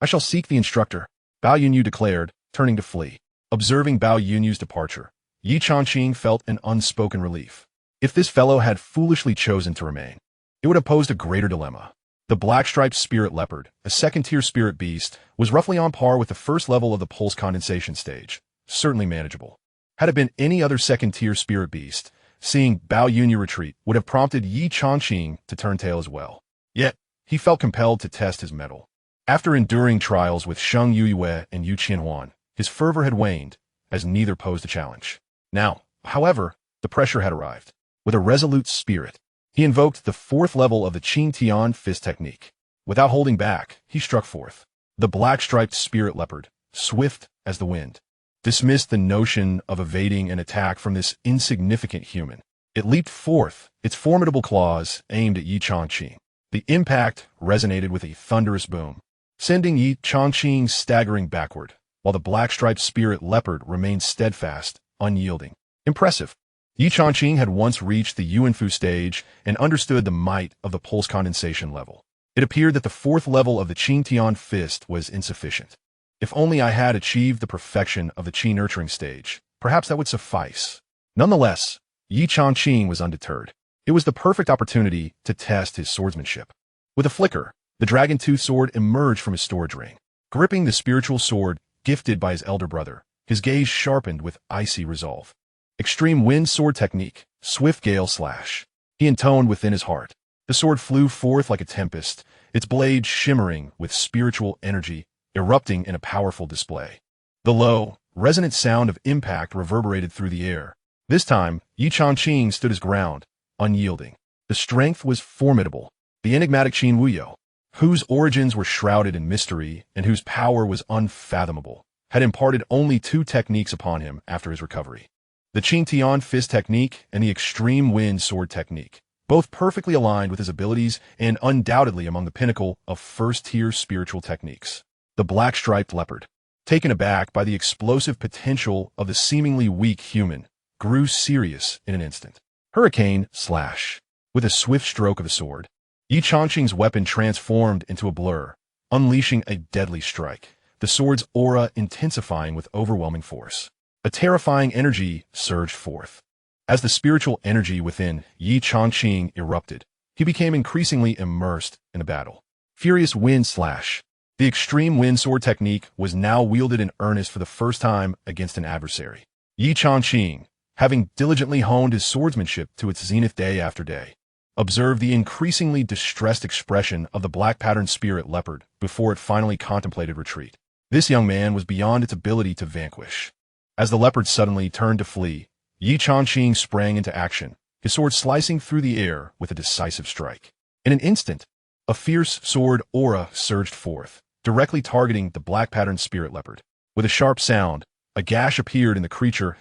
I shall seek the instructor, Bao Yunyu declared, turning to flee. Observing Bao Yunyu's departure, Ye Changqing felt an unspoken relief. If this fellow had foolishly chosen to remain, it would have posed a greater dilemma. The black-striped spirit leopard, a second-tier spirit beast, was roughly on par with the first level of the pulse condensation stage, certainly manageable. Had it been any other second-tier spirit beast, seeing Bao Yunyu retreat would have prompted Ye Changqing to turn tail as well. Yet, he felt compelled to test his mettle. After enduring trials with Sheng Yuyue and Yu Qianhuan, his fervor had waned, as neither posed a challenge. Now, however, the pressure had arrived. With a resolute spirit, he invoked the 4th level of the Qing Tian fist technique. Without holding back, he struck forth. The black-striped spirit leopard, swift as the wind, dismissed the notion of evading an attack from this insignificant human. It leaped forth, its formidable claws aimed at Ye Changqing. The impact resonated with a thunderous boom, sending Ye Changqing staggering backward, while the black-striped spirit leopard remained steadfast, unyielding. Impressive. Ye Changqing had once reached the Yuanfu stage and understood the might of the pulse condensation level. It appeared that the 4th level of the Qing Tian fist was insufficient. If only I had achieved the perfection of the qi-nurturing stage, perhaps that would suffice. Nonetheless, Ye Changqing was undeterred. It was the perfect opportunity to test his swordsmanship. With a flicker, the dragon-tooth sword emerged from his storage ring. Gripping the spiritual sword gifted by his elder brother, his gaze sharpened with icy resolve. Extreme wind sword technique, swift gale slash. He intoned within his heart. The sword flew forth like a tempest, its blade shimmering with spiritual energy, erupting in a powerful display. The low, resonant sound of impact reverberated through the air. This time, Ye Changqing stood his ground, unyielding. The strength was formidable. The enigmatic Qin Wuyo, whose origins were shrouded in mystery and whose power was unfathomable, had imparted only 2 techniques upon him after his recovery. The Qin Tian fist technique and the extreme wind sword technique, both perfectly aligned with his abilities and undoubtedly among the pinnacle of first-tier spiritual techniques. The black-striped leopard, taken aback by the explosive potential of the seemingly weak human, grew serious in an instant. Hurricane slash. With a swift stroke of the sword, Ye Changqing's weapon transformed into a blur, unleashing a deadly strike, the sword's aura intensifying with overwhelming force. A terrifying energy surged forth. As the spiritual energy within Ye Changqing erupted, he became increasingly immersed in the battle. Furious wind slash. The extreme wind sword technique was now wielded in earnest for the first time against an adversary. Ye Changqing, having diligently honed his swordsmanship to its zenith day after day, observed the increasingly distressed expression of the black-patterned spirit leopard before it finally contemplated retreat. This young man was beyond its ability to vanquish. As the leopard suddenly turned to flee, Ye Changqing sprang into action, his sword slicing through the air with a decisive strike. In an instant, a fierce sword aura surged forth, directly targeting the black-patterned spirit leopard. With a sharp sound, a gash appeared in the creature's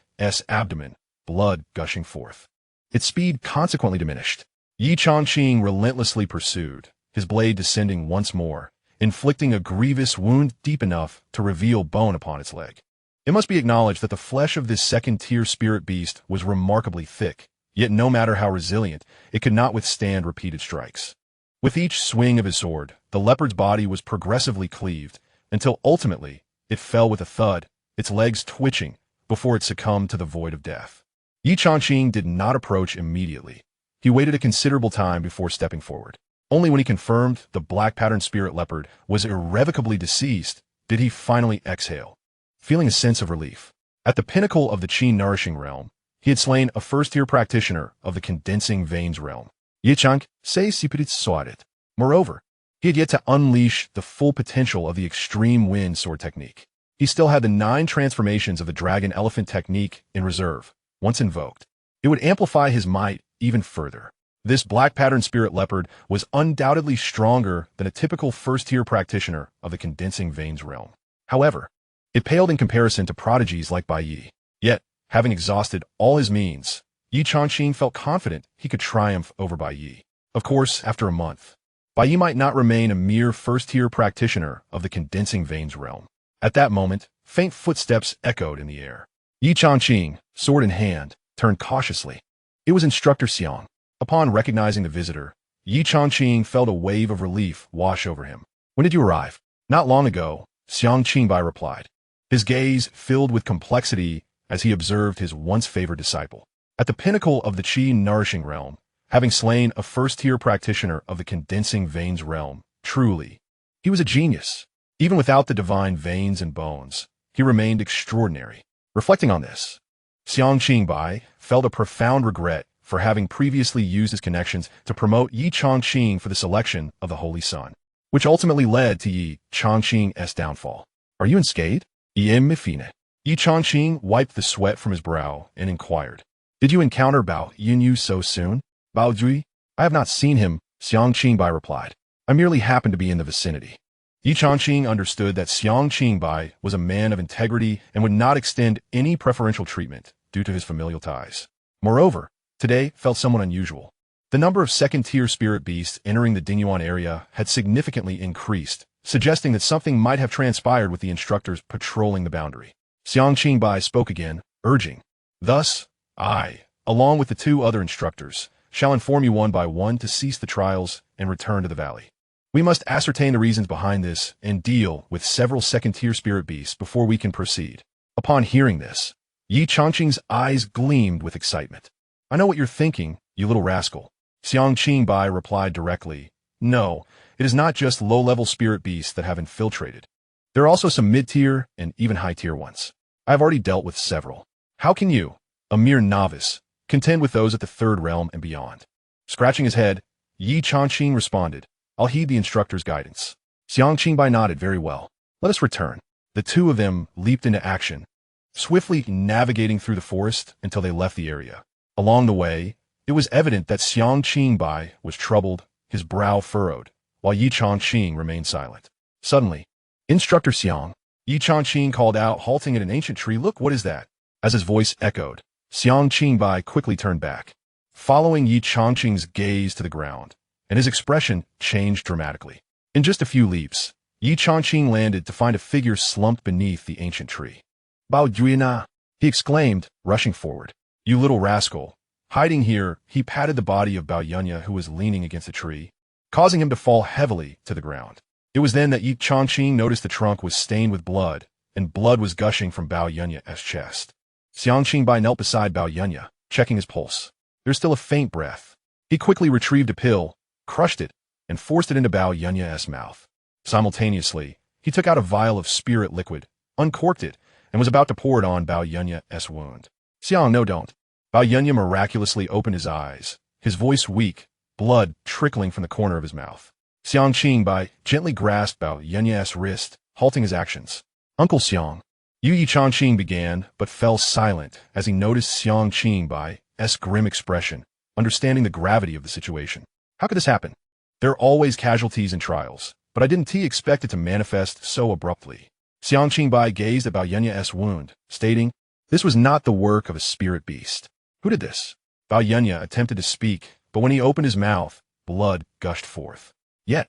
abdomen, blood gushing forth. Its speed consequently diminished. Ye Changqing relentlessly pursued, his blade descending once more, inflicting a grievous wound deep enough to reveal bone upon its leg. It must be acknowledged that the flesh of this second-tier spirit beast was remarkably thick, yet no matter how resilient, it could not withstand repeated strikes. With each swing of his sword, the leopard's body was progressively cleaved, until ultimately it fell with a thud, its legs twitching, before it succumbed to the void of death. Ye Changqing did not approach immediately. He waited a considerable time before stepping forward. Only when he confirmed the black-patterned spirit leopard was irrevocably deceased did he finally exhale, feeling a sense of relief. At the pinnacle of the Qi nourishing realm, he had slain a first-tier practitioner of the condensing veins realm. Ye Changqing say systemenhanced. Moreover, he had yet to unleash the full potential of the extreme wind sword technique. He still had the 9 transformations of the dragon elephant technique in reserve. Once invoked, it would amplify his might even further. This black-patterned spirit leopard was undoubtedly stronger than a typical first-tier practitioner of the condensing veins realm. However, it paled in comparison to prodigies like Bai Yi. Yet, having exhausted all his means, Ye Changqing felt confident he could triumph over Bai Yi. Of course, after a month, Bai Yi might not remain a mere first-tier practitioner of the condensing veins realm. At that moment, faint footsteps echoed in the air. Ye Changqing, sword in hand, turned cautiously. It was Instructor Xiang. Upon recognizing the visitor, Ye Changqing felt a wave of relief wash over him. When did you arrive? Not long ago, Xianxia replied, his gaze filled with complexity as he observed his once-favored disciple. At the pinnacle of the Qi nourishing realm, having slain a first-tier practitioner of the condensing veins realm, truly, he was a genius. Even without the divine veins and bones, he remained extraordinary. Reflecting on this, Xianxia felt a profound regret for having previously used his connections to promote Ye Changqing for the selection of the Holy Sun, which ultimately led to Ye Changqing's downfall. Are you unscathed? Ye Changqing wiped the sweat from his brow and inquired, did you encounter Bao Yunyu so soon? Bao Jui? I have not seen him, Xianxia replied. I merely happened to be in the vicinity. Ye Changqing understood that Xianxia was a man of integrity and would not extend any preferential treatment due to his familial ties. Moreover, today felt somewhat unusual. The number of second-tier spirit beasts entering the Dingyuan area had significantly increased, suggesting that something might have transpired with the instructors patrolling the boundary. Xianxia spoke again, urging, thus, I, along with the 2 other instructors, shall inform you one by one to cease the trials and return to the valley. We must ascertain the reasons behind this and deal with several second-tier spirit beasts before we can proceed. Upon hearing this, Ye Changqing's eyes gleamed with excitement. I know what you're thinking, you little rascal. Xianxia replied directly, no, it is not just low-level spirit beasts that have infiltrated. There are also some mid-tier and even high-tier ones. I have already dealt with several. How can you, a mere novice, contend with those at the third realm and beyond. Scratching his head, Ye Changqing responded, I'll heed the instructor's guidance. Xianxia nodded very well. Let us return. The two of them leaped into action, swiftly navigating through the forest until they left the area. Along the way, it was evident that Xianxia was troubled, his brow furrowed, while Ye Changqing remained silent. Suddenly, Instructor Xiang, Ye Changqing called out, halting at an ancient tree, Look, what is that? As his voice echoed, Xianxia quickly turned back, following Ye Changqing's gaze to the ground, and his expression changed dramatically. In just a few leaps, Ye Changqing landed to find a figure slumped beneath the ancient tree. Bao Juina, he exclaimed, rushing forward. You little rascal. Hiding here, he patted the body of Bao Yunya, who was leaning against a tree, causing him to fall heavily to the ground. It was then that Ye Changqing noticed the trunk was stained with blood, and blood was gushing from Bao Yunya's chest. Xianxia knelt beside Bao Yunya, checking his pulse. There's still a faint breath. He quickly retrieved a pill, crushed it, and forced it into Bao Yunya's mouth. Simultaneously, he took out a vial of spirit liquid, uncorked it, and was about to pour it on Bao Yunya's wound. Xiang, no, don't. Bao Yunya miraculously opened his eyes, his voice weak, blood trickling from the corner of his mouth. Xianxia gently grasped Bao Yunya's wrist, halting his actions. Uncle Xiang. Ye Changqing began, but fell silent as he noticed Xianxia's grim expression, understanding the gravity of the situation. How could this happen? There are always casualties in trials, but I didn't expect it to manifest so abruptly. Xianxia gazed at Bao Yunya's wound, stating, This was not the work of a spirit beast. Who did this? Bao Yunya attempted to speak, but when he opened his mouth, blood gushed forth. Yet,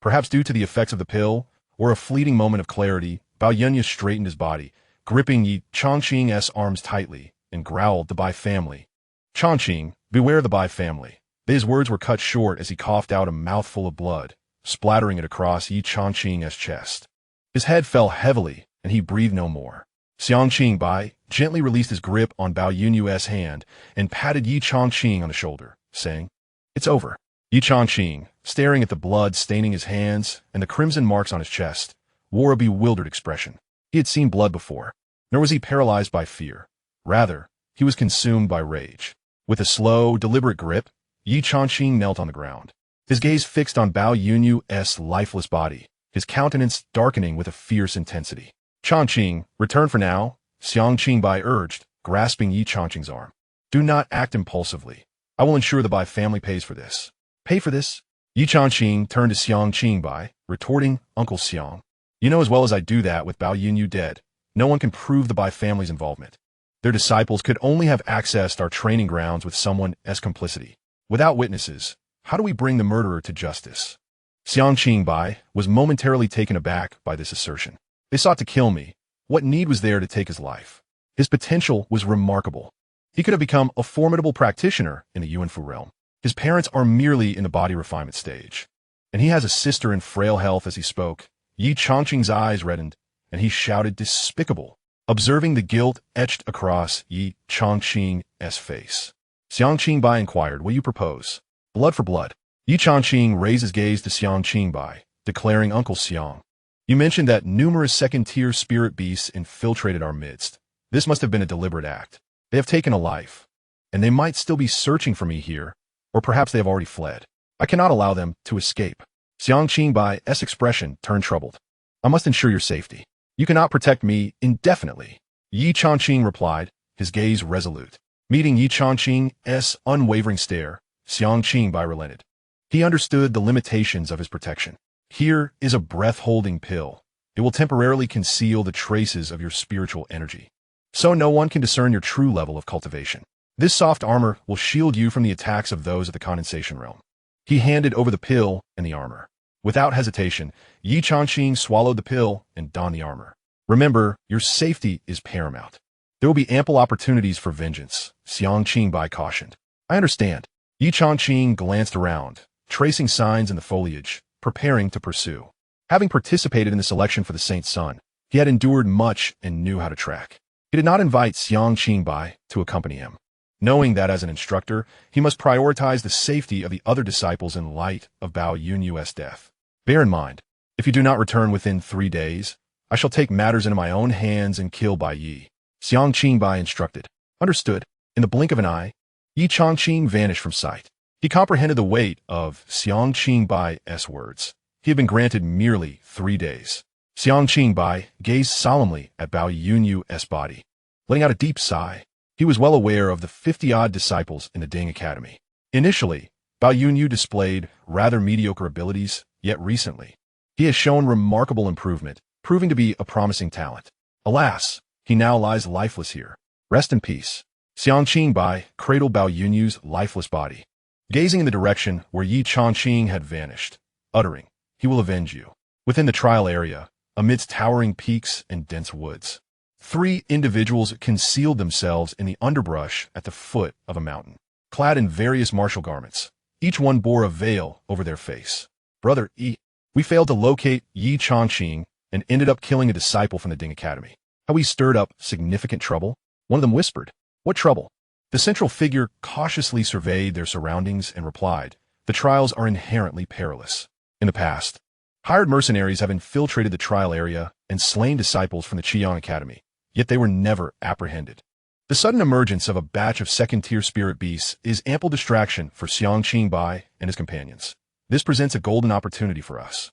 perhaps due to the effects of the pill, or a fleeting moment of clarity, Bao Yunya straightened his body, gripping Ye Changqing's arms tightly, and growled, The Bai family. Changqing, beware the Bai family. His words were cut short as he coughed out a mouthful of blood, splattering it across Ye Changqing's chest. His head fell heavily, and he breathed no more. Xianxia gently released his grip on Bao Yunya's hand and patted Ye Changqing on the shoulder, saying, It's over. Ye Changqing, staring at the blood staining his hands and the crimson marks on his chest, wore a bewildered expression. He had seen blood before, nor was he paralyzed by fear. Rather, he was consumed by rage. With a slow, deliberate grip, Ye Changqing knelt on the ground, his gaze fixed on Bao Yunya's lifeless body, his countenance darkening with a fierce intensity. Changqing, return for now, Xianxia urged, grasping Ye Changqing's arm. Do not act impulsively. I will ensure the Bai family pays for this. Pay for this? Ye Changqing turned to Xianxia, retorting, Uncle Xiang. You know as well as I do that with Bao Yunya dead, no one can prove the Bai family's involvement. Their disciples could only have accessed our training grounds with someone's complicity. Without witnesses, how do we bring the murderer to justice? Xianxia was momentarily taken aback by this assertion. They sought to kill me. What need was there to take his life? His potential was remarkable. He could have become a formidable practitioner in the Yuanfu realm. His parents are merely in the body refinement stage. And he has a sister in frail health. As he spoke, Ye Changqing's eyes reddened, and he shouted, Despicable, observing the guilt etched across Ye Changqing's face. Xianxia inquired, What do you propose? Blood for blood. Ye Changqing raised his gaze to Xianxia, declaring, Uncle Xiang. You mentioned that numerous second-tier spirit beasts infiltrated our midst. This must have been a deliberate act. They have taken a life, and they might still be searching for me here, or perhaps they have already fled. I cannot allow them to escape. Xianxia's expression turned troubled. I must ensure your safety. You cannot protect me indefinitely. Ye Changqing replied, his gaze resolute. Meeting Ye Changqing's unwavering stare, Xianxia relented. He understood the limitations of his protection. Here is a breath-holding pill. It will temporarily conceal the traces of your spiritual energy, so no one can discern your true level of cultivation. This soft armor will shield you from the attacks of those of the condensation realm. He handed over the pill and the armor. Without hesitation, Ye Changqing swallowed the pill and donned the armor. Remember, your safety is paramount. There will be ample opportunities for vengeance, Xianxia cautioned. I understand. Ye Changqing glanced around, tracing signs in the foliage, preparing to pursue. Having participated in the selection for the Saint's Son, he had endured much and knew how to track. He did not invite Xianxia to accompany him, knowing that as an instructor, he must prioritize the safety of the other disciples in light of Bao Yunya's death. Bear in mind, if you do not return within 3 days, I shall take matters into my own hands and kill Bai Yi. Xianxia instructed. Understood. In the blink of an eye, Ye Changqing vanished from sight. He comprehended the weight of Xianxia Bai's words. He had been granted merely 3 days. Xianxia Bai gazed solemnly at Bao Yunyu's body. Letting out a deep sigh, he was well aware of the 50-odd disciples in the Ding Academy. Initially, Bao Yunyu displayed rather mediocre abilities, yet recently, he has shown remarkable improvement, proving to be a promising talent. Alas, he now lies lifeless here. Rest in peace. Xianxia Bai cradled Bao Yunyu's lifeless body, gazing in the direction where Ye Changqing had vanished, uttering, "He will avenge you." Within the trial area, amidst towering peaks and dense woods, 3 individuals concealed themselves in the underbrush at the foot of a mountain. Clad in various martial garments, each one bore a veil over their face. "Brother E, we failed to locate Ye Changqing and ended up killing a disciple from the Ding Academy. How we stirred up significant trouble?" One of them whispered. "What trouble?" The central figure cautiously surveyed their surroundings and replied, "The trials are inherently perilous. In the past, hired mercenaries have infiltrated the trial area and slain disciples from the Qian Academy, yet they were never apprehended. The sudden emergence of a batch of second-tier spirit beasts is ample distraction for Xianxia Bai and his companions. This presents a golden opportunity for us."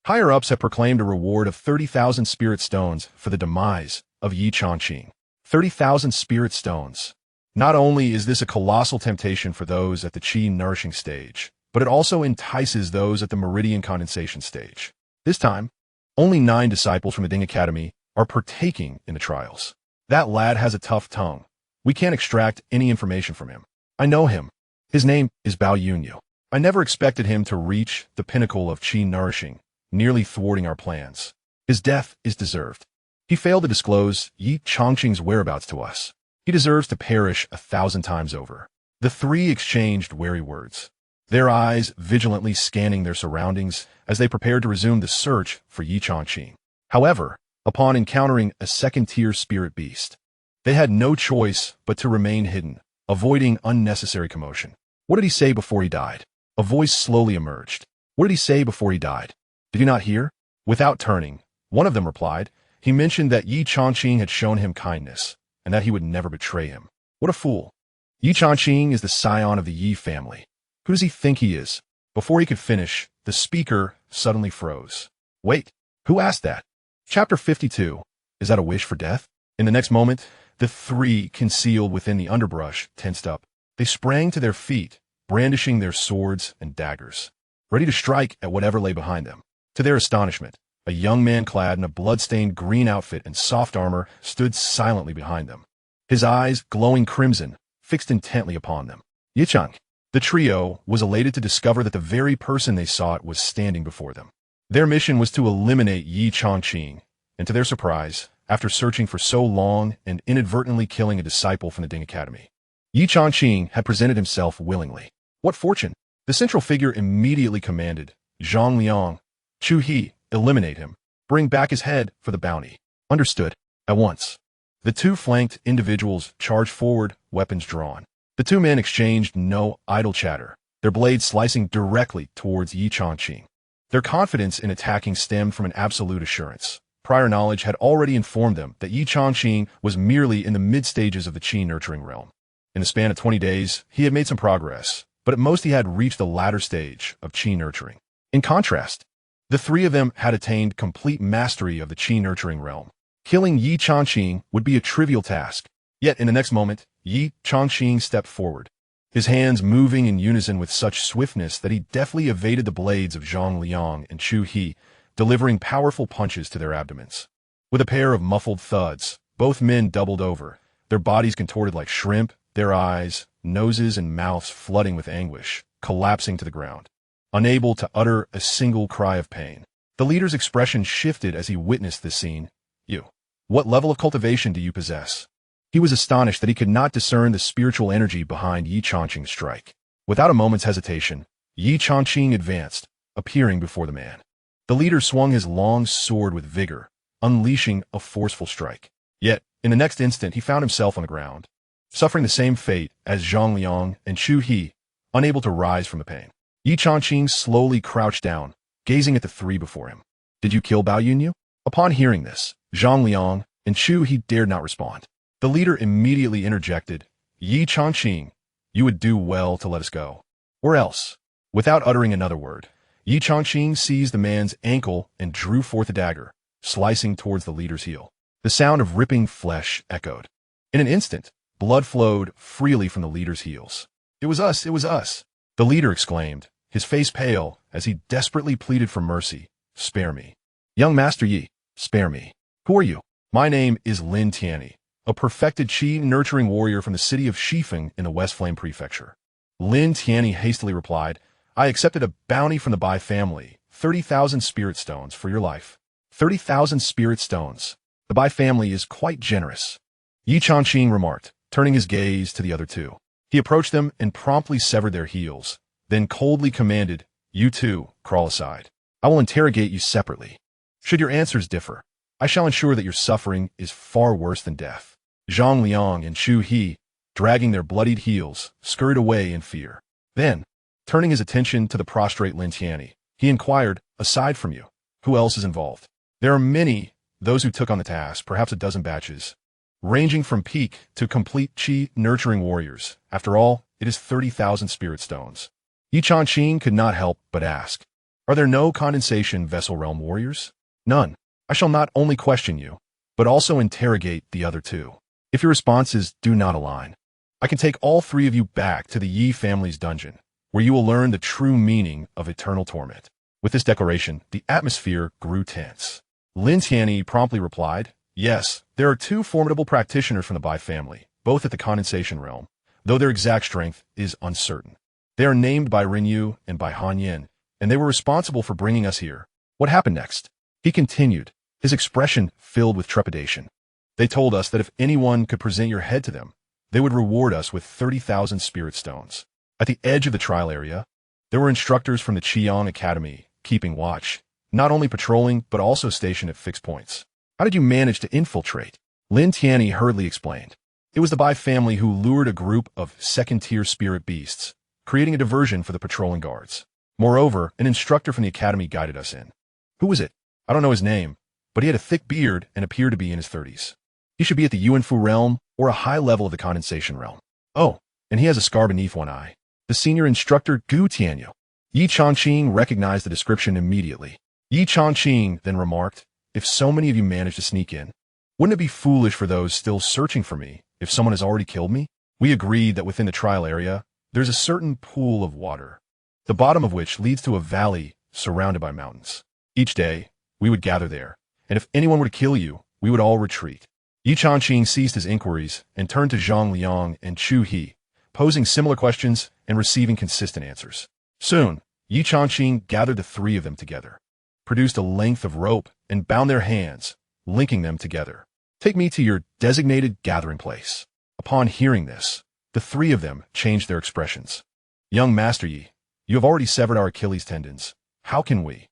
Higher-ups have proclaimed a reward of 30,000 spirit stones for the demise of Ye Changqing. 30,000 spirit stones. Not only is this a colossal temptation for those at the Qi nourishing stage, but it also entices those at the meridian condensation stage. This time, only 9 disciples from the Ding Academy are partaking in the trials. That lad has a tough tongue. We can't extract any information from him. I know him. His name is Bao Yunyu. I never expected him to reach the pinnacle of Qi nourishing, nearly thwarting our plans. His death is deserved. He failed to disclose Ye Changqing's whereabouts to us. He deserves to perish 1,000 times over. The 3 exchanged wary words, their eyes vigilantly scanning their surroundings as they prepared to resume the search for Ye Changqing. However, upon encountering a second-tier spirit beast, they had no choice but to remain hidden, avoiding unnecessary commotion. "What did he say before he died?" A voice slowly emerged. "What did he say before he died? Did you not hear?" Without turning, one of them replied, "He mentioned that Ye Changqing had shown him kindness, and that he would never betray him." What a fool. Ye Changqing is the scion of the Yi family. Who does he think he is? Before he could finish, the speaker suddenly froze. Wait, who asked that? Chapter 52. Is that a wish for death? In the next moment, the 3 concealed within the underbrush tensed up. They sprang to their feet, brandishing their swords and daggers, ready to strike at whatever lay behind them. To their astonishment, a young man clad in a blood-stained green outfit and soft armor stood silently behind them, his eyes glowing crimson, fixed intently upon them. Ye Changqing. The trio was elated to discover that the very person they sought was standing before them. Their mission was to eliminate Ye Changqing, and to their surprise, after searching for so long and inadvertently killing a disciple from the Ding Academy, Ye Changqing had presented himself willingly. What fortune! The central figure immediately commanded, "Zhang Liang, Chu He, eliminate him. Bring back his head for the bounty." Understood. At once, the 2 flanked individuals charged forward, weapons drawn. The 2 men exchanged no idle chatter, their blades slicing directly towards Ye Changqing. Their confidence in attacking stemmed from an absolute assurance. Prior knowledge had already informed them that Ye Changqing was merely in the mid-stages of the Qi nurturing realm. In the span of 20 days, he had made some progress, but at most he had reached the latter stage of Qi nurturing. In contrast, the 3 of them had attained complete mastery of the Qi nurturing realm. Killing Ye Changqing would be a trivial task. Yet in the next moment, Ye Changqing stepped forward, his hands moving in unison with such swiftness that he deftly evaded the blades of Zhang Liang and Chu He, delivering powerful punches to their abdomens. With a pair of muffled thuds, both men doubled over, their bodies contorted like shrimp, their eyes, noses, and mouths flooding with anguish, collapsing to the ground, unable to utter a single cry of pain. The leader's expression shifted as he witnessed this scene. "You, what level of cultivation do you possess?" He was astonished that he could not discern the spiritual energy behind Ye Changqing's strike. Without a moment's hesitation, Ye Changqing advanced, appearing before the man. The leader swung his long sword with vigor, unleashing a forceful strike. Yet, in the next instant, he found himself on the ground, suffering the same fate as Zhang Liang and Chu He, unable to rise from the pain. Ye Changqing slowly crouched down, gazing at the 3 before him. "Did you kill Bao Yunyu?" Upon hearing this, Zhang Liang and Chu He dared not respond. The leader immediately interjected, Ye Changqing, you would do well to let us go. Or else. Without uttering another word, Ye Changqing seized the man's ankle and drew forth a dagger, slicing towards the leader's heel. The sound of ripping flesh echoed. In an instant, blood flowed freely from the leader's heels. It was us, it was us, the leader exclaimed, his face pale as he desperately pleaded for mercy. Spare me. Young Master Yi, spare me. Who are you? My name is Lin Tianyi, a perfected qi-nurturing warrior from the city of Shifeng in the West Flame Prefecture. Lin Tianyi hastily replied, I accepted a bounty from the Bai family, 30,000 spirit stones for your life. 30,000 spirit stones. The Bai family is quite generous. Ye Changqing remarked, turning his gaze to the other two. He approached them and promptly severed their heels, then coldly commanded, You two, crawl aside. I will interrogate you separately. Should your answers differ, I shall ensure that your suffering is far worse than death. Zhang Liang and Chu He, dragging their bloodied heels, scurried away in fear. Then, turning his attention to the prostrate Lin Tianyi, he inquired, Aside from you, who else is involved? There are many, those who took on the task, perhaps a dozen batches, ranging from peak to complete qi-nurturing warriors. After all, it is 30,000 spirit stones. Ye Changqing could not help but ask, Are there no condensation vessel realm warriors? None. I shall not only question you, but also interrogate the other two. If your responses do not align, I can take all three of you back to the Yi family's dungeon, where you will learn the true meaning of eternal torment. With this declaration, the atmosphere grew tense. Lin Tianyi promptly replied, Yes, there are two formidable practitioners from the Bai family, both at the condensation realm, though their exact strength is uncertain. They are named by Rinyu and by Han Yin, and they were responsible for bringing us here. What happened next? He continued, his expression filled with trepidation. They told us that if anyone could present your head to them, they would reward us with 30,000 spirit stones. At the edge of the trial area, there were instructors from the Qiang Academy, keeping watch, not only patrolling, but also stationed at fixed points. How did you manage to infiltrate? Lin Tianyi hurriedly explained. It was the Bai family who lured a group of second-tier spirit beasts, creating a diversion for the patrolling guards. Moreover, an instructor from the academy guided us in. Who was it? I don't know his name, but he had a thick beard and appeared to be in his 30s. He should be at the Yuanfu realm or a high level of the condensation realm. Oh, and he has a scar beneath one eye. The senior instructor Gu Tianyu. Ye Changqing recognized the description immediately. Ye Changqing then remarked, If so many of you manage to sneak in, wouldn't it be foolish for those still searching for me if someone has already killed me? We agreed that within the trial area, there's a certain pool of water, the bottom of which leads to a valley surrounded by mountains. Each day, we would gather there, and if anyone were to kill you, we would all retreat. Ye Changqing ceased his inquiries and turned to Zhang Liang and Chu He, posing similar questions and receiving consistent answers. Soon, Ye Changqing gathered the three of them together, produced a length of rope, and bound their hands, linking them together. Take me to your designated gathering place. Upon hearing this, the three of them changed their expressions. Young Master Yi, you have already severed our Achilles tendons. How can we?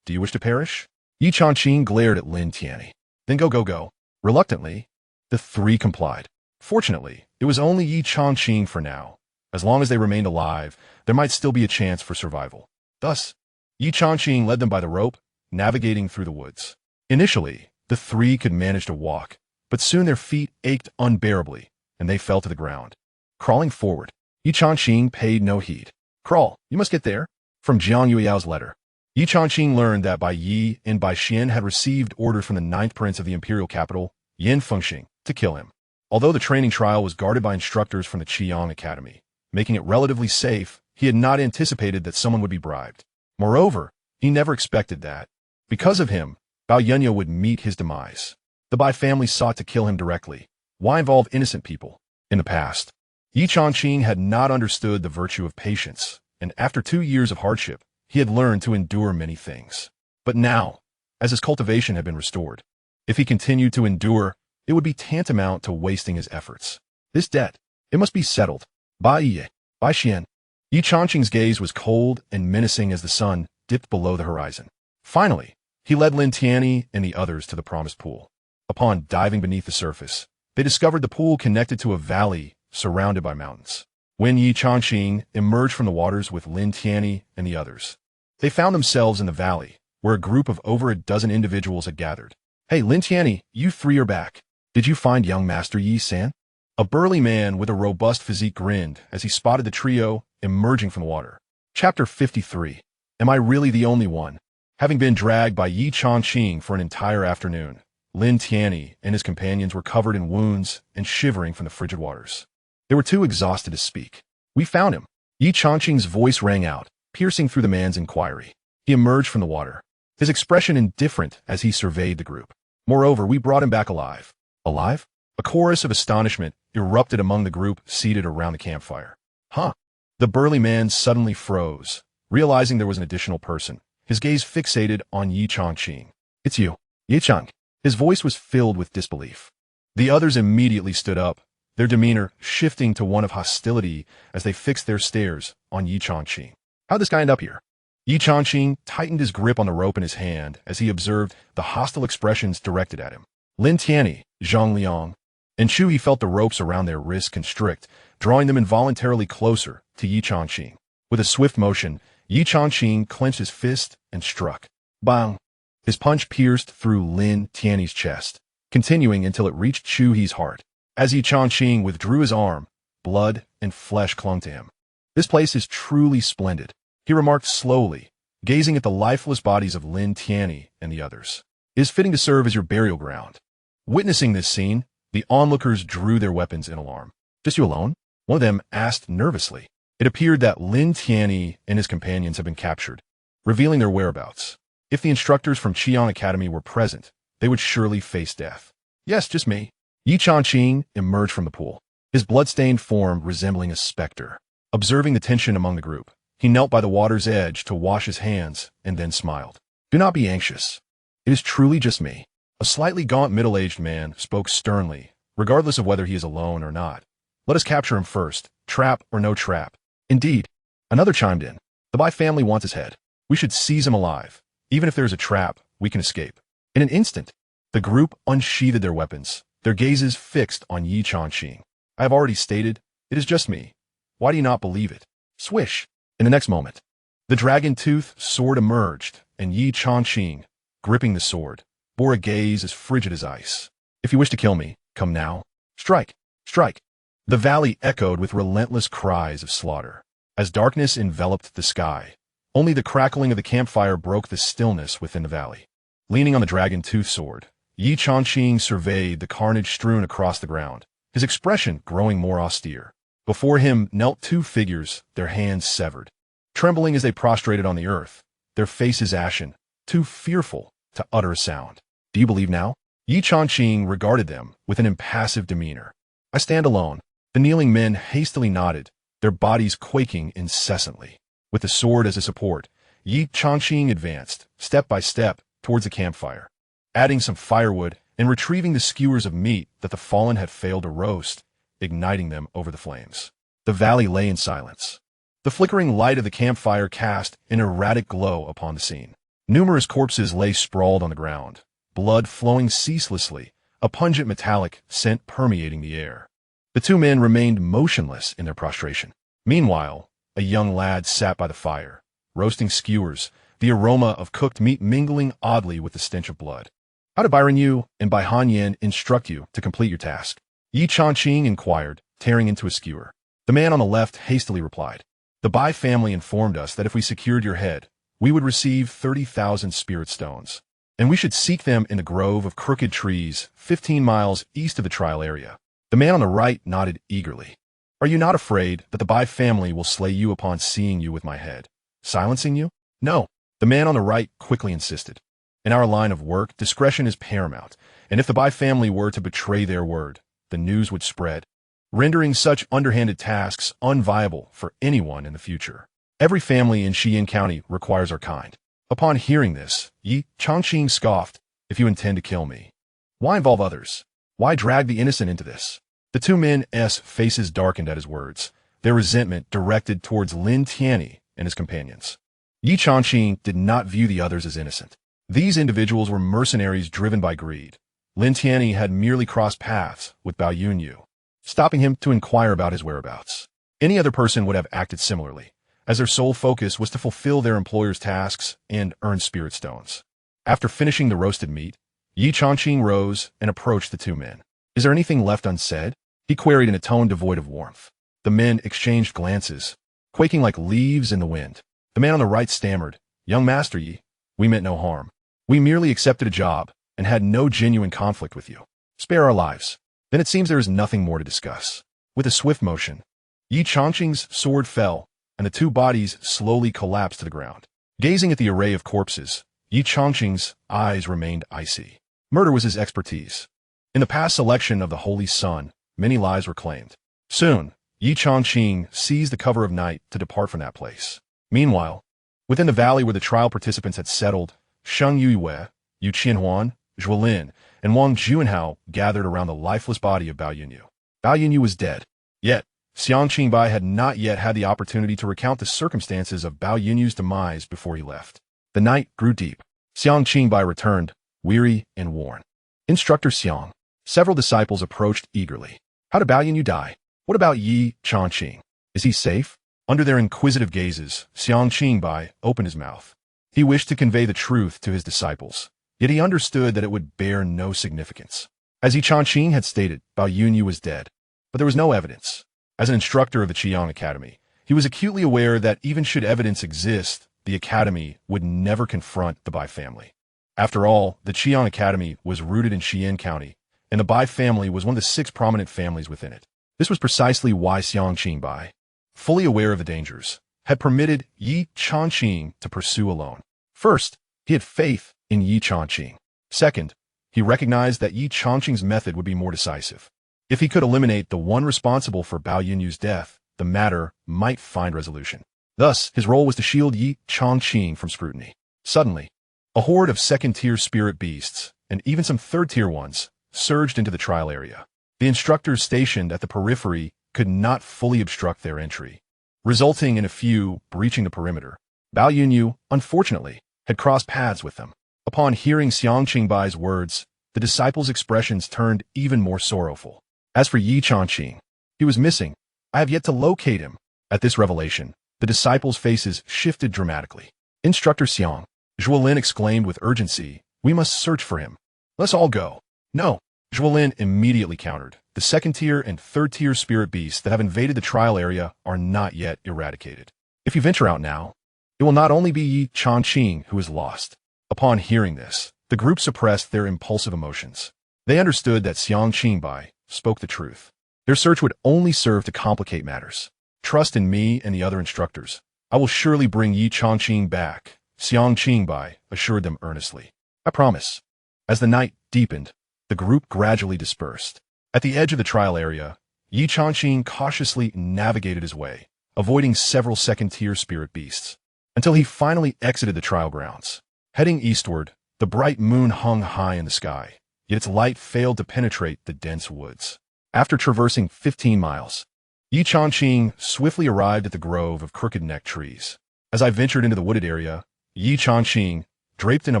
Do you wish to perish? Ye Changqing glared at Lin Tianyi. Then go. Reluctantly, the three complied. Fortunately, it was only Ye Changqing for now. As long as they remained alive, there might still be a chance for survival. Thus, Ye Changqing led them by the rope, navigating through the woods. Initially, the three could manage to walk, but soon their feet ached unbearably, and they fell to the ground. Crawling forward, Ye Changqing paid no heed. Crawl, you must get there. From Jiang Yuyao's letter. Ye Changqing learned that Bai Yi and Bai Xian had received orders from the ninth prince of the imperial capital, Yin Fengxing, to kill him. Although the training trial was guarded by instructors from the Qiang Academy, making it relatively safe, he had not anticipated that someone would be bribed. Moreover, he never expected that, because of him, Bao Yunya would meet his demise. The Bai family sought to kill him directly. Why involve innocent people? In the past, Ye Changqing had not understood the virtue of patience, and after 2 years of hardship, he had learned to endure many things. But now, as his cultivation had been restored, if he continued to endure, it would be tantamount to wasting his efforts. This debt, it must be settled. Bai Yi, Bai Xian. Ye Changqing's gaze was cold and menacing as the sun dipped below the horizon. Finally, he led Lin Tianyi and the others to the promised pool. Upon diving beneath the surface, they discovered the pool connected to a valley surrounded by mountains. When Ye Changqing emerged from the waters with Lin Tianyi and the others, they found themselves in the valley, where a group of over a dozen individuals had gathered. Hey, Lin Tianyi, you three are back. Did you find young Master Yi-san? A burly man with a robust physique grinned as he spotted the trio emerging from the water. Chapter 53. Am I really the only one? Having been dragged by Ye Changqing for an entire afternoon, Lin Tianyi and his companions were covered in wounds and shivering from the frigid waters. They were too exhausted to speak. We found him. Ye Changqing's voice rang out, piercing through the man's inquiry. He emerged from the water, his expression indifferent as he surveyed the group. Moreover, we brought him back alive. Alive? A chorus of astonishment erupted among the group seated around the campfire. Huh? The burly man suddenly froze, realizing there was an additional person, his gaze fixated on Ye Changqing. It's you, Ye Chang. His voice was filled with disbelief. The others immediately stood up, their demeanor shifting to one of hostility as they fixed their stares on Ye Changqing. How'd this guy end up here? Ye Changqing tightened his grip on the rope in his hand as he observed the hostile expressions directed at him. Lin Tianyi, Zhang Liang, and Chu he felt the ropes around their wrists constrict, drawing them involuntarily closer to Ye Changqing. With a swift motion, Ye Changqing clenched his fist and struck. Bang! His punch pierced through Lin Tianyi's chest, continuing until it reached Chu He's heart. As Ye Changqing withdrew his arm, blood and flesh clung to him. This place is truly splendid, he remarked slowly, gazing at the lifeless bodies of Lin Tianyi and the others. It is fitting to serve as your burial ground. Witnessing this scene, the onlookers drew their weapons in alarm. Just you alone? One of them asked nervously. It appeared that Lin Tianyi and his companions had been captured, revealing their whereabouts. If the instructors from Qian Academy were present, they would surely face death. Yes, just me. Ye Changqing emerged from the pool, his blood-stained form resembling a specter. Observing the tension among the group, he knelt by the water's edge to wash his hands and then smiled. Do not be anxious. It is truly just me. A slightly gaunt middle-aged man spoke sternly, regardless of whether he is alone or not. Let us capture him first, trap or no trap. Indeed. Another chimed in. The Bai family wants his head. We should seize him alive. Even if there is a trap, we can escape. In an instant, the group unsheathed their weapons, their gazes fixed on Ye Changqing. I have already stated, it is just me. Why do you not believe it? Swish! In the next moment, the dragon-tooth sword emerged, and Ye Changqing, gripping the sword, bore a gaze as frigid as ice. If you wish to kill me, come now. Strike! Strike! The valley echoed with relentless cries of slaughter. As darkness enveloped the sky, only the crackling of the campfire broke the stillness within the valley. Leaning on the dragon-tooth sword, Ye Changqing surveyed the carnage strewn across the ground, his expression growing more austere. Before him knelt two figures, their hands severed. Trembling as they prostrated on the earth, their faces ashen, too fearful to utter a sound. Do you believe now? Ye Changqing regarded them with an impassive demeanor. I stand alone. The kneeling men hastily nodded, their bodies quaking incessantly. With the sword as a support, Ye Changqing advanced, step by step, towards the campfire. Adding some firewood and retrieving the skewers of meat that the fallen had failed to roast, igniting them over the flames. The valley lay in silence. The flickering light of the campfire cast an erratic glow upon the scene. Numerous corpses lay sprawled on the ground, blood flowing ceaselessly, a pungent metallic scent permeating the air. The two men remained motionless in their prostration. Meanwhile, a young lad sat by the fire, roasting skewers, the aroma of cooked meat mingling oddly with the stench of blood. How did Byron Yu and Bai Hanyan instruct you to complete your task? Ye Changqing inquired, tearing into a skewer. The man on the left hastily replied. The Bai family informed us that if we secured your head, we would receive 30,000 spirit stones, and we should seek them in the grove of crooked trees 15 miles east of the trial area. The man on the right nodded eagerly. Are you not afraid that the Bai family will slay you upon seeing you with my head? Silencing you? No. The man on the right quickly insisted. In our line of work, discretion is paramount, and if the Bai family were to betray their word, the news would spread, rendering such underhanded tasks unviable for anyone in the future. Every family in Xian County requires our kind. Upon hearing this, Ye Changqing scoffed, if you intend to kill me, why involve others? Why drag the innocent into this? The two men's faces darkened at his words, their resentment directed towards Lin Tianyi and his companions. Ye Changqing did not view the others as innocent. These individuals were mercenaries driven by greed. Lin Tianyi had merely crossed paths with Bao Yunyu, stopping him to inquire about his whereabouts. Any other person would have acted similarly, as their sole focus was to fulfill their employer's tasks and earn spirit stones. After finishing the roasted meat, Ye Changqing rose and approached the two men. Is there anything left unsaid? he queried in a tone devoid of warmth. The men exchanged glances, quaking like leaves in the wind. The man on the right stammered, "Young Master Yi, we meant no harm. We merely accepted a job and had no genuine conflict with you. Spare our lives." Then it seems there is nothing more to discuss. With a swift motion, Ye Changqing's sword fell, and the two bodies slowly collapsed to the ground. Gazing at the array of corpses, Ye Changqing's eyes remained icy. Murder was his expertise. In the past selection of the Holy Sun, many lives were claimed. Soon, Ye Changqing seized the cover of night to depart from that place. Meanwhile, within the valley where the trial participants had settled, Sheng Yue, Yu Qianhuan, Zhuolin, and Wang Junhao gathered around the lifeless body of Bao Yunyu. Bao Yunyu was dead. Yet, Xianxia Bai had not yet had the opportunity to recount the circumstances of Bao Yunyu's demise before he left. The night grew deep. Xianxia Bai returned, weary and worn. Instructor Xiang. Several disciples approached eagerly. How did Bao Yunyu die? What about Ye Changqing? Is he safe? Under their inquisitive gazes, Xianxia Bai opened his mouth. He wished to convey the truth to his disciples, yet he understood that it would bear no significance. As Ye Changqing had stated, Bao Yunyu was dead, but there was no evidence. As an instructor of the Qiyang Academy, he was acutely aware that even should evidence exist, the Academy would never confront the Bai family. After all, the Qiyang Academy was rooted in Xian County, and the Bai family was one of the 6 prominent families within it. This was precisely why Xianxia Bai, fully aware of the dangers, had permitted Ye Changqing to pursue alone. First, he had faith in Ye Changqing. Second, he recognized that Ye Changqing's method would be more decisive. If he could eliminate the one responsible for Bao Yunyu's death, the matter might find resolution. Thus, his role was to shield Ye Changqing from scrutiny. Suddenly, a horde of second-tier spirit beasts, and even some third-tier ones, surged into the trial area. The instructors stationed at the periphery could not fully obstruct their entry, resulting in a few breaching the perimeter. Bao Yunyu, unfortunately, had crossed paths with them. Upon hearing Xianxia Bai's words, the disciples' expressions turned even more sorrowful. As for Ye Changqing, he was missing. I have yet to locate him. At this revelation, the disciples' faces shifted dramatically. Instructor Xiang, Zhuolin exclaimed with urgency, "We must search for him. Let's all go." "No," Zhuolin immediately countered. "The second-tier and third-tier spirit beasts that have invaded the trial area are not yet eradicated. If you venture out now, it will not only be Ye Changqing who is lost." Upon hearing this, the group suppressed their impulsive emotions. They understood that Xianxia Bai spoke the truth. Their search would only serve to complicate matters. "Trust in me and the other instructors. I will surely bring Ye Changqing back," Xianxia Bai assured them earnestly. "I promise." As the night deepened, the group gradually dispersed. At the edge of the trial area, Ye Changqing cautiously navigated his way, avoiding several second-tier spirit beasts, until he finally exited the trial grounds. Heading eastward, the bright moon hung high in the sky, yet its light failed to penetrate the dense woods. After traversing 15 miles, Ye Changqing swiftly arrived at the grove of crooked-neck trees. As I ventured into the wooded area, Ye Changqing, draped in a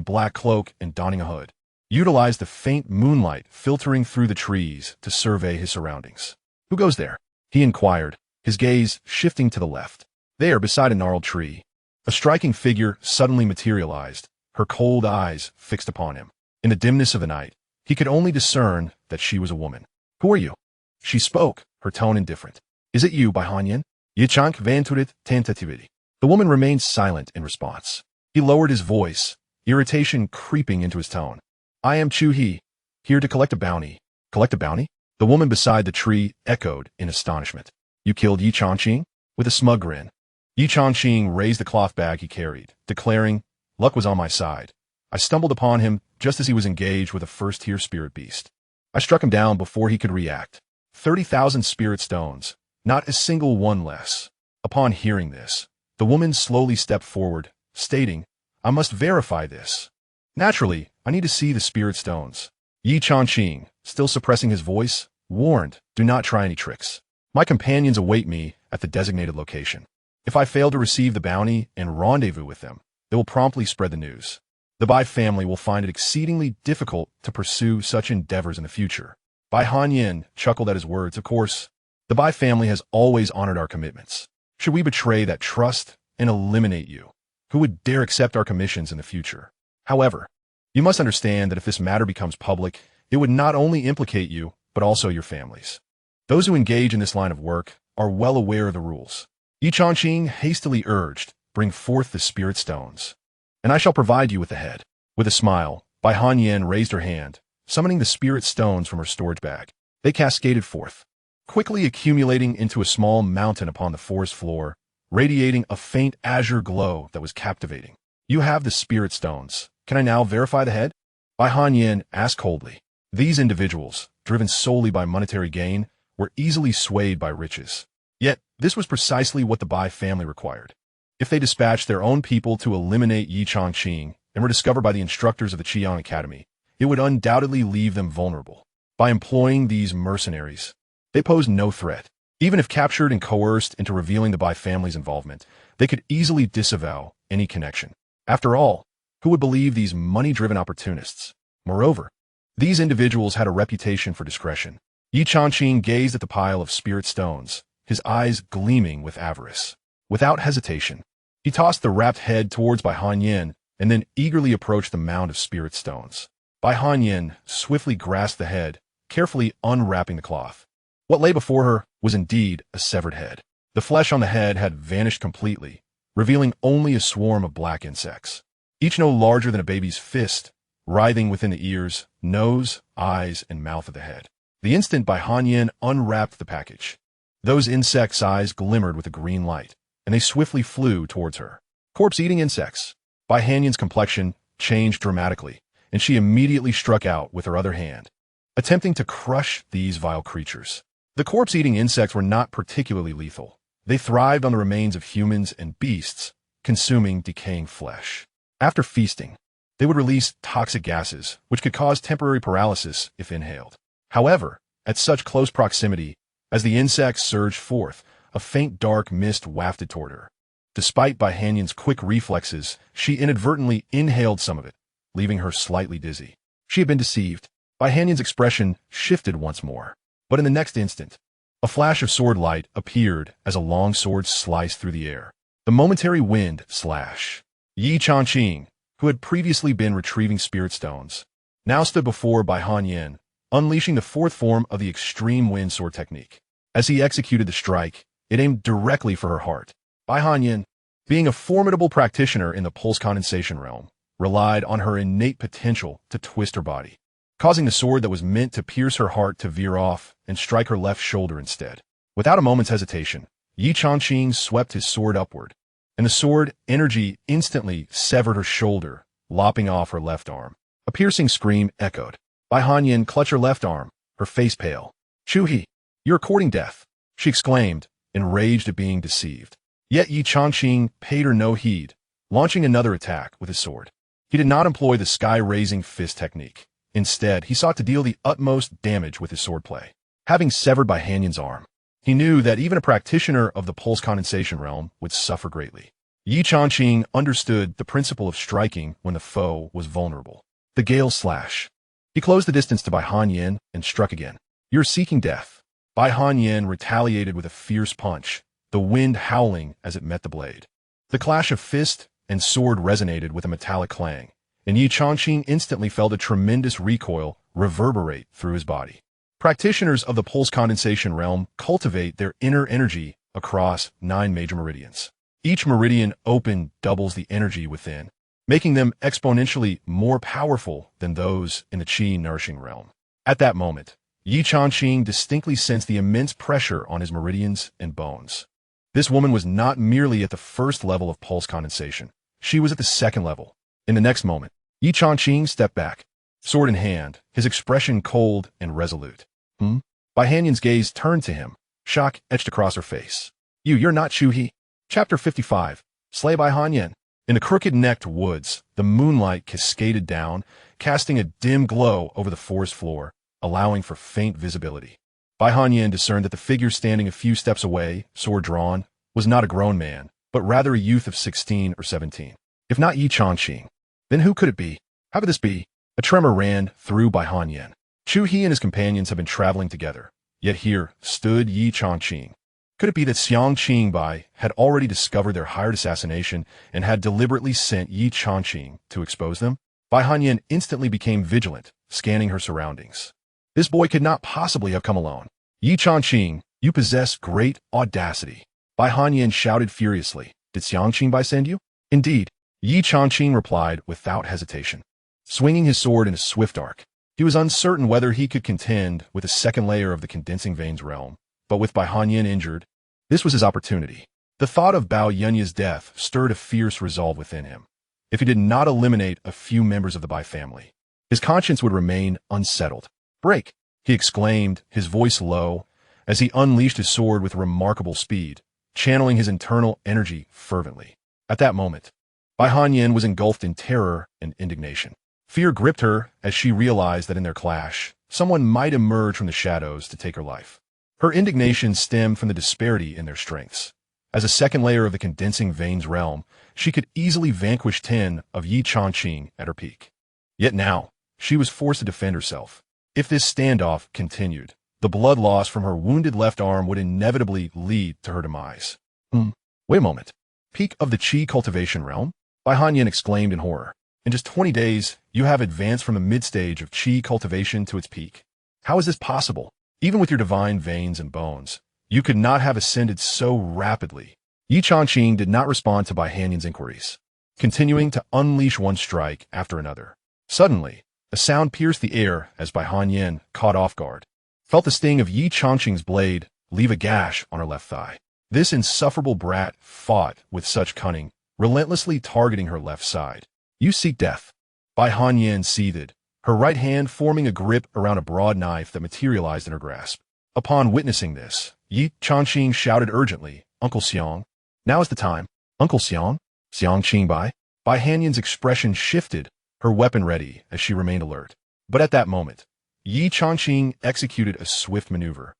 black cloak and donning a hood, utilized the faint moonlight filtering through the trees to survey his surroundings. "Who goes there?" he inquired, his gaze shifting to the left. There, beside a gnarled tree, a striking figure suddenly materialized, her cold eyes fixed upon him. In the dimness of the night, he could only discern that she was a woman. "Who are you?" She spoke, her tone indifferent. "Is it you, Bai Hanyan?" Ye Changqing ventured tentatively. The woman remained silent in response. He lowered his voice, irritation creeping into his tone. "I am Chu He, here to collect a bounty." "Collect a bounty?" The woman beside the tree echoed in astonishment. "You killed Ye Changqing?" With a smug grin, Ye Changqing raised the cloth bag he carried, declaring, "Luck was on my side. I stumbled upon him just as he was engaged with a first-tier spirit beast. I struck him down before he could react. 30,000 spirit stones, not a single one less." Upon hearing this, the woman slowly stepped forward, stating, "I must verify this. Naturally, I need to see the spirit stones." Ye Changqing, still suppressing his voice, warned, "Do not try any tricks. My companions await me at the designated location. If I fail to receive the bounty and rendezvous with them, they will promptly spread the news. The Bai family will find it exceedingly difficult to pursue such endeavors in the future." Bai Hanyan chuckled at his words. "Of course, the Bai family has always honored our commitments. Should we betray that trust and eliminate you, who would dare accept our commissions in the future? However, you must understand that if this matter becomes public, it would not only implicate you, but also your families. Those who engage in this line of work are well aware of the rules. Ye Changqing hastily urged, "Bring forth the spirit stones, and I shall provide you with the head." With a smile, Bai Hanyan raised her hand, summoning the spirit stones from her storage bag. They cascaded forth, quickly accumulating into a small mountain upon the forest floor, radiating a faint azure glow that was captivating. "You have the spirit stones. Can I now verify the head?" Bai Hanyan asked coldly. These individuals, driven solely by monetary gain, were easily swayed by riches. Yet, this was precisely what the Bai family required. If they dispatched their own people to eliminate Ye Changqing and were discovered by the instructors of the Qian Academy, it would undoubtedly leave them vulnerable. By employing these mercenaries, they posed no threat. Even if captured and coerced into revealing the Bai family's involvement, they could easily disavow any connection. After all, who would believe these money-driven opportunists? Moreover, these individuals had a reputation for discretion. Ye Changqing gazed at the pile of spirit stones, his eyes gleaming with avarice. Without hesitation, he tossed the wrapped head towards Bai Hanyan and then eagerly approached the mound of spirit stones. Bai Hanyan swiftly grasped the head, carefully unwrapping the cloth. What lay before her was indeed a severed head. The flesh on the head had vanished completely, revealing only a swarm of black insects, each no larger than a baby's fist, writhing within the ears, nose, eyes, and mouth of the head. The instant Bai Hanyan unwrapped the package, those insects' eyes glimmered with a green light, and they swiftly flew towards her. Corpse-eating insects. Bai Hanyan's complexion changed dramatically, and she immediately struck out with her other hand, attempting to crush these vile creatures. The corpse-eating insects were not particularly lethal. They thrived on the remains of humans and beasts, consuming decaying flesh. After feasting, they would release toxic gases, which could cause temporary paralysis if inhaled. However, at such close proximity, as the insects surged forth, a faint dark mist wafted toward her. Despite Bai Hanyan's quick reflexes, she inadvertently inhaled some of it, leaving her slightly dizzy. She had been deceived. Bai Hanyan's expression shifted once more. But in the next instant, a flash of sword light appeared as a long sword sliced through the air. The momentary wind slash. Ye Changqing, who had previously been retrieving spirit stones, now stood before Bai Hanyan, unleashing the fourth form of the extreme wind sword technique. As he executed the strike, it aimed directly for her heart. Bai Hanyan, being a formidable practitioner in the pulse condensation realm, relied on her innate potential to twist her body, causing the sword that was meant to pierce her heart to veer off and strike her left shoulder instead. Without a moment's hesitation, Ye Changqing swept his sword upward, and the sword energy instantly severed her shoulder, lopping off her left arm. A piercing scream echoed. Bai Hanyan clutched her left arm, her face pale. "Chu-He, you're courting death," she exclaimed, enraged at being deceived. Yet Ye Changqing paid her no heed, launching another attack with his sword. He did not employ the sky-raising fist technique. Instead, he sought to deal the utmost damage with his swordplay. Having severed Bai Hanyan's arm, he knew that even a practitioner of the pulse condensation realm would suffer greatly. Ye Changqing understood the principle of striking when the foe was vulnerable. The gale slash. He closed the distance to Bai Hanyan and struck again. "You're seeking death." Bai Hanyan retaliated with a fierce punch, the wind howling as it met the blade. The clash of fist and sword resonated with a metallic clang, and Ye Changqing instantly felt a tremendous recoil reverberate through his body. Practitioners of the pulse condensation realm cultivate their inner energy across 9 major meridians. Each meridian open doubles the energy within, making them exponentially more powerful than those in the qi nourishing realm. At that moment, Ye Changqing distinctly sensed the immense pressure on his meridians and bones. This woman was not merely at the first level of pulse condensation. She was at the second level. In the next moment, Ye Changqing stepped back, sword in hand, his expression cold and resolute. Bai Hanyan's gaze turned to him, shock etched across her face. You're not Chu-He." Chapter 55. Slay Bai Hanyan. In the crooked-necked woods, the moonlight cascaded down, casting a dim glow over the forest floor, allowing for faint visibility. Bai Hanyan discerned that the figure standing a few steps away, sword drawn, was not a grown man, but rather a youth of 16 or 17. If not Ye Changqing, then who could it be? How could this be? A tremor ran through Bai Hanyan. Chu-He and his companions had been traveling together, yet here stood Ye Changqing. Could it be that Xianxia Bai had already discovered their hired assassination and had deliberately sent Ye Changqing to expose them? Bai Hanyan instantly became vigilant, scanning her surroundings. This boy could not possibly have come alone. Ye Changqing, you possess great audacity. Bai Hanyan shouted furiously. Did Xianxia Bai send you? Indeed. Ye Changqing replied without hesitation, swinging his sword in a swift arc. He was uncertain whether he could contend with a second layer of the condensing veins realm, but with Bai Hanyan injured, this was his opportunity. The thought of Bao Yunya's death stirred a fierce resolve within him. If he did not eliminate a few members of the Bai family, his conscience would remain unsettled. Break! He exclaimed, his voice low, as he unleashed his sword with remarkable speed, channeling his internal energy fervently. At that moment, Bai Hanyan was engulfed in terror and indignation. Fear gripped her as she realized that in their clash, someone might emerge from the shadows to take her life. Her indignation stemmed from the disparity in their strengths. As a second layer of the condensing veins realm, she could easily vanquish 10 of Ye Changqing at her peak. Yet now, she was forced to defend herself. If this standoff continued, the blood loss from her wounded left arm would inevitably lead to her demise. Wait a moment. Peak of the Qi cultivation realm? Bai Hanyan exclaimed in horror. In just 20 days, you have advanced from the mid-stage of Qi cultivation to its peak. How is this possible? Even with your divine veins and bones, you could not have ascended so rapidly. Ye Changqing did not respond to Bai Hanyan's inquiries, continuing to unleash one strike after another. Suddenly, a sound pierced the air as Bai Hanyan, caught off guard, felt the sting of Ye Changqing's blade leave a gash on her left thigh. This insufferable brat fought with such cunning, relentlessly targeting her left side. You seek death. Bai Hanyan seethed, her right hand forming a grip around a broad knife that materialized in her grasp. Upon witnessing this, Ye Changqing shouted urgently, Uncle Xiang, now is the time. Uncle Xiang? Xianxia Bai? Bai Hanyan's expression shifted, her weapon ready as she remained alert. But at that moment, Ye Changqing executed a swift maneuver,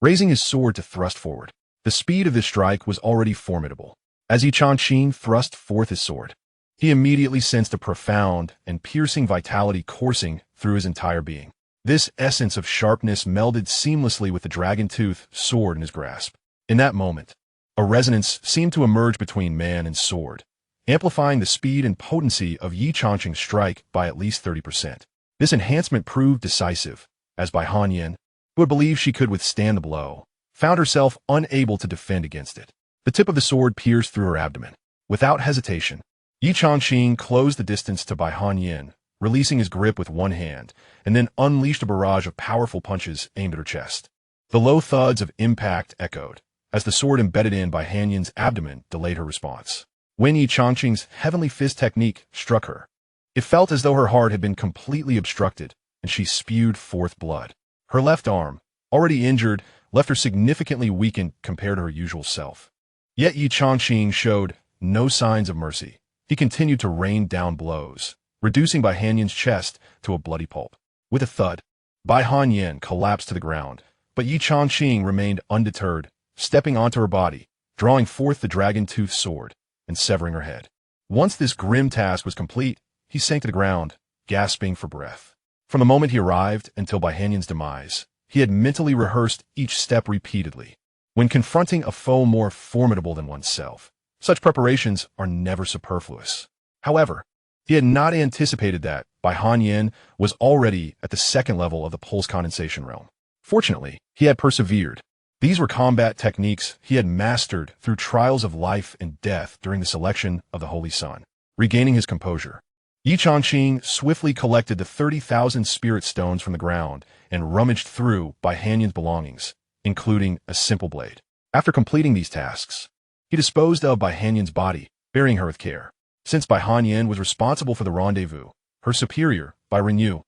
raising his sword to thrust forward. The speed of this strike was already formidable. As Ye Changqing thrust forth his sword, he immediately sensed a profound and piercing vitality coursing through his entire being. This essence of sharpness melded seamlessly with the dragon-tooth sword in his grasp. In that moment, a resonance seemed to emerge between man and sword, amplifying the speed and potency of Ye Changqing's strike by at least 30%. This enhancement proved decisive, as Bai Hanyan, who had believed she could withstand the blow, found herself unable to defend against it. The tip of the sword pierced through her abdomen. Without hesitation, Ye Changqing closed the distance to Bai Hanyan, releasing his grip with one hand, and then unleashed a barrage of powerful punches aimed at her chest. The low thuds of impact echoed, as the sword embedded in Bai Hanyan's abdomen delayed her response. When Ye Changqing's heavenly fist technique struck her, it felt as though her heart had been completely obstructed, and she spewed forth blood. Her left arm, already injured, left her significantly weakened compared to her usual self. Yet Ye Changqing showed no signs of mercy. He continued to rain down blows, reducing Bai Hanyan's chest to a bloody pulp. With a thud, Bai Hanyan collapsed to the ground, but Ye Changqing remained undeterred, stepping onto her body, drawing forth the dragon-tooth sword, and severing her head. Once this grim task was complete, he sank to the ground, gasping for breath. From the moment he arrived until Bai Hanyan's demise, he had mentally rehearsed each step repeatedly. When confronting a foe more formidable than oneself, such preparations are never superfluous. However, he had not anticipated that Bai Hanyan was already at the second level of the pulse condensation realm. Fortunately, he had persevered. These were combat techniques he had mastered through trials of life and death during the selection of the Holy Sun. Regaining his composure, Ye Changqing swiftly collected the 30,000 spirit stones from the ground and rummaged through Bai Hanyan's belongings, including a simple blade. After completing these tasks, he disposed of Bai Hanyan's body, burying her with care. Since Bai Hanyan was responsible for the rendezvous, her superior, Bai Renyu,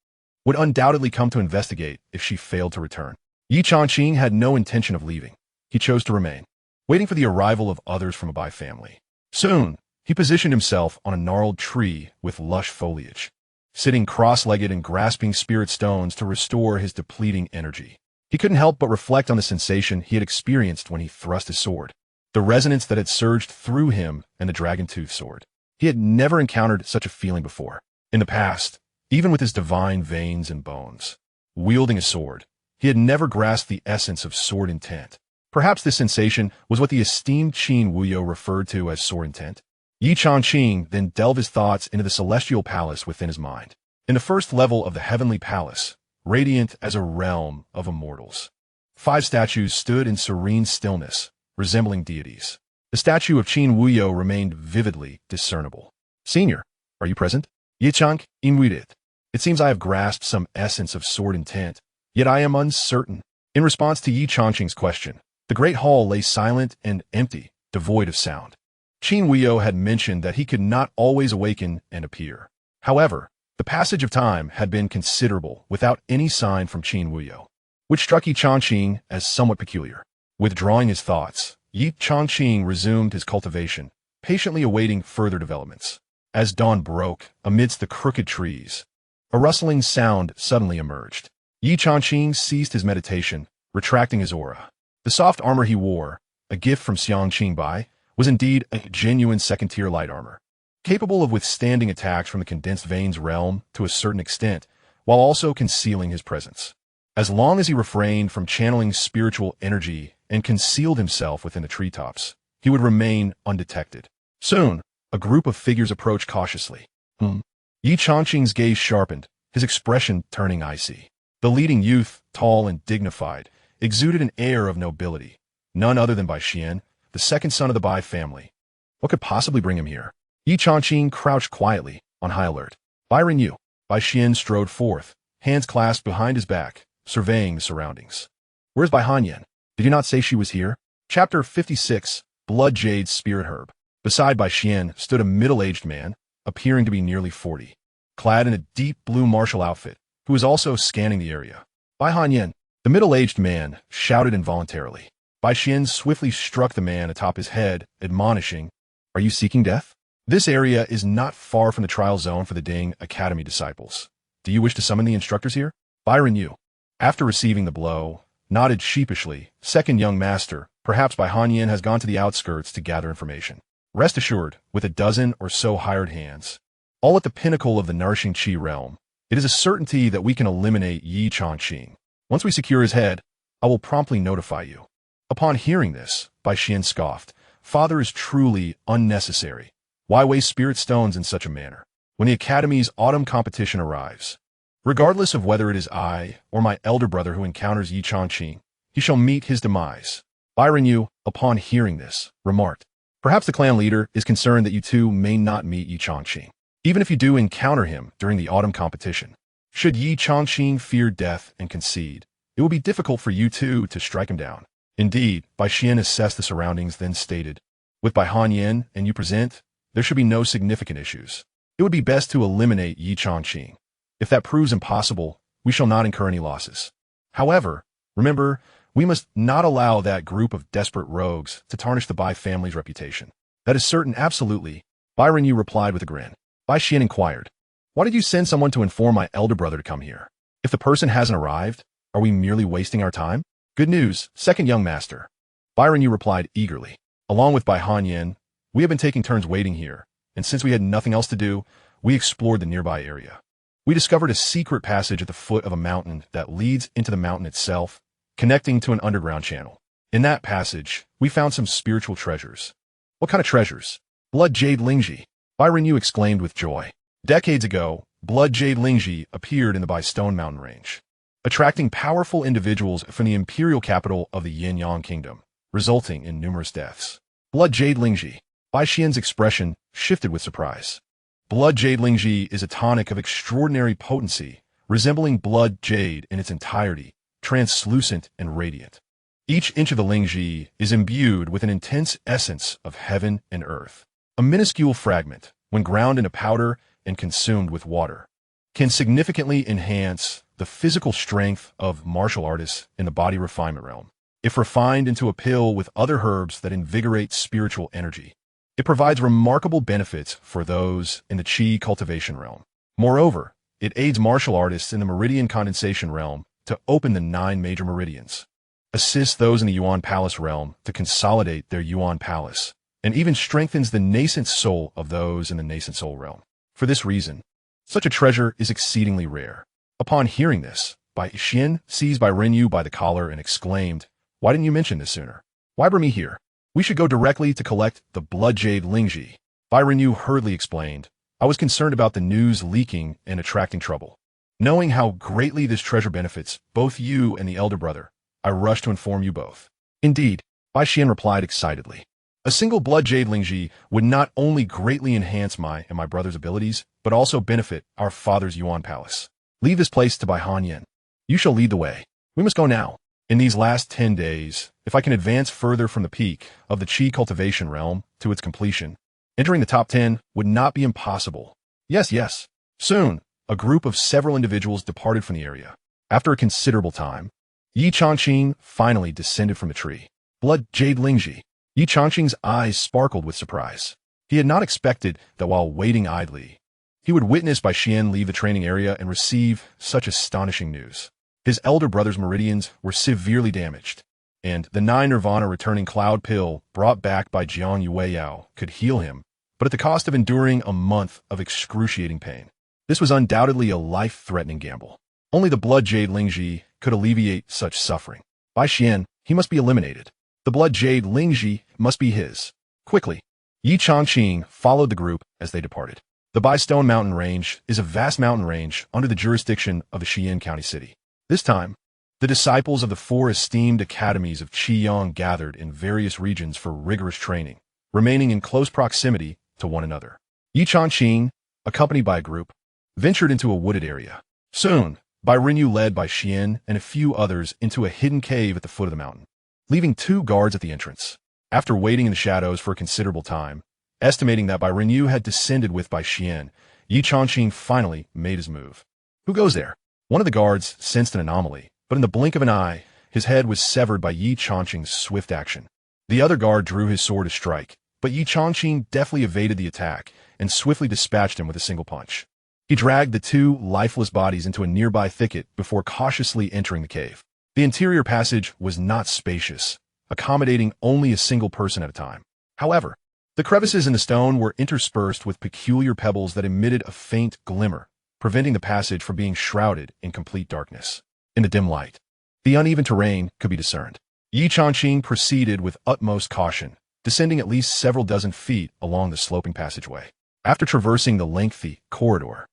would undoubtedly come to investigate if she failed to return. Ye Changqing had no intention of leaving. He chose to remain, waiting for the arrival of others from a Bai family. Soon, he positioned himself on a gnarled tree with lush foliage, sitting cross-legged and grasping spirit stones to restore his depleting energy. He couldn't help but reflect on the sensation he had experienced when he thrust his sword, the resonance that had surged through him and the dragon-tooth sword. He had never encountered such a feeling before. In the past, even with his divine veins and bones, wielding a sword, he had never grasped the essence of sword intent. Perhaps this sensation was what the esteemed Qin Wuyo referred to as sword intent. Ye Changqing then delved his thoughts into the celestial palace within his mind. In the first level of the heavenly palace, radiant as a realm of immortals, 5 statues stood in serene stillness, resembling deities. The statue of Qin Wuyo remained vividly discernible. Senior, are you present? Ye Changqing, Myriad. It seems I have grasped some essence of sword intent, yet I am uncertain. In response to Ye Changqing's question, the great hall lay silent and empty, devoid of sound. Qin Wuyo had mentioned that he could not always awaken and appear. However, the passage of time had been considerable without any sign from Qin Wuyo, which struck Ye Changqing as somewhat peculiar. Withdrawing his thoughts, Ye Changqing resumed his cultivation, patiently awaiting further developments. As dawn broke, amidst the crooked trees, a rustling sound suddenly emerged. Ye Changqing ceased his meditation, retracting his aura. The soft armor he wore, a gift from Xianxia, was indeed a genuine second-tier light armor, capable of withstanding attacks from the condensed veins realm to a certain extent, while also concealing his presence. As long as he refrained from channeling spiritual energy and concealed himself within the treetops, he would remain undetected. Soon, a group of figures approached cautiously. Ye Changqing's gaze sharpened, his expression turning icy. The leading youth, tall and dignified, exuded an air of nobility, none other than Bai Xian, the second son of the Bai family. What could possibly bring him here? Ye Changqing crouched quietly, on high alert. Bai Renyu. Bai Xian strode forth, hands clasped behind his back, surveying the surroundings. Where's Bai Hanyan? Did you not say she was here? Chapter 56, Blood Jade's Spirit Herb. Beside Bai Xian stood a middle-aged man, appearing to be nearly 40, clad in a deep blue martial outfit, who was also scanning the area. Bai Hanyan. The middle-aged man shouted involuntarily. Bai Xian swiftly struck the man atop his head, admonishing, "Are you seeking death? This area is not far from the trial zone for the Ding Academy disciples. Do you wish to summon the instructors here?" Bai Renyu, after receiving the blow, nodded sheepishly. Second young master, perhaps Bai Hanyan has gone to the outskirts to gather information. Rest assured, with a dozen or so hired hands, all at the pinnacle of the nourishing Qi realm, it is a certainty that we can eliminate Ye Changqing. Once we secure his head, I will promptly notify you. Upon hearing this, Bai Xian scoffed. Father is truly unnecessary. Why waste spirit stones in such a manner? When the Academy's autumn competition arrives, regardless of whether it is I or my elder brother who encounters Ye Changqing, he shall meet his demise. Bai Renyu, upon hearing this, remarked, "Perhaps the clan leader is concerned that you two may not meet Ye Changqing, even if you do encounter him during the autumn competition. Should Ye Changqing fear death and concede, it will be difficult for you two to strike him down." Indeed, Bai Xian assessed the surroundings, then stated, "With Bai Hanyan and you present, there should be no significant issues. It would be best to eliminate Ye Changqing. If that proves impossible, we shall not incur any losses. However, remember, we must not allow that group of desperate rogues to tarnish the Bai family's reputation." "That is certain, absolutely," Bai Renyu replied with a grin. Bai Xian inquired, "Why did you send someone to inform my elder brother to come here? If the person hasn't arrived, are we merely wasting our time?" "Good news, second young master," Bai Renyu replied eagerly. "Along with Bai Hanyan, we have been taking turns waiting here, and since we had nothing else to do, we explored the nearby area. We discovered a secret passage at the foot of a mountain that leads into the mountain itself, connecting to an underground channel. In that passage, we found some spiritual treasures." "What kind of treasures?" "Blood Jade Lingji," Bai Renyu exclaimed with joy. Decades ago, Blood Jade Lingji appeared in the Bai Stone Mountain range, attracting powerful individuals from the imperial capital of the Yin-Yang Kingdom, resulting in numerous deaths. Blood Jade Lingji. Bai Xian's expression shifted with surprise. Blood Jade Lingji is a tonic of extraordinary potency, resembling blood jade in its entirety, translucent and radiant. Each inch of the Lingji is imbued with an intense essence of heaven and earth. A minuscule fragment, when ground into powder and consumed with water, can significantly enhance the physical strength of martial artists in the body refinement realm. If refined into a pill with other herbs that invigorate spiritual energy, it provides remarkable benefits for those in the Qi cultivation realm. Moreover, it aids martial artists in the meridian condensation realm to open the 9 major meridians, assists those in the Yuan Palace realm to consolidate their Yuan Palace, and even strengthens the nascent soul of those in the nascent soul realm. For this reason, such a treasure is exceedingly rare. Upon hearing this, Bai Xian seized Bai Renyu by the collar and exclaimed, "Why didn't you mention this sooner? Why bring me here? We should go directly to collect the Blood Jade Lingji." Bai Renyu hurriedly explained, "I was concerned about the news leaking and attracting trouble. Knowing how greatly this treasure benefits both you and the elder brother, I rush to inform you both. Indeed, Bai Xian replied excitedly. A single blood jade Lingji would not only greatly enhance my and my brother's abilities, but also benefit our father's Yuan Palace. Leave this place to Bai Hanyan. You shall lead the way. We must go now. In these last 10 days, if I can advance further from the peak of the Qi cultivation realm to its completion, entering the top 10 would not be impossible. Yes, yes. Soon, a group of several individuals departed from the area. After a considerable time, Ye Changqing finally descended from the tree. Blood Jade Lingji. Ye Changqing's eyes sparkled with surprise. He had not expected that while waiting idly, he would witness Bai Xian leave the training area and receive such astonishing news. His elder brother's meridians were severely damaged, and the 9 Nirvana returning cloud pill brought back by Jiang Yueyao could heal him, but at the cost of enduring a month of excruciating pain. This was undoubtedly a life-threatening gamble. Only the blood jade Lingji could alleviate such suffering. Bai Xian, he must be eliminated. The blood jade Lingji must be his. Quickly, Ye Changqing followed the group as they departed. The Bai Stone Mountain Range is a vast mountain range under the jurisdiction of the Xi'an County City. This time, the disciples of the 4 esteemed academies of Qiyang gathered in various regions for rigorous training, remaining in close proximity to one another. Ye Changqing, accompanied by a group, ventured into a wooded area. Soon, Bai Renyu led Bai Xian and a few others into a hidden cave at the foot of the mountain, leaving 2 guards at the entrance. After waiting in the shadows for a considerable time, estimating that Bai Renyu had descended with Bai Xian, Ye Changqing finally made his move. Who goes there? One of the guards sensed an anomaly, but in the blink of an eye, his head was severed by Ye Changqing's swift action. The other guard drew his sword to strike, but Ye Changqing deftly evaded the attack and swiftly dispatched him with a single punch. He dragged the 2 lifeless bodies into a nearby thicket before cautiously entering the cave. The interior passage was not spacious, accommodating only a single person at a time. However, the crevices in the stone were interspersed with peculiar pebbles that emitted a faint glimmer, preventing the passage from being shrouded in complete darkness. In the dim light, the uneven terrain could be discerned. Ye Changqing proceeded with utmost caution, descending at least several dozen feet along the sloping passageway. After traversing the lengthy corridor,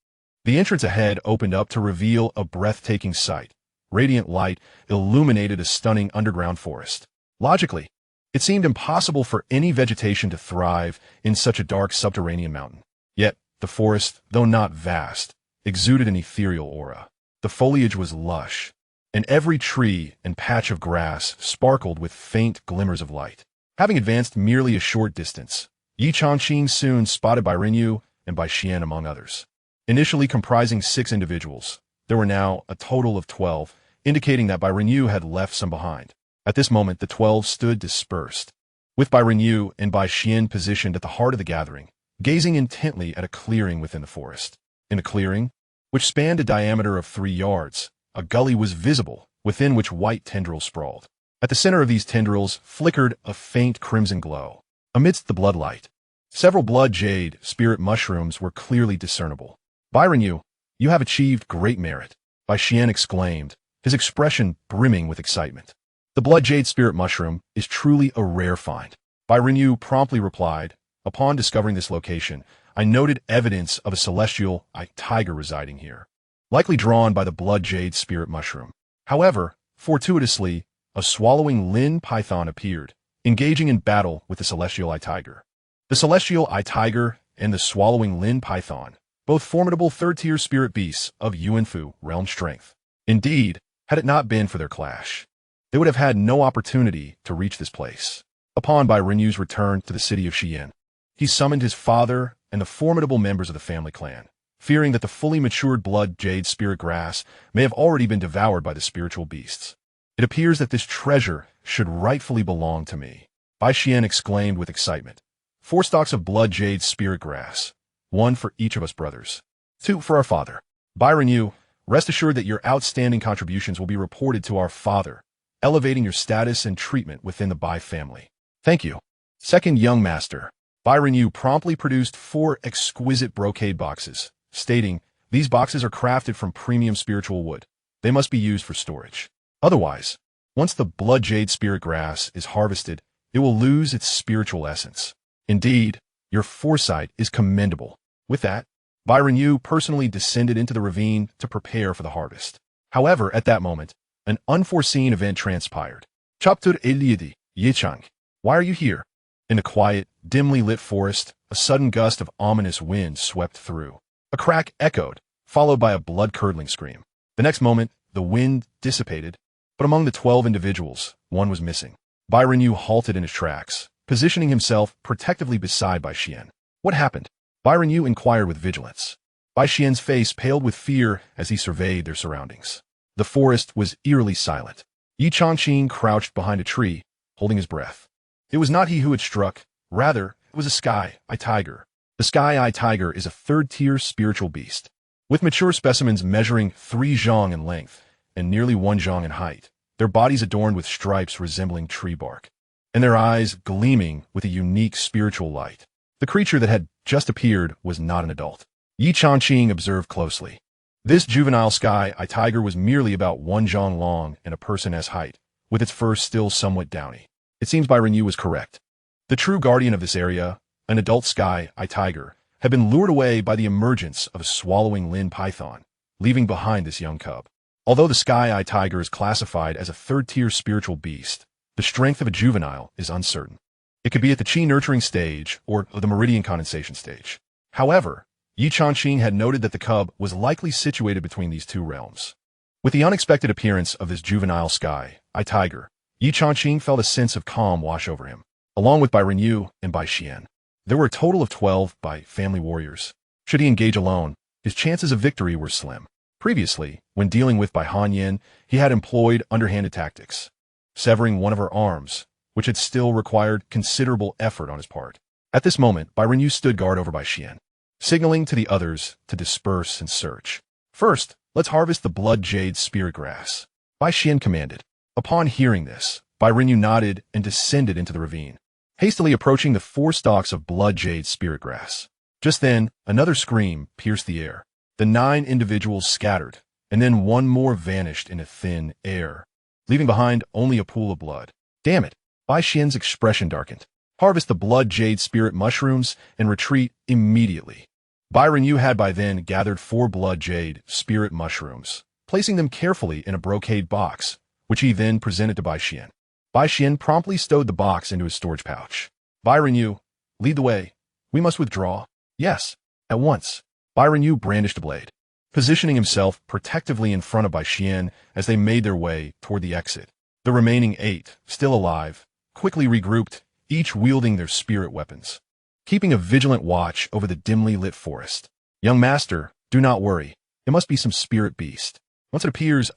the entrance ahead opened up to reveal a breathtaking sight. Radiant light illuminated a stunning underground forest. Logically, it seemed impossible for any vegetation to thrive in such a dark subterranean mountain. Yet, the forest, though not vast, exuded an ethereal aura. The foliage was lush, and every tree and patch of grass sparkled with faint glimmers of light. Having advanced merely a short distance, Ye Changqing soon spotted Bai Renyu and Bai Xian among others. Initially comprising 6 individuals, there were now a total of 12, indicating that Bai Renyu had left some behind. At this moment, the 12 stood dispersed, with Bai Renyu and Bai Xian positioned at the heart of the gathering, gazing intently at a clearing within the forest. In the clearing, which spanned a diameter of 3 yards, a gully was visible, within which white tendrils sprawled. At the center of these tendrils flickered a faint crimson glow. Amidst the bloodlight, several blood jade spirit mushrooms were clearly discernible. Bai Renyu, you have achieved great merit, Bai Xian exclaimed, his expression brimming with excitement. The blood jade spirit mushroom is truly a rare find. Bai Renyu promptly replied, upon discovering this location, I noted evidence of a celestial tiger residing here, likely drawn by the blood jade spirit mushroom. However, fortuitously, a swallowing Lin python appeared, engaging in battle with the celestial tiger. The celestial tiger and the swallowing Lin python, both formidable 3rd-tier spirit beasts of Yuanfu realm strength. Indeed, had it not been for their clash, they would have had no opportunity to reach this place. Upon Bai Renyu's return to the city of Xi'an, he summoned his father and the formidable members of the family clan, fearing that the fully matured blood jade spirit grass may have already been devoured by the spiritual beasts. It appears that this treasure should rightfully belong to me, Bai Xian exclaimed with excitement. 4 stalks of blood jade spirit grass, 1 for each of us brothers, 2 for our father. Bai Renyu, rest assured that your outstanding contributions will be reported to our father, elevating your status and treatment within the Bai family. Thank you. Second young master, Bai Renyu promptly produced 4 exquisite brocade boxes, stating, these boxes are crafted from premium spiritual wood. They must be used for storage. Otherwise, once the blood jade spirit grass is harvested, it will lose its spiritual essence. Indeed, your foresight is commendable. With that, Bai Renyu personally descended into the ravine to prepare for the harvest. However, at that moment, An unforeseen event transpired. Chapter 80, Ye Changqing. Why are you here? In the quiet, dimly lit forest, a sudden gust of ominous wind swept through. A crack echoed, followed by a blood-curdling scream. The next moment, the wind dissipated, but among the 12 individuals, one was missing. Byron Yu halted in his tracks, positioning himself protectively beside Bai Xian. What happened? Byron Yu inquired with vigilance. Bai Xian's face paled with fear as he surveyed their surroundings. The forest was eerily silent. Ye Changqing crouched behind a tree, holding his breath. It was not he who had struck. Rather, it was a sky-eye tiger. The sky-eye tiger is a third-tier spiritual beast. With mature specimens measuring 3 zhang in length and nearly 1 zhang in height, their bodies adorned with stripes resembling tree bark, and their eyes gleaming with a unique spiritual light. The creature that had just appeared was not an adult. Ye Changqing observed closely. This juvenile sky-eye tiger was merely about 1 zhang long and a person's height, with its fur still somewhat downy. It seems Byron Yu was correct. The true guardian of this area, an adult sky-eye tiger, had been lured away by the emergence of a swallowing lin python, leaving behind this young cub. Although the sky-eye tiger is classified as a third-tier spiritual beast, the strength of a juvenile is uncertain. It could be at the qi nurturing stage or the meridian condensation stage. However, Ye Changqing had noted that the cub was likely situated between these two realms. With the unexpected appearance of this juvenile sky-eye tiger, Ye Changqing felt a sense of calm wash over him. Along with Byron Yu and Bai Xian, there were a total of 12 Bai family warriors. Should he engage alone, his chances of victory were slim. Previously, when dealing with Bai Hanyan, he had employed underhanded tactics, severing one of her arms, which had still required considerable effort on his part. At this moment, Byron Yu stood guard over Bai Xian, signaling to the others to disperse and search. First, let's harvest the blood jade spirit grass, Bai Xian commanded. Upon hearing this, Byron Yu nodded and descended into the ravine, hastily approaching the 4 stalks of blood jade spirit grass. Just then, another scream pierced the air. The 9 individuals scattered, and then one more vanished in a thin air, leaving behind only a pool of blood. Damn it! Bai Xian's expression darkened. Harvest the blood jade spirit mushrooms and retreat immediately. Byron Yu had by then gathered 4 blood jade spirit mushrooms, placing them carefully in a brocade box, which he then presented to Bai Xian. Bai Xian promptly stowed the box into his storage pouch. Byron Yu, lead the way. We must withdraw. Yes, at once. Byron Yu brandished a blade, positioning himself protectively in front of Bai Xian as they made their way toward the exit. The remaining 8, still alive, quickly regrouped, each wielding their spirit weapons, keeping a vigilant watch over the dimly lit forest. Young master, do not worry. It must be some spirit beast. Once it appears,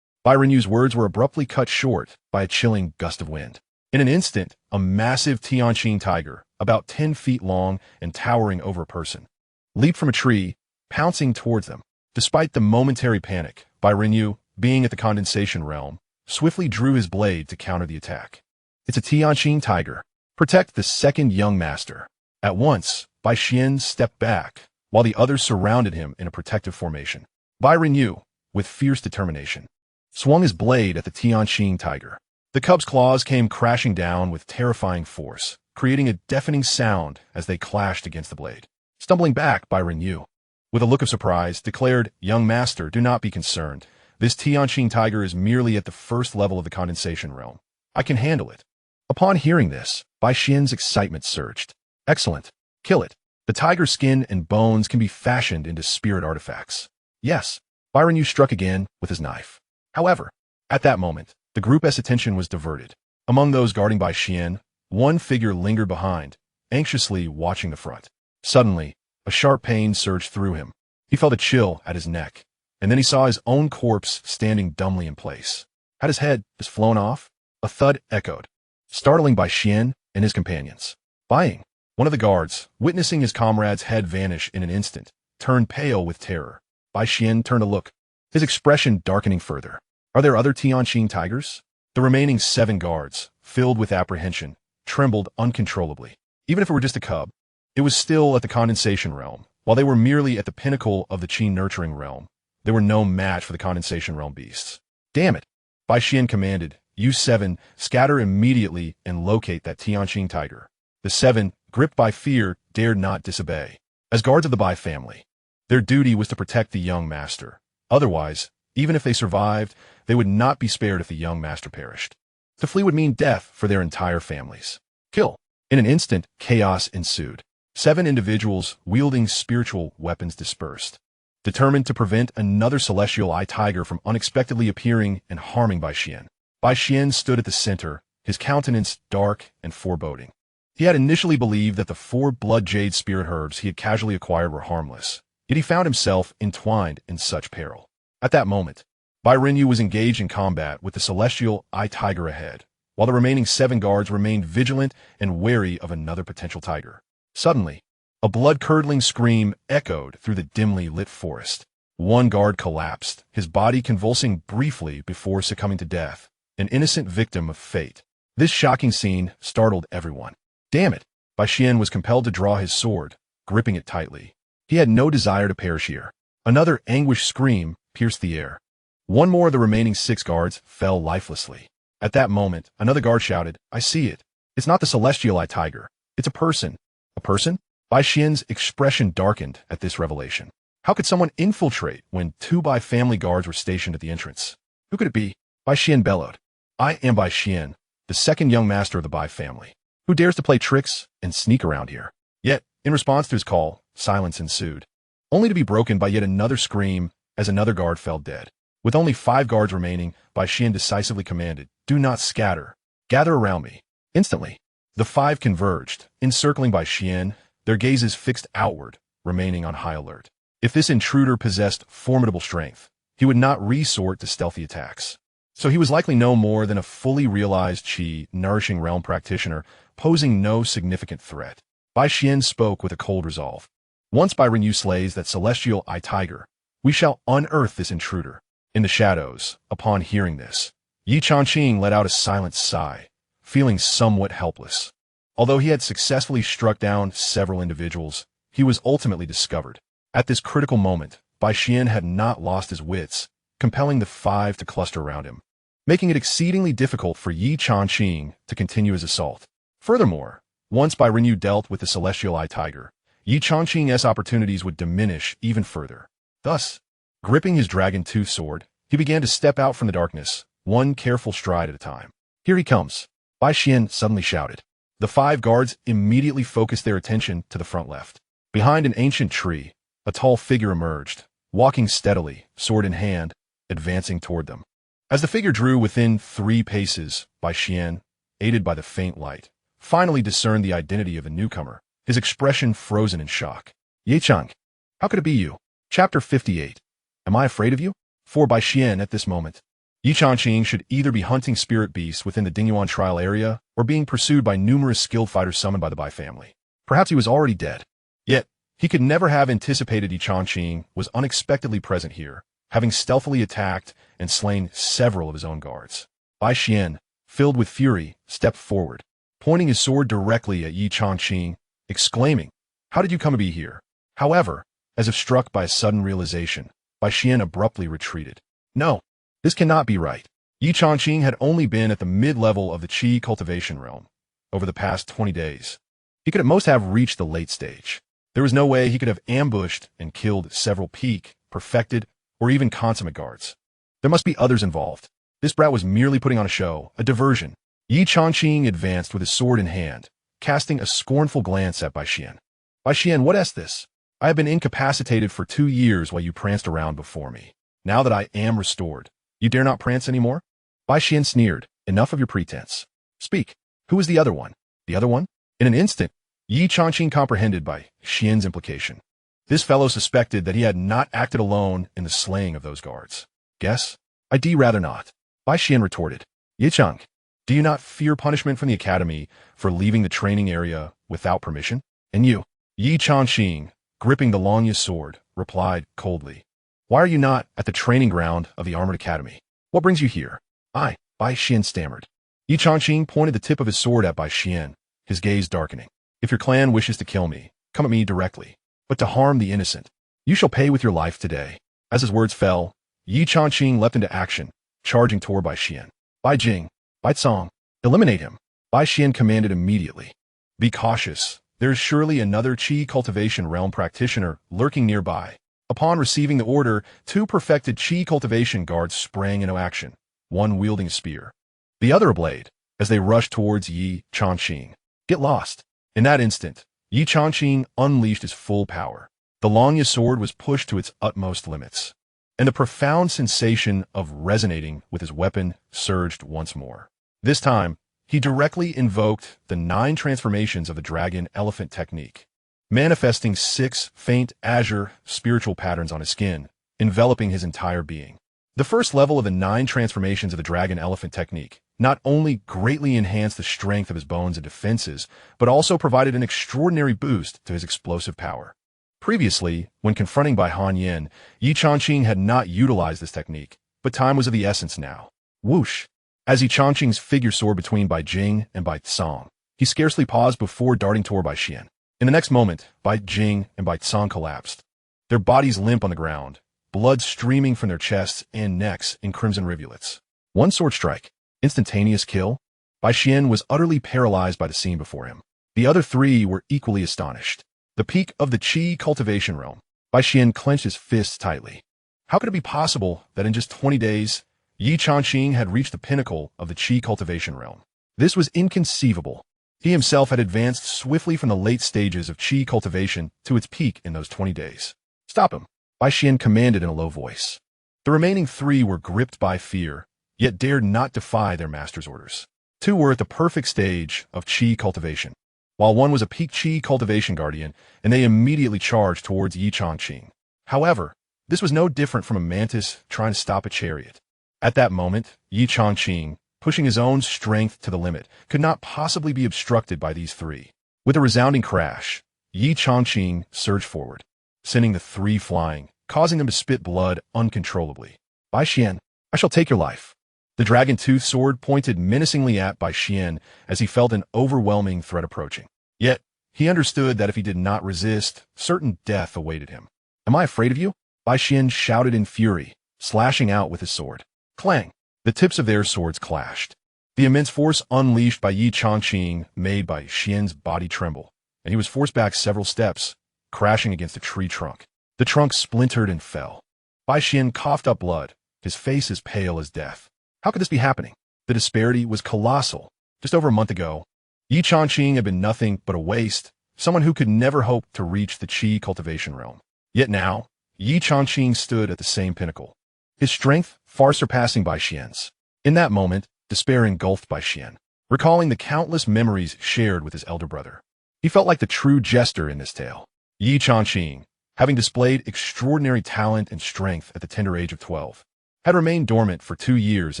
Byron Yu's words were abruptly cut short by a chilling gust of wind. In an instant, a massive Xianxia tiger, about 10 feet long and towering over a person, leaped from a tree, pouncing towards them. Despite the momentary panic, Byron Yu, being at the condensation realm, swiftly drew his blade to counter the attack. It's a Xianxia tiger. Protect the second young master. At once, Bai Xian stepped back, while the others surrounded him in a protective formation. Byron Yu, with fierce determination, swung his blade at the Xianxia tiger. The cub's claws came crashing down with terrifying force, creating a deafening sound as they clashed against the blade. Stumbling back, Byron Yu, with a look of surprise, declared, "Young master, do not be concerned. This Xianxia tiger is merely at the first level of the condensation realm. I can handle it." Upon hearing this, Bai Xian's excitement surged. Excellent. Kill it. The tiger's skin and bones can be fashioned into spirit artifacts. Yes. Byron Yu struck again with his knife. However, at that moment, the group's attention was diverted. Among those guarding Bai Xian, one figure lingered behind, anxiously watching the front. Suddenly, a sharp pain surged through him. He felt a chill at his neck, and then he saw his own corpse standing dumbly in place. Had his head just flown off? A thud echoed, startling Bai Xian and his companions. Buying. One of the guards, witnessing his comrade's head vanish in an instant, turned pale with terror. Bai Xian turned to look, his expression darkening further. Are there other Xianxia tigers? The remaining 7 guards, filled with apprehension, trembled uncontrollably. Even if it were just a cub, it was still at the condensation realm. While they were merely at the pinnacle of the qi nurturing realm, they were no match for the condensation realm beasts. Damn it! Bai Xian commanded, "You 7, scatter immediately and locate that Xianxia tiger." The 7, gripped by fear, dared not disobey. As guards of the Bai family, their duty was to protect the young master. Otherwise, Even if they survived, they would not be spared if the young master perished. To flee would mean death for their entire families. Kill. In an instant, chaos ensued. 7 individuals wielding spiritual weapons dispersed, determined to prevent another celestial eye tiger from unexpectedly appearing and harming Bai Xian. Bai Xian stood at the center, his countenance dark and foreboding. He had initially believed that the 4 blood jade spirit herbs he had casually acquired were harmless, yet he found himself entwined in such peril. At that moment, Bai Renyu was engaged in combat with the celestial eye tiger ahead, while the remaining 7 guards remained vigilant and wary of another potential tiger. Suddenly, a blood-curdling scream echoed through the dimly lit forest. One guard collapsed, his body convulsing briefly before succumbing to death, an innocent victim of fate. This shocking scene startled everyone. Damn it! Bai Xian was compelled to draw his sword, gripping it tightly. He had no desire to perish here. Another anguished scream pierced the air. One more of the remaining 6 guards fell lifelessly. At that moment, another guard shouted, "I see it. It's not the celestial eye tiger. It's a person." A person? Bai Xian's expression darkened at this revelation. How could someone infiltrate when 2 Bai family guards were stationed at the entrance? Who could it be? Bai Xian bellowed. "I am Bai Xian, the 2nd young master of the Bai family. Who dares to play tricks and sneak around here?" Yet, in response to his call, silence ensued, only to be broken by yet another scream as another guard fell dead. With only 5 guards remaining, Bai Xian decisively commanded, "Do not scatter. Gather around me." Instantly, the 5 converged, encircling Bai Xian, their gazes fixed outward, remaining on high alert. If this intruder possessed formidable strength, he would not resort to stealthy attacks. So he was likely no more than a fully realized qi, nourishing realm practitioner, posing no significant threat. Bai Xian spoke with a cold resolve. "Once Bai Renyu slays that celestial eye tiger, we shall unearth this intruder." In the shadows, upon hearing this, Ye Changqing let out a silent sigh, feeling somewhat helpless. Although he had successfully struck down several individuals, he was ultimately discovered. At this critical moment, Bai Xian had not lost his wits, compelling the 5 to cluster around him, making it exceedingly difficult for Ye Changqing to continue his assault. Furthermore, once Bai Renyu dealt with the celestial eye tiger, Ye Changqing's opportunities would diminish even further. Thus, gripping his dragon-tooth sword, he began to step out from the darkness, one careful stride at a time. "Here he comes," Bai Xian suddenly shouted. The 5 guards immediately focused their attention to the front left. Behind an ancient tree, a tall figure emerged, walking steadily, sword in hand, advancing toward them. As the figure drew within 3 paces, Bai Xian, aided by the faint light, finally discerned the identity of the newcomer, his expression frozen in shock. "Ye Changqing, how could it be you?" Chapter 58. Am I afraid of you? For Bai Xian at this moment, Ye Changqing should either be hunting spirit beasts within the Dingyuan trial area or being pursued by numerous skilled fighters summoned by the Bai family. Perhaps he was already dead. Yet, he could never have anticipated Ye Changqing was unexpectedly present here, having stealthily attacked and slain several of his own guards. Bai Xian, filled with fury, stepped forward, pointing his sword directly at Ye Changqing, exclaiming, "How did you come to be here?" However, as if struck by a sudden realization, Bai Xian abruptly retreated. No, this cannot be right. Ye Changqing had only been at the mid-level of the qi cultivation realm over the past 20 days. He could at most have reached the late stage. There was no way he could have ambushed and killed several peak, perfected, or even consummate guards. There must be others involved. This brat was merely putting on a show, a diversion. Ye Changqing advanced with his sword in hand, casting a scornful glance at Bai Xian. "Bai Xian, what is this? I have been incapacitated for 2 years while you pranced around before me. Now that I am restored, you dare not prance anymore?" Bai Xian sneered. "Enough of your pretense. Speak. Who is the other one?" "The other one?" In an instant, Ye Changqing comprehended Bai Xian's implication. This fellow suspected that he had not acted alone in the slaying of those guards. "Guess? I'd rather not." Bai Xian retorted. "Ye Changqing, do you not fear punishment from the academy for leaving the training area without permission?" "And you?" Ye Changqing, gripping the Longya sword, replied coldly. "Why are you not at the training ground of the Armored Academy? What brings you here?" "I," Bai Xian stammered. Ye Changqing pointed the tip of his sword at Bai Xian, his gaze darkening. "If your clan wishes to kill me, come at me directly. But to harm the innocent, you shall pay with your life today." As his words fell, Ye Changqing leapt into action, charging toward Bai Xian. "Bai Jing, Bai Cong, eliminate him," Bai Xian commanded immediately. "Be cautious. There is surely another qi cultivation realm practitioner lurking nearby." Upon receiving the order, two perfected Qi cultivation guards sprang into action, one wielding a spear, the other a blade, as they rushed towards Ye Changqing. Get lost. In that instant, Ye Changqing unleashed his full power. The Xianxia sword was pushed to its utmost limits, and the profound sensation of resonating with his weapon surged once more. This time, he directly invoked the 9 transformations of the dragon elephant technique, manifesting 6 faint azure spiritual patterns on his skin, enveloping his entire being. The first level of the 9 transformations of the dragon elephant technique not only greatly enhanced the strength of his bones and defenses, but also provided an extraordinary boost to his explosive power. Previously, when confronting Bai Hanyan, Ye Changqing had not utilized this technique, but time was of the essence now. Whoosh! As Ye Changqing's figure soared between Bai Jing and Bai Tsang, he scarcely paused before darting toward Bai Xian. In the next moment, Bai Jing and Bai Tsang collapsed, their bodies limp on the ground, blood streaming from their chests and necks in crimson rivulets. One sword strike, instantaneous kill. Bai Xian was utterly paralyzed by the scene before him. The other 3 were equally astonished. The peak of the Qi cultivation realm. Bai Xian clenched his fists tightly. How could it be possible that in just 20 days, Ye Changqing had reached the pinnacle of the Qi cultivation realm? This was inconceivable. He himself had advanced swiftly from the late stages of Qi cultivation to its peak in those 20 days. Stop him, Bai Xian commanded in a low voice. The remaining 3 were gripped by fear, yet dared not defy their master's orders. 2 were at the perfect stage of Qi cultivation, while 1 was a peak Qi cultivation guardian, and they immediately charged towards Ye Changqing. However, this was no different from a mantis trying to stop a chariot. At that moment, Ye Changqing, pushing his own strength to the limit, could not possibly be obstructed by these 3. With a resounding crash, Ye Changqing surged forward, sending the 3 flying, causing them to spit blood uncontrollably. Bai Xian, I shall take your life. The dragon-toothed sword pointed menacingly at Bai Xian as he felt an overwhelming threat approaching. Yet, he understood that if he did not resist, certain death awaited him. Am I afraid of you? Bai Xian shouted in fury, slashing out with his sword. Clang! The tips of their swords clashed. The immense force unleashed by Ye Changqing made Bai Xian's body tremble, and he was forced back several steps, crashing against a tree trunk. The trunk splintered and fell. Bai Xian coughed up blood, his face as pale as death. How could this be happening? The disparity was colossal. Just over a month ago, Ye Changqing had been nothing but a waste, someone who could never hope to reach the Qi cultivation realm. Yet now, Ye Changqing stood at the same pinnacle, his strength far surpassing Bai Xian's. In that moment, despair engulfed Bai Xian, recalling the countless memories shared with his elder brother. He felt like the true jester in this tale. Ye Changqing, having displayed extraordinary talent and strength at the tender age of 12, had remained dormant for 2 years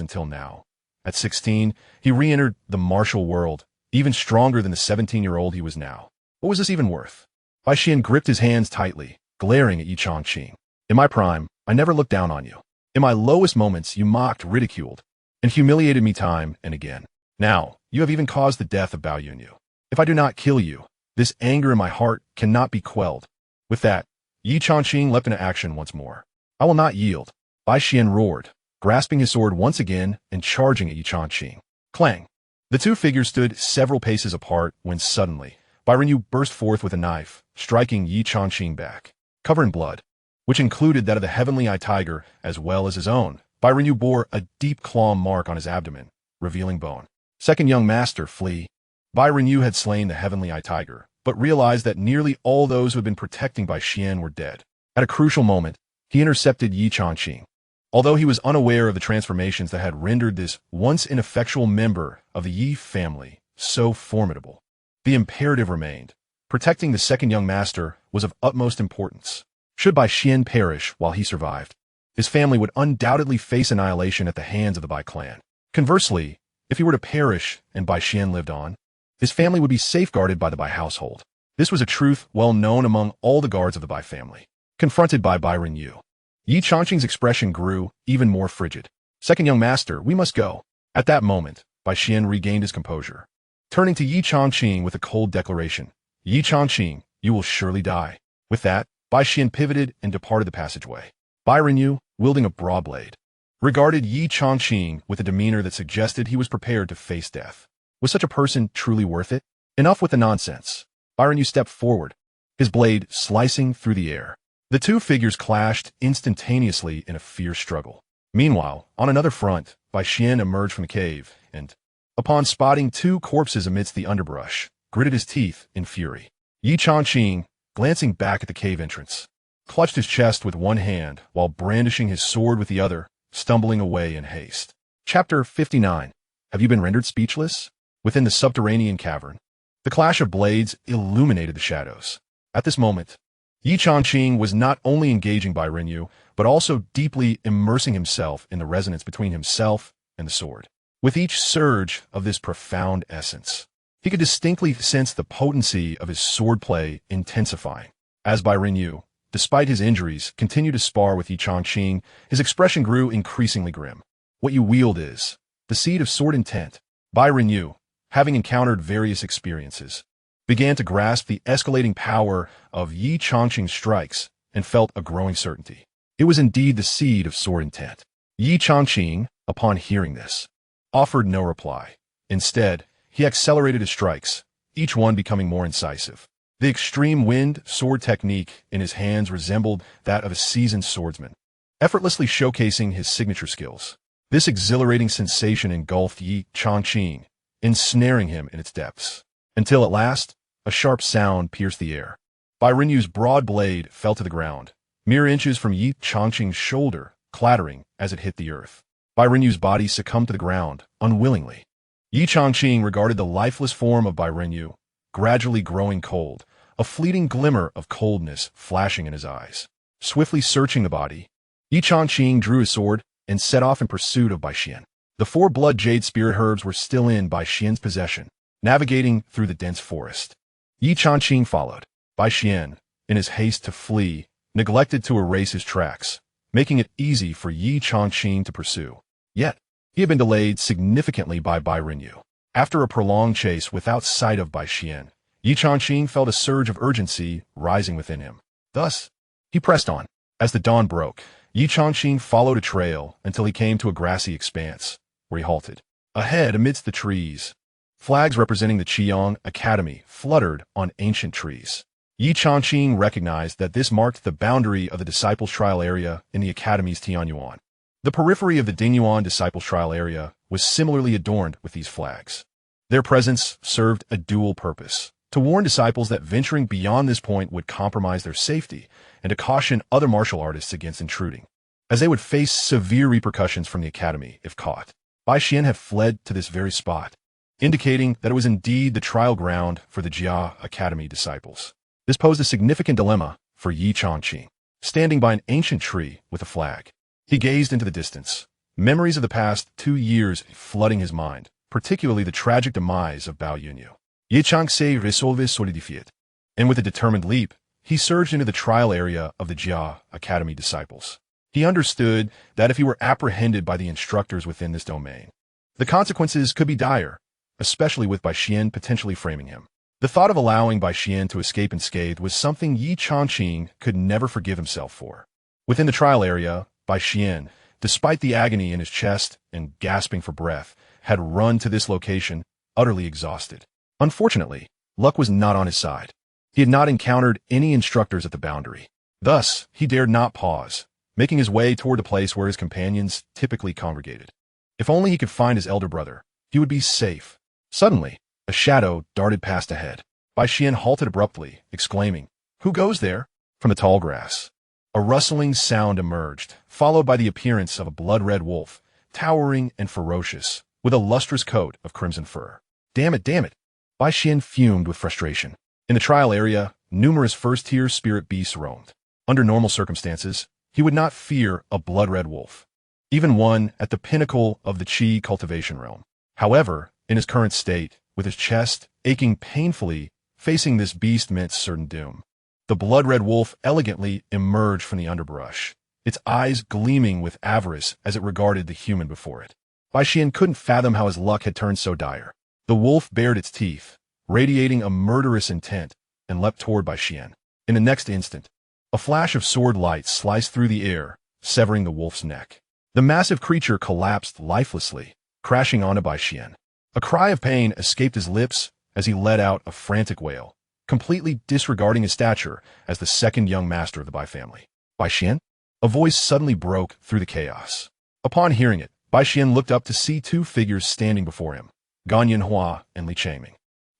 until now. At 16, he re-entered the martial world, even stronger than the 17-year-old he was now. What was this even worth? Bai Xian gripped his hands tightly, glaring at Ye Changqing. In my prime, I never looked down on you. In my lowest moments, you mocked, ridiculed, and humiliated me time and again. Now, you have even caused the death of Bao Yunyu. If I do not kill you, this anger in my heart cannot be quelled. With that, Ye Changqing leapt into action once more. I will not yield. Bai Xian roared, grasping his sword once again and charging at Ye Changqing. Clang! The 2 figures stood several paces apart when suddenly, Bai Renyu burst forth with a knife, striking Ye Changqing back. Covered in blood, which included that of the heavenly eye tiger as well as his own, Bai Renyu bore a deep claw mark on his abdomen, revealing bone. Second young master, flee. Bai Renyu had slain the heavenly eye tiger, but realized that nearly all those who had been protecting Bai Xian were dead. At a crucial moment, he intercepted Ye Changqing. Although he was unaware of the transformations that had rendered this once ineffectual member of the Yi family so formidable, the imperative remained. Protecting the second young master was of utmost importance. Should Bai Xian perish while he survived, his family would undoubtedly face annihilation at the hands of the Bai clan. Conversely, if he were to perish and Bai Xian lived on, his family would be safeguarded by the Bai household. This was a truth well known among all the guards of the Bai family. Confronted by Bai Renyu, Ye Changqing's expression grew even more frigid. Second young master, we must go. At that moment, Bai Xian regained his composure. Turning to Ye Changqing with a cold declaration, Ye Changqing, you will surely die. With that, Bai Xian pivoted and departed the passageway. Bai Renyu, wielding a broad blade, regarded Ye Changqing with a demeanor that suggested he was prepared to face death. Was such a person truly worth it? Enough with the nonsense. Bai Renyu stepped forward, his blade slicing through the air. The two figures clashed instantaneously in a fierce struggle. Meanwhile, on another front, Bai Xian emerged from the cave, and, upon spotting two corpses amidst the underbrush, gritted his teeth in fury. Ye Changqing, glancing back at the cave entrance, clutched his chest with one hand while brandishing his sword with the other, stumbling away in haste. Chapter 59. Have you been rendered speechless? Within the subterranean cavern, the clash of blades illuminated the shadows. At this moment, Ye Changqing was not only engaging Bai Renyu, but also deeply immersing himself in the resonance between himself and the sword. With each surge of this profound essence, he could distinctly sense the potency of his swordplay intensifying. As Bai Renyu, despite his injuries, continued to spar with Ye Changqing, his expression grew increasingly grim. What you wield is the seed of sword intent. Bai Renyu, having encountered various experiences, began to grasp the escalating power of Ye Changqing's strikes and felt a growing certainty. It was indeed the seed of sword intent. Ye Changqing, upon hearing this, offered no reply. Instead, he accelerated his strikes, each one becoming more incisive. The extreme wind sword technique in his hands resembled that of a seasoned swordsman, effortlessly showcasing his signature skills. This exhilarating sensation engulfed Ye Changqing, ensnaring him in its depths, until at last, a sharp sound pierced the air. Bai Renyu's broad blade fell to the ground, mere inches from Ye Changqing's shoulder, clattering as it hit the earth. Bai Renyu's body succumbed to the ground, unwillingly. Ye Changqing regarded the lifeless form of Bai Renyu, gradually growing cold, a fleeting glimmer of coldness flashing in his eyes. Swiftly searching the body, Ye Changqing drew his sword and set off in pursuit of Bai Xian. The 4 blood jade spirit herbs were still in Bai Xian's possession, navigating through the dense forest. Ye Changqing followed. Bai Xian, in his haste to flee, neglected to erase his tracks, making it easy for Ye Changqing to pursue. Yet, he had been delayed significantly by Bai Renyu. After a prolonged chase without sight of Bai Xian, Ye Changqing felt a surge of urgency rising within him. Thus, he pressed on. As the dawn broke, Ye Changqing followed a trail until he came to a grassy expanse, where he halted. Ahead, amidst the trees, flags representing the Qiyang Academy fluttered on ancient trees. Ye Changqing recognized that this marked the boundary of the Disciples' Trial area in the Academy's Tianyuan. The periphery of the Dingyuan Disciples' Trial area was similarly adorned with these flags. Their presence served a dual purpose: to warn disciples that venturing beyond this point would compromise their safety, and to caution other martial artists against intruding, as they would face severe repercussions from the Academy if caught. Bai Xian had fled to this very spot, indicating that it was indeed the trial ground for the Jia Academy disciples. This posed a significant dilemma for Ye Changqing. Standing by an ancient tree with a flag, he gazed into the distance, memories of the past 2 years flooding his mind, particularly the tragic demise of Bao Yunyu. Ye Changqing resolve solidified, and with a determined leap, he surged into the trial area of the Jia Academy disciples. He understood that if he were apprehended by the instructors within this domain, the consequences could be dire, especially with Bai Xian potentially framing him. The thought of allowing Bai Xian to escape unscathed was something Ye Changqing could never forgive himself for. Within the trial area, Bai Xian, despite the agony in his chest and gasping for breath, had run to this location, utterly exhausted. Unfortunately, luck was not on his side. He had not encountered any instructors at the boundary. Thus, he dared not pause, making his way toward the place where his companions typically congregated. If only he could find his elder brother, he would be safe. Suddenly, a shadow darted past ahead. Bai Xian halted abruptly, exclaiming, "Who goes there?" From the tall grass, a rustling sound emerged, followed by the appearance of a blood-red wolf, towering and ferocious, with a lustrous coat of crimson fur. Damn it, damn it! Bai Xian fumed with frustration. In the trial area, numerous first-tier spirit beasts roamed. Under normal circumstances, he would not fear a blood-red wolf, even one at the pinnacle of the Qi cultivation realm. However, in his current state, with his chest aching painfully, facing this beast meant certain doom. The blood-red wolf elegantly emerged from the underbrush, its eyes gleaming with avarice as it regarded the human before it. Bai Xian couldn't fathom how his luck had turned so dire. The wolf bared its teeth, radiating a murderous intent, and leapt toward Bai Xian. In the next instant, a flash of sword light sliced through the air, severing the wolf's neck. The massive creature collapsed lifelessly, crashing onto Bai Xian. A cry of pain escaped his lips as he let out a frantic wail, completely disregarding his stature as the second young master of the Bai family. Bai Xian? A voice suddenly broke through the chaos. Upon hearing it, Bai Xian looked up to see two figures standing before him, Gan Yinhua and Ye Changqing.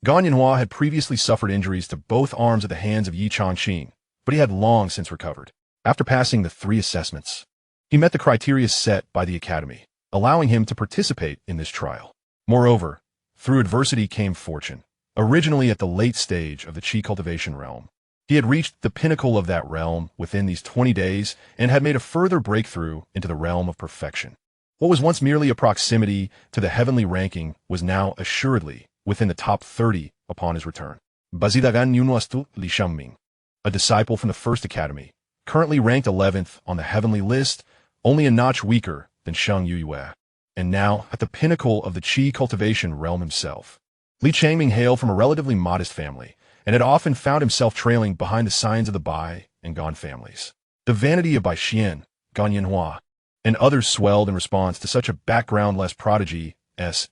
Gan Yinhua had previously suffered injuries to both arms at the hands of Ye Changqing, but he had long since recovered. After passing the 3 assessments, he met the criteria set by the academy, allowing him to participate in this trial. Moreover, through adversity came fortune. Originally at the late stage of the Qi cultivation realm, he had reached the pinnacle of that realm within these 20 days and had made a further breakthrough into the realm of perfection. What was once merely a proximity to the heavenly ranking was now assuredly within the top 30 upon his return. Bazidagan Yunwastu Ye Changqing, a disciple from the first academy, currently ranked 11th on the heavenly list, only a notch weaker than Sheng Yuyue, and now at the pinnacle of the Qi cultivation realm himself. Ye Changqing hailed from a relatively modest family, and had often found himself trailing behind the signs of the Bai and Gan families. The vanity of Bai Xian, Gan Yinhua, and others swelled in response to such a background-less prodigy's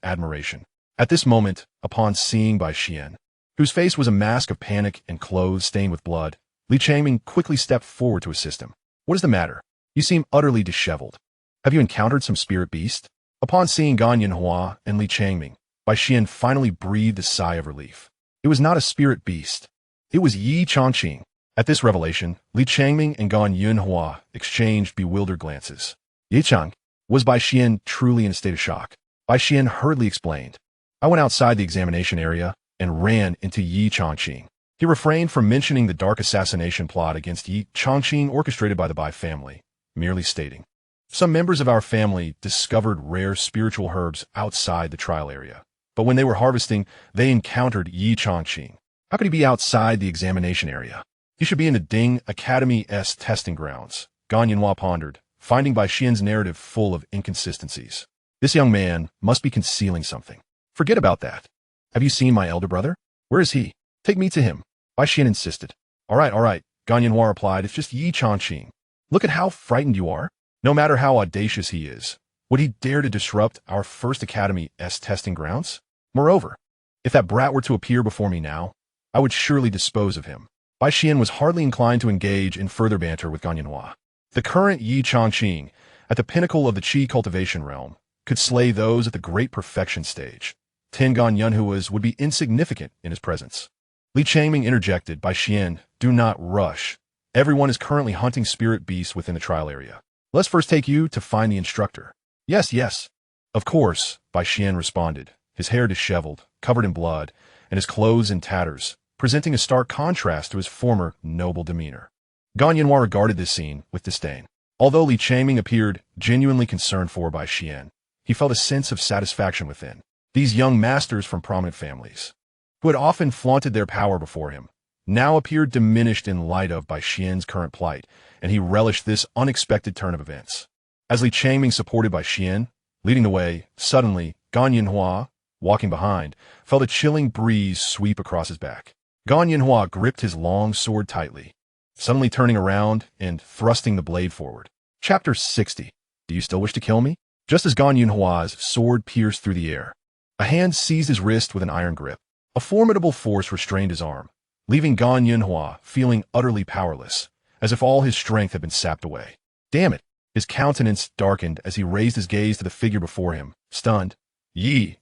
admiration. At this moment, upon seeing Bai Xian, whose face was a mask of panic and clothes stained with blood, Ye Changqing quickly stepped forward to assist him. What is the matter? You seem utterly disheveled. Have you encountered some spirit beast? Upon seeing Gan Yinhua and Ye Changqing, Bai Xian finally breathed a sigh of relief. It was not a spirit beast. It was Ye Changqing. At this revelation, Ye Changqing and Gan Yinhua exchanged bewildered glances. Ye Changqing, was Bai Xian truly in a state of shock? Bai Xian hurriedly explained. I went outside the examination area and ran into Ye Changqing. He refrained from mentioning the dark assassination plot against Ye Changqing orchestrated by the Bai family, merely stating, some members of our family discovered rare spiritual herbs outside the trial area, but when they were harvesting, they encountered Ye Changqing. How could he be outside the examination area? He should be in the Ding Academy's testing grounds, Gan Yinhua pondered, finding Bai Xian's narrative full of inconsistencies. This young man must be concealing something. Forget about that. Have you seen my elder brother? Where is he? Take me to him. Bai Xian insisted. All right, Gan Yinhua replied, it's just Ye Changqing. Look at how frightened you are. No matter how audacious he is, would he dare to disrupt our first academy's testing grounds? Moreover, if that brat were to appear before me now, I would surely dispose of him. Bai Xian was hardly inclined to engage in further banter with Gan Yinhua. The current Ye Changqing, at the pinnacle of the Qi cultivation realm, could slay those at the great perfection stage. 10 Gan Yinhuas would be insignificant in his presence. Ye Changqing interjected, Bai Xian, do not rush. Everyone is currently hunting spirit beasts within the trial area. Let's first take you to find the instructor. Yes. Of course, Bai Xian responded, his hair disheveled, covered in blood, and his clothes in tatters, presenting a stark contrast to his former noble demeanor. Gan Yinhua regarded this scene with disdain. Although Ye Changqing appeared genuinely concerned for Bai Xian, he felt a sense of satisfaction within. These young masters from prominent families, who had often flaunted their power before him, now appeared diminished in light of Bai Xian's current plight, and he relished this unexpected turn of events. As Ye Changqing supported Bai Xian, leading the way, suddenly, Gan Yinhua, walking behind, felt a chilling breeze sweep across his back. Gan Yinhua gripped his long sword tightly, suddenly turning around and thrusting the blade forward. Chapter 60. Do you still wish to kill me? Just as Gan Yinhua's sword pierced through the air, a hand seized his wrist with an iron grip. A formidable force restrained his arm, leaving Gan Yinhua feeling utterly powerless, as if all his strength had been sapped away. Damn it! His countenance darkened as he raised his gaze to the figure before him, stunned. Ye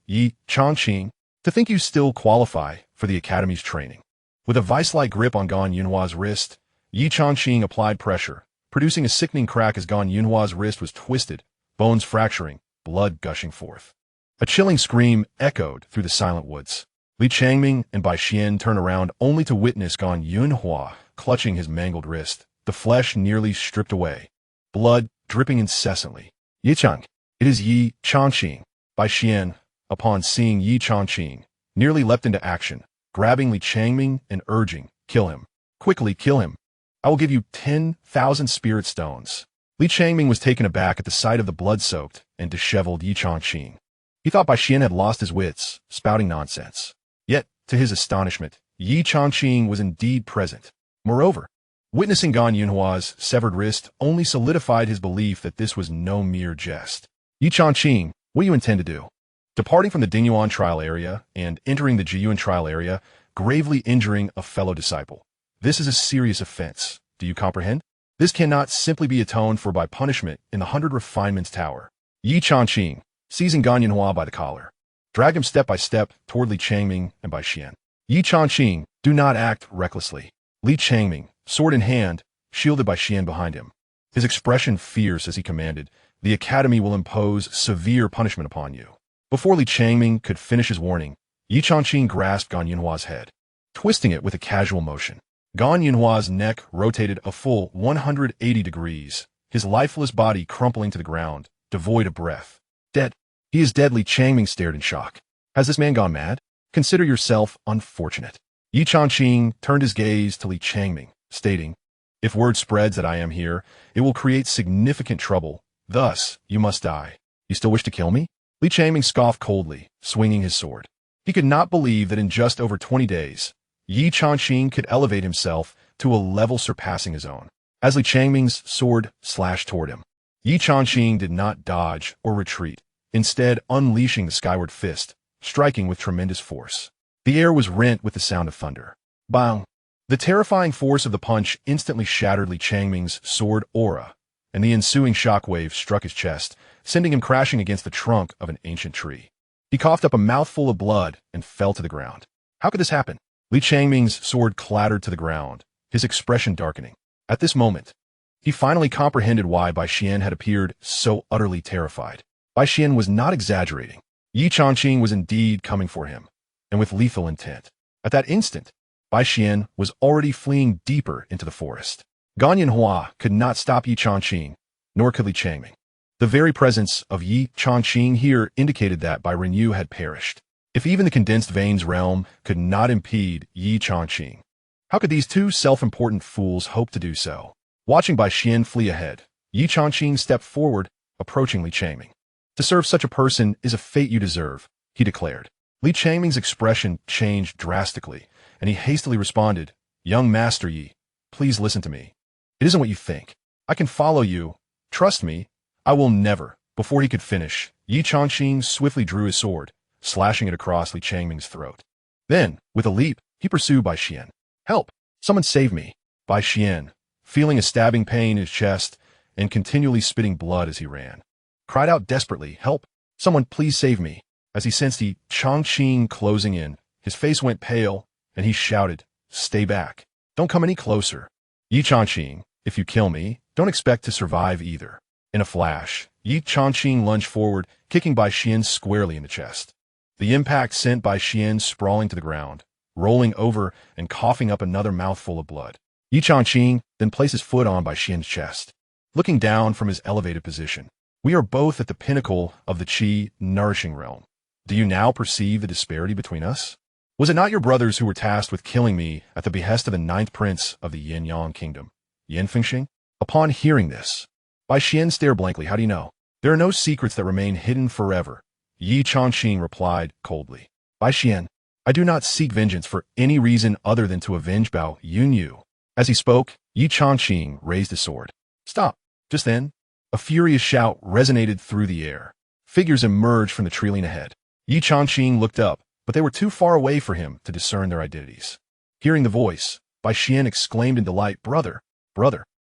Changqing, to think you still qualify for the academy's training. With a vice-like grip on Gan Yinhua's wrist, Ye Changqing applied pressure, producing a sickening crack as Gan Yinhua's wrist was twisted, bones fracturing, blood gushing forth. A chilling scream echoed through the silent woods. Ye Changqing and Bai Xian turned around only to witness Gan Yinhua clutching his mangled wrist, the flesh nearly stripped away, blood dripping incessantly. Ye Changqing, it is Ye Changqing. Bai Xian, upon seeing Ye Changqing, nearly leapt into action, grabbing Ye Changqing and urging, kill him. Quickly kill him. I will give you 10,000 spirit stones. Ye Changqing was taken aback at the sight of the blood-soaked and disheveled Ye Changqing. He thought Bai Xian had lost his wits, spouting nonsense. Yet, to his astonishment, Ye Changqing was indeed present. Moreover, witnessing Gan Yinhua's severed wrist only solidified his belief that this was no mere jest. Ye Changqing, what do you intend to do? Departing from the Dingyuan trial area and entering the Jiyuan trial area, gravely injuring a fellow disciple. This is a serious offense. Do you comprehend? This cannot simply be atoned for by punishment in the 100 Refinements Tower. Ye Changqing, seizing Gan Yinhua by the collar, dragged him step by step toward Ye Changqing and Bai Xian. Ye Changqing, do not act recklessly. Ye Changqing, sword in hand, shielded by Xian behind him. His expression fierce as he commanded, the academy will impose severe punishment upon you. Before Ye Changqing could finish his warning, Ye Changqing grasped Gan Yinhua's head, twisting it with a casual motion. Gan Yinhua's neck rotated a full 180 degrees, his lifeless body crumpling to the ground, devoid of breath. Dead. He is dead. Ye Changqing stared in shock. Has this man gone mad? Consider yourself unfortunate. Ye Changqing turned his gaze to Ye Changqing, stating, if word spreads that I am here, it will create significant trouble. Thus, you must die. You still wish to kill me? Ye Changqing scoffed coldly, swinging his sword. He could not believe that in just over 20 days, Ye Changqing could elevate himself to a level surpassing his own. As Ye Changqing's sword slashed toward him, Ye Changqing did not dodge or retreat, instead unleashing the skyward fist, striking with tremendous force. The air was rent with the sound of thunder. Bang! The terrifying force of the punch instantly shattered Ye Changqing's sword aura, and the ensuing shockwave struck his chest, sending him crashing against the trunk of an ancient tree. He coughed up a mouthful of blood and fell to the ground. How could this happen? Ye Changqing's sword clattered to the ground, his expression darkening. At this moment, he finally comprehended why Bai Xian had appeared so utterly terrified. Bai Xian was not exaggerating. Ye Changqing was indeed coming for him, and with lethal intent. At that instant, Bai Xian was already fleeing deeper into the forest. Gan Yinhua could not stop Ye Changqing, nor could Ye Changqing. The very presence of Ye Changqing here indicated that Bai Renyu had perished. If even the condensed veins realm could not impede Ye Changqing, how could these two self-important fools hope to do so? Watching Bai Xian flee ahead, Ye Changqing stepped forward, approaching Ye Changqing. To serve such a person is a fate you deserve, he declared. Ye Changqing's expression changed drastically, and he hastily responded, Young Master Yi, please listen to me. It isn't what you think. I can follow you. Trust me. I will never. Before he could finish, Ye Changqing swiftly drew his sword, slashing it across Ye Changqing's throat. Then, with a leap, he pursued Bai Xian. Help! Someone save me! Bai Xian, feeling a stabbing pain in his chest and continually spitting blood as he ran, cried out desperately, Help! Someone please save me! As he sensed Ye Changqing closing in, his face went pale, and he shouted, Stay back. Don't come any closer. Ye Changqing, if you kill me, don't expect to survive either. In a flash, Ye Changqing lunged forward, kicking Bai Xian squarely in the chest. The impact sent Bai Xian sprawling to the ground, rolling over and coughing up another mouthful of blood. Ye Changqing then placed his foot on Bai Xian's chest. Looking down from his elevated position, we are both at the pinnacle of the Qi nourishing realm. Do you now perceive the disparity between us? Was it not your brothers who were tasked with killing me at the behest of the 9th prince of the Yin-Yang kingdom, Yanfengxing? Upon hearing this, Bai Xian stared blankly. How do you know? There are no secrets that remain hidden forever. Ye Changqing replied coldly. Bai Xian, I do not seek vengeance for any reason other than to avenge Bao Yunyu. As he spoke, Ye Changqing raised his sword. Stop. Just then, a furious shout resonated through the air. Figures emerged from the tree ahead. Ye Changqing looked up, but they were too far away for him to discern their identities. Hearing the voice, Bai Xian exclaimed in delight, Brother,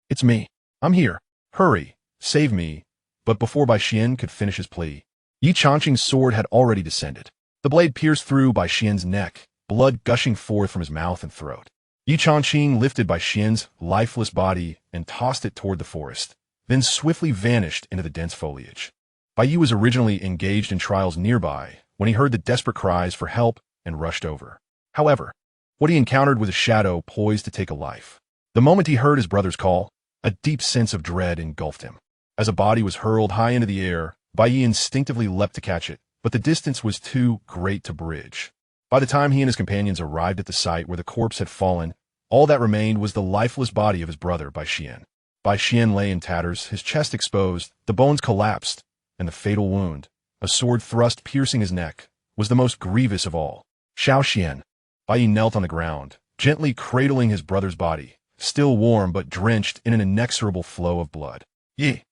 it's me. I'm here. Hurry, save me. But before Bai Xian could finish his plea, Ye Changqing's sword had already descended. The blade pierced through Bai Xian's neck, blood gushing forth from his mouth and throat. Ye Changqing lifted Bai Xian's lifeless body and tossed it toward the forest, then swiftly vanished into the dense foliage. Bai Yi was originally engaged in trials nearby when he heard the desperate cries for help and rushed over. However, what he encountered was a shadow poised to take a life. The moment he heard his brother's call, a deep sense of dread engulfed him. As a body was hurled high into the air, Bai Yi instinctively leapt to catch it, but the distance was too great to bridge. By the time he and his companions arrived at the site where the corpse had fallen, all that remained was the lifeless body of his brother, Bai Xian. Bai Xian lay in tatters, his chest exposed, the bones collapsed, and the fatal wound, a sword thrust piercing his neck, was the most grievous of all. Xiao Xian. Bai Yi knelt on the ground, gently cradling his brother's body, still warm but drenched in an inexorable flow of blood. Ye.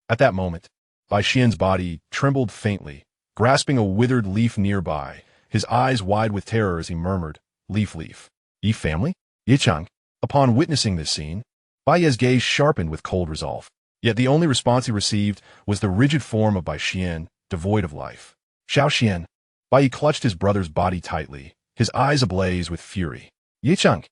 At that moment, Bai Xian's body trembled faintly, grasping a withered leaf nearby, his eyes wide with terror as he murmured, "Leaf, leaf. Ye family? Ye Changqing." Upon witnessing this scene, Bai Ye's gaze sharpened with cold resolve. Yet the only response he received was the rigid form of Bai Xian, devoid of life. "Xiao. Bai Yi clutched his brother's body tightly, his eyes ablaze with fury. "Ye Changqing."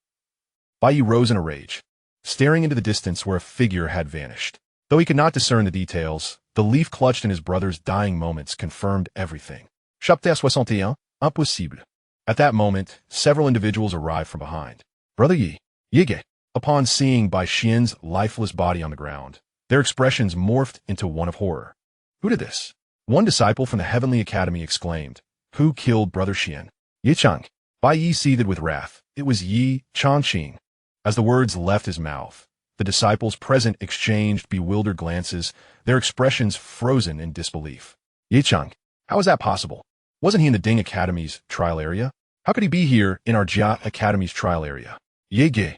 Bai Yi rose in a rage, staring into the distance where a figure had vanished. Though he could not discern the details, the leaf clutched in his brother's dying moments confirmed everything. Chapter 61, impossible. At that moment, several individuals arrived from behind. "Brother Yi, Yige." Upon seeing Bai Xian's lifeless body on the ground, their expressions morphed into one of horror. "Who did this?" One disciple from the Heavenly Academy exclaimed. "Who killed Brother Xian?" "Ye Changqing." Bai Yi seethed with wrath. It was Ye Changqing. As the words left his mouth, the disciples present exchanged bewildered glances, their expressions frozen in disbelief. "Ye Changqing? How is that possible? Wasn't he in the Ding Academy's trial area? How could he be here in our Jia Academy's trial area?" "Ye Ge."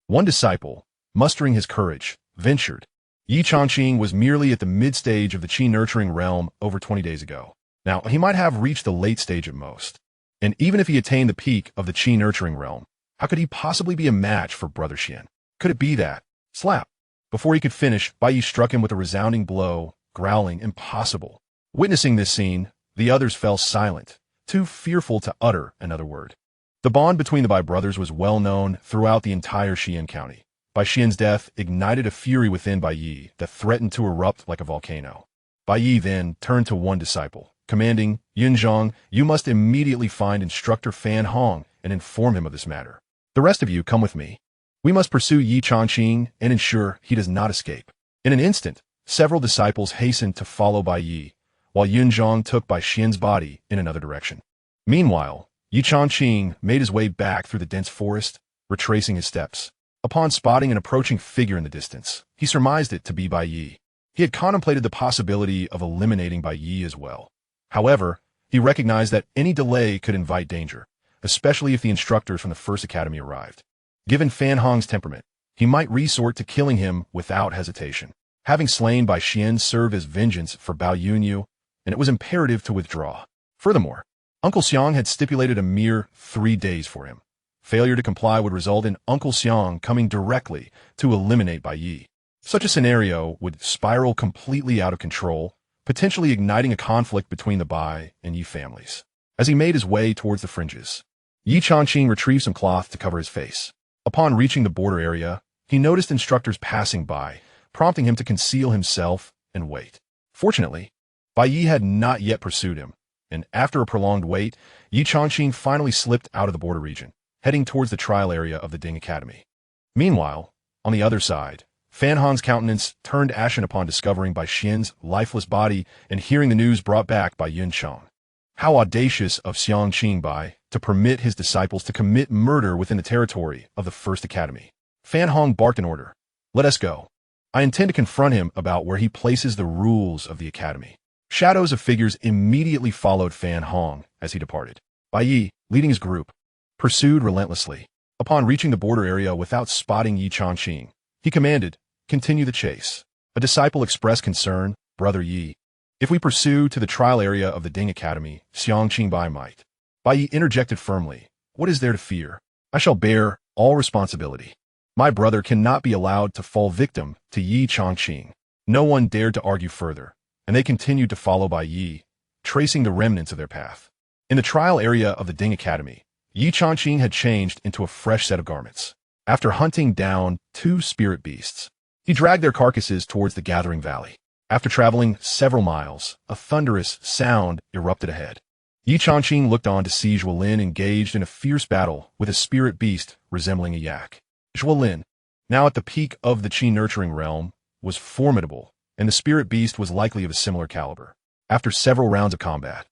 One disciple, mustering his courage, ventured. Ye Changqing was merely at the mid-stage of the Qi-nurturing realm over 20 days ago. Now, he might have reached the late stage at most. And even if he attained the peak of the Qi-nurturing realm, how could he possibly be a match for Brother Xian? Could it be that? Slap! Before he could finish, Bai Yi struck him with a resounding blow, growling, "Impossible." Witnessing this scene, the others fell silent, too fearful to utter another word. The bond between the Bai brothers was well known throughout the entire Xian county. Bai Xian's death ignited a fury within Bai Yi that threatened to erupt like a volcano. Bai Yi then turned to one disciple, commanding, "Yunzhong, you must immediately find Instructor Fan Hong and inform him of this matter. The rest of you come with me. We must pursue Ye Changqing and ensure he does not escape." In an instant, several disciples hastened to follow Bai Yi, while Yunzhong took Bai Xian's body in another direction. Meanwhile, Ye Changqing made his way back through the dense forest, retracing his steps. Upon spotting an approaching figure in the distance, he surmised it to be Bai Yi. He had contemplated the possibility of eliminating Bai Yi as well. However, he recognized that any delay could invite danger, especially if the instructors from the First Academy arrived. Given Fan Hong's temperament, he might resort to killing him without hesitation. Having slain Bai Xian served as vengeance for Bao Yunyu, and it was imperative to withdraw. Furthermore, Uncle Xiang had stipulated a mere 3 days for him. Failure to comply would result in Uncle Xiang coming directly to eliminate Bai Yi. Such a scenario would spiral completely out of control, potentially igniting a conflict between the Bai and Yi families. As he made his way towards the fringes, Ye Changqing retrieved some cloth to cover his face. Upon reaching the border area, he noticed instructors passing by, prompting him to conceal himself and wait. Fortunately, Bai Yi had not yet pursued him, and after a prolonged wait, Ye Changqing finally slipped out of the border region, heading towards the trial area of the Ding Academy. Meanwhile, on the other side, Fan Hong's countenance turned ashen upon discovering Bai Xian's lifeless body and hearing the news brought back by Yunchong. How audacious of Xianxia Bai to permit his disciples to commit murder within the territory of the First Academy. Fan Hong barked an order. "Let us go. I intend to confront him about where he places the rules of the Academy." Shadows of figures immediately followed Fan Hong as he departed. Bai Yi, leading his group, pursued relentlessly. Upon reaching the border area without spotting Ye Changqing, he commanded, "Continue the chase." A disciple expressed concern, "Brother Yi, if we pursue to the trial area of the Ding Academy, Xianxia Bai might." Bai Yi interjected firmly, "What is there to fear? I shall bear all responsibility. My brother cannot be allowed to fall victim to Ye Changqing." No one dared to argue further, and they continued to follow Bai Yi, tracing the remnants of their path. In the trial area of the Ding Academy, Ye Changqing had changed into a fresh set of garments. After hunting down 2 spirit beasts, he dragged their carcasses towards the gathering valley. After traveling several miles, a thunderous sound erupted ahead. Ye Changqing looked on to see Zhuolin engaged in a fierce battle with a spirit beast resembling a yak. Zhuolin, now at the peak of the Qi-nurturing realm, was formidable, and the spirit beast was likely of a similar caliber. After several rounds of combat,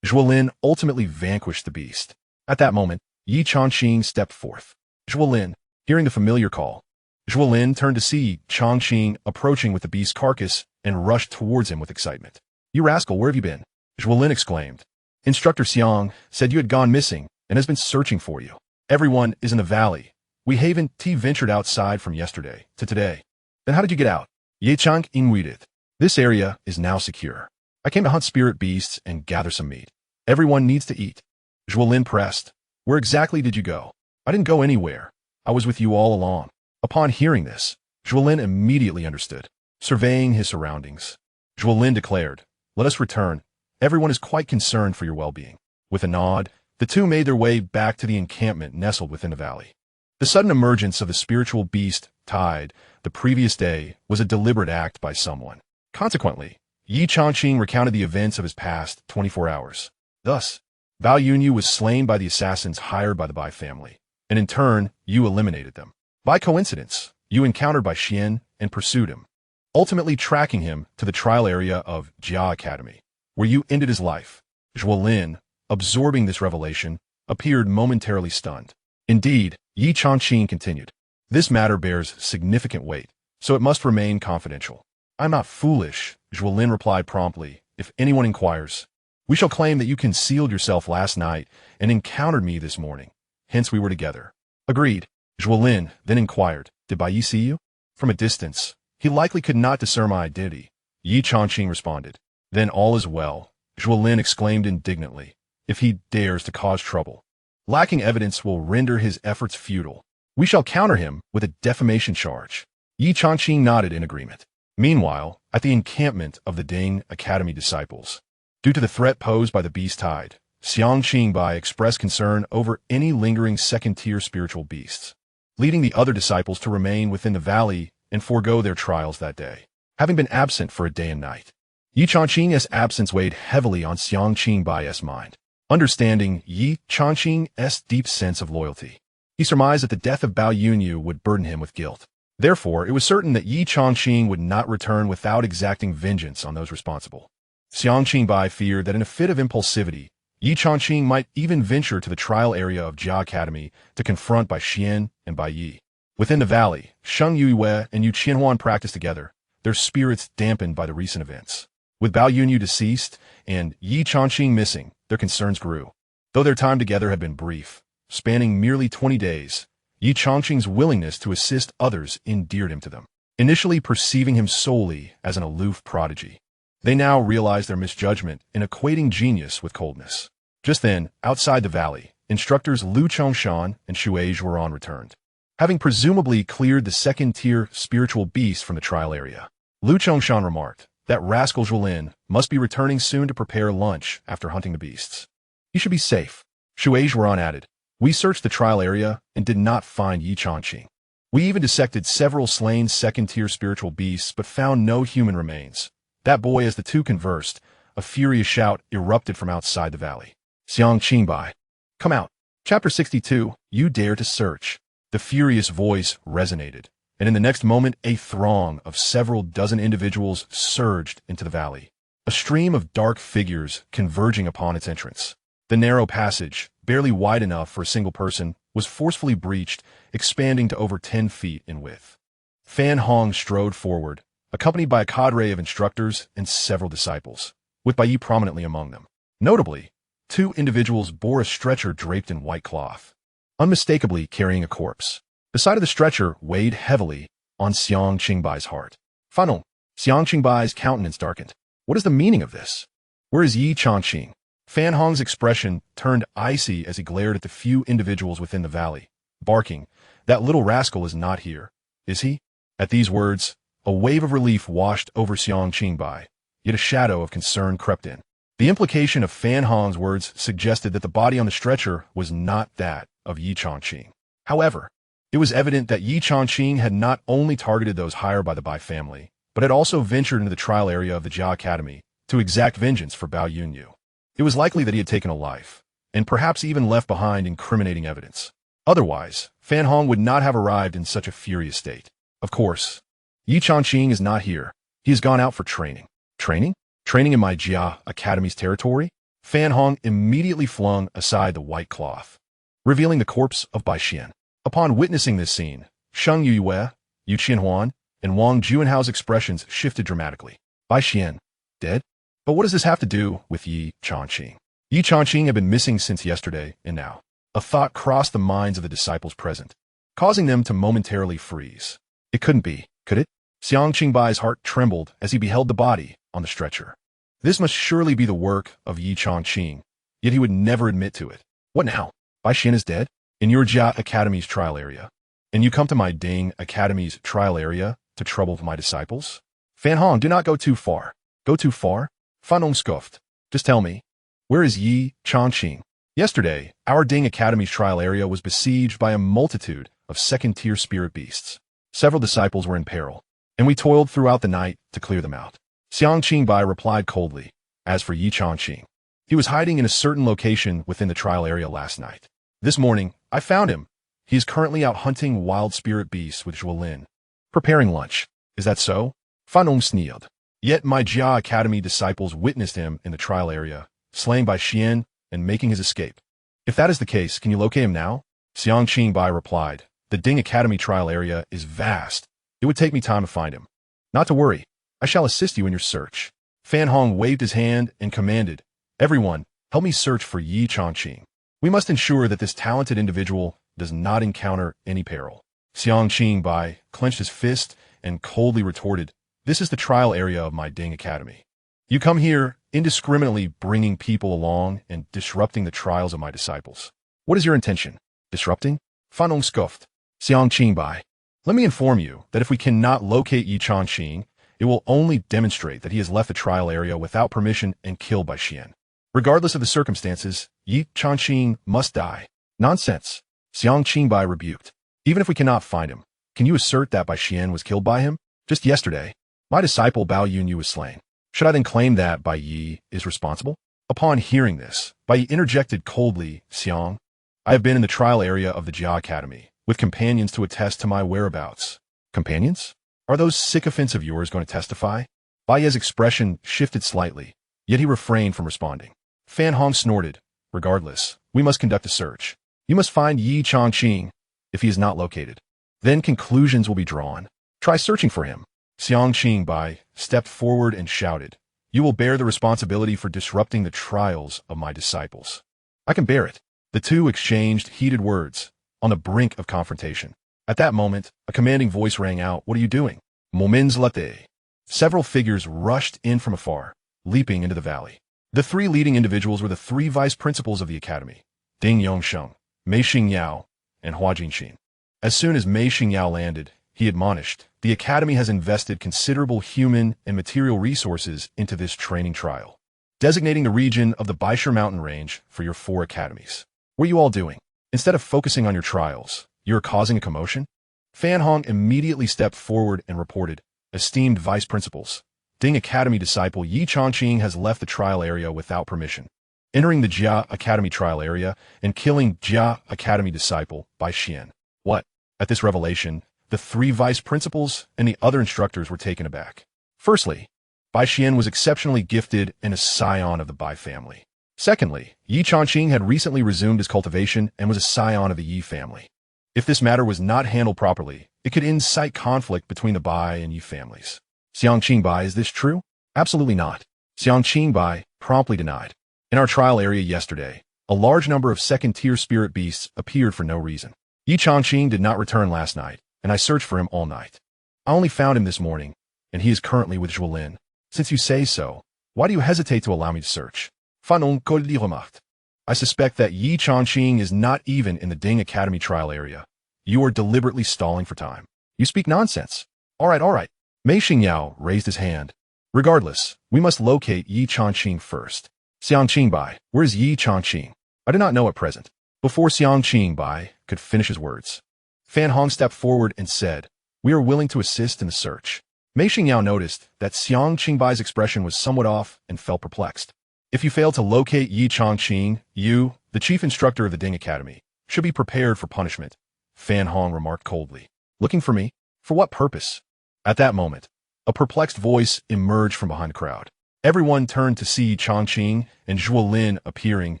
Zhuolin ultimately vanquished the beast. At that moment, Ye Changqing stepped forth. Zhuolin, hearing the familiar call, Zhuolin turned to see Changqing approaching with the beast's carcass and rushed towards him with excitement. "You rascal, where have you been?" Zhuolin exclaimed. "Instructor Xiang said you had gone missing and has been searching for you. Everyone is in the valley. We haven't ventured outside from yesterday to today." "Then how did you get out?" "Ye Changqing waited. This area is now secure. I came to hunt spirit beasts and gather some meat. Everyone needs to eat." Zhuolin pressed. Where exactly did you go? I didn't go anywhere. I was with you all along. Upon hearing this, Zhuolin immediately understood. Surveying his surroundings, Zhuolin declared, let us return. Everyone is quite concerned for your well-being. With a nod, the two made their way back to the encampment nestled within the valley. The sudden emergence of the spiritual beast, Tide, the previous day, was a deliberate act by someone. Consequently, Ye Changqing recounted the events of his past 24 hours. Thus, Bao Yunyu was slain by the assassins hired by the Bai family, and in turn, Yu eliminated them. By coincidence, Yu encountered Bai Xian and pursued him, ultimately tracking him to the trial area of Jia Academy, where Yu ended his life. Zhuolin, absorbing this revelation, appeared momentarily stunned. Indeed, Ye Changqing continued, this matter bears significant weight, so it must remain confidential. I'm not foolish, Zhuolin replied promptly. If anyone inquires, we shall claim that you concealed yourself last night and encountered me this morning. Hence we were together. Agreed. Zhuolin then inquired, did Bai Yi see you? From a distance, he likely could not discern my identity. Ye Changqing responded. Then all is well, Zhuolin exclaimed indignantly. If he dares to cause trouble, lacking evidence will render his efforts futile. We shall counter him with a defamation charge. Ye Changqing nodded in agreement. Meanwhile, at the encampment of the Ding Academy disciples, due to the threat posed by the beast Tide, Xianxia Bai expressed concern over any lingering second-tier spiritual beasts, leading the other disciples to remain within the valley and forego their trials that day, having been absent for a day and night. Ye Changqing's absence weighed heavily on Xianxia Bai's mind. Understanding Ye Changqing's deep sense of loyalty, he surmised that the death of Bao Yunyu would burden him with guilt. Therefore, it was certain that Ye Changqing would not return without exacting vengeance on those responsible. Xianxia Bai feared that in a fit of impulsivity, Ye Changqing might even venture to the trial area of Jia Academy to confront Bai Xian and Bai Yi. Within the valley, Sheng Yuiwei and Yu Qianhuan practiced together, their spirits dampened by the recent events. With Bao Yunyu deceased and Ye Changqing missing, their concerns grew. Though their time together had been brief, spanning merely 20 days, Ye Changqing's willingness to assist others endeared him to them, initially perceiving him solely as an aloof prodigy. They now realized their misjudgment in equating genius with coldness. Just then, outside the valley, instructors Lu Chongshan and Shuai were on return, having presumably cleared the second-tier spiritual beast from the trial area. Lu Chongshan remarked, that rascal Zhuolin must be returning soon to prepare lunch after hunting the beasts. He should be safe. Shuai Zhuoran added, we searched the trial area and did not find Ye Changqing. We even dissected several slain second-tier spiritual beasts but found no human remains. That boy, as the two conversed, a furious shout erupted from outside the valley. Xianxia Bai, come out. Chapter 62, You Dare to Search. The furious voice resonated, and in the next moment a throng of several dozen individuals surged into the valley, a stream of dark figures converging upon its entrance. The narrow passage, barely wide enough for a single person, was forcefully breached, expanding to over 10 feet in width. Fan Hong strode forward, accompanied by a cadre of instructors and several disciples, with Bai Yi prominently among them. Notably, 2 individuals bore a stretcher draped in white cloth, unmistakably carrying a corpse. The sight of the stretcher weighed heavily on Xianxia Bai's heart. Finally, Xianxia Bai's countenance darkened. What is the meaning of this? Where is Ye Changqing? Fan Hong's expression turned icy as he glared at the few individuals within the valley, barking, that little rascal is not here, is he? At these words, a wave of relief washed over Xianxia Bai, yet a shadow of concern crept in. The implication of Fan Hong's words suggested that the body on the stretcher was not that of Ye Changqing. However, it was evident that Ye Changqing had not only targeted those hired by the Bai family, but had also ventured into the trial area of the Jia Academy to exact vengeance for Bao Yunyu. It was likely that he had taken a life, and perhaps even left behind incriminating evidence. Otherwise, Fan Hong would not have arrived in such a furious state. Of course, Ye Changqing is not here. He has gone out for training. Training? Training in my Jia Academy's territory? Fan Hong immediately flung aside the white cloth, revealing the corpse of Bai Xian. Upon witnessing this scene, Sheng Yuiwei, Yu Qianhuan, and Wang Juanhao's expressions shifted dramatically. Bai Xian, dead? But what does this have to do with Ye Changqing? Ye Changqing had been missing since yesterday, and now a thought crossed the minds of the disciples present, causing them to momentarily freeze. It couldn't be, could it? Xianxia Bai's heart trembled as he beheld the body on the stretcher. This must surely be the work of Ye Changqing, yet he would never admit to it. What now? Bai Xian is dead? In your Jia Academy's trial area. And you come to my Ding Academy's trial area to trouble my disciples? Fan Hong, do not go too far. Go too far? Fan Hong scoffed. Just tell me, where is Ye Changqing? Yesterday, our Ding Academy's trial area was besieged by a multitude of second-tier spirit beasts. Several disciples were in peril, and we toiled throughout the night to clear them out. Xianxia Bai replied coldly. As for Ye Changqing, he was hiding in a certain location within the trial area last night. This morning, I found him. He is currently out hunting wild spirit beasts with Zhuolin, preparing lunch. Is that so? Fan Hong sneered. Yet my Jia Academy disciples witnessed him in the trial area, slain by Xian and making his escape. If that is the case, can you locate him now? Xianxia Bai replied. The Ding Academy trial area is vast. It would take me time to find him. Not to worry. I shall assist you in your search. Fan Hong waved his hand and commanded, everyone, help me search for Ye Changqing. We must ensure that this talented individual does not encounter any peril. Xianxia Bai clenched his fist and coldly retorted, this is the trial area of my Ding Academy. You come here indiscriminately bringing people along and disrupting the trials of my disciples. What is your intention? Disrupting? Fan Hong scoffed. Xianxia Bai, let me inform you that if we cannot locate Ye Changqing, it will only demonstrate that he has left the trial area without permission and killed by Xian. Regardless of the circumstances, Ye Changqing must die. Nonsense. Xianxia Bai rebuked. Even if we cannot find him, can you assert that Bai Xian was killed by him? Just yesterday, my disciple Bao Yunyu was slain. Should I then claim that Bai Yi is responsible? Upon hearing this, Bai Yi interjected coldly, Xiang, I have been in the trial area of the Jia Academy, with companions to attest to my whereabouts. Companions? Are those sycophants of yours going to testify? Bai Yi's expression shifted slightly, yet he refrained from responding. Fan Hong snorted. Regardless, we must conduct a search. You must find Ye Changqing. If he is not located, then conclusions will be drawn. Try searching for him. Xianxia Bai stepped forward and shouted, you will bear the responsibility for disrupting the trials of my disciples. I can bear it. The two exchanged heated words, on the brink of confrontation. At that moment, a commanding voice rang out, what are you doing? Moments latte. Several figures rushed in from afar, leaping into the valley. The three leading individuals were the three vice principals of the academy, Ding Yongsheng, Mei Xingyao, and Hua Jinxin. As soon as Mei Xingyao landed, he admonished, the academy has invested considerable human and material resources into this training trial, designating the region of the Baisher mountain range for your 4 academies. What are you all doing? Instead of focusing on your trials, you are causing a commotion? Fan Hong immediately stepped forward and reported, esteemed vice principals, Ding Academy disciple Ye Changqing has left the trial area without permission, entering the Jia Academy trial area and killing Jia Academy disciple Bai Xian. What? At this revelation, the 3 vice principals and the other instructors were taken aback. Firstly, Bai Xian was exceptionally gifted and a scion of the Bai family. Secondly, Ye Changqing had recently resumed his cultivation and was a scion of the Yi family. If this matter was not handled properly, it could incite conflict between the Bai and Yi families. Xianxia Bai, is this true? Absolutely not. Xianxia Bai promptly denied. In our trial area yesterday, a large number of second-tier spirit beasts appeared for no reason. Ye Changqing did not return last night, and I searched for him all night. I only found him this morning, and he is currently with Zhuolin. Since you say so, why do you hesitate to allow me to search? Fan Hong coldly remarked. I suspect that Ye Changqing is not even in the Ding Academy trial area. You are deliberately stalling for time. You speak nonsense. All right. Mei Xingyao raised his hand. Regardless, we must locate Ye Changqing first. Xianxia Bai, where is Ye Changqing? I do not know at present. Before Xianxia Bai could finish his words, Fan Hong stepped forward and said, we are willing to assist in the search. Mei Xingyao noticed that Xianxia Bai's expression was somewhat off and felt perplexed. If you fail to locate Ye Changqing, you, the chief instructor of the Ding Academy, should be prepared for punishment, Fan Hong remarked coldly. Looking for me? For what purpose? At that moment, a perplexed voice emerged from behind the crowd. Everyone turned to see Changqing and Zhuolin appearing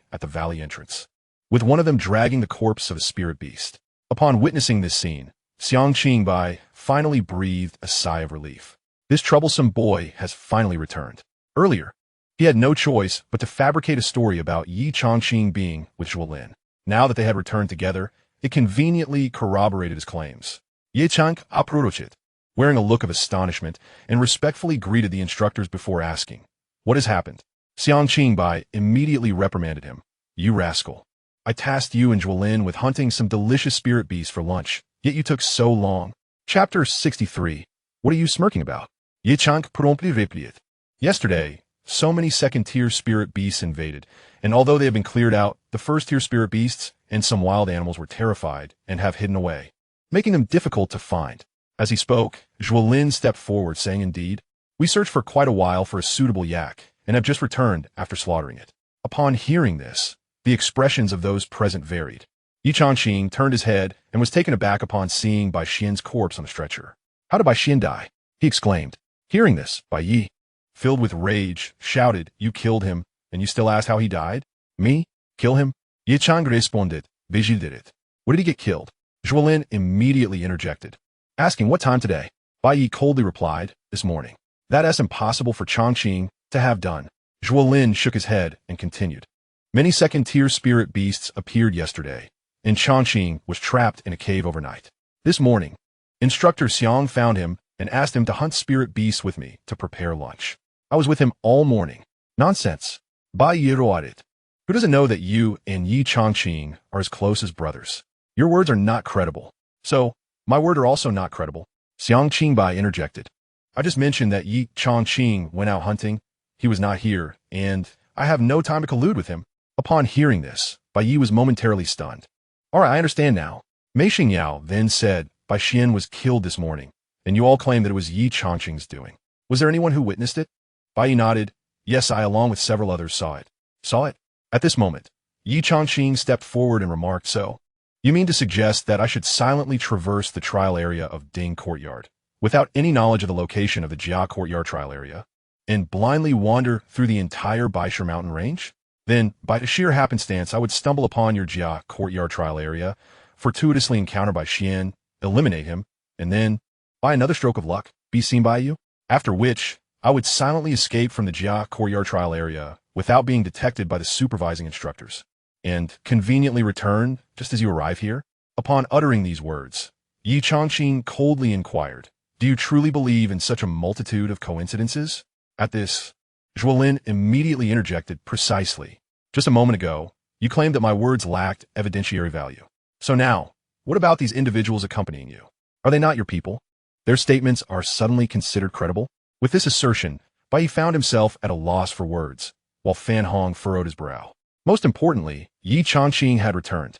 at the valley entrance, with one of them dragging the corpse of a spirit beast. Upon witnessing this scene, Xianxia Bai finally breathed a sigh of relief. This troublesome boy has finally returned. Earlier, he had no choice but to fabricate a story about Ye Changqing being with Zhuolin. Now that they had returned together, it conveniently corroborated his claims. Ye Changqing approached, wearing a look of astonishment, and respectfully greeted the instructors before asking, what has happened? Xianxia Bai immediately reprimanded him. You rascal. I tasked you and Zhuolin with hunting some delicious spirit beasts for lunch, yet you took so long. Chapter 63. What are you smirking about? Ye Changqing promptly replied. Yesterday, so many second-tier spirit beasts invaded, and although they have been cleared out, the first-tier spirit beasts and some wild animals were terrified and have hidden away, making them difficult to find. As he spoke, Zhuolin stepped forward, saying, Indeed, we searched for quite a while for a suitable yak, and have just returned after slaughtering it. Upon hearing this, the expressions of those present varied. Ye Changqing turned his head and was taken aback upon seeing Bai Xian's corpse on the stretcher. How did Bai Xian die? He exclaimed. Hearing this, Bai Yi, filled with rage, shouted, You killed him, and you still ask how he died? Me? Kill him? Ye Changqing responded, Beijing did it. What did he get killed? Zhuolin immediately interjected, asking what time today. Bai Yi coldly replied, This morning. That's impossible for Changqing to have done. Zhuolin shook his head and continued. Many second-tier spirit beasts appeared yesterday, and Changqing was trapped in a cave overnight. This morning, Instructor Xiang found him and asked him to hunt spirit beasts with me to prepare lunch. I was with him all morning. Nonsense. Bai Yi roared. Who doesn't know that you and Ye Changqing are as close as brothers? Your words are not credible. So, my word are also not credible. Xianxia Bai interjected. I just mentioned that Ye Changqing went out hunting. He was not here, and I have no time to collude with him. Upon hearing this, Bai Yi was momentarily stunned. All right, I understand now. Mei Xingyao then said Bai Xian was killed this morning, and you all claim that it was Ye Changqing's doing. Was there anyone who witnessed it? Bai Yi nodded. Yes, I, along with several others, saw it. Saw it? At this moment, Ye Changqing stepped forward and remarked, So, you mean to suggest that I should silently traverse the trial area of Ding Courtyard, without any knowledge of the location of the Jia Courtyard trial area, and blindly wander through the entire Baisha mountain range? Then, by sheer happenstance, I would stumble upon your Jia Courtyard trial area, fortuitously encounter Bai Xian, eliminate him, and then, by another stroke of luck, be seen by you, after which I would silently escape from the Jia Courtyard trial area without being detected by the supervising instructors, and conveniently return just as you arrive here. Upon uttering these words, Ye Changqing coldly inquired, Do you truly believe in such a multitude of coincidences? At this, Zhuolin immediately interjected precisely. Just a moment ago, you claimed that my words lacked evidentiary value. So now, what about these individuals accompanying you? Are they not your people? Their statements are suddenly considered credible? With this assertion, Bai Yi found himself at a loss for words, while Fan Hong furrowed his brow. Most importantly, Ye Changqing had returned.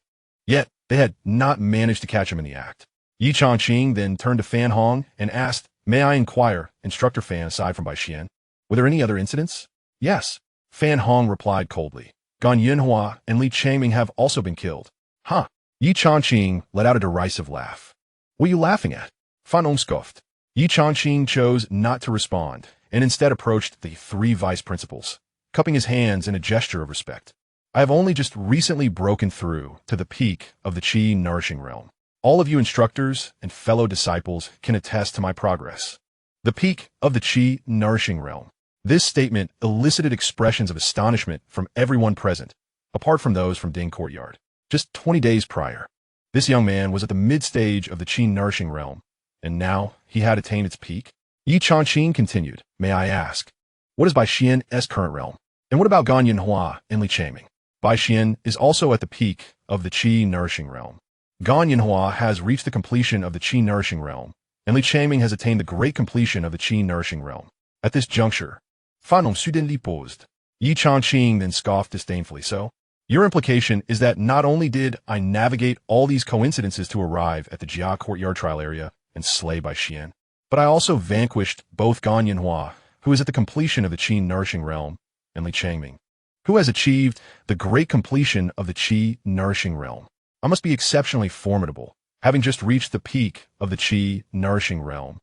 Yet, they had not managed to catch him in the act. Ye Changqing then turned to Fan Hong and asked, May I inquire, Instructor Fan, aside from Bai Xian, were there any other incidents? Yes. Fan Hong replied coldly. Gan Yinhua and Ye Changqing have also been killed. Huh. Ye Changqing let out a derisive laugh. What are you laughing at? Fan Hong scoffed. Ye Changqing chose not to respond, and instead approached the three vice principals, cupping his hands in a gesture of respect. I have only just recently broken through to the peak of the Qi nourishing realm. All of you instructors and fellow disciples can attest to my progress. The peak of the Qi nourishing realm. This statement elicited expressions of astonishment from everyone present, apart from those from Ding Courtyard. Just 20 days prior, this young man was at the mid-stage of the Qi nourishing realm, and now he had attained its peak. Ye Changqing continued, May I ask, what is Bai Xian's current realm? And what about Gan Yinhua and Ye Changqing? Bai Xian is also at the peak of the Qi nourishing realm. Gan Yinhua has reached the completion of the Qi nourishing realm, and Ye Changqing has attained the great completion of the Qi nourishing realm. At this juncture, Fan Hong suddenly paused. Ye Changqing then scoffed disdainfully. So, your implication is that not only did I navigate all these coincidences to arrive at the Jia Courtyard trial area and slay Bai Xian, but I also vanquished both Gan Yinhua, who is at the completion of the Qi nourishing realm, and Ye Changqing, who has achieved the great completion of the Qi nourishing realm. I must be exceptionally formidable, having just reached the peak of the Qi nourishing realm,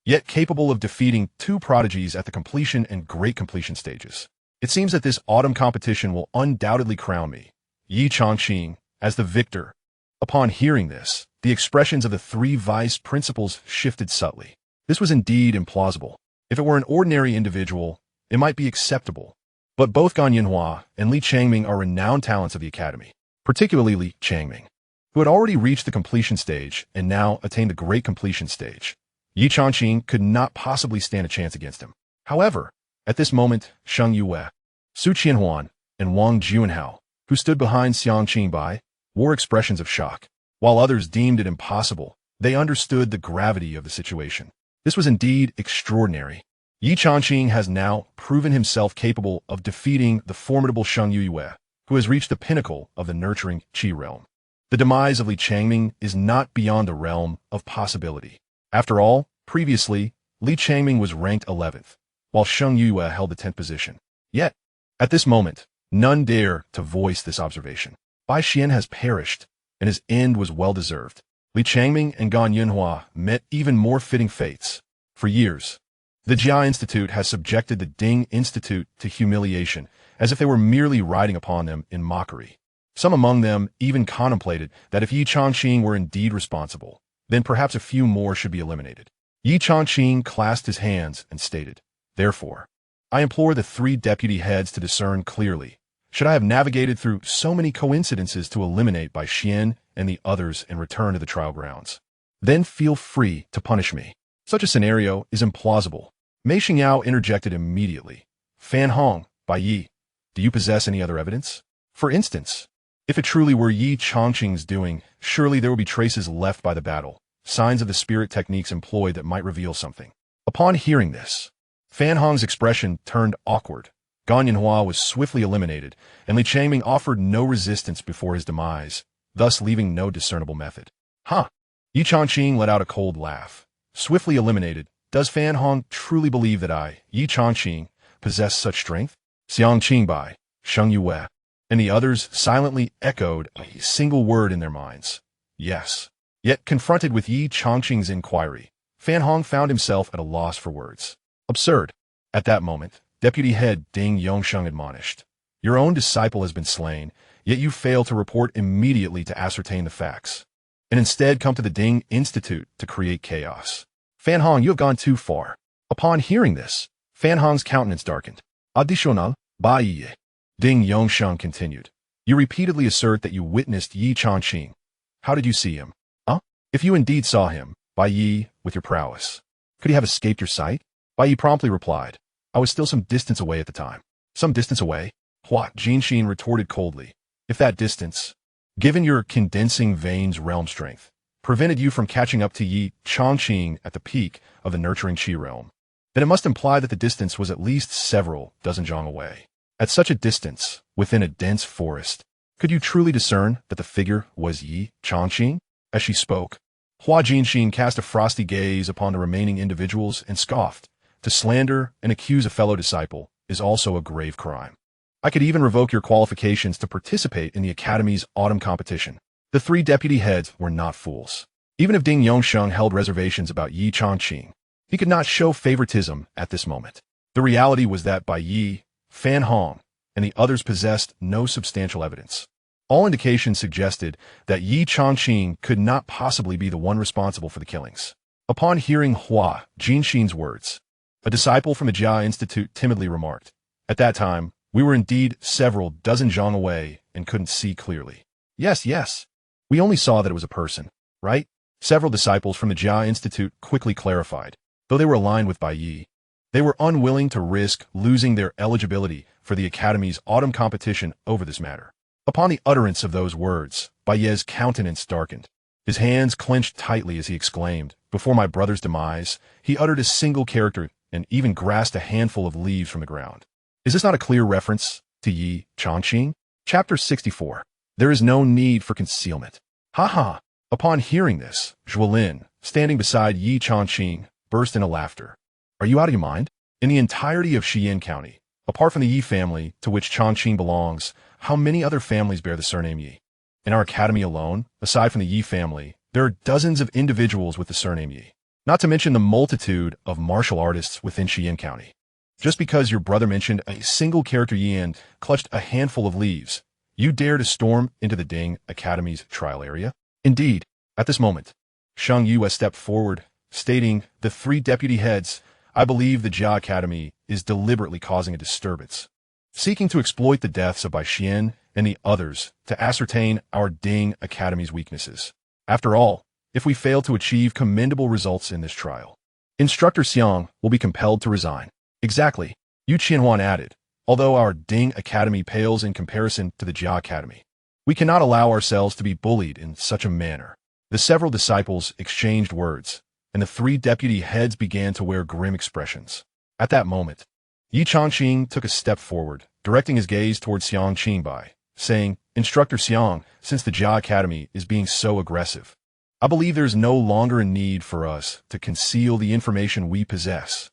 yet capable of defeating two prodigies at the completion and great completion stages. It seems that this autumn competition will undoubtedly crown me, Ye Changqing, as the victor. Upon hearing this, the expressions of the three vice principals shifted subtly. This was indeed implausible. If it were an ordinary individual, it might be acceptable. But both Gan Yinhua and Ye Changqing are renowned talents of the academy, particularly Ye Changqing, who had already reached the completion stage and now attained the great completion stage. Ye Changqing could not possibly stand a chance against him. However, at this moment, Sheng Yue, Su Qianhuan, and Wang Juanhao, who stood behind Xianxia, wore expressions of shock. While others deemed it impossible, they understood the gravity of the situation. This was indeed extraordinary. Ye Changqing has now proven himself capable of defeating the formidable Sheng Yue, who has reached the pinnacle of the nurturing Qi realm. The demise of Ye Changqing is not beyond the realm of possibility. After all, previously, Ye Changqing was ranked 11th, while Sheng Yue held the 10th position. Yet, at this moment, none dare to voice this observation. Bai Xian has perished, and his end was well-deserved. Ye Changqing and Gan Yunhua met even more fitting fates. For years, the Jia Institute has subjected the Ding Institute to humiliation, as if they were merely riding upon them in mockery. Some among them even contemplated that if Ye Changqing were indeed responsible, then perhaps a few more should be eliminated. Ye Changqing clasped his hands and stated, "Therefore, I implore the 3 deputy heads to discern clearly. Should I have navigated through so many coincidences to eliminate Bai Xian and the others and return to the trial grounds? Then feel free to punish me. Such a scenario is implausible." Mei Xingyao interjected immediately. "Fan Hong, Bai Yi, do you possess any other evidence? For instance, if it truly were Ye Changqing's doing, surely there would be traces left by the battle, signs of the spirit techniques employed that might reveal something." Upon hearing this, Fan Hong's expression turned awkward. Gan Yunhua was swiftly eliminated, and Ye Changqing offered no resistance before his demise, thus leaving no discernible method. "Huh!" Ye Changqing let out a cold laugh. Swiftly eliminated, does Fan Hong truly believe that I, Ye Changqing, possess such strength? Xianxia Bai, Sheng Yue, and the others silently echoed a single word in their minds. Yes. Yet, confronted with Ye Changqing's inquiry, Fan Hong found himself at a loss for words. Absurd. At that moment, Deputy Head Ding Yongsheng admonished. "Your own disciple has been slain, yet you fail to report immediately to ascertain the facts, and instead come to the Ding Institute to create chaos. Fan Hong, you have gone too far." Upon hearing this, Fan Hong's countenance darkened. "Additional, Bai Yi," Ding Yongsheng continued. "You repeatedly assert that you witnessed Ye Changqing. How did you see him? Huh? If you indeed saw him, Bai Yi, with your prowess, could he have escaped your sight?" Bai Yi promptly replied, "I was still some distance away at the time." "Some distance away?" Hua Jinxin retorted coldly. "If that distance, given your condensing veins realm strength, prevented you from catching up to Ye Changqing at the peak of the nurturing Qi realm, then it must imply that the distance was at least several dozen zhang away. At such a distance, within a dense forest, could you truly discern that the figure was Ye Changqing?" As she spoke, Hua Jinxin cast a frosty gaze upon the remaining individuals and scoffed. "To slander and accuse a fellow disciple is also a grave crime. I could even revoke your qualifications to participate in the Academy's autumn competition." The 3 deputy heads were not fools. Even if Ding Yongsheng held reservations about Ye Changqing, he could not show favoritism at this moment. The reality was that Bai Yi, Fan Hong, and the others possessed no substantial evidence. All indications suggested that Ye Changqing could not possibly be the one responsible for the killings. Upon hearing Hua Jinxin's words, a disciple from the Jia Institute timidly remarked, "At that time, we were indeed several dozen zhang away and couldn't see clearly." Yes. We only saw that it was a person, right?" Several disciples from the Jia Institute quickly clarified. Though they were aligned with Bai Yi, they were unwilling to risk losing their eligibility for the Academy's autumn competition over this matter. Upon the utterance of those words, Bai Yi's countenance darkened. His hands clenched tightly as he exclaimed, "Before my brother's demise, he uttered a single character and even grasped a handful of leaves from the ground." Is this not a clear reference to Ye Changqing? Chapter 64. There is no need for concealment. Ha! Upon hearing this, Zhuolin, standing beside Ye Changqing, burst into laughter. "Are you out of your mind? In the entirety of Xian County, apart from the Yi family to which Changqing belongs, how many other families bear the surname Yi? In our academy alone, aside from the Yi family, there are dozens of individuals with the surname Yi, not to mention the multitude of martial artists within Xian County. Just because your brother mentioned a single character Yi and clutched a handful of leaves, you dare to storm into the Ding Academy's trial area?" Indeed, at this moment, Sheng Yue stepped forward, stating, "The 3 deputy heads, I believe the Jia Academy is deliberately causing a disturbance, seeking to exploit the deaths of Bai Xian and the others to ascertain our Ding Academy's weaknesses. After all, if we fail to achieve commendable results in this trial, Instructor Xiang will be compelled to resign." "Exactly," Yu Qianhuan added, although our Ding Academy pales in comparison to the Jia Academy. We cannot allow ourselves to be bullied in such a manner. The several disciples exchanged words, and the three deputy heads began to wear grim expressions. At that moment, Ye Changqing took a step forward, directing his gaze towards Xianxia, saying, "Instructor Xiang, since the Jia Academy is being so aggressive, I believe there is no longer a need for us to conceal the information we possess."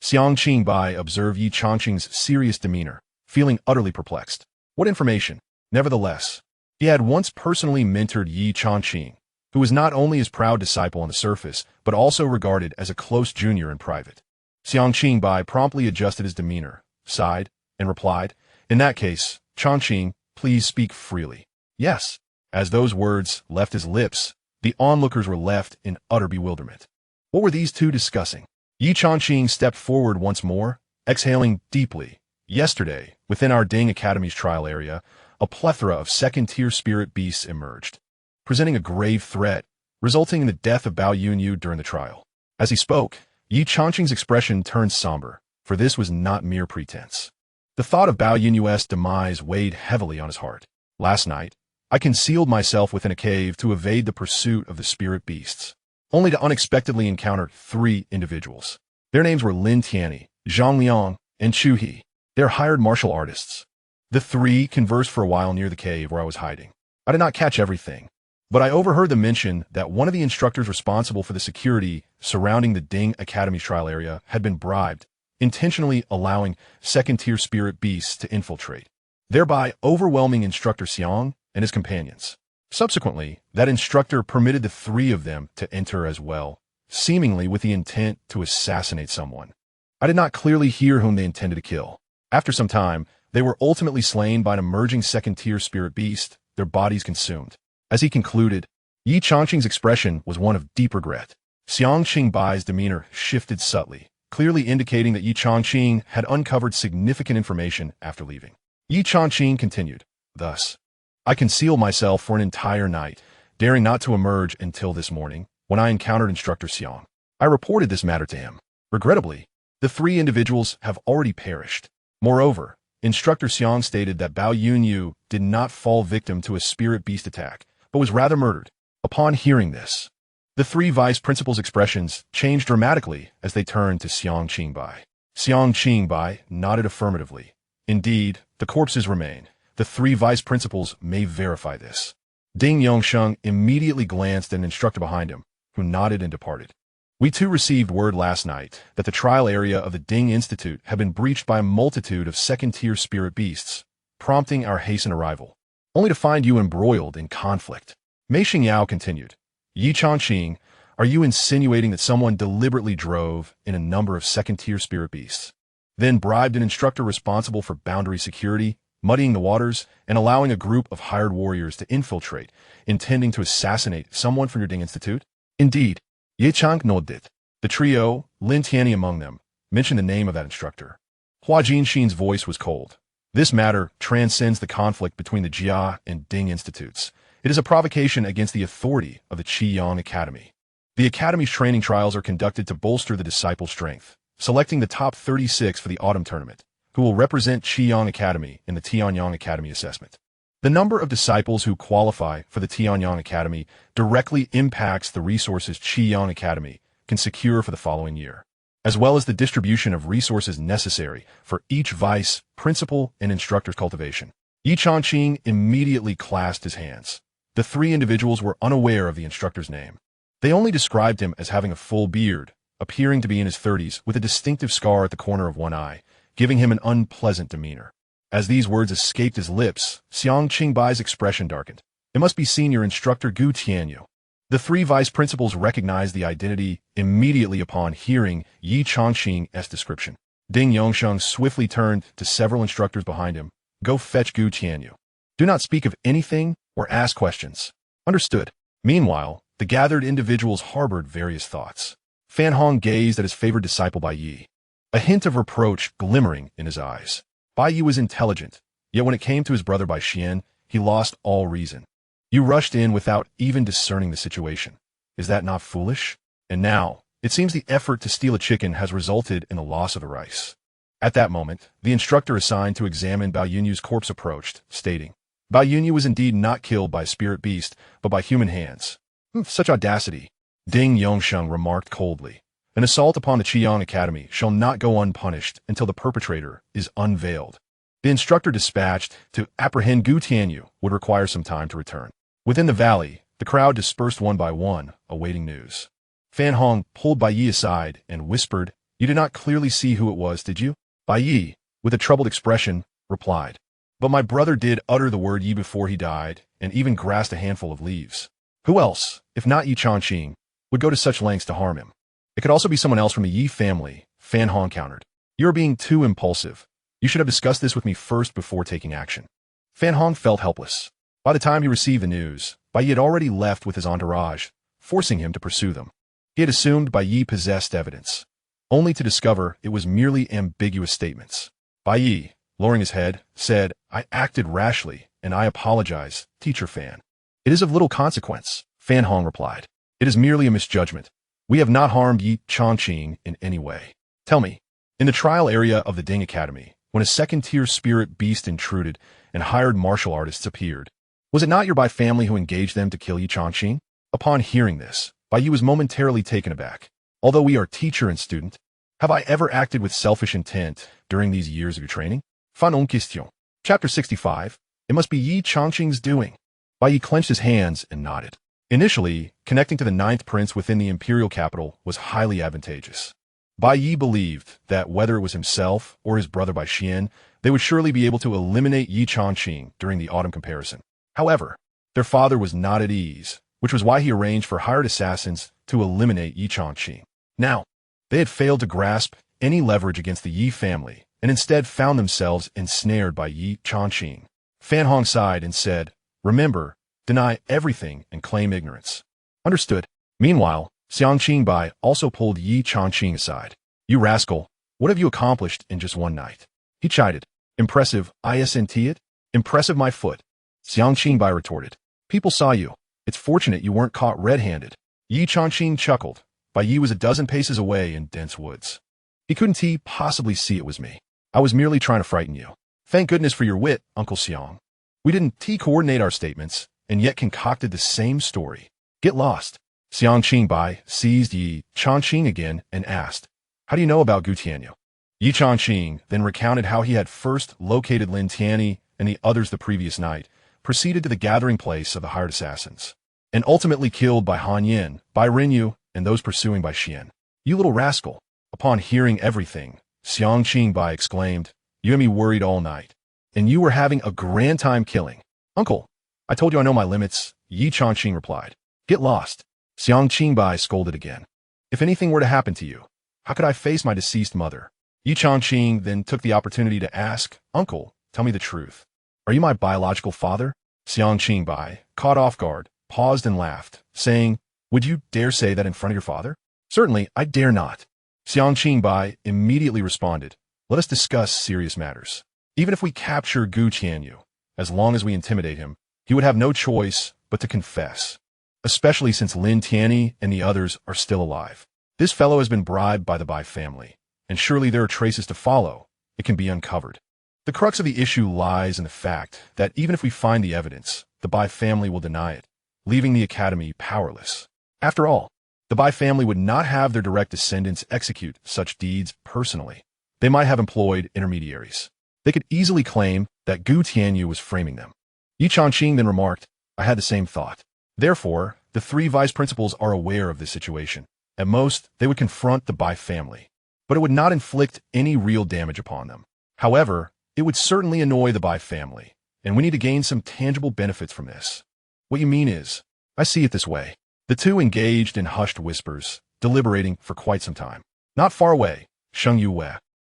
Xianxia observed Ye Changqing's serious demeanor, feeling utterly perplexed. What information? Nevertheless, he had once personally mentored Ye Changqing, who was not only his proud disciple on the surface, but also regarded as a close junior in private. Xianxia promptly adjusted his demeanor, sighed, and replied, "In that case, Changqing, please speak freely." "Yes." As those words left his lips, the onlookers were left in utter bewilderment. What were these two discussing? Ye Changqing stepped forward once more, exhaling deeply. "Yesterday, within our Ding Academy's trial area, a plethora of second-tier spirit beasts emerged, presenting a grave threat, resulting in the death of Bao Yunyu during the trial." As he spoke, Ye Changqing's expression turned somber, for this was not mere pretense. The thought of Bao Yunyu's demise weighed heavily on his heart. "Last night, I concealed myself within a cave to evade the pursuit of the spirit beasts, only to unexpectedly encounter three individuals. Their names were Lin Tianyi, Zhang Liang, and Chu He. They are hired martial artists. The three conversed for a while near the cave where I was hiding. I did not catch everything, but I overheard them mention that one of the instructors responsible for the security surrounding the Ding Academy trial area had been bribed, intentionally allowing second-tier spirit beasts to infiltrate, thereby overwhelming Instructor Xiang and his companions. Subsequently, that instructor permitted the three of them to enter as well, seemingly with the intent to assassinate someone. I did not clearly hear whom they intended to kill. After some time, they were ultimately slain by an emerging second-tier spirit beast, their bodies consumed." As he concluded, Ye Changqing's expression was one of deep regret. Xianxia's demeanor shifted subtly, clearly indicating that Ye Changqing had uncovered significant information after leaving. Ye Changqing continued, "Thus, I concealed myself for an entire night, daring not to emerge until this morning, when I encountered Instructor Xiang. I reported this matter to him. Regrettably, the three individuals have already perished. Moreover, Instructor Xiang stated that Bao Yunyu did not fall victim to a spirit beast attack, but was rather murdered." Upon hearing this, the three vice principals' expressions changed dramatically as they turned to Xianxia. Xianxia nodded affirmatively. "Indeed, the corpses remain. The three vice principals may verify this." Ding Yongsheng immediately glanced at an instructor behind him, who nodded and departed. "We too received word last night that the trial area of the Ding Institute had been breached by a multitude of second-tier spirit beasts, prompting our hastened arrival, only to find you embroiled in conflict." Mei Xingyao continued, "Ye Changqing, are you insinuating that someone deliberately drove in a number of second-tier spirit beasts, then bribed an instructor responsible for boundary security, muddying the waters, and allowing a group of hired warriors to infiltrate, intending to assassinate someone from your Ding Institute?" "Indeed." Ye Changqing nodded. The trio, Lin Tianyi among them, mentioned the name of that instructor. Hua Jinxin's voice was cold. "This matter transcends the conflict between the Jia and Ding Institutes. It is a provocation against the authority of the Qiyang Academy. The Academy's training trials are conducted to bolster the disciple strength, selecting the top 36 for the autumn tournament, who will represent Qiyang Academy in the Tianyang Academy assessment. The number of disciples who qualify for the Tianyang Academy directly impacts the resources Qiyang Academy can secure for the following year, as well as the distribution of resources necessary for each vice, principal, and instructor's cultivation." Ye Changqing immediately clasped his hands. The three individuals were unaware of the instructor's name. They only described him as having a full beard, appearing to be in his 30s, with a distinctive scar at the corner of one eye, giving him an unpleasant demeanor. As these words escaped his lips, Xianxia's expression darkened. "It must be Senior Instructor Gu Tianyu." The three vice principals recognized the identity immediately upon hearing Ye Changqing's description. Ding Yongsheng swiftly turned to several instructors behind him. "Go fetch Gu Tianyu. Do not speak of anything or ask questions." "Understood." Meanwhile, the gathered individuals harbored various thoughts. Fan Hong gazed at his favored disciple Bai Yi, a hint of reproach glimmering in his eyes. Bai Yi was intelligent, yet when it came to his brother Bai Xian, he lost all reason. "You rushed in without even discerning the situation. Is that not foolish? And now, it seems the effort to steal a chicken has resulted in the loss of the rice." At that moment, the instructor assigned to examine Bao Yunyu's corpse approached, stating, Bao Yunyu was indeed not killed by spirit beast, but by human hands. Such audacity. Ding Yongsheng remarked coldly. An assault upon the Qiyang Academy shall not go unpunished until the perpetrator is unveiled. The instructor dispatched to apprehend Gu Tianyu would require some time to return. Within the valley, the crowd dispersed one by one, awaiting news. Fan Hong pulled Bai Yi aside and whispered, You did not clearly see who it was, did you? Bai Yi, with a troubled expression, replied, But my brother did utter the word Yi before he died, and even grasped a handful of leaves. Who else, if not Ye Changqing, would go to such lengths to harm him? It could also be someone else from the Yi family, Fan Hong countered. You are being too impulsive. You should have discussed this with me first before taking action. Fan Hong felt helpless. By the time he received the news, Bai Yi had already left with his entourage, forcing him to pursue them. He had assumed Bai Yi possessed evidence, only to discover it was merely ambiguous statements. Bai Yi, lowering his head, said, I acted rashly, and I apologize, teacher Fan. It is of little consequence, Fan Hong replied. It is merely a misjudgment. We have not harmed Ye Changqing in any way. Tell me, in the trial area of the Ding Academy, when a second-tier spirit beast intruded and hired martial artists appeared, was it not your Bai family who engaged them to kill Ye Changqing? Upon hearing this, Bai Yi was momentarily taken aback. Although we are teacher and student, have I ever acted with selfish intent during these years of your training? Fan Hong question. Chapter 65. It must be Ye Changqing's doing. Bai Yi clenched his hands and nodded. Initially, connecting to the ninth prince within the imperial capital was highly advantageous. Bai Yi believed that whether it was himself or his brother Bai Xian, they would surely be able to eliminate Ye Changqing during the autumn comparison. However, their father was not at ease, which was why he arranged for hired assassins to eliminate Ye Changqing. Now, they had failed to grasp any leverage against the Yi family and instead found themselves ensnared by Ye Changqing. Fan Hong sighed and said, Remember, deny everything and claim ignorance. Understood. Meanwhile, Xianxia Bai also pulled Ye Changqing aside. You rascal, what have you accomplished in just one night? He chided. Impressive, isn't it? Impressive my foot. Xianxia Bai retorted. People saw you. It's fortunate you weren't caught red-handed. Ye Changqing chuckled. Bai Yi was a dozen paces away in dense woods. He couldn't possibly see it was me. I was merely trying to frighten you. Thank goodness for your wit, Uncle Xiang. We didn't coordinate our statements, and yet concocted the same story. Get lost. Xianxia Bai seized Ye Changqing again and asked, How do you know about Gu Tianyu? Ye Changqing then recounted how he had first located Lin Tianyi and the others the previous night, proceeded to the gathering place of the hired assassins, and ultimately killed by Han Yin, Bai Rinyu, and those pursuing Bai Xian. You little rascal. Upon hearing everything, Xianxia Bai exclaimed, You had me worried all night. And you were having a grand time killing. Uncle, I told you I know my limits, Ye Changqing replied. Get lost. Xianxia Bai scolded again. If anything were to happen to you, how could I face my deceased mother? Ye Changqing then took the opportunity to ask, Uncle, tell me the truth. Are you my biological father? Xianxia Bai, caught off guard, paused and laughed, saying, Would you dare say that in front of your father? Certainly, I dare not. Xianxia Bai immediately responded, Let us discuss serious matters. Even if we capture Gu Tianyu, as long as we intimidate him, he would have no choice but to confess, especially since Lin Tianyi and the others are still alive. This fellow has been bribed by the Bai family, and surely there are traces to follow. It can be uncovered. The crux of the issue lies in the fact that even if we find the evidence, the Bai family will deny it, leaving the academy powerless. After all, the Bai family would not have their direct descendants execute such deeds personally. They might have employed intermediaries. They could easily claim that Gu Tianyu was framing them. Ye Changqing then remarked, I had the same thought. Therefore, the three vice principals are aware of this situation. At most, they would confront the Bai family, but it would not inflict any real damage upon them. However, it would certainly annoy the Bai family, and we need to gain some tangible benefits from this. What you mean is, I see it this way. The two engaged in hushed whispers, deliberating for quite some time. Not far away, Sheng Yue,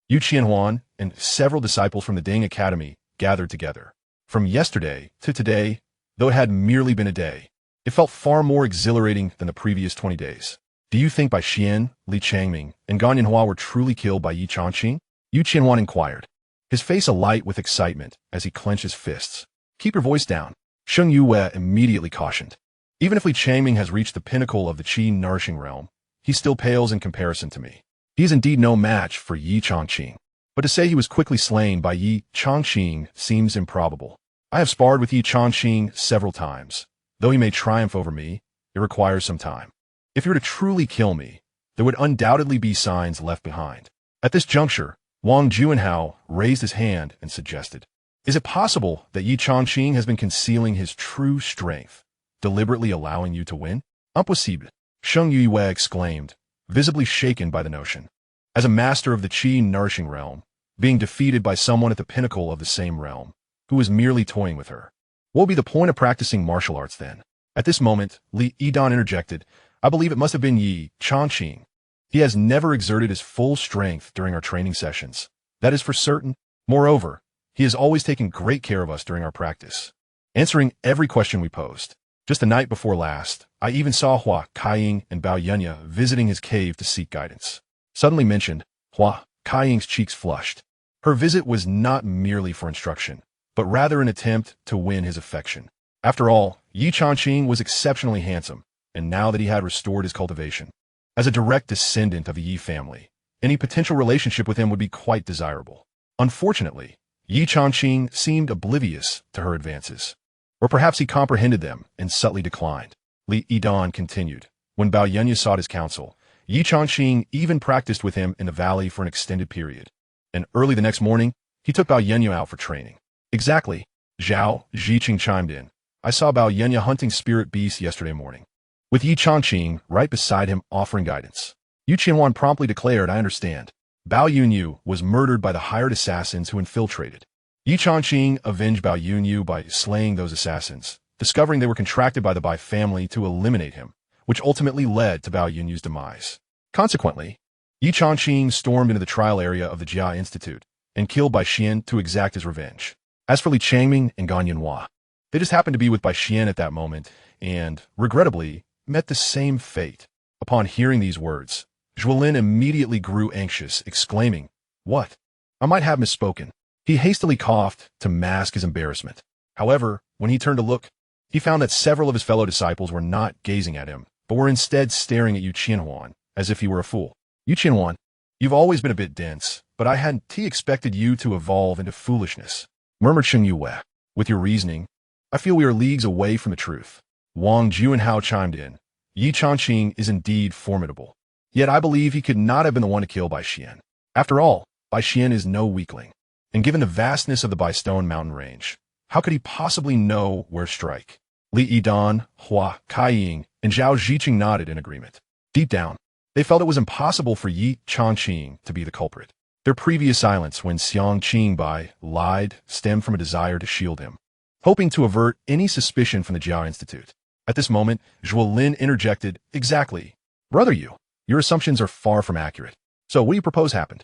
Yu Qianhuan, and several disciples from the Ding Academy gathered together. From yesterday to today, though it had merely been a day, it felt far more exhilarating than the previous 20 days. Do you think Bai Xian, Li Changming, and Gan Yanhua were truly killed by Ye Changqing? Yu Qianhuan inquired, his face alight with excitement as he clenched his fists. Keep your voice down, Sheng Yue immediately cautioned. Even if Li Changming has reached the pinnacle of the Qi nourishing realm, he still pales in comparison to me. He is indeed no match for Ye Changqing. but to say he was quickly slain by Ye Changqing seems improbable. I have sparred with Ye Changqing several times. Though he may triumph over me, it requires some time. If you were to truly kill me, there would undoubtedly be signs left behind. At this juncture, Wang Juanhao raised his hand and suggested, "Is it possible that Ye Changqing has been concealing his true strength, deliberately allowing you to win?" "Impossible," Sheng Yue exclaimed, visibly shaken by the notion. As a master of the qi-nourishing realm, being defeated by someone at the pinnacle of the same realm, who was merely toying with her. What would be the point of practicing martial arts then? At this moment, Li Yidan interjected, "I believe it must have been Ye Changqing. He has never exerted his full strength during our training sessions. That is for certain. Moreover, he has always taken great care of us during our practice, answering every question we posed. Just the night before last, I even saw Hua Kaiying and Bao Yunya visiting his cave to seek guidance." Suddenly mentioned, Hua Kaiying's cheeks flushed. Her visit was not merely for instruction, but rather an attempt to win his affection. After all, Ye Changqing was exceptionally handsome, and now that he had restored his cultivation, as a direct descendant of the Yi family, any potential relationship with him would be quite desirable. Unfortunately, Ye Changqing seemed oblivious to her advances. Or perhaps he comprehended them and subtly declined. Li Yidan continued. When Bao Yunya sought his counsel, Ye Changqing even practiced with him in the valley for an extended period. And early the next morning, he took Bao Yunya out for training. "Exactly," Zhao Ziqing chimed in. "I saw Bao Yunya hunting spirit beasts yesterday morning, with Ye Changqing right beside him offering guidance." Yu Qianhuan promptly declared, "I understand. Bao Yunyu was murdered by the hired assassins who infiltrated. Ye Changqing avenged Bao Yunyu by slaying those assassins, discovering they were contracted by the Bai family to eliminate him, which ultimately led to Bao Yunyu's demise. Consequently, Ye Changqing stormed into the trial area of the Jia Institute and killed Bai Xian to exact his revenge. As for Li Changming and Gan Yanhua, they just happened to be with Bai Xian at that moment and, regrettably, met the same fate." Upon hearing these words, Zhuolin immediately grew anxious, exclaiming, "What? I might have misspoken." He hastily coughed to mask his embarrassment. However, when he turned to look, he found that several of his fellow disciples were not gazing at him, but were instead staring at Yu Qianhuan, as if he were a fool. "Yu Qianhuan, you've always been a bit dense, but I hadn't expected you to evolve into foolishness," murmured Sheng Yue. "With your reasoning, I feel we are leagues away from the truth." Wang Juanhao chimed in. "Ye Changqing is indeed formidable. Yet I believe he could not have been the one to kill Bai Xian. After all, Bai Xian is no weakling. And given the vastness of the Bai Stone mountain range, how could he possibly know where to strike?" Li Yidan, Hua Kaiying, and Zhao Ziqing nodded in agreement. Deep down, they felt it was impossible for Ye Changqing to be the culprit. Their previous silence when Xianxia Bai lied stemmed from a desire to shield him, hoping to avert any suspicion from the Jia Institute. At this moment, Zhuolin interjected, "Exactly. Brother Yu, your assumptions are far from accurate. So what do you propose happened?"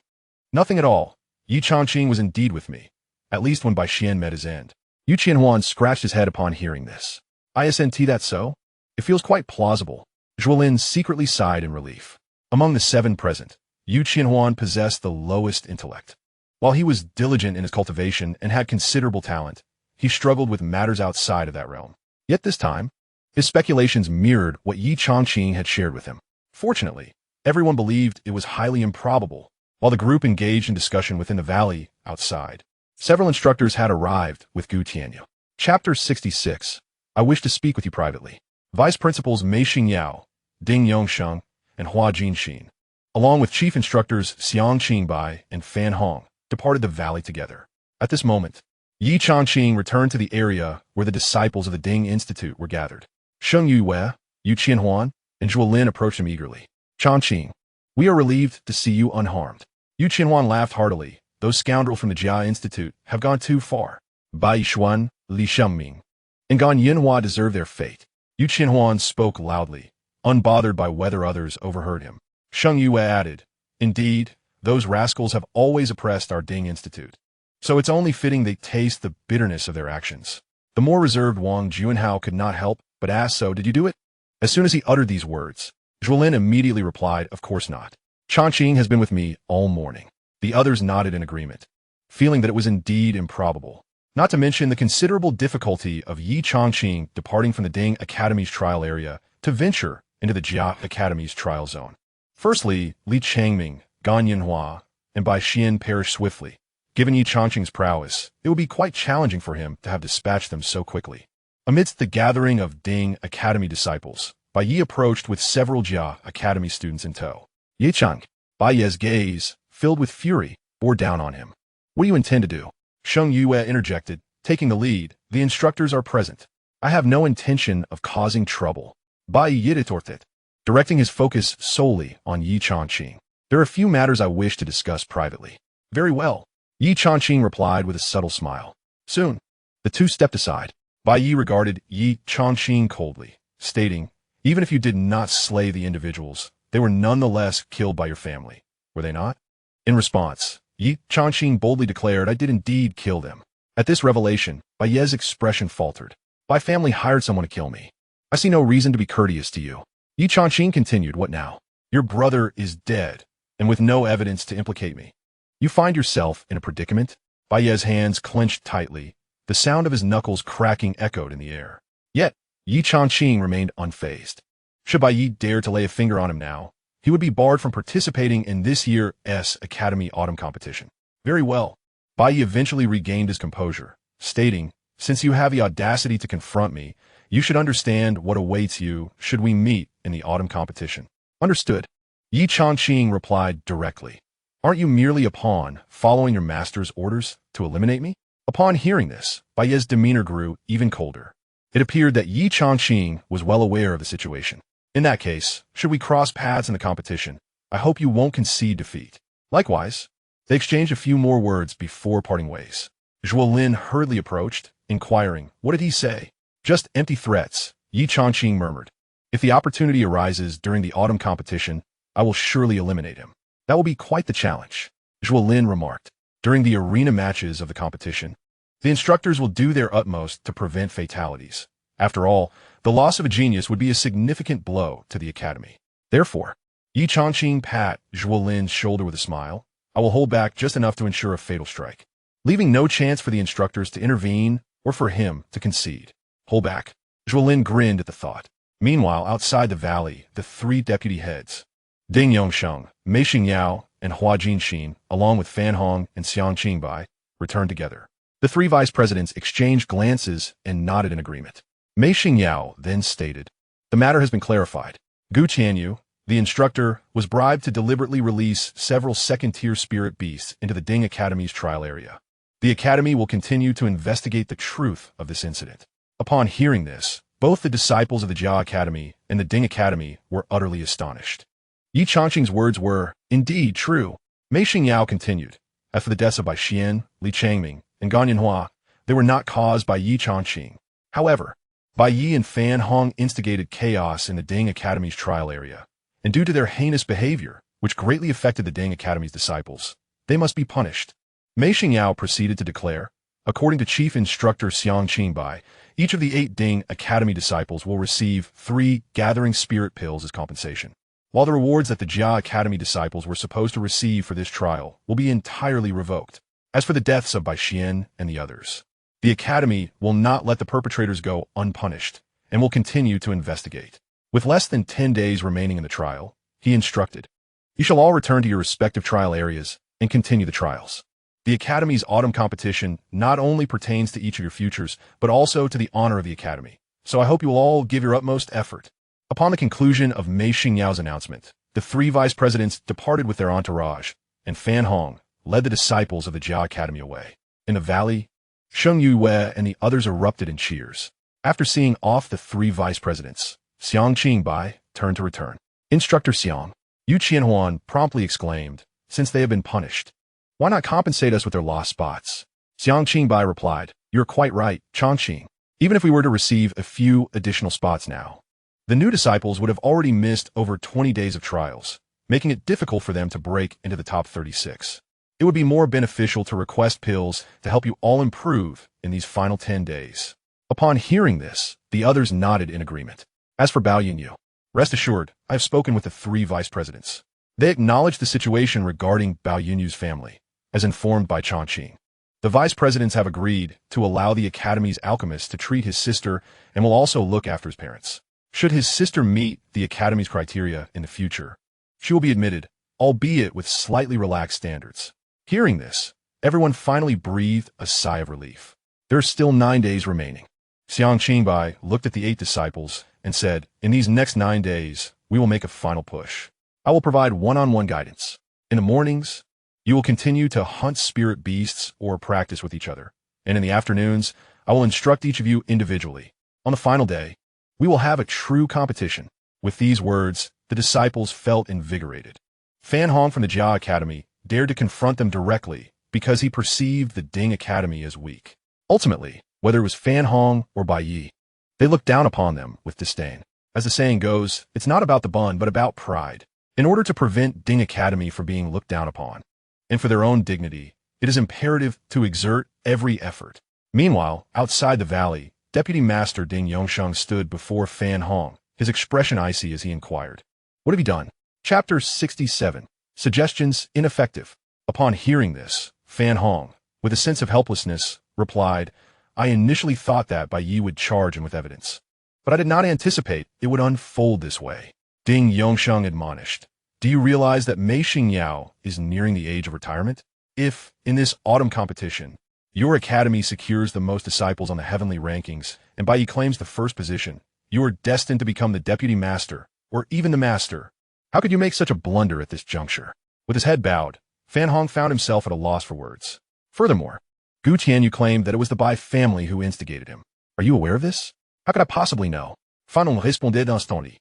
"Nothing at all. Ye Changqing was indeed with me, at least when Bai Xian met his end." Yu Qianhuan scratched his head upon hearing this. "Isn't that so? It feels quite plausible." Zhuolin secretly sighed in relief. Among the 7 present, Yu Qianhuan possessed the lowest intellect. While he was diligent in his cultivation and had considerable talent, he struggled with matters outside of that realm. Yet this time, his speculations mirrored what Ye Changqing had shared with him. Fortunately, everyone believed it was highly improbable, while the group engaged in discussion within the valley outside. Several instructors had arrived with Gu Tianyu. Chapter 66. I wish to speak with you privately. Vice Principals Mei Xingyao, Ding Yongsheng, and Hua Jinxin, along with Chief Instructors Xianxia Bai and Fan Hong, departed the valley together. At this moment, Ye Changqing returned to the area where the disciples of the Ding Institute were gathered. Sheng Yue, Yu Qianhuan, and Zhuolin approached him eagerly. "Changqing, we are relieved to see you unharmed." Yu Qianhuan laughed heartily. "Those scoundrels from the Jia Institute have gone too far. Bai Yishuan, Li Shengming, and Gan Yanhua deserve their fate." Yu Qianhuan spoke loudly, unbothered by whether others overheard him. Sheng Yue added, "Indeed, those rascals have always oppressed our Ding Institute. So it's only fitting they taste the bitterness of their actions." The more reserved Wang Juanhao could not help but ask, "So did you do it?" As soon as he uttered these words, Zhuolin immediately replied, "Of course not. Changqing has been with me all morning." The others nodded in agreement, feeling that it was indeed improbable, not to mention the considerable difficulty of Ye Changqing departing from the Ding Academy's trial area to venture into the Jia Academy's trial zone. Firstly, Li Changming, Gan Yanhua, and Bai Xian perished swiftly. Given Ye Changqing's prowess, it would be quite challenging for him to have dispatched them so quickly. Amidst the gathering of Ding Academy disciples, Bai Yi approached with several Jia Academy students in tow. Ye Changqing, Bai Ye's gaze, filled with fury, bore down on him. What do you intend to do? Sheng Yue interjected, taking the lead. The instructors are present. I have no intention of causing trouble. Bai Yi retorted, directing his focus solely on Ye Changqing. There are a few matters I wish to discuss privately. Very well. Ye Changqing replied with a subtle smile. Soon. The two stepped aside. Bai Yi regarded Ye Changqing coldly, stating, even if you did not slay the individuals, they were nonetheless killed by your family, were they not? In response, Ye Changqing boldly declared, I did indeed kill them. At this revelation, Bai Ye's expression faltered. My family hired someone to kill me. I see no reason to be courteous to you. Ye Changqing continued, what now? Your brother is dead, and with no evidence to implicate me. You find yourself in a predicament? Bai Ye's hands clenched tightly. The sound of his knuckles cracking echoed in the air. Yet, Ye Changqing remained unfazed. Should Bai Yi dare to lay a finger on him now, he would be barred from participating in this year's Academy Autumn competition. Very well. Bai Yi eventually regained his composure, stating, since you have the audacity to confront me, you should understand what awaits you should we meet in the autumn competition. Understood. Ye Changqing replied directly. Aren't you merely a pawn following your master's orders to eliminate me? Upon hearing this, Bai Ye's demeanor grew even colder. It appeared that Ye Changqing was well aware of the situation. In that case, should we cross paths in the competition, I hope you won't concede defeat. Likewise, they exchanged a few more words before parting ways. Zhuo Lin hurriedly approached, inquiring, what did he say? Just empty threats, Ye Changqing murmured. If the opportunity arises during the autumn competition, I will surely eliminate him. That will be quite the challenge, Zhuo Lin remarked. During the arena matches of the competition, the instructors will do their utmost to prevent fatalities. After all, the loss of a genius would be a significant blow to the academy. Therefore, Ye Changqing pat Zhuo Lin's shoulder with a smile. I will hold back just enough to ensure a fatal strike, leaving no chance for the instructors to intervene or for him to concede. Hold back. Zhuo Lin grinned at the thought. Meanwhile, outside the valley, the three deputy heads, Ding Yongsheng, Mei Xingyao, and Hua Jinxin, along with Fan Hong and Xianxia Bai, returned together. The three vice presidents exchanged glances and nodded in agreement. Mei Xingyao then stated, the matter has been clarified. Gu Qianyu, the instructor, was bribed to deliberately release several second-tier spirit beasts into the Ding Academy's trial area. The Academy will continue to investigate the truth of this incident. Upon hearing this, both the disciples of the Jia Academy and the Ding Academy were utterly astonished. Ye Changqing's words were, indeed, true. Mei Xingyao continued, as for the deaths of Bai Xian, Li Changming, and Gan Yanhua, they were not caused by Ye Changqing. However, Bai Yi and Fan Hong instigated chaos in the Ding Academy's trial area, and due to their heinous behavior, which greatly affected the Ding Academy's disciples, they must be punished. Mei Xingyao proceeded to declare, according to Chief Instructor Xianxia Bai, each of the 8 Ding Academy disciples will receive 3 gathering spirit pills as compensation, while the rewards that the Jia Academy disciples were supposed to receive for this trial will be entirely revoked. As for the deaths of Bai Xian and the others, the Academy will not let the perpetrators go unpunished and will continue to investigate. With less than 10 days remaining in the trial, he instructed, you shall all return to your respective trial areas and continue the trials. The Academy's autumn competition not only pertains to each of your futures, but also to the honor of the Academy. So I hope you will all give your utmost effort. Upon the conclusion of Mei Xingyao's announcement, the 3 vice presidents departed with their entourage, and Fan Hong led the disciples of the Jia Academy away. In the valley, Sheng Yue and the others erupted in cheers. After seeing off the 3 vice presidents, Xianxia Bai turned to return. Instructor Xiang, Yu Qianhuan promptly exclaimed, since they have been punished, why not compensate us with their lost spots? Xianxia Bai replied, you're quite right, Changqing. Even if we were to receive a few additional spots now, the new disciples would have already missed over 20 days of trials, making it difficult for them to break into the top 36. It would be more beneficial to request pills to help you all improve in these final 10 days. Upon hearing this, the others nodded in agreement. As for Bao Yinyu, rest assured, I have spoken with the 3 vice presidents. They acknowledged the situation regarding Bao Yinyu's family, as informed by Changqing. The vice presidents have agreed to allow the Academy's alchemist to treat his sister and will also look after his parents. Should his sister meet the Academy's criteria in the future, she will be admitted, albeit with slightly relaxed standards. Hearing this, everyone finally breathed a sigh of relief. There are still 9 days remaining. Xianxia looked at the 8 disciples and said, "In these next 9 days, we will make a final push. I will provide one-on-one guidance. In the mornings, you will continue to hunt spirit beasts or practice with each other. And in the afternoons, I will instruct each of you individually. On the final day, we will have a true competition." With these words, the disciples felt invigorated. Fan Hong from the Jia Academy dared to confront them directly because he perceived the Ding Academy as weak. Ultimately, whether it was Fan Hong or Bai Yi, they looked down upon them with disdain. As the saying goes, it's not about the bun, but about pride. In order to prevent Ding Academy from being looked down upon, and for their own dignity, it is imperative to exert every effort. Meanwhile, outside the valley, Deputy Master Ding Yongsheng stood before Fan Hong, his expression icy as he inquired, "What have you done?" Chapter 67. Suggestions ineffective. Upon hearing this, Fan Hong, with a sense of helplessness, replied, "I initially thought that Bai Yi would charge him with evidence, but I did not anticipate it would unfold this way." Ding Yongsheng admonished, "Do you realize that Mei Xingyao is nearing the age of retirement? If, in this autumn competition, your academy secures the most disciples on the heavenly rankings, and Bai Yi claims the first position, you are destined to become the deputy master, or even the master. How could you make such a blunder at this juncture?" With his head bowed, Fan Hong found himself at a loss for words. Furthermore, Gu Tianyu claimed that it was the Bai family who instigated him. "Are you aware of this?" "How could I possibly know?" Fan Hong responded instantly.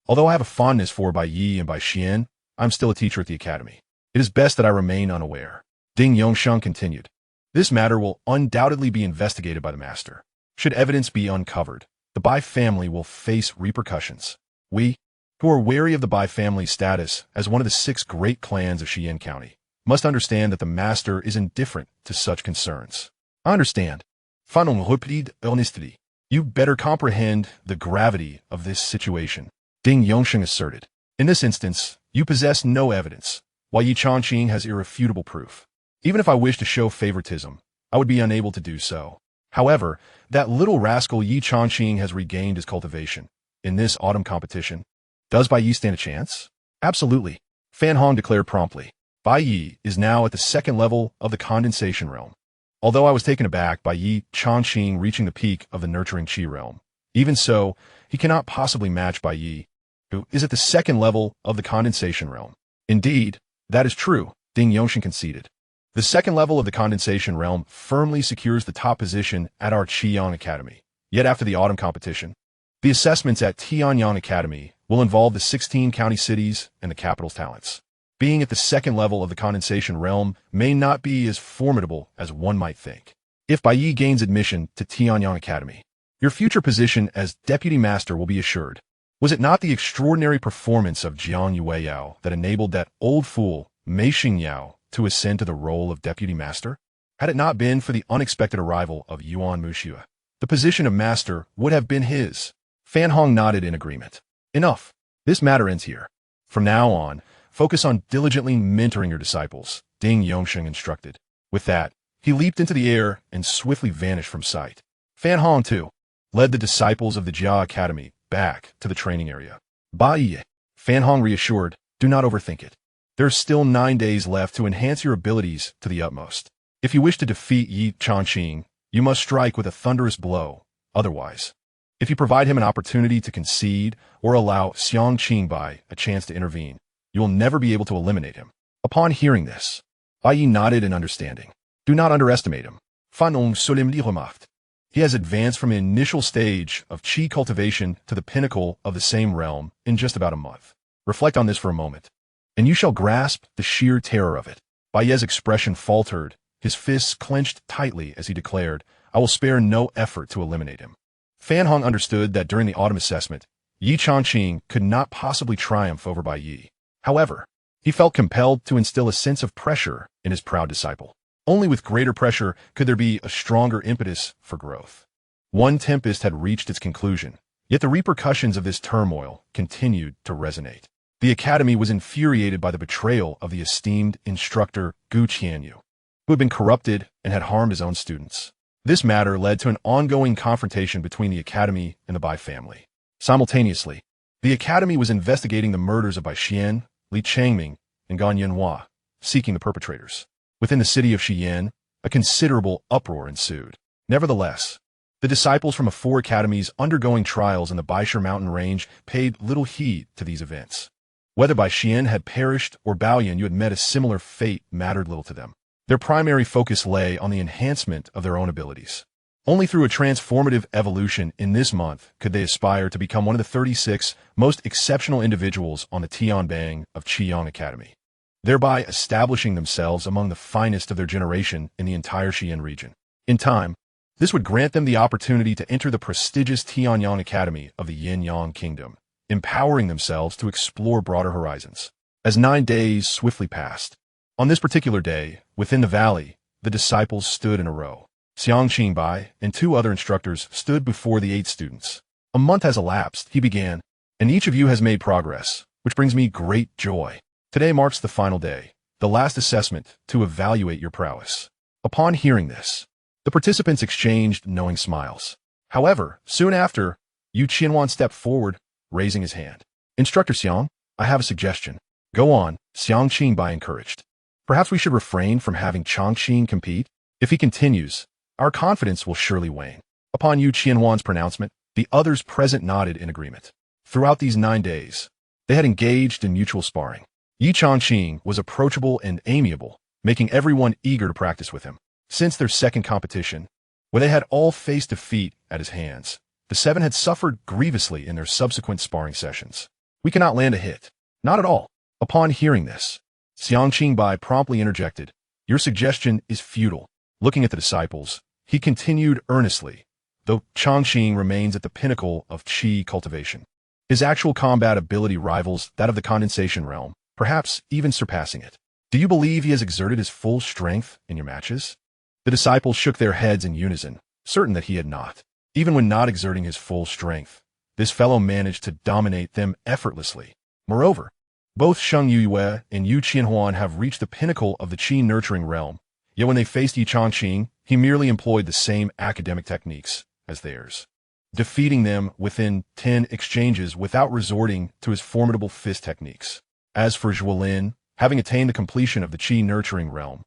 "Although I have a fondness for Bai Yi and Bai Xian, I'm still a teacher at the academy. It is best that I remain unaware." Ding Yongsheng continued, "This matter will undoubtedly be investigated by the master. Should evidence be uncovered, the Bai family will face repercussions. We, who are wary of the Bai family's status as one of the 6 great clans of Xian County, must understand that the master is indifferent to such concerns." "I understand." Fan Hong replied earnestly. "You better comprehend the gravity of this situation," Ding Yongsheng asserted. "In this instance, you possess no evidence, while Ye Changqing has irrefutable proof. Even if I wished to show favoritism, I would be unable to do so. However, that little rascal Ye Changqing has regained his cultivation. In this autumn competition, does Bai Yi stand a chance?" "Absolutely," Fan Hong declared promptly. "Bai Yi is now at the 2nd level of the condensation realm. Although I was taken aback by Ye Changqing reaching the peak of the nurturing Qi realm, even so, he cannot possibly match Bai Yi, who is at the 2nd level of the condensation realm." "Indeed, that is true," Ding Yongsheng conceded. "The 2nd level of the condensation realm firmly secures the top position at our Qiyang Academy. Yet after the autumn competition, the assessments at Tianyang Academy will involve the 16 county cities and the capital's talents. Being at the 2nd level of the condensation realm may not be as formidable as one might think. If Bai Yi gains admission to Tianyang Academy, your future position as deputy master will be assured. Was it not the extraordinary performance of Jiang Yueyao that enabled that old fool, Mei Xingyao, to ascend to the role of deputy master? Had it not been for the unexpected arrival of Yuan Muxue, the position of master would have been his." Fan Hong nodded in agreement. "Enough. This matter ends here. From now on, focus on diligently mentoring your disciples," Ding Yongsheng instructed. With that, he leaped into the air and swiftly vanished from sight. Fan Hong, too, led the disciples of the Jia Academy back to the training area. "Bai Yi," Fan Hong reassured, "do not overthink it. There are still 9 days left to enhance your abilities to the utmost. If you wish to defeat Ye Changqing, you must strike with a thunderous blow. Otherwise, if you provide him an opportunity to concede or allow Xianxia a chance to intervene, you will never be able to eliminate him." Upon hearing this, Bai Yi nodded in understanding. "Do not underestimate him," Fan Hong solemnly remarked. "He has advanced from an initial stage of Qi cultivation to the pinnacle of the same realm in just about a month. Reflect on this for a moment, and you shall grasp the sheer terror of it." Bai Yi's expression faltered, his fists clenched tightly as he declared, "I will spare no effort to eliminate him." Fan Hong understood that during the autumn assessment, Ye Changqing could not possibly triumph over Bai Yi. However, he felt compelled to instill a sense of pressure in his proud disciple. Only with greater pressure could there be a stronger impetus for growth. One tempest had reached its conclusion, yet the repercussions of this turmoil continued to resonate. The academy was infuriated by the betrayal of the esteemed instructor Gu Tianyu, who had been corrupted and had harmed his own students. This matter led to an ongoing confrontation between the academy and the Bai family. Simultaneously, the academy was investigating the murders of Bai Xian, Li Changming, and gone Yanhua, seeking the perpetrators. Within the city of Xi'an, a considerable uproar ensued. Nevertheless, the disciples from the 4 academies undergoing trials in the Baisha mountain range paid little heed to these events. Whether Bai Xian had perished or Baoyan you had met a similar fate mattered little to them. Their primary focus lay on the enhancement of their own abilities. Only through a transformative evolution in this month could they aspire to become one of the 36 most exceptional individuals on the Tianbang of Qiyang Academy, thereby establishing themselves among the finest of their generation in the entire Xi'an region. In time, this would grant them the opportunity to enter the prestigious Tianyang Academy of the Yin-Yang Kingdom, empowering themselves to explore broader horizons. As 9 days swiftly passed, on this particular day, within the valley, the disciples stood in a row. Xianxia and 2 other instructors stood before the 8 students. A month has elapsed, he began, and each of you has made progress, which brings me great joy. Today marks the final day, the last assessment to evaluate your prowess. Upon hearing this, the participants exchanged knowing smiles. However, soon after, Yu Qianwan stepped forward, raising his hand. Instructor Xiang, I have a suggestion. Go on, Xianxia encouraged. Perhaps we should refrain from having Changqing compete. If he continues, our confidence will surely wane. Upon Yu Qianwan's pronouncement, the others present nodded in agreement. Throughout these 9 days, they had engaged in mutual sparring. Ye Changqing was approachable and amiable, making everyone eager to practice with him. Since their second competition, where they had all faced defeat at his hands, the 7 had suffered grievously in their subsequent sparring sessions. We cannot land a hit. Not at all. Upon hearing this, Xianxia promptly interjected, your suggestion is futile. Looking at the disciples, he continued earnestly, though Changqing remains at the pinnacle of qi cultivation. His actual combat ability rivals that of the condensation realm, perhaps even surpassing it. Do you believe he has exerted his full strength in your matches? The disciples shook their heads in unison, certain that he had not. Even when not exerting his full strength, this fellow managed to dominate them effortlessly. Moreover, both Sheng Yue and Yu Qianhuan have reached the pinnacle of the qi nurturing realm, yet when they faced Ye Changqing, he merely employed the same academic techniques as theirs, defeating them within 10 exchanges without resorting to his formidable fist techniques. As for Zhuolin, having attained the completion of the qi nurturing realm,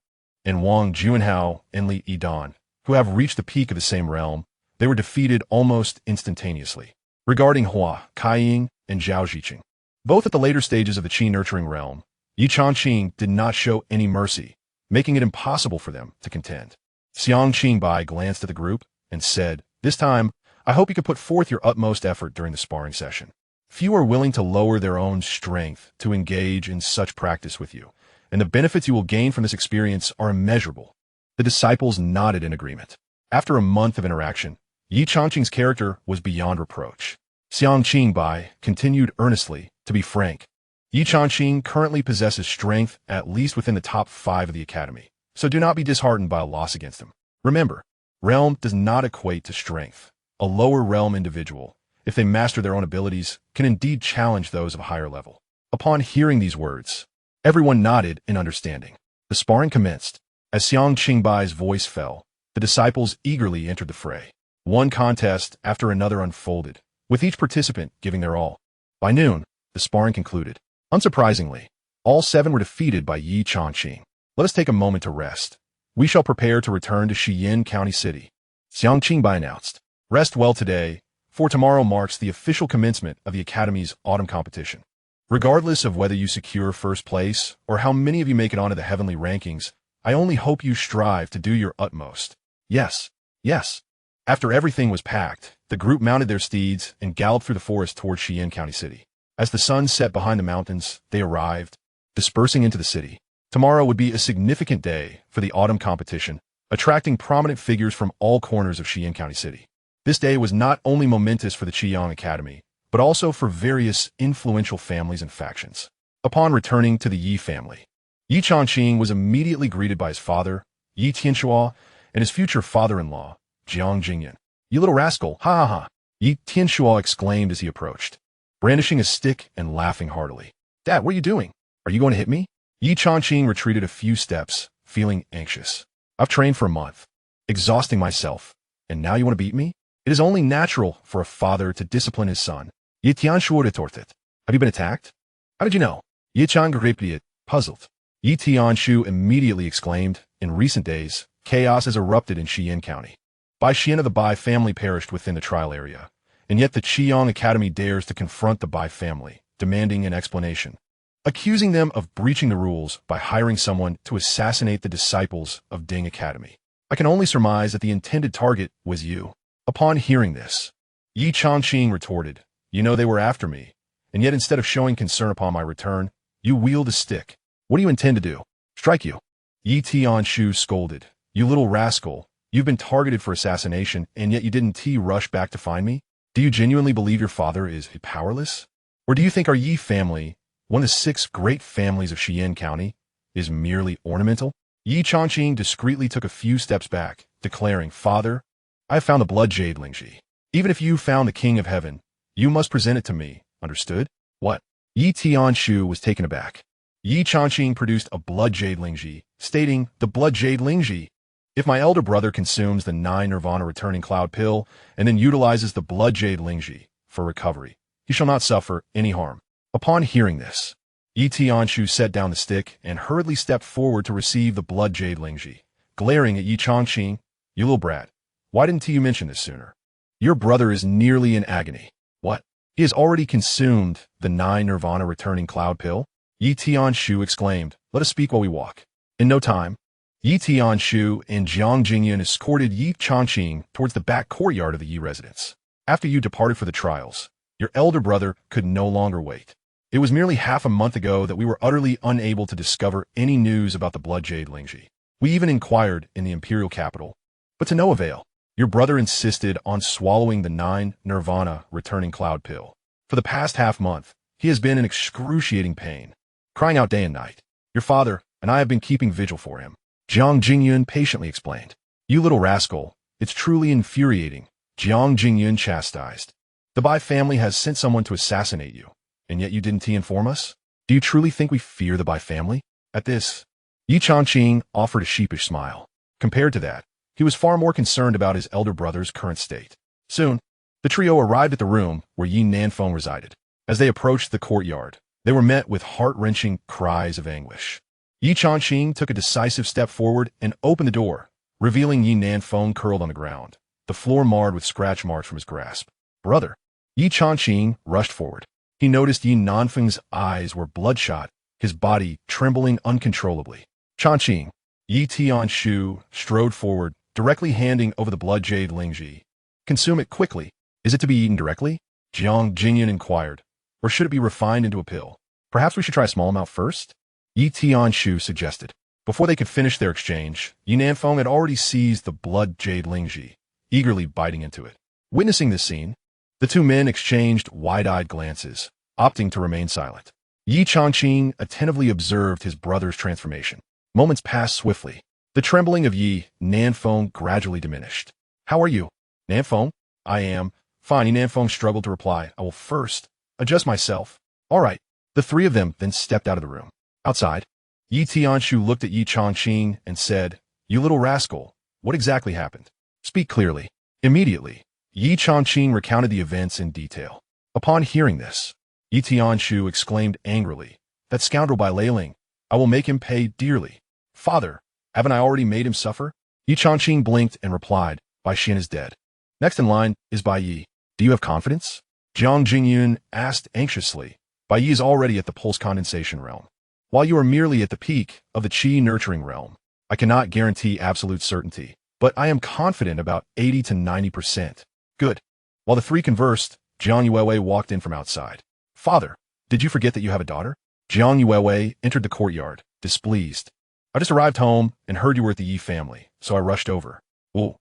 and Wang Juanhao and Li Yidan, who have reached the peak of the same realm, they were defeated almost instantaneously. Regarding Hua, Kaiying, and Zhao Ziqing, both at the later stages of the qi nurturing realm, Ye Changqing did not show any mercy, making it impossible for them to contend. Xianxia glanced at the group and said, this time, I hope you can put forth your utmost effort during the sparring session. Few are willing to lower their own strength to engage in such practice with you, and the benefits you will gain from this experience are immeasurable. The disciples nodded in agreement. After a month of interaction, Ye Changqing's character was beyond reproach. Xianxia continued earnestly, to be frank. Ye Changqing currently possesses strength at least within the top 5 of the academy, so do not be disheartened by a loss against him. Remember, realm does not equate to strength. A lower realm individual, if they master their own abilities, can indeed challenge those of a higher level. Upon hearing these words, everyone nodded in understanding. The sparring commenced. As Xianxia voice fell, the disciples eagerly entered the fray. One contest after another unfolded, with each participant giving their all. By noon, the sparring concluded. Unsurprisingly, all 7 were defeated by Ye Changqing. Let us take a moment to rest. We shall prepare to return to Xi'an County City. Xianxia announced. Rest well today, for tomorrow marks the official commencement of the Academy's autumn competition. Regardless of whether you secure first place or how many of you make it onto the heavenly rankings, I only hope you strive to do your utmost. Yes, yes. After everything was packed, the group mounted their steeds and galloped through the forest toward Xi'an County City. As the sun set behind the mountains, they arrived, dispersing into the city. Tomorrow would be a significant day for the autumn competition, attracting prominent figures from all corners of Xi'an County City. This day was not only momentous for the Qiyang Academy, but also for various influential families and factions. Upon returning to the Yi family, Ye Changqing was immediately greeted by his father, Ye Tianxua, and his future father-in-law, Jiang Jingyan. You little rascal, ha ha ha, Ye Tianxua exclaimed as he approached, brandishing a stick and laughing heartily. Dad, what are you doing? Are you going to hit me? Ye Changqing retreated a few steps, feeling anxious. I've trained for a month, exhausting myself, and now you want to beat me? It is only natural for a father to discipline his son. Ye Tianxua retorted. Have you been attacked? How did you know? Ye Chang repeated. Puzzled, Ye Changqing immediately exclaimed, "In recent days, chaos has erupted in Xian County. Bai Xian of the Bai family perished within the trial area, and yet the Qiyang Academy dares to confront the Bai family, demanding an explanation, accusing them of breaching the rules by hiring someone to assassinate the disciples of Ding Academy. I can only surmise that the intended target was you." Upon hearing this, Ye Changqing retorted, "You know they were after me, and yet instead of showing concern upon my return, you wield a stick. What do you intend to do? Strike you?" Ye Changqing scolded, "You little rascal, you've been targeted for assassination, and yet you didn't rush back to find me? Do you genuinely believe your father is powerless? Or do you think our Yi family, one of the 6 great families of Xian County, is merely ornamental?" Ye Changqing discreetly took a few steps back, declaring, "Father, I have found the blood jade Lingji. Even if you found the King of Heaven, you must present it to me, understood?" "What?" Ye Tianshu was taken aback. Ye Changqing produced a blood jade Lingji, stating, "The blood jade Lingji. If my elder brother consumes the 9 Nirvana returning cloud pill and then utilizes the blood jade Lingji for recovery, he shall not suffer any harm." Upon hearing this, Ye Tianshu set down the stick and hurriedly stepped forward to receive the blood jade Lingji, glaring at Ye Changqing, "You little brat, why didn't you mention this sooner? Your brother is nearly in agony." "What? He has already consumed the 9 Nirvana returning cloud pill?" Ye Tianshu exclaimed, "Let us speak while we walk." In no time, Ye Tianshu and Jiang Jingyan escorted Ye Changqing towards the back courtyard of the Yi residence. "After you departed for the trials, your elder brother could no longer wait. It was merely half a month ago that we were utterly unable to discover any news about the blood jade Lingji. We even inquired in the imperial capital, but to no avail. Your brother insisted on swallowing the 9 Nirvana returning cloud pill. For the past half month, he has been in excruciating pain, crying out day and night. Your father and I have been keeping vigil for him." Jiang Jingyun patiently explained. "You little rascal, it's truly infuriating," Jiang Jingyun chastised. "The Bai family has sent someone to assassinate you, and yet you didn't inform us? Do you truly think we fear the Bai family?" At this, Ye Changqing offered a sheepish smile. Compared to that, he was far more concerned about his elder brother's current state. Soon, the trio arrived at the room where Yi Nanfeng resided. As they approached the courtyard, they were met with heart-wrenching cries of anguish. Ye Changqing took a decisive step forward and opened the door, revealing Yi Nanfeng curled on the ground, the floor marred with scratch marks from his grasp. "Brother!" Ye Changqing rushed forward. He noticed Yi Nanfeng's eyes were bloodshot, his body trembling uncontrollably. "Changqing!" Yi Tianshu strode forward, directly handing over the blood jade Lingji. "Consume it quickly. Is it to be eaten directly?" Jiang Jingyan inquired. "Or should it be refined into a pill? Perhaps we should try a small amount first?" Yi Tianshu suggested. Before they could finish their exchange, Yi Nanfeng had already seized the blood jade Lingji, eagerly biting into it. Witnessing this scene, the 2 men exchanged wide-eyed glances, opting to remain silent. Ye Changqing attentively observed his brother's transformation. Moments passed swiftly. The trembling of Yi Nanfeng gradually diminished. "How are you?" "Nanfeng? I am fine." Yi Nanfeng struggled to reply. "I will first adjust myself." "All right." The 3 of them then stepped out of the room. Outside, Yi Tianshu looked at Ye Changqing and said, "You little rascal, what exactly happened? Speak clearly." Immediately, Ye Changqing recounted the events in detail. Upon hearing this, Ye Tianshu exclaimed angrily, "That scoundrel Bai Leiling, I will make him pay dearly." "Father, haven't I already made him suffer?" Ye Changqing blinked and replied, "Bai Xian is dead. Next in line is Bai Yi. Do you have confidence?" Jiang Jingyun asked anxiously. "Bai Yi is already at the pulse condensation realm, while you are merely at the peak of the Qi nurturing realm. I cannot guarantee absolute certainty, but I am confident about 80 to 90%. "Good." While the 3 conversed, Jiang Yuewei walked in from outside. "Father, did you forget that you have a daughter?" Jiang Yuewei entered the courtyard, displeased. "I just arrived home and heard you were at the Yi family, so I rushed over." "Oh,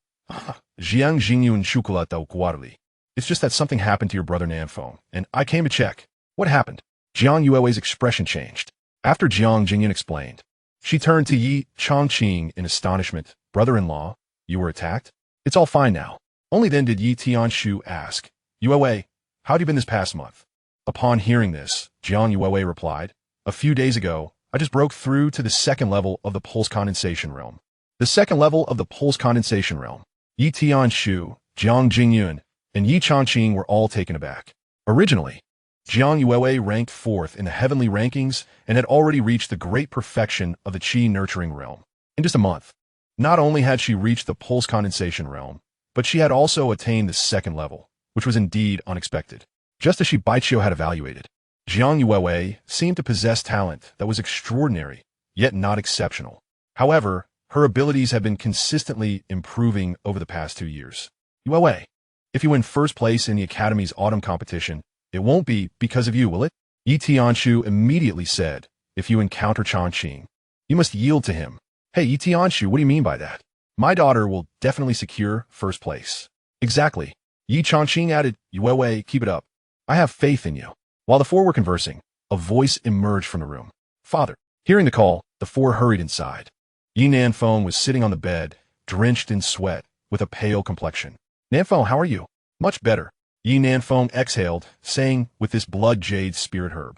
Jiang Jingyun Shukulata Ukuarli. It's just that something happened to your brother Nanfeng, and I came to check." "What happened?" Jiang Yuewei's expression changed. After Jiang Jingyan explained, she turned to Ye Changqing in astonishment. "Brother-in-law, you were attacked?" "It's all fine now." Only then did Ye Tianshu ask, "Yuewei, how have you been this past month?" Upon hearing this, Jiang Yuewei replied, "A few days ago, I just broke through to the 2nd level of the pulse condensation realm." The 2nd level of the pulse condensation realm. Ye Tianshu, Jiang Jingyun, and Ye Changqing were all taken aback. Originally, Jiang Yuewei ranked 4th in the heavenly rankings and had already reached the great perfection of the qi nurturing realm. In just a month, not only had she reached the pulse condensation realm, but she had also attained the 2nd level, which was indeed unexpected. Just as Baiqiu had evaluated, Jiang Yuewei seemed to possess talent that was extraordinary, yet not exceptional. However, her abilities have been consistently improving over the past 2 years. Yuewei, if you win first place in the Academy's autumn competition, it won't be because of you, will it? Ye Tianshu immediately said, if you encounter Changqing, you must yield to him. Hey, Ye Tianshu, what do you mean by that? My daughter will definitely secure first place. Exactly. Ye Changqing added, Yuewei, keep it up. I have faith in you. While the 4 were conversing, a voice emerged from the room. Father. Hearing the call, the 4 hurried inside. Yi Nanfeng was sitting on the bed, drenched in sweat, with a pale complexion. Nanfeng, how are you? Much better. Yi Nanfeng exhaled, saying, with this blood jade spirit herb,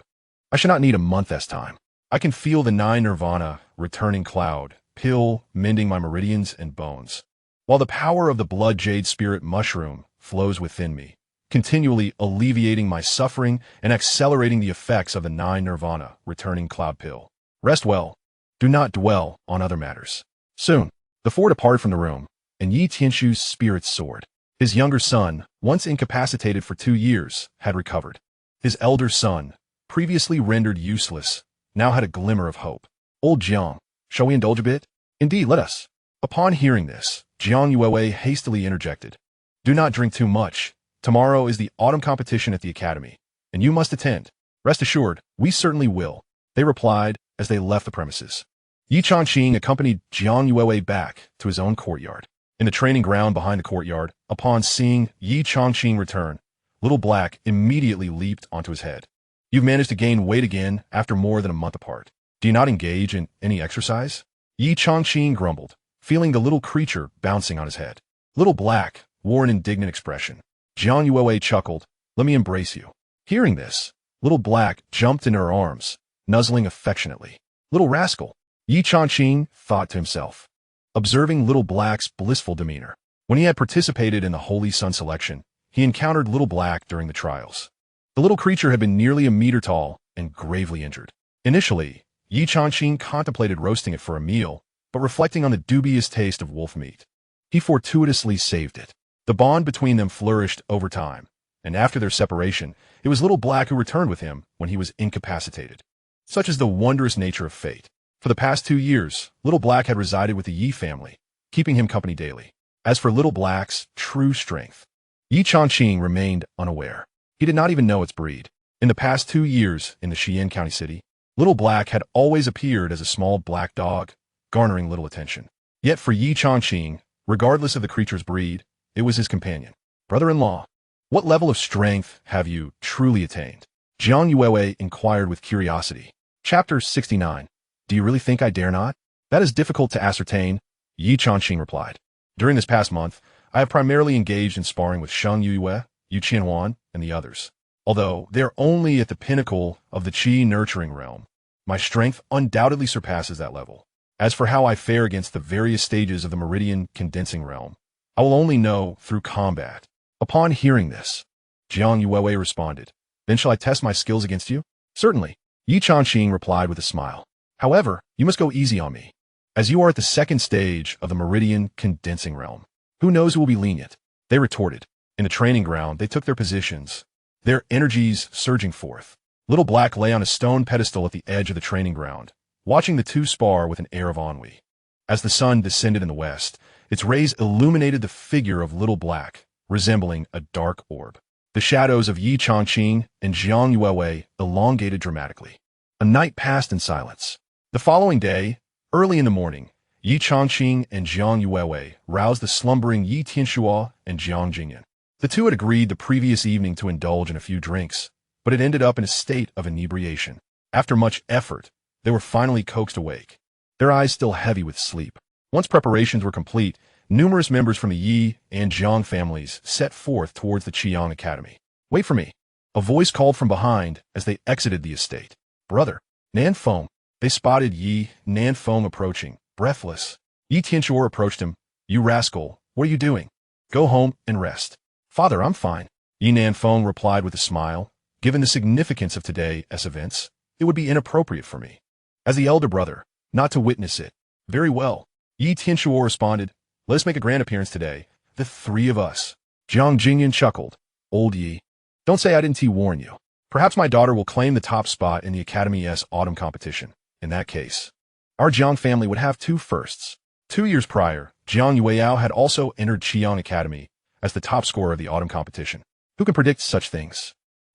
I shall not need a month's time. I can feel the 9 nirvana, returning cloud, pill, mending my meridians and bones. While the power of the blood jade spirit mushroom flows within me, continually alleviating my suffering and accelerating the effects of the 9 nirvana, returning cloud pill. Rest well. Do not dwell on other matters. Soon, the 4 departed from the room, and Ye Tianshu's spirit soared. His younger son, once incapacitated for 2 years, had recovered. His elder son, previously rendered useless, now had a glimmer of hope. Old Jiang, shall we indulge a bit? Indeed, let us. Upon hearing this, Jiang Yuewei hastily interjected. Do not drink too much. Tomorrow is the autumn competition at the Academy, and you must attend. Rest assured, we certainly will, they replied as they left the premises. Ye Changqing accompanied Jiang Yuewei back to his own courtyard. In the training ground behind the courtyard, upon seeing Ye Changqing return, Little Black immediately leaped onto his head. You've managed to gain weight again after more than a month apart. Do you not engage in any exercise? Ye Changqing grumbled, feeling the little creature bouncing on his head. Little Black wore an indignant expression. Jiang Yuewei chuckled, let me embrace you. Hearing this, Little Black jumped into her arms, nuzzling affectionately. Little rascal, Ye Changqing thought to himself, observing Little Black's blissful demeanor. When he had participated in the Holy Sun selection, he encountered Little Black during the trials. The little creature had been nearly a meter tall and gravely injured. Initially, Ye Changqing contemplated roasting it for a meal, but reflecting on the dubious taste of wolf meat, he fortuitously saved it. The bond between them flourished over time, and after their separation, it was Little Black who returned with him when he was incapacitated. Such is the wondrous nature of fate. For the past 2 years, Little Black had resided with the Yi family, keeping him company daily. As for Little Black's true strength, Ye Changqing remained unaware. He did not even know its breed. In the past 2 years in the Xian County city, Little Black had always appeared as a small black dog, garnering little attention. Yet for Ye Changqing, regardless of the creature's breed, it was his companion. Brother-in-law, what level of strength have you truly attained? Jiang Yuewei inquired with curiosity. Chapter 69. Do you really think I dare not? That is difficult to ascertain, Ye Changqing replied. During this past month, I have primarily engaged in sparring with Sheng Yue, Yu Qianhuan, and the others. Although they are only at the pinnacle of the qi nurturing realm, my strength undoubtedly surpasses that level. As for how I fare against the various stages of the meridian condensing realm, I will only know through combat. Upon hearing this, Jiang Yuewei responded, Then shall I test my skills against you? Certainly, Ye Changqing replied with a smile. However, you must go easy on me, as you are at the 2nd stage of the meridian condensing realm. Who knows who will be lenient? They retorted. In the training ground, they took their positions, their energies surging forth. Little Black lay on a stone pedestal at the edge of the training ground, watching the 2 spar with an air of ennui. As the sun descended in the west, its rays illuminated the figure of Little Black, resembling a dark orb. The shadows of Ye Changqing and Jiang Yuewei elongated dramatically. A night passed in silence. The following day, early in the morning, Ye Changqing and Jiang Yuewei roused the slumbering Ye Tianxua and Jiang Jingyan. The 2 had agreed the previous evening to indulge in a few drinks, but it ended up in a state of inebriation. After much effort, they were finally coaxed awake, their eyes still heavy with sleep. Once preparations were complete, numerous members from the Yi and Jiang families set forth towards the Qiang Academy. Wait for me. A voice called from behind as they exited the estate. Brother, Nanfeng. They spotted Yi Nanfeng approaching, breathless. Ye Tianxua approached him. You rascal, what are you doing? Go home and rest. Father, I'm fine. Yi Nanfeng replied with a smile, Given the significance of today's events, it would be inappropriate for me, as the elder brother, not to witness it. Very well. Ye Changqing responded, let us make a grand appearance today, the three of us. Jiang Jingyan chuckled. Old Yi, don't say I didn't warn you. Perhaps my daughter will claim the top spot in the Academy's autumn competition. In that case, our Jiang family would have two firsts. 2 years prior, Jiang Yueyao had also entered Xiang Academy as the top scorer of the autumn competition. Who can predict such things?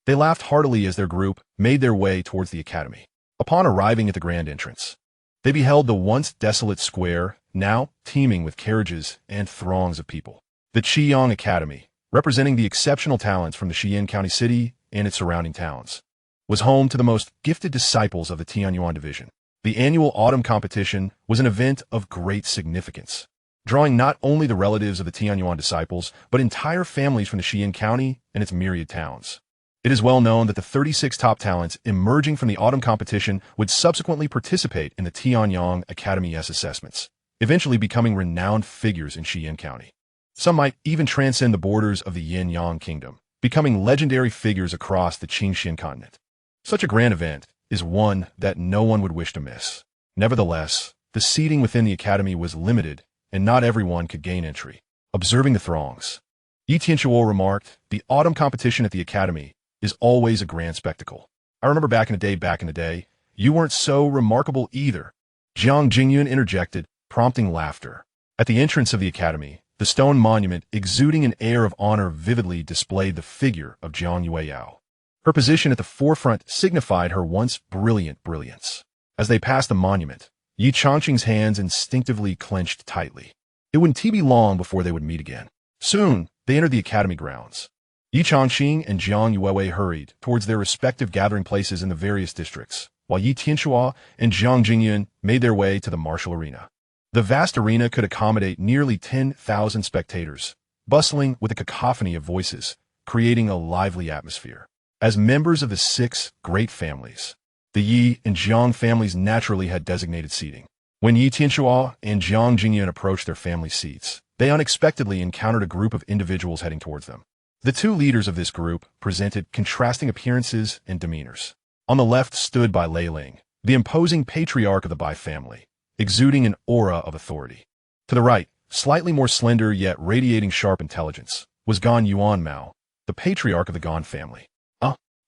They laughed heartily as their group made their way towards the academy. Upon arriving at the grand entrance, they beheld the once desolate square, now teeming with carriages and throngs of people. The Xiang Academy, representing the exceptional talents from the Xian County City and its surrounding towns, was home to the most gifted disciples of the Tianyuan division. The annual autumn competition was an event of great significance, drawing not only the relatives of the Tianyuan disciples, but entire families from the Xian County and its myriad towns. It is well known that the 36 top talents emerging from the autumn competition would subsequently participate in the Tianyuan Academy's assessments, eventually becoming renowned figures in Xian County. Some might even transcend the borders of the Yin-Yang kingdom, becoming legendary figures across the Qingxian continent. Such a grand event is one that no one would wish to miss. Nevertheless, the seating within the academy was limited, and not everyone could gain entry. Observing the throngs, Ye Changqing remarked, the autumn competition at the academy is always a grand spectacle. I remember back in the day, you weren't so remarkable either. Jiang Jingyun interjected, prompting laughter. At the entrance of the academy, the stone monument, exuding an air of honor, vividly displayed the figure of Jiang Yueyao. Her position at the forefront signified her once brilliant brilliance. As they passed the monument, Ye Changqing's hands instinctively clenched tightly. It wouldn't be long before they would meet again. Soon, they entered the academy grounds. Ye Changqing and Jiang Yueyao hurried towards their respective gathering places in the various districts, while Ye Changqing and Jiang Jingyun made their way to the martial arena. The vast arena could accommodate nearly 10,000 spectators, bustling with a cacophony of voices, creating a lively atmosphere. As members of the 6 great families, the Yi and Jiang families naturally had designated seating. When Ye Changqing and Jiang Jingyun approached their family seats, they unexpectedly encountered a group of individuals heading towards them. The 2 leaders of this group presented contrasting appearances and demeanors. On the left stood Bai Leiling, the imposing patriarch of the Bai family, exuding an aura of authority. To the right, slightly more slender yet radiating sharp intelligence, was Gan Yuan Mao, the patriarch of the Gan family.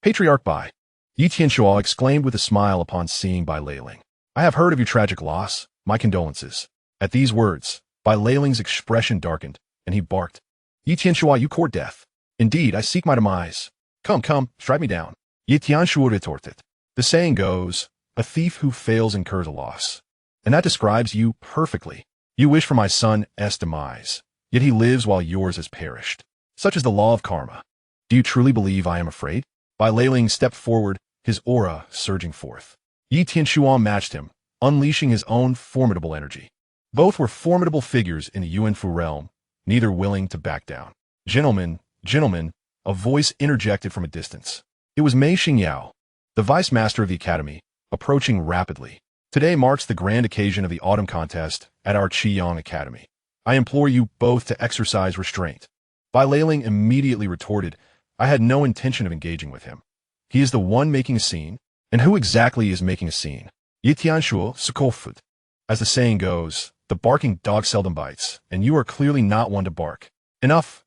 Patriarch Bai, Ye Changqing exclaimed with a smile upon seeing Bai Leiling. I have heard of your tragic loss. My condolences. At these words, Bai Leiling's expression darkened, and he barked. Ye Changqing, you court death. Indeed, I seek my demise. Come, strike me down. Ye Changqing retorted. The saying goes, a thief who fails incurs a loss. And that describes you perfectly. You wish for my son's demise, yet he lives while yours has perished. Such is the law of karma. Do you truly believe I am afraid? Bai Leiling stepped forward, his aura surging forth. Ye Changqing matched him, unleashing his own formidable energy. Both were formidable figures in the Yuanfu realm, neither willing to back down. Gentlemen, a voice interjected from a distance. It was Mei Xingyao, the vice master of the academy, approaching rapidly. Today marks the grand occasion of the autumn contest at our Xiang Academy. I implore you both to exercise restraint. Bai Leiling immediately retorted, I had no intention of engaging with him. He is the one making a scene. And who exactly is making a scene? Ye Changqing scoffed. As the saying goes, the barking dog seldom bites, and you are clearly not one to bark. Enough.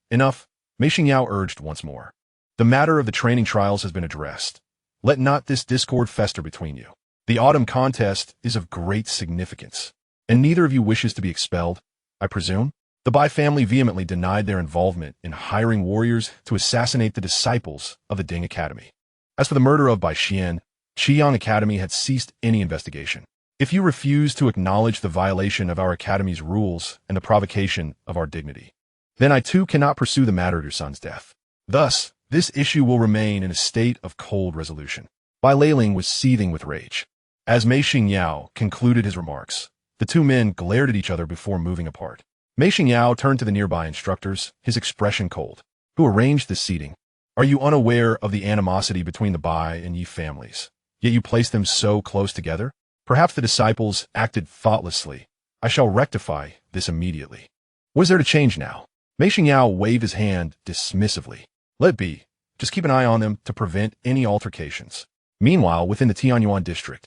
Mei Xingyao urged once more. The matter of the training trials has been addressed. Let not this discord fester between you. The autumn contest is of great significance, and neither of you wishes to be expelled, I presume? The Bai family vehemently denied their involvement in hiring warriors to assassinate the disciples of the Ding Academy. As for the murder of Bai Xian, Xiang Academy had ceased any investigation. If you refuse to acknowledge the violation of our academy's rules and the provocation of our dignity, then I too cannot pursue the matter of your son's death. Thus, this issue will remain in a state of cold resolution. Bai Leiling was seething with rage. As Mei Xingyao concluded his remarks, the 2 men glared at each other before moving apart. Mei Xingyao turned to the nearby instructors, his expression cold. Who arranged this seating? Are you unaware of the animosity between the Bai and Yi families, yet you place them so close together? Perhaps the disciples acted thoughtlessly. I shall rectify this immediately. What is there to change now? Mei Xingyao waved his hand dismissively. Let be. Just keep an eye on them to prevent any altercations. Meanwhile, within the Tianyuan district,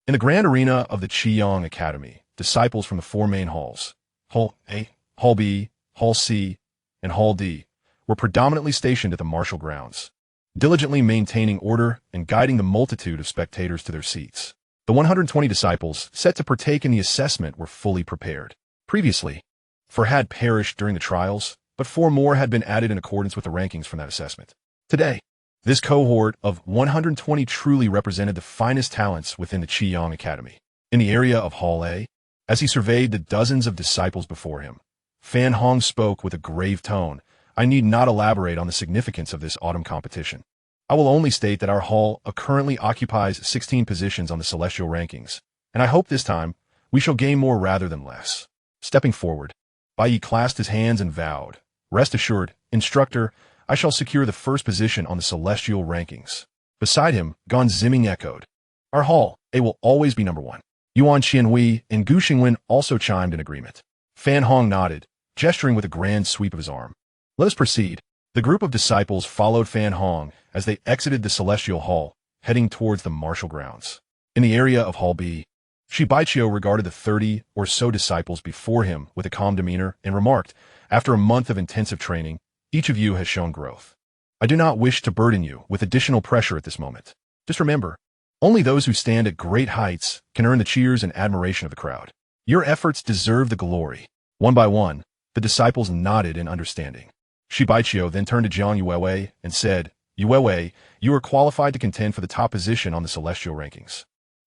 in the grand arena of the Qiyang Academy, disciples from the four main halls, Hall A, Hall B, Hall C, and Hall D, were predominantly stationed at the martial grounds, diligently maintaining order and guiding the multitude of spectators to their seats. The 120 disciples set to partake in the assessment were fully prepared. Previously, 4 had perished during the trials, but 4 more had been added in accordance with the rankings from that assessment. Today, this cohort of 120 truly represented the finest talents within the Qiyang Academy. In the area of Hall A, as he surveyed the dozens of disciples before him, Fan Hong spoke with a grave tone. I need not elaborate on the significance of this autumn competition. I will only state that our hall currently occupies 16 positions on the celestial rankings, and I hope this time we shall gain more rather than less. Stepping forward, Bai Yi clasped his hands and vowed, Rest assured, instructor, I shall secure the first position on the celestial rankings. Beside him, Gan Ziming echoed, Our hall, A will always be number 1. Yuan Qianhui and Gu Xingwen also chimed in agreement. Fan Hong nodded, gesturing with a grand sweep of his arm. Let us proceed. The group of disciples followed Fan Hong as they exited the celestial hall, heading towards the martial grounds. In the area of Hall B, Shi Baiqiu regarded the 30 or so disciples before him with a calm demeanor and remarked, After a month of intensive training, each of you has shown growth. I do not wish to burden you with additional pressure at this moment. Just remember, only those who stand at great heights can earn the cheers and admiration of the crowd. Your efforts deserve the glory. One by one, the disciples nodded in understanding. Shi Baiqiu then turned to Jiang Yuewei and said, Yuewei, you are qualified to contend for the top position on the celestial rankings.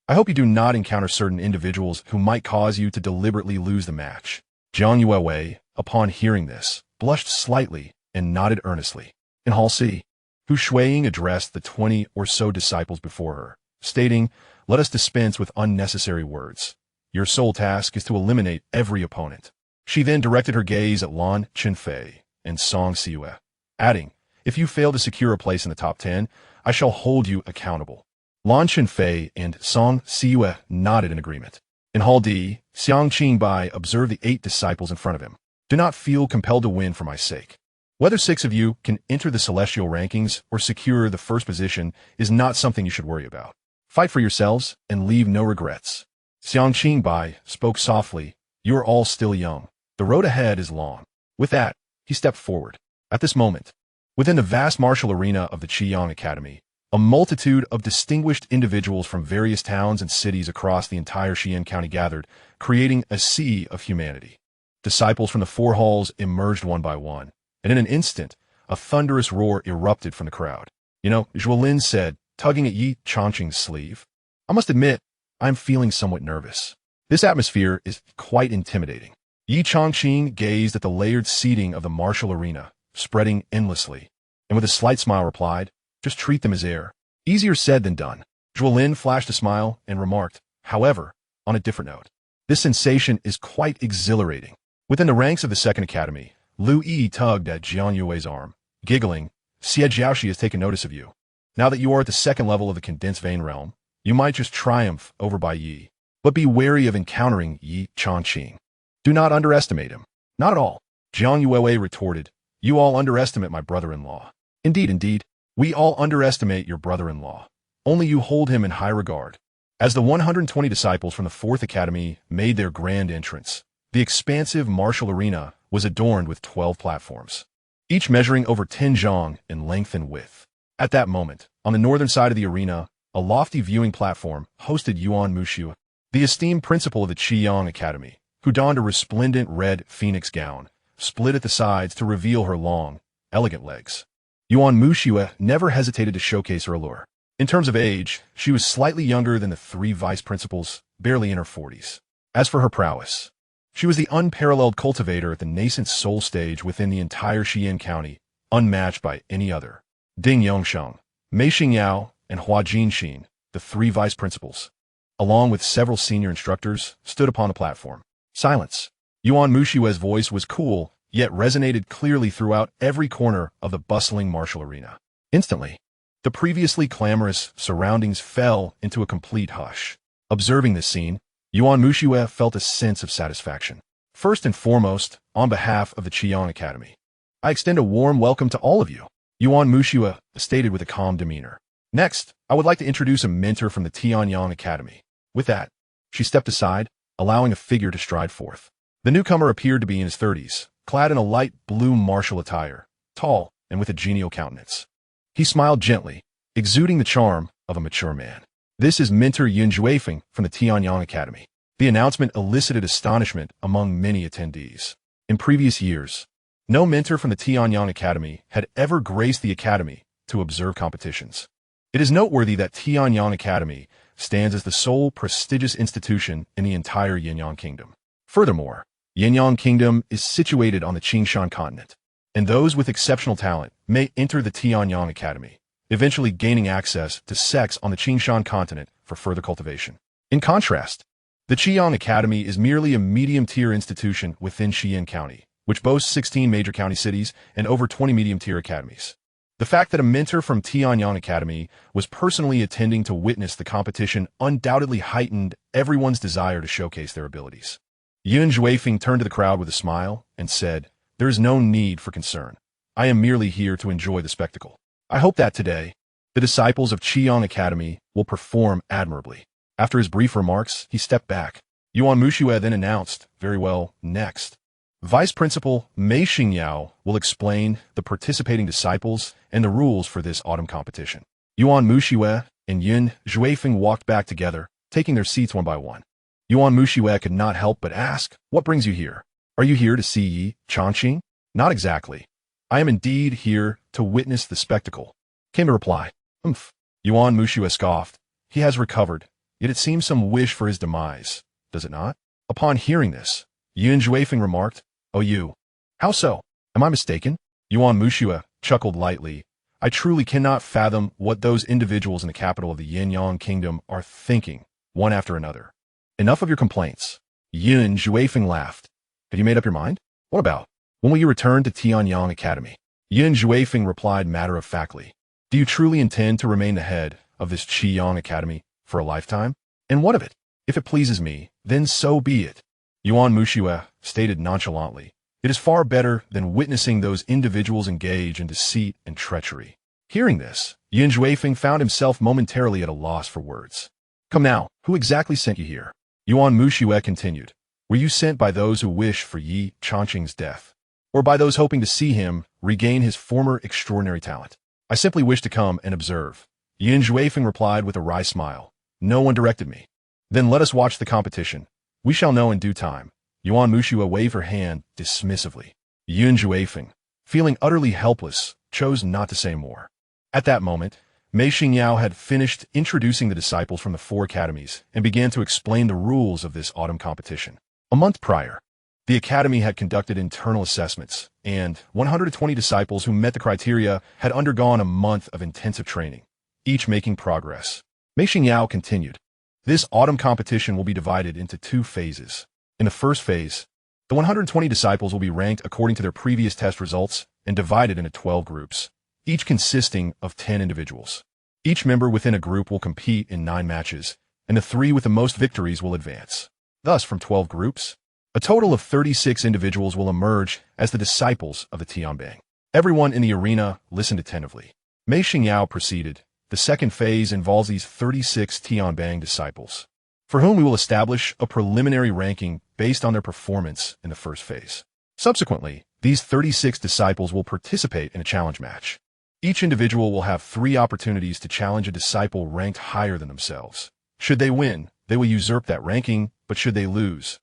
I hope you do not encounter certain individuals who might cause you to deliberately lose the match. Jiang Yuewei, upon hearing this, blushed slightly and nodded earnestly. In Hall C, Hu Shuiying addressed the 20 or so disciples before her, stating, Let us dispense with unnecessary words. Your sole task is to eliminate every opponent. She then directed her gaze at Lan Chenfei and Song Siyue, adding, If you fail to secure a place in the top 10, I shall hold you accountable. Lan Chenfei and Song Siyue nodded in agreement. In Hall D, Xianxia Bai observed the 8 disciples in front of him. Do not feel compelled to win for my sake. Whether 6 of you can enter the celestial rankings or secure the first position is not something you should worry about. Fight for yourselves and leave no regrets. Xianxia Bai spoke softly. You are all still young. The road ahead is long. With that, he stepped forward. At this moment, within the vast martial arena of the Qiyang Academy, a multitude of distinguished individuals from various towns and cities across the entire Xian County gathered, creating a sea of humanity. Disciples from the 4 halls emerged one by one, and in an instant, a thunderous roar erupted from the crowd. Zhuolin said, tugging at Ye Changqing's sleeve, I must admit, I'm feeling somewhat nervous. This atmosphere is quite intimidating. Ye Changqing gazed at the layered seating of the martial arena, spreading endlessly, and with a slight smile replied, Just treat them as air. Easier said than done. Zhuolin flashed a smile and remarked, However, on a different note, this sensation is quite exhilarating. Within the ranks of the Second Academy, Lu Yi tugged at Jiang Yuewei's arm, giggling, Xie Jiaoxi has taken notice of you. Now that you are at the second level of the condensed vein realm, you might just triumph over Bai Yi. But be wary of encountering Ye Changqing. Do not underestimate him. Not at all. Jiang Yuewei retorted, You all underestimate my brother-in-law. Indeed, we all underestimate your brother-in-law. Only you hold him in high regard. As the 120 disciples from the 4th Academy made their grand entrance, the expansive martial arena was adorned with 12 platforms, each measuring over 10 zhang in length and width. At that moment, on the northern side of the arena, a lofty viewing platform hosted Yuan Mushu, the esteemed principal of the Qiyang Academy, who donned a resplendent red phoenix gown, split at the sides to reveal her long, elegant legs. Yuan Mushu never hesitated to showcase her allure. In terms of age, she was slightly younger than the 3 vice principals, barely in her 40s. As for her prowess, she was the unparalleled cultivator at the nascent soul stage within the entire Xian County, unmatched by any other. Ding Yongsheng, Mei Xingyao, and Hua Jinxin, the 3 vice principals, along with several senior instructors, stood upon the platform. Silence. Yuan Mushue's voice was cool, yet resonated clearly throughout every corner of the bustling martial arena. Instantly, the previously clamorous surroundings fell into a complete hush. Observing this scene, Yuan Mushu felt a sense of satisfaction. First and foremost, on behalf of the Qiyang Academy, I extend a warm welcome to all of you. Yuan Muxue stated with a calm demeanor. Next, I would like to introduce a mentor from the Tianyang Academy. With that, she stepped aside, allowing a figure to stride forth. The newcomer appeared to be in his 30s, clad in a light blue martial attire, tall and with a genial countenance. He smiled gently, exuding the charm of a mature man. This is Mentor Ye Changqing from the Tianyang Academy. The announcement elicited astonishment among many attendees. In previous years, no mentor from the Tianyang Academy had ever graced the academy to observe competitions. It is noteworthy that Tianyang Academy stands as the sole prestigious institution in the entire Yinyang Kingdom. Furthermore, Yinyang Kingdom is situated on the Qingshan continent, and those with exceptional talent may enter the Tianyang Academy, eventually gaining access to sects on the Qingshan continent for further cultivation. In contrast, the Qiang Academy is merely a medium-tier institution within Xian County, which boasts 16 major county cities and over 20 medium-tier academies. The fact that a mentor from Tianyang Academy was personally attending to witness the competition undoubtedly heightened everyone's desire to showcase their abilities. Ye Changqing turned to the crowd with a smile and said, "There is no need for concern. I am merely here to enjoy the spectacle. I hope that today, the disciples of Qiang Academy will perform admirably." After his brief remarks, he stepped back. Yuan Muxue then announced, "Very well, next. Vice Principal Mei Xingyao will explain the participating disciples and the rules for this autumn competition." Yuan Muxue and Ye Changqing walked back together, taking their seats one by one. Yuan Muxue could not help but ask, "What brings you here? Are you here to see Ye Changqing?" "Not exactly. I am indeed here to witness the spectacle," came the reply. "Umph." Yuan Muxue scoffed. "He has recovered, yet it seems some wish for his demise, does it not?" Upon hearing this, Ye Changqing remarked, "Oh, you. How so? Am I mistaken?" Yuan Muxue chuckled lightly. "I truly cannot fathom what those individuals in the capital of the Yinyang Kingdom are thinking, one after another. Enough of your complaints." Ye Changqing laughed. "Have you made up your mind? What about? When will you return to Tianyang Academy?" Ye Changqing replied matter-of-factly. "Do you truly intend to remain the head of this Qiang Academy for a lifetime? And what of it? If it pleases me, then so be it." Yuan Muxue stated nonchalantly, "It is far better than witnessing those individuals engage in deceit and treachery." Hearing this, Ye Changqing found himself momentarily at a loss for words. "Come now, who exactly sent you here?" Yuan Muxue continued. "Were you sent by those who wish for Ye Changqing's death, or by those hoping to see him regain his former extraordinary talent?" "I simply wish to come and observe," Ye Changqing replied with a wry smile. "No one directed me." "Then let us watch the competition. We shall know in due time." Yuan Muxue waved her hand dismissively. Ye Changqing, feeling utterly helpless, chose not to say more. At that moment, Mei Xingyao had finished introducing the disciples from the 4 academies and began to explain the rules of this autumn competition. A month prior, the academy had conducted internal assessments, and 120 disciples who met the criteria had undergone a month of intensive training, each making progress. Mei Xingyao continued, "This autumn competition will be divided into 2 phases. In the first phase, the 120 disciples will be ranked according to their previous test results and divided into 12 groups, each consisting of 10 individuals. Each member within a group will compete in 9 matches, and the 3 with the most victories will advance. Thus, from 12 groups, a total of 36 individuals will emerge as the disciples of the Tianbang." Everyone in the arena listened attentively. Mei Xingyao proceeded, "The second phase involves these 36 Tianbang disciples, for whom we will establish a preliminary ranking based on their performance in the first phase. Subsequently, these 36 disciples will participate in a challenge match. Each individual will have 3 opportunities to challenge a disciple ranked higher than themselves. Should they win, they will usurp that ranking, but should they lose,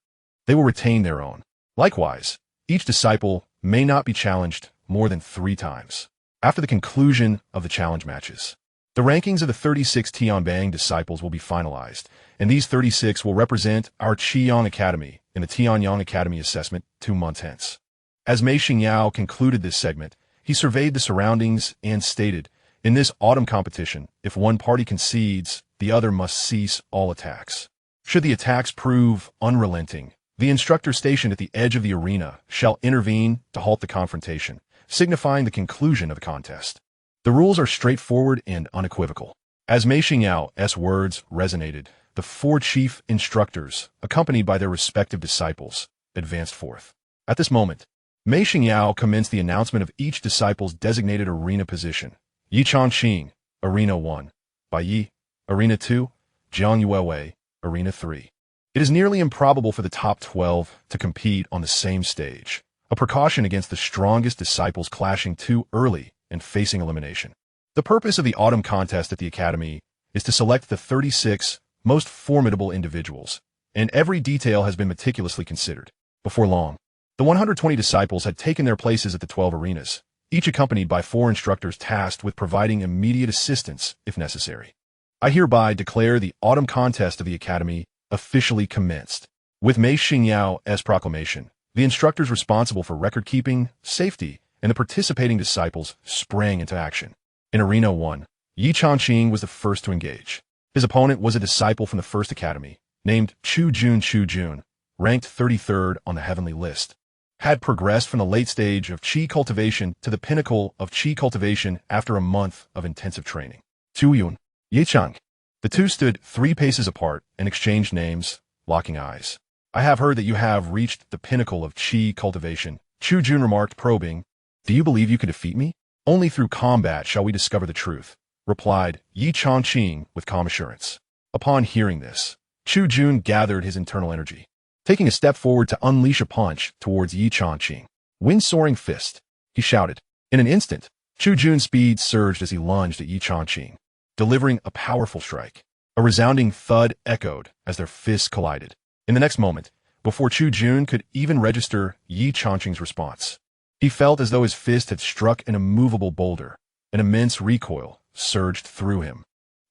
they will retain their own. Likewise, each disciple may not be challenged more than 3 times. After the conclusion of the challenge matches, the rankings of the 36 Tianbang disciples will be finalized, and these 36 will represent our Qiang Academy in the Tianyang Academy assessment 2 months hence." As Mei Xingyao concluded this segment, he surveyed the surroundings and stated, "In this autumn competition, if one party concedes, the other must cease all attacks. Should the attacks prove unrelenting, the instructor stationed at the edge of the arena shall intervene to halt the confrontation, signifying the conclusion of the contest." The rules are straightforward and unequivocal. As Mei Xingyao's words resonated, the 4 chief instructors, accompanied by their respective disciples, advanced forth. At this moment, Mei Xingyao commenced the announcement of each disciple's designated arena position. Ye Changqing, Arena 1. By Yi, Arena 2. Jiang Yuewei, Arena 3. It is nearly improbable for the top 12 to compete on the same stage, a precaution against the strongest disciples clashing too early and facing elimination. The purpose of the autumn contest at the Academy is to select the 36 most formidable individuals, and every detail has been meticulously considered. Before long, the 120 disciples had taken their places at the 12 arenas, each accompanied by 4 instructors tasked with providing immediate assistance if necessary. I hereby declare the autumn contest of the Academy officially commenced. With Mei Xingyao's proclamation, the instructors responsible for record-keeping, safety, and the participating disciples sprang into action. In Arena 1, Ye Changqing was the first to engage. His opponent was a disciple from the First Academy, named Chu Jun, ranked 33rd on the heavenly list. Had progressed from the late stage of Qi cultivation to the pinnacle of Qi cultivation after a month of intensive training. Tu Yun, Ye Changqing. The two stood 3 paces apart and exchanged names, locking eyes. I have heard that you have reached the pinnacle of Qi cultivation, Chu Jun remarked, probing. Do you believe you can defeat me? Only through combat shall we discover the truth, replied Ye Changqing with calm assurance. Upon hearing this, Chu Jun gathered his internal energy, taking a step forward to unleash a punch towards Ye Changqing. Wind-soaring fist, he shouted. In an instant, Chu Jun's speed surged as he lunged at Ye Changqing, delivering a powerful strike. A resounding thud echoed as their fists collided. In the next moment, before Chu Jun could even register Ye Changqing's response, he felt as though his fist had struck an immovable boulder. An immense recoil surged through him,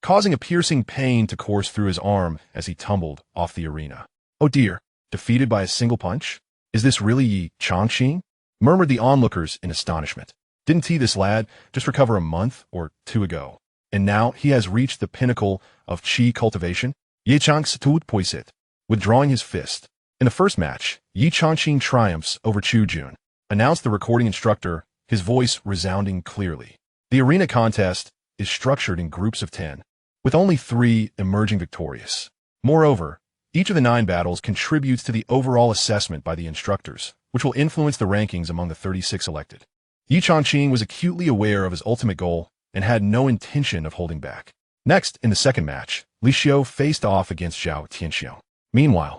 causing a piercing pain to course through his arm as he tumbled off the arena. Oh dear, defeated by a single punch? Is this really Ye Changqing? Murmured the onlookers in astonishment. Didn't this lad just recover a month or 2 ago? And now he has reached the pinnacle of Qi cultivation? Ye Changqing poisit, withdrawing his fist. In the first match, Ye Changqing triumphs over Chu Jun, announced the recording instructor, his voice resounding clearly. The arena contest is structured in groups of 10, with only 3 emerging victorious. Moreover, each of the 9 battles contributes to the overall assessment by the instructors, which will influence the rankings among the 36 elected. Ye Changqing was acutely aware of his ultimate goal and had no intention of holding back. Next, in the second match, Li Xiu faced off against Zhao Tianxiu. Meanwhile,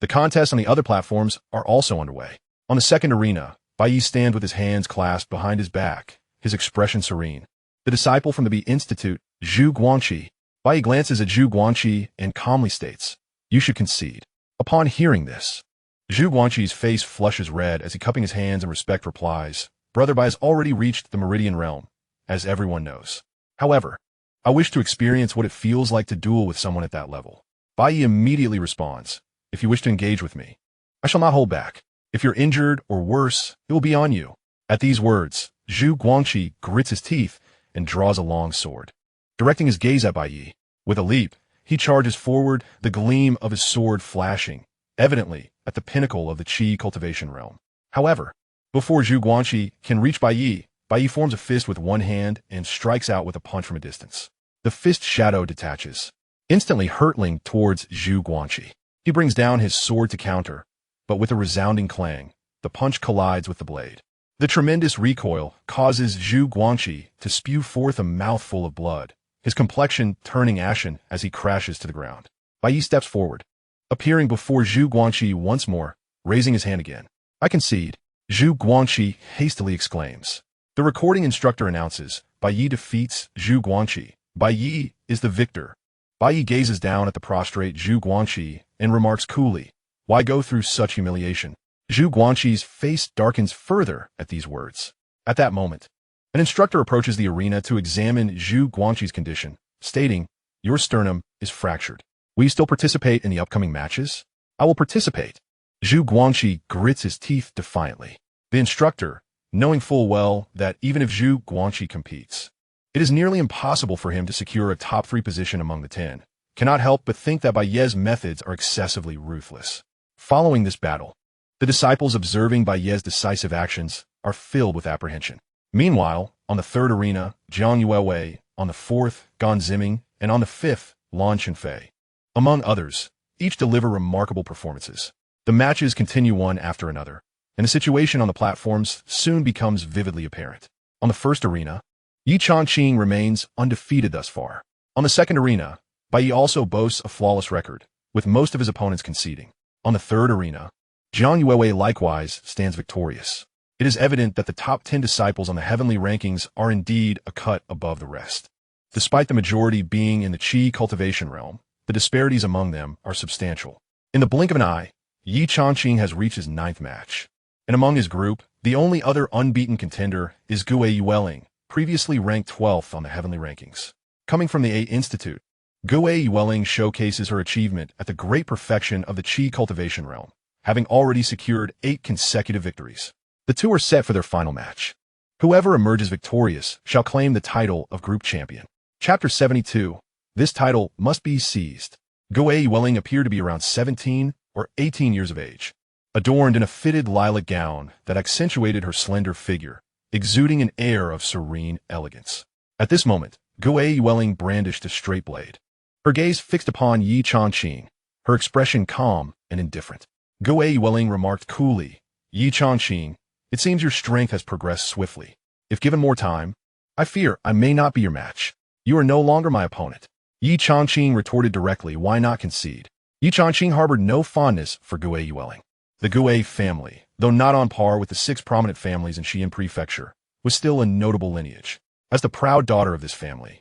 the contests on the other platforms are also underway. On the second arena, Bai Yi stands with his hands clasped behind his back, his expression serene. The disciple from the Bi Institute, Zhu Guangqi. Bai Yi glances at Zhu Guangqi and calmly states, "You should concede." Upon hearing this, Zhu Guangqi's face flushes red as he, cupping his hands in respect, replies, "Brother Bai has already reached the meridian realm, as everyone knows. However, I wish to experience what it feels like to duel with someone at that level." Bai Yi immediately responds, "If you wish to engage with me, I shall not hold back. If you're injured or worse, it will be on you." At these words, Zhu Guangqi grits his teeth and draws a long sword. Directing his gaze at Bai Yi, with a leap, he charges forward, the gleam of his sword flashing, evidently at the pinnacle of the Qi cultivation realm. However, before Zhu Guangqi can reach Bai Yi forms a fist with one hand and strikes out with a punch from a distance. The fist shadow detaches, instantly hurtling towards Zhu Guangqi. He brings down his sword to counter, but with a resounding clang, the punch collides with the blade. The tremendous recoil causes Zhu Guangqi to spew forth a mouthful of blood, his complexion turning ashen as he crashes to the ground. Bai Yi steps forward, appearing before Zhu Guangqi once more, raising his hand again. "I concede," Zhu Guangqi hastily exclaims. The recording instructor announces, Bai Yi defeats Zhu Guangqi. Bai Yi is the victor. Bai Yi gazes down at the prostrate Zhu Guangqi and remarks coolly, "Why go through such humiliation?" Zhu Guangqi's face darkens further at these words. At that moment, an instructor approaches the arena to examine Zhu Guangqi's condition, stating, "Your sternum is fractured. Will you still participate in the upcoming matches?" "I will participate." Zhu Guangqi grits his teeth defiantly. The instructor, knowing full well that even if Zhu Guangqi competes, it is nearly impossible for him to secure a top 3 position among the 10, cannot help but think that Bai Yi's methods are excessively ruthless. Following this battle, the disciples observing Bai Yi's decisive actions are filled with apprehension. Meanwhile, on the third arena, Jiang Yuewei, on the fourth, Gan Ziming, and on the fifth, Lan Chenfei, among others, each deliver remarkable performances. The matches continue one after another, and the situation on the platforms soon becomes vividly apparent. On the first arena, Ye Changqing remains undefeated thus far. On the second arena, Bai also boasts a flawless record, with most of his opponents conceding. On the third arena, Jiang Yuewei likewise stands victorious. It is evident that the top 10 disciples on the heavenly rankings are indeed a cut above the rest. Despite the majority being in the Qi cultivation realm, the disparities among them are substantial. In the blink of an eye, Ye Changqing has reached his 9th match. And among his group, the only other unbeaten contender is Guixu, previously ranked 12th on the heavenly rankings. Coming from the A Institute, Guixu showcases her achievement at the great perfection of the Qi cultivation realm, having already secured 8 consecutive victories. The two are set for their final match. Whoever emerges victorious shall claim the title of group champion. Chapter 72. This title must be seized. Guixu appeared to be around 17 or 18 years of age, adorned in a fitted lilac gown that accentuated her slender figure, exuding an air of serene elegance. At this moment, Guixu brandished a straight blade, her gaze fixed upon Ye Changqing, her expression calm and indifferent. Guixu remarked coolly, "Ye Changqing, it seems your strength has progressed swiftly. If given more time, I fear I may not be your match. You are no longer my opponent." Ye Changqing retorted directly, "Why not concede?" Ye Changqing harbored no fondness for Guixu. The Guixu family, though not on par with the 6 prominent families in Xian Prefecture, was still a notable lineage. As the proud daughter of this family,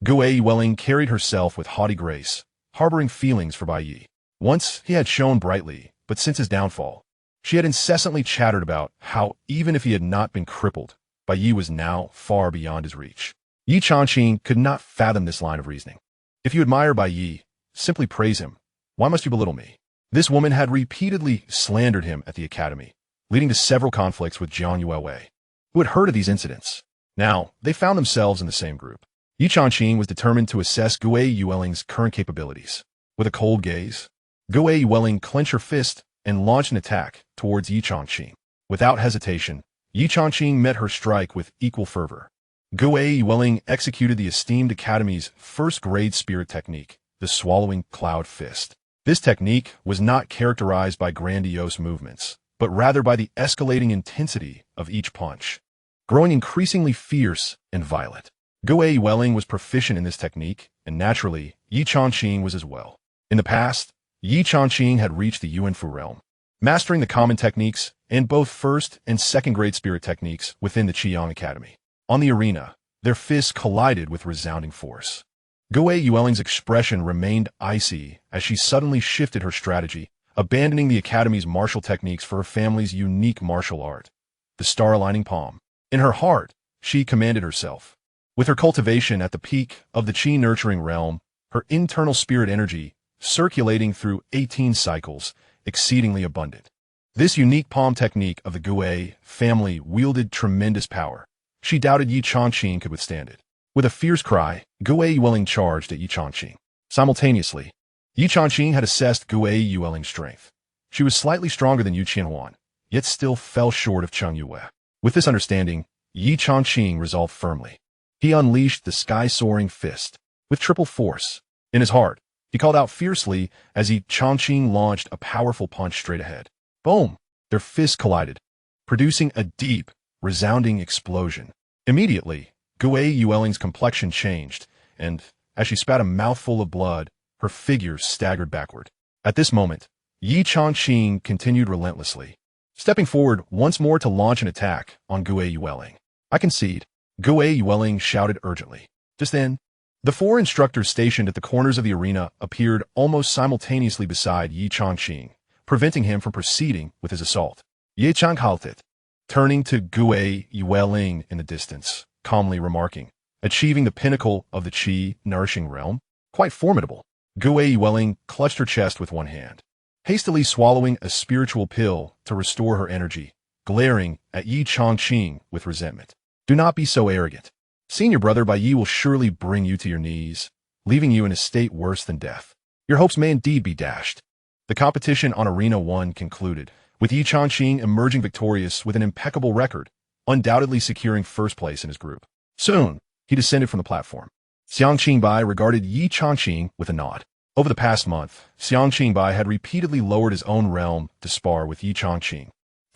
Guixu carried herself with haughty grace, harboring feelings for Bai Yi. Once he had shone brightly, but since his downfall, she had incessantly chattered about how, even if he had not been crippled, Bai Yi was now far beyond his reach. Ye Changqing could not fathom this line of reasoning. If you admire Bai Yi, simply praise him. Why must you belittle me? This woman had repeatedly slandered him at the academy, leading to several conflicts with Jiang Yuewei, who had heard of these incidents. Now, they found themselves in the same group. Ye Changqing was determined to assess Guixu's current capabilities. With a cold gaze, Guixu clenched her fist and launched an attack towards Ye Changqing. Without hesitation, Ye Changqing met her strike with equal fervor. Guixu executed the esteemed academy's first-grade spirit technique, the swallowing cloud fist. This technique was not characterized by grandiose movements, but rather by the escalating intensity of each punch, growing increasingly fierce and violent. Guixu was proficient in this technique, and naturally, Ye Changqing was as well. In the past, Ye Changqing had reached the Yuanfu realm, mastering the common techniques and both first and second-grade spirit techniques within the Qiyang Academy. On the arena, their fists collided with resounding force. Guixu's expression remained icy as she suddenly shifted her strategy, abandoning the Academy's martial techniques for her family's unique martial art, the star-aligning palm. In her heart, she commanded herself. With her cultivation at the peak of the Qi-nurturing realm, her internal spirit energy circulating through 18 cycles, exceedingly abundant. This unique palm technique of the Guixu family wielded tremendous power. She doubted Ye Changqing could withstand it. With a fierce cry, Guixu charged at Ye Changqing. Simultaneously, Ye Changqing had assessed Guixu's strength. She was slightly stronger than Yu Qianhuan, yet still fell short of Cheng Yue. With this understanding, Ye Changqing resolved firmly. He unleashed the sky-soaring fist with triple force. In his heart, he called out fiercely as Ye Changqing launched a powerful punch straight ahead. Boom! Their fists collided, producing a deep, resounding explosion. Immediately, Guixu's complexion changed, and, as she spat a mouthful of blood, her figure staggered backward. At this moment, Ye Changqing continued relentlessly, stepping forward once more to launch an attack on Guixu. "I concede," Guixu shouted urgently. Just then, the 4 instructors stationed at the corners of the arena appeared almost simultaneously beside Ye Changqing, preventing him from proceeding with his assault. Ye Changqing halted, turning to Guixu in the distance, calmly remarking, "Achieving the pinnacle of the Qi nourishing realm? Quite formidable." Guixu clutched her chest with one hand, hastily swallowing a spiritual pill to restore her energy, glaring at Ye Changqing with resentment. "Do not be so arrogant. Senior brother Bai Yi will surely bring you to your knees, leaving you in a state worse than death. Your hopes may indeed be dashed." The competition on Arena 1 concluded, with Ye Changqing emerging victorious with an impeccable record, undoubtedly securing first place in his group. Soon, he descended from the platform. Xianxia Bai regarded Ye Changqing with a nod. Over the past month, Xianxia Bai had repeatedly lowered his own realm to spar with Ye Changqing,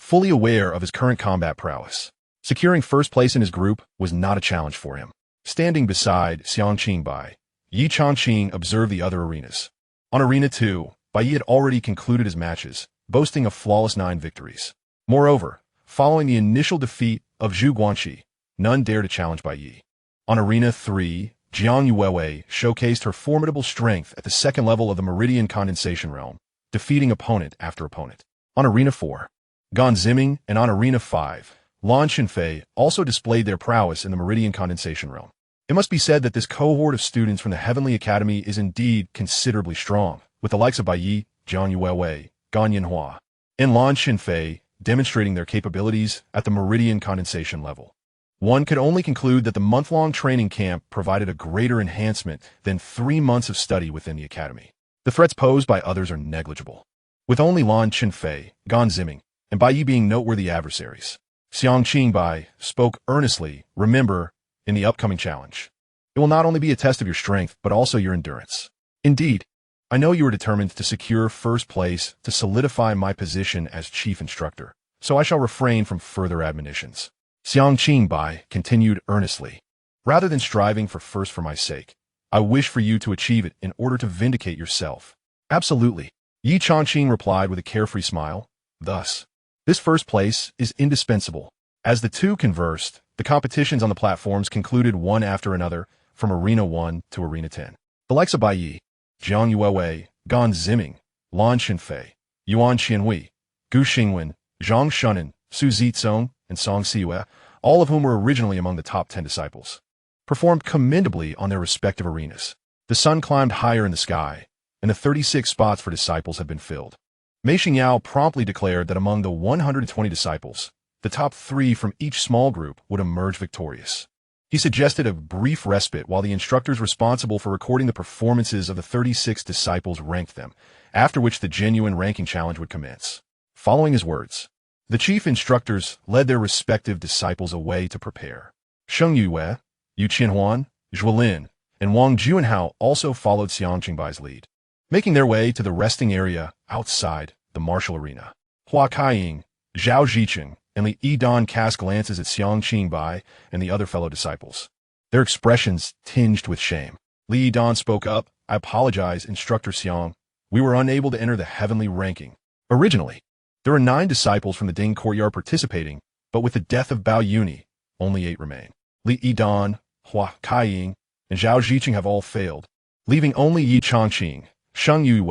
fully aware of his current combat prowess. Securing first place in his group was not a challenge for him. Standing beside Xianxia, Ye Changqing observed the other arenas. On Arena 2, Ye had already concluded his matches, boasting a flawless 9 victories. Moreover, following the initial defeat of Zhu Guanxi, none dared to challenge Ye. On Arena 3, Jiang Yuewei showcased her formidable strength at the second level of the Meridian condensation realm, defeating opponent after opponent. On Arena 4, Gan Ziming, and on Arena 5, Lan Xinfei also displayed their prowess in the Meridian condensation realm. It must be said that this cohort of students from the Heavenly Academy is indeed considerably strong, with the likes of Yi, Jiang Yuewei, Gan Yanhua, and Lan Xinfei demonstrating their capabilities at the Meridian condensation level. One could only conclude that the month-long training camp provided a greater enhancement than 3 months of study within the academy. The threats posed by others are negligible, with only Lan Xinfei, Gan Ziming, and Yi being noteworthy adversaries. Xianxia spoke earnestly, remember, in the upcoming challenge. It will not only be a test of your strength, but also your endurance. Indeed, I know you are determined to secure first place to solidify my position as chief instructor, so I shall refrain from further admonitions. Xianxia continued earnestly. Rather than striving for first for my sake, I wish for you to achieve it in order to vindicate yourself. Absolutely. Ye Changqing replied with a carefree smile. Thus, this first place is indispensable. As the two conversed, the competitions on the platforms concluded one after another, from Arena 1 to Arena 10. The likes of Yi, Jiang Yuewei, Gan Ziming, Lan Xinfei, Yuan Qianhui, Gu Xingwen, Zhang Shunan, Su Zizong, and Song Siyue, all of whom were originally among the top 10 disciples, performed commendably on their respective arenas. The sun climbed higher in the sky, and the 36 spots for disciples had been filled. Mei Xingyao promptly declared that among the 120 disciples, the top 3 from each small group would emerge victorious. He suggested a brief respite while the instructors responsible for recording the performances of the 36 disciples ranked them, after which the genuine ranking challenge would commence. Following his words, the chief instructors led their respective disciples away to prepare. Sheng Yue, Yu Qianhuan, Zhuolin, and Wang Juanhao also followed Xianxing's lead, making their way to the resting area outside the martial arena. Hua Kaiying, Zhao Zhicheng, and Li Yidan cast glances at Xianxia and the other fellow disciples, their expressions tinged with shame. Li Yidan spoke up. I apologize, Instructor Xiang. We were unable to enter the heavenly ranking. Originally, there were 9 disciples from the Ding courtyard participating, but with the death of Bao Yuni, only 8 remain. Li Yidan, Hua Kaiying, and Zhao Zhicheng have all failed, leaving only Ye Changqing, Sheng Yue,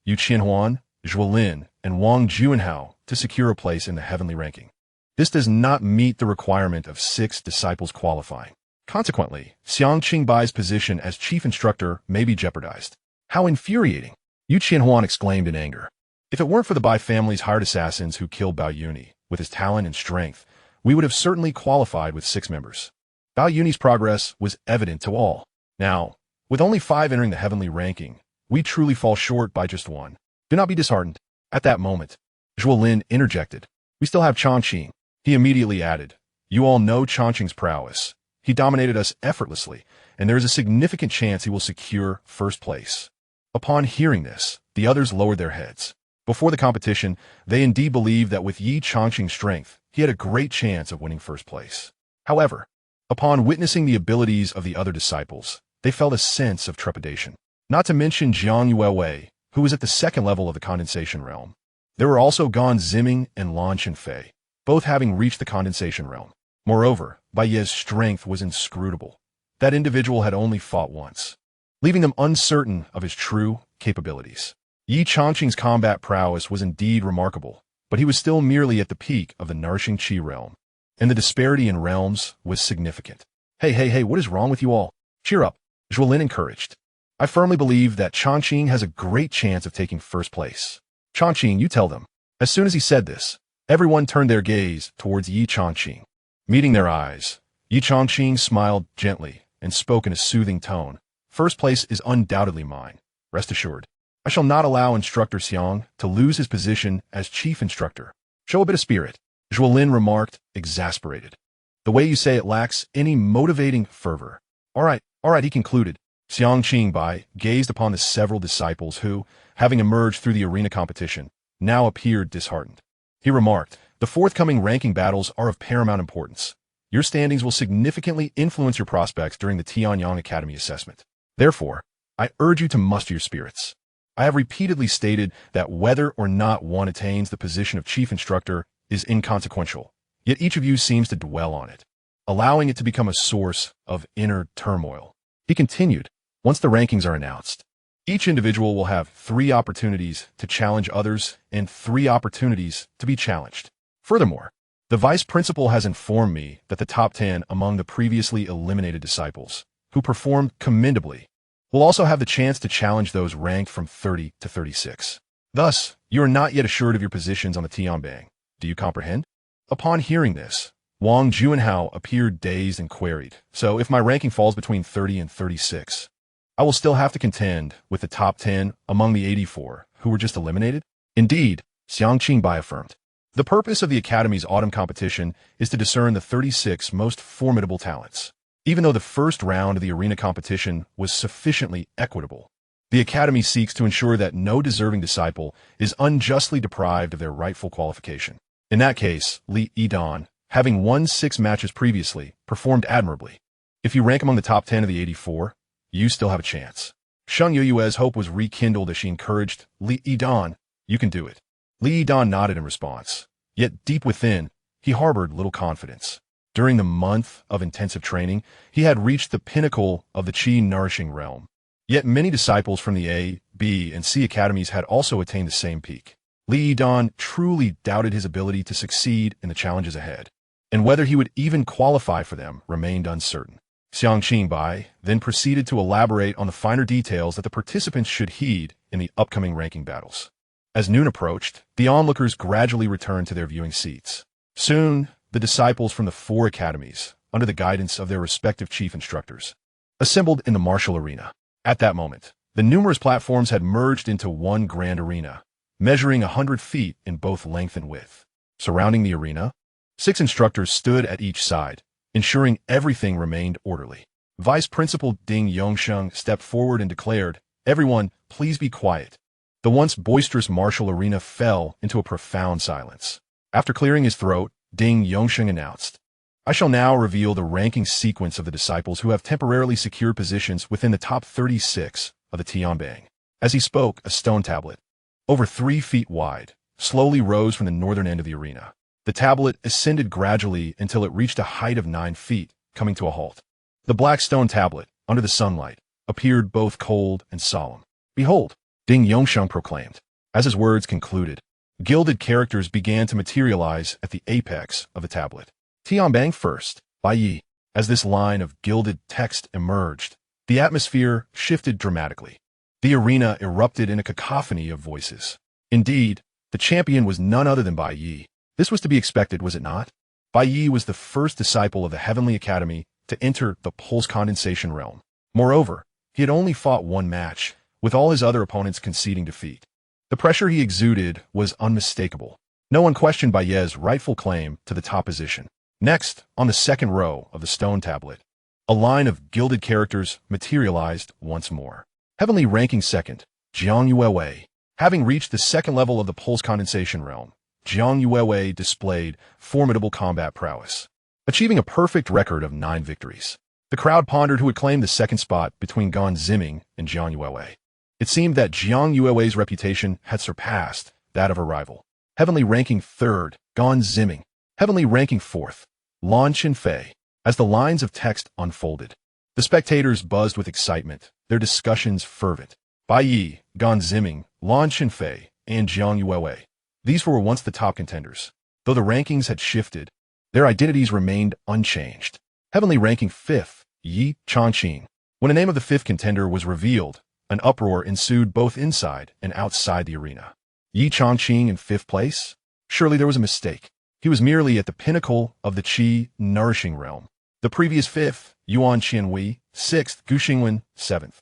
Yu Qianhuan, Zhuolin, and Wang Juanhao to secure a place in the heavenly ranking. This does not meet the requirement of 6 disciples qualifying. Consequently, Xianxing's position as chief instructor may be jeopardized. How infuriating! Yu Qianhuan exclaimed in anger. If it weren't for the Bai family's hired assassins who killed Bao Yuni, with his talent and strength, we would have certainly qualified with 6 members. Bao Yuni's progress was evident to all. Now, with only 5 entering the heavenly ranking, we truly fall short by just 1. Do not be disheartened. At that moment, Zhuolin interjected. We still have Changqing. He immediately added, you all know Changqing's prowess. He dominated us effortlessly, and there is a significant chance he will secure first place. Upon hearing this, the others lowered their heads. Before the competition, they indeed believed that with Ye Changqing's strength, he had a great chance of winning first place. However, upon witnessing the abilities of the other disciples, they felt a sense of trepidation. Not to mention Jiang Yuewei, who was at the second level of the condensation realm. There were also Gan Ziming and Lan Xinfei, both having reached the condensation realm. Moreover, Ye's strength was inscrutable. That individual had only fought once, leaving them uncertain of his true capabilities. Ye Changqing's combat prowess was indeed remarkable, but he was still merely at the peak of the nourishing Qi realm, and the disparity in realms was significant. Hey, what is wrong with you all? Cheer up, Zhuolin encouraged. I firmly believe that Changqing has a great chance of taking first place. Changqing, you tell them. As soon as he said this, everyone turned their gaze towards Ye Changqing. Meeting their eyes, Ye Changqing smiled gently and spoke in a soothing tone. First place is undoubtedly mine. Rest assured. I shall not allow Instructor Xiang to lose his position as chief instructor. Show a bit of spirit, Zhuolin remarked, exasperated. The way you say it lacks any motivating fervor. All right, he concluded. Xianxia gazed upon the several disciples who, having emerged through the arena competition, now appeared disheartened. He remarked, The forthcoming ranking battles are of paramount importance. Your standings will significantly influence your prospects during the Tianyang Academy assessment. Therefore, I urge you to muster your spirits. I have repeatedly stated that whether or not one attains the position of chief instructor is inconsequential, yet each of you seems to dwell on it, allowing it to become a source of inner turmoil. He continued, once the rankings are announced, each individual will have 3 opportunities to challenge others and 3 opportunities to be challenged. Furthermore, the vice principal has informed me that the top 10 among the previously eliminated disciples, who performed commendably, will also have the chance to challenge those ranked from 30 to 36. Thus, you are not yet assured of your positions on the Tianbang. Do you comprehend? Upon hearing this, Wang Juanhao appeared dazed and queried, so if my ranking falls between 30 and 36, I will still have to contend with the top 10 among the 84 who were just eliminated? Indeed, Xianxia affirmed. The purpose of the Academy's autumn competition is to discern the 36 most formidable talents. Even though the first round of the arena competition was sufficiently equitable, the Academy seeks to ensure that no deserving disciple is unjustly deprived of their rightful qualification. In that case, Li Yidan, having won 6 matches previously, performed admirably. If you rank among the top 10 of the 84, you still have a chance. Sheng Yue's hope was rekindled as she encouraged, Li Yidan, you can do it. Li Yidan nodded in response, yet deep within, he harbored little confidence. During the month of intensive training, he had reached the pinnacle of the Qi-nourishing realm. Yet many disciples from the A, B, and C academies had also attained the same peak. Li Yidan truly doubted his ability to succeed in the challenges ahead, and whether he would even qualify for them remained uncertain. Xianxia then proceeded to elaborate on the finer details that the participants should heed in the upcoming ranking battles. As noon approached, the onlookers gradually returned to their viewing seats. Soon, the disciples from the 4 academies, under the guidance of their respective chief instructors, assembled in the martial arena. At that moment, the numerous platforms had merged into one grand arena, measuring 100 feet in both length and width. Surrounding the arena, 6 instructors stood at each side, ensuring everything remained orderly. Vice Principal Ding Yongsheng stepped forward and declared, "Everyone, please be quiet." The once boisterous martial arena fell into a profound silence. After clearing his throat, Ding Yongsheng announced, "I shall now reveal the ranking sequence of the disciples who have temporarily secured positions within the top 36 of the Tianbang." As he spoke, a stone tablet, over 3 feet wide, slowly rose from the northern end of the arena. The tablet ascended gradually until it reached a height of 9 feet, coming to a halt. The black stone tablet, under the sunlight, appeared both cold and solemn. "Behold," Ding Yongsheng proclaimed. As his words concluded, gilded characters began to materialize at the apex of the tablet. Tianbang first, by Ye. As this line of gilded text emerged, the atmosphere shifted dramatically. The arena erupted in a cacophony of voices. Indeed, the champion was none other than Bai Yi. This was to be expected, was it not? Bai Yi was the first disciple of the Heavenly Academy to enter the pulse condensation realm. Moreover, he had only fought 1 match, with all his other opponents conceding defeat. The pressure he exuded was unmistakable. No one questioned Bai Ye's rightful claim to the top position. Next, on the second row of the stone tablet, a line of gilded characters materialized once more. Heavenly ranking second, Jiang Yuewei. Having reached the 2nd level of the pulse condensation realm, Jiang Yuewei displayed formidable combat prowess, achieving a perfect record of 9 victories. The crowd pondered who would claim the 2nd spot between Gan Ziming and Jiang Yuewei. It seemed that Jiang Yuewei's reputation had surpassed that of her rival. Heavenly ranking 3rd, Gan Ziming. Heavenly ranking 4th, Lan Qinfei. As the lines of text unfolded, the spectators buzzed with excitement, their discussions fervent. Bai Yi, Gan Ziming, Lan Qinfei, and Jiang Yuewei. These were once the top contenders. Though the rankings had shifted, their identities remained unchanged. Heavenly ranking 5th, Ye Changqing. When the name of the 5th contender was revealed, an uproar ensued both inside and outside the arena. Ye Changqing in 5th place? Surely there was a mistake. He was merely at the pinnacle of the Qi-nourishing realm. The previous 5th, Yuan Qianwei, 6th, Guixu 7th,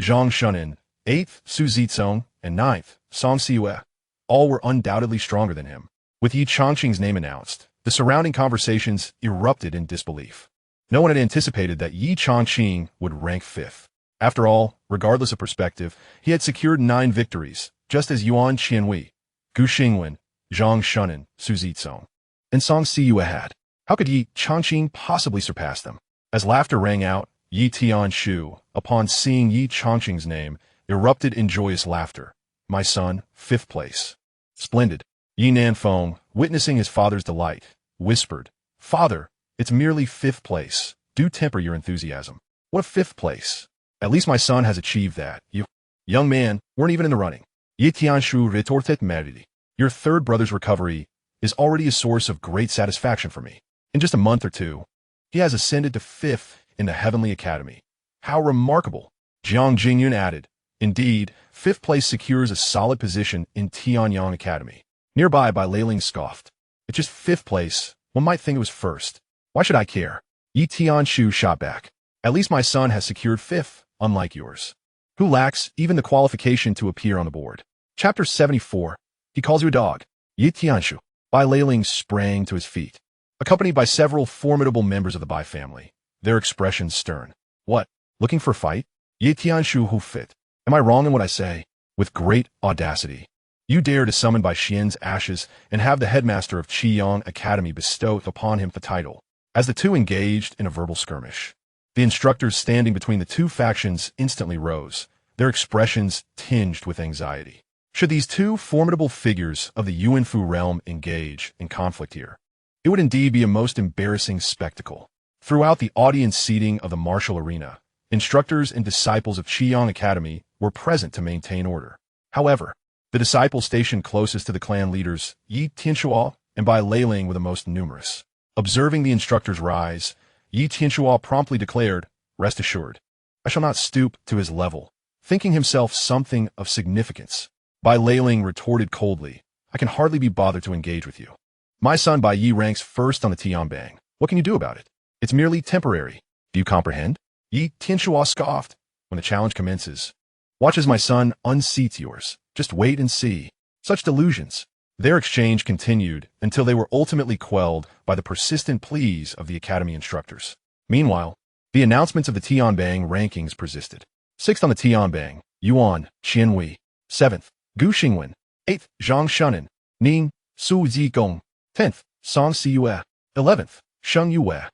Zhang Shunin, 8th, Su Zizong, and 9th, Song Siyue. All were undoubtedly stronger than him. With Ye Changqing's name announced, the surrounding conversations erupted in disbelief. No one had anticipated that Ye Changqing would rank 5th. After all, regardless of perspective, he had secured 9 victories, just as Yuan Qianwei, Gu Xingwen, Zhang Shunin, Su Zizong. and Xianxia had. How could Ye Changqing possibly surpass them? As laughter rang out, Ye Tianshu, upon seeing Ye Changqing's name, erupted in joyous laughter. My son, 5th place. Splendid. Ye Nanfeng, witnessing his father's delight, whispered, Father, it's merely 5th place. Do temper your enthusiasm. What a 5th place. At least my son has achieved that. You, young man, weren't even in the running. Ye Tianshu retorted merrily. Your 3rd brother's recovery is already a source of great satisfaction for me. In just a month or two, he has ascended to 5th in the Heavenly Academy. How remarkable. Jiang Jingyun added, Indeed, 5th place secures a solid position in Tianyang Academy. Nearby by Leiling scoffed. It's just 5th place. One might think it was 1st. Why should I care? Yi Tianshu shot back. At least my son has secured 5th, unlike yours, who lacks even the qualification to appear on the board. Chapter 74. He calls you a dog. Yi Tianshu. Bai Leiling sprang to his feet, accompanied by several formidable members of the Bai family, their expressions stern. What? Looking for a fight? Ye Tianshu who fit. Am I wrong in what I say? With great audacity, you dare to summon Bai Xian's ashes and have the headmaster of Qiyang Academy bestow upon him the title. As the two engaged in a verbal skirmish, the instructors standing between the two factions instantly rose, their expressions tinged with anxiety. Should these two formidable figures of the Yuanfu realm engage in conflict here, it would indeed be a most embarrassing spectacle. Throughout the audience seating of the martial arena, instructors and disciples of Qiyang Academy were present to maintain order. However, the disciples stationed closest to the clan leaders, Yi Tianxuo and Bai Leiling, were the most numerous. Observing the instructors rise, Yi Tianxuo promptly declared, Rest assured, I shall not stoop to his level, thinking himself something of significance. Bai Leiling retorted coldly, I can hardly be bothered to engage with you. My son Bai Yi ranks 1st on the Tianbang. What can you do about it? It's merely temporary. Do you comprehend? Yi Tianxuo scoffed. When the challenge commences, watch as my son unseats yours. Just wait and see. Such delusions. Their exchange continued until they were ultimately quelled by the persistent pleas of the academy instructors. Meanwhile, the announcements of the Tianbang rankings persisted. 6th on the Tianbang, Yuan Qianwei. 7th, Gu Xingwen. 8th, Zhang Shunan. Ning Su Zigong. 10th, Song Siyue. 11th, Sheng Yue.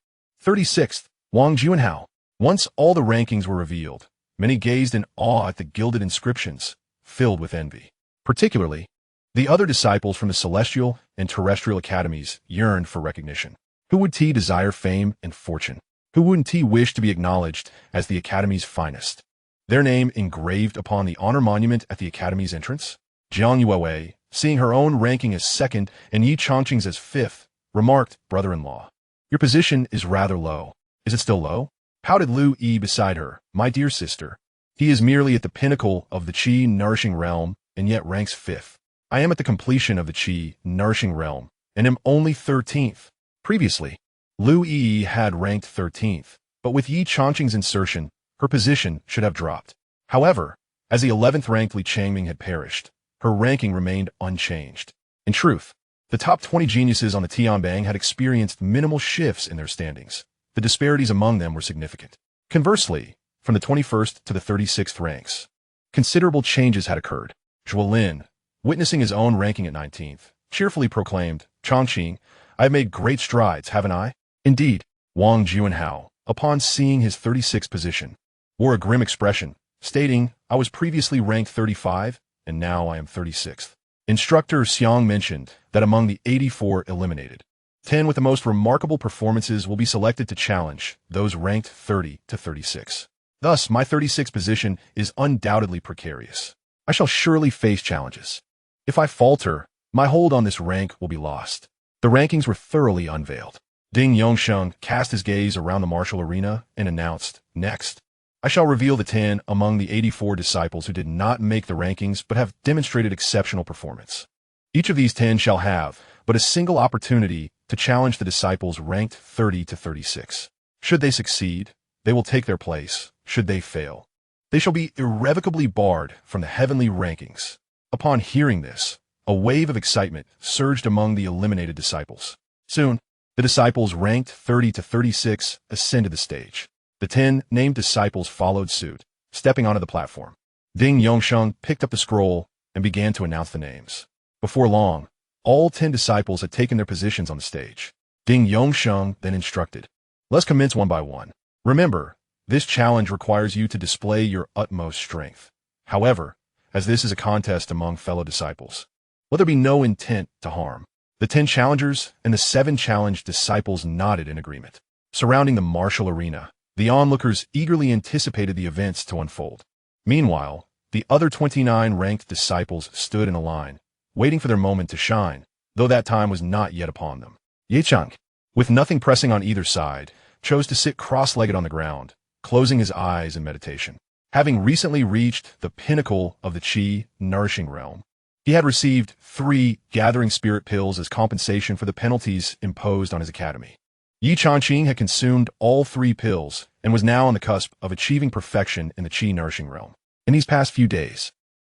36th, Wang Juanhao. Once all the rankings were revealed, many gazed in awe at the gilded inscriptions, filled with envy. Particularly, the other disciples from the celestial and terrestrial academies yearned for recognition. Who would T desire fame and fortune? Who wouldn't T wish to be acknowledged as the academy's finest? Their name engraved upon the honor monument at the academy's entrance? Jiang Yuewei, seeing her own ranking as 2nd and Ye Changqing's as 5th, remarked, Brother-in-law, your position is rather low. Is it still low? Pouted Lu Yi beside her, My dear sister, he is merely at the pinnacle of the Qi nourishing realm and yet ranks 5th. I am at the completion of the Qi nourishing realm and am only 13th. Previously, Lu Yi had ranked 13th, but with Ye Changqing's insertion, her position should have dropped. However, as the 11th ranked Ye Changqing had perished, her ranking remained unchanged. In truth, the top 20 geniuses on the Tianbang had experienced minimal shifts in their standings. The disparities among them were significant. Conversely, from the 21st to the 36th ranks, considerable changes had occurred. Zhuolin, witnessing his own ranking at 19th, cheerfully proclaimed, Changqing, I have made great strides, haven't I? Indeed. Wang Juanhao, upon seeing his 36th position, wore a grim expression, stating, I was previously ranked 35, and now I am 36th. Instructor Xiang mentioned that among the 84 eliminated, 10 with the most remarkable performances will be selected to challenge those ranked 30 to 36. Thus, my 36th position is undoubtedly precarious. I shall surely face challenges. If I falter, my hold on this rank will be lost. The rankings were thoroughly unveiled. Ding Yongsheng cast his gaze around the martial arena and announced, Next, I shall reveal the 10 among the 84 disciples who did not make the rankings but have demonstrated exceptional performance. Each of these 10 shall have but a single opportunity to challenge the disciples ranked 30 to 36. Should they succeed, they will take their place. Should they fail, they shall be irrevocably barred from the heavenly rankings. Upon hearing this, a wave of excitement surged among the eliminated disciples. Soon, the disciples ranked 30 to 36 ascended the stage. The 10 named disciples followed suit, stepping onto the platform. Ding Yongsheng picked up the scroll and began to announce the names. Before long, all 10 disciples had taken their positions on the stage. Ding Yongsheng then instructed, "Let's commence one by one. Remember, this challenge requires you to display your utmost strength. However, as this is a contest among fellow disciples, let there be no intent to harm." The 10 challengers and the 7 challenged disciples nodded in agreement. Surrounding the martial arena, the onlookers eagerly anticipated the events to unfold. Meanwhile, the other 29 ranked disciples stood in a line, waiting for their moment to shine, though that time was not yet upon them. Ye Changqing, with nothing pressing on either side, chose to sit cross-legged on the ground, closing his eyes in meditation. Having recently reached the pinnacle of the Qi nourishing realm, he had received 3 gathering spirit pills as compensation for the penalties imposed on his academy. Ye Changqing had consumed all 3 pills and was now on the cusp of achieving perfection in the Qi nourishing realm. In these past few days,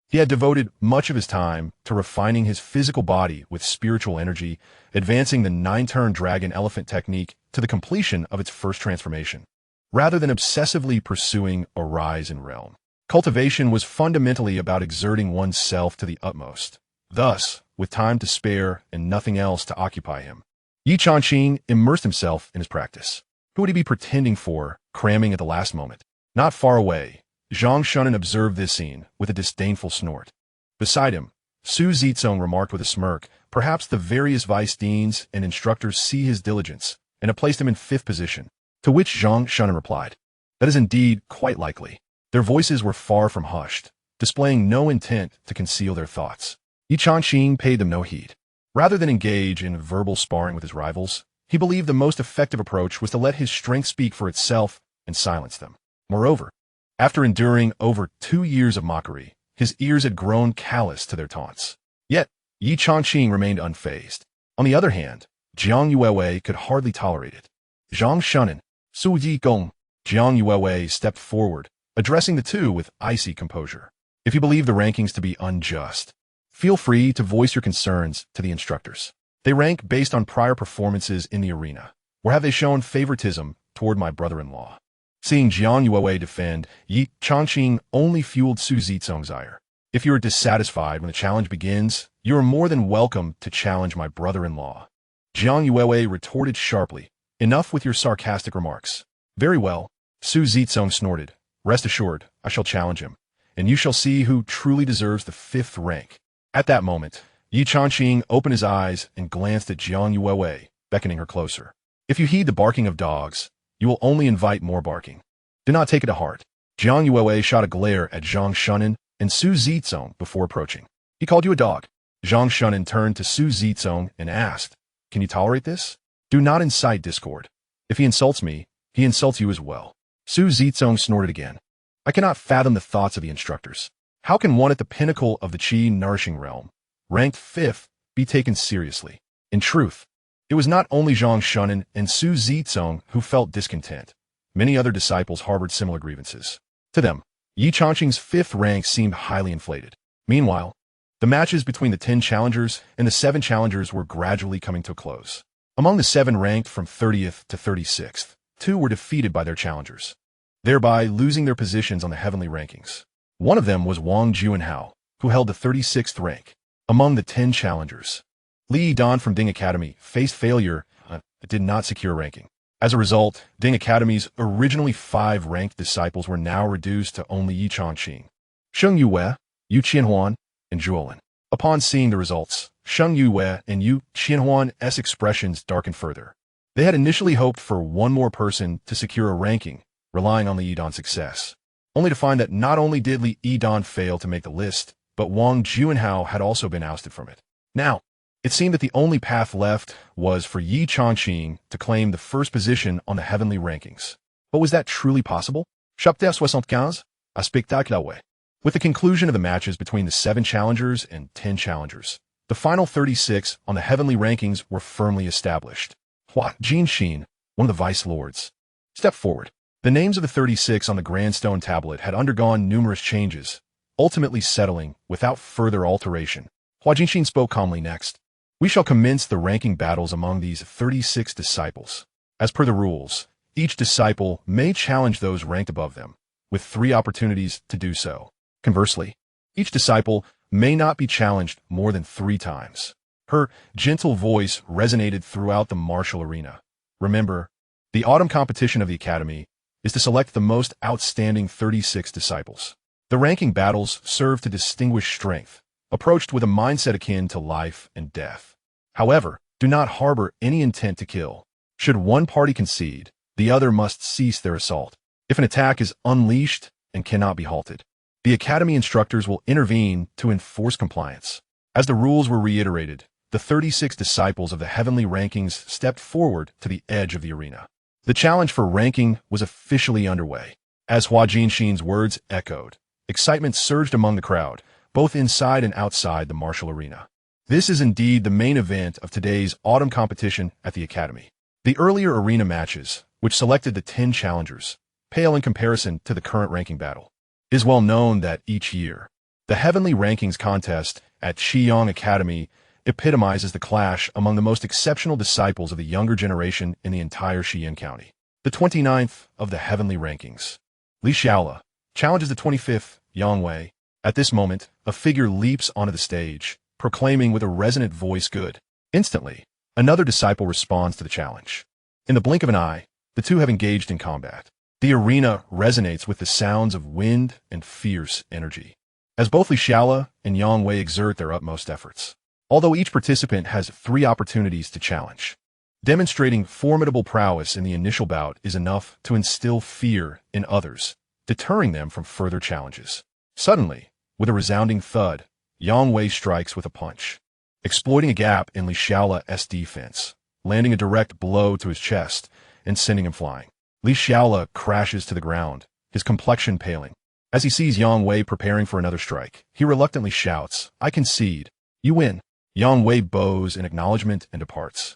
he had devoted much of his time to refining his physical body with spiritual energy, advancing the 9-turn dragon elephant technique to the completion of its first transformation. Rather than obsessively pursuing a rise in realm, cultivation was fundamentally about exerting oneself to the utmost. Thus, with time to spare and nothing else to occupy him, Ye Changqing immersed himself in his practice. Who would he be pretending for, cramming at the last moment? Not far away, Zhang Shunan observed this scene with a disdainful snort. Beside him, Su Zizong remarked with a smirk, "Perhaps the various vice deans and instructors see his diligence and have placed him in 5th position." To which Zhang Shunan replied, "That is indeed quite likely." Their voices were far from hushed, displaying no intent to conceal their thoughts. Ye Changqing paid them no heed. Rather than engage in verbal sparring with his rivals, he believed the most effective approach was to let his strength speak for itself and silence them. Moreover, after enduring over 2 years of mockery, his ears had grown callous to their taunts. Yet, Ye Changqing remained unfazed. On the other hand, Jiang Yuewei could hardly tolerate it. Zhang Shunan, Su Yigong, Jiang Yuewei stepped forward, addressing the two with icy composure. "If you believe the rankings to be unjust, feel free to voice your concerns to the instructors. They rank based on prior performances in the arena, or have they shown favoritism toward my brother-in-law?" Seeing Jiang Yuewei defend, Ye Changqing only fueled Su Zizong's ire. "If you are dissatisfied when the challenge begins, you are more than welcome to challenge my brother-in-law." Jiang Yuewei retorted sharply, "Enough with your sarcastic remarks." "Very well," Su Zizong snorted. "Rest assured, I shall challenge him, and you shall see who truly deserves the 5th rank." At that moment, Ye Changqing opened his eyes and glanced at Jiang Yuewei, beckoning her closer. "If you heed the barking of dogs, you will only invite more barking. Do not take it to heart." Jiang Yuewei shot a glare at Zhang Shunan and Su Zizong before approaching. "He called you a dog." Zhang Shunan turned to Su Zizong and asked, "Can you tolerate this? Do not incite discord. If he insults me, he insults you as well." Su Zizong snorted again. "I cannot fathom the thoughts of the instructors. How can one at the pinnacle of the Qi nourishing realm, ranked 5th, be taken seriously?" In truth, it was not only Zhang Shunan and Su Zizong who felt discontent. Many other disciples harbored similar grievances. To them, Ye Changqing's 5th rank seemed highly inflated. Meanwhile, the matches between the 10 challengers and the 7 challengers were gradually coming to a close. Among the 7 ranked from 30th to 36th, 2 were defeated by their challengers, thereby losing their positions on the heavenly rankings. One of them was Wang Juanhao, who held the 36th rank. Among the 10 challengers, Li Yidan from Ding Academy faced failure and did not secure ranking. As a result, Ding Academy's originally 5 ranked disciples were now reduced to only Ye Changqing, Sheng Yue, Yu Qianhuan, and Zhuolin. Upon seeing the results, Sheng Yue and Yu Qianhuan's expressions darkened further. They had initially hoped for one more person to secure a ranking, relying on Li Yidan's success, only to find that not only did Li Yidan fail to make the list, but Wang Juanhao had also been ousted from it. Now, it seemed that the only path left was for Ye Changqing to claim the 1st position on the heavenly rankings. But was that truly possible? Chapter 75, a spectacle way. With the conclusion of the matches between the 7 challengers and 10 challengers, the final 36 on the heavenly rankings were firmly established. Hua Jinxin, one of the vice lords, stepped forward. The names of the 36 on the grand stone tablet had undergone numerous changes, ultimately settling without further alteration. Hua Jinxin spoke calmly next. "We shall commence the ranking battles among these 36 disciples. As per the rules, each disciple may challenge those ranked above them, with 3 opportunities to do so. Conversely, each disciple may not be challenged more than 3 times. Her gentle voice resonated throughout the martial arena. Remember, the autumn competition of the Academy is to select the most outstanding 36 disciples. The ranking battles serve to distinguish strength, approached with a mindset akin to life and death. However, do not harbor any intent to kill. Should one party concede, the other must cease their assault. If an attack is unleashed and cannot be halted, the Academy instructors will intervene to enforce compliance. As the rules were reiterated, the 36 disciples of the heavenly rankings stepped forward to the edge of the arena. The challenge for ranking was officially underway. As Hua Jinxin's words echoed, excitement surged among the crowd, both inside and outside the martial arena. This is indeed the main event of today's autumn competition at the Academy. The earlier arena matches, which selected the 10 challengers, pale in comparison to the current ranking battle. It is well known that each year, the Heavenly Rankings contest at Xianxia Academy epitomizes the clash among the most exceptional disciples of the younger generation in the entire Xian County. The 29th of the Heavenly Rankings, Xianxia, challenges the 25th, Yang. At this moment, a figure leaps onto the stage, proclaiming with a resonant voice good. Instantly, another disciple responds to the challenge. In the blink of an eye, the two have engaged in combat. The arena resonates with the sounds of wind and fierce energy, as both Xianxia and Yang exert their utmost efforts. Although each participant has 3 opportunities to challenge, demonstrating formidable prowess in the initial bout is enough to instill fear in others, deterring them from further challenges. Suddenly, with a resounding thud, Yang strikes with a punch, exploiting a gap in Xianxia's defense, landing a direct blow to his chest and sending him flying. Xianxia crashes to the ground, his complexion paling. As he sees Yang preparing for another strike, he reluctantly shouts, "I concede. You win." Yang bows in acknowledgement and departs,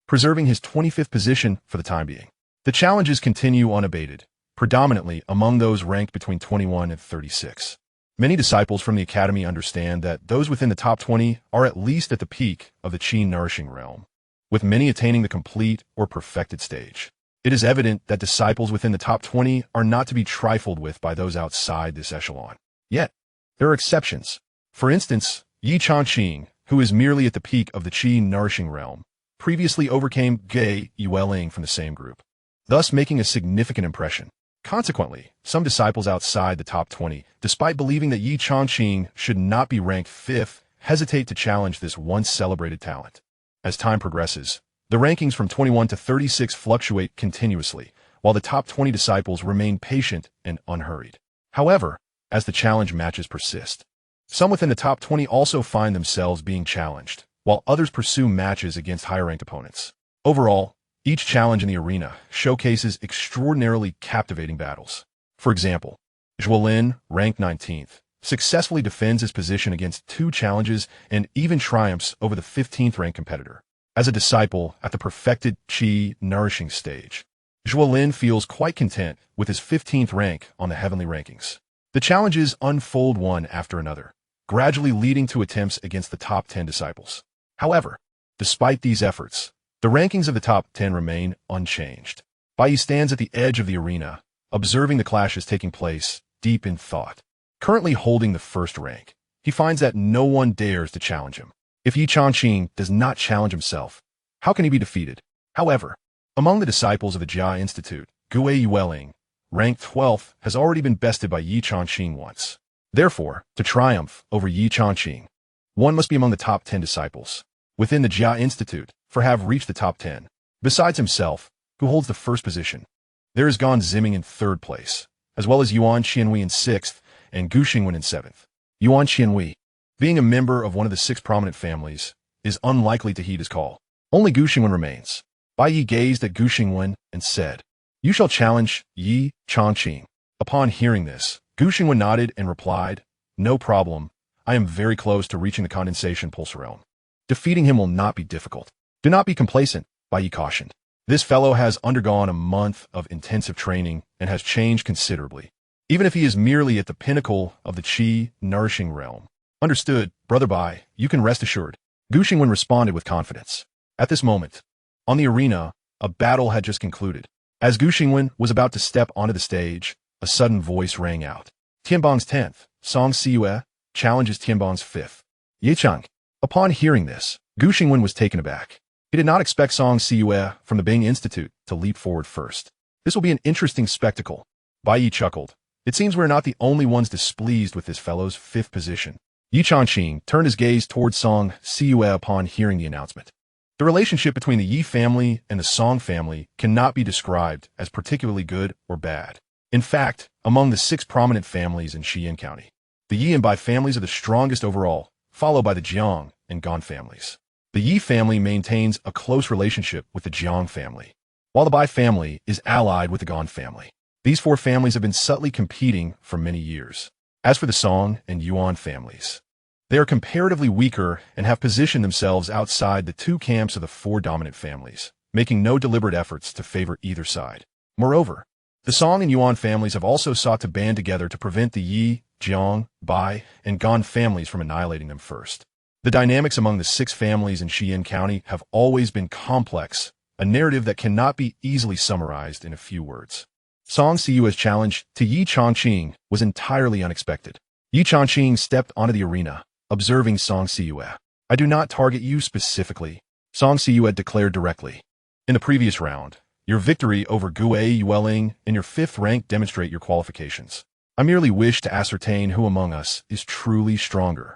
preserving his 25th position for the time being. The challenges continue unabated, predominantly among those ranked between 21 and 36. Many disciples from the Academy understand that those within the top 20 are at least at the peak of the Qi nourishing realm, with many attaining the complete or perfected stage. It is evident that disciples within the top 20 are not to be trifled with by those outside this echelon. Yet, there are exceptions. For instance, Ye Changqing, who is merely at the peak of the Qi nourishing realm, previously overcame Guixu from the same group, thus making a significant impression. Consequently, some disciples outside the top 20, despite believing that Ye Changqing should not be ranked 5th, hesitate to challenge this once celebrated talent. As time progresses, the rankings from 21 to 36 fluctuate continuously, while the top 20 disciples remain patient and unhurried. However, as the challenge matches persist, some within the top 20 also find themselves being challenged, while others pursue matches against higher-ranked opponents. Overall, each challenge in the arena showcases extraordinarily captivating battles. For example, Zhuolin, ranked 19th, successfully defends his position against 2 challenges and even triumphs over the 15th-ranked competitor. As a disciple at the perfected Qi nourishing stage, Zhuolin feels quite content with his 15th rank on the heavenly rankings. The challenges unfold one after another, gradually leading to attempts against the top 10 disciples. However, despite these efforts, the rankings of the top 10 remain unchanged. Bai stands at the edge of the arena, observing the clashes taking place, deep in thought. Currently holding the first rank, he finds that no one dares to challenge him. If Ye Changqing does not challenge himself, how can he be defeated? However, among the disciples of the Jia Institute, Guixu, ranked 12th, has already been bested by Ye Changqing once. Therefore, to triumph over Ye Changqing, one must be among the top 10 disciples within the Jia Institute for have reached the top 10. Besides himself, who holds the first position, there is Gan Ziming in 3rd place, as well as Yuan Qianhui in 6th and Guixu in 7th. Yuan Qianhui, being a member of one of the 6 prominent families, is unlikely to heed his call. Only Guixu remains. Bai Yi gazed at Guixu and said, "You shall challenge Ye Changqing." Upon hearing this, Guixu nodded and replied, "No problem. I am very close to reaching the condensation pulse realm. Defeating him will not be difficult. Do not be complacent," Bai Yi cautioned. "This fellow has undergone a month of intensive training and has changed considerably, even if he is merely at the pinnacle of the Qi nourishing realm." "Understood, Brother Bai, you can rest assured," Guixu responded with confidence. At this moment, on the arena, a battle had just concluded. As Guixu was about to step onto the stage, a sudden voice rang out. Tianbang's 10th, Song Siyue, challenges Tianbang's 5th, Ye Changqing. Upon hearing this, Guixu was taken aback. He did not expect Xianxia from the Bing Institute to leap forward first. This will be an interesting spectacle. Bai Yi chuckled. It seems we're not the only ones displeased with this fellow's fifth position. Ye Changqing turned his gaze towards Xianxia upon hearing the announcement. The relationship between the Yi family and the Song family cannot be described as particularly good or bad. In fact, among the 6 prominent families in Xian County, the Yi and Bai families are the strongest overall, followed by the Jiang and Gan families. The Yi family maintains a close relationship with the Jiang family, while the Bai family is allied with the Gan family. These 4 families have been subtly competing for many years. As for the Song and Yuan families, they are comparatively weaker and have positioned themselves outside the 2 camps of the 4 dominant families, making no deliberate efforts to favor either side. Moreover, the Song and Yuan families have also sought to band together to prevent the Yi, Jiang, Bai, and Gan families from annihilating them first. The dynamics among the 6 families in Xian County have always been complex, a narrative that cannot be easily summarized in a few words. Xianxia's challenge to Ye Changqing was entirely unexpected. Ye Changqing stepped onto the arena, observing Xianxia. I do not target you specifically, Xianxia declared directly. In the previous round, your victory over Guixu and your 5th rank demonstrate your qualifications. I merely wish to ascertain who among us is truly stronger.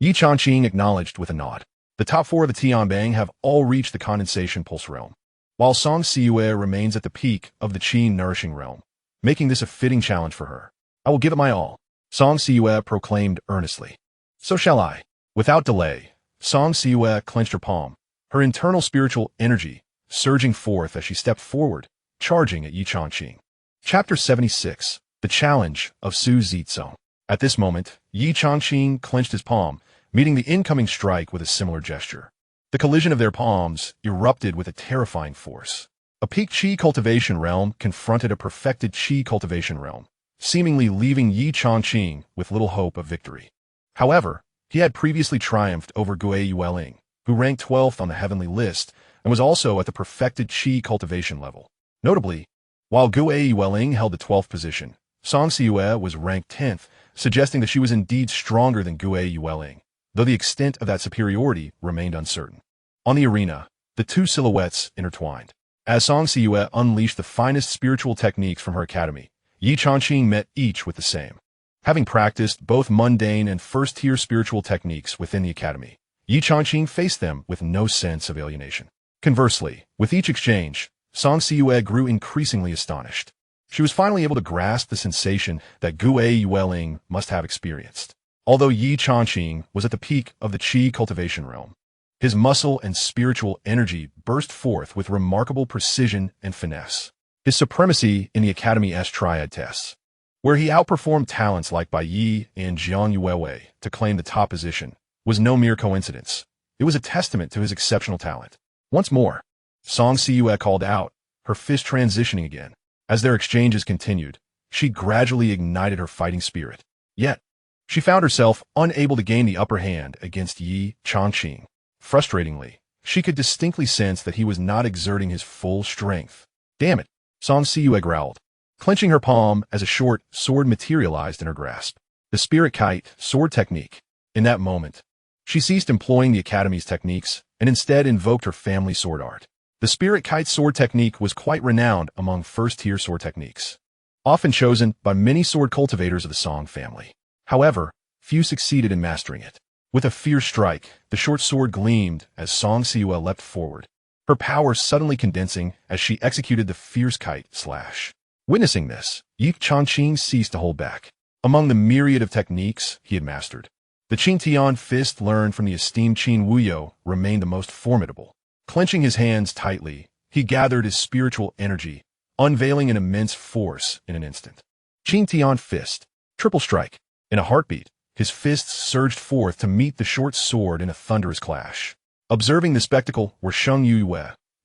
Ye Changqing acknowledged with a nod. The top 4 of the Tianbang have all reached the condensation pulse realm, while Xianxia remains at the peak of the Qi nourishing realm, making this a fitting challenge for her. I will give it my all, Xianxia proclaimed earnestly. So shall I. Without delay, Xianxia clenched her palm, her internal spiritual energy surging forth as she stepped forward, charging at Ye Changqing. Chapter 76, The Challenge of Su Zizong. At this moment, Ye Changqing clenched his palm, meeting the incoming strike with a similar gesture. The collision of their palms erupted with a terrifying force. A peak Qi cultivation realm confronted a perfected Qi cultivation realm, seemingly leaving Ye Changqing with little hope of victory. However, he had previously triumphed over Guixu, who ranked 12th on the heavenly list and was also at the perfected Qi cultivation level. Notably, while Guixu held the 12th position, Xianxia was ranked 10th, suggesting that she was indeed stronger than Guixu, though the extent of that superiority remained uncertain. On the arena, the 2 silhouettes intertwined. As Xianxia unleashed the finest spiritual techniques from her academy, Ye Changqing met each with the same. Having practiced both mundane and first-tier spiritual techniques within the academy, Ye Changqing faced them with no sense of alienation. Conversely, with each exchange, Xianxia grew increasingly astonished. She was finally able to grasp the sensation that Guixu must have experienced. Although Ye Changqing was at the peak of the Qi cultivation realm, his muscle and spiritual energy burst forth with remarkable precision and finesse. His supremacy in the Academy's triad tests, where he outperformed talents like Bai Yi and Jiang Yuewei to claim the top position, was no mere coincidence. It was a testament to his exceptional talent. Once more, Xianxia called out, her fist transitioning again. As their exchanges continued, she gradually ignited her fighting spirit. Yet, she found herself unable to gain the upper hand against Ye Changqing. Frustratingly, she could distinctly sense that he was not exerting his full strength. Damn it, Xianxia growled, clenching her palm as a short sword materialized in her grasp. The spirit kite sword technique. In that moment, she ceased employing the Academy's techniques and instead invoked her family sword art. The spirit kite sword technique was quite renowned among first-tier sword techniques, often chosen by many sword cultivators of the Song family. However, few succeeded in mastering it. With a fierce strike, the short sword gleamed as Xianxia leapt forward, her power suddenly condensing as she executed the fierce kite slash. Witnessing this, Ye Changqing ceased to hold back. Among the myriad of techniques he had mastered, the Qingtian fist learned from the esteemed Qin Wuyo remained the most formidable. Clenching his hands tightly, he gathered his spiritual energy, unveiling an immense force in an instant. Qingtian fist, triple strike. In a heartbeat, his fists surged forth to meet the short sword in a thunderous clash. Observing the spectacle were Sheng Yue,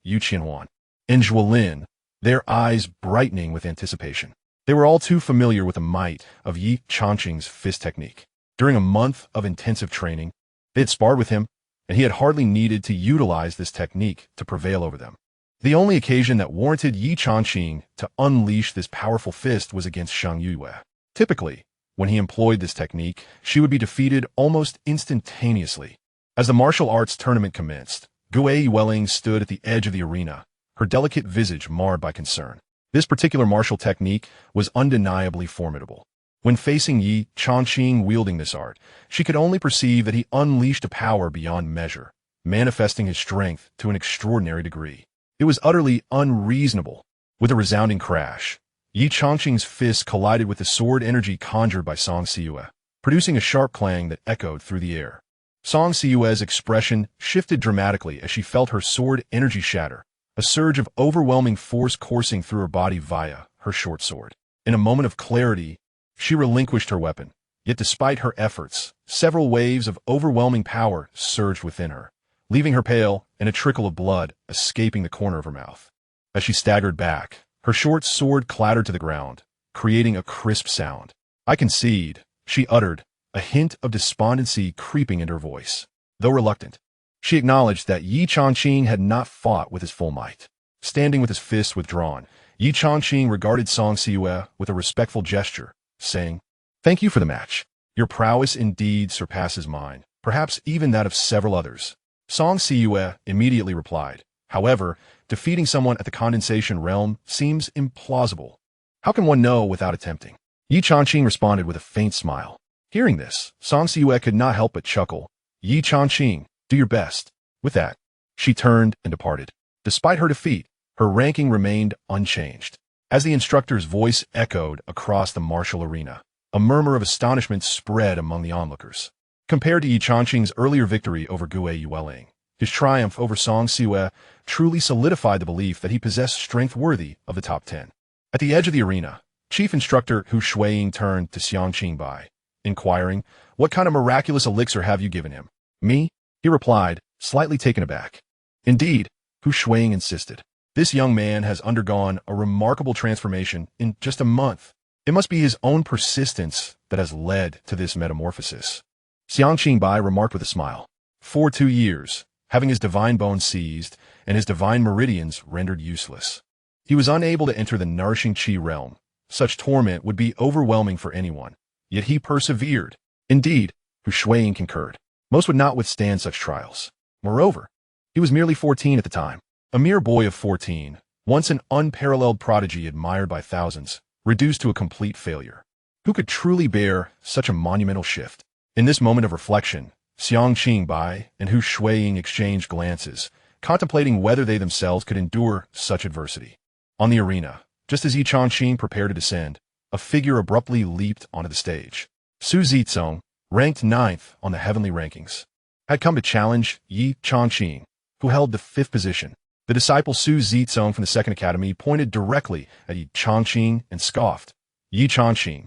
Yu Qianhuan, and Zhuolin, their eyes brightening with anticipation. They were all too familiar with the might of Ye Changqing's fist technique. During a month of intensive training, they had sparred with him, and he had hardly needed to utilize this technique to prevail over them. The only occasion that warranted Ye Changqing to unleash this powerful fist was against Sheng Yue. Typically, when he employed this technique, she would be defeated almost instantaneously. As the martial arts tournament commenced, Guixu stood at the edge of the arena, her delicate visage marred by concern. This particular martial technique was undeniably formidable. When facing Ye Changqing wielding this art, she could only perceive that he unleashed a power beyond measure, manifesting his strength to an extraordinary degree. It was utterly unreasonable. With a resounding crash, Ye Changqing's fist collided with the sword energy conjured by Xianxia, producing a sharp clang that echoed through the air. Xianxia's expression shifted dramatically as she felt her sword energy shatter, a surge of overwhelming force coursing through her body via her short sword. In a moment of clarity, she relinquished her weapon, yet despite her efforts, several waves of overwhelming power surged within her, leaving her pale and a trickle of blood escaping the corner of her mouth. As she staggered back, her short sword clattered to the ground, creating a crisp sound. "I concede," she uttered, a hint of despondency creeping into her voice. Though reluctant, she acknowledged that Ye Changqing had not fought with his full might. Standing with his fists withdrawn, Ye Changqing regarded Xianxia with a respectful gesture, saying, "Thank you for the match. Your prowess indeed surpasses mine, perhaps even that of several others." Xianxia immediately replied, "However, defeating someone at the condensation realm seems implausible. How can one know without attempting?" Ye Changqing responded with a faint smile. Hearing this, Xianxia could not help but chuckle. "Ye Changqing, do your best." With that, she turned and departed. Despite her defeat, her ranking remained unchanged. As the instructor's voice echoed across the martial arena, a murmur of astonishment spread among the onlookers. Compared to Ye Changqing's earlier victory over Guixu, his triumph over Xianxia truly solidified the belief that he possessed strength worthy of the top 10. At the edge of the arena, Chief Instructor Guixu turned to Xianqing, inquiring, "What kind of miraculous elixir have you given him?" "Me?" he replied, slightly taken aback. "Indeed," Guixu insisted. "This young man has undergone a remarkable transformation in just a month. It must be his own persistence that has led to this metamorphosis." Xianqing remarked with a smile. For 2 years, having his divine bones seized and his divine meridians rendered useless, he was unable to enter the nourishing Qi realm. Such torment would be overwhelming for anyone, yet he persevered. Indeed, Guixu concurred. Most would not withstand such trials. Moreover, he was merely 14 at the time. A mere boy of 14, once an unparalleled prodigy admired by thousands, reduced to a complete failure. Who could truly bear such a monumental shift? In this moment of reflection, Xianqing and Guixu exchanged glances, contemplating whether they themselves could endure such adversity. On the arena, just as Ye Changqing prepared to descend, a figure abruptly leaped onto the stage. Su Zizong, ranked 9th on the heavenly rankings, had come to challenge Ye Changqing, who held the 5th position. The disciple Su Zizong from the 2nd Academy pointed directly at Ye Changqing and scoffed, "Ye Changqing,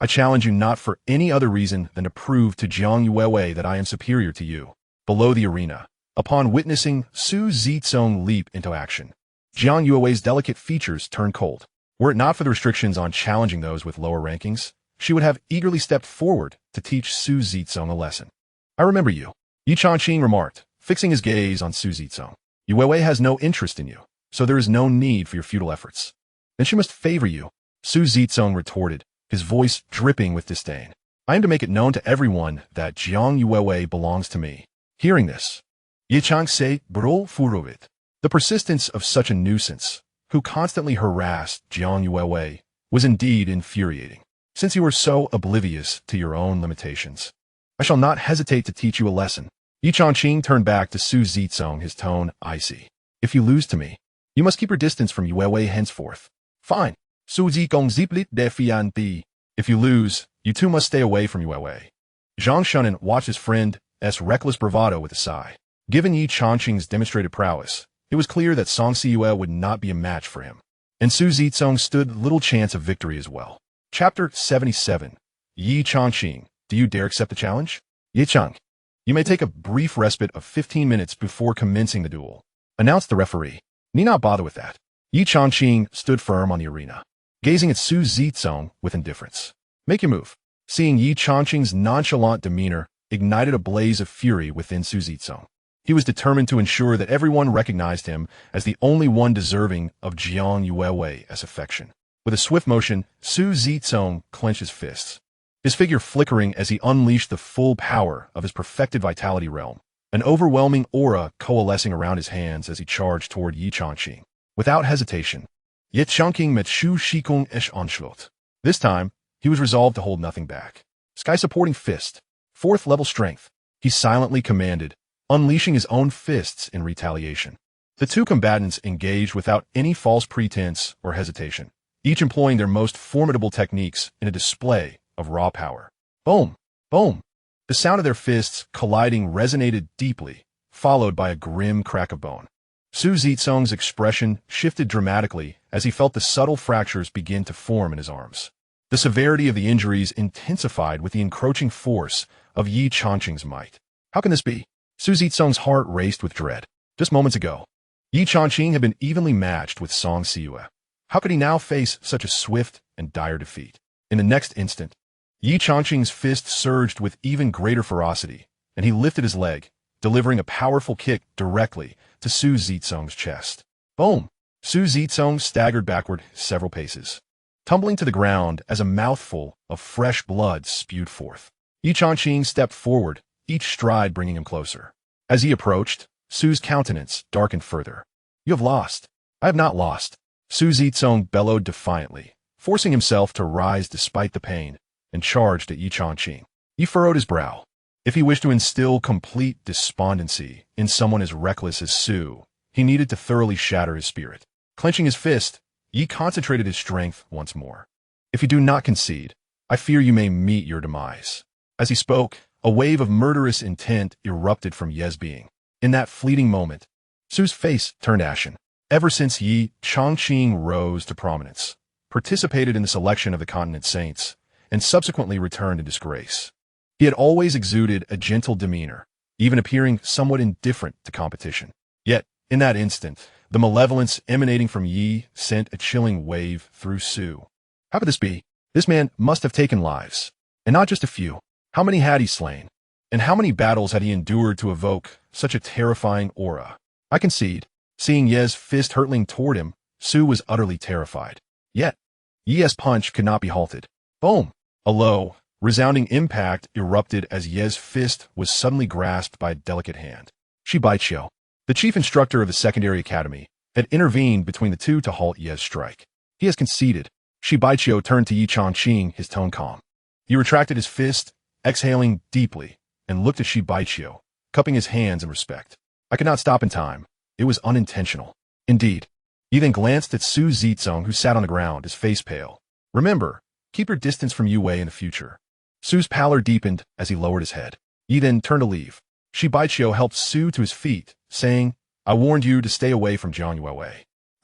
I challenge you not for any other reason than to prove to Jiang Yuewei that I am superior to you." Below the arena, upon witnessing Su Zizong leap into action, Jiang Yuewei's delicate features turned cold. Were it not for the restrictions on challenging those with lower rankings, she would have eagerly stepped forward to teach Su Zizong a lesson. "I remember you," Ye Changqing remarked, fixing his gaze on Su Zizong. "Yuewei has no interest in you, so there is no need for your futile efforts." "Then she must favor you," Su Zizong retorted, his voice dripping with disdain. "I am to make it known to everyone that Jiang Yuewei belongs to me." Hearing this, Ye Changqing bro furovit. The persistence of such a nuisance, who constantly harassed Jiang Yuewei, was indeed infuriating. "Since you are so oblivious to your own limitations, I shall not hesitate to teach you a lesson." Ye Changqing turned back to Su Zizong, his tone icy. "If you lose to me, you must keep your distance from Yuewei henceforth." "Fine." Su Zizong ziplit defianti. "If you lose, you too must stay away from Yuewei." Zhang Shunan watched his friend's reckless bravado with a sigh. Given Ye Changqing's demonstrated prowess, it was clear that Xianxia would not be a match for him, and Su Zizong stood little chance of victory as well. Chapter 77. Ye Changqing, do you dare accept the challenge? Ye Chang, you may take a brief respite of 15 minutes before commencing the duel, announced the referee. Need not bother with that. Ye Changqing stood firm on the arena, gazing at Su Zizong with indifference. "Make your move." Seeing Ye Changqing's nonchalant demeanor ignited a blaze of fury within Su Zizong. He was determined to ensure that everyone recognized him as the only one deserving of Jiang Yuewei as affection. With a swift motion, Su Zizong clenched his fists, his figure flickering as he unleashed the full power of his perfected vitality realm. an overwhelming aura coalescing around his hands as he charged toward Ye Changqing. Without hesitation, Ye Changqing met Shu Shikong Esh Onslaught. This time, he was resolved to hold nothing back. Sky-supporting fist, 4th level strength, he silently commanded, unleashing his own fists in retaliation. The two combatants engaged without any false pretense or hesitation, each employing their most formidable techniques in a display of raw power. Boom! Boom! The sound of their fists colliding resonated deeply, followed by a grim crack of bone. Su Zitsong's expression shifted dramatically as he felt the subtle fractures begin to form in his arms. The severity of the injuries intensified with the encroaching force of Ye Changqing's might. How can this be? Su Zitsong's heart raced with dread. Just moments ago, Ye Changqing had been evenly matched with Xianxia. How could he now face such a swift and dire defeat? In the next instant, Ye Changqing's fist surged with even greater ferocity, and he lifted his leg, delivering a powerful kick directly to Su Zitsong's chest. Boom! Su Zitsong staggered backward several paces, tumbling to the ground as a mouthful of fresh blood spewed forth. Ye Changqing stepped forward, each stride bringing him closer. As he approached, Su's countenance darkened further. You have lost. I have not lost. Su Zitsong bellowed defiantly, forcing himself to rise despite the pain, and charged at Ye Changqing. He furrowed his brow. If he wished to instill complete despondency in someone as reckless as Su, he needed to thoroughly shatter his spirit. Clenching his fist, Ye concentrated his strength once more. If you do not concede, I fear you may meet your demise. As he spoke, a wave of murderous intent erupted from Ye's being. In that fleeting moment, Su's face turned ashen. Ever since Ye Changqing rose to prominence, participated in the selection of the continent saints, and subsequently returned in disgrace, he had always exuded a gentle demeanor, even appearing somewhat indifferent to competition. Yet, in that instant, the malevolence emanating from Ye sent a chilling wave through Su. How could this be? This man must have taken lives, and not just a few. How many had he slain? And how many battles had he endured to evoke such a terrifying aura? I concede, seeing Ye's fist hurtling toward him, Su was utterly terrified. Yet, Ye's punch could not be halted. Boom! A low, resounding impact erupted as Ye's fist was suddenly grasped by a delicate hand. Guixu, the chief instructor of the secondary academy, had intervened between the two to halt Ye's strike. He has conceded. Guixu turned to Ye Changqing, his tone calm. He retracted his fist, exhaling deeply, and looked at Guixu, cupping his hands in respect. I could not stop in time. It was unintentional. Indeed. He then glanced at Su Zitsong, who sat on the ground, his face pale. Remember, keep your distance from Yue in the future. Su's pallor deepened as he lowered his head. He then turned to leave. Guixu helped Su to his feet, saying, I warned you to stay away from Jiang Yue.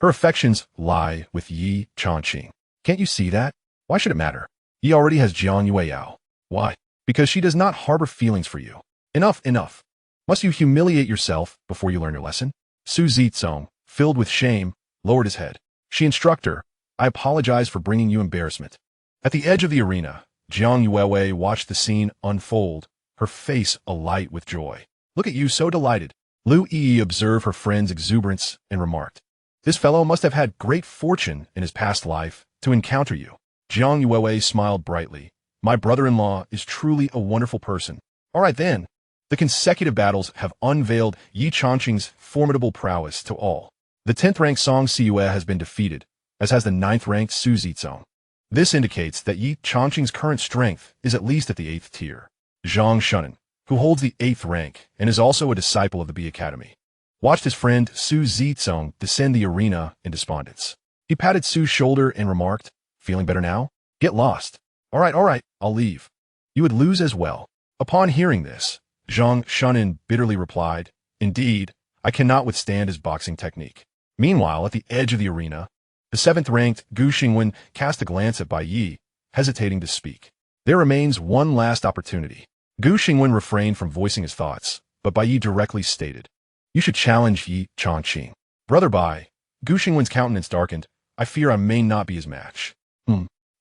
Her affections lie with Ye Changqing. Can't you see that? Why should it matter? He already has Jiang Yue. Why? Because she does not harbor feelings for you. Enough, enough. Must you humiliate yourself before you learn your lesson? Su Zitsong, filled with shame, lowered his head. Instructor, I apologize for bringing you embarrassment. At the edge of the arena, Jiang Yue watched the scene unfold, her face alight with joy. Look at you, so delighted. Lu Yi observed her friend's exuberance and remarked, This fellow must have had great fortune in his past life to encounter you. Jiang Yue smiled brightly. My brother-in-law is truly a wonderful person. All right then. The consecutive battles have unveiled Ye Changqing's formidable prowess to all. The 10th-ranked Xianxia has been defeated, as has the 9th-ranked Su Zitsong. This indicates that Ye Changqing's current strength is at least at the 8th tier. Zhang Shunan, who holds the 8th rank and is also a disciple of the B Academy, watched his friend Su Zitsong descend the arena in despondence. He patted Su's shoulder and remarked, Feeling better now? Get lost. All right, I'll leave. You would lose as well. Upon hearing this, Zhang Shunan bitterly replied, Indeed, I cannot withstand his boxing technique. Meanwhile, at the edge of the arena, the 7th-ranked Guixu cast a glance at Bai Yi, hesitating to speak. There remains one last opportunity. Guixu refrained from voicing his thoughts, but Bai Yi directly stated, You should challenge Ye Changqing. Brother Bai, Guixu's countenance darkened. I fear I may not be his match.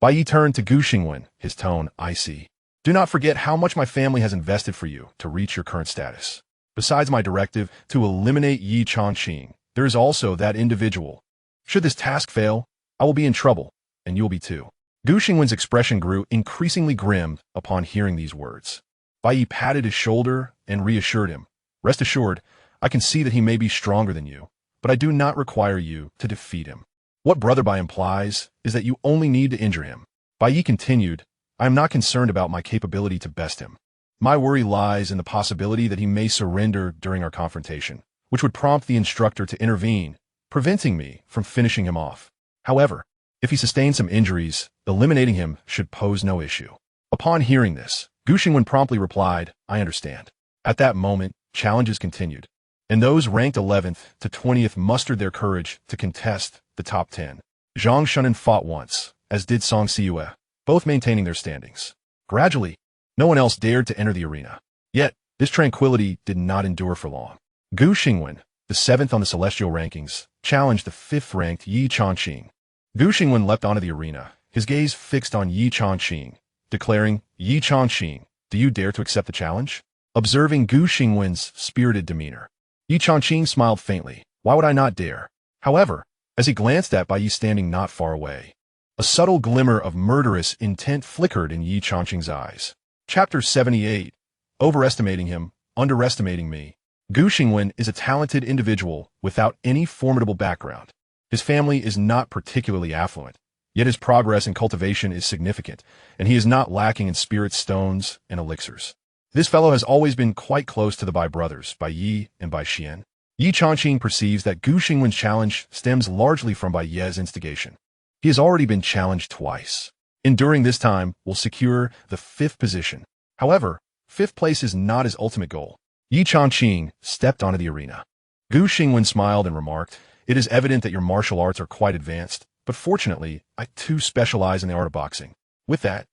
Bai Yi turned to Guixu, his tone icy. Do not forget how much my family has invested for you to reach your current status. Besides my directive to eliminate Ye Changqing, there is also that individual. Should this task fail, I will be in trouble, and you will be too. Guixu's expression grew increasingly grim upon hearing these words. Bai Yi patted his shoulder and reassured him. Rest assured, I can see that he may be stronger than you, but I do not require you to defeat him. What brother by implies is that you only need to injure him. Bai Yi continued, I am not concerned about my capability to best him. My worry lies in the possibility that he may surrender during our confrontation, which would prompt the instructor to intervene, preventing me from finishing him off. However, if he sustains some injuries, eliminating him should pose no issue. Upon hearing this, Guixu promptly replied, I understand. At that moment, challenges continued, and those ranked 11th to 20th mustered their courage to contest the top 10. Xianxia fought once, as did Xianxia, both maintaining their standings. Gradually, no one else dared to enter the arena. Yet, this tranquility did not endure for long. Guixu, the 7th on the celestial rankings, challenged the 5th-ranked Ye Changqing. Guixu leapt onto the arena, his gaze fixed on Ye Changqing, declaring, Ye Changqing, do you dare to accept the challenge? Observing Guixu's spirited demeanor, Ye Changqing smiled faintly. Why would I not dare? However, as he glanced at Bai Yi standing not far away, a subtle glimmer of murderous intent flickered in Ye Changqing's eyes. Chapter 78. Overestimating him, underestimating me. Guixu is a talented individual without any formidable background. His family is not particularly affluent, yet his progress in cultivation is significant, and he is not lacking in spirit stones and elixirs. This fellow has always been quite close to the Bai brothers, Bai Yi and Bai Xian. Ye Changqing perceives that Guixu's challenge stems largely from Bai Ye's instigation. He has already been challenged twice. Enduring this time will secure the 5th position. However, 5th place is not his ultimate goal. Ye Changqing stepped onto the arena. Guixu smiled and remarked, It is evident that your martial arts are quite advanced, but fortunately, I too specialize in the art of boxing. With that,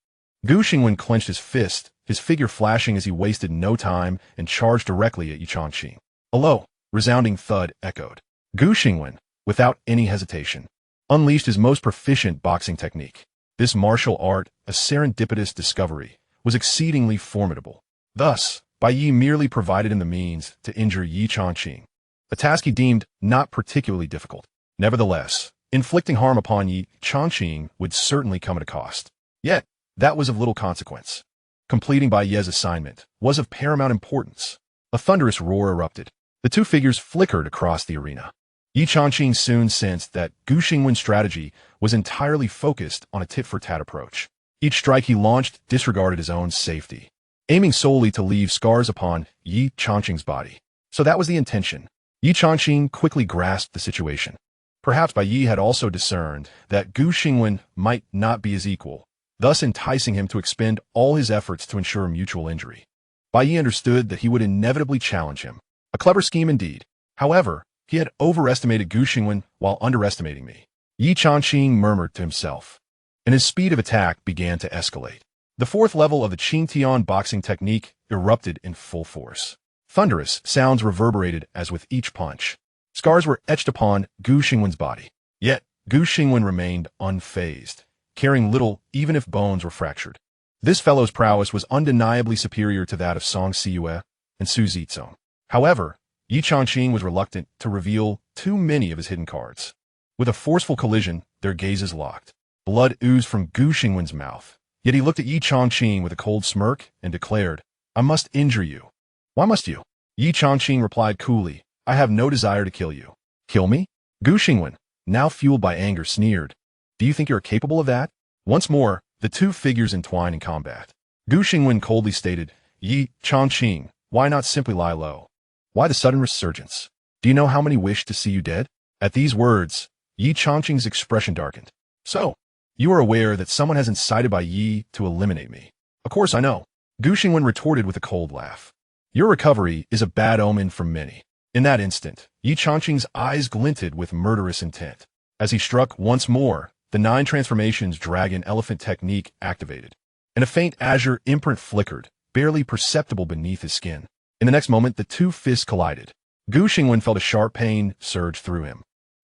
Guixu clenched his fist, his figure flashing as he wasted no time and charged directly at Ye Changqing. A low, resounding thud echoed. Guixu, without any hesitation, unleashed his most proficient boxing technique. This martial art, a serendipitous discovery, was exceedingly formidable. Thus, Bai Yi merely provided him the means to injure Ye Changqing, a task he deemed not particularly difficult. Nevertheless, inflicting harm upon Ye Changqing would certainly come at a cost. Yet, that was of little consequence. Completing Bai Ye's assignment was of paramount importance. A thunderous roar erupted. The two figures flickered across the arena. Ye Changqing soon sensed that Guixu's strategy was entirely focused on a tit-for-tat approach. Each strike he launched disregarded his own safety, aiming solely to leave scars upon Ye Changqing's body. So that was the intention. Ye Changqing quickly grasped the situation. Perhaps Bai Yi had also discerned that Guixu might not be his equal, thus enticing him to expend all his efforts to ensure mutual injury. Bai Yi understood that he would inevitably challenge him. A clever scheme indeed. However, he had overestimated Guixu while underestimating me. Ye Changqing murmured to himself, and his speed of attack began to escalate. The 4th level of the Qingtian boxing technique erupted in full force. Thunderous sounds reverberated as with each punch. Scars were etched upon Guixu's body. Yet, Guixu remained unfazed, caring little even if bones were fractured. This fellow's prowess was undeniably superior to that of Xianxia and Su Zizong. However, Ye Changqing was reluctant to reveal too many of his hidden cards. With a forceful collision, their gazes locked. Blood oozed from Guixu's mouth. Yet he looked at Ye Changqing with a cold smirk and declared, I must injure you. Why must you? Ye Changqing replied coolly, I have no desire to kill you. Kill me? Guixu, now fueled by anger, sneered. Do you think you're capable of that? Once more, the two figures entwined in combat. Guixu coldly stated, Ye Changqing, why not simply lie low? Why the sudden resurgence? Do you know how many wish to see you dead? At these words, Ye Changqing's expression darkened. So, you are aware that someone has incited Bai Yi to eliminate me. Of course I know. Guixu retorted with a cold laugh. Your recovery is a bad omen for many. In that instant, Ye Changqing's eyes glinted with murderous intent. As he struck once more, the 9 transformations dragon elephant technique activated, and a faint azure imprint flickered, barely perceptible beneath his skin. In the next moment, the two fists collided. Guixu felt a sharp pain surge through him.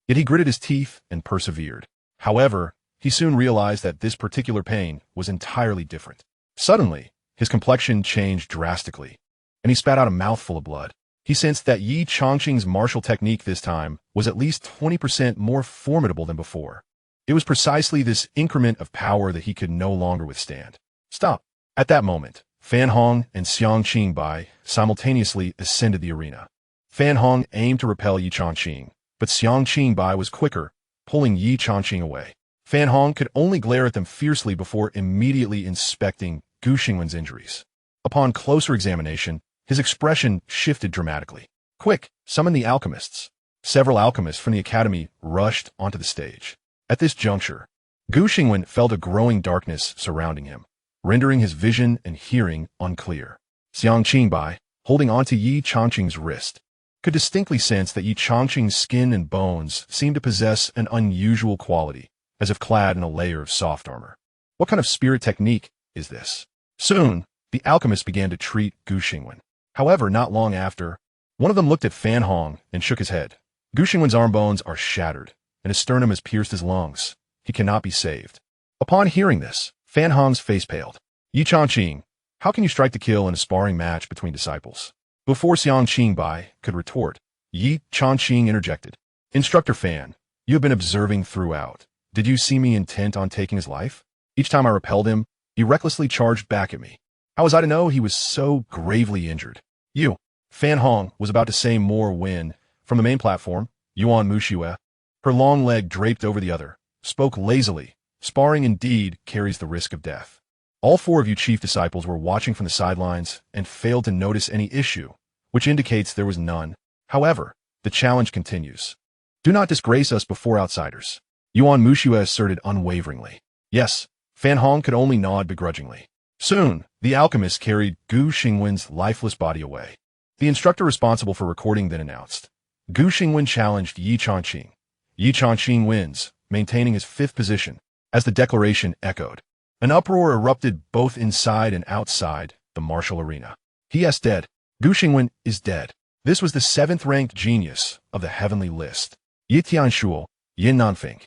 Yet he gritted his teeth and persevered. However, he soon realized that this particular pain was entirely different. Suddenly, his complexion changed drastically, and he spat out a mouthful of blood. He sensed that Ye Changqing's martial technique this time was at least 20% more formidable than before. It was precisely this increment of power that he could no longer withstand. Stop. At that moment, Fan Hong and Xianxia Bai simultaneously ascended the arena. Fan Hong aimed to repel Ye Changqing, but Xianxia Bai was quicker, pulling Ye Changqing away. Fan Hong could only glare at them fiercely before immediately inspecting Guixu's injuries. Upon closer examination, his expression shifted dramatically. "Quick, summon the alchemists." Several alchemists from the academy rushed onto the stage. At this juncture, Guixu felt a growing darkness surrounding him, rendering his vision and hearing unclear. Xianxia Bai, holding onto Ye Changqing's wrist, could distinctly sense that Ye Changqing's skin and bones seemed to possess an unusual quality, as if clad in a layer of soft armor. What kind of spirit technique is this? Soon, the alchemists began to treat Guixu. However, not long after, one of them looked at Fan Hong and shook his head. Guixu's arm bones are shattered, and his sternum has pierced his lungs. He cannot be saved. Upon hearing this, Fan Hong's face paled. "Ye Changqing, how can you strike to kill in a sparring match between disciples?" Before Xianxia Bai could retort, Ye Changqing interjected. "Instructor Fan, you have been observing throughout. Did you see me intent on taking his life? Each time I repelled him, he recklessly charged back at me. How was I to know he was so gravely injured?" "You." Fan Hong was about to say more when, from the main platform, Yuan Muxue, her long leg draped over the other, spoke lazily. "Sparring indeed carries the risk of death. All four of you chief disciples were watching from the sidelines and failed to notice any issue, which indicates there was none. However, the challenge continues. Do not disgrace us before outsiders." Yuan Muxue asserted unwaveringly. Yes, Fan Hong could only nod begrudgingly. Soon, the alchemist carried Guixu's lifeless body away. The instructor responsible for recording then announced, "Guixu challenged Ye Changqing. Ye Changqing wins, maintaining his 5th position." As the declaration echoed, an uproar erupted both inside and outside the martial arena. "He is dead. Guixu is dead." This was the 7th-ranked genius of the heavenly list. Ye Tianshuo, Ye Nanfeng,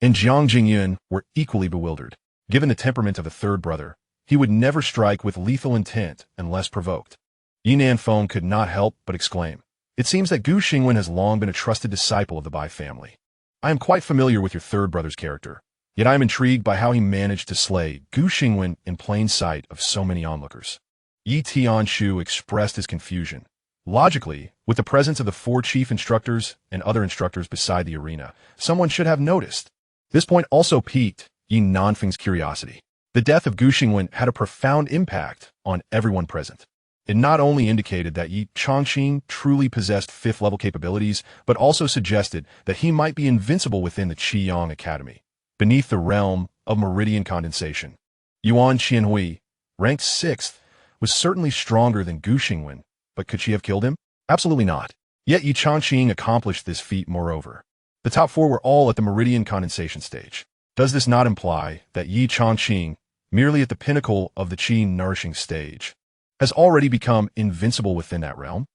and Jiang Jingyun were equally bewildered. Given the temperament of a third brother, he would never strike with lethal intent unless provoked. Yi Nanfeng could not help but exclaim, "It seems that Guixu has long been a trusted disciple of the Bai family. I am quite familiar with your third brother's character, yet I am intrigued by how he managed to slay Guixu in plain sight of so many onlookers." Yi Tianshu expressed his confusion. Logically, with the presence of the 4 chief instructors and other instructors beside the arena, someone should have noticed. This point also piqued Yi Nanfeng's curiosity. The death of Guixu had a profound impact on everyone present. It not only indicated that Ye Changqing truly possessed 5th-level capabilities, but also suggested that he might be invincible within the Qiyang Academy, beneath the realm of meridian condensation. Yuan Qianhui, ranked 6th, was certainly stronger than Guixu, but could she have killed him? Absolutely not. Yet Ye Changqing accomplished this feat moreover. The top 4 were all at the meridian condensation stage. Does this not imply that Ye Changqing, merely at the pinnacle of the Qi nourishing stage, has already become invincible within that realm?